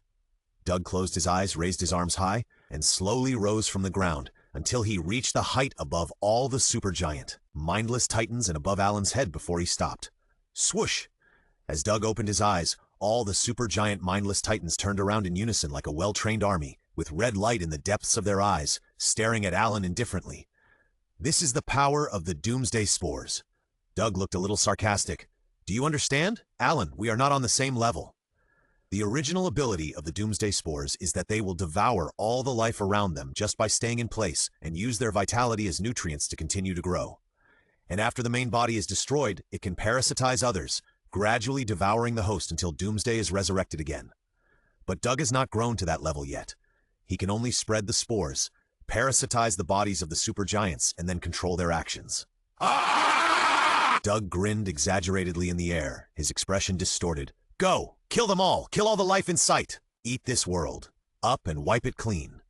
Doug closed his eyes, raised his arms high, and slowly rose from the ground until he reached the height above all the supergiant, mindless titans and above Alan's head before he stopped. Swoosh! As Doug opened his eyes, all the supergiant mindless titans turned around in unison like a well-trained army, with red light in the depths of their eyes, staring at Alan indifferently. This is the power of the Doomsday Spores. Doug looked a little sarcastic. Do you understand? Alan, we are not on the same level. The original ability of the Doomsday Spores is that they will devour all the life around them just by staying in place and use their vitality as nutrients to continue to grow. And after the main body is destroyed, it can parasitize others, gradually devouring the host until Doomsday is resurrected again. But Doug has not grown to that level yet. He can only spread the spores, parasitize the bodies of the supergiants, and then control their actions. Doug grinned exaggeratedly in the air, his expression distorted. Go! Kill them all! Kill all the life in sight! Eat this world. Up and wipe it clean.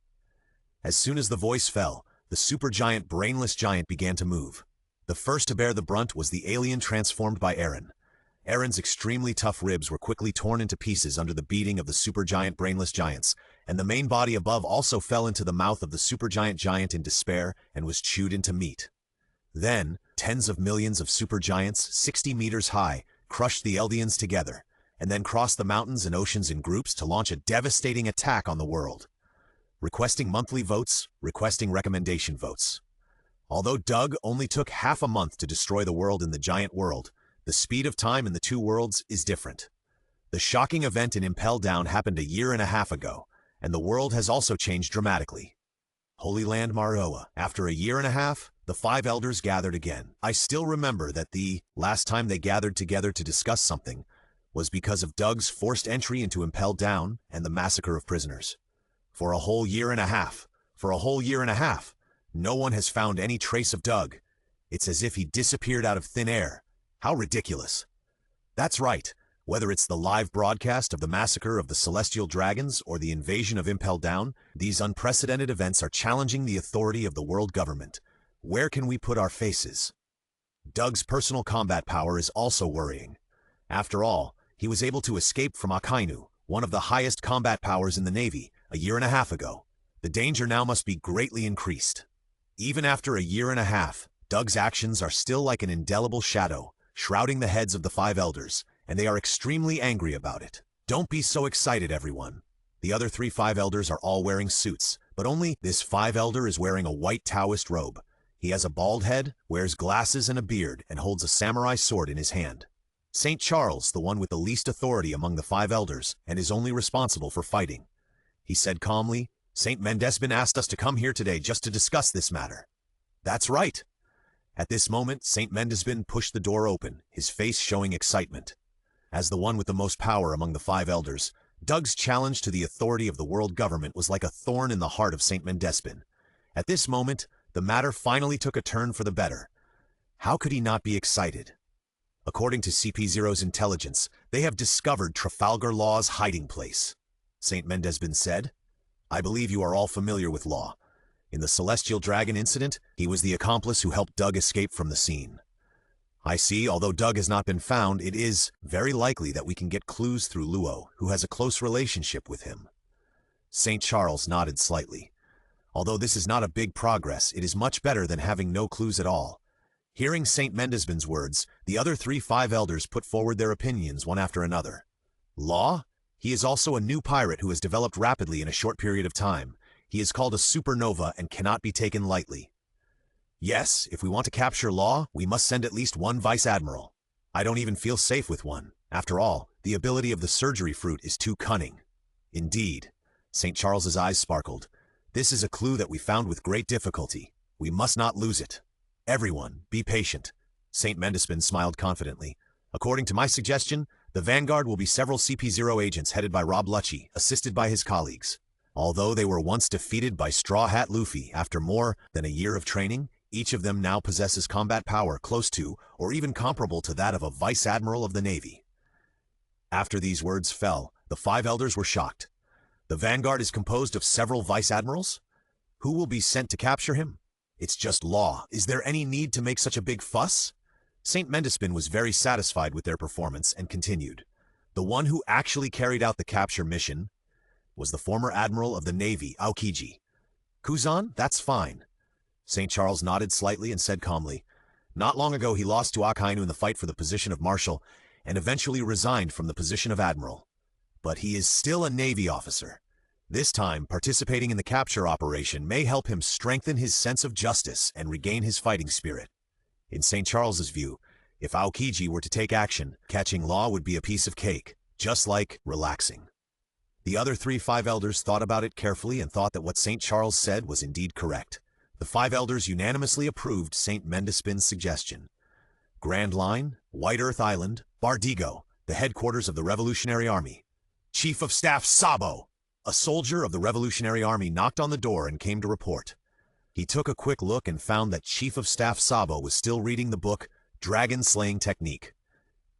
As soon as the voice fell, the supergiant brainless giant began to move. The first to bear the brunt was the alien transformed by Aaron. Aaron's extremely tough ribs were quickly torn into pieces under the beating of the supergiant brainless giants, and the main body above also fell into the mouth of the supergiant giant in despair and was chewed into meat. Then, tens of millions of supergiants, 60 meters high, crushed the Eldians together, and then crossed the mountains and oceans in groups to launch a devastating attack on the world. Requesting monthly votes, requesting recommendation votes. Although Doug only took half a month to destroy the world in the giant world, the speed of time in the two worlds is different. The shocking event in Impel Down happened a year and a half ago, and the world has also changed dramatically. Holy Land Maroa. After a year and a half, the five elders gathered again. I still remember that the last time they gathered together to discuss something was because of Doug's forced entry into Impel Down and the massacre of prisoners. For a whole year and a half, no one has found any trace of Doug. It's as if he disappeared out of thin air. How ridiculous. That's right. Whether it's the live broadcast of the massacre of the Celestial Dragons or the invasion of Impel Down, these unprecedented events are challenging the authority of the world government. Where can we put our faces? Doug's personal combat power is also worrying. After all, he was able to escape from Akainu, one of the highest combat powers in the Navy, a year and a half ago. The danger now must be greatly increased. Even after a year and a half, Doug's actions are still like an indelible shadow, shrouding the heads of the five elders, and they are extremely angry about it. Don't be so excited, everyone. The other three five elders are all wearing suits, but only this five elder is wearing a white Taoist robe. He has a bald head, wears glasses and a beard, and holds a samurai sword in his hand. St. Charles, the one with the least authority among the five elders, and is only responsible for fighting. He said calmly, St. Mendesbin asked us to come here today just to discuss this matter. That's right. At this moment, St. Mendesbin pushed the door open, his face showing excitement. As the one with the most power among the five elders, Doug's challenge to the authority of the world government was like a thorn in the heart of St. Mendesbin. At this moment, the matter finally took a turn for the better. How could he not be excited? According to CP0's intelligence, they have discovered Trafalgar Law's hiding place. St. Mendesbin said, I believe you are all familiar with Law. In the Celestial Dragon incident, he was the accomplice who helped Doug escape from the scene. I see, although Doug has not been found, it is very likely that we can get clues through Luo, who has a close relationship with him. St. Charles nodded slightly. Although this is not a big progress, it is much better than having no clues at all. Hearing St. Mendesbin's words, the other three five elders put forward their opinions one after another. Law? He is also a new pirate who has developed rapidly in a short period of time. He is called a supernova and cannot be taken lightly. Yes, if we want to capture Law, we must send at least one vice admiral. I don't even feel safe with one. After all, the ability of the surgery fruit is too cunning. Indeed. St. Charles's eyes sparkled. This is a clue that we found with great difficulty. We must not lose it. Everyone, be patient. St. Mendispin smiled confidently. According to my suggestion, the vanguard will be several CP0 agents headed by Rob Lucci, assisted by his colleagues. Although they were once defeated by Straw Hat Luffy after more than a year of training, each of them now possesses combat power close to, or even comparable to that of a vice admiral of the Navy. After these words fell, the 5 elders were shocked. The vanguard is composed of several vice admirals? Who will be sent to capture him? It's just Law. Is there any need to make such a big fuss? St. Mendispin was very satisfied with their performance and continued. The one who actually carried out the capture mission was the former admiral of the Navy, Aokiji. Kuzan, that's fine. St. Charles nodded slightly and said calmly, not long ago he lost to Akainu in the fight for the position of marshal and eventually resigned from the position of admiral. But he is still a Navy officer. This time, participating in the capture operation may help him strengthen his sense of justice and regain his fighting spirit. In St. Charles's view, if Aokiji were to take action, catching Law would be a piece of cake, just like relaxing. The other 5 elders thought about it carefully and thought that what St. Charles said was indeed correct. The 5 elders unanimously approved St. Mendispin's suggestion. Grand Line, White Earth Island, Bardigo, the headquarters of the Revolutionary Army. Chief of Staff Sabo! A soldier of the Revolutionary Army knocked on the door and came to report. He took a quick look and found that Chief of Staff Sabo was still reading the book, Dragon Slaying Technique.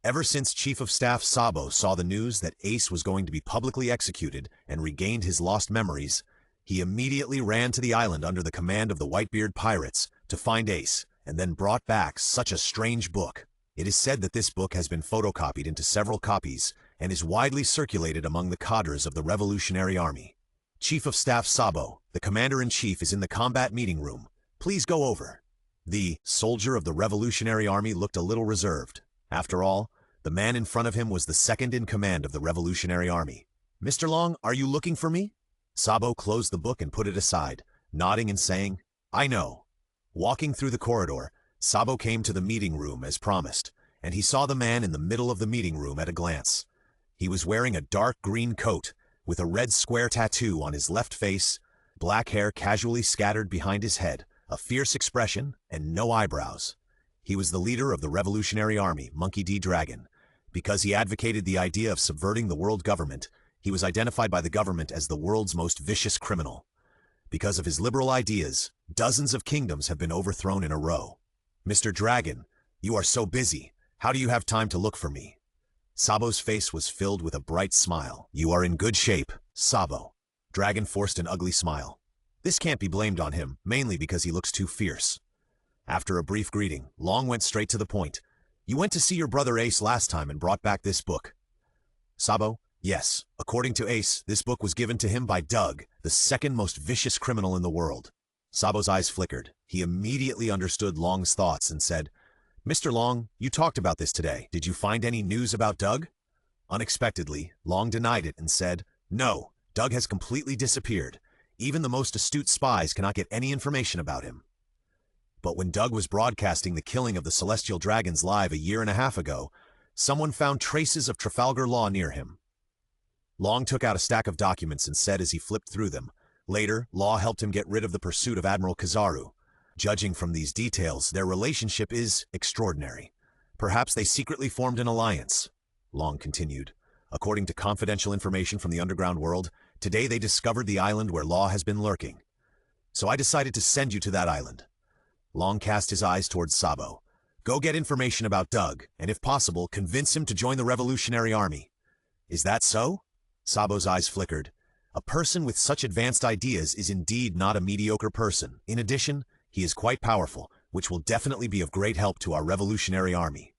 Ever since Chief of Staff Sabo saw the news that Ace was going to be publicly executed and regained his lost memories, he immediately ran to the island under the command of the Whitebeard pirates to find Ace, and then brought back such a strange book. It is said that this book has been photocopied into several copies and is widely circulated among the cadres of the Revolutionary Army. Chief of Staff Sabo, the Commander-in-Chief, is in the combat meeting room. Please go over. The soldier of the Revolutionary Army looked a little reserved. After all, the man in front of him was the second in command of the Revolutionary Army. Mr. Long, are you looking for me? Sabo closed the book and put it aside, nodding and saying, I know. Walking through the corridor, Sabo came to the meeting room as promised, and he saw the man in the middle of the meeting room at a glance. He was wearing a dark green coat with a red square tattoo on his left face, black hair casually scattered behind his head, a fierce expression, and no eyebrows. He was the leader of the Revolutionary Army, Monkey D. Dragon. Because he advocated the idea of subverting the world government, he was identified by the government as the world's most vicious criminal. Because of his liberal ideas, dozens of kingdoms have been overthrown in a row. Mr. Dragon, you are so busy. How do you have time to look for me? Sabo's face was filled with a bright smile. You are in good shape, Sabo. Dragon forced an ugly smile. This can't be blamed on him, mainly because he looks too fierce. After a brief greeting, Long went straight to the point. You went to see your brother Ace last time and brought back this book. Sabo, yes. According to Ace, this book was given to him by Doug, the second most vicious criminal in the world. Sabo's eyes flickered. He immediately understood Long's thoughts and said, Mr. Long, you talked about this today. Did you find any news about Doug? Unexpectedly, Long denied it and said, No, Doug has completely disappeared. Even the most astute spies cannot get any information about him. But when Doug was broadcasting the killing of the Celestial Dragons live 1.5 years ago, someone found traces of Trafalgar Law near him. Long took out a stack of documents and said as he flipped through them, later, Law helped him get rid of the pursuit of Admiral Kizaru. Judging from these details, their relationship is extraordinary. Perhaps they secretly formed an alliance. Long continued. According to confidential information from the underground world, today they discovered the island where Law has been lurking. So I decided to send you to that island. Long cast his eyes towards Sabo. Go get information about Doug, and if possible, convince him to join the Revolutionary Army. Is that so? Sabo's eyes flickered. A person with such advanced ideas is indeed not a mediocre person. In addition, he is quite powerful, which will definitely be of great help to our Revolutionary Army.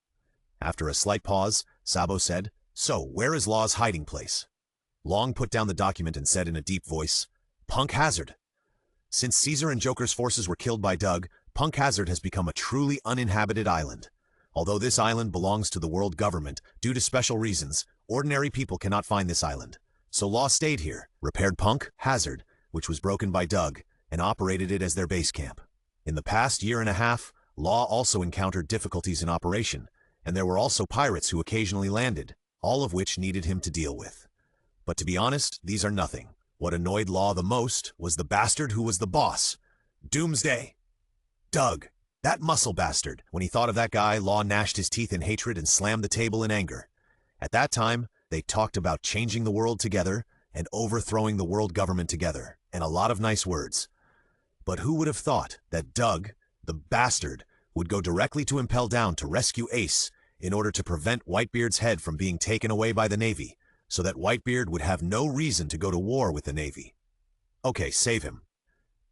After a slight pause, Sabo said, So, where is Law's hiding place? Long put down the document and said in a deep voice, Punk Hazard. Since Caesar and Joker's forces were killed by Doug, Punk Hazard has become a truly uninhabited island. Although this island belongs to the world government, due to special reasons, ordinary people cannot find this island. So Law stayed here, repaired Punk Hazard, which was broken by Doug, and operated it as their base camp. In the past year and a half, Law also encountered difficulties in operation, and there were also pirates who occasionally landed, all of which needed him to deal with. But to be honest, these are nothing. What annoyed Law the most was the bastard who was the boss, Doomsday. Doug, that muscle bastard. When he thought of that guy, Law gnashed his teeth in hatred and slammed the table in anger. At that time, they talked about changing the world together and overthrowing the world government together, and a lot of nice words. But who would have thought that Doug, the bastard, would go directly to Impel Down to rescue Ace in order to prevent Whitebeard's head from being taken away by the Navy, so that Whitebeard would have no reason to go to war with the Navy. Okay, save him.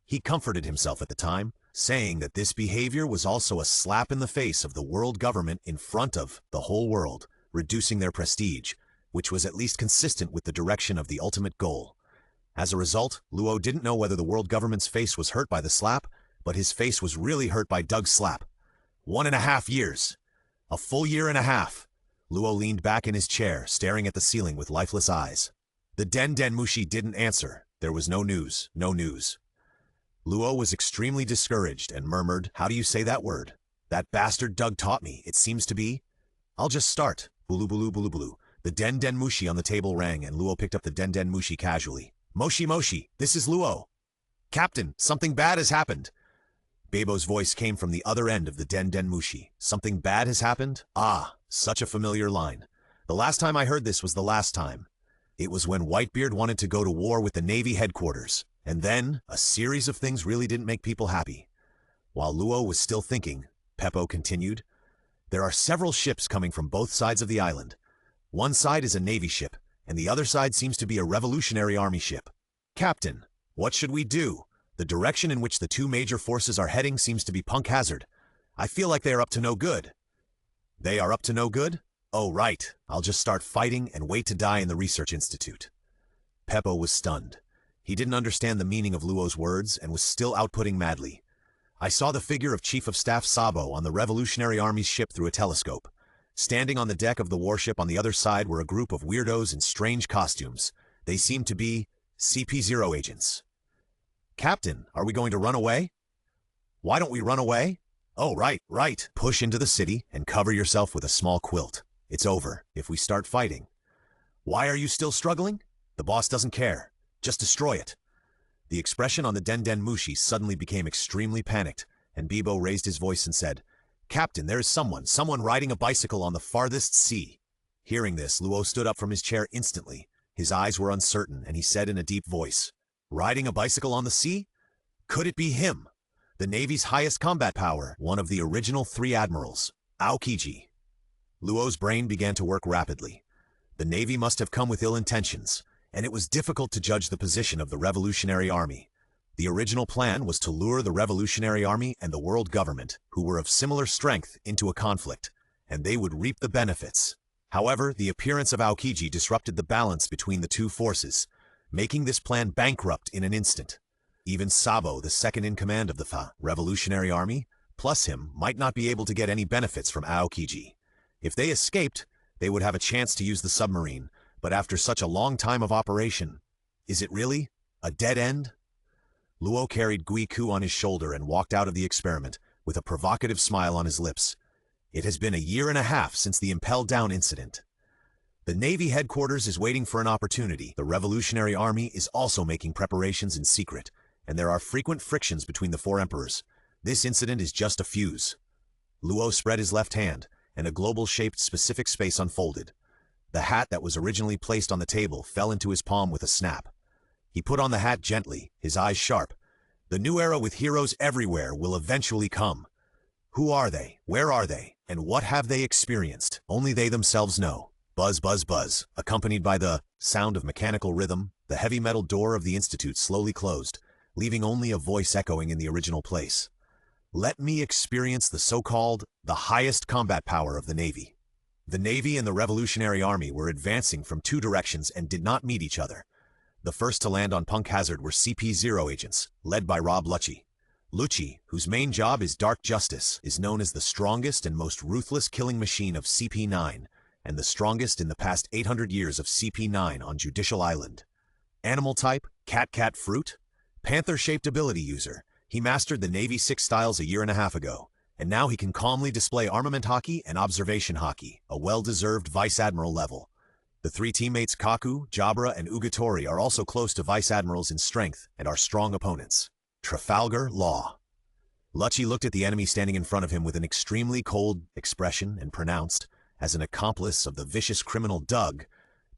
He comforted himself at the time, saying that this behavior was also a slap in the face of the world government in front of the whole world, reducing their prestige, which was at least consistent with the direction of the ultimate goal. As a result, Luo didn't know whether the world government's face was hurt by the slap, but his face was really hurt by Doug's slap. 1.5 years. A full year and a half. Luo leaned back in his chair, staring at the ceiling with lifeless eyes. The Den Den Mushi didn't answer. There was no news, no news. Luo was extremely discouraged and murmured, "How do you say that word? That bastard Doug taught me, it seems to be. I'll just start." Bulu bulu bulu bulu. The Den Den Mushi on the table rang, and Luo picked up the Den Den Mushi casually. "Moshi Moshi, this is Luo." "Captain, something bad has happened." Bebo's voice came from the other end of the Den Den Mushi. "Something bad has happened?" Ah, such a familiar line. The last time I heard this was the last time. It was when Whitebeard wanted to go to war with the Navy headquarters, and then a series of things really didn't make people happy. While Luo was still thinking, Peppo continued, "There are several ships coming from both sides of the island. One side is a Navy ship, and the other side seems to be a Revolutionary Army ship. Captain, what should we do? The direction in which the two major forces are heading seems to be punk hazard. I feel like they are up to no good." "They are up to no good? Oh, right. I'll just start fighting and wait to die in the Research Institute." Peppo was stunned. He didn't understand the meaning of Luo's words and was still outputting madly. "I saw the figure of Chief of Staff Sabo on the Revolutionary Army's ship through a telescope. Standing on the deck of the warship on the other side were a group of weirdos in strange costumes. They seemed to be CP0 agents." "Captain, are we going to run away?" "Why don't we run away?" "Oh, right, right. Push into the city and cover yourself with a small quilt. It's over if we start fighting." "Why are you still struggling?" "The boss doesn't care. Just destroy it." The expression on the Den Den Mushi suddenly became extremely panicked, and Bebo raised his voice and said, "Captain, there is someone riding a bicycle on the farthest sea." Hearing this, Luo stood up from his chair instantly. His eyes were uncertain, and he said in a deep voice, "Riding a bicycle on the sea? Could it be him? The Navy's highest combat power, one of the original 3 admirals, Aokiji." Luo's brain began to work rapidly. The Navy must have come with ill intentions, and it was difficult to judge the position of the Revolutionary Army. The original plan was to lure the Revolutionary Army and the world government, who were of similar strength, into a conflict, and they would reap the benefits. However, the appearance of Aokiji disrupted the balance between the two forces, making this plan bankrupt in an instant. Even Sabo, the second-in-command of the Revolutionary Army, plus him, might not be able to get any benefits from Aokiji. If they escaped, they would have a chance to use the submarine, but after such a long time of operation, is it really a dead end? Luo carried Guiku on his shoulder and walked out of the experiment, with a provocative smile on his lips. It has been a year and a half since the Impel Down incident. The Navy headquarters is waiting for an opportunity. The Revolutionary Army is also making preparations in secret, and there are frequent frictions between the 4 emperors. This incident is just a fuse. Luo spread his left hand, and a global-shaped specific space unfolded. The hat that was originally placed on the table fell into his palm with a snap. He put on the hat gently, his eyes sharp. The new era with heroes everywhere will eventually come. Who are they? Where are they? And what have they experienced? Only they themselves know. Buzz, buzz, buzz. Accompanied by the sound of mechanical rhythm, the heavy metal door of the Institute slowly closed, leaving only a voice echoing in the original place. "Let me experience the so-called, the highest combat power of the Navy." The Navy and the Revolutionary Army were advancing from 2 directions and did not meet each other. The first to land on Punk Hazard were CP0 agents, led by Rob Lucci. Lucci, whose main job is dark justice, is known as the strongest and most ruthless killing machine of CP9, and the strongest in the past 800 years of CP9 on Judicial Island. Animal type, cat-cat fruit? Panther-shaped ability user. He mastered the Navy 6 styles a year and a half ago, and now he can calmly display armament hockey and observation hockey, a well-deserved vice admiral level. The three teammates Kaku, Jabra, and Ugatori are also close to vice admirals in strength and are strong opponents. Trafalgar Law. Lucci looked at the enemy standing in front of him with an extremely cold expression and pronounced, as an accomplice of the vicious criminal Doug,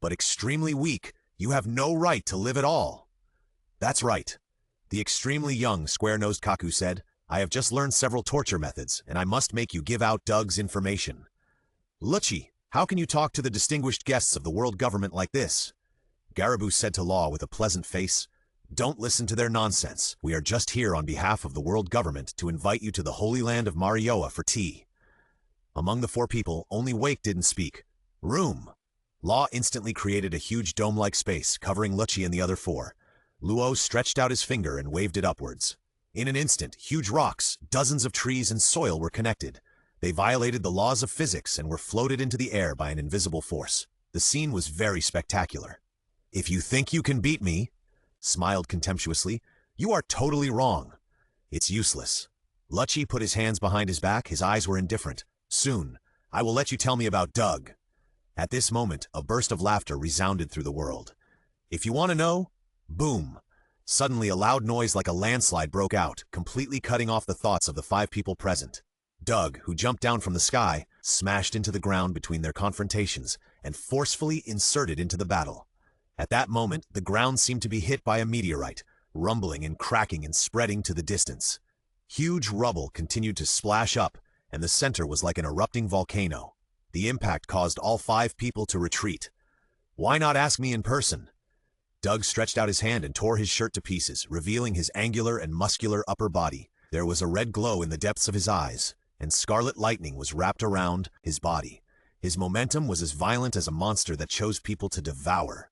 but extremely weak, you have no right to live at all. That's right. The extremely young, square-nosed Kaku said, I have just learned several torture methods, and I must make you give out Doug's information. Lucci, how can you talk to the distinguished guests of the world government like this? Garibou said to Law with a pleasant face, Don't listen to their nonsense. We are just here on behalf of the world government to invite you to the holy land of Marioa for tea. Among the four people, only Wake didn't speak. Room. Law instantly created a huge dome-like space covering Lucci and the other four. Luo stretched out his finger and waved it upwards. In an instant, huge rocks, dozens of trees and soil were connected. They violated the laws of physics and were floated into the air by an invisible force. The scene was very spectacular. If you think you can beat me, smiled contemptuously, you are totally wrong. It's useless. Lucci put his hands behind his back, his eyes were indifferent. Soon, I will let you tell me about Doug. At this moment, a burst of laughter resounded through the world. If you want to know, boom. Suddenly a loud noise like a landslide broke out, completely cutting off the thoughts of the five people present. Doug, who jumped down from the sky, smashed into the ground between their confrontations and forcefully inserted into the battle. At that moment, the ground seemed to be hit by a meteorite, rumbling and cracking and spreading to the distance. Huge rubble continued to splash up, and the center was like an erupting volcano. The impact caused all five people to retreat. Why not ask me in person? Doug stretched out his hand and tore his shirt to pieces, revealing his angular and muscular upper body. There was a red glow in the depths of his eyes, and scarlet lightning was wrapped around his body. His momentum was as violent as a monster that chose people to devour.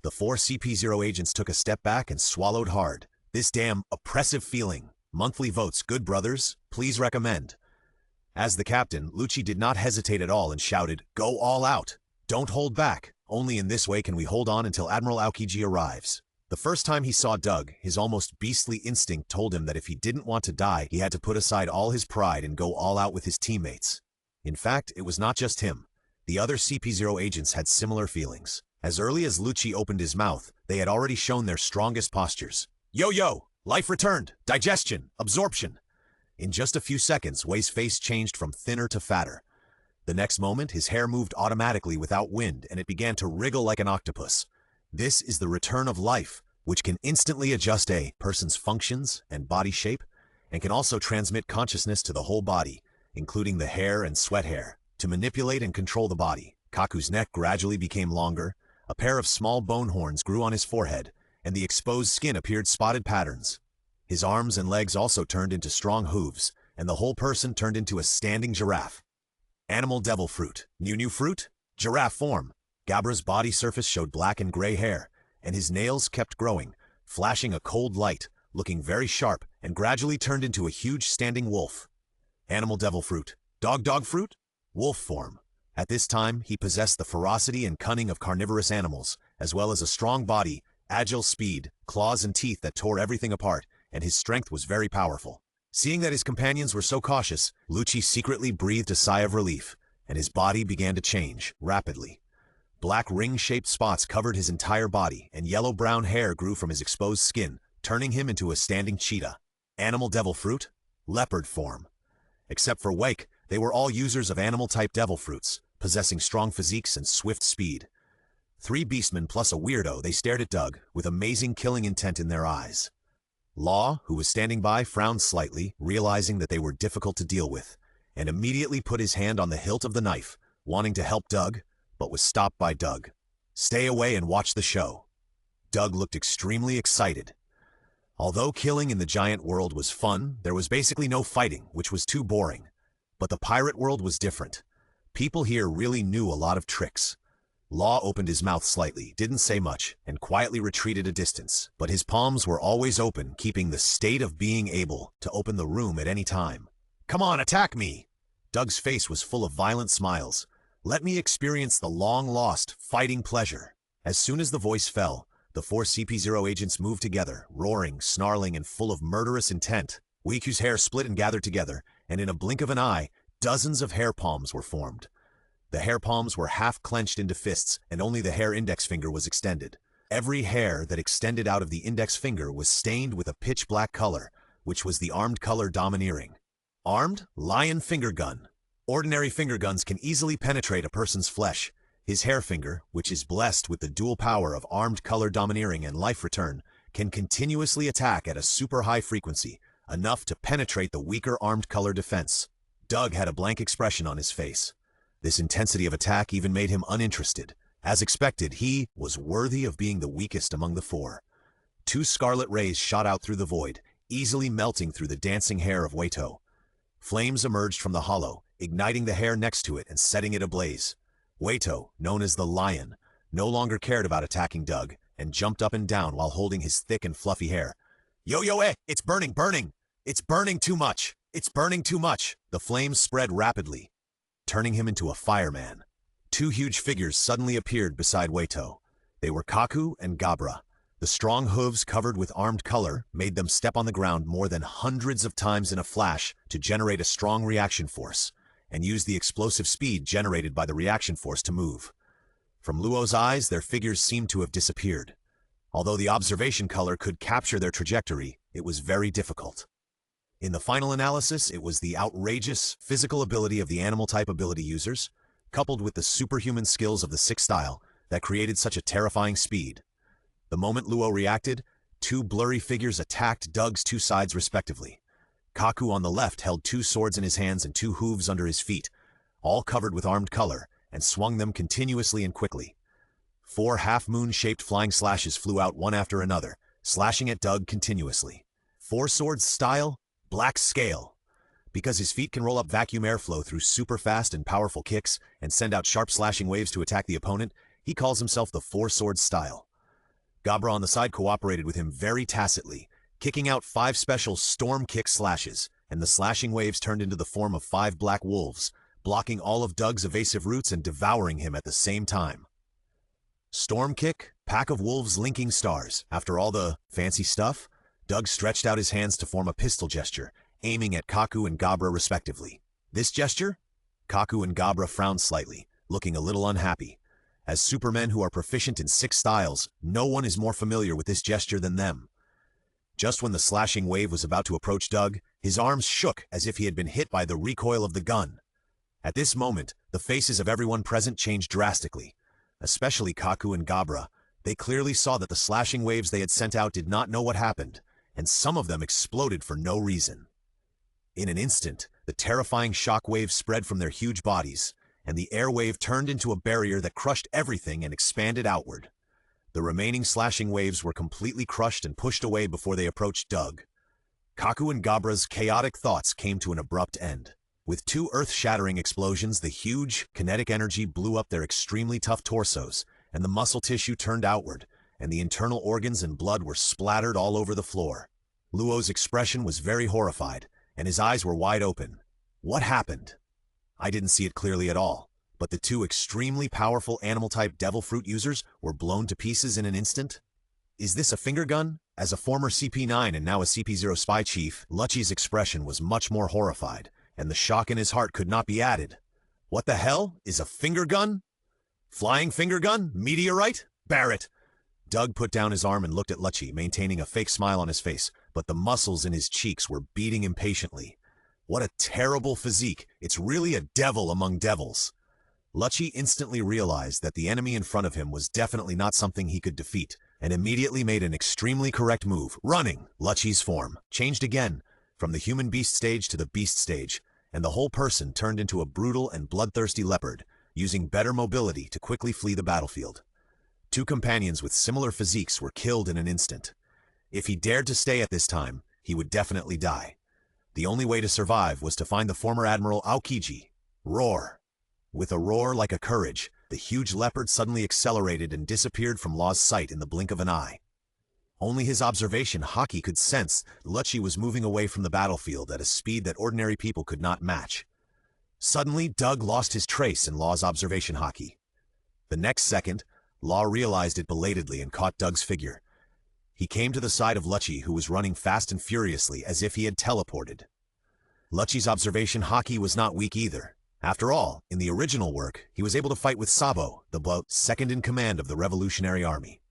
The four CP0 agents took a step back and swallowed hard. This damn oppressive feeling. Monthly votes, good brothers, please recommend. As the captain, Lucci did not hesitate at all and shouted, Go all out! Don't hold back! Only in this way can we hold on until Admiral Aokiji arrives. The first time he saw Doug, his almost beastly instinct told him that if he didn't want to die, he had to put aside all his pride and go all out with his teammates. In fact, it was not just him. The other CP0 agents had similar feelings. As early as Lucci opened his mouth, they had already shown their strongest postures. Yo! Life returned! Digestion! Absorption! In just a few seconds, Wei's face changed from thinner to fatter. The next moment, his hair moved automatically without wind, and it began to wriggle like an octopus. This is the return of life, which can instantly adjust a person's functions and body shape, and can also transmit consciousness to the whole body, including the hair and sweat hair, to manipulate and control the body. Kaku's neck gradually became longer, a pair of small bone horns grew on his forehead, and the exposed skin appeared spotted patterns. His arms and legs also turned into strong hooves, and the whole person turned into a standing giraffe. Animal devil fruit. New fruit? Giraffe form. Gabra's body surface showed black and gray hair, and his nails kept growing, flashing a cold light, looking very sharp, and gradually turned into a huge standing wolf. Animal devil fruit. Dog fruit? Wolf form. At this time, he possessed the ferocity and cunning of carnivorous animals, as well as a strong body, agile speed, claws and teeth that tore everything apart, and his strength was very powerful. Seeing that his companions were so cautious, Lucci secretly breathed a sigh of relief, and his body began to change, rapidly. Black ring-shaped spots covered his entire body, and yellow-brown hair grew from his exposed skin, turning him into a standing cheetah. Animal devil fruit? Leopard form. Except for Wake, they were all users of animal-type devil fruits, possessing strong physiques and swift speed. Three beastmen plus a weirdo, they stared at Doug, with amazing killing intent in their eyes. Law, who was standing by, frowned slightly, realizing that they were difficult to deal with, and immediately put his hand on the hilt of the knife, wanting to help Doug, but was stopped by Doug. Stay away and watch the show. Doug looked extremely excited. Although killing in the giant world was fun, there was basically no fighting, which was too boring. But the pirate world was different. People here really knew a lot of tricks. Law opened his mouth slightly, didn't say much, and quietly retreated a distance, but his palms were always open, keeping the state of being able to open the room at any time. Come on, attack me! Doug's face was full of violent smiles. Let me experience the long-lost fighting pleasure. As soon as the voice fell, The four CP0 agents moved together, roaring, snarling, and full of murderous intent. Weakling's hair split and gathered together, and in a blink of an eye, dozens of hair palms were formed. The hair palms were half clenched into fists, and only the hair index finger was extended. Every hair that extended out of the index finger was stained with a pitch-black color, which was the armed color domineering. Armed, lion finger gun. Ordinary finger guns can easily penetrate a person's flesh. His hair finger, which is blessed with the dual power of armed color domineering and life return, can continuously attack at a super high frequency, enough to penetrate the weaker armed color defense. Doug had a blank expression on his face. This intensity of attack even made him uninterested. As expected, he was worthy of being the weakest among the four. Two scarlet rays shot out through the void, easily melting through the dancing hair of Weito. Flames emerged from the hollow, igniting the hair next to it and setting it ablaze. Weito, known as the Lion, no longer cared about attacking Doug, and jumped up and down while holding his thick and fluffy hair. Yo, it's burning, burning! It's burning too much! It's burning too much! The flames spread rapidly, turning him into a fireman. Two huge figures suddenly appeared beside Weito. They were Kaku and Gabra. The strong hooves covered with armed color made them step on the ground more than hundreds of times in a flash to generate a strong reaction force, and use the explosive speed generated by the reaction force to move. From Luo's eyes, their figures seemed to have disappeared. Although the observation color could capture their trajectory, it was very difficult. In the final analysis, it was the outrageous physical ability of the animal-type ability users, coupled with the superhuman skills of the sixth style, that created such a terrifying speed. The moment Luo reacted, two blurry figures attacked Doug's two sides respectively. Kaku on the left held two swords in his hands and two hooves under his feet, all covered with armed color, and swung them continuously and quickly. Four half-moon-shaped flying slashes flew out one after another, slashing at Doug continuously. Four swords style, black scale. Because his feet can roll up vacuum airflow through super fast and powerful kicks and send out sharp slashing waves to attack the opponent, he calls himself the four swords style. Gabra on the side cooperated with him very tacitly, kicking out 5 special storm kick slashes, and the slashing waves turned into the form of 5 black wolves, blocking all of Doug's evasive routes and devouring him at the same time. Storm kick, pack of wolves linking stars. After all the fancy stuff, Doug stretched out his hands to form a pistol gesture, aiming at Kaku and Gabra respectively. This gesture? Kaku and Gabra frowned slightly, looking a little unhappy. As supermen who are proficient in 6 styles, no one is more familiar with this gesture than them. Just when the slashing wave was about to approach Doug, his arms shook as if he had been hit by the recoil of the gun. At this moment, the faces of everyone present changed drastically. Especially Kaku and Gabra. They clearly saw that the slashing waves they had sent out did not know what happened, and some of them exploded for no reason. In an instant, the terrifying shock waves spread from their huge bodies, and the air wave turned into a barrier that crushed everything and expanded outward. The remaining slashing waves were completely crushed and pushed away before they approached Doug. Kaku and Gabra's chaotic thoughts came to an abrupt end. With 2 earth-shattering explosions, the huge, kinetic energy blew up their extremely tough torsos, and the muscle tissue turned outward, and the internal organs and blood were splattered all over the floor. Luo's expression was very horrified, and his eyes were wide open. What happened? I didn't see it clearly at all, but the 2 extremely powerful animal-type devil fruit users were blown to pieces in an instant. Is this a finger gun? As a former CP9 and now a CP0 spy chief, Lucci's expression was much more horrified, and the shock in his heart could not be added. What the hell is a finger gun? Flying finger gun? Meteorite? Barrett! Doug put down his arm and looked at Lucci, maintaining a fake smile on his face, but the muscles in his cheeks were beating impatiently. What a terrible physique. It's really a devil among devils. Lucci instantly realized that the enemy in front of him was definitely not something he could defeat, and immediately made an extremely correct move, running. Lucci's form changed again, from the human beast stage to the beast stage, and the whole person turned into a brutal and bloodthirsty leopard, using better mobility to quickly flee the battlefield. 2 companions with similar physiques were killed in an instant. If he dared to stay at this time, he would definitely die. The only way to survive was to find the former Admiral Aokiji. Roar. With a roar like a courage, the huge leopard suddenly accelerated and disappeared from Law's sight in the blink of an eye. Only his observation Haki could sense Lucci was moving away from the battlefield at a speed that ordinary people could not match. Suddenly, Doug lost his trace in Law's observation Haki. The next second, Law realized it belatedly and caught Doug's figure. He came to the side of Lucci, who was running fast and furiously as if he had teleported. Lucci's observation haki was not weak either. After all, in the original work, he was able to fight with Sabo, the second in command of the Revolutionary Army.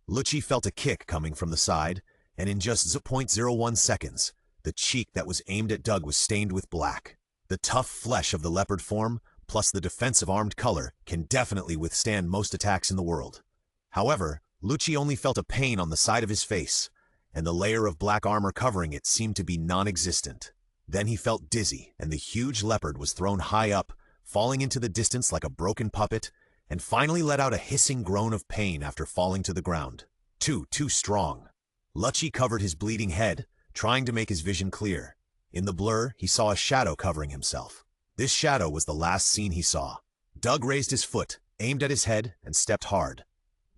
Lucci felt a kick coming from the side, and in just 0.01 seconds, the cheek that was aimed at Doug was stained with black. The tough flesh of the leopard form, plus the defensive armed color, can definitely withstand most attacks in the world. However, Lucci only felt a pain on the side of his face, and the layer of black armor covering it seemed to be non-existent. Then he felt dizzy, and the huge leopard was thrown high up, falling into the distance like a broken puppet, and finally let out a hissing groan of pain after falling to the ground. Too strong. Lucci covered his bleeding head, trying to make his vision clear. In the blur, he saw a shadow covering himself. This shadow was the last scene he saw. Doug raised his foot, aimed at his head, and stepped hard.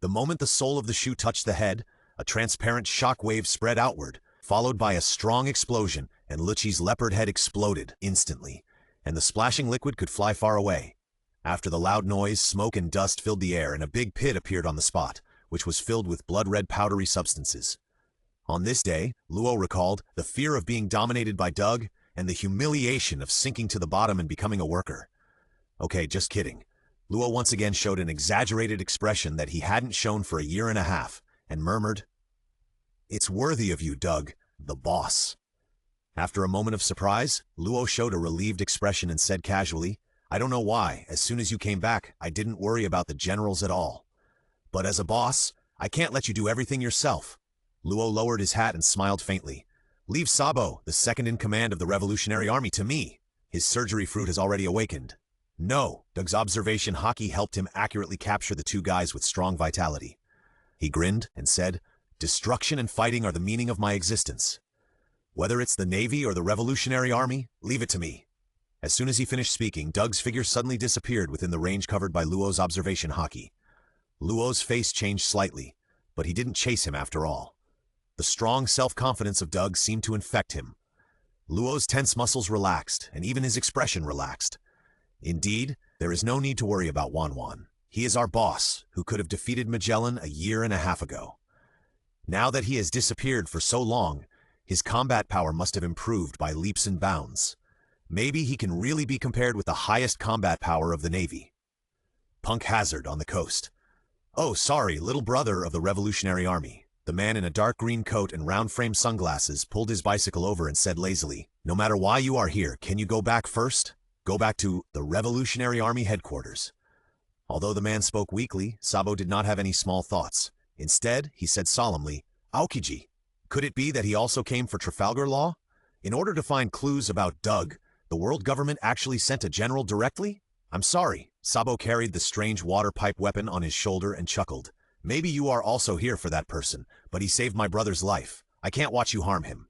The moment the sole of the shoe touched the head, a transparent shock wave spread outward, followed by a strong explosion, and Lucci's leopard head exploded instantly, and the splashing liquid could fly far away. After the loud noise, smoke and dust filled the air, and a big pit appeared on the spot, which was filled with blood-red powdery substances. On this day, Luo recalled the fear of being dominated by Doug and the humiliation of sinking to the bottom and becoming a worker. Okay, just kidding. Luo once again showed an exaggerated expression that he hadn't shown for a year and a half, and murmured, "It's worthy of you, Doug, the boss." After a moment of surprise, Luo showed a relieved expression and said casually, "I don't know why, as soon as you came back, I didn't worry about the generals at all. But as a boss, I can't let you do everything yourself." Luo lowered his hat and smiled faintly. "Leave Sabo, the second in command of the Revolutionary Army, to me. His surgery fruit has already awakened." No, Doug's observation haki helped him accurately capture the two guys with strong vitality. He grinned and said, "Destruction and fighting are the meaning of my existence. Whether it's the Navy or the Revolutionary Army, leave it to me." As soon as he finished speaking, Doug's figure suddenly disappeared within the range covered by Luo's observation haki. Luo's face changed slightly, but he didn't chase him after all. The strong self-confidence of Doug seemed to infect him. Luo's tense muscles relaxed, and even his expression relaxed. Indeed, there is no need to worry about Wanwan. He is our boss, who could have defeated Magellan a year and a half ago. Now that he has disappeared for so long, his combat power must have improved by leaps and bounds. Maybe he can really be compared with the highest combat power of the Navy. Punk Hazard on the coast. "Oh, sorry, little brother of the Revolutionary Army." The man in a dark green coat and round-frame sunglasses pulled his bicycle over and said lazily, "No matter why you are here, can you go back first? Go back to the Revolutionary Army headquarters." Although the man spoke weakly, Sabo did not have any small thoughts. Instead, he said solemnly, "Aokiji, could it be that he also came for Trafalgar Law? In order to find clues about Doug, the world government actually sent a general directly? I'm sorry." Sabo carried the strange water pipe weapon on his shoulder and chuckled. "Maybe you are also here for that person, but he saved my brother's life. I can't watch you harm him."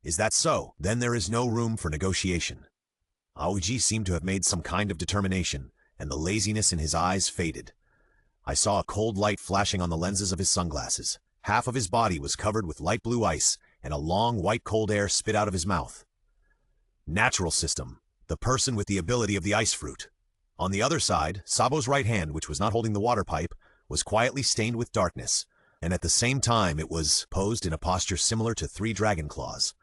"Is that so? Then there is no room for negotiation." Aoji seemed to have made some kind of determination, and the laziness in his eyes faded. I saw a cold light flashing on the lenses of his sunglasses. Half of his body was covered with light blue ice, and a long white cold air spit out of his mouth. Natural system, the person with the ability of the ice fruit. On the other side, Sabo's right hand, which was not holding the water pipe, was quietly stained with darkness, and at the same time it was posed in a posture similar to 3 dragon claws.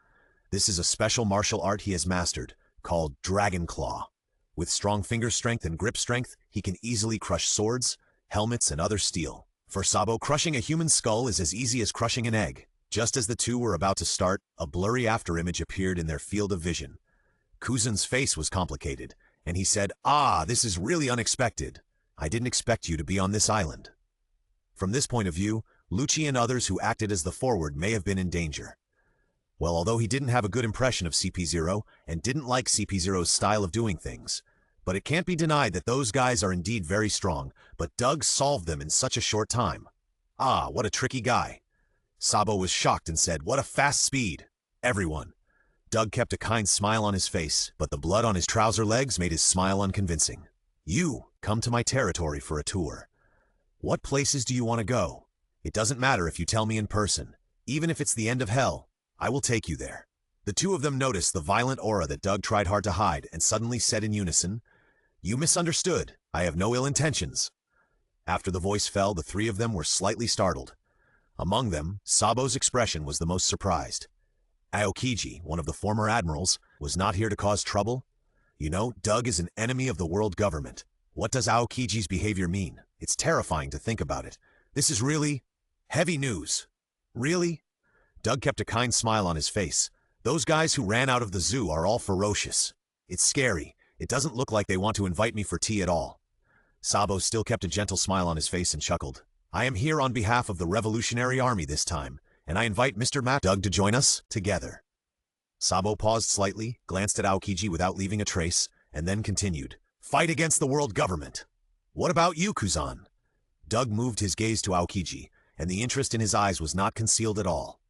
This is a special martial art he has mastered, called Dragon Claw. With strong finger strength and grip strength, he can easily crush swords, helmets, and other steel. For Sabo, crushing a human skull is as easy as crushing an egg. Just as the two were about to start, a blurry afterimage appeared in their field of vision. Kuzan's face was complicated, and he said, "Ah, this is really unexpected. I didn't expect you to be on this island." From this point of view, Lucci and others who acted as the forward may have been in danger. Well, although he didn't have a good impression of CP0 and didn't like CP0's style of doing things, but it can't be denied that those guys are indeed very strong, but Doug solved them in such a short time. Ah, what a tricky guy. Sabo was shocked and said, "What a fast speed." Everyone. Doug kept a kind smile on his face, but the blood on his trouser legs made his smile unconvincing. "You, come to my territory for a tour. What places do you want to go? It doesn't matter if you tell me in person. Even if it's the end of hell, I will take you there." The two of them noticed the violent aura that Doug tried hard to hide and suddenly said in unison, "You misunderstood. I have no ill intentions." After the voice fell, the three of them were slightly startled. Among them, Sabo's expression was the most surprised. Aokiji, one of the former admirals, was not here to cause trouble. You know, Doug is an enemy of the world government. What does Aokiji's behavior mean? It's terrifying to think about it. This is really heavy news. Really? Doug kept a kind smile on his face. Those guys who ran out of the zoo are all ferocious. It's scary. It doesn't look like they want to invite me for tea at all. Sabo still kept a gentle smile on his face and chuckled. I am here on behalf of the Revolutionary Army this time, and I invite Mr. Matt Doug to join us together. Sabo paused slightly, glanced at Aokiji without leaving a trace, and then continued. Fight against the world government. What about you, Kuzan? Doug moved his gaze to Aokiji, and the interest in his eyes was not concealed at all.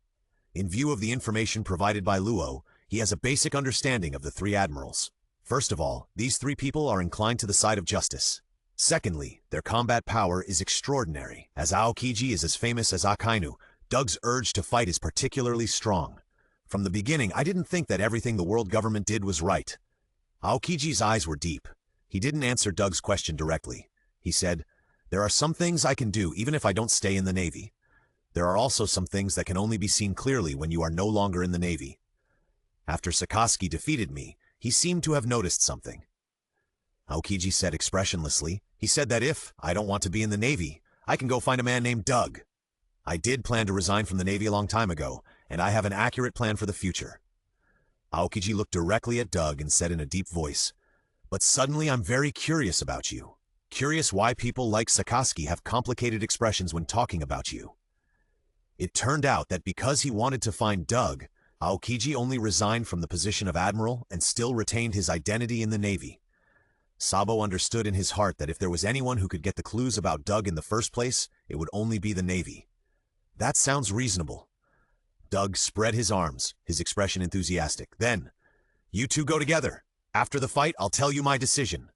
In view of the information provided by Luo, he has a basic understanding of the three admirals. First of all, these three people are inclined to the side of justice. Secondly, their combat power is extraordinary. As Aokiji is as famous as Akainu, Doug's urge to fight is particularly strong. From the beginning, I didn't think that everything the world government did was right. Aokiji's eyes were deep. He didn't answer Doug's question directly. He said, there are some things I can do even if I don't stay in the Navy. There are also some things that can only be seen clearly when you are no longer in the Navy. After Sakaski defeated me, he seemed to have noticed something. Aokiji said expressionlessly, he said that if I don't want to be in the Navy, I can go find a man named Doug. I did plan to resign from the Navy a long time ago, and I have an accurate plan for the future. Aokiji looked directly at Doug and said in a deep voice, but suddenly I'm very curious about you. Curious why people like Sakaski have complicated expressions when talking about you. It turned out that because he wanted to find Doug, Aokiji only resigned from the position of admiral and still retained his identity in the Navy. Sabo understood in his heart that if there was anyone who could get the clues about Doug in the first place, it would only be the Navy. That sounds reasonable. Doug spread his arms, his expression enthusiastic. Then, you two go together. After the fight, I'll tell you my decision.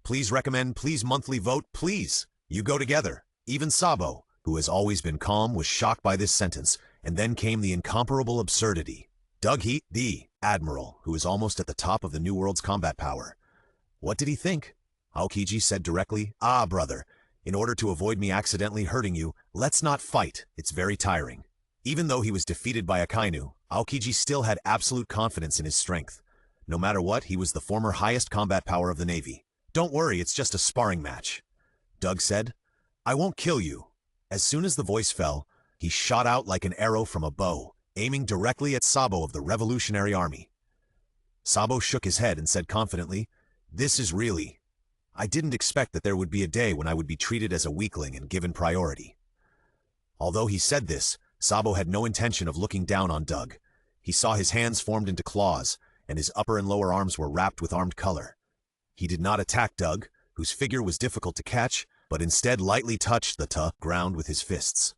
Please recommend, please monthly vote, please. You go together. Even Sabo, who has always been calm, was shocked by this sentence, and then came the incomparable absurdity. Doug Heat, the admiral, who is almost at the top of the New World's combat power. What did he think? Aokiji said directly, ah, brother, in order to avoid me accidentally hurting you, let's not fight. It's very tiring. Even though he was defeated by Akainu, Aokiji still had absolute confidence in his strength. No matter what, he was the former highest combat power of the Navy. Don't worry, it's just a sparring match. Doug said, I won't kill you. As soon as the voice fell, he shot out like an arrow from a bow, aiming directly at Sabo of the Revolutionary Army. Sabo shook his head and said confidently, this is really... I didn't expect that there would be a day when I would be treated as a weakling and given priority. Although he said this, Sabo had no intention of looking down on Doug. He saw his hands formed into claws, and his upper and lower arms were wrapped with armed color. He did not attack Doug, whose figure was difficult to catch, but instead lightly touched the ground with his fists.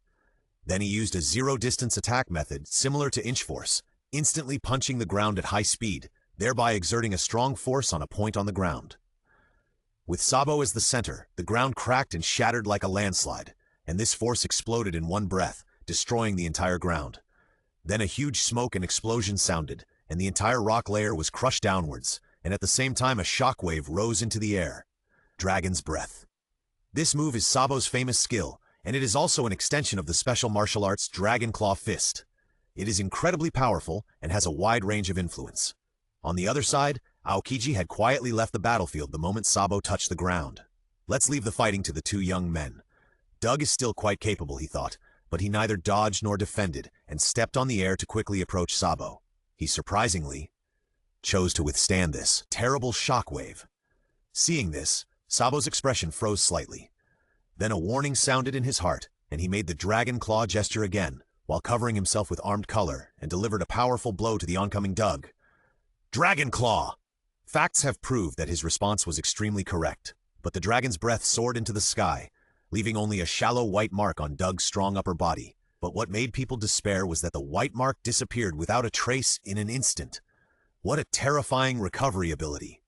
Then he used a zero-distance attack method similar to inch force, instantly punching the ground at high speed, thereby exerting a strong force on a point on the ground. With Sabo as the center, the ground cracked and shattered like a landslide, and this force exploded in one breath, destroying the entire ground. Then a huge smoke and explosion sounded, and the entire rock layer was crushed downwards, and at the same time a shockwave rose into the air. Dragon's Breath. This move is Sabo's famous skill, and it is also an extension of the special martial arts Dragon Claw Fist. It is incredibly powerful and has a wide range of influence. On the other side, Aokiji had quietly left the battlefield the moment Sabo touched the ground. Let's leave the fighting to the two young men. Doug is still quite capable, he thought, but he neither dodged nor defended and stepped on the air to quickly approach Sabo. He surprisingly chose to withstand this terrible shockwave. Seeing this, Sabo's expression froze slightly. Then a warning sounded in his heart, and he made the dragon claw gesture again, while covering himself with armed color, and delivered a powerful blow to the oncoming Doug. Dragon Claw! Facts have proved that his response was extremely correct, but the dragon's breath soared into the sky, leaving only a shallow white mark on Doug's strong upper body. But what made people despair was that the white mark disappeared without a trace in an instant. What a terrifying recovery ability!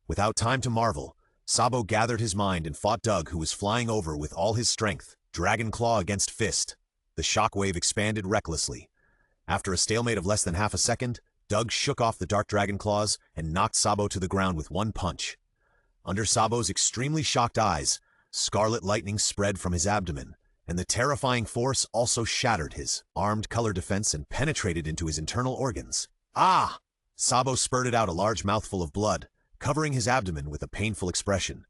Without time to marvel, Sabo gathered his mind and fought Doug, who was flying over with all his strength, dragon claw against fist. The shockwave expanded recklessly. After a stalemate of less than half a second, Doug shook off the dark dragon claws and knocked Sabo to the ground with one punch. Under Sabo's extremely shocked eyes, Scarlet lightning spread from his abdomen, and the terrifying force also shattered his armed color defense and penetrated into his internal organs. Ah! Sabo spurted out a large mouthful of blood, covering his abdomen with a painful expression.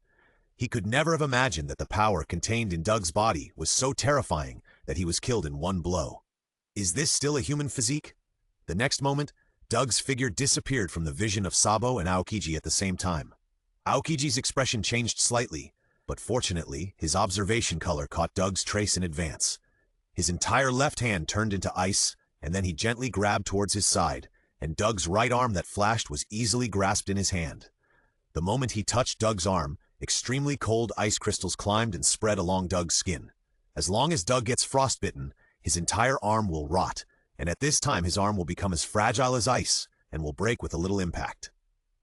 He could never have imagined that the power contained in Doug's body was so terrifying that he was killed in one blow. Is this still a human physique? The next moment, Doug's figure disappeared from the vision of Sabo and Aokiji at the same time. Aokiji's expression changed slightly, but fortunately, his observation color caught Doug's trace in advance. His entire left hand turned into ice, and then he gently grabbed towards his side, and Doug's right arm that flashed was easily grasped in his hand. The moment he touched Doug's arm, extremely cold ice crystals climbed and spread along Doug's skin. As long as Doug gets frostbitten, his entire arm will rot, and at this time his arm will become as fragile as ice and will break with a little impact.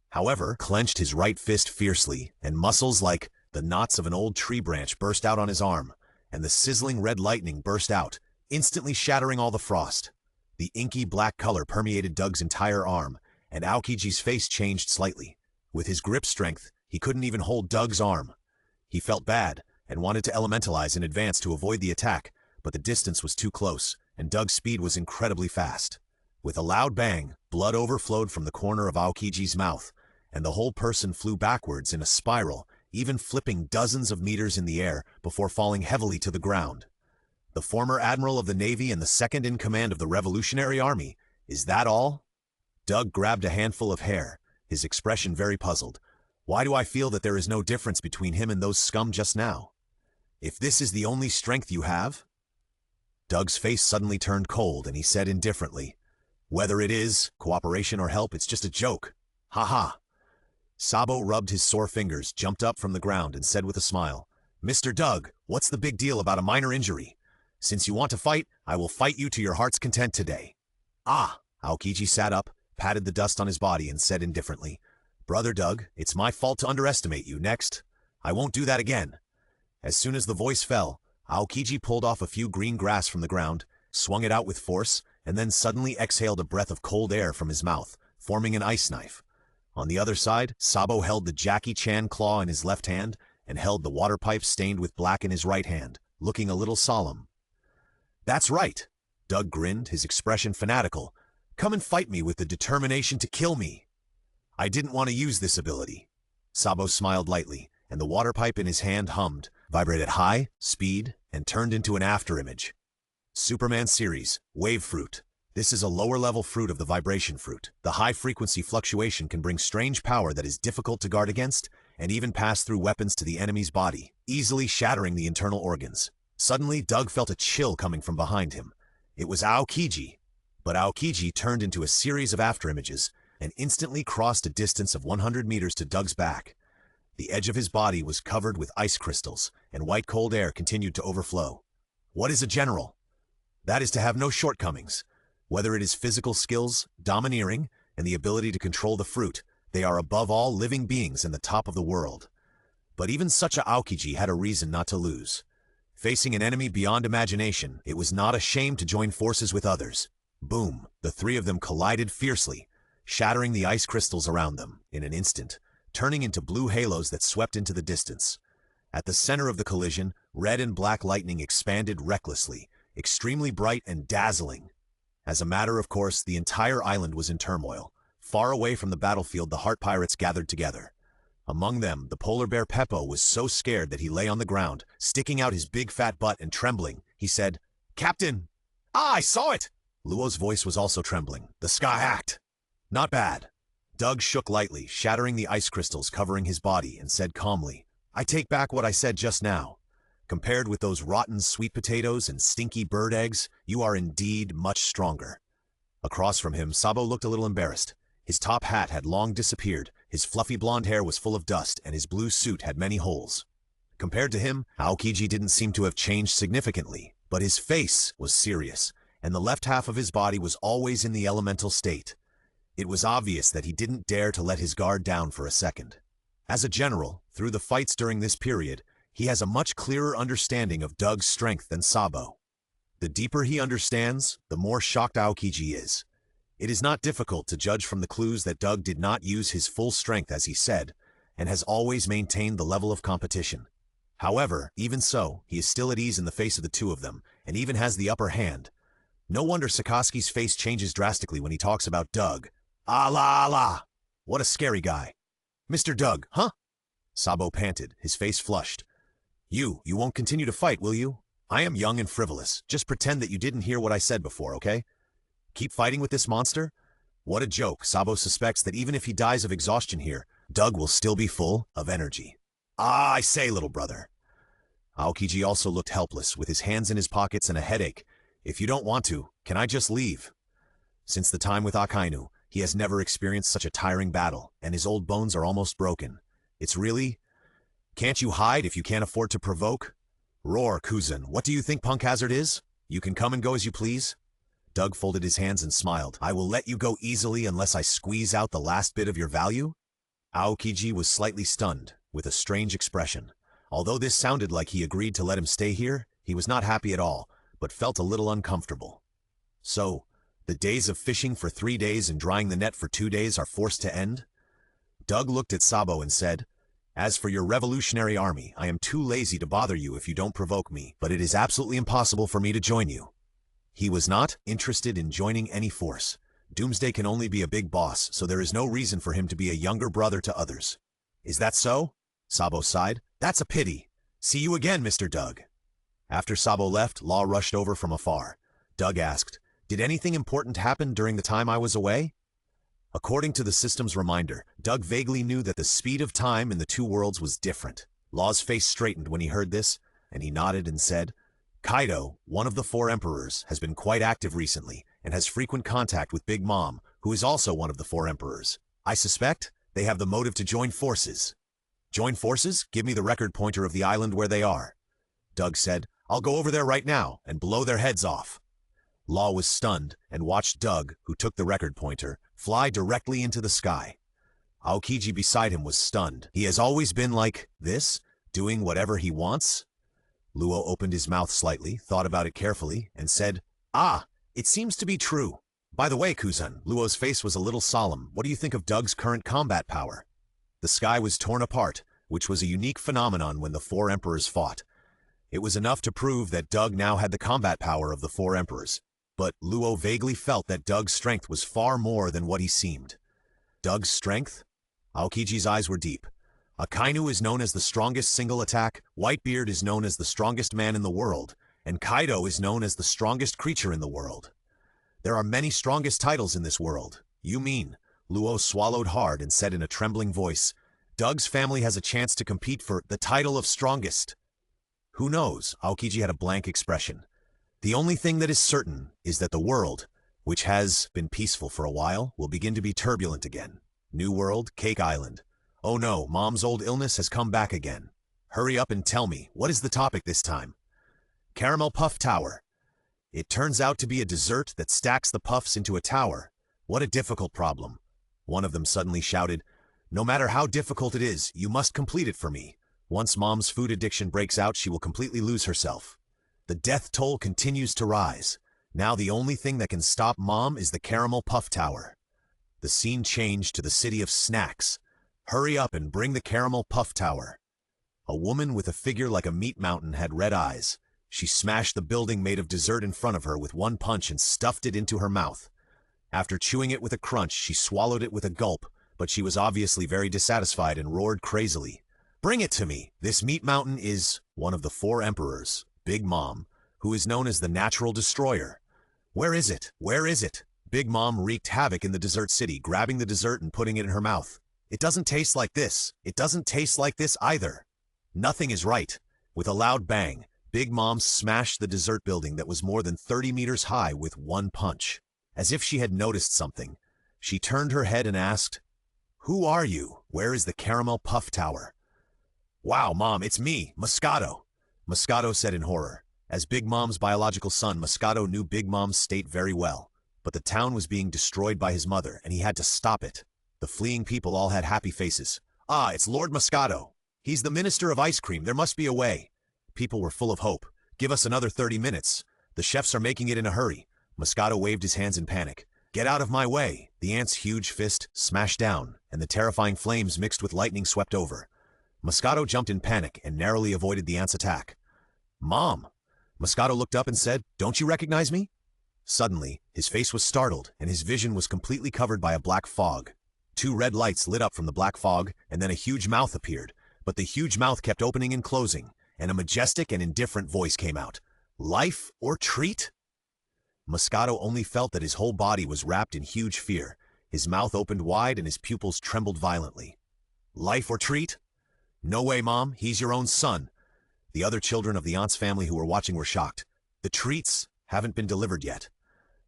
However, clenched his right fist fiercely, and muscles like the knots of an old tree branch burst out on his arm, and the sizzling red lightning burst out, instantly shattering all the frost. The inky black color permeated Doug's entire arm, and Aokiji's face changed slightly. With his grip strength, he couldn't even hold Doug's arm. He felt bad and wanted to elementalize in advance to avoid the attack, but the distance was too close, and Doug's speed was incredibly fast. With a loud bang, blood overflowed from the corner of Aokiji's mouth, and the whole person flew backwards in a spiral, even flipping dozens of meters in the air before falling heavily to the ground. The former admiral of the Navy and the second in command of the Revolutionary Army, is that all? Doug grabbed a handful of hair, his expression very puzzled. Why do I feel that there is no difference between him and those scum just now? If this is the only strength you have? Doug's face suddenly turned cold and he said indifferently, "Whether it is cooperation or help, it's just a joke. Ha ha." Sabo rubbed his sore fingers, jumped up from the ground, and said with a smile, "Mr. Doug, what's the big deal about a minor injury? Since you want to fight, I will fight you to your heart's content today." "Ah!" Aokiji sat up, patted the dust on his body, and said indifferently, "Brother Doug, it's my fault to underestimate you. Next, I won't do that again." As soon as the voice fell, Aokiji pulled off a few green grass from the ground, swung it out with force, and then suddenly exhaled a breath of cold air from his mouth, forming an ice knife. On the other side, Sabo held the Jackie Chan claw in his left hand and held the water pipe stained with black in his right hand, looking a little solemn. "That's right." Doug grinned, his expression fanatical. "Come and fight me with the determination to kill me." "I didn't want to use this ability." Sabo smiled lightly, and the water pipe in his hand hummed, vibrated high, speed, and turned into an afterimage. Superman Series, Wave Fruit. This is a lower-level fruit of the vibration fruit. The high-frequency fluctuation can bring strange power that is difficult to guard against, and even pass through weapons to the enemy's body, easily shattering the internal organs. Suddenly, Doug felt a chill coming from behind him. It was Aokiji. But Aokiji turned into a series of afterimages, and instantly crossed a distance of 100 meters to Doug's back. The edge of his body was covered with ice crystals, and white cold air continued to overflow. What is a general? That is to have no shortcomings. Whether it is physical skills, domineering, and the ability to control the fruit, they are above all living beings and the top of the world. But even such a Aokiji had a reason not to lose. Facing an enemy beyond imagination, it was not a shame to join forces with others. Boom! The three of them collided fiercely, shattering the ice crystals around them in an instant, turning into blue halos that swept into the distance. At the center of the collision, red and black lightning expanded recklessly, extremely bright and dazzling. As a matter of course, the entire island was in turmoil. Far away from the battlefield, the Heart Pirates gathered together. Among them, the polar bear Peppo was so scared that he lay on the ground, sticking out his big fat butt and trembling. He said, "Captain!" "Ah, I saw it!" Luo's voice was also trembling. "The sky hacked." "Not bad." Doug shook lightly, shattering the ice crystals covering his body, and said calmly, "I take back what I said just now. Compared with those rotten sweet potatoes and stinky bird eggs, you are indeed much stronger." Across from him, Sabo looked a little embarrassed. His top hat had long disappeared, his fluffy blonde hair was full of dust, and his blue suit had many holes. Compared to him, Aokiji didn't seem to have changed significantly, but his face was serious, and the left half of his body was always in the elemental state. It was obvious that he didn't dare to let his guard down for a second. As a general, through the fights during this period, he has a much clearer understanding of Doug's strength than Sabo. The deeper he understands, the more shocked Aokiji is. It is not difficult to judge from the clues that Doug did not use his full strength as he said, and has always maintained the level of competition. However, even so, he is still at ease in the face of the two of them, and even has the upper hand. No wonder Sikorsky's face changes drastically when he talks about Doug. Allah Allah! What a scary guy. Mr. Doug, huh? Sabo panted, his face flushed. You won't continue to fight, will you? I am young and frivolous. Just pretend that you didn't hear what I said before, okay? Keep fighting with this monster? What a joke. Sabo suspects that even if he dies of exhaustion here, Doug will still be full of energy. Ah, I say, little brother. Aokiji also looked helpless, with his hands in his pockets and a headache. If you don't want to, can I just leave? Since the time with Akainu, he has never experienced such a tiring battle, and his old bones are almost broken. It's really... Can't you hide if you can't afford to provoke? Roar, Kuzan, what do you think Punk Hazard is? You can come and go as you please? Doug folded his hands and smiled. I will let you go easily unless I squeeze out the last bit of your value? Aokiji was slightly stunned, with a strange expression. Although this sounded like he agreed to let him stay here, he was not happy at all, but felt a little uncomfortable. So, the days of fishing for 3 days and drying the net for 2 days are forced to end? Doug looked at Sabo and said, As for your revolutionary army, I am too lazy to bother you if you don't provoke me, but it is absolutely impossible for me to join you. He was not interested in joining any force. Doomsday can only be a big boss, so there is no reason for him to be a younger brother to others. Is that so? Sabo sighed. That's a pity. See you again, Mr. Doug. After Sabo left, Law rushed over from afar. Doug asked, Did anything important happen during the time I was away? According to the system's reminder, Doug vaguely knew that the speed of time in the two worlds was different. Law's face straightened when he heard this, and he nodded and said, Kaido, one of the 4 emperors, has been quite active recently and has frequent contact with Big Mom, who is also one of the 4 emperors. I suspect they have the motive to join forces. Join forces? Give me the record pointer of the island where they are. Doug said, I'll go over there right now and blow their heads off. Law was stunned and watched Doug, who took the record pointer, fly directly into the sky. Aokiji beside him was stunned. He has always been like this, doing whatever he wants? Luo opened his mouth slightly, thought about it carefully, and said, Ah, it seems to be true. By the way, Kuzan, Luo's face was a little solemn. What do you think of Doug's current combat power? The sky was torn apart, which was a unique phenomenon when the 4 emperors fought. It was enough to prove that Doug now had the combat power of the 4 emperors. But Luo vaguely felt that Doug's strength was far more than what he seemed. Doug's strength? Aokiji's eyes were deep. Akainu is known as the strongest single attack, Whitebeard is known as the strongest man in the world, and Kaido is known as the strongest creature in the world. There are many strongest titles in this world. You mean? Luo swallowed hard and said in a trembling voice, Doug's family has a chance to compete for the title of strongest. Who knows? Aokiji had a blank expression. The only thing that is certain is that the world, which has been peaceful for a while, will begin to be turbulent again. New world, Cake Island. Oh no, Mom's old illness has come back again. Hurry up and tell me, what is the topic this time? Caramel Puff Tower. It turns out to be a dessert that stacks the puffs into a tower. What a difficult problem. One of them suddenly shouted, No matter how difficult it is, you must complete it for me. Once Mom's food addiction breaks out, she will completely lose herself. The death toll continues to rise. Now the only thing that can stop Mom is the Caramel Puff Tower. The scene changed to the city of snacks. Hurry up and bring the Caramel Puff Tower. A woman with a figure like a meat mountain had red eyes. She smashed the building made of dessert in front of her with one punch and stuffed it into her mouth. After chewing it with a crunch, she swallowed it with a gulp, but she was obviously very dissatisfied and roared crazily. Bring it to me! This meat mountain is one of the 4 emperors, Big Mom, who is known as the Natural Destroyer. Where is it? Where is it? Big Mom wreaked havoc in the dessert city, grabbing the dessert and putting it in her mouth. It doesn't taste like this. It doesn't taste like this either. Nothing is right. With a loud bang, Big Mom smashed the dessert building that was more than 30 meters high with one punch. As if she had noticed something, she turned her head and asked, Who are you? Where is the Caramel Puff Tower? Wow, Mom, it's me, Moscato. Moscato said in horror. As Big Mom's biological son, Moscato knew Big Mom's state very well. But the town was being destroyed by his mother, and he had to stop it. The fleeing people all had happy faces. Ah, it's Lord Moscato. He's the Minister of Ice Cream. There must be a way. People were full of hope. Give us another 30 minutes. The chefs are making it in a hurry. Moscato waved his hands in panic. Get out of my way. The ant's huge fist smashed down, and the terrifying flames mixed with lightning swept over. Moscato jumped in panic and narrowly avoided the ant's attack. "Mom!" Moscato looked up and said, "Don't you recognize me?" Suddenly, his face was startled and his vision was completely covered by a black fog. Two red lights lit up from the black fog, and then a huge mouth appeared, but the huge mouth kept opening and closing, and a majestic and indifferent voice came out. "Life or treat?" Moscato only felt that his whole body was wrapped in huge fear. His mouth opened wide and his pupils trembled violently. "Life or treat?" "No way, Mom, he's your own son." The other children of the aunt's family who were watching were shocked. "The treats haven't been delivered yet,"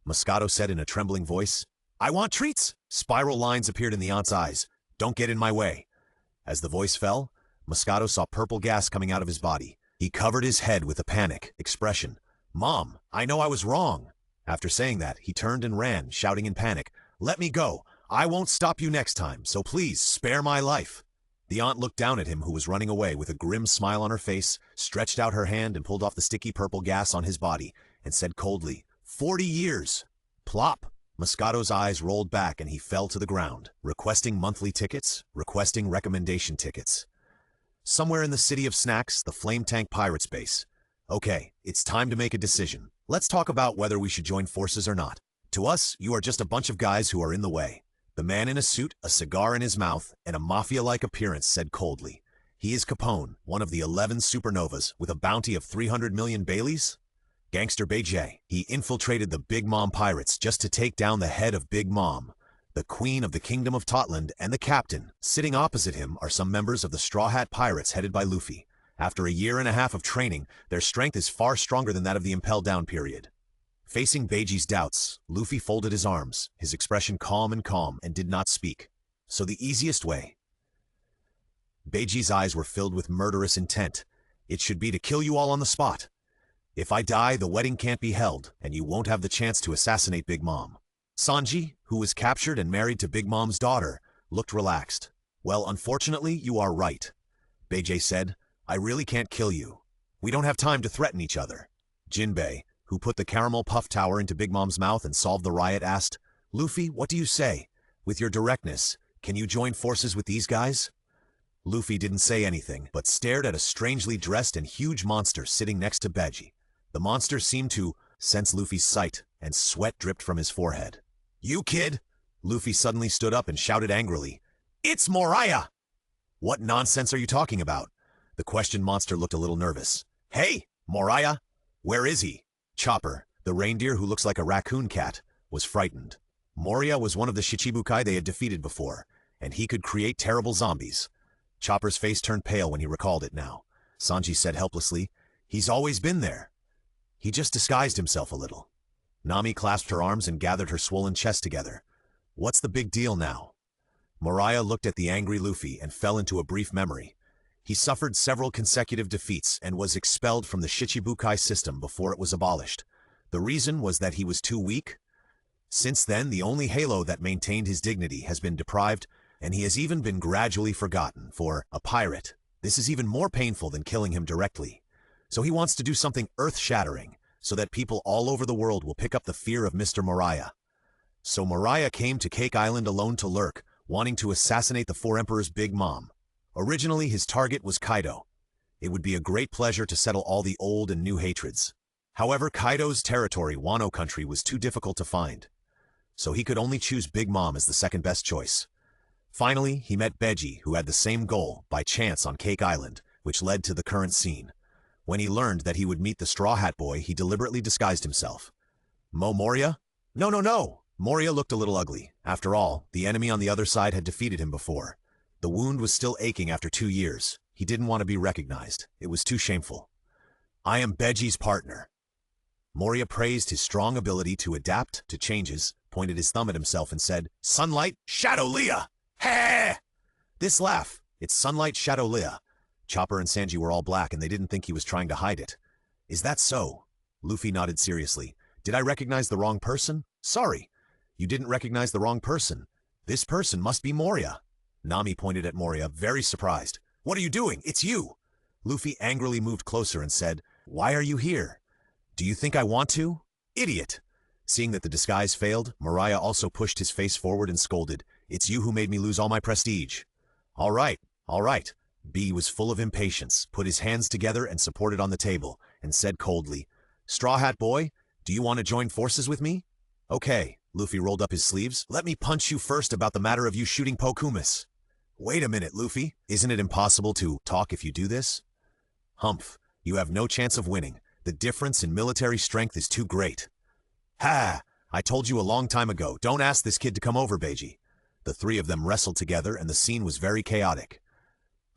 Moscato said in a trembling voice. "I want treats!" Spiral lines appeared in the aunt's eyes. "Don't get in my way." As the voice fell, Moscato saw purple gas coming out of his body. He covered his head with a panic expression. "Mom, I know I was wrong." After saying that, he turned and ran, shouting in panic, "Let me go! I won't stop you next time, so please spare my life." The aunt looked down at him who was running away with a grim smile on her face, stretched out her hand and pulled off the sticky purple gas on his body, and said coldly, 40 years! Plop! Moscato's eyes rolled back and he fell to the ground, requesting monthly tickets, requesting recommendation tickets. Somewhere in the city of snacks, the Flame Tank Pirates base. "Okay, it's time to make a decision. Let's talk about whether we should join forces or not. To us, you are just a bunch of guys who are in the way." The man in a suit, a cigar in his mouth, and a mafia-like appearance said coldly, "He is Capone, one of the 11 supernovas, with a bounty of 300 million Baileys? Gangster Beijay. He infiltrated the Big Mom Pirates just to take down the head of Big Mom, the queen of the Kingdom of Totland, and the captain. Sitting opposite him are some members of the Straw Hat Pirates headed by Luffy. After a year and a half of training, their strength is far stronger than that of the Impel Down period." Facing Beijay's doubts, Luffy folded his arms, his expression calm, and did not speak. "So the easiest way?" Beijay's eyes were filled with murderous intent. "It should be to kill you all on the spot. If I die, the wedding can't be held, and you won't have the chance to assassinate Big Mom." Sanji, who was captured and married to Big Mom's daughter, looked relaxed. "Well, unfortunately, you are right," Beijay said. "I really can't kill you. We don't have time to threaten each other." Jinbei, who put the caramel puff tower into Big Mom's mouth and solved the riot, asked, "Luffy, what do you say? With your directness, can you join forces with these guys?" Luffy didn't say anything, but stared at a strangely dressed and huge monster sitting next to Beijay. The monster seemed to sense Luffy's sight, and sweat dripped from his forehead. "You kid!" Luffy suddenly stood up and shouted angrily, "It's Moriah!" "What nonsense are you talking about?" The questioned monster looked a little nervous. "Hey, Moriah! Where is he?" Chopper, the reindeer who looks like a raccoon cat, was frightened. Moria was one of the Shichibukai they had defeated before, and he could create terrible zombies. Chopper's face turned pale when he recalled it now. Sanji said helplessly, "He's always been there. He just disguised himself a little." Nami clasped her arms and gathered her swollen chest together. "What's the big deal now?" Moriah looked at the angry Luffy and fell into a brief memory. He suffered several consecutive defeats and was expelled from the Shichibukai system before it was abolished. The reason was that he was too weak. Since then, the only halo that maintained his dignity has been deprived, and he has even been gradually forgotten. For a pirate, this is even more painful than killing him directly. So he wants to do something earth-shattering, so that people all over the world will pick up the fear of Mr. Moriah. So Moriah came to Cake Island alone to lurk, wanting to assassinate the Four Emperors' Big Mom. Originally, his target was Kaido. It would be a great pleasure to settle all the old and new hatreds. However, Kaido's territory, Wano country, was too difficult to find. So he could only choose Big Mom as the second best choice. Finally, he met Beijay, who had the same goal, by chance on Cake Island, which led to the current scene. When he learned that he would meet the Straw Hat Boy, he deliberately disguised himself. Moria? No. Moria looked a little ugly. After all, the enemy on the other side had defeated him before. The wound was still aching after 2 years. He didn't want to be recognized. It was too shameful. "I am Beijay's partner." Moria praised his strong ability to adapt to changes, pointed his thumb at himself and said, "Sunlight, Shadow Leah! Hey!" This laugh, it's Sunlight, Shadow Leah. Chopper and Sanji were all black and they didn't think he was trying to hide it. "Is that so?" Luffy nodded seriously. "Did I recognize the wrong person?" "Sorry. You didn't recognize the wrong person. This person must be Moria." Nami pointed at Moria, very surprised. "What are you doing? It's you!" Luffy angrily moved closer and said, "Why are you here? Do you think I want to? Idiot!" Seeing that the disguise failed, Moria also pushed his face forward and scolded, "It's you who made me lose all my prestige." All right. B was full of impatience, put his hands together and supported on the table, and said coldly, "Straw Hat Boy, do you want to join forces with me?" "Okay." Luffy rolled up his sleeves. "Let me punch you first about the matter of you shooting Pokumis." "Wait a minute, Luffy. Isn't it impossible to talk if you do this?" "Humph, you have no chance of winning. The difference in military strength is too great." "Ha! I told you a long time ago, don't ask this kid to come over, Beiji." The three of them wrestled together and the scene was very chaotic.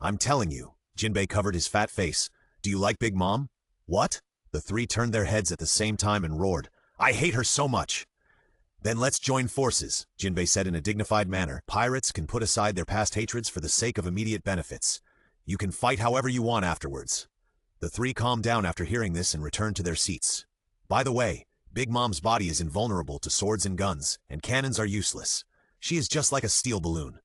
"I'm telling you," Jinbei covered his fat face. "Do you like Big Mom?" "What?" The three turned their heads at the same time and roared, "I hate her so much!" "Then let's join forces," Jinbei said in a dignified manner. "Pirates can put aside their past hatreds for the sake of immediate benefits. You can fight however you want afterwards." The three calmed down after hearing this and returned to their seats. "By the way, Big Mom's body is invulnerable to swords and guns, and cannons are useless. She is just like a steel balloon."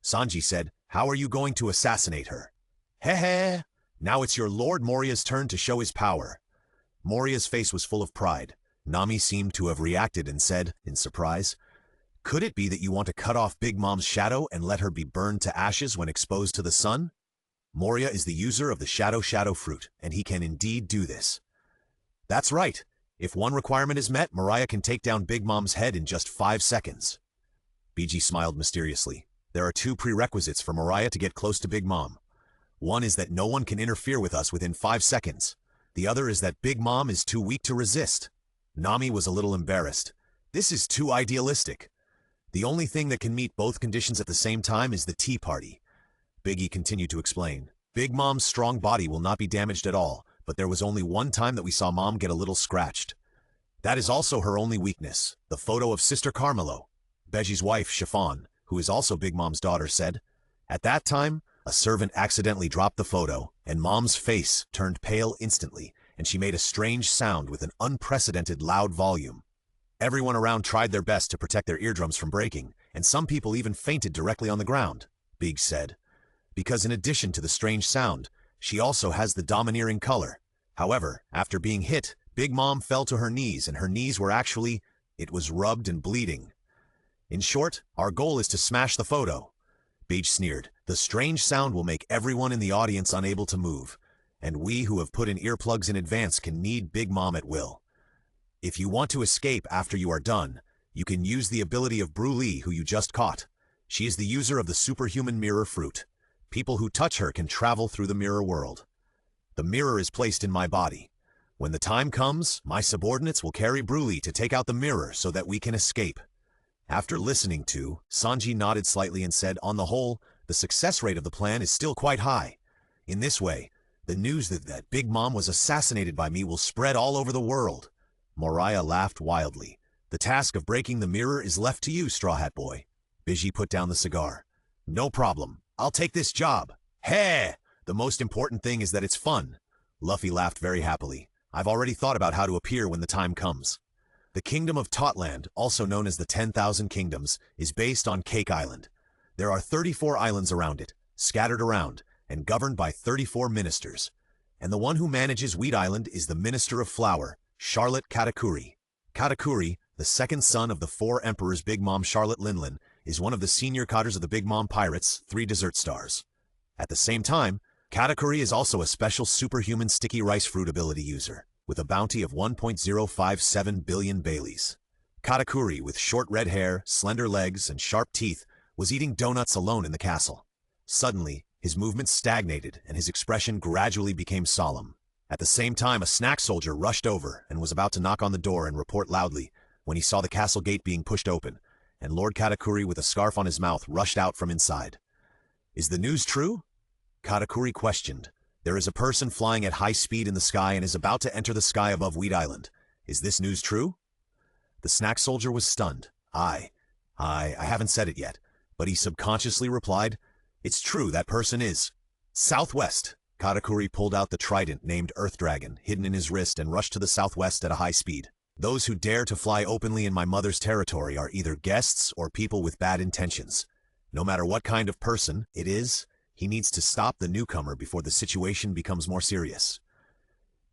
Sanji said, "How are you going to assassinate her?" "Heh. Now it's your Lord Moria's turn to show his power." Moria's face was full of pride. Nami seemed to have reacted and said, in surprise, "Could it be that you want to cut off Big Mom's shadow and let her be burned to ashes when exposed to the sun?" "Moria is the user of the shadow fruit, and he can indeed do this." "That's right. If one requirement is met, Moria can take down Big Mom's head in just 5 seconds. Biji smiled mysteriously. "There are 2 prerequisites for Moria to get close to Big Mom. One is that no one can interfere with us within 5 seconds. The other is that Big Mom is too weak to resist." Nami was a little embarrassed. "This is too idealistic. The only thing that can meet both conditions at the same time is the tea party." Biggie continued to explain. "Big Mom's strong body will not be damaged at all, but there was only one time that we saw Mom get a little scratched. That is also her only weakness, the photo of Sister Carmelo." Beji's wife, Chiffon, who is also Big Mom's daughter, said, "At that time, a servant accidentally dropped the photo, and Mom's face turned pale instantly, and she made a strange sound with an unprecedented loud volume. Everyone around tried their best to protect their eardrums from breaking, and some people even fainted directly on the ground," Big said. "Because in addition to the strange sound, she also has the domineering color. However, after being hit, Big Mom fell to her knees, and her knees were actually, it was rubbed and bleeding. In short, our goal is to smash the photo." Beige sneered. "The strange sound will make everyone in the audience unable to move, and we who have put in earplugs in advance can knead Big Mom at will. If you want to escape after you are done, you can use the ability of Bruli, who you just caught. She is the user of the superhuman mirror fruit. People who touch her can travel through the mirror world. The mirror is placed in my body. When the time comes, my subordinates will carry Bruli to take out the mirror so that we can escape." After listening to, Sanji nodded slightly and said, "On the whole, the success rate of the plan is still quite high. In this way, the news that Big Mom was assassinated by me will spread all over the world." Moria laughed wildly. "The task of breaking the mirror is left to you, Straw Hat Boy." Biji put down the cigar. "No problem. I'll take this job. Hey! The most important thing is that it's fun." Luffy laughed very happily. "I've already thought about how to appear when the time comes." The kingdom of Totland, also known as the 10,000 Kingdoms, is based on Cake Island. There are 34 islands around it, scattered around, and governed by 34 ministers. And the one who manages Wheat Island is the Minister of Flour, Charlotte Katakuri. Katakuri, the second son of the 4 emperors Big Mom Charlotte Linlin, is one of the senior cadres of the Big Mom Pirates, 3 Desert Stars. At the same time, Katakuri is also a special superhuman sticky rice fruit ability user, with a bounty of 1.057 billion Baileys. Katakuri, with short red hair, slender legs, and sharp teeth, was eating donuts alone in the castle. Suddenly, his movements stagnated and his expression gradually became solemn. At the same time, a snack soldier rushed over and was about to knock on the door and report loudly when he saw the castle gate being pushed open, and Lord Katakuri with a scarf on his mouth rushed out from inside. "Is the news true?" Katakuri questioned. "There is a person flying at high speed in the sky and is about to enter the sky above Wheat Island. Is this news true?" The snack soldier was stunned. I haven't said it yet," but he subconsciously replied, "It's true, that person is southwest." Katakuri pulled out the trident named Earth Dragon, hidden in his wrist, and rushed to the southwest at a high speed. "Those who dare to fly openly in my mother's territory are either guests or people with bad intentions. No matter what kind of person it is, he needs to stop the newcomer before the situation becomes more serious.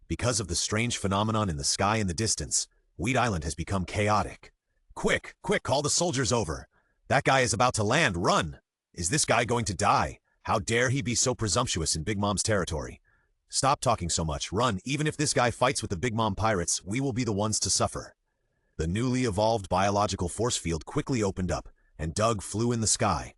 Because of the strange phenomenon in the sky in the distance, Wheat Island has become chaotic. Quick, call the soldiers over. That guy is about to land, run! Is this guy going to die? How dare he be so presumptuous in Big Mom's territory? Stop talking so much, run. Even if this guy fights with the Big Mom pirates, we will be the ones to suffer. The newly evolved biological force field quickly opened up, and Doug flew in the sky,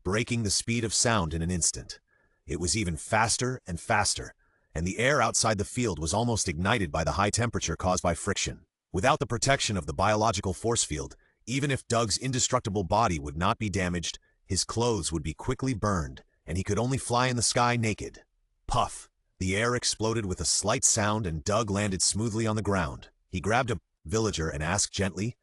breaking the speed of sound in an instant. It was even faster and faster, and the air outside the field was almost ignited by the high temperature caused by friction. Without the protection of the biological force field, even if Doug's indestructible body would not be damaged, his clothes would be quickly burned, and he could only fly in the sky naked. Puff! The air exploded with a slight sound, and Doug landed smoothly on the ground. He grabbed a villager and asked gently,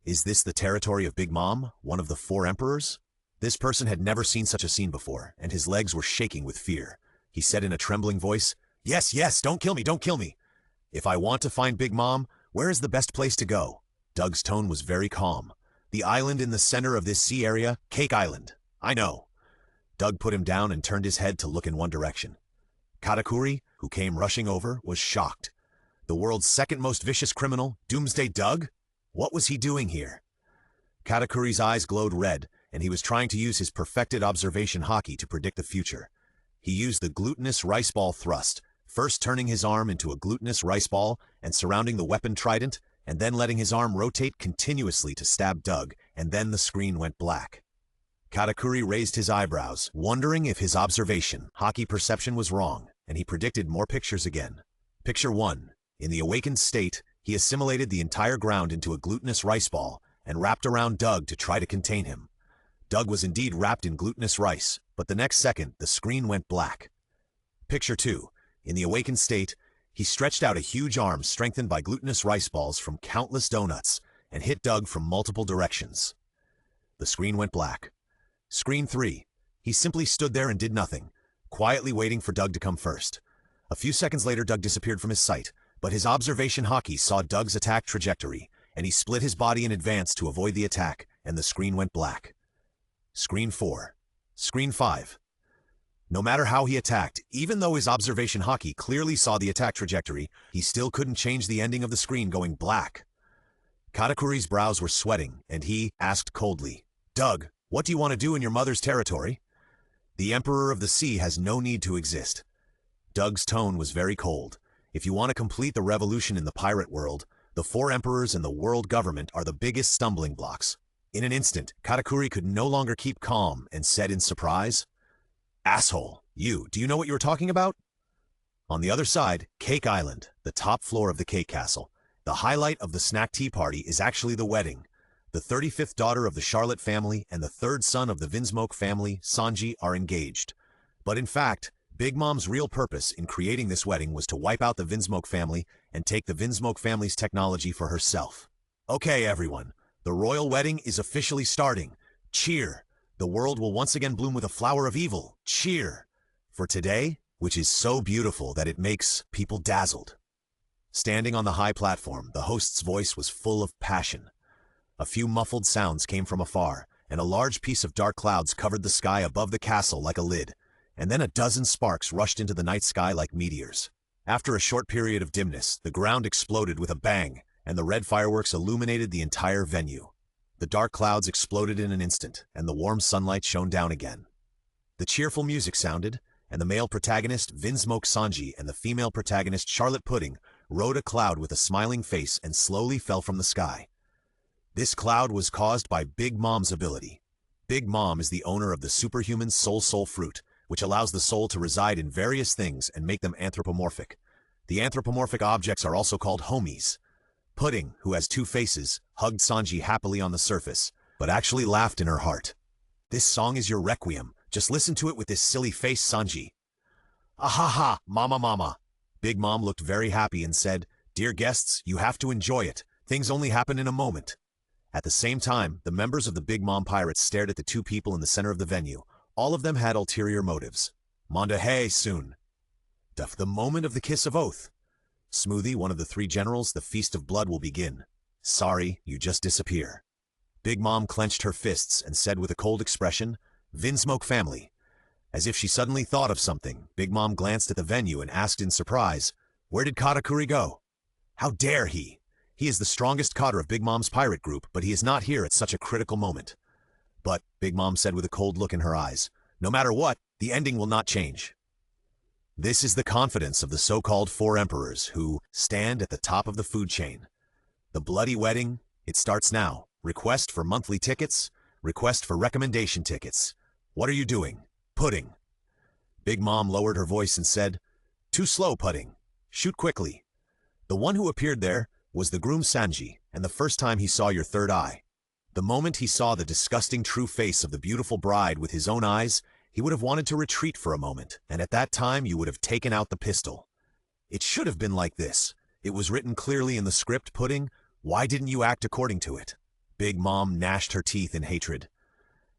"Is this the territory of Big Mom, one of the 4 emperors?" This person had never seen such a scene before, and his legs were shaking with fear. He said in a trembling voice, "Yes, yes, don't kill me, don't kill me. If I want to find Big Mom, where is the best place to go?" Doug's tone was very calm. "The island in the center of this sea area, Cake Island. I know." Doug put him down and turned his head to look in one direction. Katakuri, who came rushing over, was shocked. The world's second most vicious criminal, Doomsday Doug? What was he doing here? Katakuri's eyes glowed red, and he was trying to use his perfected observation haki to predict the future. He used the glutinous rice ball thrust, first turning his arm into a glutinous rice ball and surrounding the weapon trident, and then letting his arm rotate continuously to stab Doug, and then the screen went black. Katakuri raised his eyebrows, wondering if his observation, haki perception was wrong, and he predicted more pictures again. Picture 1. In the awakened state, he assimilated the entire ground into a glutinous rice ball and wrapped around Doug to try to contain him. Doug was indeed wrapped in glutinous rice, but the next second, the screen went black. Picture 2. In the awakened state, he stretched out a huge arm strengthened by glutinous rice balls from countless donuts and hit Doug from multiple directions. The screen went black. Screen 3. He simply stood there and did nothing, quietly waiting for Doug to come first. A few seconds later, Doug disappeared from his sight, but his observation haki saw Doug's attack trajectory, and he split his body in advance to avoid the attack, and the screen went black. Screen 4. Screen 5. No matter how he attacked, even though his observation haki clearly saw the attack trajectory, he still couldn't change the ending of the screen going black. Katakuri's brows were sweating, and he asked coldly, "Doug, what do you want to do in your mother's territory?" "The Emperor of the Sea has no need to exist." Doug's tone was very cold. "If you want to complete the revolution in the pirate world, the 4 emperors and the world government are the biggest stumbling blocks." In an instant, Katakuri could no longer keep calm and said in surprise, "Asshole, do you know what you were talking about?" On the other side, Cake Island, the top floor of the Cake Castle. The highlight of the snack tea party is actually the wedding. The 35th daughter of the Charlotte family and the 3rd son of the Vinsmoke family, Sanji, are engaged. But in fact, Big Mom's real purpose in creating this wedding was to wipe out the Vinsmoke family and take the Vinsmoke family's technology for herself. Okay, everyone, the royal wedding is officially starting. Cheer! The world will once again bloom with a flower of evil. Cheer! For today, which is so beautiful that it makes people dazzled. Standing on the high platform, the host's voice was full of passion. A few muffled sounds came from afar, and a large piece of dark clouds covered the sky above the castle like a lid, and then a dozen sparks rushed into the night sky like meteors. After a short period of dimness, the ground exploded with a bang, and the red fireworks illuminated the entire venue. The dark clouds exploded in an instant, and the warm sunlight shone down again. The cheerful music sounded, and the male protagonist, Vinsmoke Sanji, and the female protagonist, Charlotte Pudding, rode a cloud with a smiling face and slowly fell from the sky. This cloud was caused by Big Mom's ability. Big Mom is the owner of the superhuman soul fruit, which allows the soul to reside in various things and make them anthropomorphic. The anthropomorphic objects are also called homies. Pudding, who has 2 faces, hugged Sanji happily on the surface, but actually laughed in her heart. "This song is your requiem. Just listen to it with this silly face, Sanji." "Ahaha, mama. Big Mom looked very happy and said, "Dear guests, you have to enjoy it. Things only happen in a moment." At the same time, the members of the Big Mom Pirates stared at the 2 people in the center of the venue. All of them had ulterior motives. "Monda hey soon. The moment of the kiss of oath. Smoothie, one of the 3 generals, the feast of blood will begin. Sorry, you just disappear." Big Mom clenched her fists and said with a cold expression, "Vinsmoke family." As if she suddenly thought of something, Big Mom glanced at the venue and asked in surprise, "Where did Katakuri go?" "How dare he? He is the strongest cadre of Big Mom's pirate group, but he is not here at such a critical moment." "But," Big Mom said with a cold look in her eyes, "no matter what, The ending will not change. This is the confidence of the so-called four emperors who stand at the top of the food chain. The bloody wedding, it starts now. Request for monthly tickets, request for recommendation tickets. What are you doing? Pudding. Big Mom lowered her voice and said, "Too slow, Pudding. Shoot quickly." The one who appeared there was the groom Sanji, and the first time he saw your third eye. The moment he saw the disgusting true face of the beautiful bride with his own eyes, he would have wanted to retreat for a moment, and at that time you would have taken out the pistol. It should have been like this. It was written clearly in the script, Pudding. Why didn't you act according to it? Big Mom gnashed her teeth in hatred.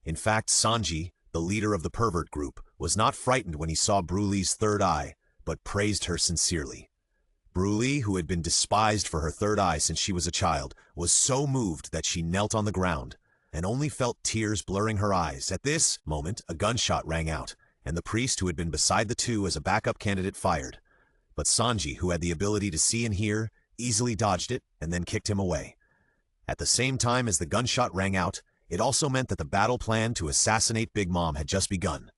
In fact, Sanji, the leader of the pervert group, was not frightened when he saw Brulee's third eye, but praised her sincerely. Brulee, who had been despised for her third eye since she was a child, was so moved that she knelt on the ground and only felt tears blurring her eyes. At this moment, a gunshot rang out, and the priest who had been beside the two as a backup candidate fired. But Sanji, who had the ability to see and hear, easily dodged it and then kicked him away. At the same time as the gunshot rang out, it also meant that the battle plan to assassinate Big Mom had just begun.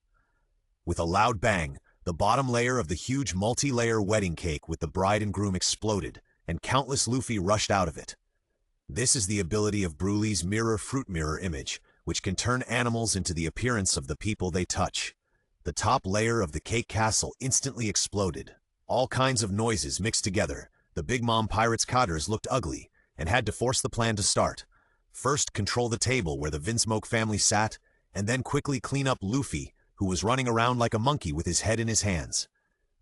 With a loud bang, the bottom layer of the huge multi-layer wedding cake with the bride and groom exploded, and countless Luffy rushed out of it. This is the ability of Brulee's fruit mirror image, which can turn animals into the appearance of the people they touch. The top layer of the cake castle instantly exploded. All kinds of noises mixed together. The Big Mom Pirates cadres looked ugly, and had to force the plan to start. First, control the table where the Vinsmoke family sat, and then quickly clean up Luffy, who was running around like a monkey with his head in his hands.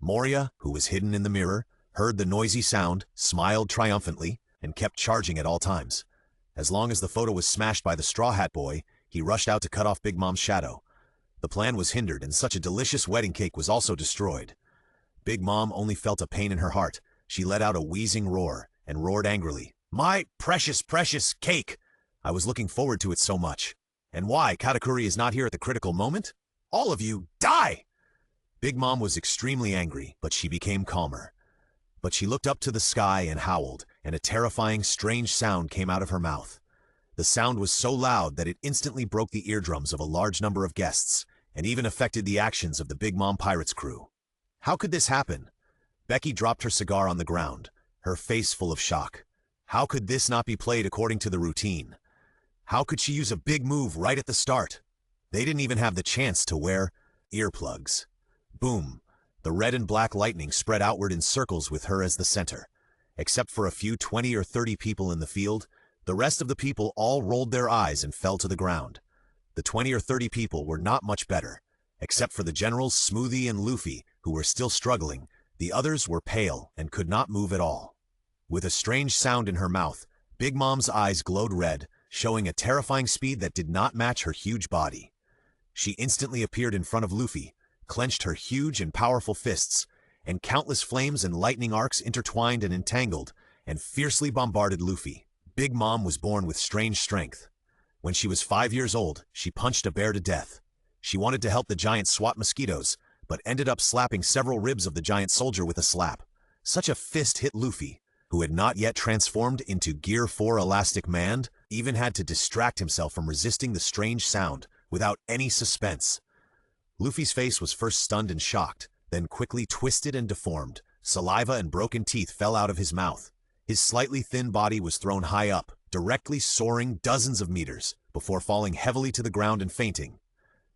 Moria, who was hidden in the mirror, heard the noisy sound, smiled triumphantly, and kept charging at all times. As long as the photo was smashed by the Straw Hat Boy, he rushed out to cut off Big Mom's shadow. The plan was hindered, and such a delicious wedding cake was also destroyed. Big Mom only felt a pain in her heart. She let out a wheezing roar, and roared angrily, "My precious, precious cake! I was looking forward to it so much. And why Katakuri is not here at the critical moment? All of you, die!" Big Mom was extremely angry, but she became calmer. But she looked up to the sky and howled, and a terrifying, strange sound came out of her mouth. The sound was so loud that it instantly broke the eardrums of a large number of guests, and even affected the actions of the Big Mom Pirates crew. How could this happen? Becky dropped her cigar on the ground, her face full of shock. How could this not be played according to the routine? How could she use a big move right at the start? They didn't even have the chance to wear earplugs. Boom! The red and black lightning spread outward in circles with her as the center. Except for a few 20 or 30 people in the field, the rest of the people all rolled their eyes and fell to the ground. The 20 or 30 people were not much better. Except for the generals Smoothie and Luffy, who were still struggling, the others were pale and could not move at all. With a strange sound in her mouth, Big Mom's eyes glowed red, showing a terrifying speed that did not match her huge body. She instantly appeared in front of Luffy, clenched her huge and powerful fists, and countless flames and lightning arcs intertwined and entangled, and fiercely bombarded Luffy. Big Mom was born with strange strength. When she was 5 years old, she punched a bear to death. She wanted to help the giant swat mosquitoes, but ended up slapping several ribs of the giant soldier with a slap. Such a fist hit Luffy, who had not yet transformed into Gear 4 Elastic Man, even had to distract himself from resisting the strange sound without any suspense. Luffy's face was first stunned and shocked, then quickly twisted and deformed. Saliva and broken teeth fell out of his mouth. His slightly thin body was thrown high up, directly soaring dozens of meters, before falling heavily to the ground and fainting.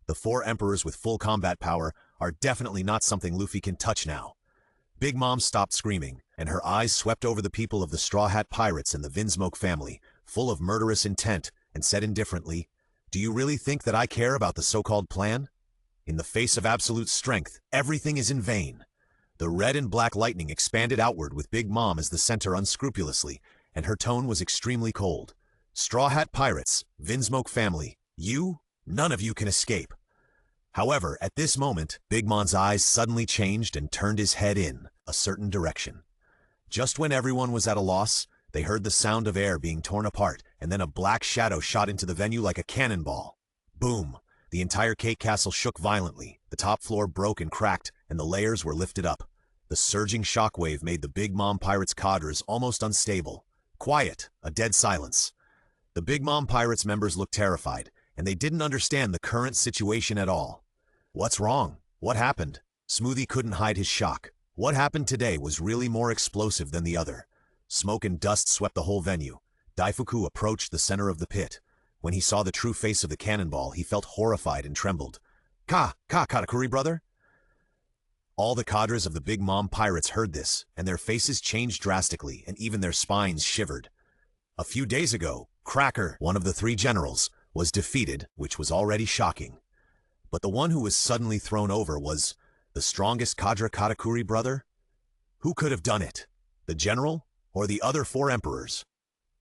The four emperors with full combat power are definitely not something Luffy can touch now. Big Mom stopped screaming, and her eyes swept over the people of the Straw Hat Pirates and the Vinsmoke family, full of murderous intent, and said indifferently, "Do you really think that I care about the so-called plan? In the face of absolute strength, everything is in vain." The red and black lightning expanded outward with Big Mom as the center unscrupulously, and her tone was extremely cold. "Straw Hat Pirates, Vinsmoke family, none of you can escape." However, at this moment, Big Mom's eyes suddenly changed and turned his head in a certain direction. Just when everyone was at a loss, they heard the sound of air being torn apart, and then a black shadow shot into the venue like a cannonball. Boom! The entire cake castle shook violently, the top floor broke and cracked, and the layers were lifted up. The surging shockwave made the Big Mom Pirates cadres almost unstable. Quiet, a dead silence. The Big Mom Pirates members looked terrified, and they didn't understand the current situation at all. What's wrong? What happened? Smoothie couldn't hide his shock. What happened today was really more explosive than the other. Smoke and dust swept the whole venue. Daifuku approached the center of the pit. When he saw the true face of the cannonball, he felt horrified and trembled. Katakuri, brother? All the cadres of the Big Mom pirates heard this, and their faces changed drastically, and even their spines shivered. A few days ago, Cracker, one of the three generals, was defeated, which was already shocking. But the one who was suddenly thrown over was the strongest cadre Katakuri, brother? Who could have done it? The general, or the other four emperors?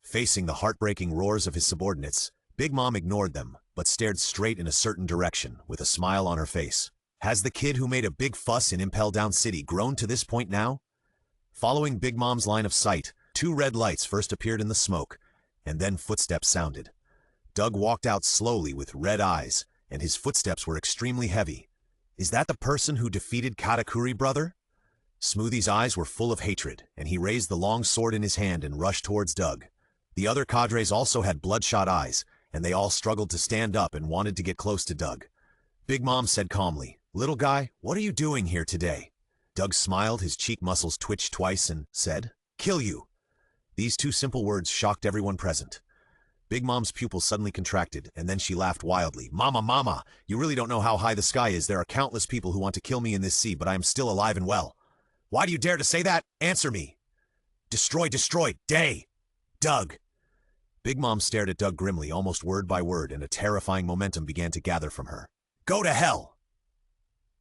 Facing the heartbreaking roars of his subordinates, Big Mom ignored them, but stared straight in a certain direction, with a smile on her face. Has the kid who made a big fuss in Impel Down City grown to this point now? Following Big Mom's line of sight, two red lights first appeared in the smoke, and then footsteps sounded. Doug walked out slowly with red eyes, and his footsteps were extremely heavy. Is that the person who defeated Katakuri, brother? Smoothie's eyes were full of hatred, and he raised the long sword in his hand and rushed towards Doug. The other cadres also had bloodshot eyes, and they all struggled to stand up and wanted to get close to Doug. Big Mom said calmly, "Little guy, what are you doing here today?" Doug smiled, his cheek muscles twitched twice, and said, "Kill you." These two simple words shocked everyone present. Big Mom's pupils suddenly contracted, and then she laughed wildly. Mama, you really don't know how high the sky is. There are countless people who want to kill me in this sea, but I am still alive and well. Why do you dare to say that? Answer me. Destroy, day. Doug. Big Mom stared at Doug grimly, almost word by word, and a terrifying momentum began to gather from her. Go to hell!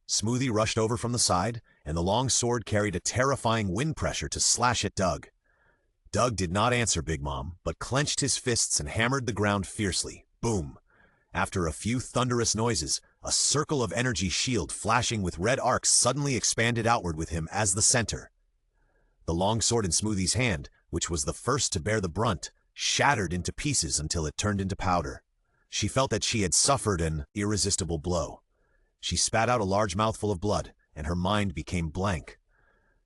Smoothie rushed over from the side, and the long sword carried a terrifying wind pressure to slash at Doug. Doug did not answer Big Mom, but clenched his fists and hammered the ground fiercely. Boom! After a few thunderous noises, a circle of energy shield flashing with red arcs suddenly expanded outward with him as the center. The long sword in Smoothie's hand, which was the first to bear the brunt, shattered into pieces until it turned into powder. She felt that she had suffered an irresistible blow. She spat out a large mouthful of blood, and her mind became blank.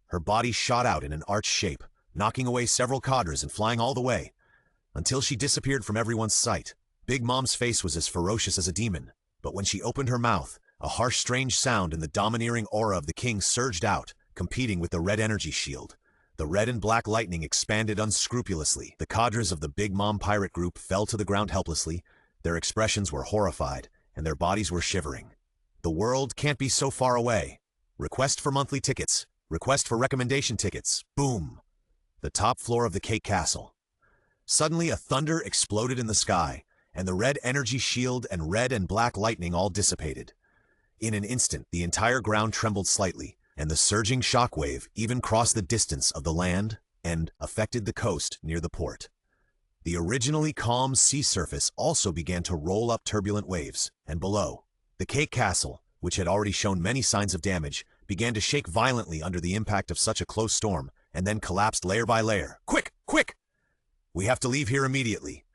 Her body shot out in an arch shape, knocking away several cadres and flying all the way, until she disappeared from everyone's sight. Big Mom's face was as ferocious as a demon, but when she opened her mouth, a harsh, strange sound and the domineering aura of the king surged out, competing with the red energy shield. The red and black lightning expanded unscrupulously. The cadres of the Big Mom pirate group fell to the ground helplessly. Their expressions were horrified, and their bodies were shivering. The world can't be so far away. Request for monthly tickets. Request for recommendation tickets. Boom! The top floor of the Cake Castle. Suddenly a thunder exploded in the sky, and the red energy shield and red and black lightning all dissipated. In an instant, the entire ground trembled slightly, and the surging shockwave even crossed the distance of the land and affected the coast near the port. The originally calm sea surface also began to roll up turbulent waves, and below, the Cake Castle, which had already shown many signs of damage, began to shake violently under the impact of such a close storm, and then collapsed layer by layer. Quick! We have to leave here immediately.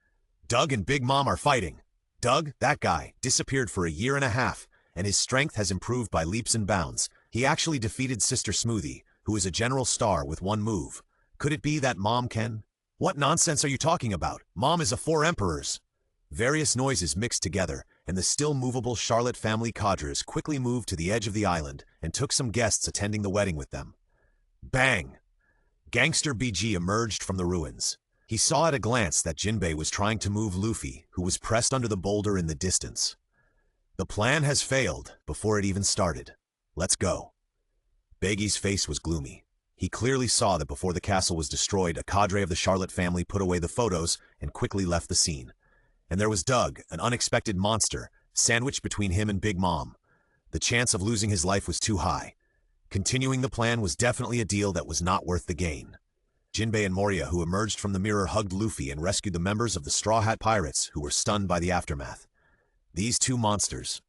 Doug and Big Mom are fighting. Doug, that guy, disappeared for a year and a half, and his strength has improved by leaps and bounds. He actually defeated Sister Smoothie, who is a general star, with one move. Could it be that Mom can? What nonsense are you talking about? Mom is a 4 emperors. Various noises mixed together, and the still movable Charlotte family cadres quickly moved to the edge of the island and took some guests attending the wedding with them. Bang! Gangster BG emerged from the ruins. He saw at a glance that Jinbei was trying to move Luffy, who was pressed under the boulder in the distance. The plan has failed before it even started. Let's go. Baggy's face was gloomy. He clearly saw that before the castle was destroyed, a cadre of the Charlotte family put away the photos and quickly left the scene. And there was Doug, an unexpected monster, sandwiched between him and Big Mom. The chance of losing his life was too high. Continuing the plan was definitely a deal that was not worth the gain. Jinbei and Moria, who emerged from the mirror, hugged Luffy and rescued the members of the Straw Hat Pirates, who were stunned by the aftermath. These two monsters.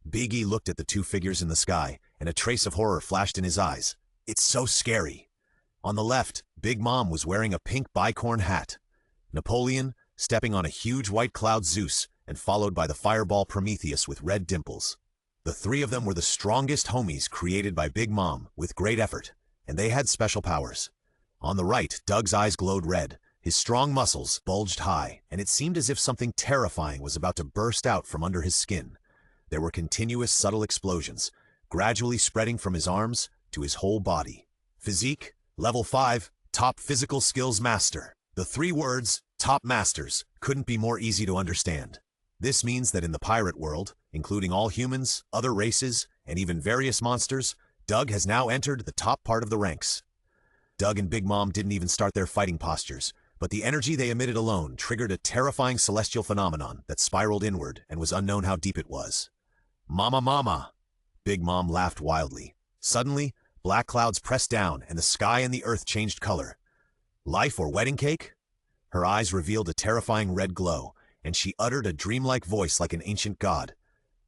Biggie looked at the two figures in the sky, and a trace of horror flashed in his eyes. It's so scary. On the left, Big Mom was wearing a pink bicorn hat. Napoleon, stepping on a huge white cloud, Zeus, and followed by the fireball Prometheus with red dimples. The three of them were the strongest homies created by Big Mom, with great effort, and they had special powers. On the right, Doug's eyes glowed red, his strong muscles bulged high, and it seemed as if something terrifying was about to burst out from under his skin. There were continuous subtle explosions, gradually spreading from his arms to his whole body. Physique, level 5, top physical skills master. The 3 words, top masters, couldn't be more easy to understand. This means that in the pirate world, including all humans, other races, and even various monsters, Doug has now entered the top part of the ranks. Doug and Big Mom didn't even start their fighting postures, but the energy they emitted alone triggered a terrifying celestial phenomenon that spiraled inward and was unknown how deep it was. Mama, mama! Big Mom laughed wildly. Suddenly, black clouds pressed down and the sky and the earth changed color. Life or wedding cake? Her eyes revealed a terrifying red glow, and she uttered a dreamlike voice like an ancient god,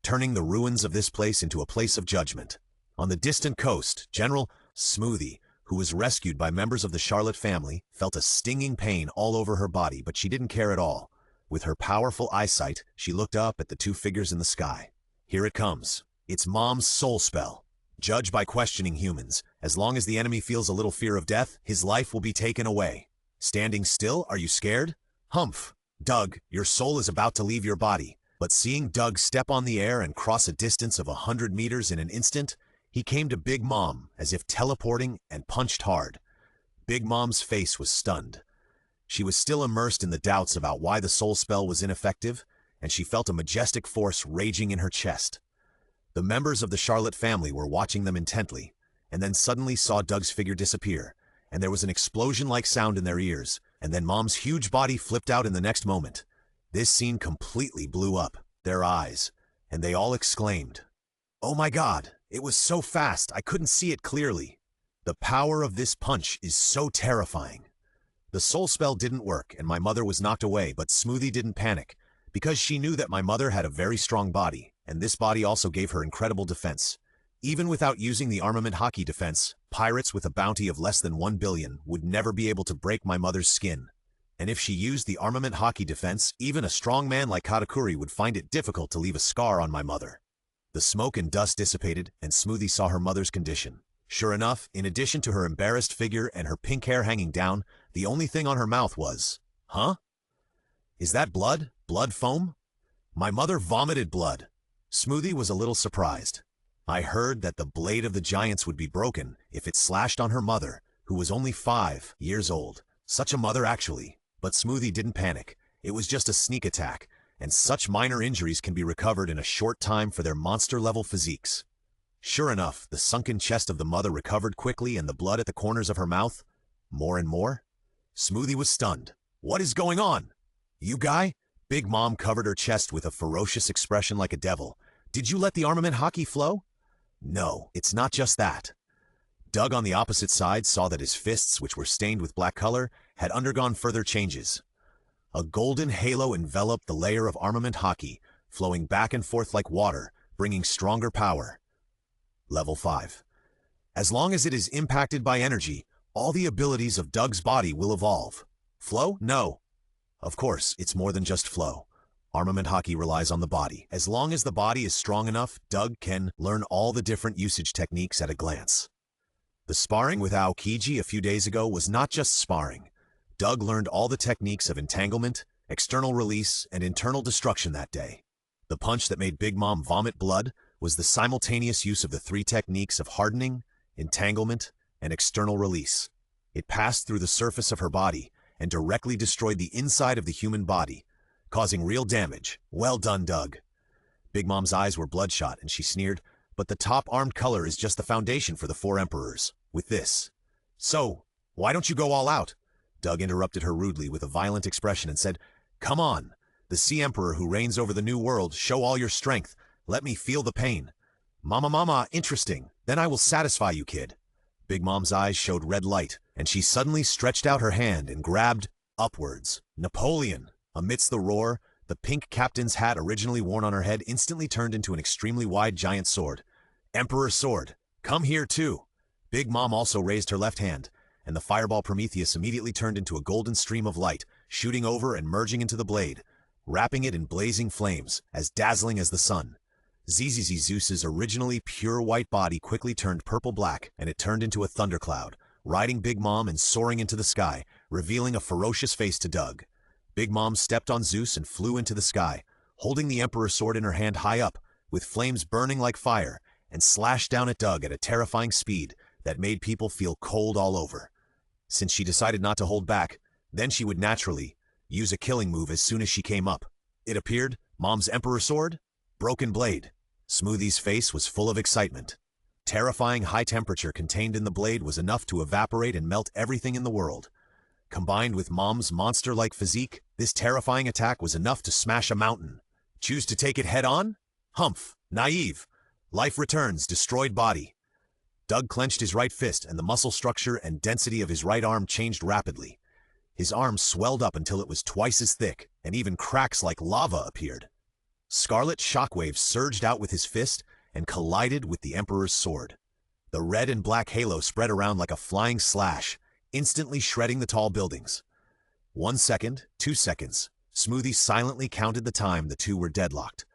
turning the ruins of this place into a place of judgment. On the distant coast, General Smoothie, who was rescued by members of the Charlotte family, felt a stinging pain all over her body, but she didn't care at all. With her powerful eyesight, she looked up at the 2 figures in the sky. Here it comes. It's Mom's soul spell. Judge by questioning humans. As long as the enemy feels a little fear of death, his life will be taken away. Standing still, are you scared? Humph. Doug, your soul is about to leave your body. But seeing Doug step on the air and cross a distance of 100 meters in an instant, he came to Big Mom as if teleporting and punched hard. Big Mom's face was stunned. She was still immersed in the doubts about why the soul spell was ineffective, and she felt a majestic force raging in her chest. The members of the Charlotte family were watching them intently, and then suddenly saw Doug's figure disappear, and there was an explosion-like sound in their ears, and then Mom's huge body flipped out in the next moment. This scene completely blew up their eyes, and they all exclaimed, "Oh my God, it was so fast, I couldn't see it clearly. The power of this punch is so terrifying." The soul spell didn't work, and my mother was knocked away, but Smoothie didn't panic, because she knew that my mother had a very strong body, and this body also gave her incredible defense. Even without using the armament hockey defense, pirates with a bounty of less than 1 billion would never be able to break my mother's skin. And if she used the armament hockey defense, even a strong man like Katakuri would find it difficult to leave a scar on my mother. The smoke and dust dissipated, and Smoothie saw her mother's condition. Sure enough, in addition to her embarrassed figure and her pink hair hanging down, the only thing on her mouth was, "Huh? Is that blood? Blood foam?" My mother vomited blood. Smoothie was a little surprised. I heard that the blade of the giants would be broken if it slashed on her mother, who was only 5 years old. Such a mother, actually. But Smoothie didn't panic. It was just a sneak attack, and such minor injuries can be recovered in a short time for their monster-level physiques. Sure enough, the sunken chest of the mother recovered quickly, and the blood at the corners of her mouth, more and more. Smoothie was stunned. "What is going on? You guy?" Big Mom covered her chest with a ferocious expression like a devil. "Did you let the armament hockey flow?" "No, it's not just that." Doug on the opposite side saw that his fists, which were stained with black color, had undergone further changes. A golden halo enveloped the layer of armament hockey, flowing back and forth like water, bringing stronger power. Level 5. As long as it is impacted by energy, all the abilities of Doug's body will evolve. Flow? No. Of course, it's more than just flow. Armament hockey relies on the body. As long as the body is strong enough, Doug can learn all the different usage techniques at a glance. The sparring with Aokiji a few days ago was not just sparring. Doug learned all the techniques of entanglement, external release, and internal destruction that day. The punch that made Big Mom vomit blood was the simultaneous use of the 3 techniques of hardening, entanglement, and external release. It passed through the surface of her body and directly destroyed the inside of the human body, causing real damage. "Well done, Doug." Big Mom's eyes were bloodshot, and she sneered, "But the top armed color is just the foundation for the 4 emperors. With this." "So, why don't you go all out?" Doug interrupted her rudely with a violent expression and said, "Come on. The Sea Emperor who reigns over the New World, show all your strength. Let me feel the pain." Mama, interesting. Then I will satisfy you, kid." Big Mom's eyes showed red light, and she suddenly stretched out her hand and grabbed upwards. Napoleon! Amidst the roar, the pink captain's hat originally worn on her head instantly turned into an extremely wide giant sword. "Emperor sword, come here too." Big Mom also raised her left hand, and the fireball Prometheus immediately turned into a golden stream of light, shooting over and merging into the blade, wrapping it in blazing flames, as dazzling as the sun. ZZZ Zeus's originally pure white body quickly turned purple-black, and it turned into a thundercloud, riding Big Mom and soaring into the sky, revealing a ferocious face to Doug. Big Mom stepped on Zeus and flew into the sky, holding the Emperor's sword in her hand high up, with flames burning like fire, and slashed down at Doug at a terrifying speed that made people feel cold all over. Since she decided not to hold back, then she would naturally use a killing move as soon as she came up. It appeared, Mom's Emperor Sword, Broken Blade. Smoothie's face was full of excitement. Terrifying high temperature contained in the blade was enough to evaporate and melt everything in the world. Combined with Mom's monster-like physique, this terrifying attack was enough to smash a mountain. Choose to take it head-on? Humph, naive. Life returns, destroyed body. Doug clenched his right fist, and the muscle structure and density of his right arm changed rapidly. His arm swelled up until it was twice as thick, and even cracks like lava appeared. Scarlet shockwaves surged out with his fist and collided with the Emperor's sword. The red and black halo spread around like a flying slash, instantly shredding the tall buildings. 1 second, 2 seconds. Smoothie silently counted the time the two were deadlocked.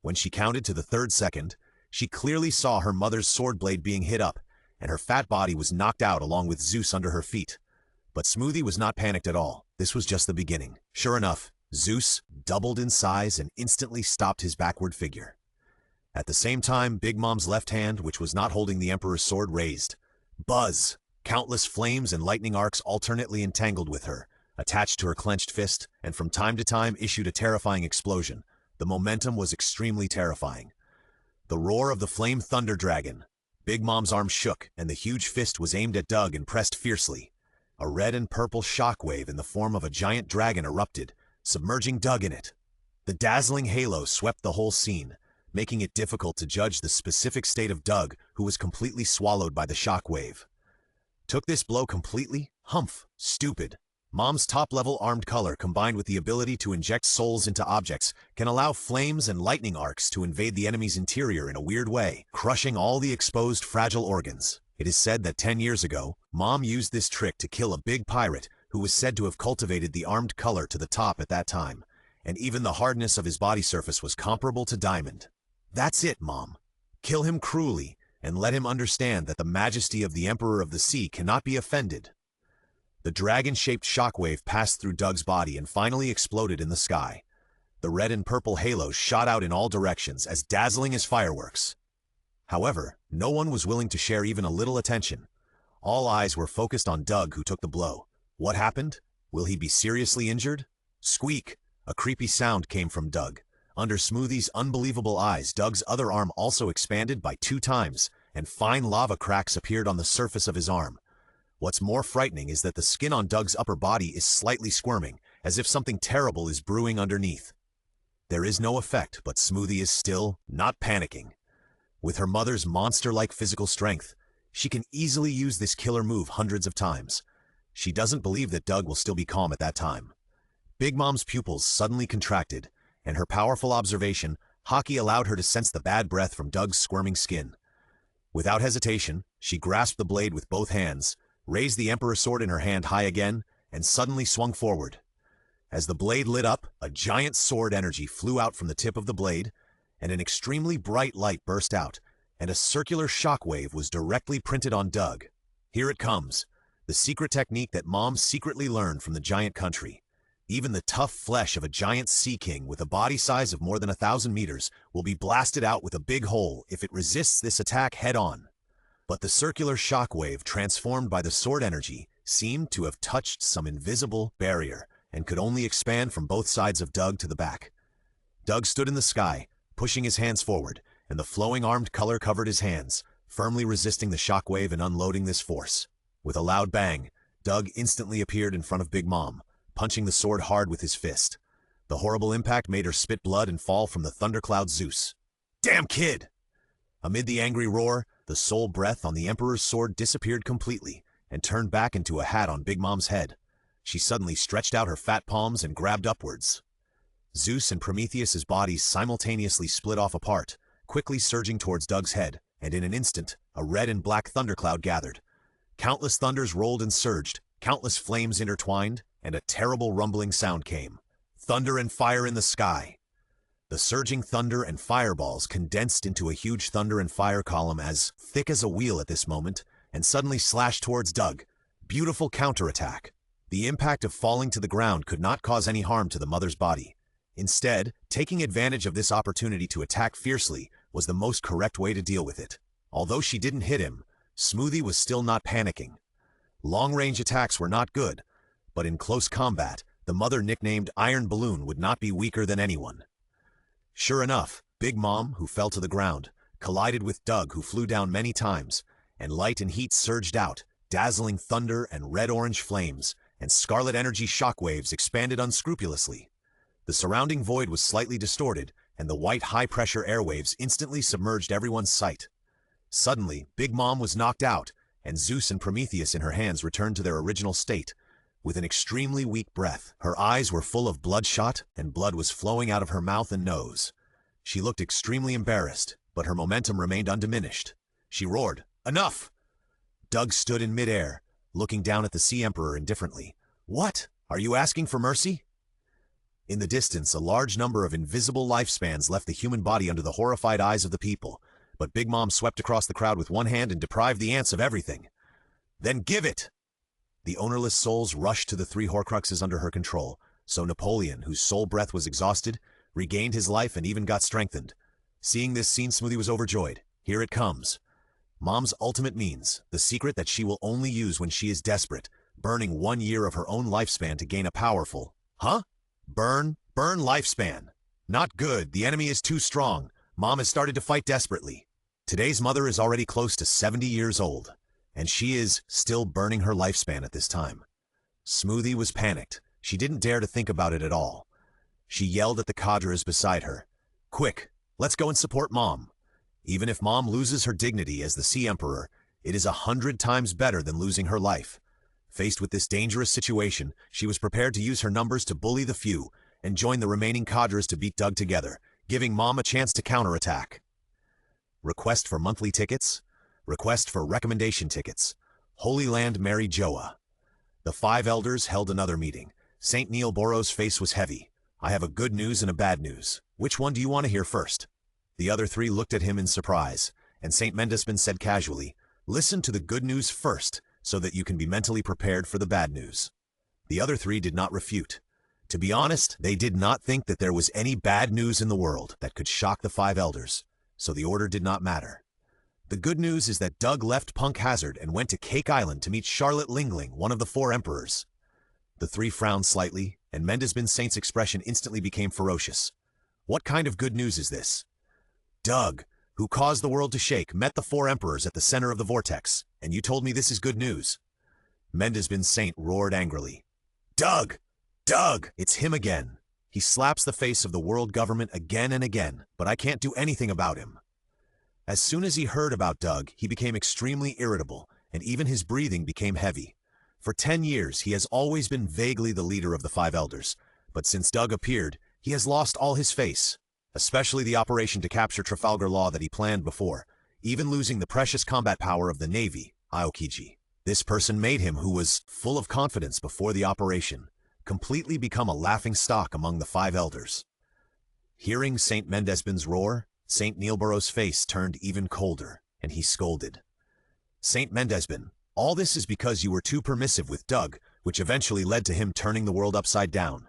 When she counted to the 3rd second, she clearly saw her mother's sword blade being hit up, and her fat body was knocked out along with Zeus under her feet. But Smoothie was not panicked at all. This was just the beginning. Sure enough, Zeus doubled in size and instantly stopped his backward figure. At the same time, Big Mom's left hand, which was not holding the Emperor's sword, raised. Buzz! Countless flames and lightning arcs alternately entangled with her, attached to her clenched fist, and from time to time issued a terrifying explosion. The momentum was extremely terrifying. The roar of the flame thunder dragon. Big Mom's arm shook, and the huge fist was aimed at Doug and pressed fiercely. A red and purple shockwave in the form of a giant dragon erupted, submerging Doug in it. The dazzling halo swept the whole scene, making it difficult to judge the specific state of Doug, who was completely swallowed by the shockwave. Took this blow completely? Humph, stupid. Mom's top-level armed color, combined with the ability to inject souls into objects, can allow flames and lightning arcs to invade the enemy's interior in a weird way, crushing all the exposed fragile organs. It is said that 10 years ago, Mom used this trick to kill a big pirate who was said to have cultivated the armed color to the top at that time, and even the hardness of his body surface was comparable to diamond. That's it, Mom. Kill him cruelly, and let him understand that the majesty of the Emperor of the Sea cannot be offended. The dragon-shaped shockwave passed through Doug's body and finally exploded in the sky. The red and purple halos shot out in all directions, as dazzling as fireworks. However, no one was willing to share even a little attention. All eyes were focused on Doug, who took the blow. What happened? Will he be seriously injured? Squeak! A creepy sound came from Doug. Under Smoothie's unbelievable eyes, Doug's other arm also expanded by 2 times, and fine lava cracks appeared on the surface of his arm. What's more frightening is that the skin on Doug's upper body is slightly squirming, as if something terrible is brewing underneath. There is no effect, but Smoothie is still not panicking. With her mother's monster-like physical strength, she can easily use this killer move hundreds of times. She doesn't believe that Doug will still be calm at that time. Big Mom's pupils suddenly contracted, and her powerful observation, Hockey, allowed her to sense the bad breath from Doug's squirming skin. Without hesitation, she grasped the blade with both hands, raised the Emperor's sword in her hand high again, and suddenly swung forward. As the blade lit up, a giant sword energy flew out from the tip of the blade, and an extremely bright light burst out, and a circular shockwave was directly printed on Doug. Here it comes, the secret technique that Mom secretly learned from the giant country. Even the tough flesh of a giant sea king with a body size of more than 1,000 meters will be blasted out with a big hole if it resists this attack head-on. But the circular shockwave, transformed by the sword energy, seemed to have touched some invisible barrier and could only expand from both sides of Doug to the back. Doug stood in the sky, pushing his hands forward, and the flowing armed color covered his hands, firmly resisting the shockwave and unloading this force. With a loud bang, Doug instantly appeared in front of Big Mom, punching the sword hard with his fist. The horrible impact made her spit blood and fall from the thundercloud Zeus. Damn kid! Amid the angry roar, the soul breath on the Emperor's sword disappeared completely and turned back into a hat on Big Mom's head. She suddenly stretched out her fat palms and grabbed upwards. Zeus and Prometheus's bodies simultaneously split off apart, quickly surging towards Doug's head, and in an instant, a red and black thundercloud gathered. Countless thunders rolled and surged, countless flames intertwined, and a terrible rumbling sound came. Thunder and fire in the sky. The surging thunder and fireballs condensed into a huge thunder and fire column as thick as a wheel at this moment, and suddenly slashed towards Doug. Beautiful counterattack. The impact of falling to the ground could not cause any harm to the mother's body. Instead, taking advantage of this opportunity to attack fiercely, was the most correct way to deal with it. Although she didn't hit him, Smoothie was still not panicking. Long-range attacks were not good, but in close combat, the mother nicknamed Iron Balloon would not be weaker than anyone. Sure enough, Big Mom, who fell to the ground, collided with Doug, who flew down many times, and light and heat surged out, dazzling thunder and red-orange flames, and scarlet energy shockwaves expanded unscrupulously. The surrounding void was slightly distorted, and the white high-pressure airwaves instantly submerged everyone's sight. Suddenly, Big Mom was knocked out, and Zeus and Prometheus in her hands returned to their original state. With an extremely weak breath, her eyes were full of bloodshot, and blood was flowing out of her mouth and nose. She looked extremely embarrassed, but her momentum remained undiminished. She roared, "Enough!" Doug stood in midair, looking down at the Sea Emperor indifferently. "What? Are you asking for mercy?" In the distance, a large number of invisible lifespans left the human body under the horrified eyes of the people, but Big Mom swept across the crowd with one hand and deprived the ants of everything. "Then give it!" The ownerless souls rushed to the 3 Horcruxes under her control, so Napoleon, whose soul breath was exhausted, regained his life and even got strengthened. Seeing this scene, Smoothie was overjoyed. Here it comes. Mom's ultimate means, the secret that she will only use when she is desperate, burning 1 year of her own lifespan to gain a powerful... Huh? Burn lifespan. Not good, the enemy is too strong. Mom has started to fight desperately. Today's mother is already close to 70 years old, and she is still burning her lifespan at this time. Smoothie was panicked. She didn't dare to think about it at all. She yelled at the cadres beside her. "Quick, let's go and support Mom. Even if Mom loses her dignity as the Sea Emperor, it is 100 times better than losing her life." Faced with this dangerous situation, she was prepared to use her numbers to bully the few and join the remaining cadres to beat Doug together, giving Mom a chance to counterattack. Request for monthly tickets. Request for recommendation tickets. Holy Land Mary Joa. The 5 elders held another meeting. St. Neil Borrow's face was heavy. "I have a good news and a bad news. Which one do you want to hear first?" The other 3 looked at him in surprise, and St. Mendesman said casually, "Listen to the good news first, so that you can be mentally prepared for the bad news." The other 3 did not refute. To be honest, they did not think that there was any bad news in the world that could shock the 5 elders, so the order did not matter. The good news is that Doug left Punk Hazard and went to Cake Island to meet Charlotte Lingling, one of the 4 emperors. The 3 frowned slightly, and Mendesman Saint's expression instantly became ferocious. "What kind of good news is this?" "Doug, who caused the world to shake, met the 4 emperors at the center of the vortex, and you told me this is good news." Mendesman Saint roared angrily. "Doug! Doug! It's him again. He slaps the face of the world government again and again, but I can't do anything about him." As soon as he heard about Doug, he became extremely irritable, and even his breathing became heavy. For 10 years, he has always been vaguely the leader of the 5 elders, but since Doug appeared, he has lost all his face, especially the operation to capture Trafalgar Law that he planned before, even losing the precious combat power of the Navy, Aokiji. This person made him, who was full of confidence before the operation, completely become a laughingstock among the 5 elders. Hearing St. Mendesman's roar, St. Neilborough's face turned even colder, and he scolded. "St. Mendesman, all this is because you were too permissive with Doug, which eventually led to him turning the world upside down.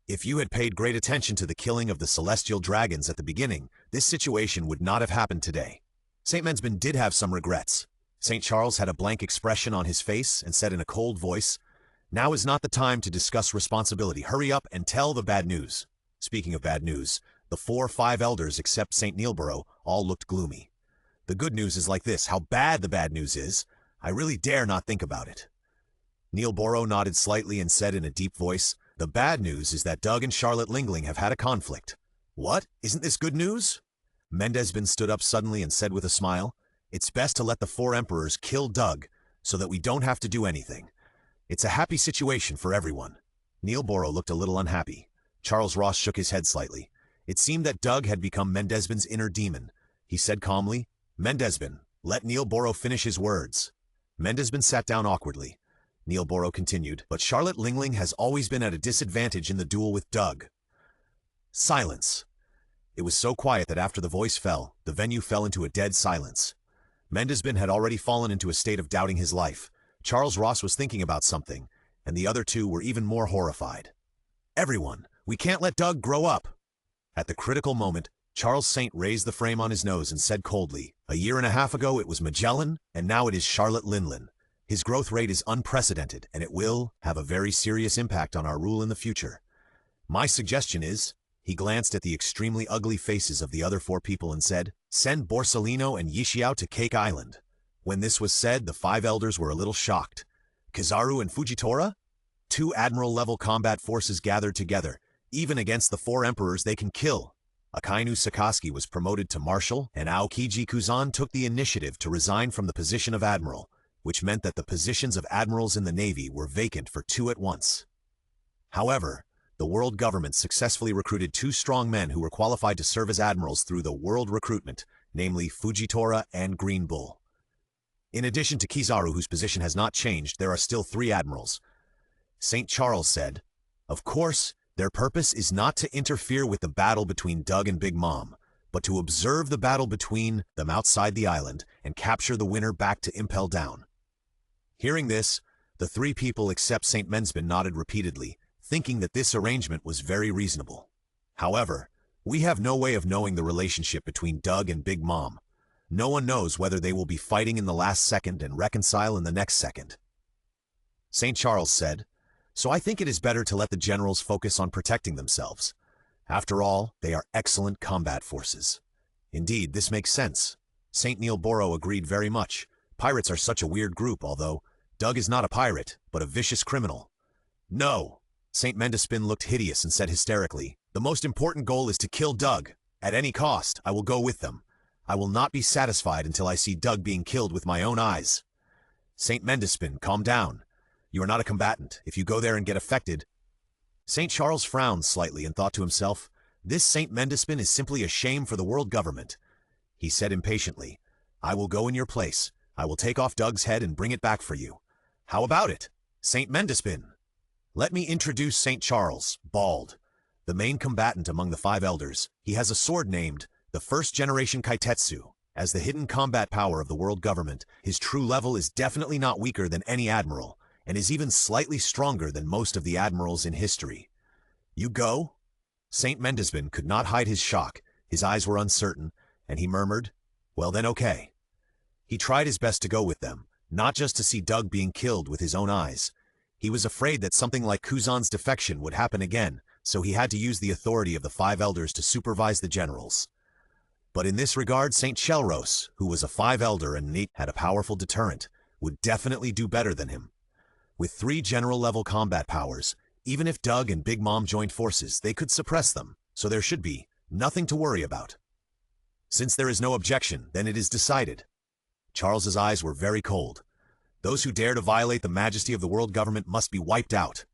If you had paid great attention to the killing of the celestial dragons at the beginning, this situation would not have happened today." St. Mendesman did have some regrets. St. Charles had a blank expression on his face and said in a cold voice, "Now is not the time to discuss responsibility. Hurry up and tell the bad news." Speaking of bad news, the 5 elders except St. Neilborough all looked gloomy. "The good news is like this. How bad the bad news is, I really dare not think about it." Neilborough nodded slightly and said in a deep voice, "The bad news is that Doug and Charlotte Lingling have had a conflict." "What? Isn't this good news?" Mendesman stood up suddenly and said with a smile, "It's best to let the 4 emperors kill Doug so that we don't have to do anything. It's a happy situation for everyone." Neilborough looked a little unhappy. Charles Ross shook his head slightly. It seemed that Doug had become Mendesman's inner demon. He said calmly, "Mendesman, let Neilborough finish his words." Mendesman sat down awkwardly. Neilborough continued, "But Charlotte Lingling has always been at a disadvantage in the duel with Doug." Silence. It was so quiet that after the voice fell, the venue fell into a dead silence. Mendesman had already fallen into a state of doubting his life. Charles Ross was thinking about something, and the other 2 were even more horrified. "Everyone, we can't let Doug grow up." At the critical moment, Charles Saint raised the frame on his nose and said coldly, "A year and a half ago it was Magellan, and now it is Charlotte Linlin. His growth rate is unprecedented, and it will have a very serious impact on our rule in the future. My suggestion is," he glanced at the extremely ugly faces of the other 4 people and said, "send Borsalino and Yishiao to Cake Island." When this was said, the 5 elders were a little shocked. Kizaru and Fujitora? 2 admiral-level combat forces gathered together. Even against the 4 emperors they can kill. Akainu Sakaski was promoted to marshal, and Aokiji Kuzan took the initiative to resign from the position of admiral, which meant that the positions of admirals in the Navy were vacant for 2 at once. However, the world government successfully recruited 2 strong men who were qualified to serve as admirals through the world recruitment, namely Fujitora and Green Bull. In addition to Kizaru, whose position has not changed, there are still 3 admirals. St. Charles said, "Of course, their purpose is not to interfere with the battle between Doug and Big Mom, but to observe the battle between them outside the island and capture the winner back to Impel Down." Hearing this, the 3 people except St. Mensman nodded repeatedly, thinking that this arrangement was very reasonable. However, we have no way of knowing the relationship between Doug and Big Mom. No one knows whether they will be fighting in the last second and reconcile in the next second. St. Charles said, "So I think it is better to let the generals focus on protecting themselves. After all, they are excellent combat forces." Indeed, this makes sense. St. Neil Boro agreed very much. Pirates are such a weird group, although Doug is not a pirate, but a vicious criminal. "No!" St. Mendeспин looked hideous and said hysterically, "The most important goal is to kill Doug. At any cost, I will go with them. I will not be satisfied until I see Doug being killed with my own eyes." St. Mendeспин, calm down. You are not a combatant. If you go there and get affected... St. Charles frowned slightly and thought to himself, "This St. Mendeспин is simply a shame for the world government." He said impatiently, "I will go in your place. I will take off Doug's head and bring it back for you." "How about it, St. Mendeспin?" "Let me introduce St. Charles, bald, the main combatant among the 5 elders. He has a sword named the First Generation Kaitetsu. As the hidden combat power of the world government, his true level is definitely not weaker than any admiral, and is even slightly stronger than most of the admirals in history. You go?" St. Mendeспин could not hide his shock. His eyes were uncertain, and he murmured, "Well then, okay." He tried his best to go with them, not just to see Doug being killed with his own eyes. He was afraid that something like Kuzan's defection would happen again, so he had to use the authority of the 5 elders to supervise the generals. But in this regard, St. Chelros, who was a 5 elder and had a powerful deterrent, would definitely do better than him. With 3 general-level combat powers, even if Doug and Big Mom joined forces, they could suppress them, so there should be nothing to worry about. Since there is no objection, then it is decided. Charles's eyes were very cold. Those who dare to violate the majesty of the world government must be wiped out.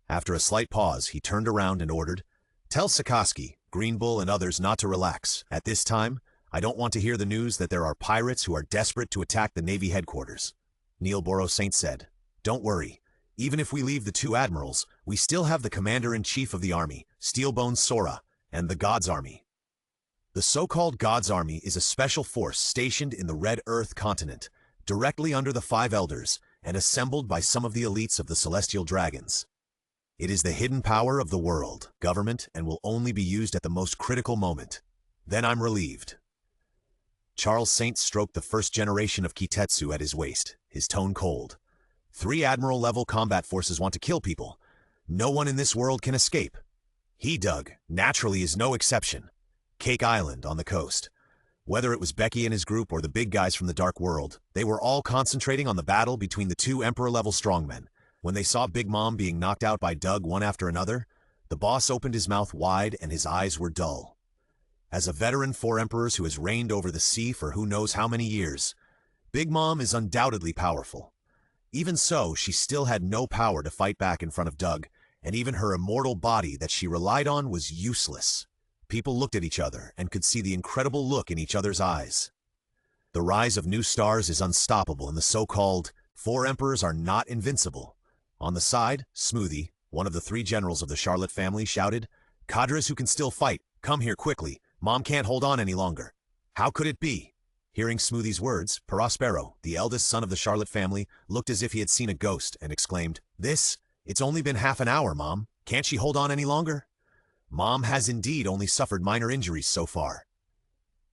After a slight pause, he turned around and ordered, "Tell Sakaski, Green Bull, and others not to relax. At this time, I don't want to hear the news that there are pirates who are desperate to attack the Navy headquarters." Neil Boro Saint said, "Don't worry. Even if we leave the 2 admirals, we still have the commander-in-chief of the army, Steelbone Sora, and the God's Army." The so-called God's Army is a special force stationed in the Red Earth continent, directly under the 5 elders, and assembled by some of the elites of the Celestial Dragons. It is the hidden power of the world government and will only be used at the most critical moment. Then I'm relieved. Charles Saint stroked the first generation of Kitetsu at his waist, his tone cold. 3 admiral-level combat forces want to kill people. No one in this world can escape. He, Doug, naturally is no exception. Cake Island on the coast. Whether it was Becky and his group or the big guys from the Dark World, they were all concentrating on the battle between the 2 Emperor-level strongmen. When they saw Big Mom being knocked out by Doug one after another, the boss opened his mouth wide and his eyes were dull. As a veteran 4 emperors who has reigned over the sea for who knows how many years, Big Mom is undoubtedly powerful. Even so, she still had no power to fight back in front of Doug, and even her immortal body that she relied on was useless. People looked at each other and could see the incredible look in each other's eyes. The rise of new stars is unstoppable, and the so-called 4 emperors are not invincible. On the side, Smoothie, one of the 3 generals of the Charlotte family, shouted, "Cadres who can still fight, come here quickly. Mom can't hold on any longer." How could it be? Hearing Smoothie's words, Prospero, the eldest son of the Charlotte family, looked as if he had seen a ghost and exclaimed, "It's only been half an hour, Mom. Can't she hold on any longer?" Mom has indeed only suffered minor injuries so far,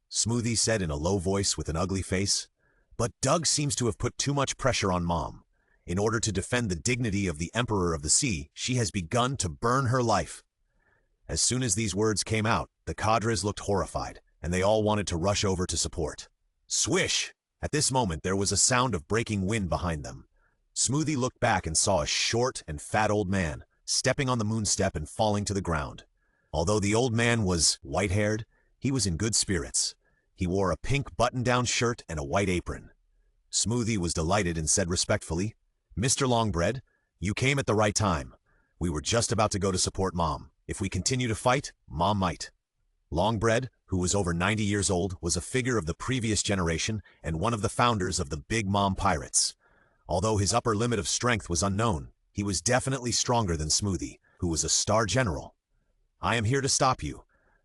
Smoothie said in a low voice with an ugly face. But Doug seems to have put too much pressure on Mom. In order to defend the dignity of the Emperor of the Sea, she has begun to burn her life. As soon as these words came out, the cadres looked horrified, and they all wanted to rush over to support. Swish! At this moment there was a sound of breaking wind behind them. Smoothie looked back and saw a short and fat old man, stepping on the moonstep and falling to the ground. Although the old man was white-haired, he was in good spirits. He wore a pink button-down shirt and a white apron. Smoothie was delighted and said respectfully, "Mr. Longbread, you came at the right time. We were just about to go to support Mom. If we continue to fight, Mom might." Longbread, who was over 90 years old, was a figure of the previous generation and one of the founders of the Big Mom Pirates. Although his upper limit of strength was unknown, he was definitely stronger than Smoothie, who was a star general. "I am here to stop you.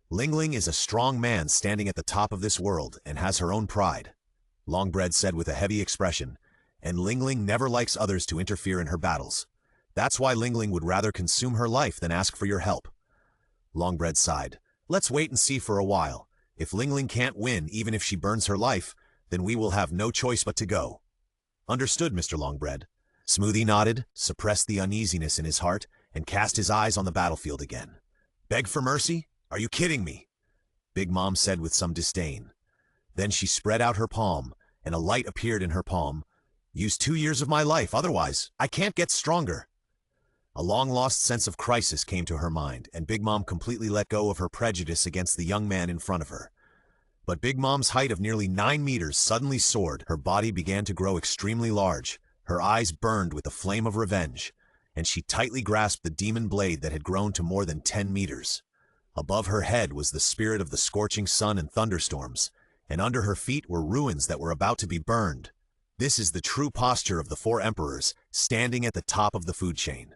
Lingling is a strong man standing at the top of this world and has her own pride," Longbread said with a heavy expression, "and Lingling never likes others to interfere in her battles. That's why Lingling would rather consume her life than ask for your help." Longbread sighed. "Let's wait and see for a while. If Lingling can't win even if she burns her life, then we will have no choice but to go." "Understood, Mr. Longbread." Smoothie nodded, suppressed the uneasiness in his heart, and cast his eyes on the battlefield again. "Beg for mercy? Are you kidding me?" Big Mom said with some disdain. Then she spread out her palm, and a light appeared in her palm. "Use 2 years of my life, otherwise I can't get stronger." A long-lost sense of crisis came to her mind, and Big Mom completely let go of her prejudice against the young man in front of her. But Big Mom's height of nearly 9 meters suddenly soared, her body began to grow extremely large, her eyes burned with the flame of revenge, and she tightly grasped the demon blade that had grown to more than 10 meters. Above her head was the spirit of the scorching sun and thunderstorms, and under her feet were ruins that were about to be burned. This is the true posture of the 4 emperors, standing at the top of the food chain.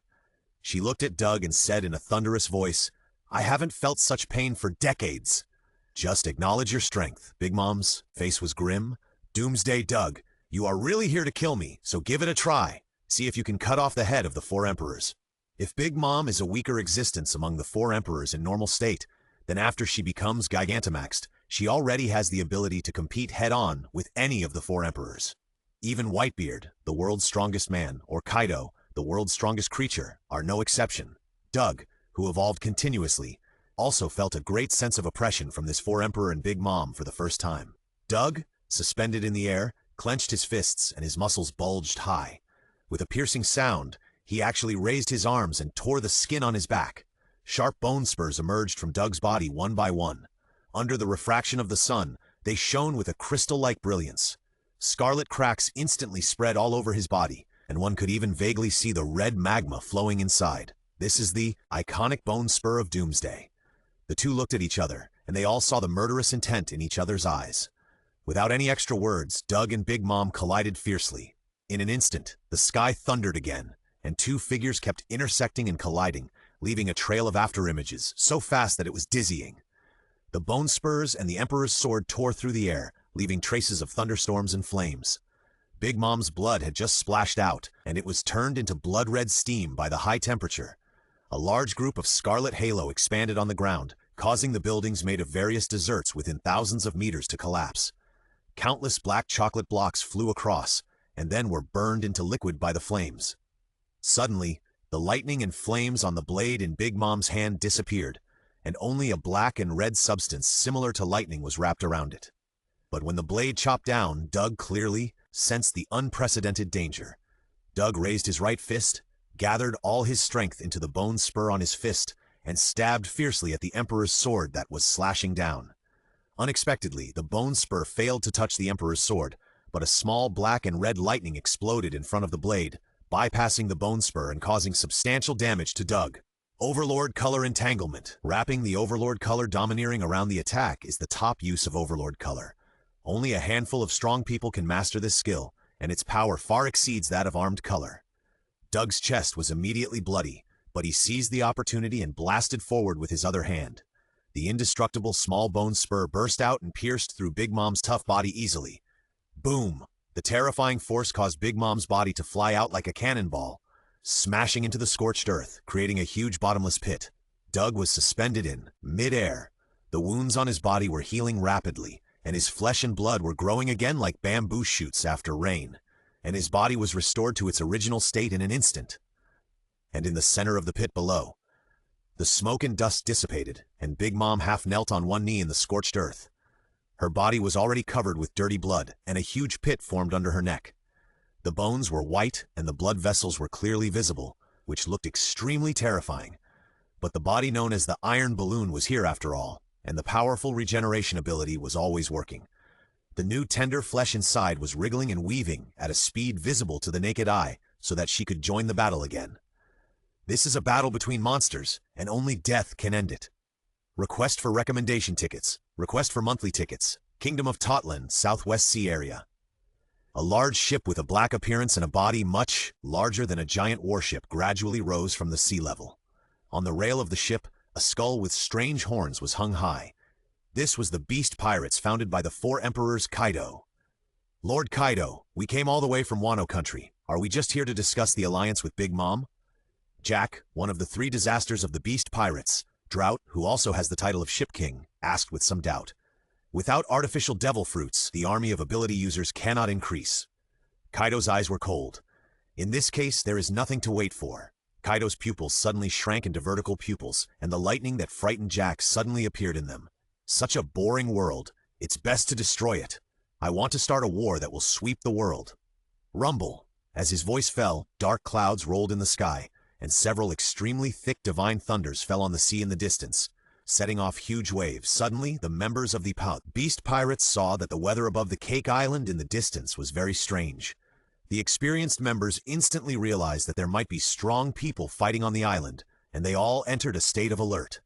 She looked at Doug and said in a thunderous voice, "I haven't felt such pain for decades." "Just acknowledge your strength." Big Mom's face was grim. "Doomsday Doug, you are really here to kill me, so give it a try. See if you can cut off the head of the 4 emperors. If Big Mom is a weaker existence among the 4 emperors in normal state, then after she becomes Gigantamaxed, she already has the ability to compete head-on with any of the 4 emperors. Even Whitebeard, the world's strongest man, or Kaido, the world's strongest creature, are no exception. Doug, who evolved continuously, also felt a great sense of oppression from this 4 emperor and Big Mom for the first time. Doug, suspended in the air, clenched his fists and his muscles bulged high. With a piercing sound, he actually raised his arms and tore the skin on his back. Sharp bone spurs emerged from Doug's body one by one. Under the refraction of the sun, they shone with a crystal-like brilliance. Scarlet cracks instantly spread all over his body, and one could even vaguely see the red magma flowing inside. This is the iconic bone spur of Doomsday. The two looked at each other, and they all saw the murderous intent in each other's eyes. Without any extra words, Doug and Big Mom collided fiercely. In an instant, the sky thundered again, and 2 figures kept intersecting and colliding, leaving a trail of afterimages so fast that it was dizzying. The bone spurs and the Emperor's sword tore through the air, leaving traces of thunderstorms and flames. Big Mom's blood had just splashed out, and it was turned into blood-red steam by the high temperature. A large group of scarlet halo expanded on the ground, causing the buildings made of various desserts within thousands of meters to collapse. Countless black chocolate blocks flew across, and then were burned into liquid by the flames. Suddenly, the lightning and flames on the blade in Big Mom's hand disappeared, and only a black and red substance similar to lightning was wrapped around it. But when the blade chopped down, Doug clearly sensed the unprecedented danger. Doug raised his right fist, gathered all his strength into the bone spur on his fist, and stabbed fiercely at the Emperor's sword that was slashing down. Unexpectedly, the bone spur failed to touch the Emperor's sword, but a small black and red lightning exploded in front of the blade, bypassing the bone spur and causing substantial damage to Doug. Overlord Color Entanglement. Wrapping the Overlord Color domineering around the attack is the top use of Overlord Color. Only a handful of strong people can master this skill, and its power far exceeds that of armed Color. Doug's chest was immediately bloody, but he seized the opportunity and blasted forward with his other hand. The indestructible small bone spur burst out and pierced through Big Mom's tough body easily. Boom! The terrifying force caused Big Mom's body to fly out like a cannonball, smashing into the scorched earth, creating a huge bottomless pit. Doug was suspended in mid-air. The wounds on his body were healing rapidly, and his flesh and blood were growing again like bamboo shoots after rain, and his body was restored to its original state in an instant. And in the center of the pit below, the smoke and dust dissipated, and Big Mom half knelt on one knee in the scorched earth. Her body was already covered with dirty blood, and a huge pit formed under her neck. The bones were white, and the blood vessels were clearly visible, which looked extremely terrifying. But the body known as the Iron Balloon was here after all, and the powerful regeneration ability was always working. The new tender flesh inside was wriggling and weaving at a speed visible to the naked eye so that she could join the battle again. This is a battle between monsters, and only death can end it. Request for recommendation tickets. Request for monthly tickets. Kingdom of Totland, Southwest Sea area. A large ship with a black appearance and a body much larger than a giant warship gradually rose from the sea level. On the rail of the ship, a skull with strange horns was hung high. This was the Beast Pirates founded by the four emperors Kaido. Lord Kaido, we came all the way from Wano country. Are we just here to discuss the alliance with Big Mom? Jack, one of the three disasters of the Beast Pirates, Drought, who also has the title of Ship King, asked with some doubt. Without artificial devil fruits, the army of ability users cannot increase. Kaido's eyes were cold. In this case, there is nothing to wait for. Kaido's pupils suddenly shrank into vertical pupils, and the lightning that frightened Jack suddenly appeared in them. Such a boring world. It's best to destroy it. I want to start a war that will sweep the world. Rumble. As his voice fell, dark clouds rolled in the sky, and several extremely thick divine thunders fell on the sea in the distance, setting off huge waves. Suddenly, the members of the Beast Pirates saw that the weather above the Cake Island in the distance was very strange. The experienced members instantly realized that there might be strong people fighting on the island, and they all entered a state of alert.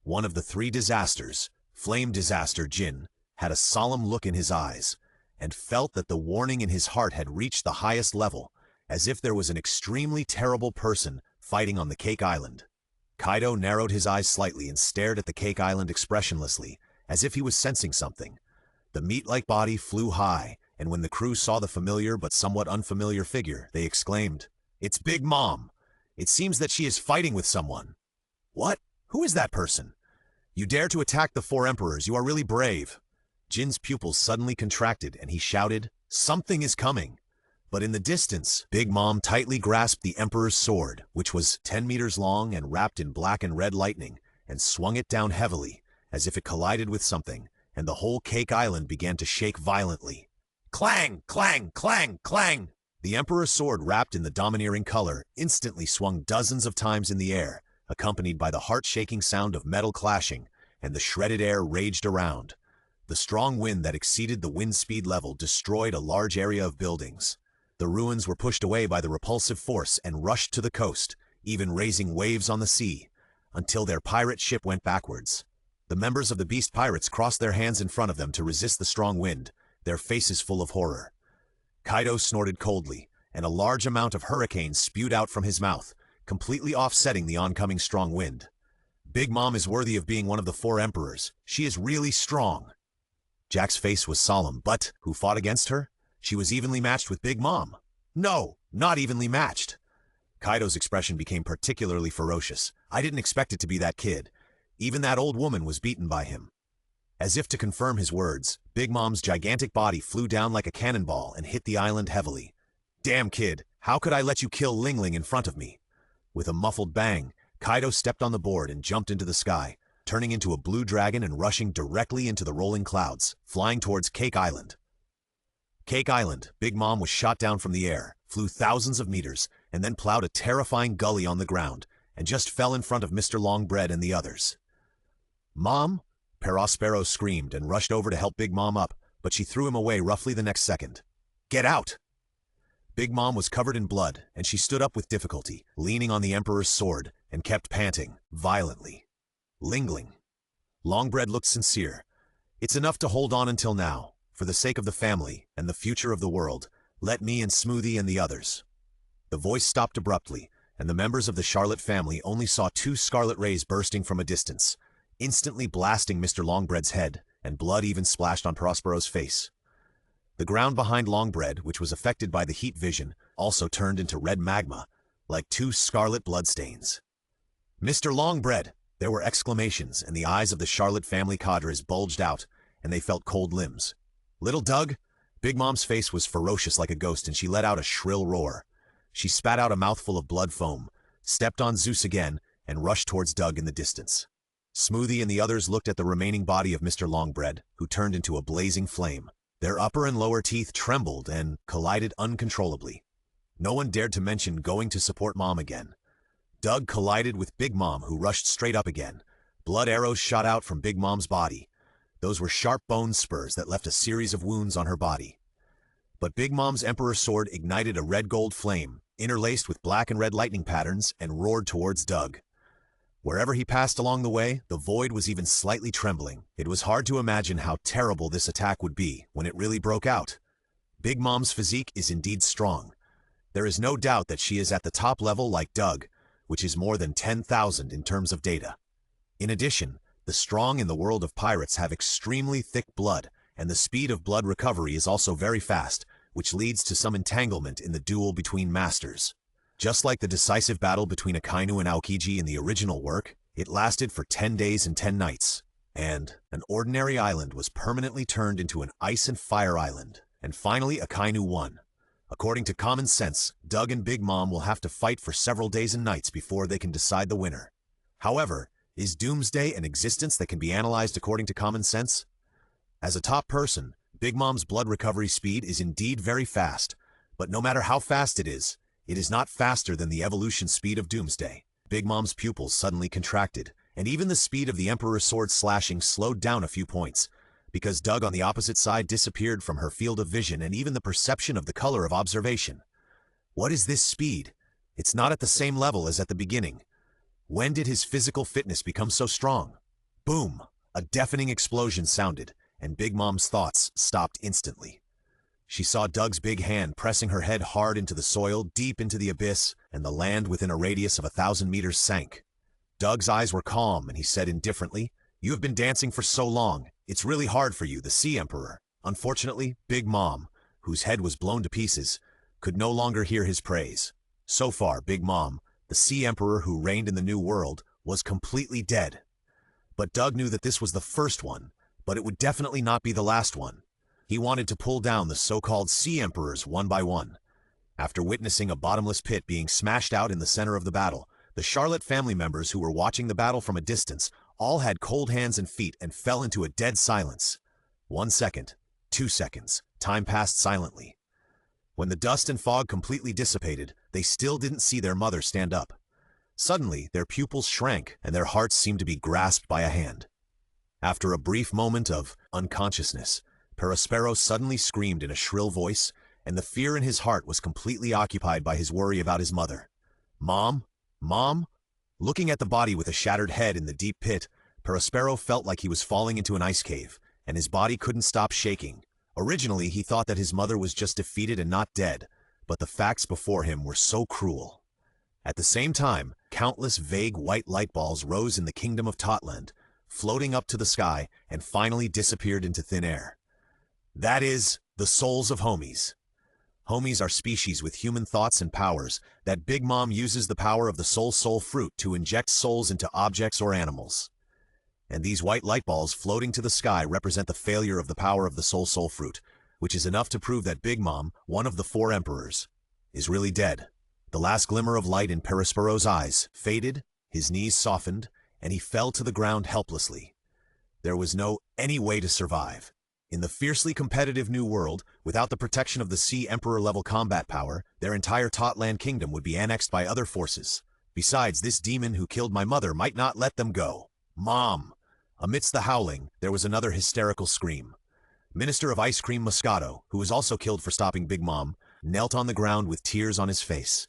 One of the three disasters, Flame Disaster Jin, had a solemn look in his eyes, and felt that the warning in his heart had reached the highest level, as if there was an extremely terrible person fighting on the Cake Island. Kaido narrowed his eyes slightly and stared at the Cake Island expressionlessly, as if he was sensing something. The meat-like body flew high, and when the crew saw the familiar but somewhat unfamiliar figure, they exclaimed, "It's Big Mom! It seems that she is fighting with someone." "What? Who is that person?" "You dare to attack the four emperors, you are really brave." Jin's pupils suddenly contracted, and he shouted, "Something is coming." But in the distance, Big Mom tightly grasped the Emperor's sword, which was 10 meters long and wrapped in black and red lightning, and swung it down heavily, as if it collided with something, and the whole Cake Island began to shake violently. Clang! Clang! Clang! Clang! The Emperor's sword, wrapped in the domineering color, instantly swung dozens of times in the air, accompanied by the heart-shaking sound of metal clashing, and the shredded air raged around. The strong wind that exceeded the wind speed level destroyed a large area of buildings. The ruins were pushed away by the repulsive force and rushed to the coast, even raising waves on the sea, until their pirate ship went backwards. The members of the Beast Pirates crossed their hands in front of them to resist the strong wind, their faces full of horror. Kaido snorted coldly, and a large amount of hurricane spewed out from his mouth, completely offsetting the oncoming strong wind. Big Mom is worthy of being one of the four emperors. She is really strong. Jack's face was solemn, but who fought against her? She was evenly matched with Big Mom. No, not evenly matched. Kaido's expression became particularly ferocious. I didn't expect it to be that kid. Even that old woman was beaten by him. As if to confirm his words, Big Mom's gigantic body flew down like a cannonball and hit the island heavily. Damn kid, how could I let you kill Weakling in front of me? With a muffled bang, Kaido stepped on the board and jumped into the sky, turning into a blue dragon and rushing directly into the rolling clouds, flying towards Cake Island. Cake Island, Big Mom was shot down from the air, flew thousands of meters, and then plowed a terrifying gully on the ground, and just fell in front of Mr. Longbread and the others. Mom? Perospero screamed and rushed over to help Big Mom up, but she threw him away roughly the next second. Get out! Big Mom was covered in blood, and she stood up with difficulty, leaning on the Emperor's sword, and kept panting, violently. Lingling. Longbread looked sincere. It's enough to hold on until now. For the sake of the family and the future of the world, let me and Smoothie and the others. The voice stopped abruptly, and the members of the Charlotte family only saw two scarlet rays bursting from a distance, instantly blasting Mr. Longbread's head, and blood even splashed on Prospero's face. The ground behind Longbread, which was affected by the heat vision, also turned into red magma, like two scarlet bloodstains. Mr. Longbread, There were exclamations, and the eyes of the Charlotte family cadres bulged out, and they felt cold limbs. "Little Doug?" Big Mom's face was ferocious like a ghost, and she let out a shrill roar. She spat out a mouthful of blood foam, stepped on Zeus again, and rushed towards Doug in the distance. Smoothie and the others looked at the remaining body of Mr. Longbread, who turned into a blazing flame. Their upper and lower teeth trembled and collided uncontrollably. No one dared to mention going to support Mom again. Doug collided with Big Mom, who rushed straight up again. Blood arrows shot out from Big Mom's body. Those were sharp bone spurs that left a series of wounds on her body. But Big Mom's Emperor Sword ignited a red-gold flame, interlaced with black and red lightning patterns, and roared towards Doug. Wherever he passed along the way, the void was even slightly trembling. It was hard to imagine how terrible this attack would be when it really broke out. Big Mom's physique is indeed strong. There is no doubt that she is at the top level like Doug, which is more than 10,000 in terms of data. In addition, the strong in the world of pirates have extremely thick blood, and the speed of blood recovery is also very fast, which leads to some entanglement in the duel between masters. Just like the decisive battle between Akainu and Aokiji in the original work, it lasted for 10 days and 10 nights, and an ordinary island was permanently turned into an ice and fire island, and finally Akainu won. According to common sense, Doug and Big Mom will have to fight for several days and nights before they can decide the winner. However, is Doomsday an existence that can be analyzed according to common sense? As a top person, Big Mom's blood recovery speed is indeed very fast, but no matter how fast it is not faster than the evolution speed of Doomsday. Big Mom's pupils suddenly contracted, and even the speed of the Emperor's sword slashing slowed down a few points, because Doug on the opposite side disappeared from her field of vision and even the perception of the color of observation. What is this speed? It's not at the same level as at the beginning. When did his physical fitness become so strong? Boom! A deafening explosion sounded, and Big Mom's thoughts stopped instantly. She saw Doug's big hand pressing her head hard into the soil, deep into the abyss, and the land within a radius of 1,000 meters sank. Doug's eyes were calm, and he said indifferently, "You have been dancing for so long. It's really hard for you, the Sea Emperor." Unfortunately, Big Mom, whose head was blown to pieces, could no longer hear his praise. So far, Big Mom, the Sea Emperor who reigned in the New World, was completely dead. But Doug knew that this was the first one, but it would definitely not be the last one. He wanted to pull down the so-called Sea Emperors one by one. After witnessing a bottomless pit being smashed out in the center of the battle, the Charlotte family members who were watching the battle from a distance all had cold hands and feet and fell into a dead silence. 1 second, 2 seconds, time passed silently. When the dust and fog completely dissipated, they still didn't see their mother stand up. Suddenly, their pupils shrank and their hearts seemed to be grasped by a hand. After a brief moment of unconsciousness, Perospero suddenly screamed in a shrill voice, and the fear in his heart was completely occupied by his worry about his mother. "Mom? Mom?" Looking at the body with a shattered head in the deep pit, Perospero felt like he was falling into an ice cave, and his body couldn't stop shaking. Originally, he thought that his mother was just defeated and not dead, but the facts before him were so cruel. At the same time, countless vague white light balls rose in the kingdom of Totland, floating up to the sky, and finally disappeared into thin air. That is, the souls of homies. Homies are species with human thoughts and powers that Big Mom uses the power of the soul fruit to inject souls into objects or animals. And these white light balls floating to the sky represent the failure of the power of the soul fruit, which is enough to prove that Big Mom, one of the 4 emperors, is really dead. The last glimmer of light in Perospero's eyes faded, his knees softened, and he fell to the ground helplessly. There was no any way to survive. In the fiercely competitive New World, without the protection of the Sea Emperor-level combat power, their entire Totland kingdom would be annexed by other forces. Besides, this demon who killed my mother might not let them go. "Mom!" Amidst the howling, there was another hysterical scream. Minister of Ice Cream Moscato, who was also killed for stopping Big Mom, knelt on the ground with tears on his face.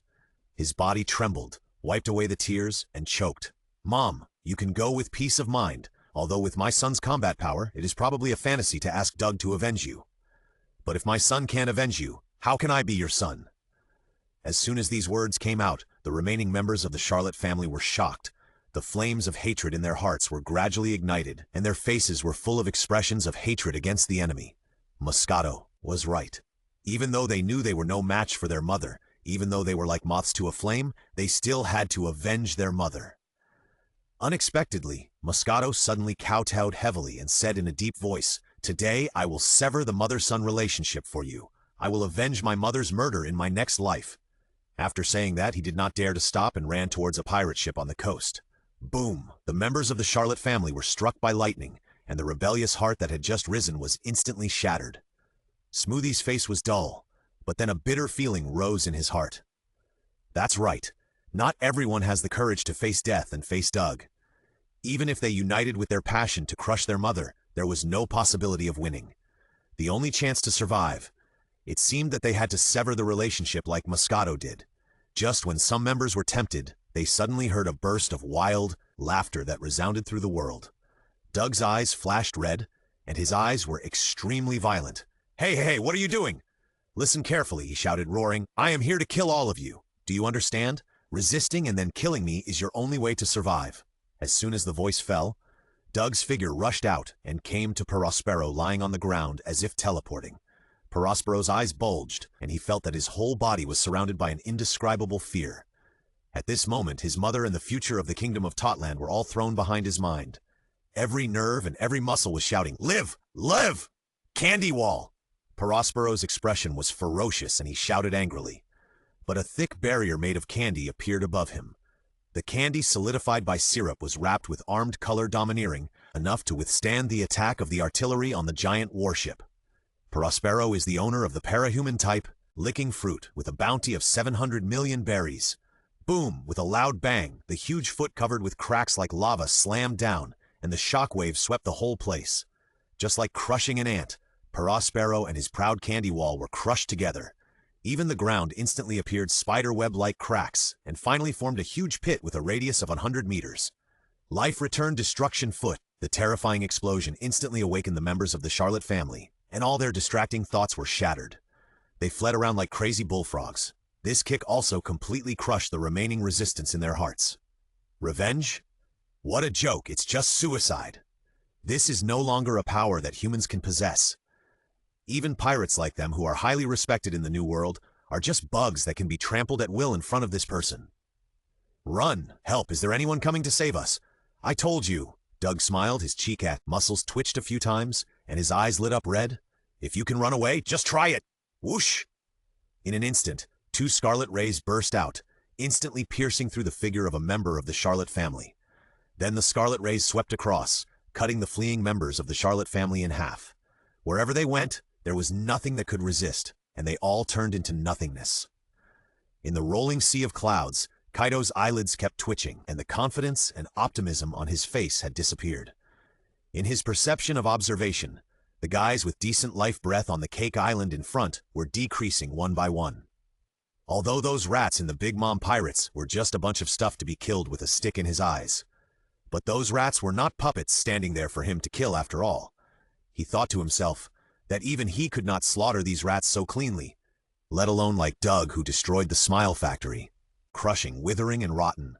His body trembled, wiped away the tears, and choked. "Mom, you can go with peace of mind. Although with my son's combat power, it is probably a fantasy to ask Doug to avenge you. But if my son can't avenge you, how can I be your son?" As soon as these words came out, the remaining members of the Charlotte family were shocked. The flames of hatred in their hearts were gradually ignited, and their faces were full of expressions of hatred against the enemy. Moscato was right. Even though they knew they were no match for their mother, even though they were like moths to a flame, they still had to avenge their mother. Unexpectedly, Moscato suddenly kowtowed heavily and said in a deep voice, "Today I will sever the mother-son relationship for you. I will avenge my mother's murder in my next life." After saying that, he did not dare to stop and ran towards a pirate ship on the coast. Boom! The members of the Charlotte family were struck by lightning, and the rebellious heart that had just risen was instantly shattered. Smoothie's face was dull, but then a bitter feeling rose in his heart. That's right. Not everyone has the courage to face death and face Doug. Even if they united with their passion to crush their mother, there was no possibility of winning. The only chance to survive. It seemed that they had to sever the relationship like Moscato did. Just when some members were tempted, they suddenly heard a burst of wild laughter that resounded through the world. Doug's eyes flashed red, and his eyes were extremely violent. Hey, what are you doing?" "Listen carefully," he shouted, roaring. "I am here to kill all of you. Do you understand? Resisting and then killing me is your only way to survive." As soon as the voice fell, Doug's figure rushed out and came to Prospero lying on the ground as if teleporting. Prospero's eyes bulged, and he felt that his whole body was surrounded by an indescribable fear. At this moment, his mother and the future of the kingdom of Totland were all thrown behind his mind. Every nerve and every muscle was shouting, "Live! Live! Candy wall!" Prospero's expression was ferocious, and he shouted angrily. But a thick barrier made of candy appeared above him. The candy, solidified by syrup, was wrapped with armed color domineering, enough to withstand the attack of the artillery on the giant warship. Prospero is the owner of the parahuman type, licking fruit, with a bounty of 700 million berries. Boom! With a loud bang, the huge foot covered with cracks like lava slammed down, and the shockwave swept the whole place. Just like crushing an ant, Prospero and his proud candy wall were crushed together. Even the ground instantly appeared spider-web-like cracks, and finally formed a huge pit with a radius of 100 meters. Life returned destruction foot. The terrifying explosion instantly awakened the members of the Charlotte family, and all their distracting thoughts were shattered. They fled around like crazy bullfrogs. This kick also completely crushed the remaining resistance in their hearts. Revenge? What a joke, it's just suicide. This is no longer a power that humans can possess. Even pirates like them, who are highly respected in the New World, are just bugs that can be trampled at will in front of this person. "Run! Help! Is there anyone coming to save us?" "I told you." Doug smiled, his cheek muscles twitched a few times, and his eyes lit up red. "If you can run away, just try it!" Whoosh! In an instant, 2 scarlet rays burst out, instantly piercing through the figure of a member of the Charlotte family. Then the scarlet rays swept across, cutting the fleeing members of the Charlotte family in half. Wherever they went, there was nothing that could resist, and they all turned into nothingness. In the rolling sea of clouds, Kaido's eyelids kept twitching, and the confidence and optimism on his face had disappeared. In his perception of observation, the guys with decent life breath on the Cake Island in front were decreasing one by one. Although those rats in the Big Mom Pirates were just a bunch of stuff to be killed with a stick in his eyes. But those rats were not puppets standing there for him to kill after all. He thought to himself that even he could not slaughter these rats so cleanly, let alone like Doug, who destroyed the Smile Factory, crushing, withering, and rotten.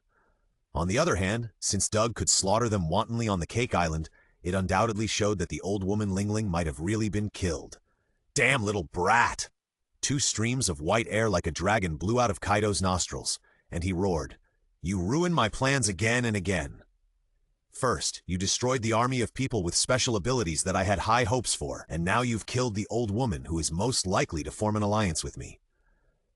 On the other hand, since Doug could slaughter them wantonly on the Cake Island, it undoubtedly showed that the old woman Lingling might have really been killed. Damn little brat! 2 streams of white air like a dragon blew out of Kaido's nostrils, and he roared, "You ruined my plans again and again. First, you destroyed the army of people with special abilities that I had high hopes for, and now you've killed the old woman who is most likely to form an alliance with me."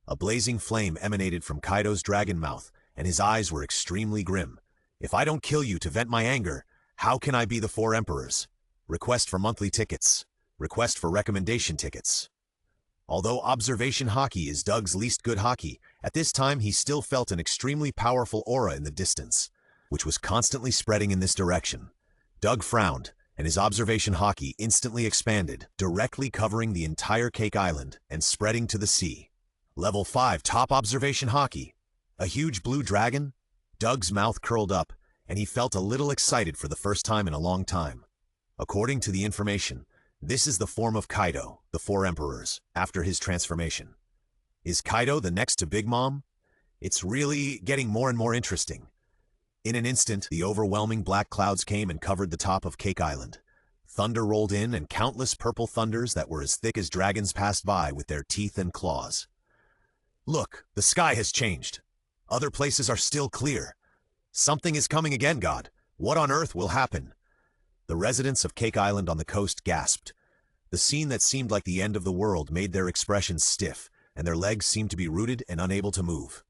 A blazing flame emanated from Kaido's dragon mouth, and his eyes were extremely grim. "If I don't kill you to vent my anger, how can I be the 4 emperors? Request for monthly tickets. Request for recommendation tickets." Although observation hockey is Doug's least good hockey, at this time he still felt an extremely powerful aura in the distance, which was constantly spreading in this direction. Doug frowned, and his observation hockey instantly expanded, directly covering the entire Cake Island and spreading to the sea. Level 5 top observation hockey. A huge blue dragon? Doug's mouth curled up, and he felt a little excited for the first time in a long time. According to the information, this is the form of Kaido, the 4 emperors, after his transformation. Is Kaido the next to Big Mom? It's really getting more and more interesting. In an instant, the overwhelming black clouds came and covered the top of Cake Island. Thunder rolled in, and countless purple thunders that were as thick as dragons passed by with their teeth and claws. Look, the sky has changed. Other places are still clear. Something is coming again, God. What on earth will happen? The residents of Cake Island on the coast gasped. The scene that seemed like the end of the world made their expressions stiff, and their legs seemed to be rooted and unable to move.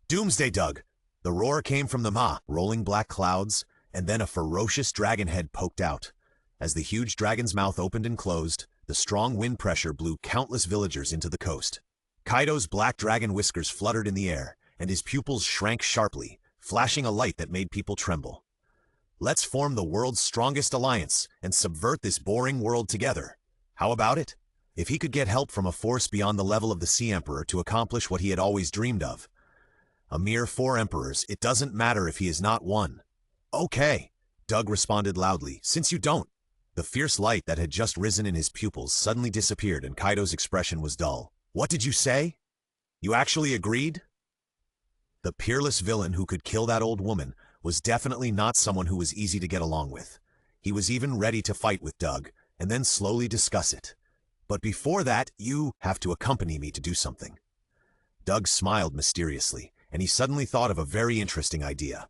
Doomsday, Doug! The roar came from the rolling black clouds, and then a ferocious dragon head poked out. As the huge dragon's mouth opened and closed, the strong wind pressure blew countless villagers into the coast. Kaido's black dragon whiskers fluttered in the air, and his pupils shrank sharply, flashing a light that made people tremble. Let's form the world's strongest alliance and subvert this boring world together. How about it? If he could get help from a force beyond the level of the Sea Emperor to accomplish what he had always dreamed of. A mere 4 emperors, it doesn't matter if he is not one. Okay, Doug responded loudly, since you don't. The fierce light that had just risen in his pupils suddenly disappeared and Kaido's expression was dull. What did you say? You actually agreed? The peerless villain who could kill that old woman was definitely not someone who was easy to get along with. He was even ready to fight with Doug, and then slowly discuss it. But before that, you have to accompany me to do something. Doug smiled mysteriously, and he suddenly thought of a very interesting idea.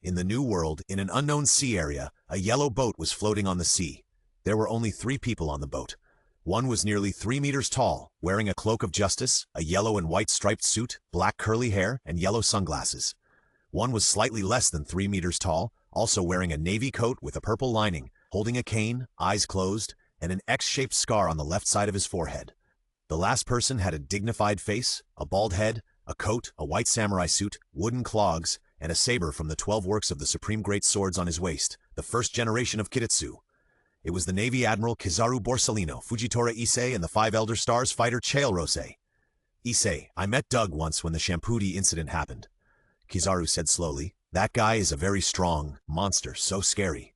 In the New World, in an unknown sea area, a yellow boat was floating on the sea. There were only 3 people on the boat. One was nearly 3 meters tall, wearing a cloak of justice, a yellow and white striped suit, black curly hair, and yellow sunglasses. One was slightly less than 3 meters tall, also wearing a navy coat with a purple lining, holding a cane, eyes closed, and an X-shaped scar on the left side of his forehead. The last person had a dignified face, a bald head, a coat, a white samurai suit, wooden clogs, and a saber from the 12 works of the supreme great swords on his waist, the first generation of Kitetsu. It was the Navy Admiral Kizaru Borsalino, Fujitora Issei, and the 5 Elder Stars fighter Chael. Issei, I met Doug once when the Shampudi incident happened. Kizaru said slowly, that guy is a very strong monster, so scary.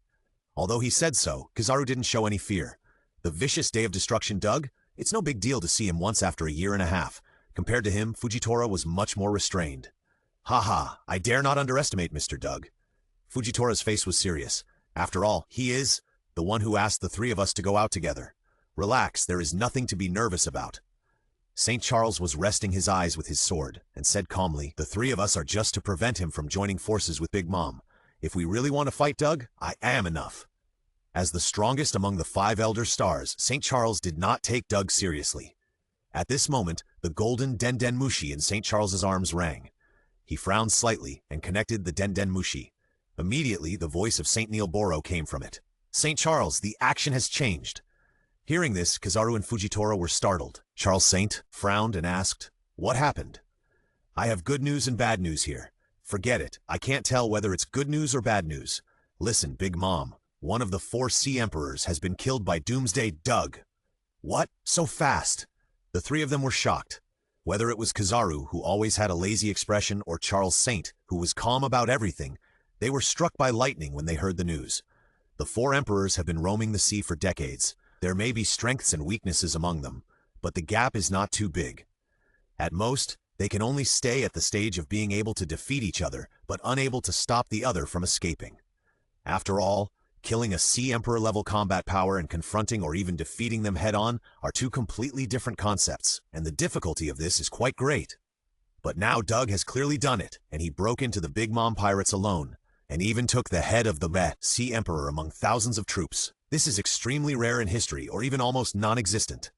Although he said so, Kizaru didn't show any fear. The vicious day of destruction Doug, it's no big deal to see him once after a year and a half. Compared to him, Fujitora was much more restrained. Haha, I dare not underestimate Mr. Doug. Fujitora's face was serious. After all, he is the one who asked the 3 of us to go out together. Relax, there is nothing to be nervous about. St. Charles was resting his eyes with his sword, and said calmly, the 3 of us are just to prevent him from joining forces with Big Mom. If we really want to fight Doug, I am enough. As the strongest among the 5 Elder Stars, St. Charles did not take Doug seriously. At this moment, the golden Den Mushi in St. Charles's arms rang. He frowned slightly and connected the Den Mushi. Immediately, the voice of St. Neilboro came from it. St. Charles, the action has changed. Hearing this, Kizaru and Fujitora were startled. Charles Saint frowned and asked, what happened? I have good news and bad news here. Forget it. I can't tell whether it's good news or bad news. Listen, Big Mom. One of the 4 Sea Emperors has been killed by Doomsday Doug. What? So fast? The 3 of them were shocked. Whether it was Kizaru, who always had a lazy expression, or Charles Saint, who was calm about everything, they were struck by lightning when they heard the news. The 4 emperors have been roaming the sea for decades. There may be strengths and weaknesses among them, but the gap is not too big. At most, they can only stay at the stage of being able to defeat each other, but unable to stop the other from escaping. After all, killing a Sea Emperor-level combat power and confronting or even defeating them head-on are 2 completely different concepts, and the difficulty of this is quite great. But now Doug has clearly done it, and he broke into the Big Mom pirates alone, and even took the head of the Sea Emperor among thousands of troops. This is extremely rare in history, or even almost non-existent.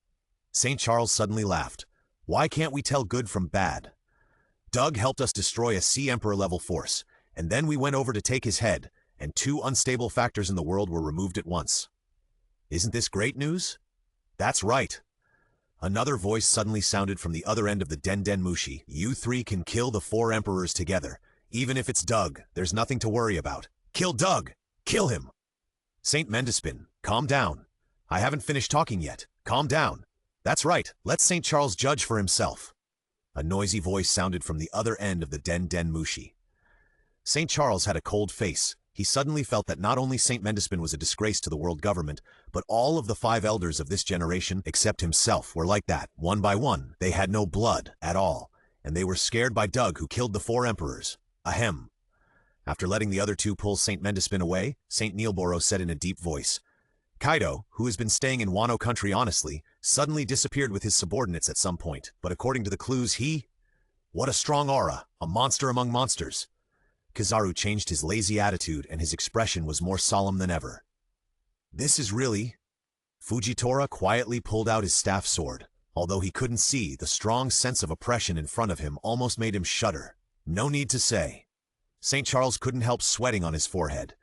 St. Charles suddenly laughed. Why can't we tell good from bad? Doug helped us destroy a Sea Emperor-level force, and then we went over to take his head, and 2 unstable factors in the world were removed at once. Isn't this great news? That's right. Another voice suddenly sounded from the other end of the Den Mushi. You 3 can kill the 4 emperors together. Even if it's Doug, there's nothing to worry about. Kill Doug! Kill him! St. Mendispin, calm down. I haven't finished talking yet. Calm down. That's right, let St. Charles judge for himself. A noisy voice sounded from the other end of the Den Mushi. St. Charles had a cold face. He suddenly felt that not only St. Mendispin was a disgrace to the world government, but all of the 5 elders of this generation, except himself, were like that. One by one, they had no blood at all, and they were scared by Doug, who killed the 4 emperors. Ahem. After letting the other 2 pull St. Mendispin away, St. Neilboro said in a deep voice, Kaido, who has been staying in Wano country honestly, suddenly disappeared with his subordinates at some point, but according to the clues What a strong aura, a monster among monsters. Kizaru changed his lazy attitude and his expression was more solemn than ever. This is really... Fujitora quietly pulled out his staff sword. Although he couldn't see, the strong sense of oppression in front of him almost made him shudder. No need to say. St. Charles couldn't help sweating on his forehead.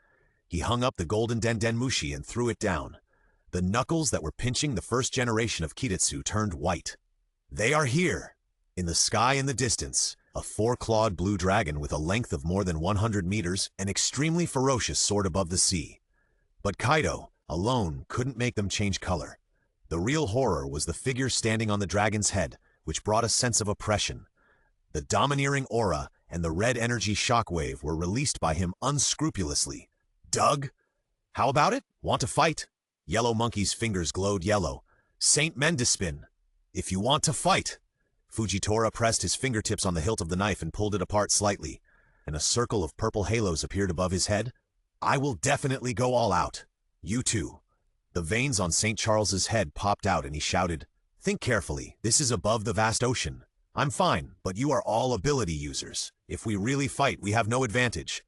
He hung up the golden Dendenmushi and threw it down. The knuckles that were pinching the first generation of Kitetsu turned white. They are here! In the sky in the distance, a four-clawed blue dragon with a length of more than 100 meters and extremely ferocious soared above the sea. But Kaido, alone, couldn't make them change color. The real horror was the figure standing on the dragon's head, which brought a sense of oppression. The domineering aura and the red energy shockwave were released by him unscrupulously. Doug? How about it? Want to fight? Yellow Monkey's fingers glowed yellow. Saint Mendispin. If you want to fight. Fujitora pressed his fingertips on the hilt of the knife and pulled it apart slightly, and a circle of purple halos appeared above his head. I will definitely go all out. You too. The veins on St. Charles's head popped out and he shouted, Think carefully, this is above the vast ocean. I'm fine, but you are all ability users. If we really fight, we have no advantage.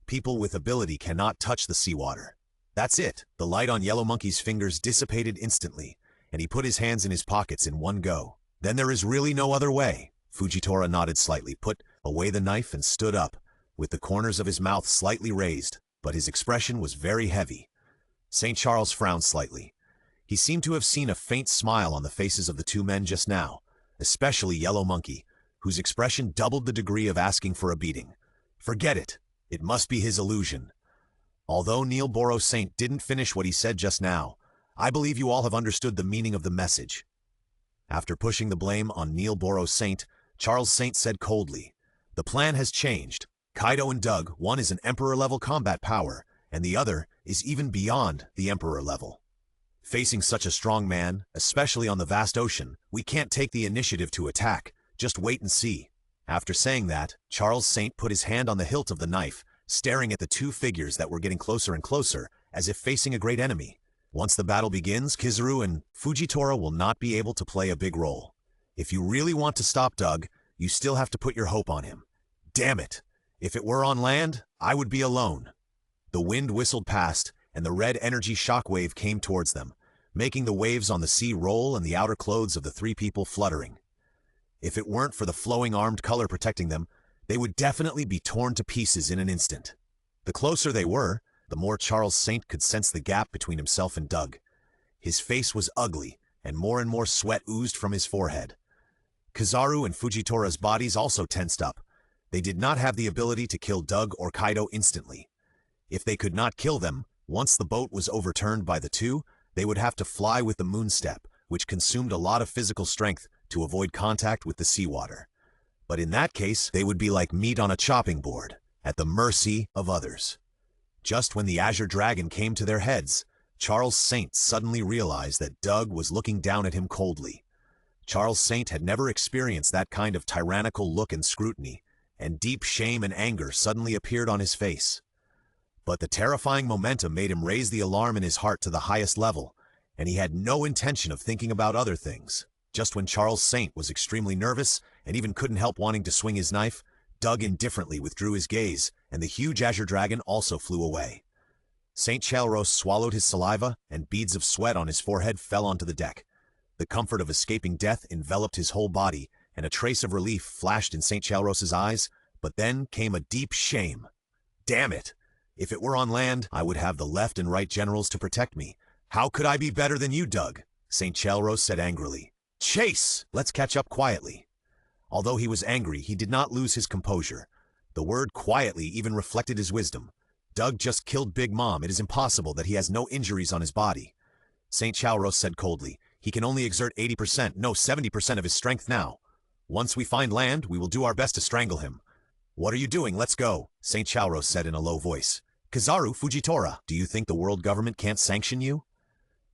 People with ability cannot touch the seawater. That's it. The light on Yellow Monkey's fingers dissipated instantly, and he put his hands in his pockets in one go. Then there is really no other way. Fujitora nodded slightly, put away the knife and stood up, with the corners of his mouth slightly raised, but his expression was very heavy. St. Charles frowned slightly. He seemed to have seen a faint smile on the faces of the two men just now, especially Yellow Monkey, whose expression doubled the degree of asking for a beating. Forget it. It must be his illusion. Although Neil Boro Saint didn't finish what he said just now, I believe you all have understood the meaning of the message. After pushing the blame on Neil Boro Saint, Charles Saint said coldly, The plan has changed. Kaido and Doug, one is an Emperor-level combat power, and the other is even beyond the Emperor level. Facing such a strong man, especially on the vast ocean, we can't take the initiative to attack. Just wait and see. After saying that, Charles Saint put his hand on the hilt of the knife, staring at the two figures that were getting closer and closer, as if facing a great enemy. Once the battle begins, Kizaru and Fujitora will not be able to play a big role. If you really want to stop Doug, you still have to put your hope on him. Damn it! If it were on land, I would be alone. The wind whistled past, and the red energy shockwave came towards them, making the waves on the sea roll and the outer clothes of the three people fluttering. If it weren't for the flowing armed color protecting them, they would definitely be torn to pieces in an instant. The closer they were, the more Charles Saint could sense the gap between himself and Doug. His face was ugly, and more sweat oozed from his forehead. Kizaru and Fujitora's bodies also tensed up. They did not have the ability to kill Doug or Kaido instantly. If they could not kill them, once the boat was overturned by the two, they would have to fly with the moonstep, which consumed a lot of physical strength to avoid contact with the seawater. But in that case, they would be like meat on a chopping board, at the mercy of others. Just when the Azure Dragon came to their heads, Charles Saint suddenly realized that Doug was looking down at him coldly. Charles Saint had never experienced that kind of tyrannical look and scrutiny, and deep shame and anger suddenly appeared on his face. But the terrifying momentum made him raise the alarm in his heart to the highest level, and he had no intention of thinking about other things. Just when Charles Saint was extremely nervous and even couldn't help wanting to swing his knife, Doug indifferently withdrew his gaze, and the huge Azure Dragon also flew away. St. Chalros swallowed his saliva, and beads of sweat on his forehead fell onto the deck. The comfort of escaping death enveloped his whole body, and a trace of relief flashed in St. Chalros's eyes, but then came a deep shame. Damn it! If it were on land, I would have the left and right generals to protect me. How could I be better than you, Doug? St. Chalros said angrily. Chase! Let's catch up quietly. Although he was angry, he did not lose his composure. The word quietly even reflected his wisdom. Doug just killed Big Mom. It is impossible that he has no injuries on his body. St. Chalros said coldly, he can only exert 80%, no 70% of his strength now. Once we find land, we will do our best to strangle him. What are you doing? Let's go, St. Chalros said in a low voice. Kizaru, Fujitora, do you think the world government can't sanction you?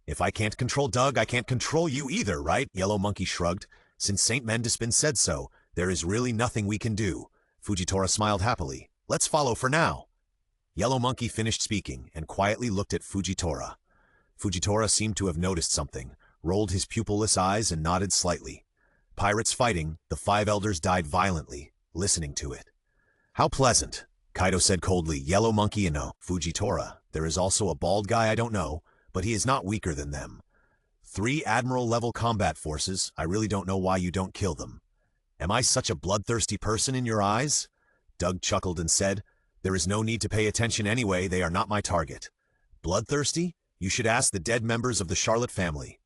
If I can't control Doug, I can't control you either, right? Yellow Monkey shrugged. Since St. Mendispin said so, there is really nothing we can do. Fujitora smiled happily. Let's follow for now. Yellow Monkey finished speaking and quietly looked at Fujitora. Fujitora seemed to have noticed something, rolled his pupilless eyes and nodded slightly. Pirates fighting, the five elders died violently, listening to it. How pleasant. Kaido said coldly. Yellow monkey and no, Fujitora. There is also a bald guy I don't know, but he is not weaker than them. 3 admiral-level combat forces, I really don't know why you don't kill them. Am I such a bloodthirsty person in your eyes? Doug chuckled and said, there is no need to pay attention anyway, they are not my target. Bloodthirsty? You should ask the dead members of the Charlotte family.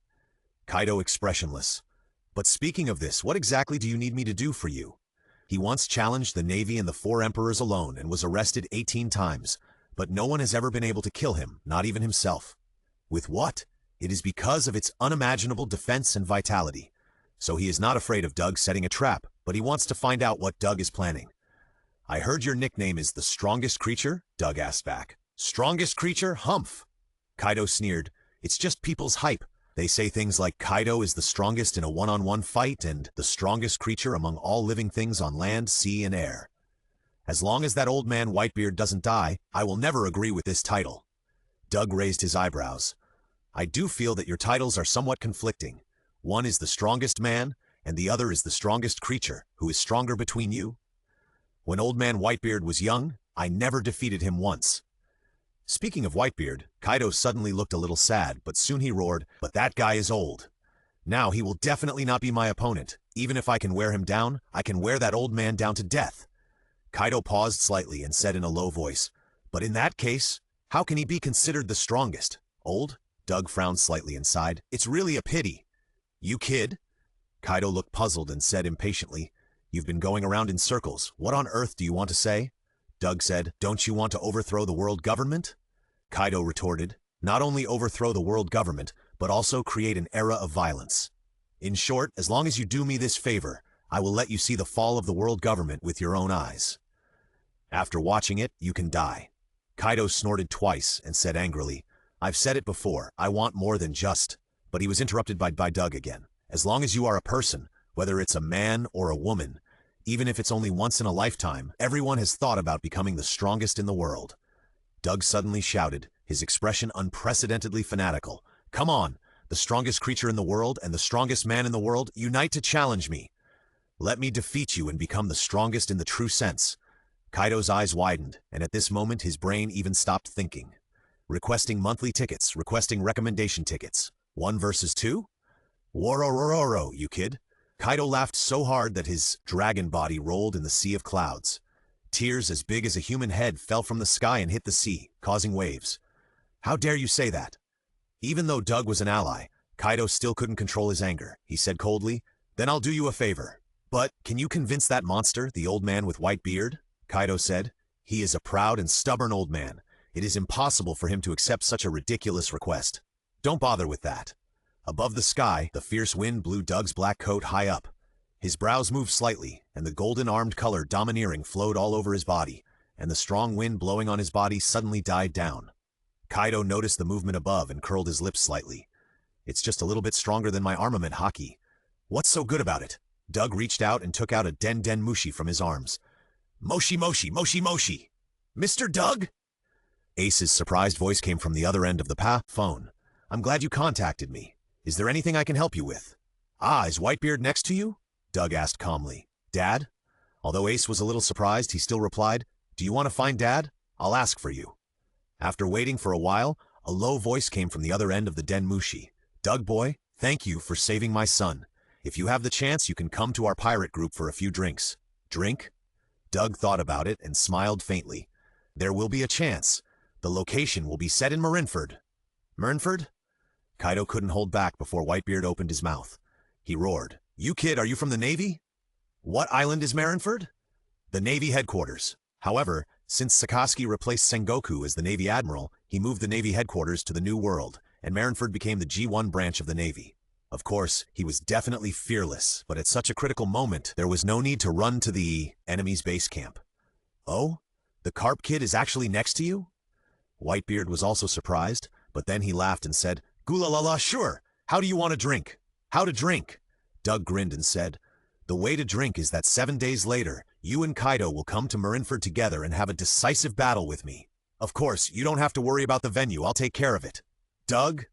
Kaido expressionless. But speaking of this, what exactly do you need me to do for you? He once challenged the Navy and the 4 emperors alone and was arrested 18 times, but no one has ever been able to kill him, not even himself. With what? It is because of its unimaginable defense and vitality. So he is not afraid of Doug setting a trap, but he wants to find out what Doug is planning. I heard your nickname is the strongest creature? Doug asked back. Strongest creature? Humph! Kaido sneered. It's just people's hype. They say things like Kaido is the strongest in a one-on-one fight and the strongest creature among all living things on land, sea, and air. As long as that old man Whitebeard doesn't die, I will never agree with this title. Doug raised his eyebrows. I do feel that your titles are somewhat conflicting. One is the strongest man, and the other is the strongest creature. Who is stronger between you? When old man Whitebeard was young, I never defeated him once. Speaking of Whitebeard, Kaido suddenly looked a little sad, but soon he roared, but that guy is old. Now he will definitely not be my opponent. Even if I can wear him down, I can wear that old man down to death. Kaido paused slightly and said in a low voice, but in that case, how can he be considered the strongest? Old? Doug frowned slightly and sighed. It's really a pity. You kid? Kaido looked puzzled and said impatiently, you've been going around in circles. What on earth do you want to say? Doug said, don't you want to overthrow the world government? Kaido retorted, not only overthrow the world government, but also create an era of violence. In short, as long as you do me this favor, I will let you see the fall of the world government with your own eyes. After watching it, you can die. Kaido snorted twice and said angrily, I've said it before, I want more than just. But he was interrupted by Doug again. As long as you are a person, whether it's a man or a woman, even if it's only once in a lifetime, everyone has thought about becoming the strongest in the world. Doug suddenly shouted, his expression unprecedentedly fanatical. Come on, the strongest creature in the world and the strongest man in the world, unite to challenge me. Let me defeat you and become the strongest in the true sense. Kaido's eyes widened, and at this moment his brain even stopped thinking. Requesting monthly tickets, requesting recommendation tickets. 1 versus 2? Wororororo, you kid. Kaido laughed so hard that his dragon body rolled in the sea of clouds. Tears as big as a human head fell from the sky and hit the sea, causing waves. How dare you say that? Even though Doug was an ally, Kaido still couldn't control his anger. He said coldly, then I'll do you a favor. But can you convince that monster, the old man with white beard? Kaido said. He is a proud and stubborn old man. It is impossible for him to accept such a ridiculous request. Don't bother with that. Above the sky, the fierce wind blew Doug's black coat high up. His brows moved slightly, and the golden-armed color domineering flowed all over his body, and the strong wind blowing on his body suddenly died down. Kaido noticed the movement above and curled his lips slightly. It's just a little bit stronger than my armament haki. What's so good about it? Doug reached out and took out a Den Den Mushi from his arms. Moshi Moshi, Moshi Moshi! Mr. Doug? Ace's surprised voice came from the other end of the phone. I'm glad you contacted me. Is there anything I can help you with? Ah, is Whitebeard next to you? Doug asked calmly. Dad? Although Ace was a little surprised, he still replied, do you want to find Dad? I'll ask for you. After waiting for a while, a low voice came from the other end of the Den Mushi. Doug boy, thank you for saving my son. If you have the chance, you can come to our pirate group for a few drinks. Drink? Doug thought about it and smiled faintly. There will be a chance. The location will be set in Marineford. Marineford? Kaido couldn't hold back before Whitebeard opened his mouth. He roared, you kid, are you from the Navy? What island is Marineford? The Navy headquarters. However, since Sakazuki replaced Sengoku as the Navy Admiral, he moved the Navy headquarters to the New World, and Marineford became the G1 branch of the Navy. Of course, he was definitely fearless, but at such a critical moment, there was no need to run to the enemy's base camp. Oh? The Carp Kid is actually next to you? Whitebeard was also surprised, but then he laughed and said, Goolalala, sure. How do you want to drink? How to drink? Doug grinned and said, the way to drink is that 7 days later, you and Kaido will come to Marineford together and have a decisive battle with me. Of course, you don't have to worry about the venue, I'll take care of it. Doug?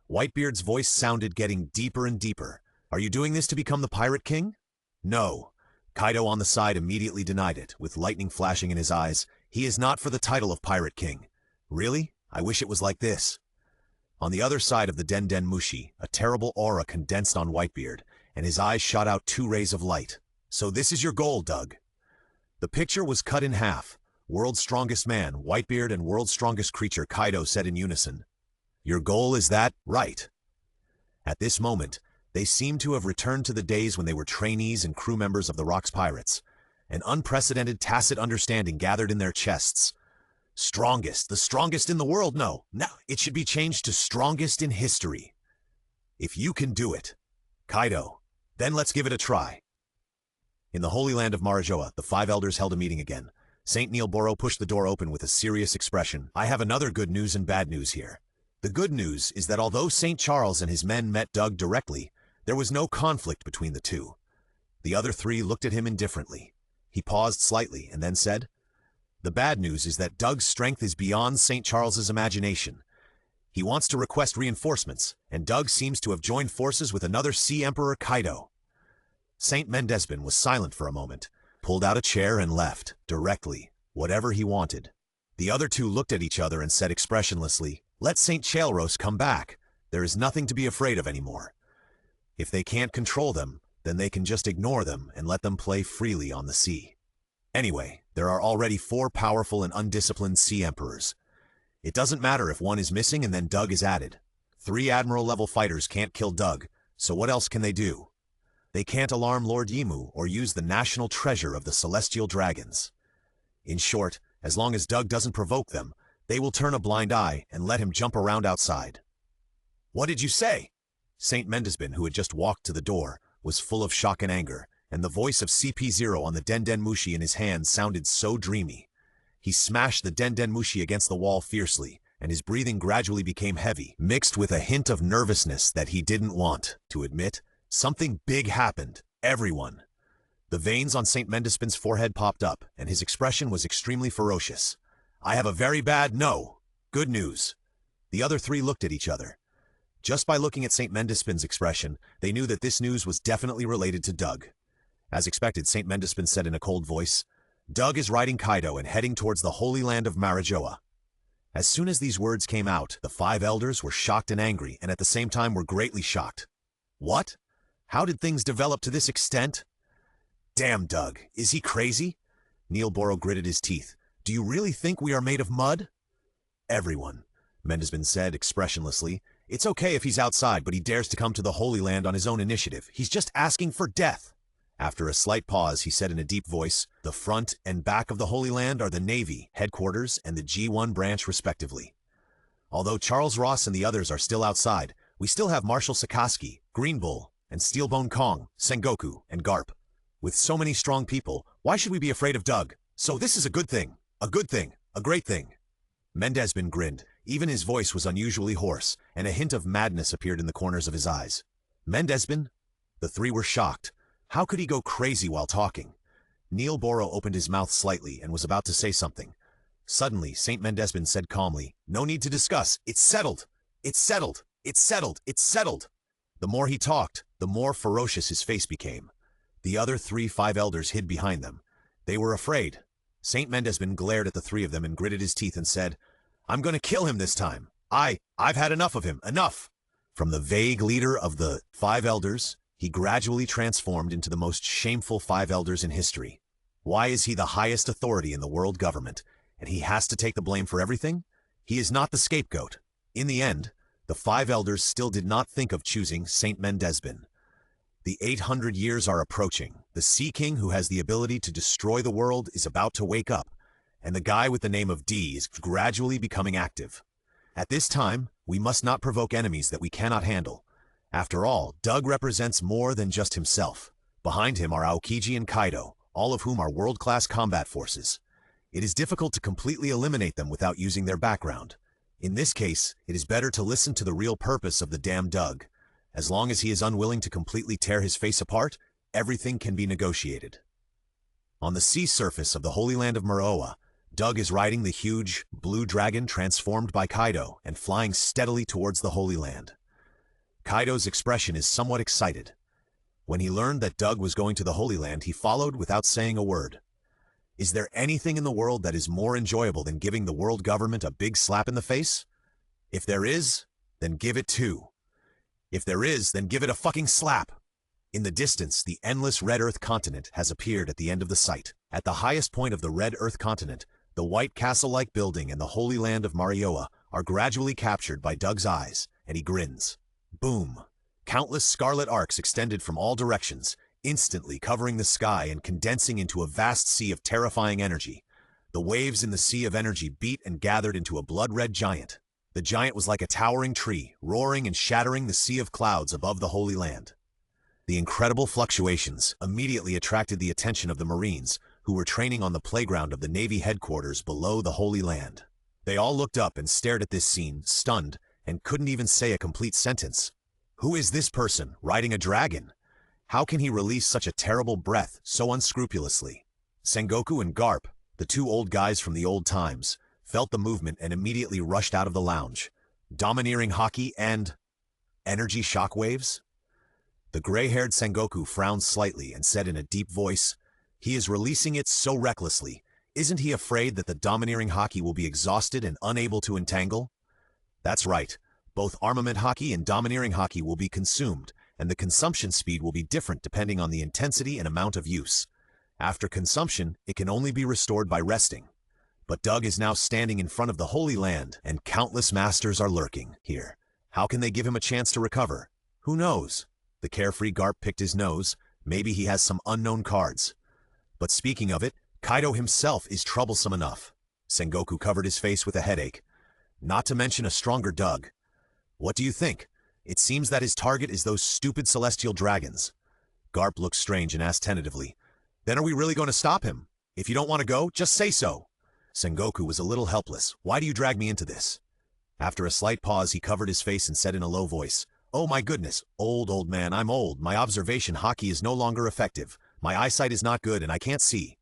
Whitebeard's voice sounded getting deeper and deeper. Are you doing this to become the Pirate King? No. Kaido on the side immediately denied it, with lightning flashing in his eyes. He is not for the title of Pirate King. Really? I wish it was like this. On the other side of the Den Den Mushi, a terrible aura condensed on Whitebeard, and his eyes shot out 2 rays of light. So this is your goal, Doug. The picture was cut in half. World's strongest man, Whitebeard, and world's strongest creature, Kaido, said in unison. Your goal is that, right? At this moment, they seemed to have returned to the days when they were trainees and crew members of the Rocks Pirates. An unprecedented tacit understanding gathered in their chests. Strongest, the strongest in the world? No, it should be changed to strongest in history. If you can do it, Kaido, then let's give it a try. In the Holy Land of Marajoa, the 5 elders held a meeting again. St. Neilboro pushed the door open with a serious expression. I have another good news and bad news here. The good news is that although St. Charles and his men met Doug directly, there was no conflict between the two. The other 3 looked at him indifferently. He paused slightly and then said, the bad news is that Doug's strength is beyond St. Charles's imagination. He wants to request reinforcements, and Doug seems to have joined forces with another Sea Emperor, Kaido. St. Mendesbin was silent for a moment, pulled out a chair and left, directly, whatever he wanted. The other 2 looked at each other and said expressionlessly, let St. Chalros come back. There is nothing to be afraid of anymore. If they can't control them, then they can just ignore them and let them play freely on the sea. Anyway, there are already 4 powerful and undisciplined Sea Emperors. It doesn't matter if one is missing and then Doug is added. 3 Admiral-level fighters can't kill Doug, so what else can they do? They can't alarm Lord Yimu or use the national treasure of the Celestial Dragons. In short, as long as Doug doesn't provoke them, they will turn a blind eye and let him jump around outside. What did you say? St. Mendesbin, who had just walked to the door, was full of shock and anger, and the voice of CP0 on the Den Den Mushi in his hand sounded so dreamy. He smashed the Den Den Mushi against the wall fiercely, and his breathing gradually became heavy, mixed with a hint of nervousness that he didn't want to admit. Something big happened. Everyone. The veins on St. Mendesbin's forehead popped up, and his expression was extremely ferocious. I have a very bad good news. The other 3 looked at each other. Just by looking at St. Mendesbin's expression, they knew that this news was definitely related to Doug. As expected, St. Mendesbin said in a cold voice, Doug is riding Kaido and heading towards the Holy Land of Marajoa. As soon as these words came out, the 5 elders were shocked and angry, and at the same time were greatly shocked. What? How did things develop to this extent? Damn, Doug, is he crazy? Neilboro gritted his teeth. Do you really think we are made of mud? Everyone, Mendesbin said expressionlessly. It's okay if he's outside, but he dares to come to the Holy Land on his own initiative. He's just asking for death. After a slight pause, he said in a deep voice, the front and back of the Holy Land are the Navy, headquarters, and the G1 branch respectively. Although Charles Ross and the others are still outside, we still have Marshal Sakaski, Green Bull, and Steelbone Kong, Sengoku, and Garp. With so many strong people, why should we be afraid of Doug? So this is a good thing, a great thing. Mendesbin grinned. Even his voice was unusually hoarse, and a hint of madness appeared in the corners of his eyes. Mendesbin? The 3 were shocked. How could he go crazy while talking? Neilboro opened his mouth slightly and was about to say something. Suddenly, St. Mendesbin said calmly, no need to discuss. It's settled. It's settled. It's settled. It's settled. The more he talked, the more ferocious his face became. The other 5 elders hid behind them. They were afraid. St. Mendesbin glared at the 3 of them and gritted his teeth and said, I'm going to kill him this time. I've had enough of him. Enough. From the vague leader of the 5 elders, he gradually transformed into the most shameful 5 elders in history. Why is he the highest authority in the world government, and he has to take the blame for everything? He is not the scapegoat. In the end, the 5 elders still did not think of choosing St. Mendesbin. The 800 years are approaching. The Sea King who has the ability to destroy the world is about to wake up, and the guy with the name of D is gradually becoming active. At this time, we must not provoke enemies that we cannot handle. After all, Doug represents more than just himself. Behind him are Aokiji and Kaido, all of whom are world-class combat forces. It is difficult to completely eliminate them without using their background. In this case, it is better to listen to the real purpose of the damn Doug. As long as he is unwilling to completely tear his face apart, everything can be negotiated. On the sea surface of the Holy Land of Marajoa, Doug is riding the huge blue dragon transformed by Kaido and flying steadily towards the Holy Land. Kaido's expression is somewhat excited. When he learned that Doug was going to the Holy Land, he followed without saying a word. Is there anything in the world that is more enjoyable than giving the world government a big slap in the face? If there is, then give it two. If there is, then give it a fucking slap. In the distance, the endless Red Earth continent has appeared at the end of the sight. At the highest point of the Red Earth continent, the white castle-like building and the holy land of Marioa are gradually captured by Doug's eyes, and he grins. Boom! Countless scarlet arcs extended from all directions, instantly covering the sky and condensing into a vast sea of terrifying energy. The waves in the sea of energy beat and gathered into a blood-red giant. The giant was like a towering tree, roaring and shattering the sea of clouds above the Holy Land. The incredible fluctuations immediately attracted the attention of the Marines, who were training on the playground of the Navy headquarters below the Holy Land. They all looked up and stared at this scene, stunned, and couldn't even say a complete sentence. Who is this person, riding a dragon? How can he release such a terrible breath so unscrupulously? Sengoku and Garp, the two old guys from the old times, felt the movement and immediately rushed out of the lounge. Domineering haki and energy shockwaves? The gray-haired Sengoku frowned slightly and said in a deep voice, "He is releasing it so recklessly. Isn't he afraid that the domineering haki will be exhausted and unable to entangle?" That's right. Both armament haki and domineering haki will be consumed, and the consumption speed will be different depending on the intensity and amount of use. After consumption, it can only be restored by resting. But Doug is now standing in front of the Holy Land, and countless masters are lurking here. How can they give him a chance to recover? Who knows? The carefree Garp picked his nose. Maybe he has some unknown cards. But speaking of it, Kaido himself is troublesome enough. Sengoku covered his face with a headache. Not to mention a stronger Doug. What do you think? It seems that his target is those stupid celestial dragons. Garp looked strange and asked tentatively, "Then are we really going to stop him? If you don't want to go, just say so." Sengoku was a little helpless. "Why do you drag me into this?" After a slight pause, he covered his face and said in a low voice, "Oh my goodness, old man, I'm old. My observation haki is no longer effective. My eyesight is not good and I can't see."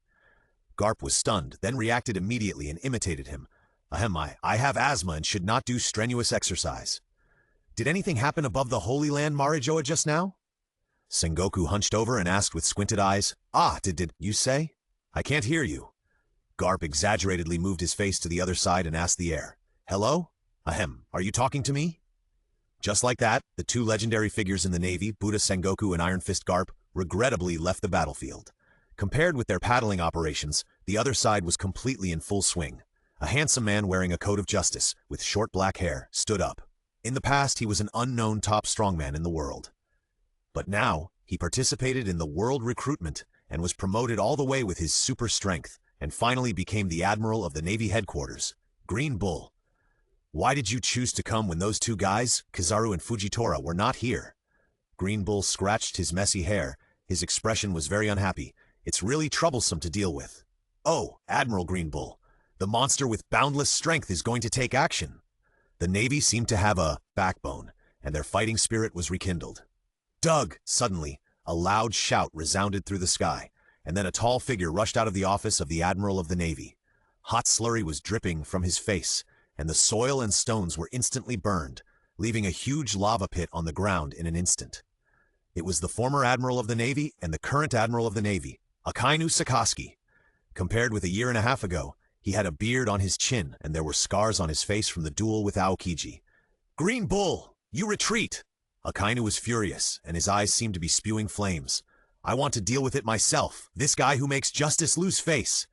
Garp was stunned, then reacted immediately and imitated him. I have asthma and should not do strenuous exercise." "Did anything happen above the Holy Land, Marijoa, just now?" Sengoku hunched over and asked with squinted eyes, Did you say? I can't hear you." Garp exaggeratedly moved his face to the other side and asked the air, "Hello? Are you talking to me?" Just like that, the two legendary figures in the Navy, Buddha Sengoku and Iron Fist Garp, regrettably left the battlefield. Compared with their paddling operations, the other side was completely in full swing. A handsome man wearing a coat of justice, with short black hair, stood up. In the past, he was an unknown top strongman in the world. But now, he participated in the world recruitment and was promoted all the way with his super strength, and finally became the Admiral of the Navy headquarters, Green Bull. "Why did you choose to come when those two guys, Kizaru and Fujitora, were not here?" Green Bull scratched his messy hair. His expression was very unhappy. "It's really troublesome to deal with." "Oh, Admiral Green Bull, the monster with boundless strength is going to take action." The Navy seemed to have a backbone, and their fighting spirit was rekindled. "Doug!" Suddenly, a loud shout resounded through the sky, and then a tall figure rushed out of the office of the Admiral of the Navy. Hot slurry was dripping from his face, and the soil and stones were instantly burned, leaving a huge lava pit on the ground in an instant. It was the former Admiral of the Navy and the current Admiral of the Navy, Akainu Sakaski. Compared with a year and a half ago, he had a beard on his chin, and there were scars on his face from the duel with Aokiji. "Green Bull, you retreat!" Akainu was furious, and his eyes seemed to be spewing flames. "I want to deal with it myself, this guy who makes justice lose face."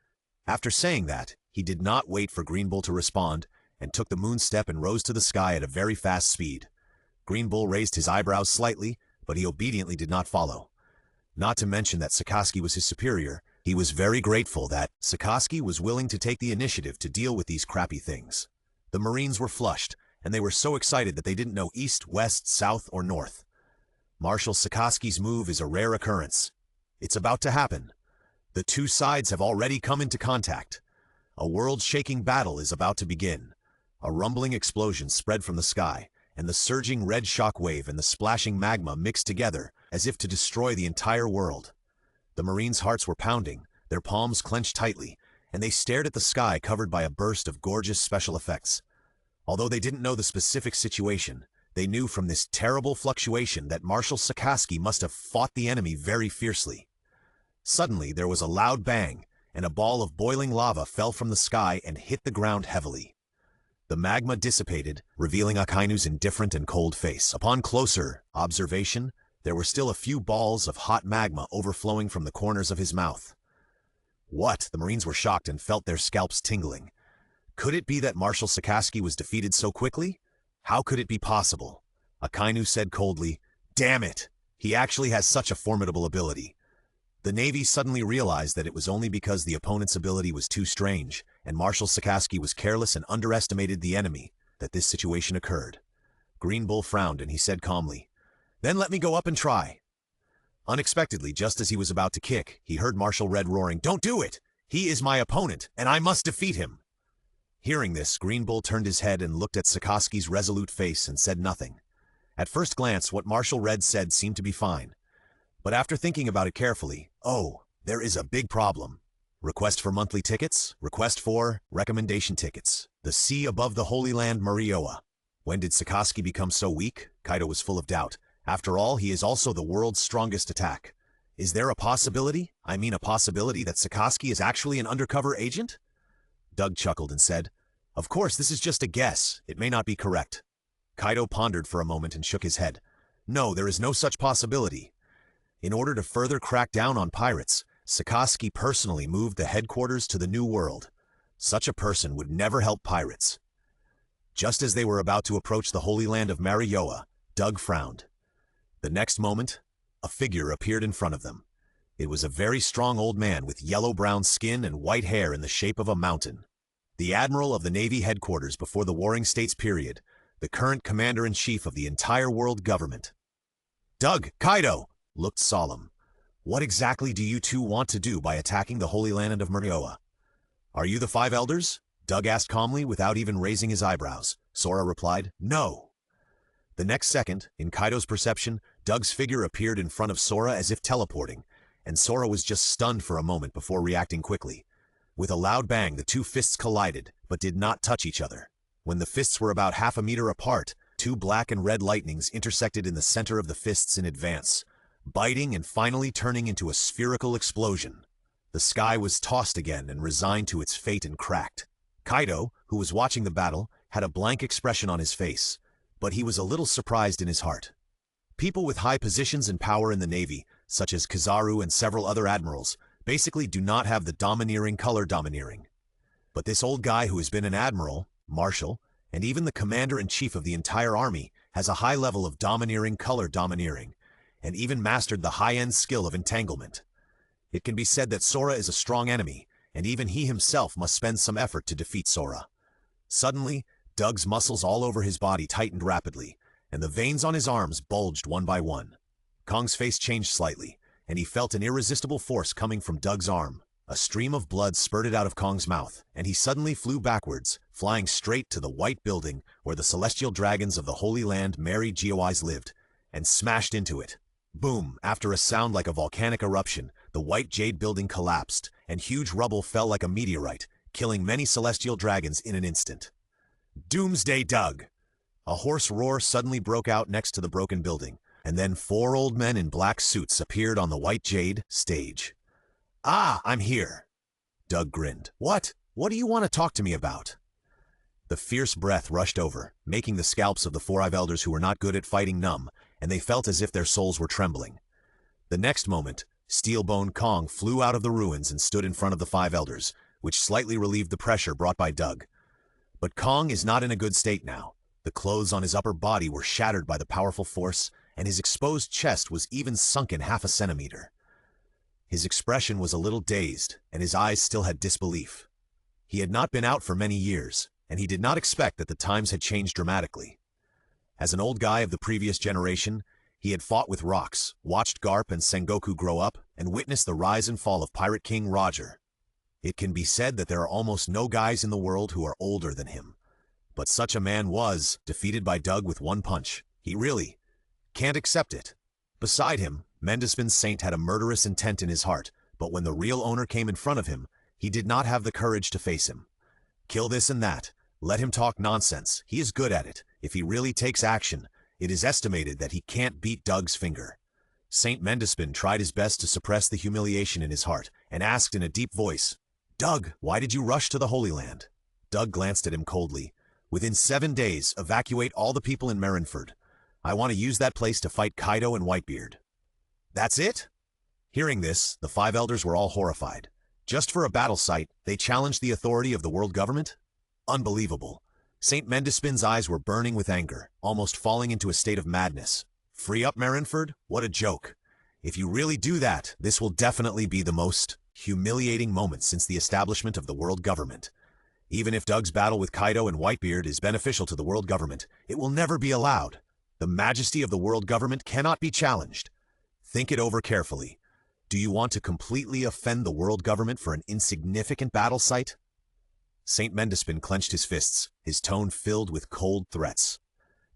After saying that, he did not wait for Green Bull to respond, and took the moon step and rose to the sky at a very fast speed. Green Bull raised his eyebrows slightly, but he obediently did not follow. Not to mention that Sakaski was his superior, he was very grateful that Sakaski was willing to take the initiative to deal with these crappy things. The Marines were flushed, and they were so excited that they didn't know east, west, south, or north. Marshal Sakaski's move is a rare occurrence. It's about to happen. The two sides have already come into contact. A world-shaking battle is about to begin. A rumbling explosion spread from the sky, and the surging red shock wave and the splashing magma mixed together as if to destroy the entire world. The Marines' hearts were pounding, their palms clenched tightly, and they stared at the sky covered by a burst of gorgeous special effects. Although they didn't know the specific situation, they knew from this terrible fluctuation that Marshal Sakaski must have fought the enemy very fiercely. Suddenly, there was a loud bang, and a ball of boiling lava fell from the sky and hit the ground heavily. The magma dissipated, revealing Akainu's indifferent and cold face. Upon closer observation, there were still a few balls of hot magma overflowing from the corners of his mouth. What? The Marines were shocked and felt their scalps tingling. Could it be that Marshal Sikorsky was defeated so quickly? How could it be possible? Akainu said coldly, "Damn it! He actually has such a formidable ability." The Navy suddenly realized that it was only because the opponent's ability was too strange, and Marshal Sikorsky was careless and underestimated the enemy, that this situation occurred. Green Bull frowned and he said calmly, "Then let me go up and try." Unexpectedly, just as he was about to kick, he heard Marshal Red roaring, "Don't do it! He is my opponent, and I must defeat him!" Hearing this, Green Bull turned his head and looked at Sikorsky's resolute face and said nothing. At first glance, what Marshal Red said seemed to be fine. But after thinking about it carefully, oh, there is a big problem. Request for monthly tickets, request for recommendation tickets. The sea above the Holy Land Marioa. When did Sikorsky become so weak? Kaido was full of doubt. After all, he is also the world's strongest attack. Is there a possibility? A possibility that Sikorsky is actually an undercover agent? Doug chuckled and said, "Of course, this is just a guess. It may not be correct." Kaido pondered for a moment and shook his head. "No, there is no such possibility. In order to further crack down on pirates, Sikorsky personally moved the headquarters to the New World. Such a person would never help pirates." Just as they were about to approach the Holy Land of Marioa, Doug frowned. The next moment, a figure appeared in front of them. It was a very strong old man with yellow-brown skin and white hair in the shape of a mountain. The Admiral of the Navy headquarters before the Warring States period, the current Commander-in-Chief of the entire world government. Doug, Kaido, looked solemn. "What exactly do you two want to do by attacking the Holy Land of Marioa?" "Are you the Five Elders?" Doug asked calmly without even raising his eyebrows. Sora replied, "No." The next second, in Kaido's perception, Doug's figure appeared in front of Sora as if teleporting, and Sora was just stunned for a moment before reacting quickly. With a loud bang, the two fists collided, but did not touch each other. When the fists were about half a meter apart, two black and red lightnings intersected in the center of the fists in advance, biting and finally turning into a spherical explosion. The sky was tossed again and resigned to its fate and cracked. Kaido, who was watching the battle, had a blank expression on his face, but he was a little surprised in his heart. People with high positions and power in the Navy, such as Kizaru and several other admirals, basically do not have the domineering color domineering. But this old guy who has been an admiral, marshal, and even the commander-in-chief of the entire army has a high level of domineering color domineering, and even mastered the high-end skill of entanglement. It can be said that Sora is a strong enemy, and even he himself must spend some effort to defeat Sora. Suddenly, Doug's muscles all over his body tightened rapidly, and the veins on his arms bulged one by one. Kong's face changed slightly, and he felt an irresistible force coming from Doug's arm. A stream of blood spurted out of Kong's mouth, and he suddenly flew backwards, flying straight to the white building where the celestial dragons of the Holy Land Mary Geoise lived, and smashed into it. Boom! After a sound like a volcanic eruption, the white jade building collapsed, and huge rubble fell like a meteorite, killing many celestial dragons in an instant. Doomsday Doug! A hoarse roar suddenly broke out next to the broken building, and then 4 old men in black suits appeared on the white jade stage. "Ah, I'm here." Doug grinned. What do you want to talk to me about?" The fierce breath rushed over, making the scalps of the 4 elders who were not good at fighting numb, and they felt as if their souls were trembling. The next moment, Steelbone Kong flew out of the ruins and stood in front of the 5 elders, which slightly relieved the pressure brought by Doug. But Kong is not in a good state now. The clothes on his upper body were shattered by the powerful force, and his exposed chest was even sunken half a centimeter. His expression was a little dazed, and his eyes still had disbelief. He had not been out for many years, and he did not expect that the times had changed dramatically. As an old guy of the previous generation, he had fought with rocks, watched Garp and Sengoku grow up, and witnessed the rise and fall of Pirate King Roger. It can be said that there are almost no guys in the world who are older than him. But such a man was defeated by Doug with 1 punch. He really can't accept it. Beside him, Mendespin Saint had a murderous intent in his heart, but when the real owner came in front of him, he did not have the courage to face him. Kill this and that. Let him talk nonsense. He is good at it. If he really takes action, it is estimated that he can't beat Doug's finger. Saint Mendespin tried his best to suppress the humiliation in his heart and asked in a deep voice, Doug, why did you rush to the Holy Land? Doug glanced at him coldly. Within 7 days, evacuate all the people in Marineford. I want to use that place to fight Kaido and Whitebeard. That's it? Hearing this, the 5 elders were all horrified. Just for a battle site, they challenged the authority of the world government? Unbelievable. St. Mendispin's eyes were burning with anger, almost falling into a state of madness. Free up Marineford? What a joke. If you really do that, this will definitely be the most humiliating moment since the establishment of the world government. Even if Doug's battle with Kaido and Whitebeard is beneficial to the world government, it will never be allowed. The majesty of the world government cannot be challenged. Think it over carefully. Do you want to completely offend the world government for an insignificant battle site? St. Mendispin clenched his fists, his tone filled with cold threats.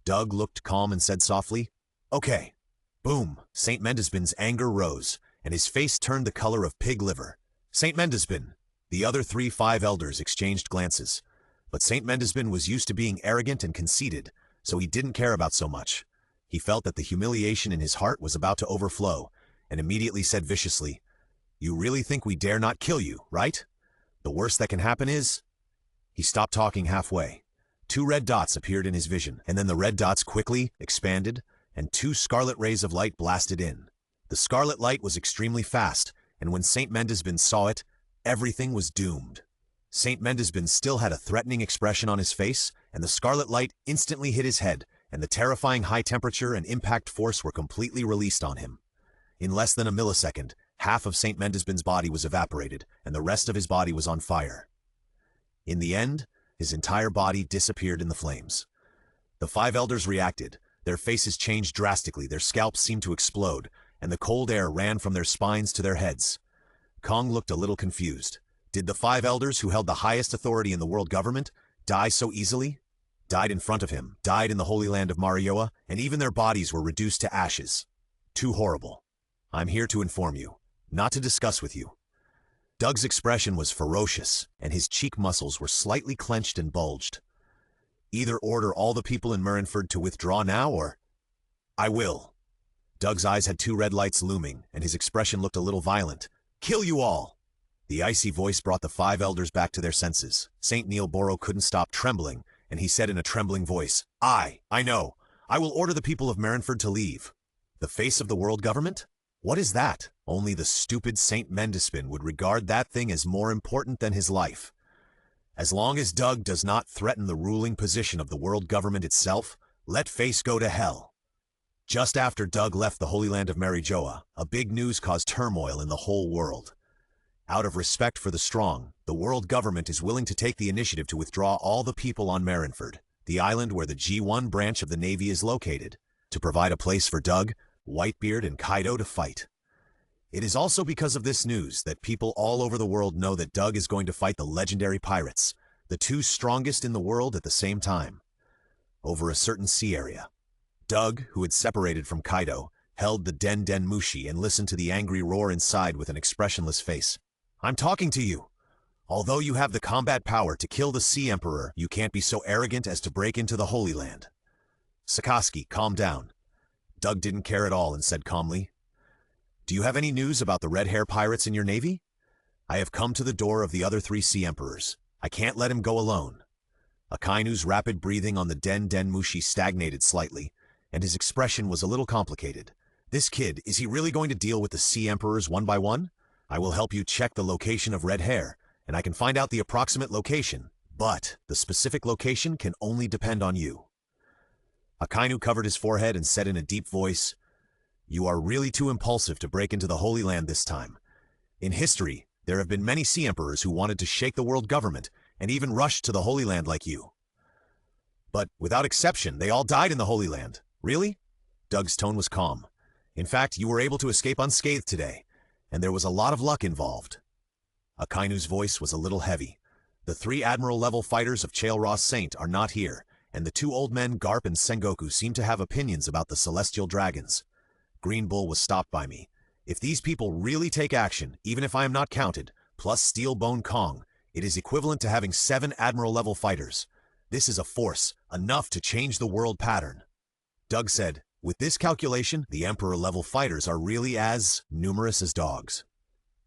Doug looked calm and said softly, "Okay." Boom! St. Mendispin's anger rose, and his face turned the color of pig liver. St. Mendispin! The other 5 elders exchanged glances. But St. Mendispin was used to being arrogant and conceited, so he didn't care about so much. He felt that the humiliation in his heart was about to overflow, and immediately said viciously, "You really think we dare not kill you, right? The worst that can happen is—" He stopped talking halfway. 2 red dots appeared in his vision, and then the red dots quickly expanded, and 2 scarlet rays of light blasted in. The scarlet light was extremely fast, and when St. Mendispin saw it, everything was doomed. St. Mendispin still had a threatening expression on his face, and the scarlet light instantly hit his head, and the terrifying high temperature and impact force were completely released on him. In less than a millisecond, half of St. Mendispin's body was evaporated, and the rest of his body was on fire. In the end, his entire body disappeared in the flames. The 5 elders reacted. Their faces changed drastically, their scalps seemed to explode, and the cold air ran from their spines to their heads. Kong looked a little confused. Did the 5 elders who held the highest authority in the world government die so easily? Died in front of him, died in the Holy Land of Marioa, and even their bodies were reduced to ashes. Too horrible. I'm here to inform you, not to discuss with you. Doug's expression was ferocious, and his cheek muscles were slightly clenched and bulged. Either order all the people in Marineford to withdraw now, or— I will. Doug's eyes had 2 red lights looming, and his expression looked a little violent. Kill you all! The icy voice brought the 5 elders back to their senses. St. Neilboro couldn't stop trembling, and he said in a trembling voice, I know. I will order the people of Marineford to leave. The face of the world government? What is that? Only the stupid St. Mendispin would regard that thing as more important than his life. As long as Doug does not threaten the ruling position of the world government itself, let face go to hell. Just after Doug left the Holy Land of Marijoa, a big news caused turmoil in the whole world. Out of respect for the strong, the world government is willing to take the initiative to withdraw all the people on Marineford, the island where the G1 branch of the Navy is located, to provide a place for Doug, Whitebeard, and Kaido to fight. It is also because of this news that people all over the world know that Doug is going to fight the legendary pirates, the 2 strongest in the world at the same time, over a certain sea area. Doug, who had separated from Kaido, held the Den Den Mushi and listened to the angry roar inside with an expressionless face. I'm talking to you. Although you have the combat power to kill the Sea Emperor, you can't be so arrogant as to break into the Holy Land. Sakazuki, calm down. Doug didn't care at all and said calmly, Do you have any news about the red hair pirates in your navy? I have come to the door of the other 3 Sea Emperors. I can't let him go alone. Akainu's rapid breathing on the Den Den Mushi stagnated slightly, and his expression was a little complicated. This kid, is he really going to deal with the Sea Emperors one by one? I will help you check the location of red hair, and I can find out the approximate location, but the specific location can only depend on you. Akainu covered his forehead and said in a deep voice, You are really too impulsive to break into the Holy Land this time. In history, there have been many Sea Emperors who wanted to shake the world government and even rushed to the Holy Land like you. But without exception, they all died in the Holy Land. Really? Doug's tone was calm. In fact, you were able to escape unscathed today, and there was a lot of luck involved. Akainu's voice was a little heavy. The 3 Admiral-level fighters of Chael Ross Saint are not here, and the 2 old men Garp and Sengoku seem to have opinions about the Celestial Dragons. Green Bull was stopped by me. If these people really take action, even if I am not counted, plus Steel Bone Kong, it is equivalent to having 7 Admiral-level fighters. This is a force, enough to change the world pattern. Doug said, With this calculation, the Emperor-level fighters are really as numerous as dogs.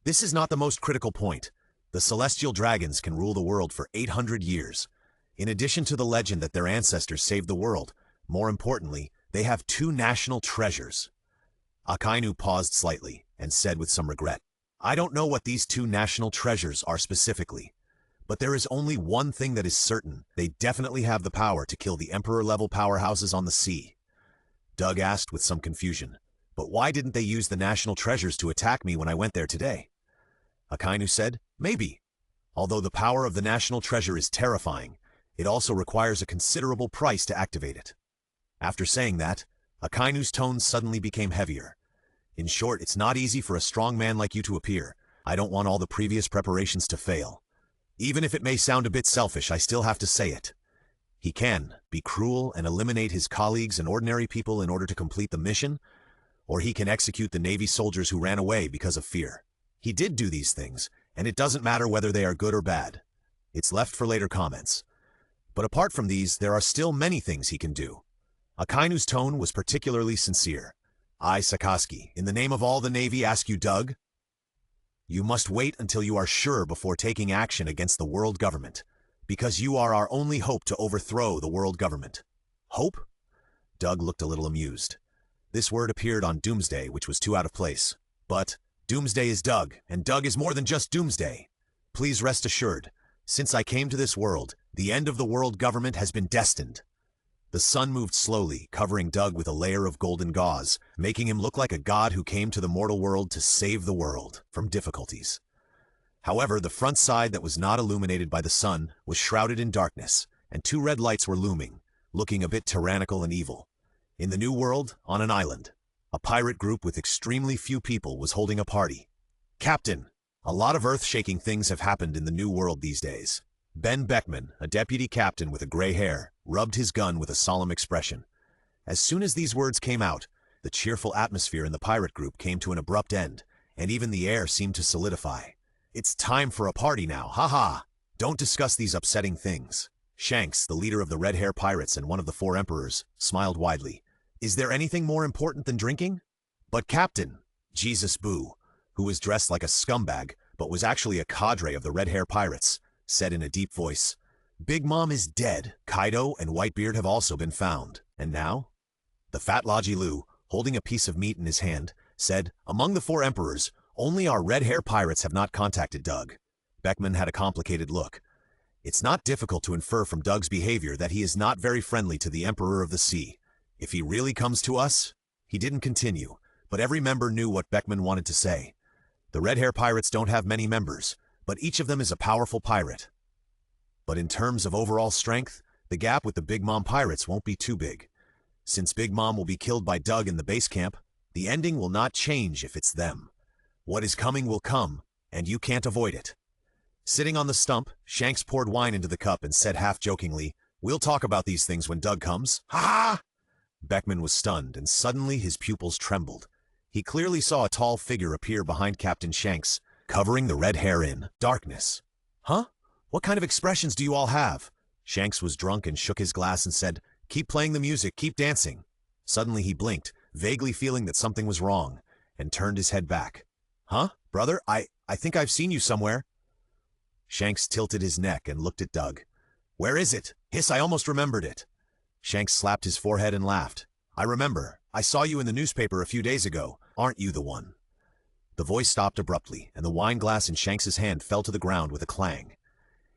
This is not the most critical point. The celestial dragons can rule the world for 800 years. In addition to the legend that their ancestors saved the world, more importantly, they have two national treasures. Akainu paused slightly and said with some regret, I don't know what these two national treasures are specifically, but there is only one thing that is certain. They definitely have the power to kill the Emperor-level powerhouses on the sea. Doug asked with some confusion, but why didn't they use the national treasures to attack me when I went there today? Akainu said, maybe. Although the power of the national treasure is terrifying, it also requires a considerable price to activate it. After saying that, Akainu's tone suddenly became heavier. In short, it's not easy for a strong man like you to appear. I don't want all the previous preparations to fail. Even if it may sound a bit selfish, I still have to say it. He can be cruel and eliminate his colleagues and ordinary people in order to complete the mission, or he can execute the Navy soldiers who ran away because of fear. He did do these things, and it doesn't matter whether they are good or bad. It's left for later comments. But apart from these, there are still many things he can do. Akainu's tone was particularly sincere. I, Sakaski, in the name of all the Navy, ask you, Doug. You must wait until you are sure before taking action against the world government, because you are our only hope to overthrow the world government. Hope? Doug looked a little amused. This word appeared on Doomsday, which was too out of place. But Doomsday is Doug, and Doug is more than just Doomsday. Please rest assured, since I came to this world, the end of the world government has been destined. The sun moved slowly, covering Doug with a layer of golden gauze, making him look like a god who came to the mortal world to save the world from difficulties. However, the front side that was not illuminated by the sun was shrouded in darkness, and two red lights were looming, looking a bit tyrannical and evil. In the new world, on an island, a pirate group with extremely few people was holding a party. Captain, a lot of earth-shaking things have happened in the new world these days. Ben Beckman, a deputy captain with a gray hair, rubbed his gun with a solemn expression. As soon as these words came out, the cheerful atmosphere in the pirate group came to an abrupt end, and even the air seemed to solidify. It's time for a party now, ha-ha! Don't discuss these upsetting things. Shanks, the leader of the Red Hair Pirates and one of the four emperors, smiled widely. Is there anything more important than drinking? But Captain, Jesus Boo, who was dressed like a scumbag, but was actually a cadre of the Red Hair Pirates, said in a deep voice, Big Mom is dead. Kaido and Whitebeard have also been found. And now? The fat Logi Lu, holding a piece of meat in his hand, said, Among the four emperors, only our Red Hair Pirates have not contacted Doug. Beckman had a complicated look. It's not difficult to infer from Doug's behavior that he is not very friendly to the Emperor of the Sea. If he really comes to us? He didn't continue, but every member knew what Beckman wanted to say. The Red Hair Pirates don't have many members, but each of them is a powerful pirate. But in terms of overall strength, the gap with the Big Mom Pirates won't be too big. Since Big Mom will be killed by Doug in the base camp, the ending will not change if it's them. What is coming will come, and you can't avoid it. Sitting on the stump, Shanks poured wine into the cup and said half-jokingly, We'll talk about these things when Doug comes. Ha-ha! Beckman was stunned, and suddenly his pupils trembled. He clearly saw a tall figure appear behind Captain Shanks, covering the red hair in darkness. Huh? What kind of expressions do you all have? Shanks was drunk and shook his glass and said, Keep playing the music, keep dancing. Suddenly he blinked, vaguely feeling that something was wrong, and turned his head back. Huh? Brother, I think I've seen you somewhere. Shanks tilted his neck and looked at Doug. Where is it? Hiss, I almost remembered it. Shanks slapped his forehead and laughed. I remember. I saw you in the newspaper a few days ago. Aren't you the one? The voice stopped abruptly, and the wine glass in Shanks's hand fell to the ground with a clang.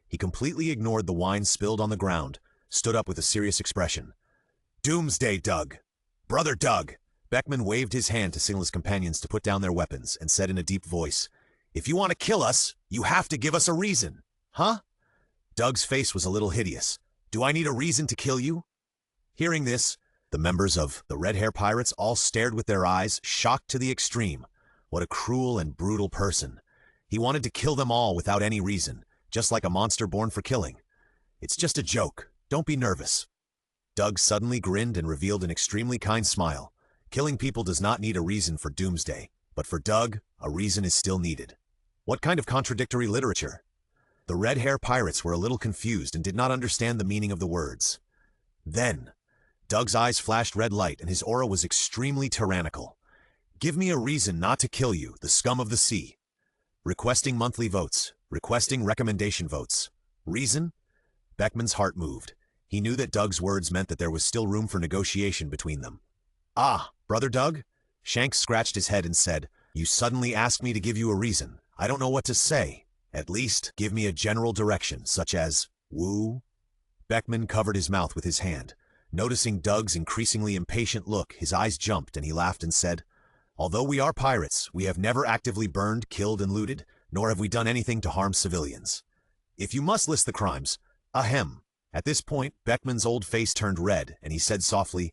He completely ignored the wine spilled on the ground, stood up with a serious expression. Doomsday, Doug. Brother Doug. Beckman waved his hand to signal his companions to put down their weapons and said in a deep voice, If you want to kill us, you have to give us a reason. Huh? Doug's face was a little hideous. Do I need a reason to kill you? Hearing this, the members of the Red Hair Pirates all stared with their eyes, shocked to the extreme. What a cruel and brutal person. He wanted to kill them all without any reason, just like a monster born for killing. It's just a joke. Don't be nervous. Doug suddenly grinned and revealed an extremely kind smile. Killing people does not need a reason for Doomsday, but for Doug, a reason is still needed. What kind of contradictory literature? The Red Hair Pirates were a little confused and did not understand the meaning of the words. Then, Doug's eyes flashed red light and his aura was extremely tyrannical. Give me a reason not to kill you, the scum of the sea. Requesting monthly votes. Requesting recommendation votes. Reason? Beckman's heart moved. He knew that Doug's words meant that there was still room for negotiation between them. Ah, Brother Doug? Shanks scratched his head and said, "You suddenly asked me to give you a reason. I don't know what to say. At least, give me a general direction, such as, woo?" Beckman covered his mouth with his hand. Noticing Doug's increasingly impatient look, his eyes jumped and he laughed and said, "Although we are pirates, we have never actively burned, killed, and looted, nor have we done anything to harm civilians. If you must list the crimes, ahem." At this point, Beckman's old face turned red, and he said softly,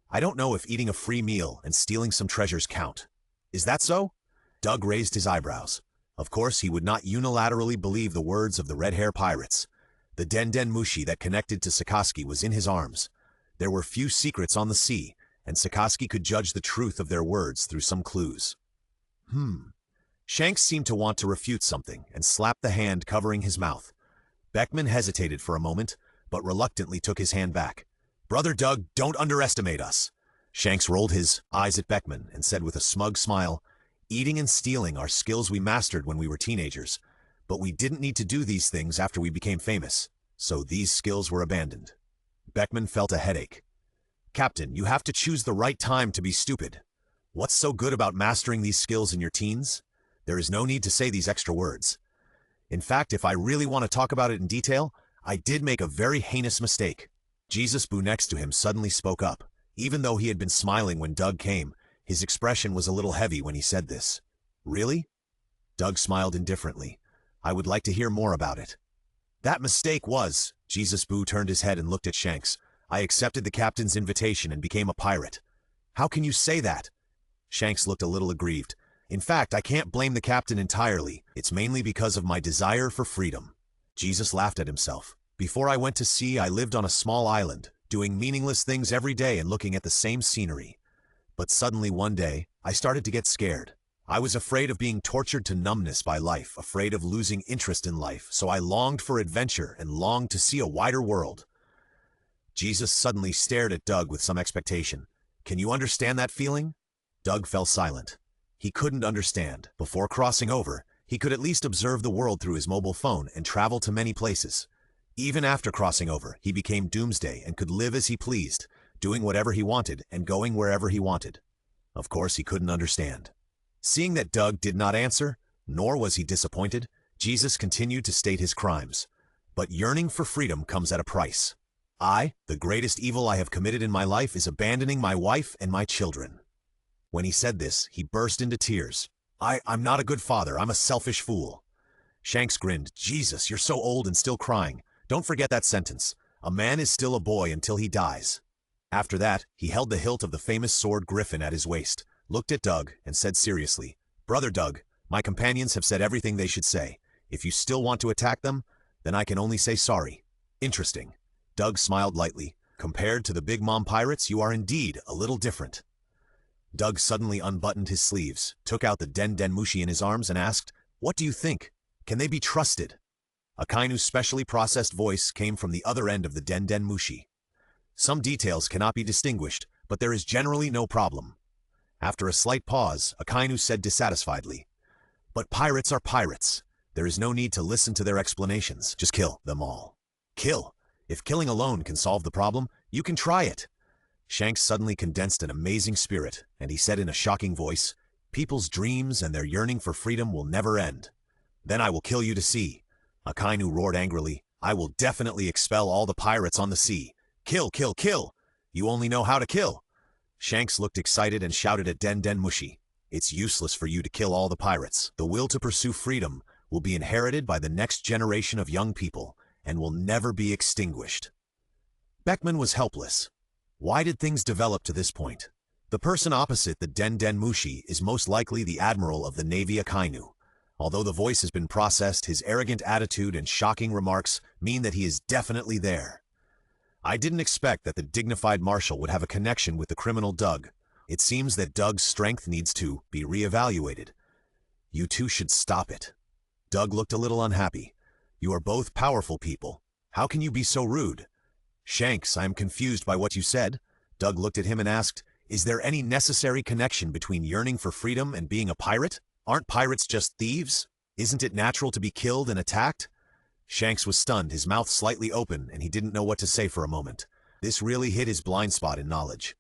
"I don't know if eating a free meal and stealing some treasures count. Is that so?" Doug raised his eyebrows. Of course, he would not unilaterally believe the words of the red-hair pirates. The Den Mushi that connected to Sikorsky was in his arms. There were few secrets on the sea, and Sikorsky could judge the truth of their words through some clues. Shanks seemed to want to refute something and slapped the hand covering his mouth. Beckman hesitated for a moment, but reluctantly took his hand back. "Brother Doug, don't underestimate us." Shanks rolled his eyes at Beckman and said with a smug smile, "Eating and stealing are skills we mastered when we were teenagers, but we didn't need to do these things after we became famous, so these skills were abandoned." Beckman felt a headache. "Captain, you have to choose the right time to be stupid. What's so good about mastering these skills in your teens? There is no need to say these extra words. In fact, if I really want to talk about it in detail, I did make a very heinous mistake." Jesus Boo next to him suddenly spoke up. Even though he had been smiling when Doug came, his expression was a little heavy when he said this. "Really?" Doug smiled indifferently. "I would like to hear more about it." "That mistake was," Jesus Boo turned his head and looked at Shanks, "I accepted the captain's invitation and became a pirate." "How can you say that?" Shanks looked a little aggrieved. "In fact, I can't blame the captain entirely. It's mainly because of my desire for freedom." Jesus laughed at himself. "Before I went to sea, I lived on a small island, doing meaningless things every day and looking at the same scenery. But suddenly one day, I started to get scared. I was afraid of being tortured to numbness by life, afraid of losing interest in life, so I longed for adventure and longed to see a wider world." Jesus suddenly stared at Doug with some expectation. "Can you understand that feeling?" Doug fell silent. He couldn't understand. Before crossing over, he could at least observe the world through his mobile phone and travel to many places. Even after crossing over, he became Doomsday and could live as he pleased, doing whatever he wanted and going wherever he wanted. Of course, he couldn't understand. Seeing that Doug did not answer, nor was he disappointed, Jesus continued to state his crimes. "But yearning for freedom comes at a price. The greatest evil I have committed in my life is abandoning my wife and my children." When he said this, he burst into tears. I'm not a good father. I'm a selfish fool." Shanks grinned. "Jesus, you're so old and still crying. Don't forget that sentence. A man is still a boy until he dies." After that, he held the hilt of the famous sword Griffin at his waist, looked at Doug, and said seriously, "Brother Doug, my companions have said everything they should say. If you still want to attack them, then I can only say sorry." "Interesting." Doug smiled lightly. "Compared to the Big Mom pirates, you are indeed a little different." Doug suddenly unbuttoned his sleeves, took out the Den Mushi in his arms, and asked, "What do you think? Can they be trusted?" A Kainu's specially processed voice came from the other end of the Den Mushi. "Some details cannot be distinguished, but there is generally no problem." After a slight pause, a Kainu said dissatisfiedly, "But pirates are pirates. There is no need to listen to their explanations. Just kill them all." "Kill? If killing alone can solve the problem, you can try it." Shanks suddenly condensed an amazing spirit, and he said in a shocking voice, "People's dreams and their yearning for freedom will never end. Then I will kill you to see." A Kainu roared angrily, "I will definitely expel all the pirates on the sea. Kill, kill, kill! You only know how to kill." Shanks looked excited and shouted at Den Mushi, "It's useless for you to kill all the pirates. The will to pursue freedom will be inherited by the next generation of young people and will never be extinguished." Beckman was helpless. Why did things develop to this point? The person opposite the Den Mushi is most likely the admiral of the Navy Akainu. Although the voice has been processed, his arrogant attitude and shocking remarks mean that he is definitely there. I didn't expect that the dignified marshal would have a connection with the criminal Doug. It seems that Doug's strength needs to be reevaluated. You two should stop it. Doug looked a little unhappy. You are both powerful people. How can you be so rude? Shanks, I am confused by what you said. Doug looked at him and asked, "Is there any necessary connection between yearning for freedom and being a pirate? Aren't pirates just thieves? Isn't it natural to be killed and attacked? Shanks was stunned, his mouth slightly open, and he didn't know what to say for a moment. This really hit his blind spot in knowledge.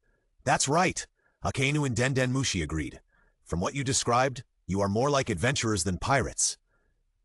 That's right, Akainu and Denden Mushi agreed. From what you described, you are more like adventurers than pirates.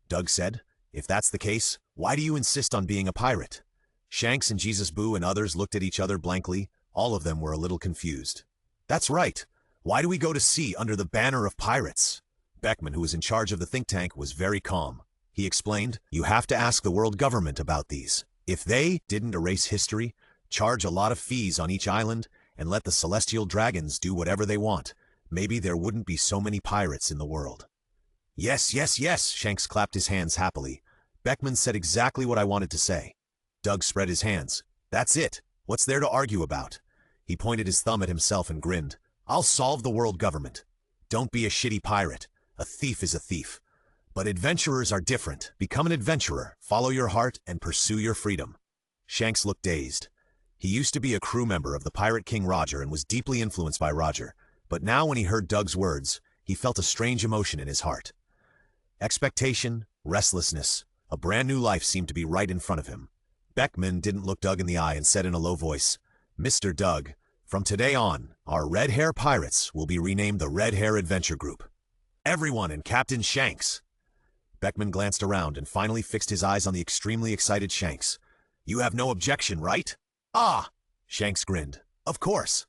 Doug said, if that's the case, why do you insist on being a pirate? Shanks and Jesus Boo and others looked at each other blankly. All of them were a little confused. That's right. Why do we go to sea under the banner of pirates? Beckman, who was in charge of the think tank, was very calm. He explained, you have to ask the world government about these. If they didn't erase history, charge a lot of fees on each island, and let the celestial dragons do whatever they want, maybe there wouldn't be so many pirates in the world. Yes, yes, yes, Shanks clapped his hands happily. Beckman said exactly what I wanted to say. Doug spread his hands. That's it. What's there to argue about? He pointed his thumb at himself and grinned. I'll solve the world government. Don't be a shitty pirate. A thief is a thief. But adventurers are different. Become an adventurer, follow your heart, and pursue your freedom. Shanks looked dazed. He used to be a crew member of the Pirate King Roger and was deeply influenced by Roger. But now when he heard Doug's words, he felt a strange emotion in his heart. Expectation, restlessness, a brand new life seemed to be right in front of him. Beckman didn't look Doug in the eye and said in a low voice, Mr. Doug, from today on, our Red Hair Pirates will be renamed the Red Hair Adventure Group. Everyone and Captain Shanks. Beckman glanced around and finally fixed his eyes on the extremely excited Shanks. You have no objection, right? Ah! Shanks grinned. Of course.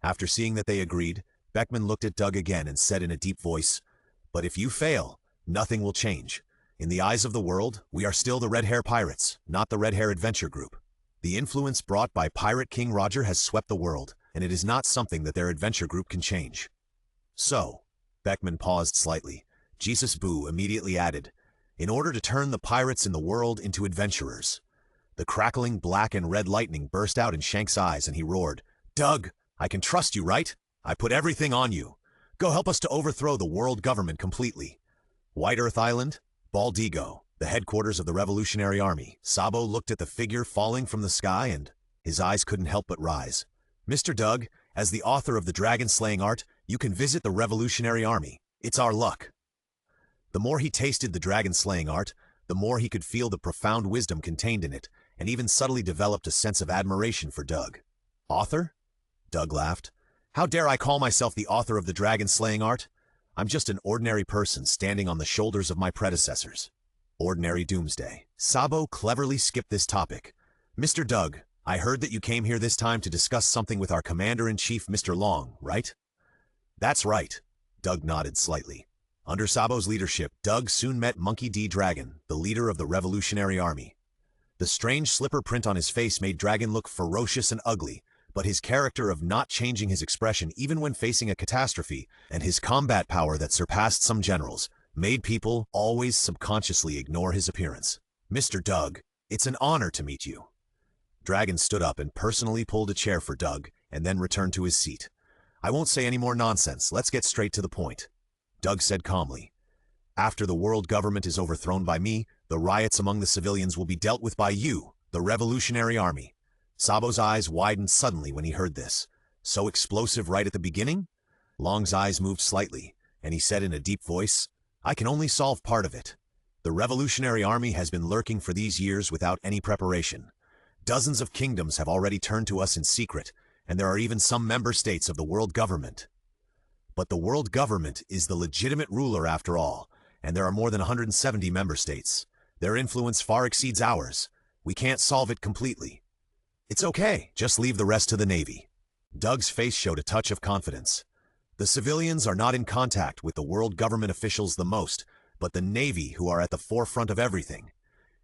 After seeing that they agreed, Beckman looked at Doug again and said in a deep voice, but if you fail, nothing will change. In the eyes of the world, we are still the Red Hair Pirates, not the Red Hair Adventure Group. The influence brought by Pirate King Roger has swept the world, and it is not something that their adventure group can change. So, Beckman paused slightly. Jesus Boo immediately added, in order to turn the pirates in the world into adventurers. The crackling black and red lightning burst out in Shanks' eyes and he roared, Doug, I can trust you, right? I put everything on you. Go help us to overthrow the world government completely. White Earth Island, Baldigo, the headquarters of the Revolutionary Army. Sabo looked at the figure falling from the sky and his eyes couldn't help but rise. Mr. Doug, as the author of the dragon-slaying art, you can visit the Revolutionary Army. It's our luck. The more he tasted the dragon-slaying art, the more he could feel the profound wisdom contained in it, and even subtly developed a sense of admiration for Doug. Author? Doug laughed. How dare I call myself the author of the dragon-slaying art? I'm just an ordinary person standing on the shoulders of my predecessors. Ordinary Doomsday. Sabo cleverly skipped this topic. Mr. Doug, I heard that you came here this time to discuss something with our Commander-in-Chief, Mr. Long, right? That's right. Doug nodded slightly. Under Sabo's leadership, Doug soon met Monkey D. Dragon, the leader of the Revolutionary Army. The strange slipper print on his face made Dragon look ferocious and ugly, but his character of not changing his expression even when facing a catastrophe, and his combat power that surpassed some generals, made people always subconsciously ignore his appearance. Mr. Doug, it's an honor to meet you. Dragon stood up and personally pulled a chair for Doug, and then returned to his seat. I won't say any more nonsense, let's get straight to the point. Doug said calmly, after the world government is overthrown by me, the riots among the civilians will be dealt with by you, the Revolutionary Army. Sabo's eyes widened suddenly when he heard this. So explosive right at the beginning? Long's eyes moved slightly, and he said in a deep voice, I can only solve part of it. The Revolutionary Army has been lurking for these years without any preparation. Dozens of kingdoms have already turned to us in secret, and there are even some member states of the world government. But the world government is the legitimate ruler after all, and there are more than 170 member states. Their influence far exceeds ours. We can't solve it completely. It's okay, just leave the rest to the Navy. Doug's face showed a touch of confidence. The civilians are not in contact with the world government officials the most, but the Navy who are at the forefront of everything.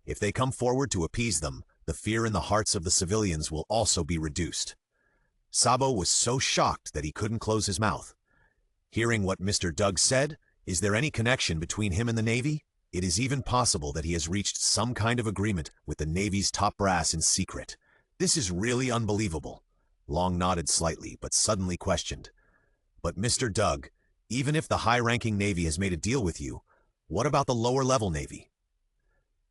If they come forward to appease them, the fear in the hearts of the civilians will also be reduced. Sabo was so shocked that he couldn't close his mouth. Hearing what Mr. Doug said, is there any connection between him and the Navy? It is even possible that he has reached some kind of agreement with the Navy's top brass in secret. This is really unbelievable. Long nodded slightly, but suddenly questioned. But Mr. Doug, even if the high-ranking Navy has made a deal with you, what about the lower-level Navy?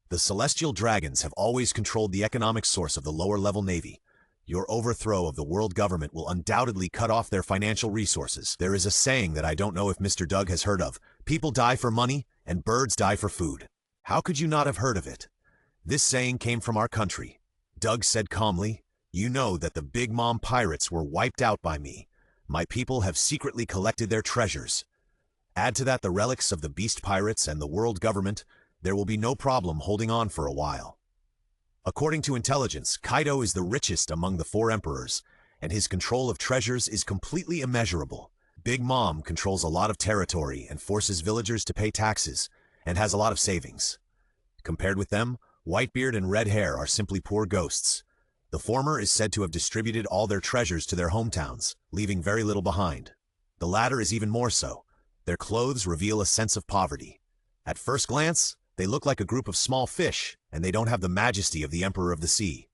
The Celestial Dragons have always controlled the economic source of the lower-level Navy. Your overthrow of the world government will undoubtedly cut off their financial resources. There is a saying that I don't know if Mr. Doug has heard of. People die for money, and birds die for food. How could you not have heard of it? This saying came from our country. Doug said calmly, "You know that the Big Mom pirates were wiped out by me. My people have secretly collected their treasures. Add to that the relics of the beast pirates and the world government, there will be no problem holding on for a while." According to intelligence, Kaido is the richest among the four emperors, and his control of treasures is completely immeasurable. Big Mom controls a lot of territory and forces villagers to pay taxes, and has a lot of savings. Compared with them, Whitebeard and Red Hair are simply poor ghosts. The former is said to have distributed all their treasures to their hometowns, leaving very little behind. The latter is even more so. Their clothes reveal a sense of poverty. At first glance, they look like a group of small fish, and they don't have the majesty of the Emperor of the Sea.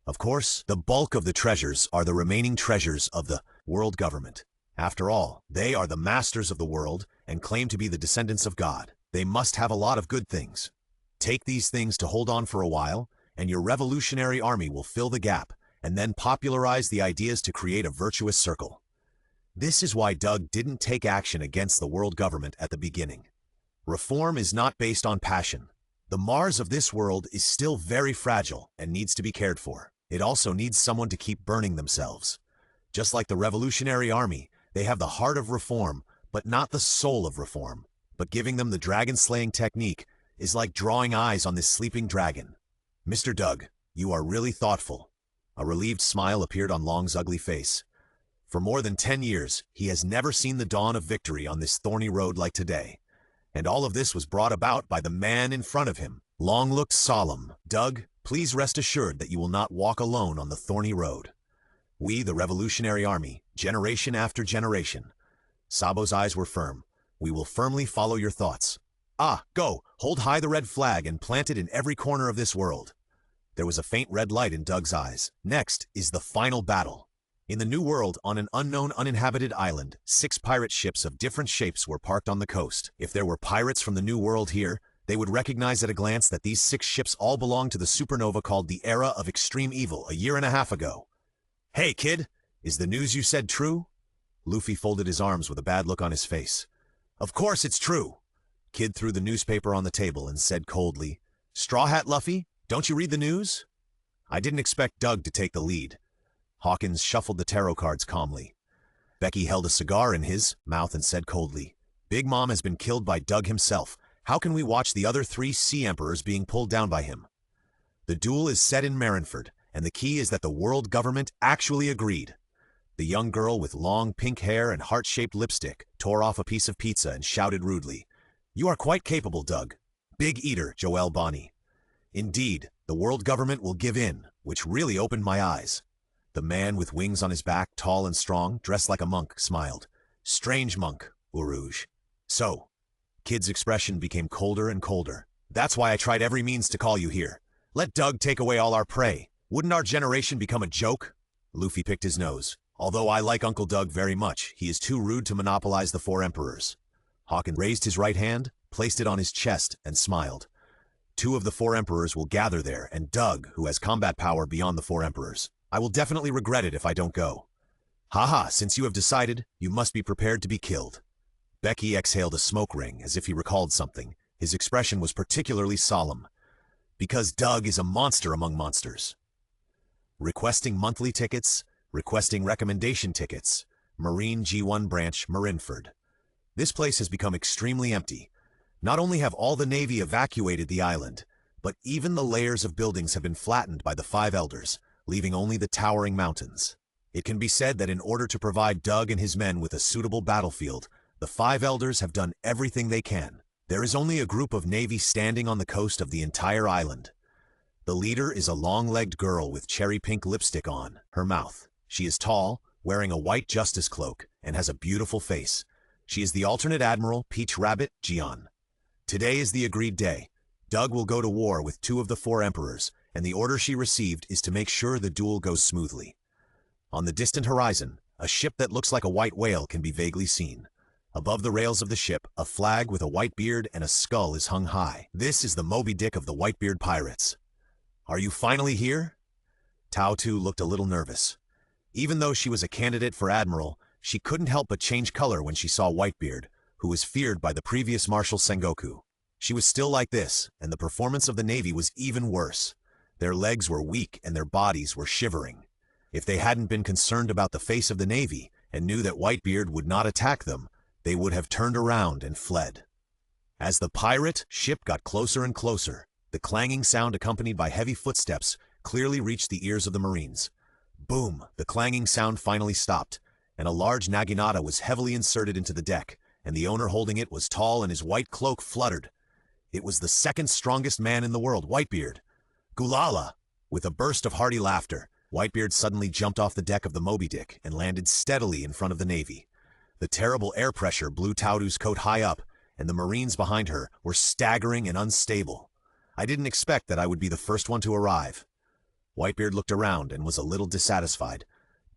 Of course, the bulk of the treasures are the remaining treasures of the world government. After all, they are the masters of the world and claim to be the descendants of God. They must have a lot of good things. Take these things to hold on for a while, and your revolutionary army will fill the gap, and then popularize the ideas to create a virtuous circle. This is why Doug didn't take action against the world government at the beginning. Reform is not based on passion. The Mars of this world is still very fragile and needs to be cared for. It also needs someone to keep burning themselves. Just like the Revolutionary Army, they have the heart of reform, but not the soul of reform. But giving them the dragon-slaying technique is like drawing eyes on this sleeping dragon. "Mr. Doug, you are really thoughtful." A relieved smile appeared on Long's ugly face. For more than 10 years, he has never seen the dawn of victory on this thorny road like today. And all of this was brought about by the man in front of him. Long looked solemn. "Doug, please rest assured that you will not walk alone on the thorny road. We, the Revolutionary Army, generation after generation." Sabo's eyes were firm. "We will firmly follow your thoughts. Go, hold high the red flag and plant it in every corner of this world." There was a faint red light in Doug's eyes. Next is the final battle. In the New World, on an unknown uninhabited island, 6 pirate ships of different shapes were parked on the coast. If there were pirates from the New World here, they would recognize at a glance that these 6 ships all belonged to the supernova called the Era of Extreme Evil a year and a half ago. "Hey, kid, is the news you said true?" Luffy folded his arms with a bad look on his face. "Of course it's true." Kid threw the newspaper on the table and said coldly, "Straw Hat Luffy, don't you read the news?" I didn't expect Doug to take the lead. Hawkins shuffled the tarot cards calmly. Becky held a cigar in his mouth and said coldly, "Big Mom has been killed by Doug himself. How can we watch the other 3 Sea Emperors being pulled down by him?" The duel is set in Marineford, and the key is that the world government actually agreed. The young girl with long pink hair and heart-shaped lipstick tore off a piece of pizza and shouted rudely, "You are quite capable, Doug. Big eater, Joel Bonnie." Indeed, the world government will give in, which really opened my eyes. The man with wings on his back, tall and strong, dressed like a monk, smiled. "Strange monk, Urouge." "So?" Kid's expression became colder and colder. "That's why I tried every means to call you here. Let Doug take away all our prey. Wouldn't our generation become a joke?" Luffy picked his nose. "Although I like Uncle Doug very much, he is too rude to monopolize the 4 emperors." Hawkins raised his right hand, placed it on his chest, and smiled. 2 of the 4 emperors will gather there, and Doug, who has combat power beyond the 4 emperors. I will definitely regret it if I don't go. Haha, since you have decided, you must be prepared to be killed." Becky exhaled a smoke ring as if he recalled something. His expression was particularly solemn. "Because Doug is a monster among monsters." Requesting monthly tickets, requesting recommendation tickets. Marine G1 branch, Marineford. This place has become extremely empty. Not only have all the Navy evacuated the island, but even the layers of buildings have been flattened by the 5 elders, leaving only the towering mountains. It can be said that in order to provide Doug and his men with a suitable battlefield, the 5 elders have done everything they can. There is only a group of Navy standing on the coast of the entire island. The leader is a long-legged girl with cherry-pink lipstick on her mouth. She is tall, wearing a white justice cloak, and has a beautiful face. She is the alternate admiral, Peach Rabbit Jian. Today is the agreed day. Doug will go to war with 2 of the 4 emperors, and the order she received is to make sure the duel goes smoothly. On the distant horizon, a ship that looks like a white whale can be vaguely seen. Above the rails of the ship, a flag with a white beard and a skull is hung high. This is the Moby Dick of the Whitebeard pirates. "Are you finally here?" Tao Tu looked a little nervous. Even though she was a candidate for admiral, she couldn't help but change color when she saw Whitebeard, who was feared by the previous Marshal Sengoku. She was still like this, and the performance of the Navy was even worse. Their legs were weak and their bodies were shivering. If they hadn't been concerned about the face of the Navy and knew that Whitebeard would not attack them, they would have turned around and fled. As the pirate ship got closer and closer, the clanging sound accompanied by heavy footsteps clearly reached the ears of the Marines. Boom! The clanging sound finally stopped, and a large naginata was heavily inserted into the deck, and the owner holding it was tall and his white cloak fluttered. It was the second strongest man in the world, Whitebeard. Gulala! With a burst of hearty laughter, Whitebeard suddenly jumped off the deck of the Moby Dick and landed steadily in front of the Navy. The terrible air pressure blew Taudu's coat high up, and the Marines behind her were staggering and unstable. I didn't expect that I would be the first one to arrive. Whitebeard looked around and was a little dissatisfied.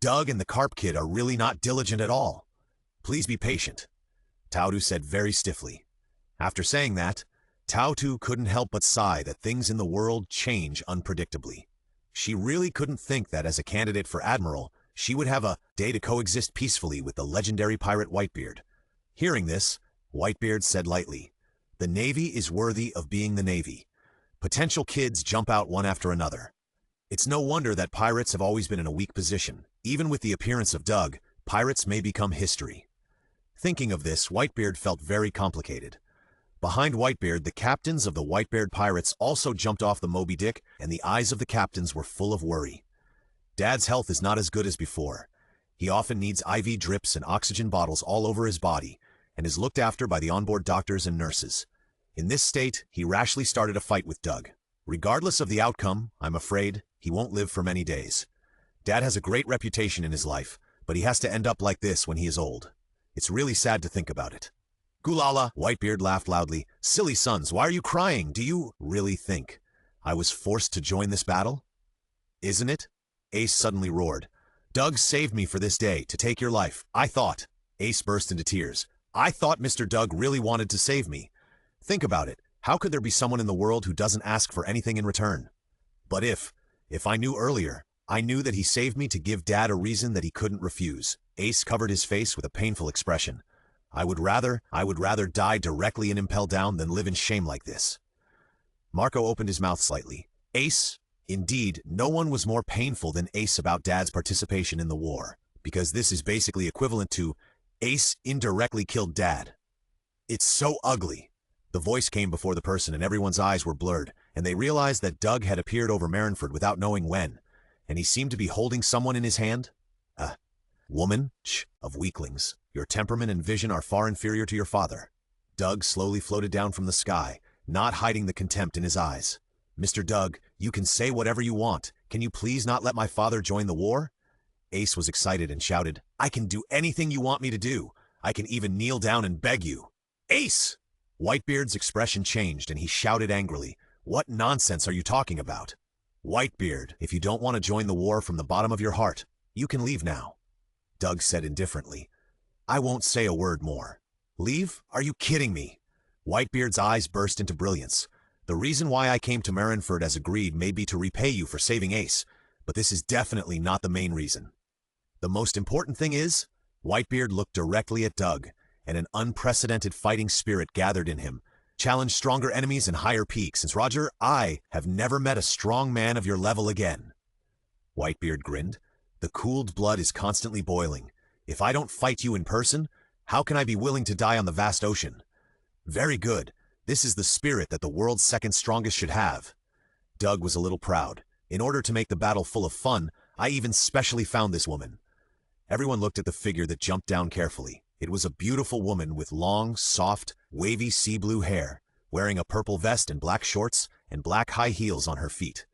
Doug and the Carp Kid are really not diligent at all. Please be patient, Taudu said very stiffly. After saying that, Taudu couldn't help but sigh that things in the world change unpredictably. She really couldn't think that as a candidate for admiral, she would have a day to coexist peacefully with the legendary pirate Whitebeard. Hearing this, Whitebeard said lightly, "The Navy is worthy of being the Navy. Potential kids jump out one after another. It's no wonder that pirates have always been in a weak position. Even with the appearance of Doug, pirates may become history." Thinking of this, Whitebeard felt very complicated. Behind Whitebeard, the captains of the Whitebeard pirates also jumped off the Moby Dick, and the eyes of the captains were full of worry. Dad's health is not as good as before. He often needs IV drips and oxygen bottles all over his body, and is looked after by the onboard doctors and nurses. In this state, he rashly started a fight with Doug. Regardless of the outcome, I'm afraid, he won't live for many days. Dad has a great reputation in his life, but he has to end up like this when he is old. It's really sad to think about it. Gulala, Whitebeard laughed loudly. Silly sons, why are you crying? Do you really think I was forced to join this battle? Isn't it? Ace suddenly roared. Doug saved me for this day, to take your life. I thought. Ace burst into tears. I thought Mr. Doug really wanted to save me. Think about it. How could there be someone in the world who doesn't ask for anything in return? But if I knew earlier, I knew that he saved me to give Dad a reason that he couldn't refuse. Ace covered his face with a painful expression. I would rather die directly in Impel Down than live in shame like this. Marco opened his mouth slightly. Ace, indeed, no one was more painful than Ace about Dad's participation in the war, because this is basically equivalent to Ace indirectly killed Dad. It's so ugly. The voice came before the person and everyone's eyes were blurred, and they realized that Doug had appeared over Marineford without knowing when, and he seemed to be holding someone in his hand. Woman, of weaklings. Your temperament and vision are far inferior to your father. Doug slowly floated down from the sky, not hiding the contempt in his eyes. Mr. Doug, you can say whatever you want. Can you please not let my father join the war? Ace was excited and shouted, I can do anything you want me to do. I can even kneel down and beg you. Ace! Whitebeard's expression changed and he shouted angrily, What nonsense are you talking about? Whitebeard, if you don't want to join the war from the bottom of your heart, you can leave now. Doug said indifferently, I won't say a word more. Leave? Are you kidding me? Whitebeard's eyes burst into brilliance. The reason why I came to Marineford as agreed may be to repay you for saving Ace, but this is definitely not the main reason. The most important thing is, Whitebeard looked directly at Doug, and an unprecedented fighting spirit gathered in him, challenged stronger enemies and higher peaks, since Roger, I have never met a strong man of your level again. Whitebeard grinned. The cooled blood is constantly boiling. If I don't fight you in person, how can I be willing to die on the vast ocean? Very good. This is the spirit that the world's second strongest should have. Doug was a little proud. In order to make the battle full of fun, I even specially found this woman. Everyone looked at the figure that jumped down carefully. It was a beautiful woman with long, soft, wavy sea blue hair, wearing a purple vest and black shorts and black high heels on her feet.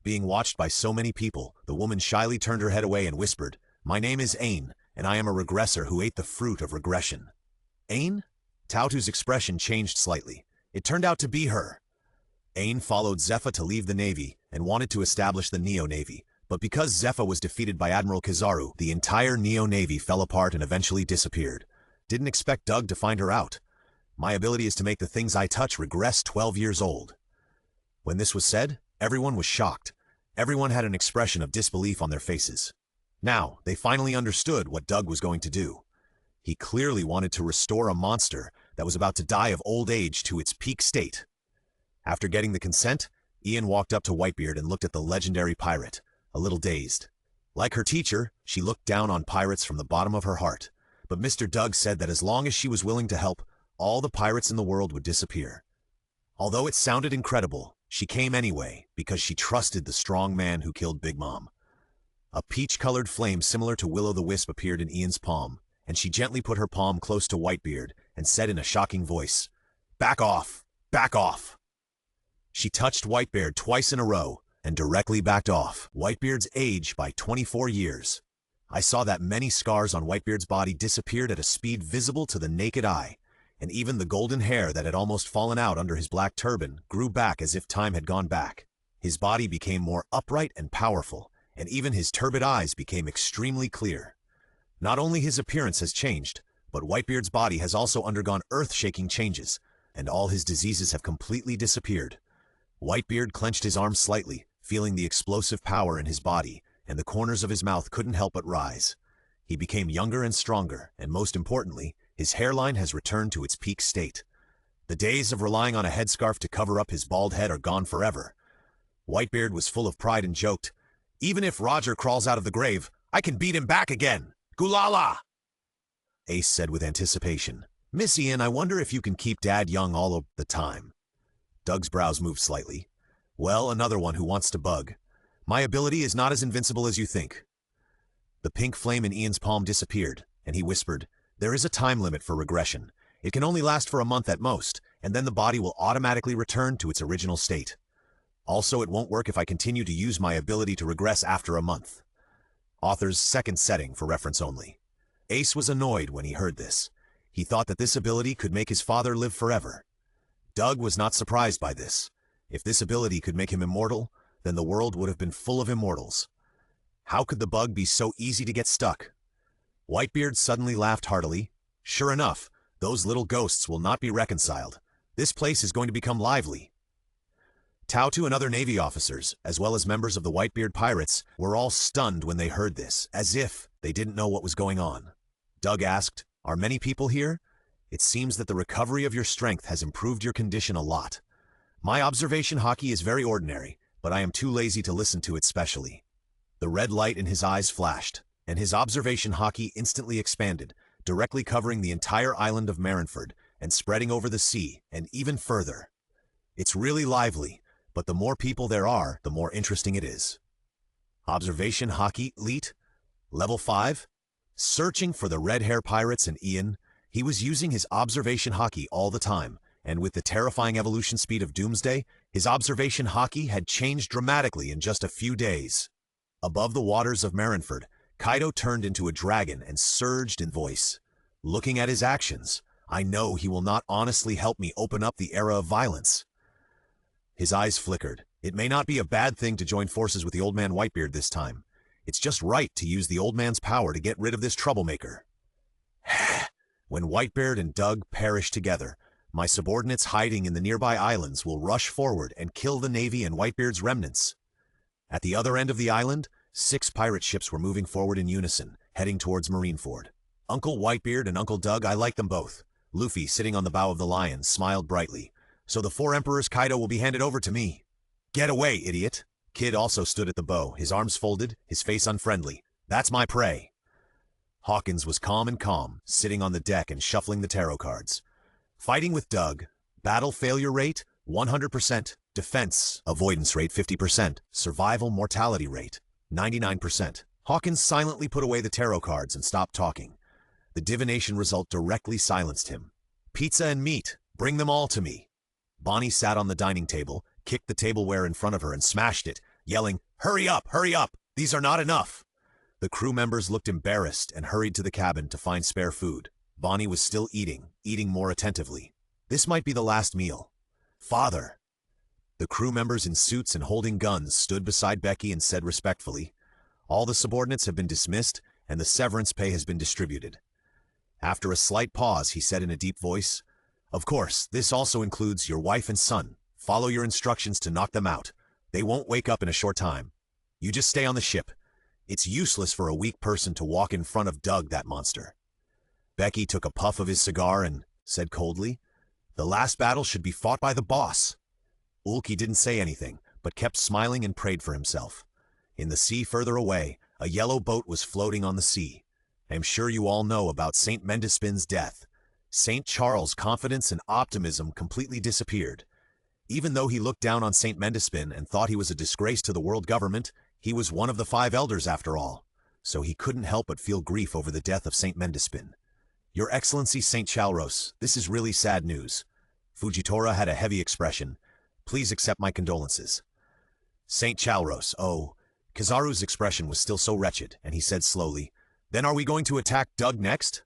Being watched by so many people, the woman shyly turned her head away and whispered, My name is Ain, and I am a regressor who ate the fruit of regression. Ain? Tautu's expression changed slightly. It turned out to be her. Ain followed Zepha to leave the Navy and wanted to establish the Neo-Navy, but because Zepha was defeated by Admiral Kizaru, the entire Neo-Navy fell apart and eventually disappeared. Didn't expect Doug to find her out. My ability is to make the things I touch regress 12 years old. When this was said, everyone was shocked. Everyone had an expression of disbelief on their faces. Now, they finally understood what Doug was going to do. He clearly wanted to restore a monster that was about to die of old age to its peak state. After getting the consent, Ian walked up to Whitebeard and looked at the legendary pirate, a little dazed. Like her teacher, she looked down on pirates from the bottom of her heart, but Mr. Doug said that as long as she was willing to help, all the pirates in the world would disappear. Although it sounded incredible, she came anyway because she trusted the strong man who killed Big Mom. A peach-colored flame similar to Will-o'-the-Wisp appeared in Ian's palm, and she gently put her palm close to Whitebeard and said in a shocking voice, "Back off! Back off!" She touched Whitebeard twice in a row and directly backed off Whitebeard's age by 24 years. I saw that many scars on Whitebeard's body disappeared at a speed visible to the naked eye, and even the golden hair that had almost fallen out under his black turban grew back as if time had gone back. His body became more upright and powerful, and even his turbid eyes became extremely clear. Not only his appearance has changed, but Whitebeard's body has also undergone earth-shaking changes, and all his diseases have completely disappeared. Whitebeard clenched his arms slightly, feeling the explosive power in his body, and the corners of his mouth couldn't help but rise. He became younger and stronger, and most importantly, his hairline has returned to its peak state. The days of relying on a headscarf to cover up his bald head are gone forever. Whitebeard was full of pride and joked, "Even if Roger crawls out of the grave, I can beat him back again! Gulala!" Ace said with anticipation, "Miss Ian, I wonder if you can keep Dad young all of the time." Doug's brows moved slightly. "Well, another one who wants to bug. My ability is not as invincible as you think." The pink flame in Ian's palm disappeared, and he whispered, "There is a time limit for regression. It can only last for a month at most, and then the body will automatically return to its original state. Also, it won't work if I continue to use my ability to regress after a month." Author's second setting for reference only. Ace was annoyed when he heard this. He thought that this ability could make his father live forever. Doug was not surprised by this. If this ability could make him immortal, then the world would have been full of immortals. How could the bug be so easy to get stuck? Whitebeard suddenly laughed heartily. "Sure enough, those little ghosts will not be reconciled. This place is going to become lively." Tautu and other Navy officers, as well as members of the Whitebeard pirates, were all stunned when they heard this, as if they didn't know what was going on. Doug asked, "Are many people here? It seems that the recovery of your strength has improved your condition a lot. My observation hockey is very ordinary, but I am too lazy to listen to it specially." The red light in his eyes flashed, and his observation hockey instantly expanded, directly covering the entire island of Marineford and spreading over the sea and even further. It's really lively, but the more people there are, the more interesting it is. Observation hockey elite, level 5. Searching for the red hair pirates and Ian, he was using his observation hockey all the time, and with the terrifying evolution speed of Doomsday, his observation hockey had changed dramatically in just a few days. Above the waters of Marineford, Kaido turned into a dragon and surged in voice. "Looking at his actions, I know he will not honestly help me open up the era of violence." His eyes flickered. It may not be a bad thing to join forces with the old man Whitebeard this time. It's just right to use the old man's power to get rid of this troublemaker. When Whitebeard and Doug perish together, my subordinates hiding in the nearby islands will rush forward and kill the Navy and Whitebeard's remnants. At the other end of the island, 6 pirate ships were moving forward in unison, heading towards Marineford. Uncle Whitebeard and Uncle Doug, I like them both. Luffy, sitting on the bow of the Lion, smiled brightly. "So the 4 Emperors Kaido will be handed over to me." "Get away, idiot." Kid also stood at the bow, his arms folded, his face unfriendly. "That's my prey." Hawkins was calm, sitting on the deck and shuffling the tarot cards. Fighting with Doug. Battle failure rate, 100%. Defense avoidance rate, 50%. Survival mortality rate, 99%. Hawkins silently put away the tarot cards and stopped talking. The divination result directly silenced him. "Pizza and meat. Bring them all to me." Bonnie sat on the dining table, kicked the tableware in front of her and smashed it, yelling, "Hurry up, hurry up! These are not enough!" The crew members looked embarrassed and hurried to the cabin to find spare food. Bonnie was still eating more attentively. This might be the last meal. "Father!" The crew members in suits and holding guns stood beside Becky and said respectfully, "All the subordinates have been dismissed and the severance pay has been distributed." After a slight pause, he said in a deep voice, "Of course, this also includes your wife and son. Follow your instructions to knock them out. They won't wake up in a short time. You just stay on the ship. It's useless for a weak person to walk in front of Doug, that monster." Becky took a puff of his cigar and said coldly, "The last battle should be fought by the boss." Ulki didn't say anything, but kept smiling and prayed for himself. In the sea further away, a yellow boat was floating on the sea. I am sure you all know about St. Mendespin's death. St. Charles' confidence and optimism completely disappeared. Even though he looked down on St. Mendespin and thought he was a disgrace to the world government, he was one of the 5 elders after all, so he couldn't help but feel grief over the death of St. Mendespin. "Your Excellency St. Chalros, this is really sad news." Fujitora had a heavy expression. "Please accept my condolences." St. Chalros, oh. Kizaru's expression was still so wretched, and he said slowly, "Then are we going to attack Doug next?"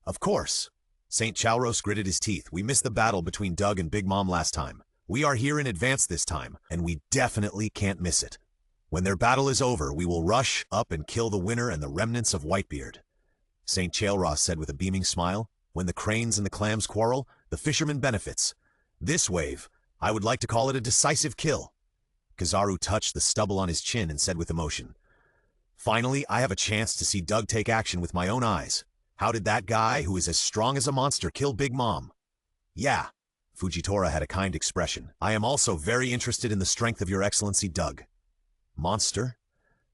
"Of course." St. Chalros gritted his teeth. "We missed the battle between Doug and Big Mom last time. We are here in advance this time, and we definitely can't miss it. When their battle is over, we will rush up and kill the winner and the remnants of Whitebeard." St. Chalros said with a beaming smile, "When the cranes and the clams quarrel, the fisherman benefits. This wave, I would like to call it a decisive kill." Kizaru touched the stubble on his chin and said with emotion, "Finally, I have a chance to see Doug take action with my own eyes. How did that guy, who is as strong as a monster, kill Big Mom?" "Yeah." Fujitora had a kind expression. "I am also very interested in the strength of Your Excellency Doug." "Monster?"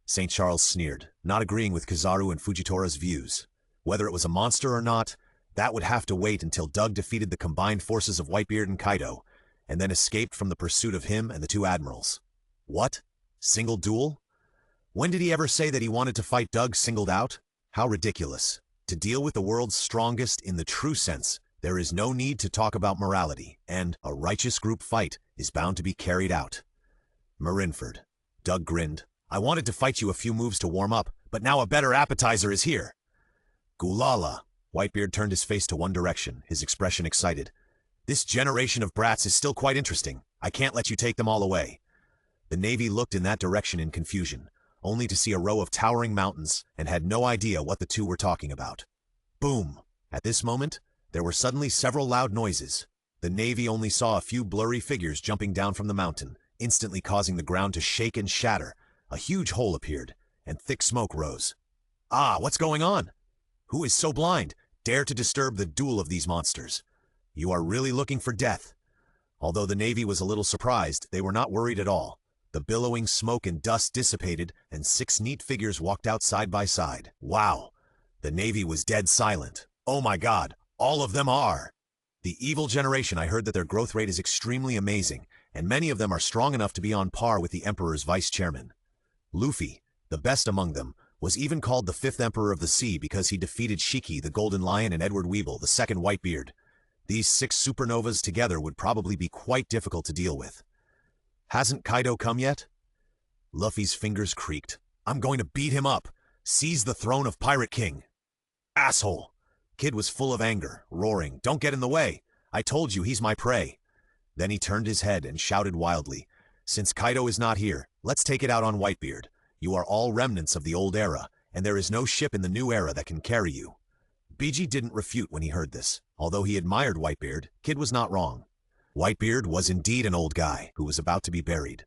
St. Charles sneered, not agreeing with Kizaru and Fujitora's views. Whether it was a monster or not, that would have to wait until Doug defeated the combined forces of Whitebeard and Kaido, and then escaped from the pursuit of him and the 2 admirals. What? Single duel? When did he ever say that he wanted to fight Doug singled out? How ridiculous. To deal with the world's strongest in the true sense, there is no need to talk about morality, and a righteous group fight is bound to be carried out. Marineford. Doug grinned. "I wanted to fight you a few moves to warm up, but now a better appetizer is here." "Gulala." Whitebeard turned his face to one direction, his expression excited. "This generation of brats is still quite interesting. I can't let you take them all away." The Navy looked in that direction in confusion, only to see a row of towering mountains, and had no idea what the 2 were talking about. Boom! At this moment, there were suddenly several loud noises. The Navy only saw a few blurry figures jumping down from the mountain, instantly causing the ground to shake and shatter. A huge hole appeared, and thick smoke rose. "Ah, what's going on? Who is so blind, dare to disturb the duel of these monsters? You are really looking for death." Although the Navy was a little surprised, they were not worried at all. The billowing smoke and dust dissipated, and 6 neat figures walked out side by side. Wow! The Navy was dead silent. "Oh my God, all of them are!" The evil generation, I heard that their growth rate is extremely amazing, and many of them are strong enough to be on par with the Emperor's vice-chairman. Luffy, the best among them, was even called the 5th Emperor of the Sea because he defeated Shiki, the Golden Lion, and Edward Weeble, the 2nd Whitebeard. These 6 supernovas together would probably be quite difficult to deal with. "Hasn't Kaido come yet?" Luffy's fingers creaked. "I'm going to beat him up. Seize the throne of Pirate King." "Asshole!" Kid was full of anger, roaring, "Don't get in the way. I told you he's my prey." Then he turned his head and shouted wildly, "Since Kaido is not here, let's take it out on Whitebeard. You are all remnants of the old era, and there is no ship in the new era that can carry you." Biji didn't refute when he heard this. Although he admired Whitebeard, Kid was not wrong. Whitebeard was indeed an old guy who was about to be buried.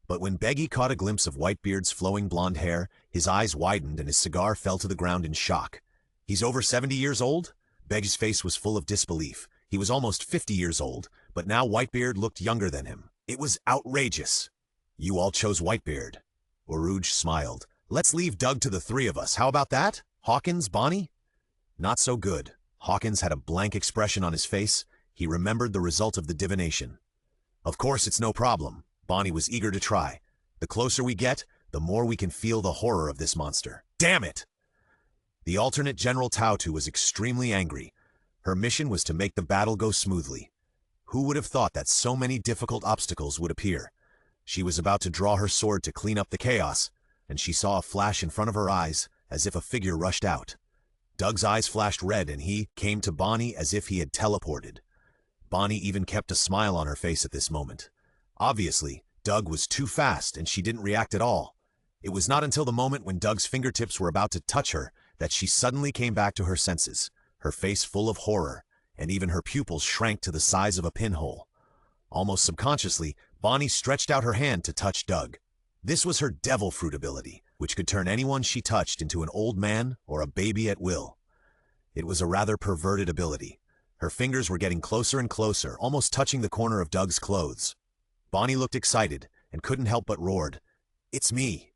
But when Beggy caught a glimpse of Whitebeard's flowing blonde hair, his eyes widened and his cigar fell to the ground in shock. "He's over 70 years old?" Beggy's face was full of disbelief. He was almost 50 years old, but now Whitebeard looked younger than him. It was outrageous. "You all chose Whitebeard." Uruj smiled. "Let's leave Doug to the 3 of us. How about that? Hawkins, Bonnie?" Not so good. Hawkins had a blank expression on his face. He remembered the result of the divination. "Of course it's no problem." Bonnie was eager to try. "The closer we get, the more we can feel the horror of this monster." Damn it! The alternate General Tautu was extremely angry. Her mission was to make the battle go smoothly. Who would have thought that so many difficult obstacles would appear? She was about to draw her sword to clean up the chaos, and she saw a flash in front of her eyes, as if a figure rushed out. Doug's eyes flashed red, and he came to Bonnie as if he had teleported. Bonnie even kept a smile on her face at this moment. Obviously, Doug was too fast, and she didn't react at all. It was not until the moment when Doug's fingertips were about to touch her that she suddenly came back to her senses, her face full of horror, and even her pupils shrank to the size of a pinhole. Almost subconsciously, Bonnie stretched out her hand to touch Doug. This was her devil fruit ability, which could turn anyone she touched into an old man or a baby at will. It was a rather perverted ability. Her fingers were getting closer and closer, almost touching the corner of Doug's clothes. Bonnie looked excited and couldn't help but roared, "It's me!"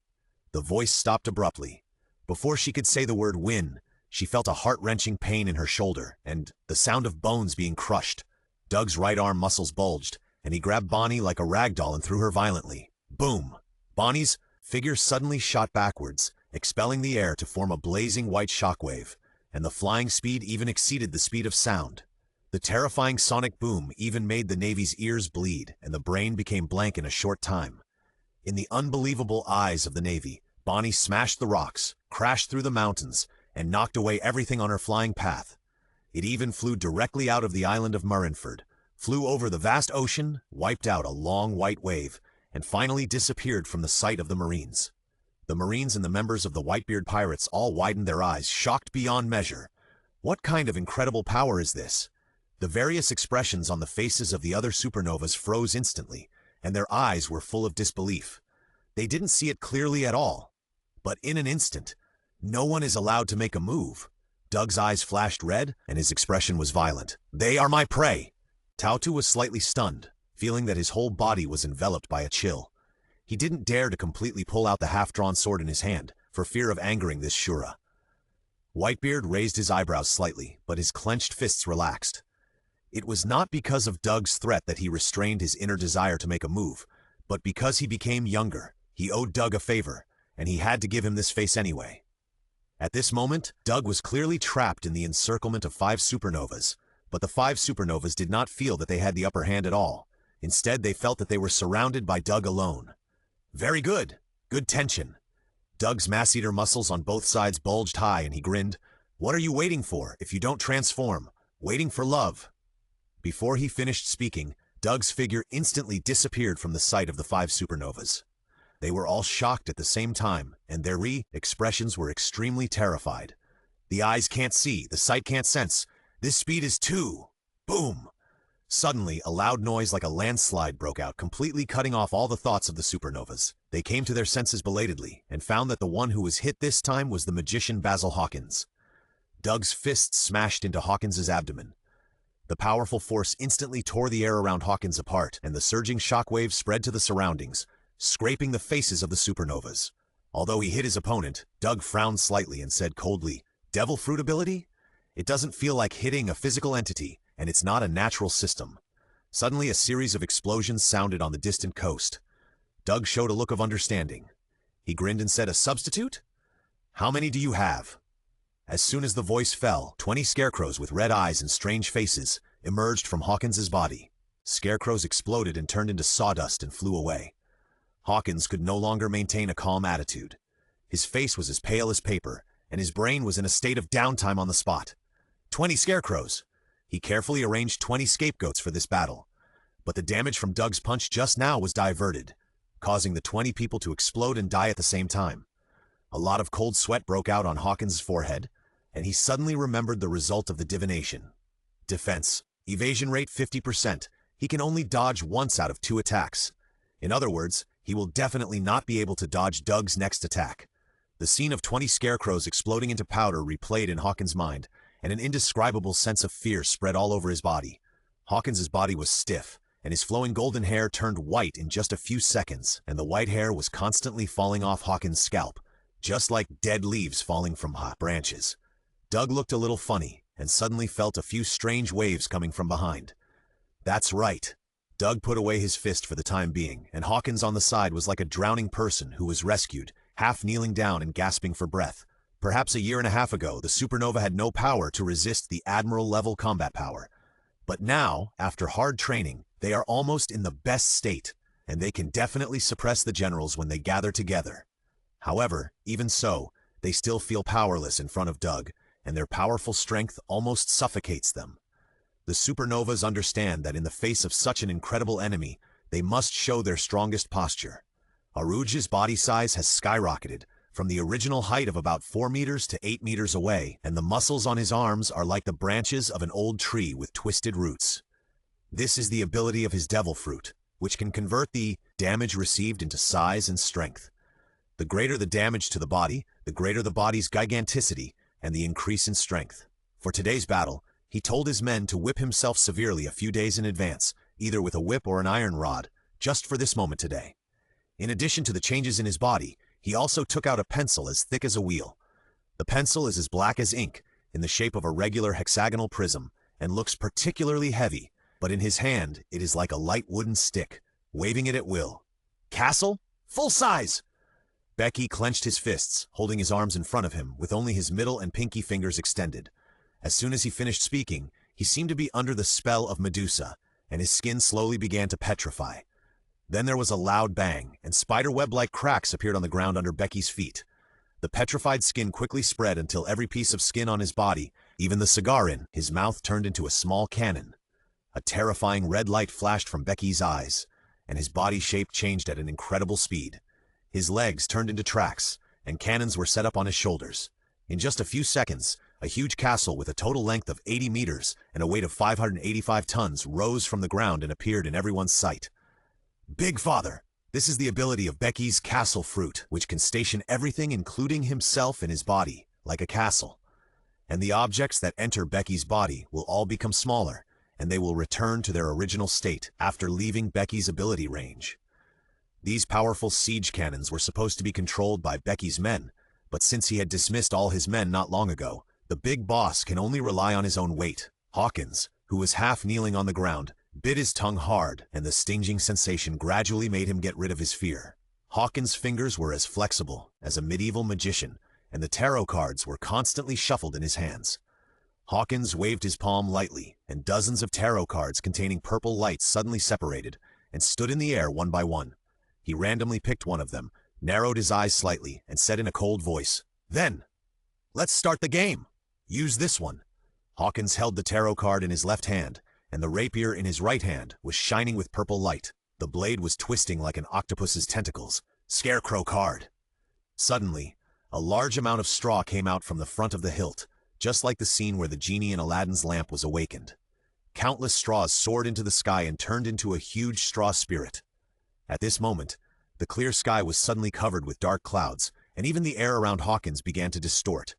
The voice stopped abruptly. Before she could say the word win, she felt a heart-wrenching pain in her shoulder and the sound of bones being crushed. Doug's right arm muscles bulged, and he grabbed Bonnie like a rag doll and threw her violently. Boom! Bonnie's figure suddenly shot backwards, expelling the air to form a blazing white shockwave, and the flying speed even exceeded the speed of sound. The terrifying sonic boom even made the Navy's ears bleed, and the brain became blank in a short time. In the unbelievable eyes of the Navy, Bonnie smashed the rocks, crashed through the mountains, and knocked away everything on her flying path. It even flew directly out of the island of Marineford, flew over the vast ocean, wiped out a long white wave, and finally disappeared from the sight of the Marines. The Marines and the members of the Whitebeard Pirates all widened their eyes, shocked beyond measure. What kind of incredible power is this? The various expressions on the faces of the other supernovas froze instantly, and their eyes were full of disbelief. They didn't see it clearly at all. But in an instant, no one is allowed to make a move. Doug's eyes flashed red, and his expression was violent. "They are my prey!" Tautu was slightly stunned, feeling that his whole body was enveloped by a chill. He didn't dare to completely pull out the half-drawn sword in his hand, for fear of angering this Shura. Whitebeard raised his eyebrows slightly, but his clenched fists relaxed. It was not because of Doug's threat that he restrained his inner desire to make a move, but because he became younger. He owed Doug a favor, and he had to give him this face anyway. At this moment, Doug was clearly trapped in the encirclement of 5 supernovas, but the 5 supernovas did not feel that they had the upper hand at all. Instead, they felt that they were surrounded by Doug alone. Very good. Good tension. Doug's mass-eater muscles on both sides bulged high, and he grinned. "What are you waiting for if you don't transform? Waiting for love." Before he finished speaking, Doug's figure instantly disappeared from the sight of the 5 supernovas. They were all shocked at the same time, and their expressions were extremely terrified. The eyes can't see, the sight can't sense. This speed is too. Boom! Suddenly, a loud noise like a landslide broke out, completely cutting off all the thoughts of the supernovas. They came to their senses belatedly, and found that the one who was hit this time was the magician Basil Hawkins. Doug's fists smashed into Hawkins's abdomen. The powerful force instantly tore the air around Hawkins apart, and the surging shockwaves spread to the surroundings, scraping the faces of the supernovas. Although he hit his opponent, Doug frowned slightly and said coldly, "Devil fruit ability? It doesn't feel like hitting a physical entity, and it's not a natural system." Suddenly, a series of explosions sounded on the distant coast. Doug showed a look of understanding. He grinned and said, "A substitute? How many do you have?" As soon as the voice fell, 20 scarecrows with red eyes and strange faces emerged from Hawkins's body. Scarecrows exploded and turned into sawdust and flew away. Hawkins could no longer maintain a calm attitude. His face was as pale as paper, and his brain was in a state of downtime on the spot. 20 scarecrows! He carefully arranged 20 scapegoats for this battle. But the damage from Doug's punch just now was diverted, causing the 20 people to explode and die at the same time. A lot of cold sweat broke out on Hawkins' forehead, and he suddenly remembered the result of the divination. Defense. Evasion rate 50%. He can only dodge once out of 2 attacks. In other words, he will definitely not be able to dodge Doug's next attack. The scene of 20 scarecrows exploding into powder replayed in Hawkins' mind, and an indescribable sense of fear spread all over his body. Hawkins' body was stiff, and his flowing golden hair turned white in just a few seconds, and the white hair was constantly falling off Hawkins' scalp, just like dead leaves falling from hot branches. Doug looked a little funny, and suddenly felt a few strange waves coming from behind. That's right. Doug put away his fist for the time being, and Hawkins on the side was like a drowning person who was rescued, half kneeling down and gasping for breath. Perhaps a year and a half ago, the supernova had no power to resist the Admiral-level combat power. But now, after hard training, they are almost in the best state, and they can definitely suppress the generals when they gather together. However, even so, they still feel powerless in front of Doug, and their powerful strength almost suffocates them. The supernovas understand that in the face of such an incredible enemy, they must show their strongest posture. Aruge's body size has skyrocketed, from the original height of about 4 meters to 8 meters away, and the muscles on his arms are like the branches of an old tree with twisted roots. This is the ability of his devil fruit, which can convert the damage received into size and strength. The greater the damage to the body, the greater the body's giganticity and the increase in strength. For today's battle, he told his men to whip himself severely a few days in advance, either with a whip or an iron rod, just for this moment today. In addition to the changes in his body, he also took out a pencil as thick as a wheel. The pencil is as black as ink, in the shape of a regular hexagonal prism, and looks particularly heavy, but in his hand it is like a light wooden stick, waving it at will. Castle? Full size! Becky clenched his fists, holding his arms in front of him, with only his middle and pinky fingers extended. As soon as he finished speaking, he seemed to be under the spell of Medusa, and his skin slowly began to petrify. Then there was a loud bang, and spiderweb-like cracks appeared on the ground under Becky's feet. The petrified skin quickly spread until every piece of skin on his body, even the cigar in his mouth, turned into a small cannon. A terrifying red light flashed from Becky's eyes, and his body shape changed at an incredible speed. His legs turned into tracks, and cannons were set up on his shoulders. In just a few seconds, a huge castle with a total length of 80 meters and a weight of 585 tons rose from the ground and appeared in everyone's sight. Big Father! This is the ability of Becky's castle fruit, which can station everything including himself in his body, like a castle. And the objects that enter Becky's body will all become smaller, and they will return to their original state after leaving Becky's ability range. These powerful siege cannons were supposed to be controlled by Becky's men, but since he had dismissed all his men not long ago, the big boss can only rely on his own weight. Hawkins, who was half kneeling on the ground, bit his tongue hard, and the stinging sensation gradually made him get rid of his fear. Hawkins' fingers were as flexible as a medieval magician, and the tarot cards were constantly shuffled in his hands. Hawkins waved his palm lightly, and dozens of tarot cards containing purple lights suddenly separated and stood in the air one by one. He randomly picked one of them, narrowed his eyes slightly, and said in a cold voice, "Then, let's start the game. Use this one." Hawkins held the tarot card in his left hand, and the rapier in his right hand was shining with purple light. The blade was twisting like an octopus's tentacles. Scarecrow card. Suddenly, a large amount of straw came out from the front of the hilt, just like the scene where the genie in Aladdin's lamp was awakened. Countless straws soared into the sky and turned into a huge straw spirit. At this moment, the clear sky was suddenly covered with dark clouds, and even the air around Hawkins began to distort.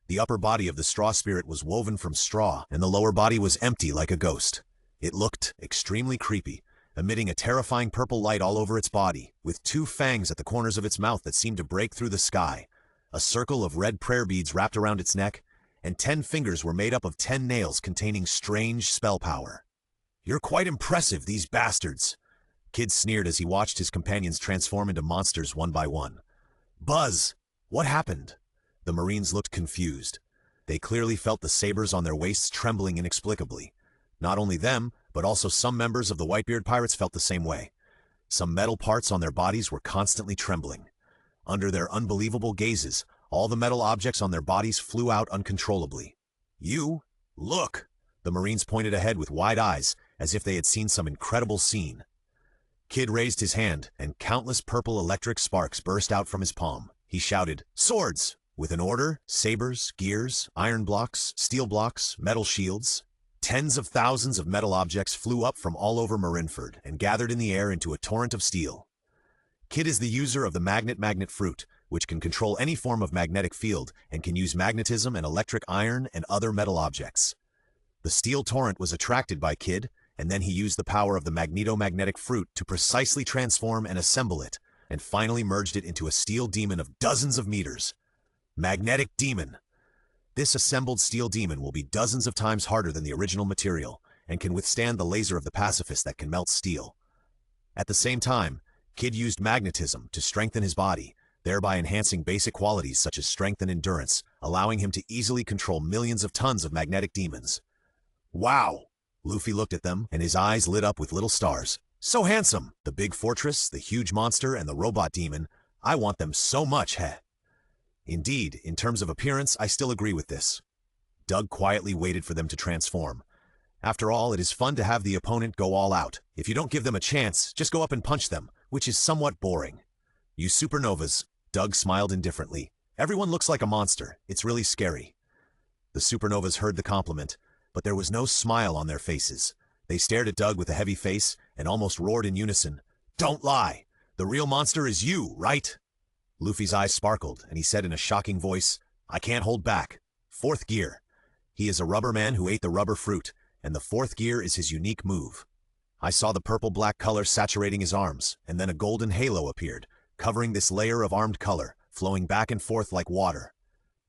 The upper body of the straw spirit was woven from straw, and the lower body was empty like a ghost. It looked extremely creepy, emitting a terrifying purple light all over its body, with 2 fangs at the corners of its mouth that seemed to break through the sky. A circle of red prayer beads wrapped around its neck, and 10 fingers were made up of 10 nails containing strange spell power. "You're quite impressive, these bastards," Kid sneered as he watched his companions transform into monsters one by one. "Buzz, what happened?" The Marines looked confused. They clearly felt the sabers on their waists trembling inexplicably. Not only them, but also some members of the Whitebeard Pirates felt the same way. Some metal parts on their bodies were constantly trembling. Under their unbelievable gazes, all the metal objects on their bodies flew out uncontrollably. "You, look!" The Marines pointed ahead with wide eyes, as if they had seen some incredible scene. Kid raised his hand, and countless purple electric sparks burst out from his palm. He shouted, "Swords!" With an order, sabers, gears, iron blocks, steel blocks, metal shields. Tens of thousands of metal objects flew up from all over Marineford and gathered in the air into a torrent of steel. Kid is the user of the magnet fruit, which can control any form of magnetic field and can use magnetism and electric iron and other metal objects. The steel torrent was attracted by Kid, and then he used the power of the magnetomagnetic fruit to precisely transform and assemble it, and finally merged it into a steel demon of dozens of meters. Magnetic Demon. This assembled steel demon will be dozens of times harder than the original material, and can withstand the laser of the pacifist that can melt steel. At the same time, Kid used magnetism to strengthen his body, thereby enhancing basic qualities such as strength and endurance, allowing him to easily control millions of tons of magnetic demons. "Wow!" Luffy looked at them, and his eyes lit up with little stars. "So handsome! The big fortress, the huge monster, and the robot demon. I want them so much, heh." Indeed, in terms of appearance, I still agree with this. Doug quietly waited for them to transform. After all, it is fun to have the opponent go all out. If you don't give them a chance, just go up and punch them, which is somewhat boring. "You supernovas," Doug smiled indifferently. "Everyone looks like a monster. It's really scary." The supernovas heard the compliment, but there was no smile on their faces. They stared at Doug with a heavy face and almost roared in unison, "Don't lie! The real monster is you, right?" Luffy's eyes sparkled, and he said in a shocking voice, "I can't hold back. 4th gear." He is a rubber man who ate the rubber fruit, and the fourth gear is his unique move. I saw the purple-black color saturating his arms, and then a golden halo appeared, covering this layer of armed color, flowing back and forth like water.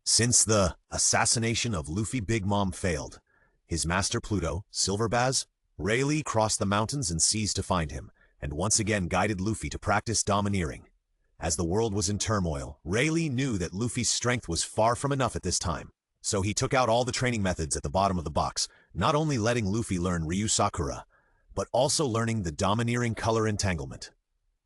Since the assassination of Luffy Big Mom failed, his master Pluto, Silverbaz, Rayleigh crossed the mountains and seas to find him, and once again guided Luffy to practice domineering. As the world was in turmoil, Rayleigh knew that Luffy's strength was far from enough at this time, so he took out all the training methods at the bottom of the box, not only letting Luffy learn Ryu Sakura, but also learning the domineering color entanglement.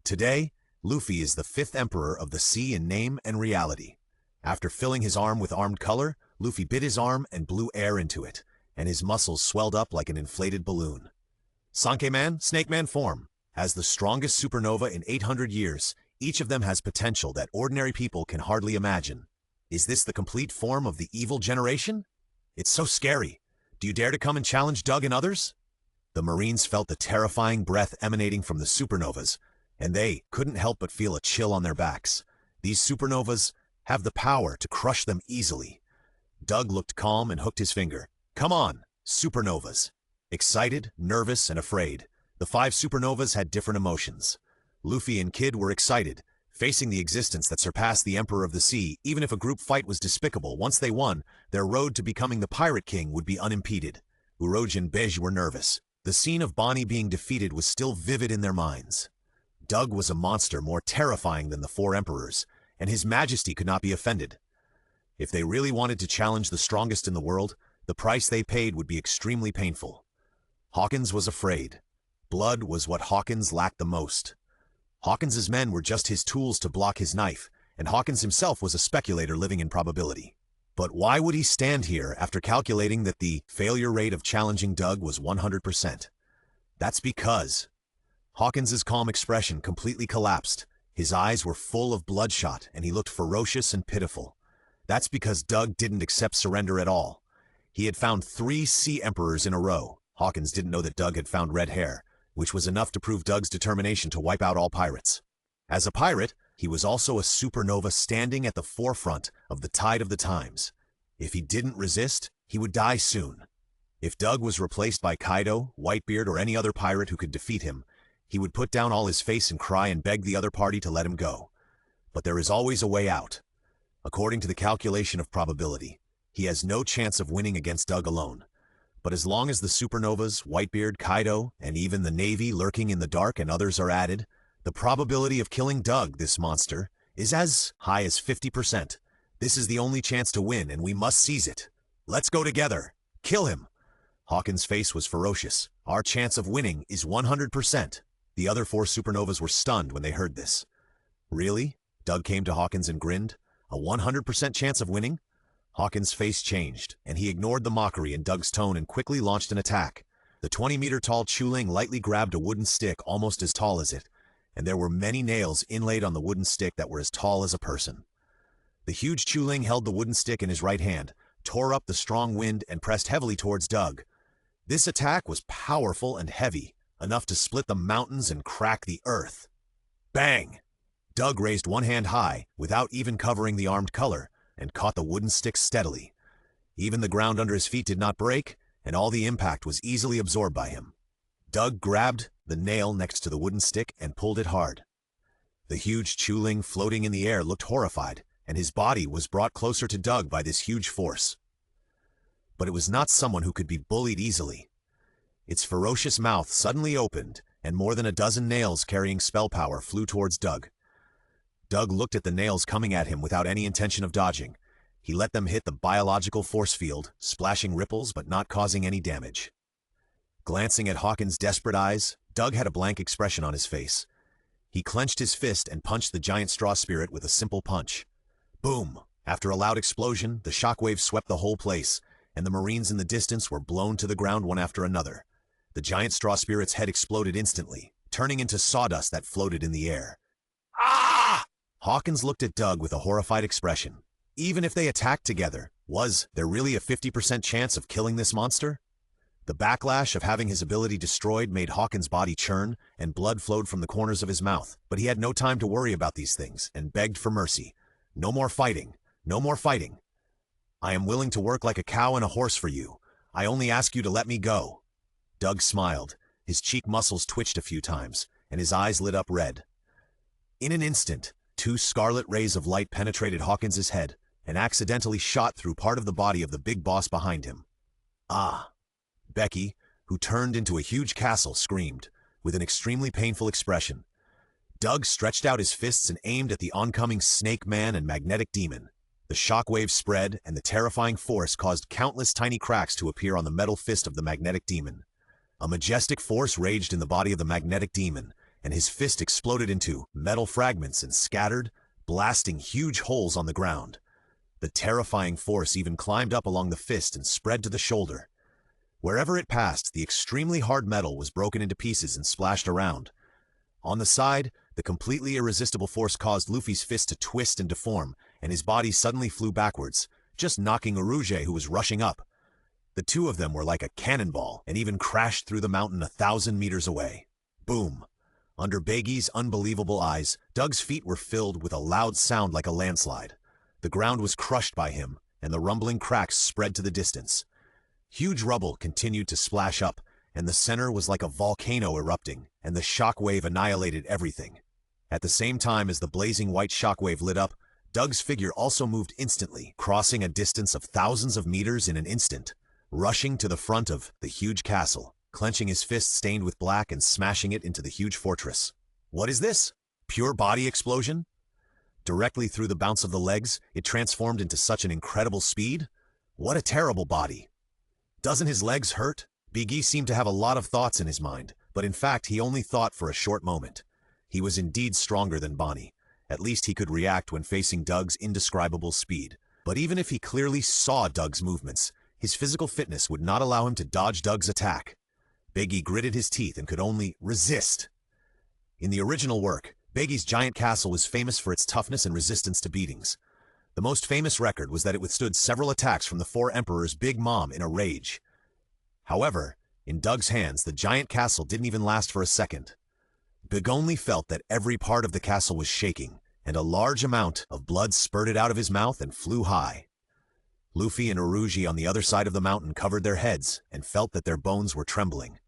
Today, Luffy is the 5th Emperor of the Sea in name and reality. After filling his arm with armed color, Luffy bit his arm and blew air into it, and his muscles swelled up like an inflated balloon. Sankeyman, Snake Man form. As the strongest supernova in 800 years, each of them has potential that ordinary people can hardly imagine. Is this the complete form of the evil generation? It's so scary. Do you dare to come and challenge Doug and others? The Marines felt the terrifying breath emanating from the supernovas, and they couldn't help but feel a chill on their backs. These supernovas have the power to crush them easily. Doug looked calm and hooked his finger. Come on, supernovas. Excited, nervous, and afraid. The 5 supernovas had different emotions. Luffy and Kid were excited, facing the existence that surpassed the Emperor of the Sea. Even if a group fight was despicable, once they won, their road to becoming the Pirate King would be unimpeded. Uroge and Bege were nervous. The scene of Bonnie being defeated was still vivid in their minds. Doug was a monster more terrifying than the 4 emperors, and his majesty could not be offended. If they really wanted to challenge the strongest in the world, the price they paid would be extremely painful. Hawkins was afraid. Blood was what Hawkins lacked the most. Hawkins's men were just his tools to block his knife, and Hawkins himself was a speculator living in probability. But why would he stand here after calculating that the failure rate of challenging Doug was 100%? That's because Hawkins's calm expression completely collapsed. His eyes were full of bloodshot, and he looked ferocious and pitiful. That's because Doug didn't accept surrender at all. He had found 3 Sea Emperors in a row. Hawkins didn't know that Doug had found red hair, which was enough to prove Doug's determination to wipe out all pirates. As a pirate, he was also a supernova standing at the forefront of the tide of the times. If he didn't resist, he would die soon. If Doug was replaced by Kaido, Whitebeard, or any other pirate who could defeat him, he would put down all his face and cry and beg the other party to let him go. But there is always a way out. According to the calculation of probability, he has no chance of winning against Doug alone. But as long as the supernovas, Whitebeard, Kaido, and even the Navy lurking in the dark and others are added, the probability of killing Doug, this monster, is as high as 50%. This is the only chance to win, and we must seize it. Let's go together. Kill him. Hawkins' face was ferocious. Our chance of winning is 100%. The other 4 supernovas were stunned when they heard this. Really? Doug came to Hawkins and grinned. A 100% chance of winning? Hawkins' face changed, and he ignored the mockery in Doug's tone and quickly launched an attack. The 20-meter-tall Chuling lightly grabbed a wooden stick almost as tall as it, and there were many nails inlaid on the wooden stick that were as tall as a person. The huge Chuling held the wooden stick in his right hand, tore up the strong wind, and pressed heavily towards Doug. This attack was powerful and heavy, enough to split the mountains and crack the earth. Bang! Doug raised one hand high, without even covering the armed color, and caught the wooden stick steadily. Even the ground under his feet did not break, and all the impact was easily absorbed by him. Doug grabbed the nail next to the wooden stick and pulled it hard. The huge Chuling floating in the air looked horrified, and his body was brought closer to Doug by this huge force. But it was not someone who could be bullied easily. Its ferocious mouth suddenly opened, and more than a dozen nails carrying spell power flew towards Doug. Doug looked at the nails coming at him without any intention of dodging. He let them hit the biological force field, splashing ripples but not causing any damage. Glancing at Hawkins' desperate eyes, Doug had a blank expression on his face. He clenched his fist and punched the giant straw spirit with a simple punch. Boom! After a loud explosion, the shockwave swept the whole place, and the Marines in the distance were blown to the ground one after another. The giant straw spirit's head exploded instantly, turning into sawdust that floated in the air. Ah! Hawkins looked at Doug with a horrified expression. Even if they attacked together, was there really a 50% chance of killing this monster? The backlash of having his ability destroyed made Hawkins' body churn, and blood flowed from the corners of his mouth. But he had no time to worry about these things, and begged for mercy. No more fighting. No more fighting. I am willing to work like a cow and a horse for you. I only ask you to let me go." Doug smiled. His cheek muscles twitched a few times, and his eyes lit up red. In an instant, two scarlet rays of light penetrated Hawkins's head and accidentally shot through part of the body of the big boss behind him. "Ah!" Becky, who turned into a huge castle, screamed, with an extremely painful expression. Doug stretched out his fists and aimed at the oncoming Snake Man and Magnetic Demon. The shockwave spread, and the terrifying force caused countless tiny cracks to appear on the metal fist of the Magnetic Demon. A majestic force raged in the body of the Magnetic Demon, and his fist exploded into metal fragments and scattered, blasting huge holes on the ground. The terrifying force even climbed up along the fist and spread to the shoulder. Wherever it passed, the extremely hard metal was broken into pieces and splashed around. On the side, the completely irresistible force caused Luffy's fist to twist and deform, and his body suddenly flew backwards, just knocking Rouge, who was rushing up. The two of them were like a cannonball and even crashed through the mountain 1,000 meters away. Boom! Under Beggy's unbelievable eyes, Doug's feet were filled with a loud sound like a landslide. The ground was crushed by him, and the rumbling cracks spread to the distance. Huge rubble continued to splash up, and the center was like a volcano erupting, and the shockwave annihilated everything. At the same time as the blazing white shockwave lit up, Doug's figure also moved instantly, crossing a distance of thousands of meters in an instant, rushing to the front of the huge castle, clenching his fist stained with black and smashing it into the huge fortress. What is this? Pure body explosion? Directly through the bounce of the legs, it transformed into such an incredible speed? What a terrible body! Doesn't his legs hurt? Biggie seemed to have a lot of thoughts in his mind, but in fact he only thought for a short moment. He was indeed stronger than Bonnie. At least he could react when facing Doug's indescribable speed. But even if he clearly saw Doug's movements, his physical fitness would not allow him to dodge Doug's attack. Biggie gritted his teeth and could only resist. In the original work, Beggie's giant castle was famous for its toughness and resistance to beatings. The most famous record was that it withstood several attacks from the four emperors' Big Mom in a rage. However, in Doug's hands, the giant castle didn't even last for a second. Big only felt that every part of the castle was shaking, and a large amount of blood spurted out of his mouth and flew high. Luffy and Uruji on the other side of the mountain covered their heads and felt that their bones were trembling.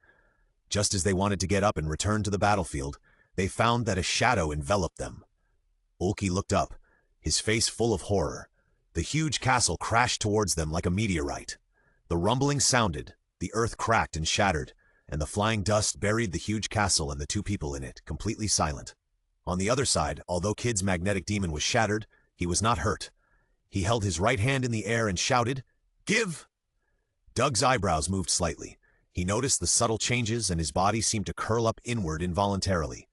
Just as they wanted to get up and return to the battlefield, they found that a shadow enveloped them. Ulki looked up, his face full of horror. The huge castle crashed towards them like a meteorite. The rumbling sounded, the earth cracked and shattered, and the flying dust buried the huge castle and the two people in it, completely silent. On the other side, although Kid's magnetic demon was shattered, he was not hurt. He held his right hand in the air and shouted, "Give!" Doug's eyebrows moved slightly. He noticed the subtle changes and his body seemed to curl up inward involuntarily.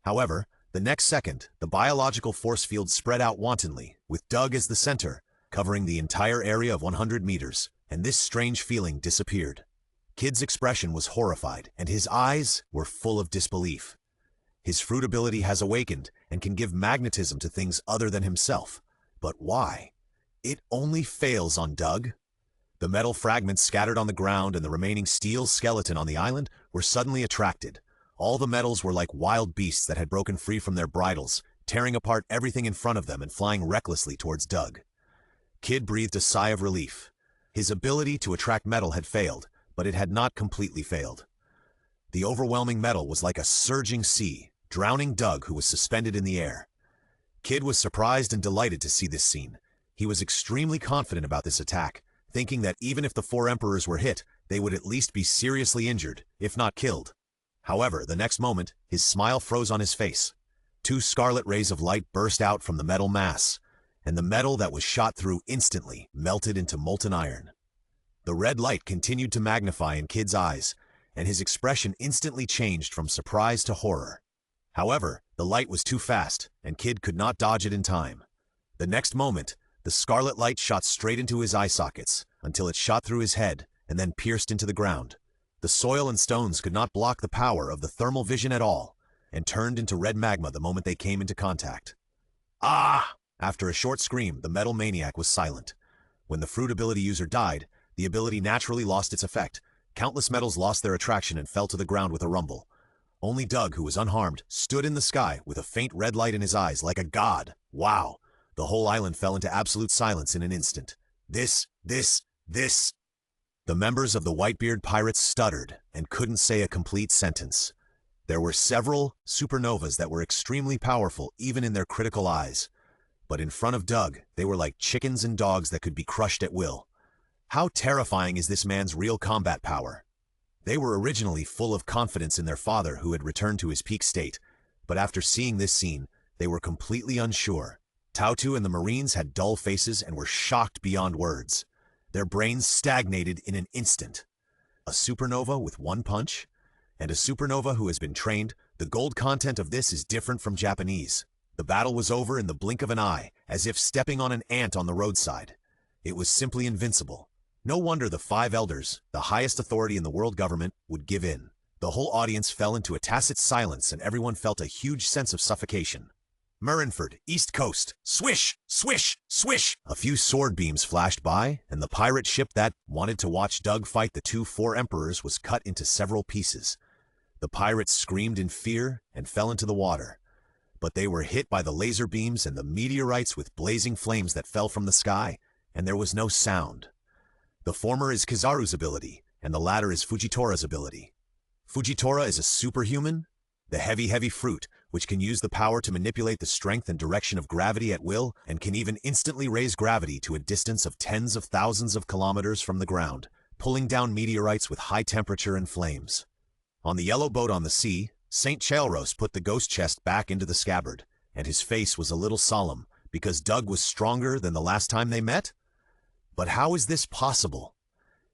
However, the next second, the biological force field spread out wantonly, with Doug as the center, covering the entire area of 100 meters, and this strange feeling disappeared. Kid's expression was horrified, and his eyes were full of disbelief. His fruit ability has awakened and can give magnetism to things other than himself. But why? It only fails on Doug. The metal fragments scattered on the ground and the remaining steel skeleton on the island were suddenly attracted. All the metals were like wild beasts that had broken free from their bridles, tearing apart everything in front of them and flying recklessly towards Doug. Kid breathed a sigh of relief. His ability to attract metal had failed, but it had not completely failed. The overwhelming metal was like a surging sea, drowning Doug, who was suspended in the air. Kid was surprised and delighted to see this scene. He was extremely confident about this attack, thinking that even if the four emperors were hit, they would at least be seriously injured, if not killed. However, the next moment, his smile froze on his face. Two scarlet rays of light burst out from the metal mass, and the metal that was shot through instantly melted into molten iron. The red light continued to magnify in Kid's eyes, and his expression instantly changed from surprise to horror. However, the light was too fast, and Kid could not dodge it in time. The next moment, the scarlet light shot straight into his eye sockets, until it shot through his head, and then pierced into the ground. The soil and stones could not block the power of the thermal vision at all, and turned into red magma the moment they came into contact. Ah! After a short scream, the metal maniac was silent. When the fruit ability user died, the ability naturally lost its effect. Countless metals lost their attraction and fell to the ground with a rumble. Only Doug, who was unharmed, stood in the sky with a faint red light in his eyes like a god. Wow! The whole island fell into absolute silence in an instant. This. The members of the Whitebeard Pirates stuttered and couldn't say a complete sentence. There were several supernovas that were extremely powerful even in their critical eyes. But in front of Doug, they were like chickens and dogs that could be crushed at will. How terrifying is this man's real combat power? They were originally full of confidence in their father who had returned to his peak state, but after seeing this scene, they were completely unsure. Tautu and the Marines had dull faces and were shocked beyond words. Their brains stagnated in an instant. A supernova with one punch? And a supernova who has been trained, the gold content of this is different from Japanese. The battle was over in the blink of an eye, as if stepping on an ant on the roadside. It was simply invincible. No wonder the five elders, the highest authority in the world government, would give in. The whole audience fell into a tacit silence and everyone felt a huge sense of suffocation. Marineford, East Coast. Swish! Swish! Swish! A few sword beams flashed by, and the pirate ship that wanted to watch Doug fight the four emperors was cut into several pieces. The pirates screamed in fear and fell into the water. But they were hit by the laser beams and the meteorites with blazing flames that fell from the sky, and there was no sound. The former is Kizaru's ability, and the latter is Fujitora's ability. Fujitora is a superhuman, the heavy fruit, which can use the power to manipulate the strength and direction of gravity at will, and can even instantly raise gravity to a distance of tens of thousands of kilometers from the ground, pulling down meteorites with high temperature and flames. On the yellow boat on the sea, St. Chalros put the ghost chest back into the scabbard, and his face was a little solemn, because Doug was stronger than the last time they met? But how is this possible?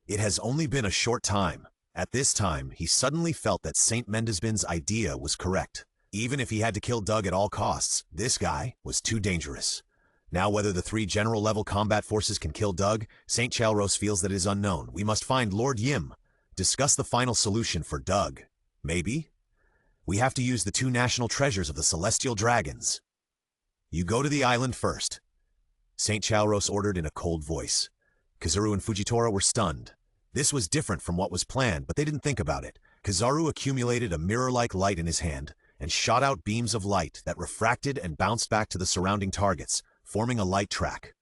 It has only been a short time. At this time, he suddenly felt that St. Mendesbin's idea was correct. Even if he had to kill Doug at all costs, this guy was too dangerous. Now whether the three general-level combat forces can kill Doug, St. Chalros feels that it is unknown. We must find Lord Yim. Discuss the final solution for Doug. Maybe? We have to use the two national treasures of the Celestial Dragons. You go to the island first, St. Chalros ordered in a cold voice. Kizaru and Fujitora were stunned. This was different from what was planned, but they didn't think about it. Kizaru accumulated a mirror-like light in his hand and shot out beams of light that refracted and bounced back to the surrounding targets, forming a light track.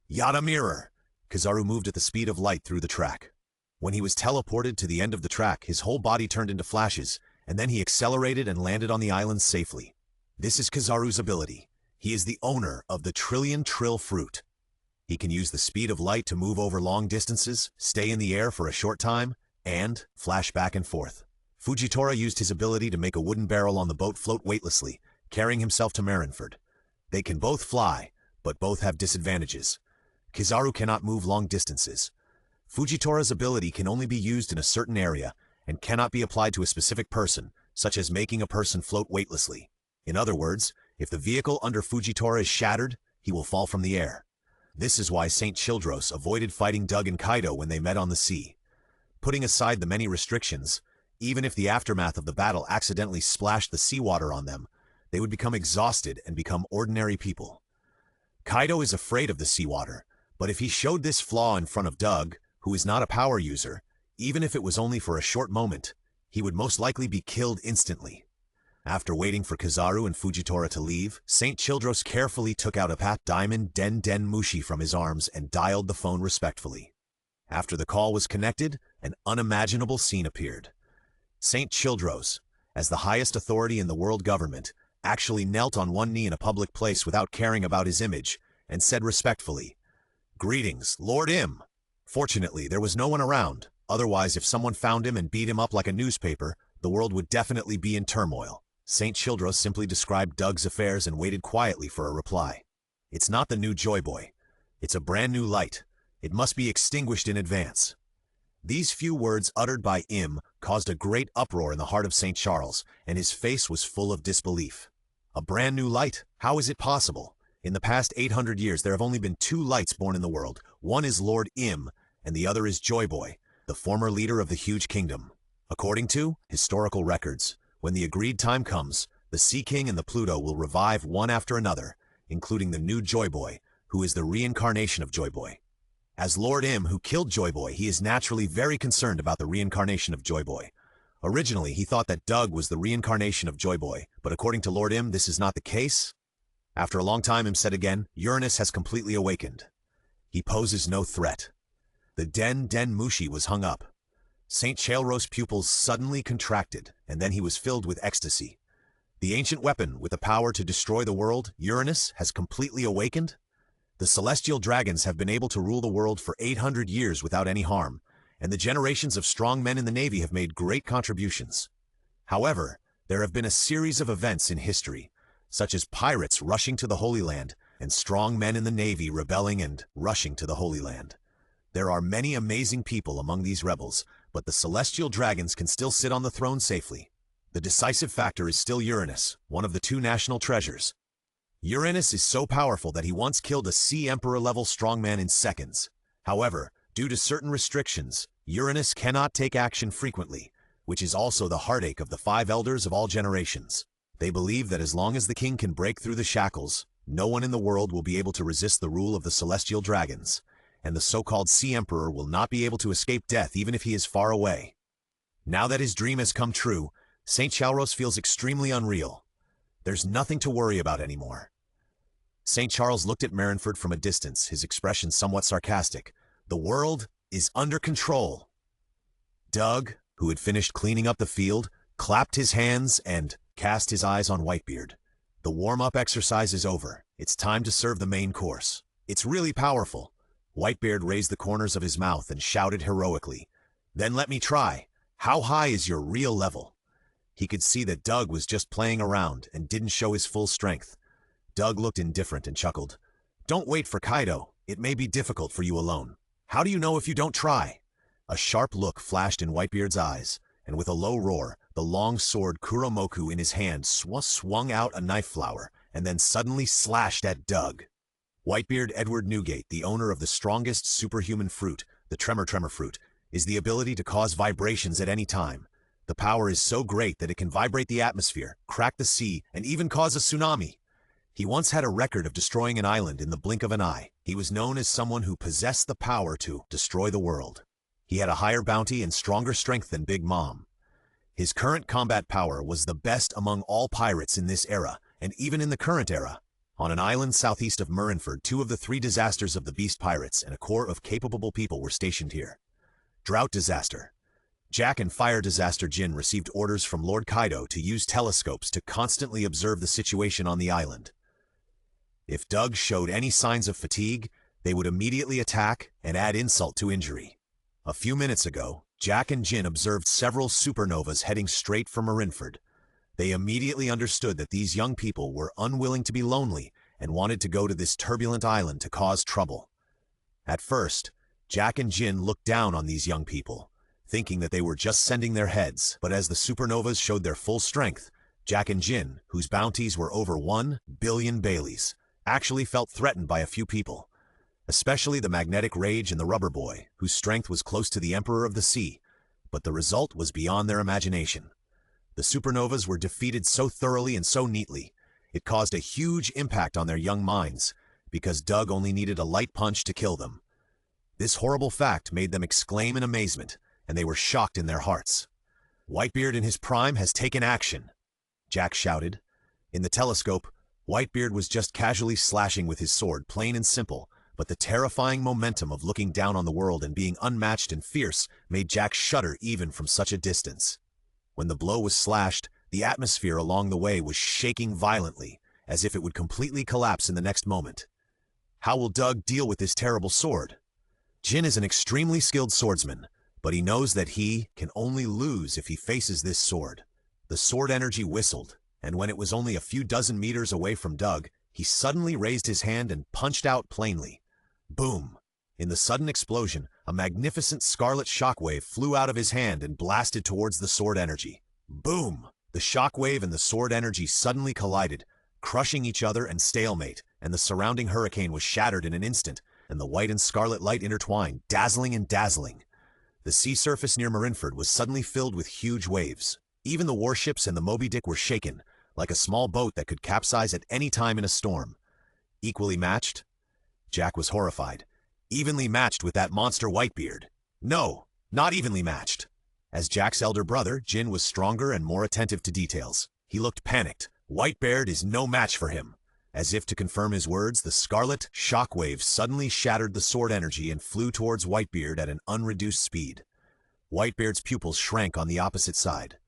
Yada mirror! Kizaru moved at the speed of light through the track. When he was teleported to the end of the track, his whole body turned into flashes, and then he accelerated and landed on the island safely. This is Kizaru's ability. He is the owner of the Trillion Trill fruit. He can use the speed of light to move over long distances, stay in the air for a short time, and flash back and forth. Fujitora used his ability to make a wooden barrel on the boat float weightlessly, carrying himself to Marineford. They can both fly, but both have disadvantages. Kizaru cannot move long distances. Fujitora's ability can only be used in a certain area, and cannot be applied to a specific person, such as making a person float weightlessly. In other words, if the vehicle under Fujitora is shattered, he will fall from the air. This is why St. Childros avoided fighting Doug and Kaido when they met on the sea. Putting aside the many restrictions, even if the aftermath of the battle accidentally splashed the seawater on them, they would become exhausted and become ordinary people. Kaido is afraid of the seawater, but if he showed this flaw in front of Doug, who is not a power user, even if it was only for a short moment, he would most likely be killed instantly. After waiting for Kizaru and Fujitora to leave, St. Childros carefully took out a Pat Diamond Den Den Mushi from his arms and dialed the phone respectfully. After the call was connected, an unimaginable scene appeared. St. Childros, as the highest authority in the world government, actually knelt on one knee in a public place without caring about his image, and said respectfully, "Greetings, Lord Im." Fortunately, there was no one around. Otherwise, if someone found him and beat him up like a newspaper, the world would definitely be in turmoil. St. Childros simply described Doug's affairs and waited quietly for a reply. It's not the new Joy Boy. It's a brand new light. It must be extinguished in advance. These few words uttered by Im caused a great uproar in the heart of St. Charles, and his face was full of disbelief. A brand new light? How is it possible? In the past 800 years, there have only been two lights born in the world. One is Lord Im, and the other is Joy Boy, the former leader of the huge kingdom. According to historical records, when the agreed time comes, the Sea King and the Pluto will revive one after another, including the new Joy Boy, who is the reincarnation of Joy Boy. As Lord Im, who killed Joy Boy, he is naturally very concerned about the reincarnation of Joy Boy. Originally, he thought that Doug was the reincarnation of Joy Boy, but according to Lord Im, this is not the case. After a long time, Im said again, Uranus has completely awakened. He poses no threat. The Den Mushi was hung up. St. Chaelros' pupils suddenly contracted, and then he was filled with ecstasy. The ancient weapon with the power to destroy the world, Uranus, has completely awakened. The celestial dragons have been able to rule the world for 800 years without any harm, and the generations of strong men in the Navy have made great contributions. However, there have been a series of events in history, such as pirates rushing to the Holy Land and strong men in the Navy rebelling and rushing to the Holy Land. There are many amazing people among these rebels, but the celestial dragons can still sit on the throne safely. The decisive factor is still Uranus, one of the two national treasures. Uranus is so powerful that he once killed a Sea Emperor-level strongman in seconds. However, due to certain restrictions, Uranus cannot take action frequently, which is also the heartache of the 5 elders of all generations. They believe that as long as the king can break through the shackles, no one in the world will be able to resist the rule of the celestial dragons, and the so-called Sea Emperor will not be able to escape death even if he is far away. Now that his dream has come true, St. Chaelros feels extremely unreal. There's nothing to worry about anymore. St. Charles looked at Marineford from a distance, his expression somewhat sarcastic. The world is under control. Doug, who had finished cleaning up the field, clapped his hands and cast his eyes on Whitebeard. The warm-up exercise is over. It's time to serve the main course. It's really powerful. Whitebeard raised the corners of his mouth and shouted heroically, "Then let me try. How high is your real level?" He could see that Doug was just playing around and didn't show his full strength. Doug looked indifferent and chuckled. "Don't wait for Kaido. It may be difficult for you alone. How do you know if you don't try?" A sharp look flashed in Whitebeard's eyes, and with a low roar, the long sword Kuromoku in his hand swung out a knife flower, and then suddenly slashed at Doug. Whitebeard Edward Newgate, the owner of the strongest superhuman fruit, the Tremor fruit, is the ability to cause vibrations at any time. The power is so great that it can vibrate the atmosphere, crack the sea, and even cause a tsunami. He once had a record of destroying an island in the blink of an eye. He was known as someone who possessed the power to destroy the world. He had a higher bounty and stronger strength than Big Mom. His current combat power was the best among all pirates in this era, and even in the current era. On an island southeast of Marineford, 2 of the 3 disasters of the Beast Pirates and a corps of capable people were stationed here. Drought Disaster. Jack and Fire Disaster Jin received orders from Lord Kaido to use telescopes to constantly observe the situation on the island. If Doug showed any signs of fatigue, they would immediately attack and add insult to injury. A few minutes ago, Jack and Jin observed several supernovas heading straight for Marineford. They immediately understood that these young people were unwilling to be lonely and wanted to go to this turbulent island to cause trouble. At first, Jack and Jin looked down on these young people, thinking that they were just sending their heads, but as the supernovas showed their full strength, Jack and Jin, whose bounties were over 1 billion Baileys, actually felt threatened by a few people, especially the Magnetic Rage and the Rubber Boy, whose strength was close to the Emperor of the Sea, but the result was beyond their imagination. The supernovas were defeated so thoroughly and so neatly, it caused a huge impact on their young minds, because Doug only needed a light punch to kill them. This horrible fact made them exclaim in amazement, and they were shocked in their hearts. "Whitebeard in his prime has taken action," Jack shouted. In the telescope, Whitebeard was just casually slashing with his sword, plain and simple, but the terrifying momentum of looking down on the world and being unmatched and fierce made Jack shudder even from such a distance. When the blow was slashed, the atmosphere along the way was shaking violently, as if it would completely collapse in the next moment. How will Doug deal with this terrible sword? Jin is an extremely skilled swordsman, but he knows that he can only lose if he faces this sword. The sword energy whistled, and when it was only a few dozen meters away from Doug, he suddenly raised his hand and punched out plainly. Boom! In the sudden explosion, a magnificent scarlet shockwave flew out of his hand and blasted towards the sword energy. Boom! The shockwave and the sword energy suddenly collided, crushing each other and stalemate, and the surrounding hurricane was shattered in an instant, and the white and scarlet light intertwined, dazzling and dazzling. The sea surface near Marineford was suddenly filled with huge waves. Even the warships and the Moby Dick were shaken, like a small boat that could capsize at any time in a storm. Equally matched? Jack was horrified. Evenly matched with that monster Whitebeard. No, not evenly matched. As Jack's elder brother, Jin was stronger and more attentive to details. He looked panicked. Whitebeard is no match for him. As if to confirm his words, the scarlet shockwave suddenly shattered the sword energy and flew towards Whitebeard at an unreduced speed. Whitebeard's pupils shrank on the opposite side.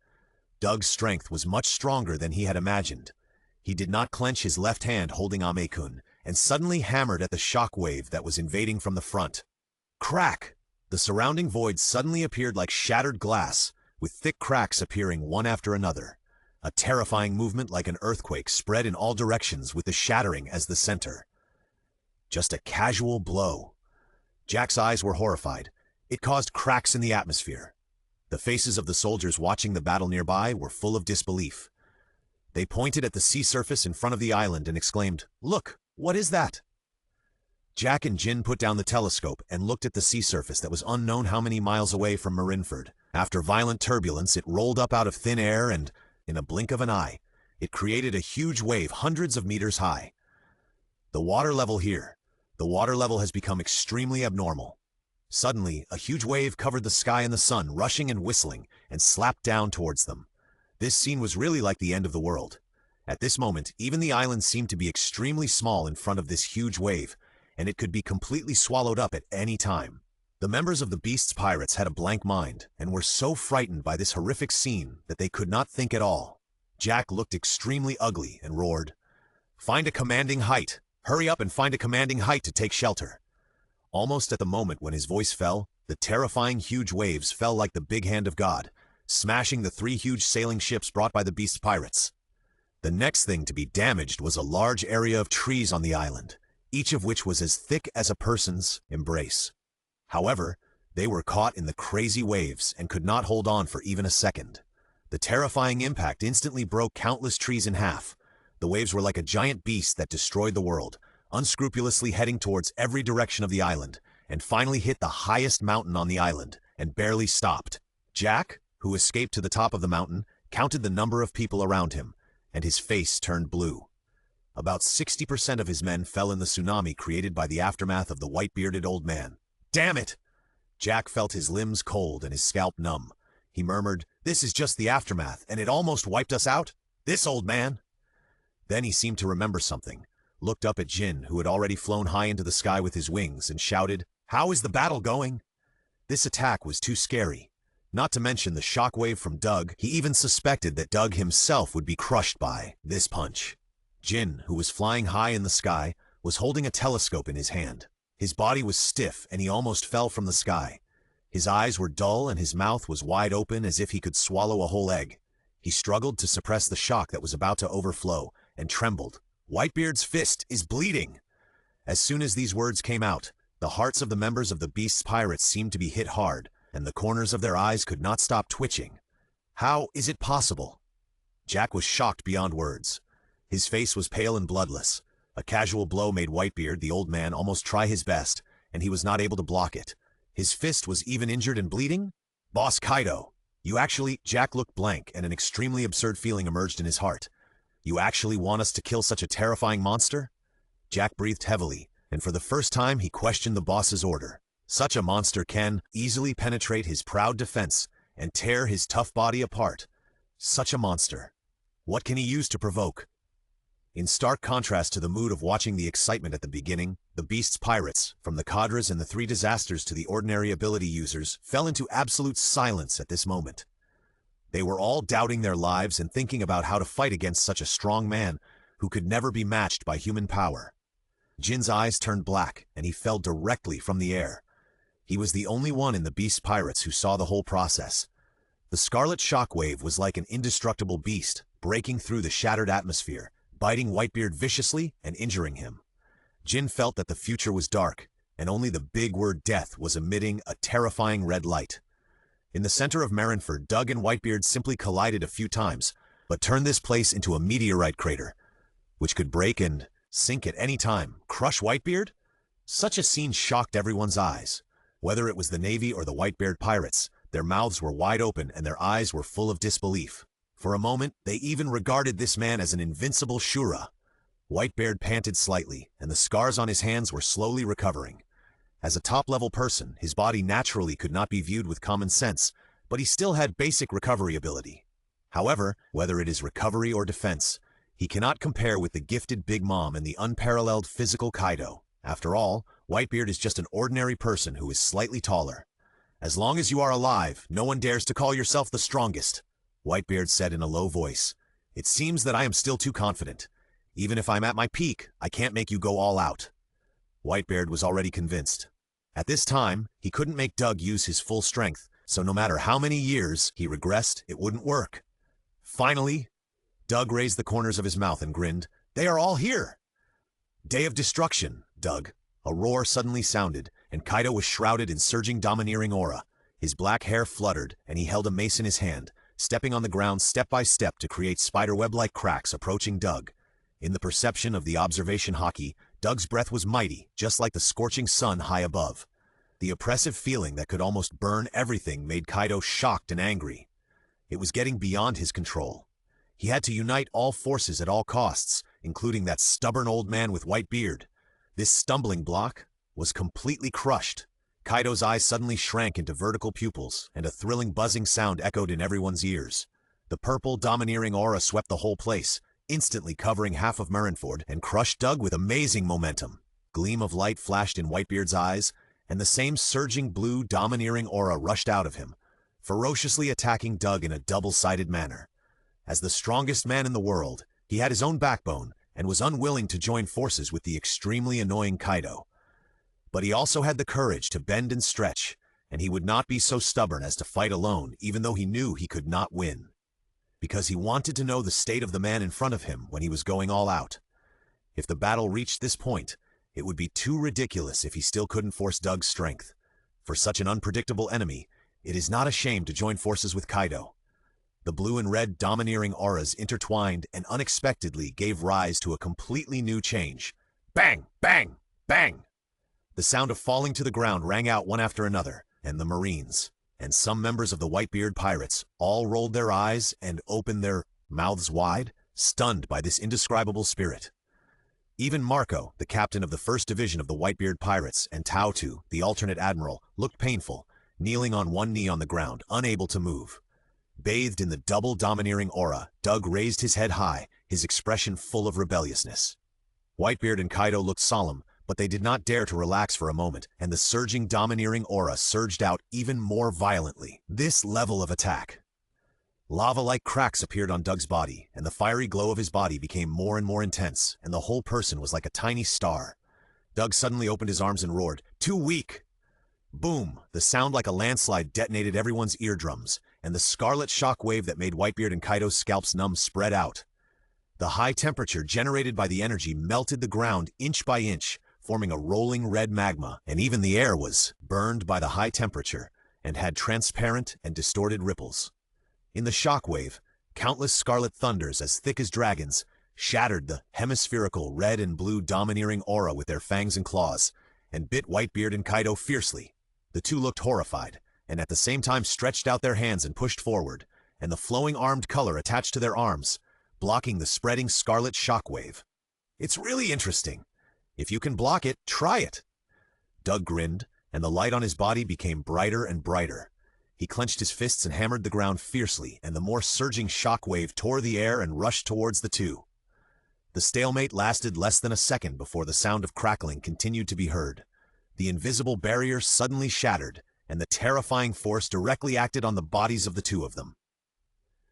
Doug's strength was much stronger than he had imagined. He did not clench his left hand holding Amekun, and suddenly hammered at the shockwave that was invading from the front. Crack! The surrounding void suddenly appeared like shattered glass, with thick cracks appearing one after another. A terrifying movement like an earthquake spread in all directions with the shattering as the center. Just a casual blow. Jack's eyes were horrified. It caused cracks in the atmosphere. The faces of the soldiers watching the battle nearby were full of disbelief. They pointed at the sea surface in front of the island and exclaimed, "Look, what is that?" Jack and Jin put down the telescope and looked at the sea surface that was unknown how many miles away from Marineford. After violent turbulence, it rolled up out of thin air and, in a blink of an eye, it created a huge wave hundreds of meters high. The water level has become extremely abnormal. Suddenly, a huge wave covered the sky and the sun, rushing and whistling, and slapped down towards them. This scene was really like the end of the world. At this moment, even the island seemed to be extremely small in front of this huge wave, and it could be completely swallowed up at any time. The members of the Beast's pirates had a blank mind, and were so frightened by this horrific scene that they could not think at all. Jack looked extremely ugly and roared, "Find a commanding height! Hurry up and find a commanding height to take shelter!" Almost at the moment when his voice fell, the terrifying huge waves fell like the big hand of God, smashing the 3 huge sailing ships brought by the Beast's pirates. The next thing to be damaged was a large area of trees on the island, each of which was as thick as a person's embrace. However, they were caught in the crazy waves and could not hold on for even a second. The terrifying impact instantly broke countless trees in half. The waves were like a giant beast that destroyed the world, unscrupulously heading towards every direction of the island, and finally hit the highest mountain on the island, and barely stopped. Jack, who escaped to the top of the mountain, counted the number of people around him, and his face turned blue. About 60% of his men fell in the tsunami created by the aftermath of the white-bearded old man. "Damn it!" Jack felt his limbs cold and his scalp numb. He murmured, "This is just the aftermath, and it almost wiped us out? This old man?" Then he seemed to remember something, looked up at Jin, who had already flown high into the sky with his wings, and shouted, "How is the battle going?" This attack was too scary. Not to mention the shockwave from Doug, he even suspected that Doug himself would be crushed by this punch. Jin, who was flying high in the sky, was holding a telescope in his hand. His body was stiff and he almost fell from the sky. His eyes were dull and his mouth was wide open as if he could swallow a whole egg. He struggled to suppress the shock that was about to overflow and trembled. "Whitebeard's fist is bleeding!" As soon as these words came out, the hearts of the members of the Beast's pirates seemed to be hit hard, and the corners of their eyes could not stop twitching. How is it possible? Jack was shocked beyond words. His face was pale and bloodless. A casual blow made Whitebeard, the old man, almost try his best, and he was not able to block it. His fist was even injured and bleeding? "Boss Kaido, you actually—" Jack looked blank, and an extremely absurd feeling emerged in his heart. "You actually want us to kill such a terrifying monster?" Jack breathed heavily, and for the first time he questioned the boss's order. Such a monster can easily penetrate his proud defense and tear his tough body apart. Such a monster. What can he use to provoke? In stark contrast to the mood of watching the excitement at the beginning, the Beast's pirates, from the cadres and the 3 disasters to the ordinary ability users, fell into absolute silence at this moment. They were all doubting their lives and thinking about how to fight against such a strong man who could never be matched by human power. Jin's eyes turned black, and he fell directly from the air. He was the only one in the Beast's pirates who saw the whole process. The scarlet shockwave was like an indestructible beast, breaking through the shattered atmosphere, biting Whitebeard viciously and injuring him. Jin felt that the future was dark, and only the big word death was emitting a terrifying red light. In the center of Marineford, Doug and Whitebeard simply collided a few times, but turned this place into a meteorite crater, which could break and sink at any time. Crush Whitebeard? Such a scene shocked everyone's eyes. Whether it was the Navy or the Whitebeard pirates, their mouths were wide open and their eyes were full of disbelief. For a moment, they even regarded this man as an invincible Shura. Whitebeard panted slightly, and the scars on his hands were slowly recovering. As a top-level person, his body naturally could not be viewed with common sense, but he still had basic recovery ability. However, whether it is recovery or defense, He cannot compare with the gifted Big Mom and the unparalleled physical Kaido. After all, Whitebeard is just an ordinary person who is slightly taller. As long as you are alive, no one dares to call yourself the strongest, Whitebeard said in a low voice. It seems that I am still too confident. Even if I'm at my peak, I can't make you go all out. Whitebeard was already convinced. At this time, he couldn't make Doug use his full strength, so no matter how many years he regressed, it wouldn't work. Finally, Doug raised the corners of his mouth and grinned. They are all here! Day of destruction, Doug. A roar suddenly sounded, and Kaido was shrouded in surging domineering aura. His black hair fluttered, and he held a mace in his hand, stepping on the ground step by step to create spiderweb-like cracks approaching Doug. In the perception of the observation haki, Doug's breath was mighty, just like the scorching sun high above. The oppressive feeling that could almost burn everything made Kaido shocked and angry. It was getting beyond his control. He had to unite all forces at all costs, including that stubborn old man with white beard. This stumbling block was completely crushed. Kaido's eyes suddenly shrank into vertical pupils, and a thrilling buzzing sound echoed in everyone's ears. The purple, domineering aura swept the whole place, instantly covering half of Marineford, and crushed Doug with amazing momentum. Gleam of light flashed in Whitebeard's eyes, and the same surging blue, domineering aura rushed out of him, ferociously attacking Doug in a double-sided manner. As the strongest man in the world, he had his own backbone and was unwilling to join forces with the extremely annoying Kaido. But he also had the courage to bend and stretch, and he would not be so stubborn as to fight alone, even though he knew he could not win. Because he wanted to know the state of the man in front of him when he was going all out. If the battle reached this point, it would be too ridiculous if he still couldn't force Doug's strength. For such an unpredictable enemy, it is not a shame to join forces with Kaido. The blue and red domineering auras intertwined and unexpectedly gave rise to a completely new change. Bang! Bang! Bang! The sound of falling to the ground rang out one after another, and the Marines, and some members of the Whitebeard pirates, all rolled their eyes and opened their mouths wide, stunned by this indescribable spirit. Even Marco, the captain of the 1st Division of the Whitebeard pirates, and Tautu, the alternate admiral, looked painful, kneeling on one knee on the ground, unable to move. Bathed in the double domineering aura, Doug raised his head high, his expression full of rebelliousness. Whitebeard and Kaido looked solemn, but they did not dare to relax for a moment, and the surging domineering aura surged out even more violently. This level of attack. Lava-like cracks appeared on Doug's body, and the fiery glow of his body became more and more intense, and the whole person was like a tiny star. Doug suddenly opened his arms and roared, "Too weak!" Boom! The sound like a landslide detonated everyone's eardrums, and the scarlet shock wave that made Whitebeard and Kaido's scalps numb spread out. The high temperature generated by the energy melted the ground inch by inch, forming a rolling red magma, and even the air was burned by the high temperature and had transparent and distorted ripples. In the shock wave, countless scarlet thunders as thick as dragons shattered the hemispherical red and blue domineering aura with their fangs and claws, and bit Whitebeard and Kaido fiercely. The two looked horrified, and at the same time stretched out their hands and pushed forward, and the flowing armed color attached to their arms, blocking the spreading scarlet shockwave. It's really interesting. If you can block it, try it. Doug grinned, and the light on his body became brighter and brighter. He clenched his fists and hammered the ground fiercely, and the more surging shockwave tore the air and rushed towards the two. The stalemate lasted less than a second before the sound of crackling continued to be heard. The invisible barrier suddenly shattered, and the terrifying force directly acted on the bodies of the two of them.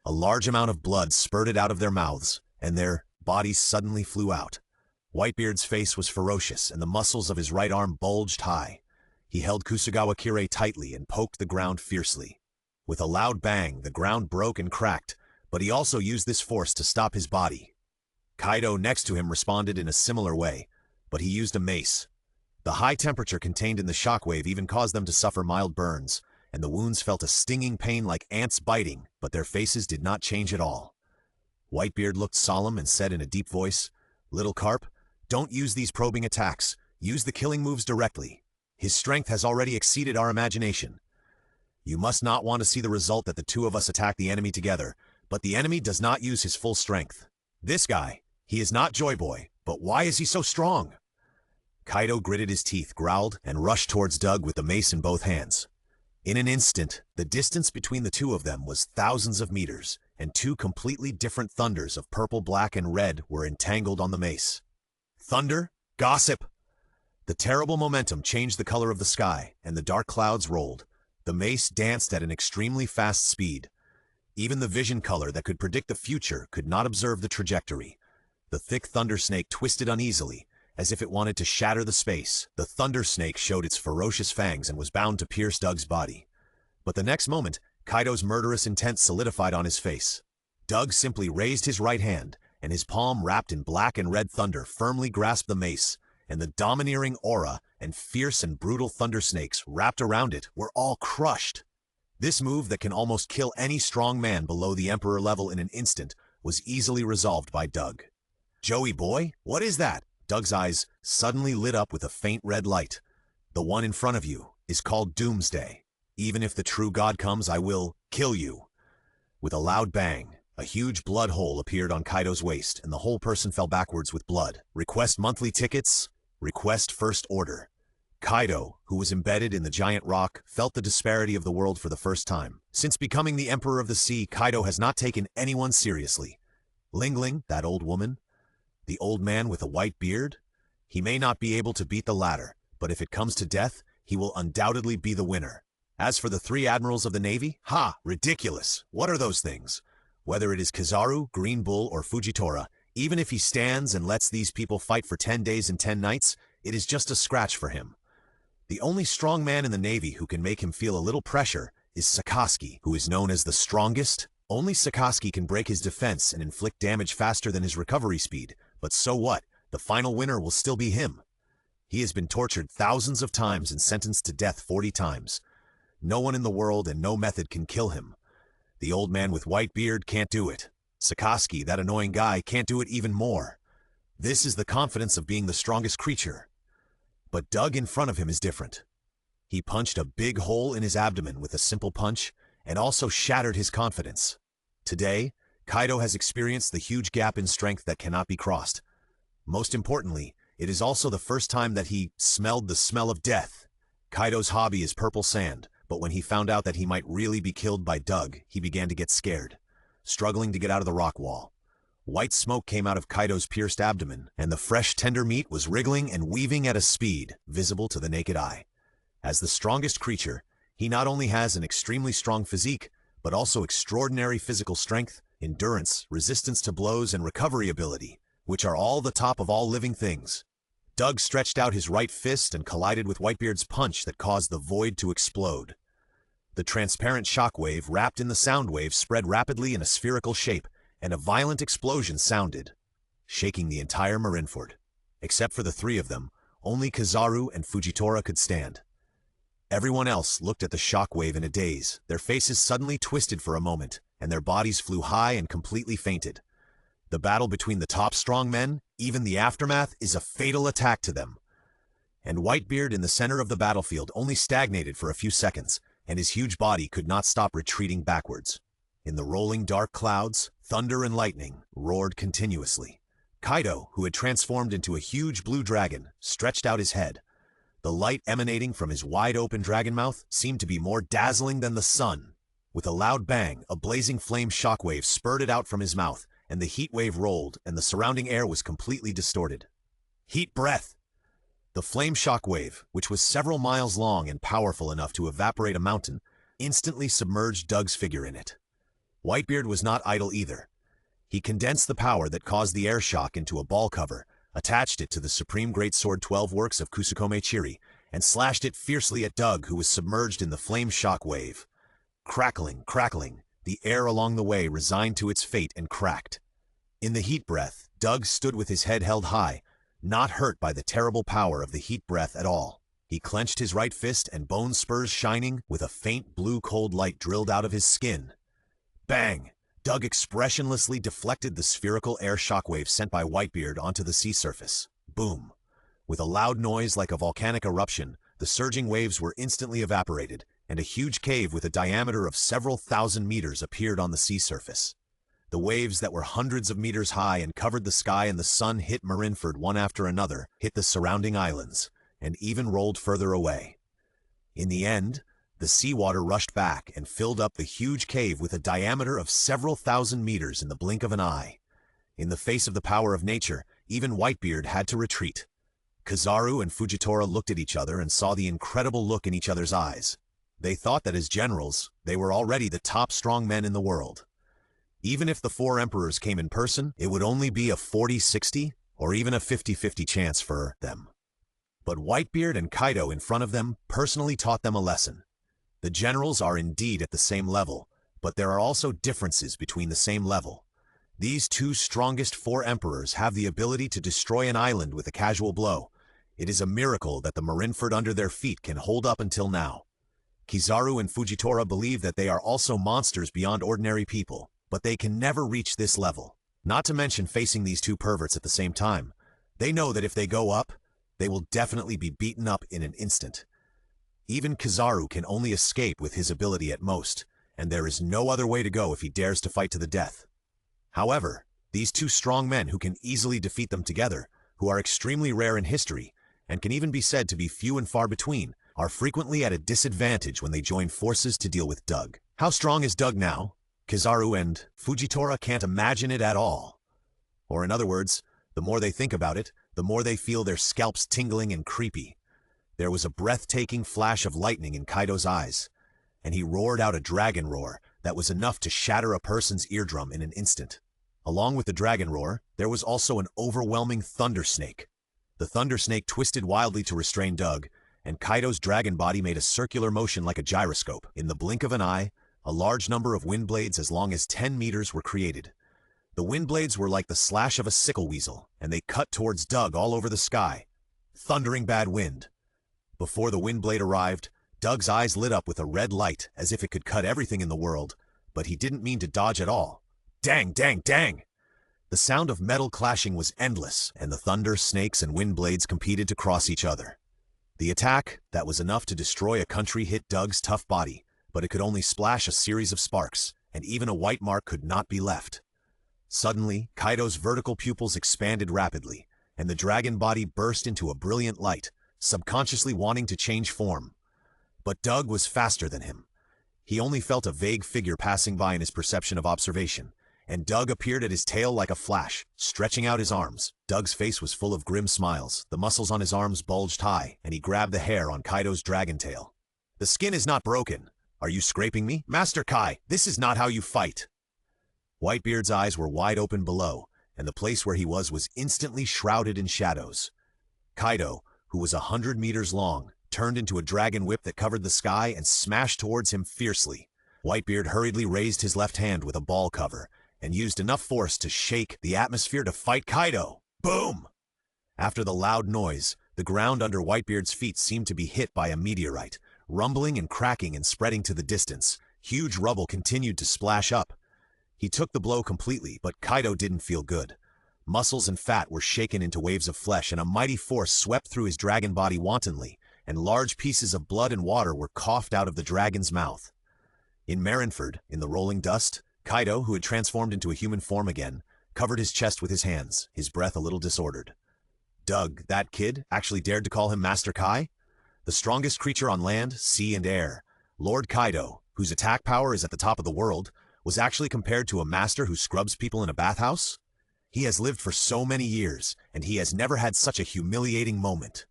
A large amount of blood spurted out of their mouths, and their bodies suddenly flew out. Whitebeard's face was ferocious, and the muscles of his right arm bulged high. He held Kusagawa Kirei tightly and poked the ground fiercely. With a loud bang, the ground broke and cracked, but he also used this force to stop his body. Kaido next to him responded in a similar way, but he used a mace. The high temperature contained in the shockwave even caused them to suffer mild burns, and the wounds felt a stinging pain like ants biting, but their faces did not change at all. Whitebeard looked solemn and said in a deep voice, "Little Carp, don't use these probing attacks. Use the killing moves directly. His strength has already exceeded our imagination. You must not want to see the result that the two of us attack the enemy together, but the enemy does not use his full strength. This guy, he is not Joy Boy, but why is he so strong?" Kaido gritted his teeth, growled, and rushed towards Doug with the mace in both hands. In an instant, the distance between the two of them was thousands of meters, and two completely different thunders of purple, black, and red were entangled on the mace. Thunder? Gossip! The terrible momentum changed the color of the sky, and the dark clouds rolled. The mace danced at an extremely fast speed. Even the vision color that could predict the future could not observe the trajectory. The thick thunder snake twisted uneasily, as if it wanted to shatter the space. The thunder snake showed its ferocious fangs and was bound to pierce Doug's body. But the next moment, Kaido's murderous intent solidified on his face. Doug simply raised his right hand, and his palm wrapped in black and red thunder firmly grasped the mace, and the domineering aura and fierce and brutal thunder snakes wrapped around it were all crushed. This move that can almost kill any strong man below the Emperor level in an instant was easily resolved by Doug. "Joey boy, what is that?" Doug's eyes suddenly lit up with a faint red light. "The one in front of you is called Doomsday. Even if the true god comes, I will kill you." With a loud bang, a huge blood hole appeared on Kaido's waist, and the whole person fell backwards with blood. Request monthly tickets. Request first order. Kaido, who was embedded in the giant rock, felt the disparity of the world for the first time. Since becoming the Emperor of the Sea, Kaido has not taken anyone seriously. Weakling, that old woman, the old man with a white beard, he may not be able to beat the latter, but if it comes to death, he will undoubtedly be the winner. As for the three admirals of the Navy, ridiculous. What are those things? Whether it is Kizaru, Green Bull, or Fujitora, even if he stands and lets these people fight for 10 days and 10 nights, it is just a scratch for him. The only strong man in the Navy who can make him feel a little pressure is Sakazuki, who is known as the strongest. Only Sakazuki can break his defense and inflict damage faster than his recovery speed, but so what? The final winner will still be him. He has been tortured thousands of times and sentenced to death 40 times. No one in the world and no method can kill him. The old man with white beard can't do it. Sakazuki, that annoying guy, can't do it even more. This is the confidence of being the strongest creature. But Doug in front of him is different. He punched a big hole in his abdomen with a simple punch, and also shattered his confidence. Today, Kaido has experienced the huge gap in strength that cannot be crossed. Most importantly, it is also the first time that he smelled the smell of death. Kaido's hobby is purple sand, but when he found out that he might really be killed by Doug, he began to get scared, struggling to get out of the rock wall. White smoke came out of Kaido's pierced abdomen, and the fresh tender meat was wriggling and weaving at a speed visible to the naked eye. As the strongest creature, he not only has an extremely strong physique, but also extraordinary physical strength, endurance, resistance to blows, and recovery ability, which are all the top of all living things. Doug stretched out his right fist and collided with Whitebeard's punch that caused the void to explode. The transparent shockwave wrapped in the sound wave spread rapidly in a spherical shape, and a violent explosion sounded, shaking the entire Marineford. Except for the three of them, only Kizaru and Fujitora could stand. Everyone else looked at the shockwave in a daze. Their faces suddenly twisted for a moment, and their bodies flew high and completely fainted. The battle between the top strong men, even the aftermath, is a fatal attack to them. And Whitebeard in the center of the battlefield only stagnated for a few seconds, and his huge body could not stop retreating backwards. In the rolling dark clouds, thunder and lightning roared continuously. Kaido, who had transformed into a huge blue dragon, stretched out his head. The light emanating from his wide-open dragon mouth seemed to be more dazzling than the sun. With a loud bang, a blazing flame shockwave spurted out from his mouth, and the heat wave rolled, and the surrounding air was completely distorted. Heat breath! The flame shockwave, which was several miles long and powerful enough to evaporate a mountain, instantly submerged Doug's figure in it. Whitebeard was not idle either. He condensed the power that caused the air shock into a ball cover, attached it to the Supreme Greatsword 12 works of Kusukome Chiri, and slashed it fiercely at Doug, who was submerged in the flame shock wave. Crackling, the air along the way resigned to its fate and cracked. In the heat breath, Doug stood with his head held high, not hurt by the terrible power of the heat breath at all. He clenched his right fist and bone spurs shining, with a faint blue cold light drilled out of his skin. Bang! Doug expressionlessly deflected the spherical air shockwave sent by Whitebeard onto the sea surface. Boom! With a loud noise like a volcanic eruption, the surging waves were instantly evaporated, and a huge cave with a diameter of several thousand meters appeared on the sea surface. The waves that were hundreds of meters high and covered the sky and the sun hit Marineford one after another, hit the surrounding islands, and even rolled further away. In the end, The seawater rushed back and filled up the huge cave with a diameter of several thousand meters in the blink of an eye. In the face of the power of nature, even Whitebeard had to retreat. Kizaru and Fujitora looked at each other and saw the incredible look in each other's eyes. They thought that as generals, they were already the top strong men in the world. Even if the four emperors came in person, it would only be a 40-60 or even a 50-50 chance for them. But Whitebeard and Kaido in front of them personally taught them a lesson. The generals are indeed at the same level, but there are also differences between the same level. These two strongest four emperors have the ability to destroy an island with a casual blow. It is a miracle that the Marineford under their feet can hold up until now. Kizaru and Fujitora believe that they are also monsters beyond ordinary people, but they can never reach this level. Not to mention facing these two perverts at the same time. They know that if they go up, they will definitely be beaten up in an instant. Even Kizaru can only escape with his ability at most, and there is no other way to go if he dares to fight to the death. However, these two strong men who can easily defeat them together, who are extremely rare in history, and can even be said to be few and far between, are frequently at a disadvantage when they join forces to deal with Doug. How strong is Doug now? Kizaru and Fujitora can't imagine it at all. Or in other words, the more they think about it, the more they feel their scalps tingling and creepy. There was a breathtaking flash of lightning in Kaido's eyes, and he roared out a dragon roar that was enough to shatter a person's eardrum in an instant. Along with the dragon roar, there was also an overwhelming thunder snake. The thunder snake twisted wildly to restrain Doug, and Kaido's dragon body made a circular motion like a gyroscope. In the blink of an eye, a large number of wind blades as long as 10 meters were created. The wind blades were like the slash of a sickle weasel, and they cut towards Doug all over the sky. Thundering bad wind. Before the wind blade arrived, Doug's eyes lit up with a red light as if it could cut everything in the world, but he didn't mean to dodge at all. Dang, dang, dang! The sound of metal clashing was endless, and the thunder, snakes, and wind blades competed to cross each other. The attack, that was enough to destroy a country, hit Doug's tough body, but it could only splash a series of sparks, and even a white mark could not be left. Suddenly, Kaido's vertical pupils expanded rapidly, and the dragon body burst into a brilliant light, subconsciously wanting to change form. But Doug was faster than him. He only felt a vague figure passing by in his perception of observation, and Doug appeared at his tail like a flash, stretching out his arms. Doug's face was full of grim smiles, the muscles on his arms bulged high, and he grabbed the hair on Kaido's dragon tail. The skin is not broken. Are you scraping me? Master Kai, this is not how you fight. Whitebeard's eyes were wide open below, and the place where he was instantly shrouded in shadows. Kaido, who was 100 meters long, turned into a dragon whip that covered the sky and smashed towards him fiercely. Whitebeard hurriedly raised his left hand with a ball cover and used enough force to shake the atmosphere to fight Kaido. Boom! After the loud noise, the ground under Whitebeard's feet seemed to be hit by a meteorite, rumbling and cracking and spreading to the distance. Huge rubble continued to splash up. He took the blow completely, but Kaido didn't feel good. Muscles and fat were shaken into waves of flesh, and a mighty force swept through his dragon body wantonly, and large pieces of blood and water were coughed out of the dragon's mouth. In Marineford, in the rolling dust, Kaido, who had transformed into a human form again, covered his chest with his hands, his breath a little disordered. Doug, that kid, actually dared to call him Master Kai? The strongest creature on land, sea, and air, Lord Kaido, whose attack power is at the top of the world, was actually compared to a master who scrubs people in a bathhouse? He has lived for so many years, and he has never had such a humiliating moment.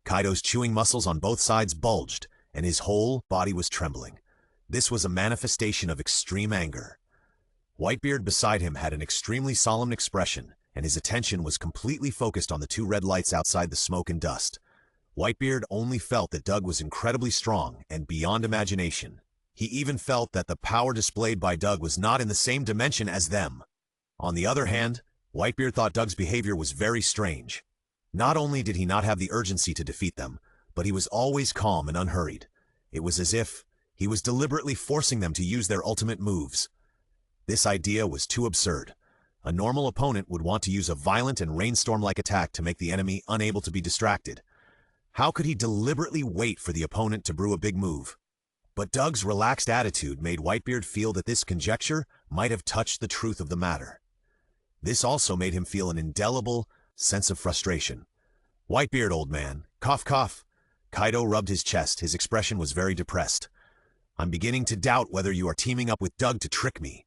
Kaido's chewing muscles on both sides bulged, and his whole body was trembling. This was a manifestation of extreme anger. Whitebeard beside him had an extremely solemn expression, and his attention was completely focused on the two red lights outside the smoke and dust. Whitebeard only felt that Doug was incredibly strong and beyond imagination. He even felt that the power displayed by Doug was not in the same dimension as them. On the other hand, Whitebeard thought Doug's behavior was very strange. Not only did he not have the urgency to defeat them, but he was always calm and unhurried. It was as if he was deliberately forcing them to use their ultimate moves. This idea was too absurd. A normal opponent would want to use a violent and rainstorm-like attack to make the enemy unable to be distracted. How could he deliberately wait for the opponent to brew a big move? But Doug's relaxed attitude made Whitebeard feel that this conjecture might have touched the truth of the matter. This also made him feel an indelible sense of frustration. Whitebeard, old man, cough cough. Kaido rubbed his chest. His expression was very depressed. I'm beginning to doubt whether you are teaming up with Doug to trick me.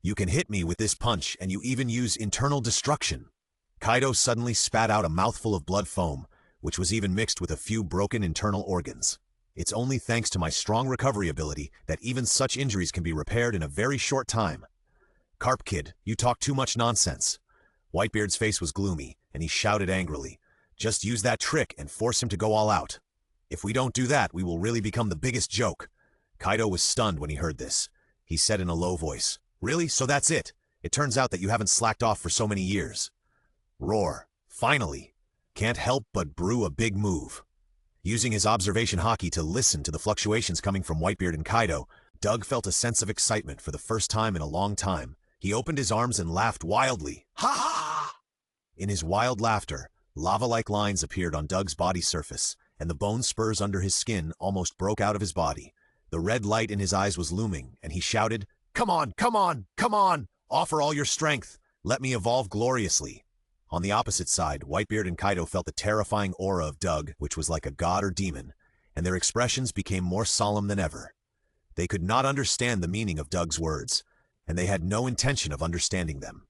You can hit me with this punch, and you even use internal destruction. Kaido suddenly spat out a mouthful of blood foam, which was even mixed with a few broken internal organs. It's only thanks to my strong recovery ability that even such injuries can be repaired in a very short time. Carp Kid, you talk too much nonsense. Whitebeard's face was gloomy, and he shouted angrily, just use that trick and force him to go all out. If we don't do that, we will really become the biggest joke. Kaido was stunned when he heard this. He said in a low voice, really? So that's it? It turns out that you haven't slacked off for so many years. Roar. Finally. Can't help but brew a big move. Using his observation haki to listen to the fluctuations coming from Whitebeard and Kaido, Doug felt a sense of excitement for the first time in a long time. He opened his arms and laughed wildly. Ha ha! In his wild laughter, lava-like lines appeared on Doug's body surface, and the bone spurs under his skin almost broke out of his body. The red light in his eyes was looming, and he shouted, come on, come on, come on! Offer all your strength! Let me evolve gloriously! On the opposite side, Whitebeard and Kaido felt the terrifying aura of Doug, which was like a god or demon, and their expressions became more solemn than ever. They could not understand the meaning of Doug's words, and they had no intention of understanding them.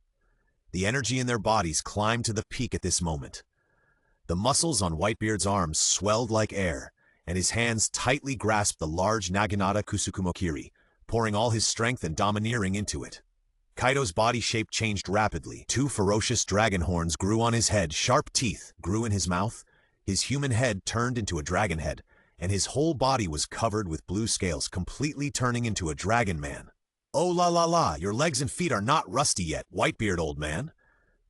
The energy in their bodies climbed to the peak at this moment. The muscles on Whitebeard's arms swelled like air, and his hands tightly grasped the large Naginata Kusukumokiri, pouring all his strength and domineering into it. Kaido's body shape changed rapidly. 2 ferocious dragon horns grew on his head, sharp teeth grew in his mouth, his human head turned into a dragon head, and his whole body was covered with blue scales, completely turning into a dragon man. Oh la la la, your legs and feet are not rusty yet, Whitebeard, old man.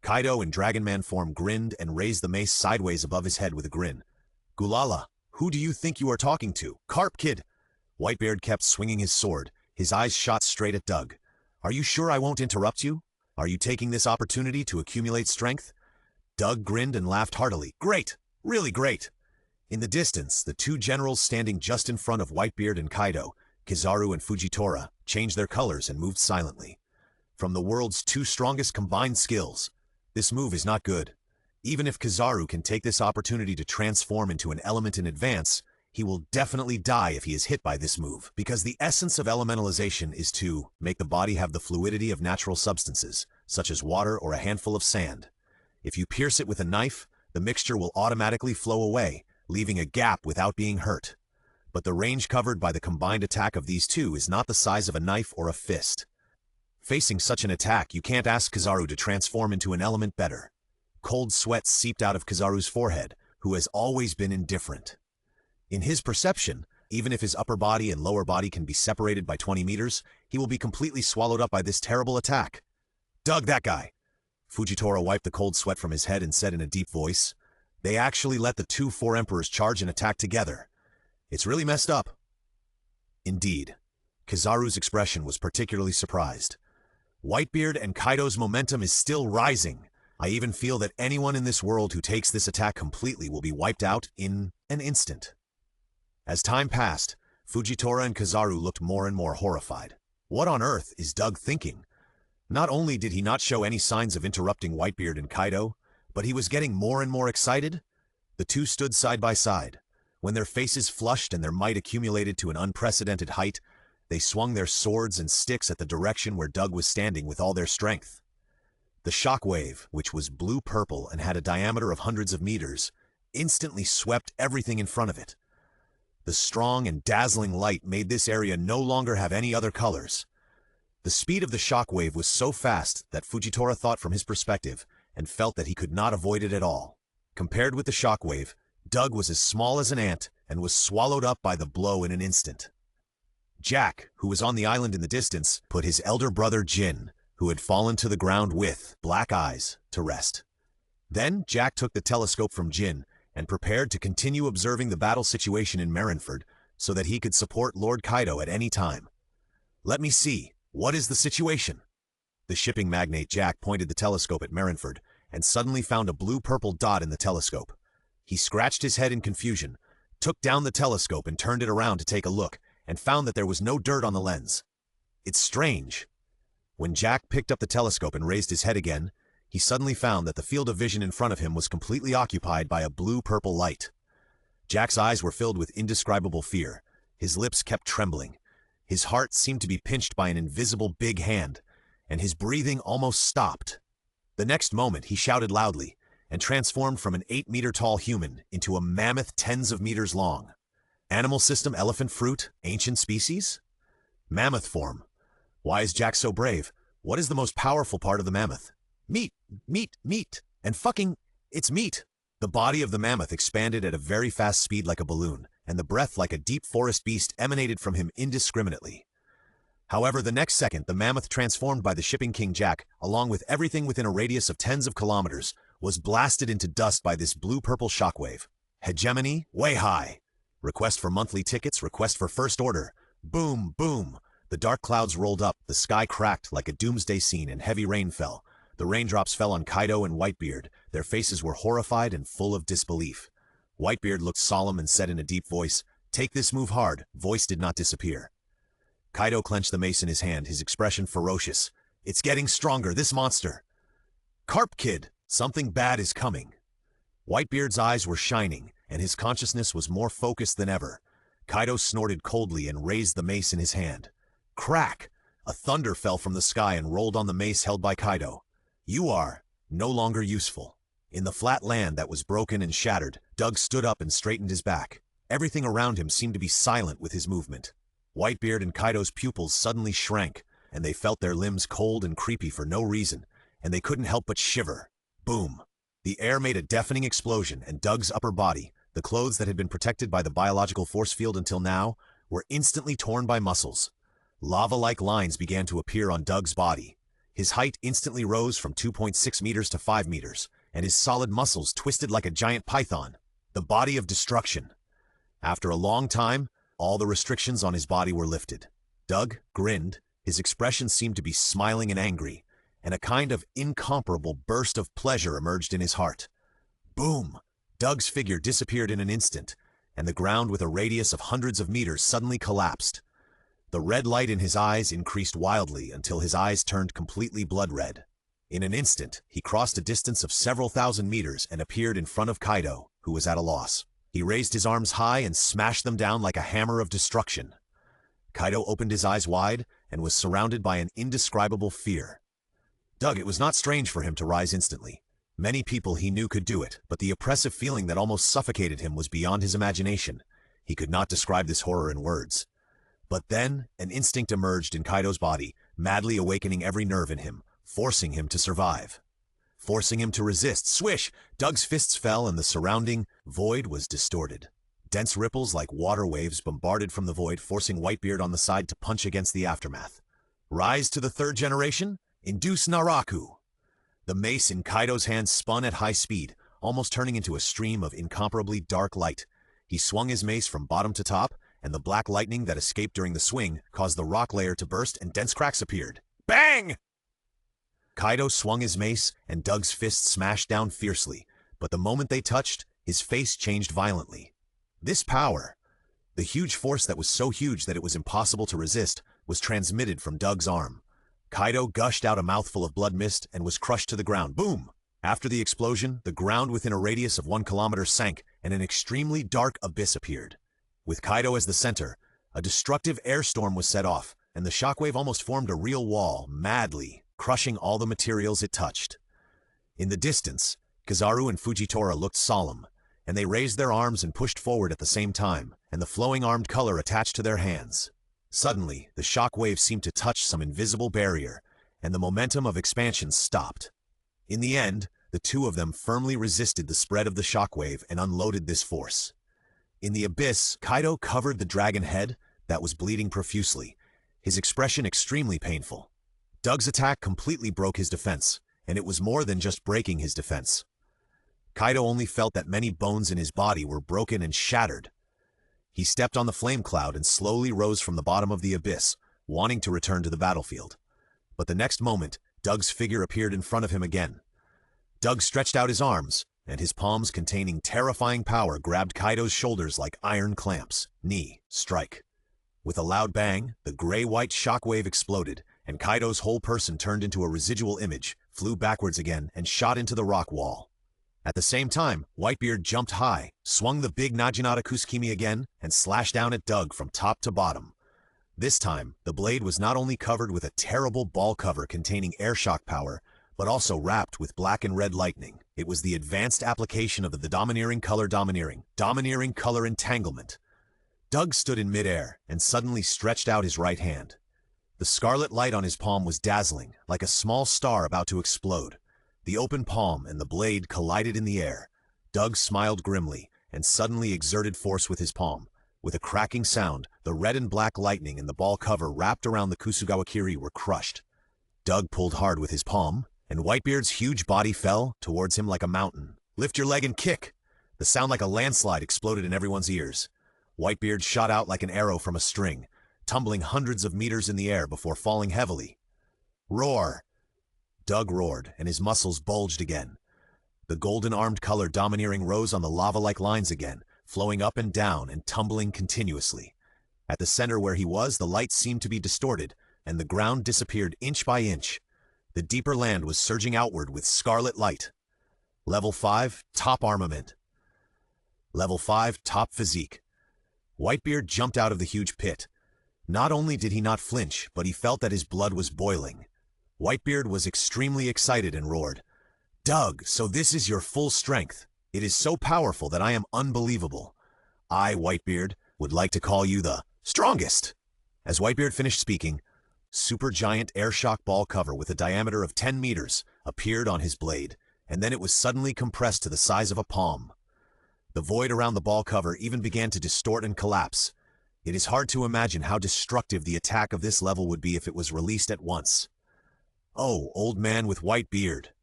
Kaido in dragon man form grinned and raised the mace sideways above his head with a grin. Gulala, who do you think you are talking to? Carp Kid! Whitebeard kept swinging his sword. His eyes shot straight at Doug. Are you sure I won't interrupt you? Are you taking this opportunity to accumulate strength? Doug grinned and laughed heartily. Great! Really great! In the distance, the 2 generals standing just in front of Whitebeard and Kaido, Kizaru and Fujitora, changed their colors and moved silently. From the world's 2 strongest combined skills, this move is not good. Even if Kizaru can take this opportunity to transform into an element in advance, he will definitely die if he is hit by this move, because the essence of elementalization is to make the body have the fluidity of natural substances, such as water or a handful of sand. If you pierce it with a knife, the mixture will automatically flow away, leaving a gap without being hurt. But the range covered by the combined attack of these 2 is not the size of a knife or a fist. Facing such an attack, you can't ask Kizaru to transform into an element better. Cold sweat seeped out of Kizaru's forehead, who has always been indifferent. In his perception, even if his upper body and lower body can be separated by 20 meters, he will be completely swallowed up by this terrible attack. Doug, that guy! Fujitora wiped the cold sweat from his head and said in a deep voice, they actually let the 2 Four Emperors charge and attack together. It's really messed up. Indeed. Kizaru's expression was particularly surprised. Whitebeard and Kaido's momentum is still rising. I even feel that anyone in this world who takes this attack completely will be wiped out in an instant. As time passed, Fujitora and Kizaru looked more and more horrified. What on earth is Doug thinking? Not only did he not show any signs of interrupting Whitebeard and Kaido, but he was getting more and more excited. The 2 stood side by side. When their faces flushed and their might accumulated to an unprecedented height, they swung their swords and sticks at the direction where Doug was standing with all their strength. The shockwave, which was blue-purple and had a diameter of hundreds of meters, instantly swept everything in front of it. The strong and dazzling light made this area no longer have any other colors. The speed of the shockwave was so fast that Fujitora thought from his perspective and felt that he could not avoid it at all. Compared with the shockwave, Doug was as small as an ant and was swallowed up by the blow in an instant. Jack, who was on the island in the distance, put his elder brother Jin, who had fallen to the ground with black eyes, to rest. Then Jack took the telescope from Jin and prepared to continue observing the battle situation in Marineford so that he could support Lord Kaido at any time. Let me see, what is the situation? The shipping magnate Jack pointed the telescope at Marineford and suddenly found a blue-purple dot in the telescope. He scratched his head in confusion, took down the telescope and turned it around to take a look, and found that there was no dirt on the lens. It's strange. When Jack picked up the telescope and raised his head again, he suddenly found that the field of vision in front of him was completely occupied by a blue-purple light. Jack's eyes were filled with indescribable fear. His lips kept trembling. His heart seemed to be pinched by an invisible big hand, and his breathing almost stopped. The next moment, he shouted loudly and transformed from an 8-meter-tall human into a mammoth tens of meters long. Animal system, elephant fruit, ancient species? Mammoth form. Why is Jack so brave? What is the most powerful part of the mammoth? Meat, meat, meat, and fucking, it's meat. The body of the mammoth expanded at a very fast speed like a balloon, and the breath like a deep forest beast emanated from him indiscriminately. However, the next second, the mammoth transformed by the shipping king Jack, along with everything within a radius of tens of kilometers, was blasted into dust by this blue-purple shockwave. Hegemony, way high. Request for monthly tickets, request for first order. Boom, boom. The dark clouds rolled up, the sky cracked like a doomsday scene, and heavy rain fell. The raindrops fell on Kaido and Whitebeard. Their faces were horrified and full of disbelief. Whitebeard looked solemn and said in a deep voice, "Take this move hard." Voice did not disappear. Kaido clenched the mace in his hand, his expression ferocious. "It's getting stronger, this monster." "Carp Kid, something bad is coming." Whitebeard's eyes were shining, and his consciousness was more focused than ever. Kaido snorted coldly and raised the mace in his hand. Crack! A thunder fell from the sky and rolled on the mace held by Kaido. "You are no longer useful." In the flat land that was broken and shattered, Doug stood up and straightened his back. Everything around him seemed to be silent with his movement. Whitebeard and Kaido's pupils suddenly shrank, and they felt their limbs cold and creepy for no reason, and they couldn't help but shiver. Boom! The air made a deafening explosion, and Doug's upper body, the clothes that had been protected by the biological force field until now, were instantly torn by muscles. Lava-like lines began to appear on Doug's body. His height instantly rose from 2.6 meters to 5 meters, and his solid muscles twisted like a giant python. The body of destruction. After a long time, all the restrictions on his body were lifted. Doug grinned. His expression seemed to be smiling and angry, and a kind of incomparable burst of pleasure emerged in his heart. Boom! Doug's figure disappeared in an instant, and the ground with a radius of hundreds of meters suddenly collapsed. The red light in his eyes increased wildly until his eyes turned completely blood red. In an instant, he crossed a distance of several thousand meters and appeared in front of Kaido, who was at a loss. He raised his arms high and smashed them down like a hammer of destruction. Kaido opened his eyes wide and was surrounded by an indescribable fear. Doug, it was not strange for him to rise instantly. Many people he knew could do it, but the oppressive feeling that almost suffocated him was beyond his imagination. He could not describe this horror in words. But then, an instinct emerged in Kaido's body, madly awakening every nerve in him, forcing him to survive. Forcing him to resist. Swish! Doug's fists fell and the surrounding void was distorted. Dense ripples like water waves bombarded from the void, forcing Whitebeard on the side to punch against the aftermath. Rise to the third generation? Induce Naraku! The mace in Kaido's hand spun at high speed, almost turning into a stream of incomparably dark light. He swung his mace from bottom to top, and the black lightning that escaped during the swing caused the rock layer to burst and dense cracks appeared. Bang! Kaido swung his mace, and Doug's fists smashed down fiercely, but the moment they touched, his face changed violently. This power, the huge force that was so huge that it was impossible to resist, was transmitted from Doug's arm. Kaido gushed out a mouthful of blood mist and was crushed to the ground. Boom! After the explosion, the ground within a radius of 1 kilometer sank, and an extremely dark abyss appeared. With Kaido as the center, a destructive air storm was set off, and the shockwave almost formed a real wall, madly crushing all the materials it touched. In the distance, Kizaru and Fujitora looked solemn, and they raised their arms and pushed forward at the same time, and the flowing armed color attached to their hands. Suddenly, the shockwave seemed to touch some invisible barrier, and the momentum of expansion stopped. In the end, the two of them firmly resisted the spread of the shockwave and unloaded this force. In the abyss, Kaido covered the dragon head that was bleeding profusely, his expression extremely painful. Doug's attack completely broke his defense, and it was more than just breaking his defense. Kaido only felt that many bones in his body were broken and shattered. He stepped on the flame cloud and slowly rose from the bottom of the abyss, wanting to return to the battlefield. But the next moment, Doug's figure appeared in front of him again. Doug stretched out his arms, and his palms containing terrifying power grabbed Kaido's shoulders like iron clamps. Knee, strike. With a loud bang, the gray-white shockwave exploded, and Kaido's whole person turned into a residual image, flew backwards again, and shot into the rock wall. At the same time, Whitebeard jumped high, swung the big Naginata Kusukimi again, and slashed down at Doug from top to bottom. This time, the blade was not only covered with a terrible ball cover containing airshock power, but also wrapped with black and red lightning. It was the advanced application of the domineering color entanglement. Doug stood in midair and suddenly stretched out his right hand. The scarlet light on his palm was dazzling, like a small star about to explode. The open palm and the blade collided in the air. Doug smiled grimly and suddenly exerted force with his palm. With a cracking sound, the red and black lightning and the ball cover wrapped around the Kusugawakiri were crushed. Doug pulled hard with his palm, and Whitebeard's huge body fell towards him like a mountain. "Lift your leg and kick!" The sound like a landslide exploded in everyone's ears. Whitebeard shot out like an arrow from a string, tumbling hundreds of meters in the air before falling heavily. "Roar!" Doug roared, and his muscles bulged again. The golden-armed color domineering rose on the lava-like lines again, flowing up and down and tumbling continuously. At the center where he was, the light seemed to be distorted, and the ground disappeared inch by inch. The deeper land was surging outward with scarlet light. Level 5, top armament. Level 5, top physique. Whitebeard jumped out of the huge pit. Not only did he not flinch, but he felt that his blood was boiling. Whitebeard was extremely excited and roared, "Doug, so this is your full strength. It is so powerful that I am unbelievable. I, Whitebeard, would like to call you the strongest." As Whitebeard finished speaking, supergiant airshock ball cover with a diameter of 10 meters appeared on his blade, and then it was suddenly compressed to the size of a palm. The void around the ball cover even began to distort and collapse. It is hard to imagine how destructive the attack of this level would be if it was released at once. "Oh, old man with white beard."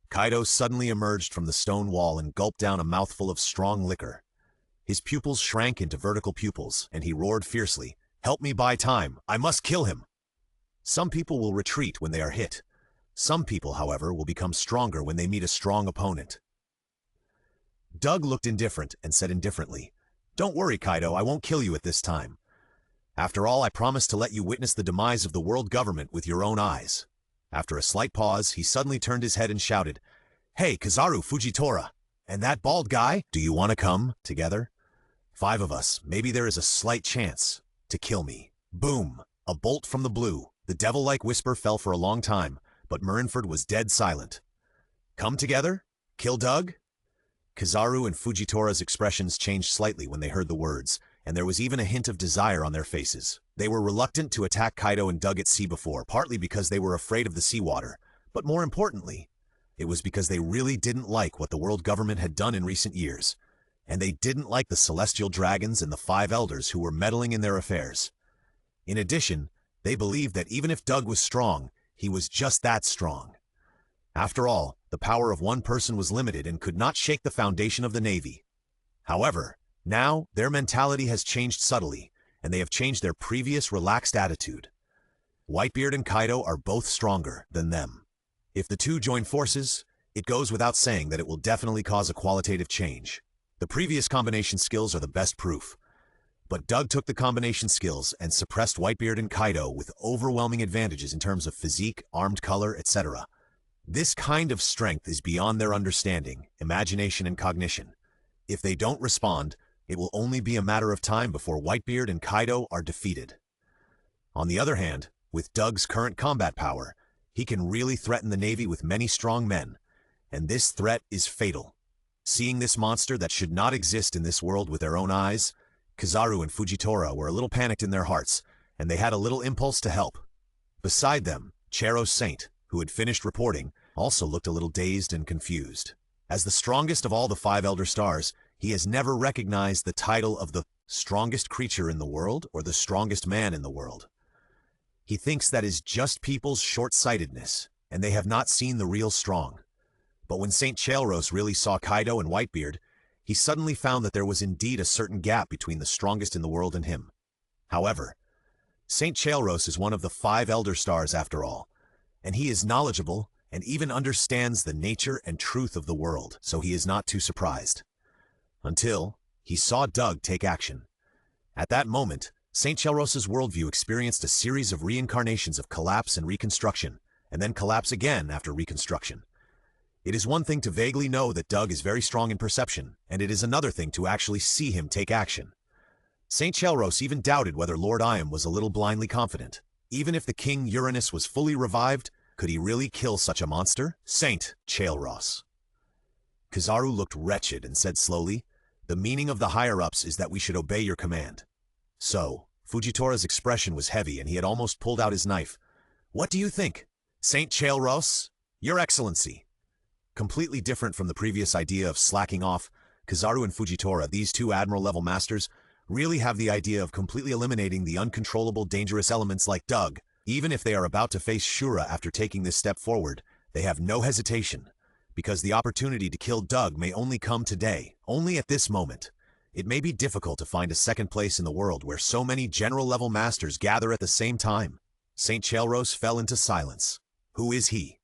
Kaido suddenly emerged from the stone wall and gulped down a mouthful of strong liquor. His pupils shrank into vertical pupils, and he roared fiercely, "Help me buy time! I must kill him!" Some people will retreat when they are hit. Some people, however, will become stronger when they meet a strong opponent. Doug looked indifferent and said indifferently, "Don't worry, Kaido, I won't kill you at this time. After all, I promised to let you witness the demise of the world government with your own eyes." After a slight pause, he suddenly turned his head and shouted, "Hey, Kizaru Fujitora, and that bald guy, do you want to come together? 5 of us, maybe there is a slight chance to kill me." Boom! A bolt from the blue. The devil-like whisper fell for a long time, but Marineford was dead silent. "Come together? Kill Doug?" Kizaru and Fujitora's expressions changed slightly when they heard the words, and there was even a hint of desire on their faces. They were reluctant to attack Kaido and Doug at sea before, partly because they were afraid of the seawater, but more importantly, it was because they really didn't like what the world government had done in recent years, and they didn't like the celestial dragons and the 5 elders who were meddling in their affairs. In addition, they believed that even if Doug was strong, he was just that strong. After all, the power of one person was limited and could not shake the foundation of the Navy. However, now their mentality has changed subtly, and they have changed their previous relaxed attitude. Whitebeard and Kaido are both stronger than them. If the two join forces, it goes without saying that it will definitely cause a qualitative change. The previous combination skills are the best proof. But Doug took the combination skills and suppressed Whitebeard and Kaido with overwhelming advantages in terms of physique, armed color, etc. This kind of strength is beyond their understanding, imagination, and cognition. If they don't respond, it will only be a matter of time before Whitebeard and Kaido are defeated. On the other hand, with Doug's current combat power, he can really threaten the Navy with many strong men, and this threat is fatal. Seeing this monster that should not exist in this world with their own eyes, Kizaru and Fujitora were a little panicked in their hearts, and they had a little impulse to help. Beside them, Chero's Saint, who had finished reporting, also looked a little dazed and confused. As the strongest of all the 5 Elder Stars, he has never recognized the title of the strongest creature in the world or the strongest man in the world. He thinks that is just people's short-sightedness, and they have not seen the real strong. But when St. Chalros really saw Kaido and Whitebeard, he suddenly found that there was indeed a certain gap between the strongest in the world and him. However, St. Chalros is one of the 5 Elder Stars after all, and he is knowledgeable and even understands the nature and truth of the world, so he is not too surprised. Until he saw Doug take action. At that moment, St. Chalros' worldview experienced a series of reincarnations of collapse and reconstruction, and then collapse again after reconstruction. It is one thing to vaguely know that Doug is very strong in perception, and it is another thing to actually see him take action. St. Chelros even doubted whether Lord Iam was a little blindly confident. Even if the King Uranus was fully revived, could he really kill such a monster? St. Chelros. Kizaru looked wretched and said slowly, "The meaning of the higher-ups is that we should obey your command." So, Fujitora's expression was heavy and he had almost pulled out his knife. "What do you think, St. Chelros? Your Excellency." Completely different from the previous idea of slacking off, Kizaru and Fujitora, these two admiral-level masters, really have the idea of completely eliminating the uncontrollable dangerous elements like Doug. Even if they are about to face Shura after taking this step forward, they have no hesitation, because the opportunity to kill Doug may only come today, only at this moment. It may be difficult to find a second place in the world where so many general-level masters gather at the same time. St. Chelros fell into silence. Who is he?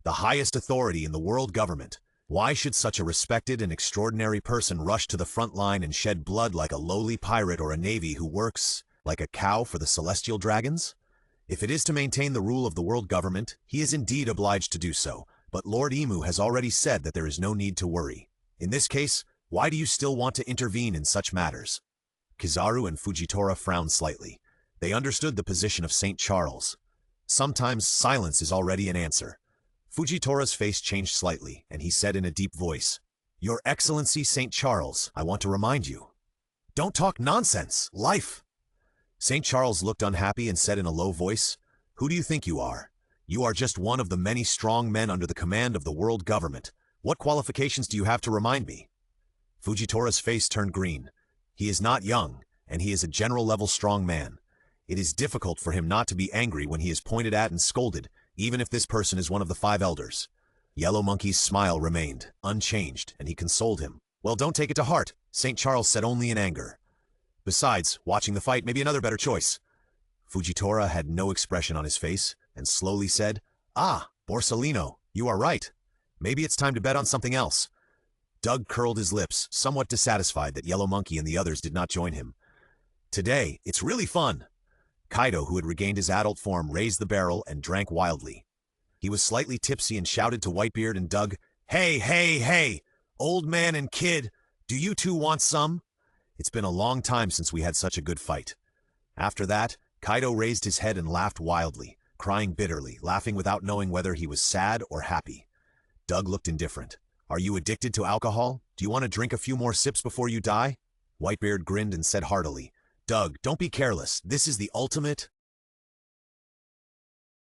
The highest authority in the world government. Why should such a respected and extraordinary person rush to the front line and shed blood like a lowly pirate or a navy who works like a cow for the celestial dragons? If it is to maintain the rule of the world government, he is indeed obliged to do so, but Lord Emu has already said that there is no need to worry. In this case, why do you still want to intervene in such matters? Kizaru and Fujitora frowned slightly. They understood the position of St. Charles. Sometimes silence is already an answer. Fujitora's face changed slightly, and he said in a deep voice, "Your Excellency St. Charles, I want to remind you. Don't talk nonsense, life." St. Charles looked unhappy and said in a low voice, "Who do you think you are? You are just one of the many strong men under the command of the world government. What qualifications do you have to remind me?" Fujitora's face turned green. He is not young, and he is a general-level strong man. It is difficult for him not to be angry when he is pointed at and scolded, even if this person is one of the 5 elders. Yellow Monkey's smile remained, unchanged, and he consoled him. "Well, don't take it to heart," St. Charles said only in anger. "Besides, watching the fight may be another better choice." Fujitora had no expression on his face, and slowly said, "Ah, Borsellino, you are right. Maybe it's time to bet on something else." Doug curled his lips, somewhat dissatisfied that Yellow Monkey and the others did not join him. "Today, it's really fun." Kaido, who had regained his adult form, raised the barrel and drank wildly. He was slightly tipsy and shouted to Whitebeard and Doug, "Hey, hey, hey! Old man and kid, do you two want some? It's been a long time since we had such a good fight." After that, Kaido raised his head and laughed wildly, crying bitterly, laughing without knowing whether he was sad or happy. Doug looked indifferent. "Are you addicted to alcohol? Do you want to drink a few more sips before you die?" Whitebeard grinned and said heartily, "Doug, don't be careless. This is the ultimate..."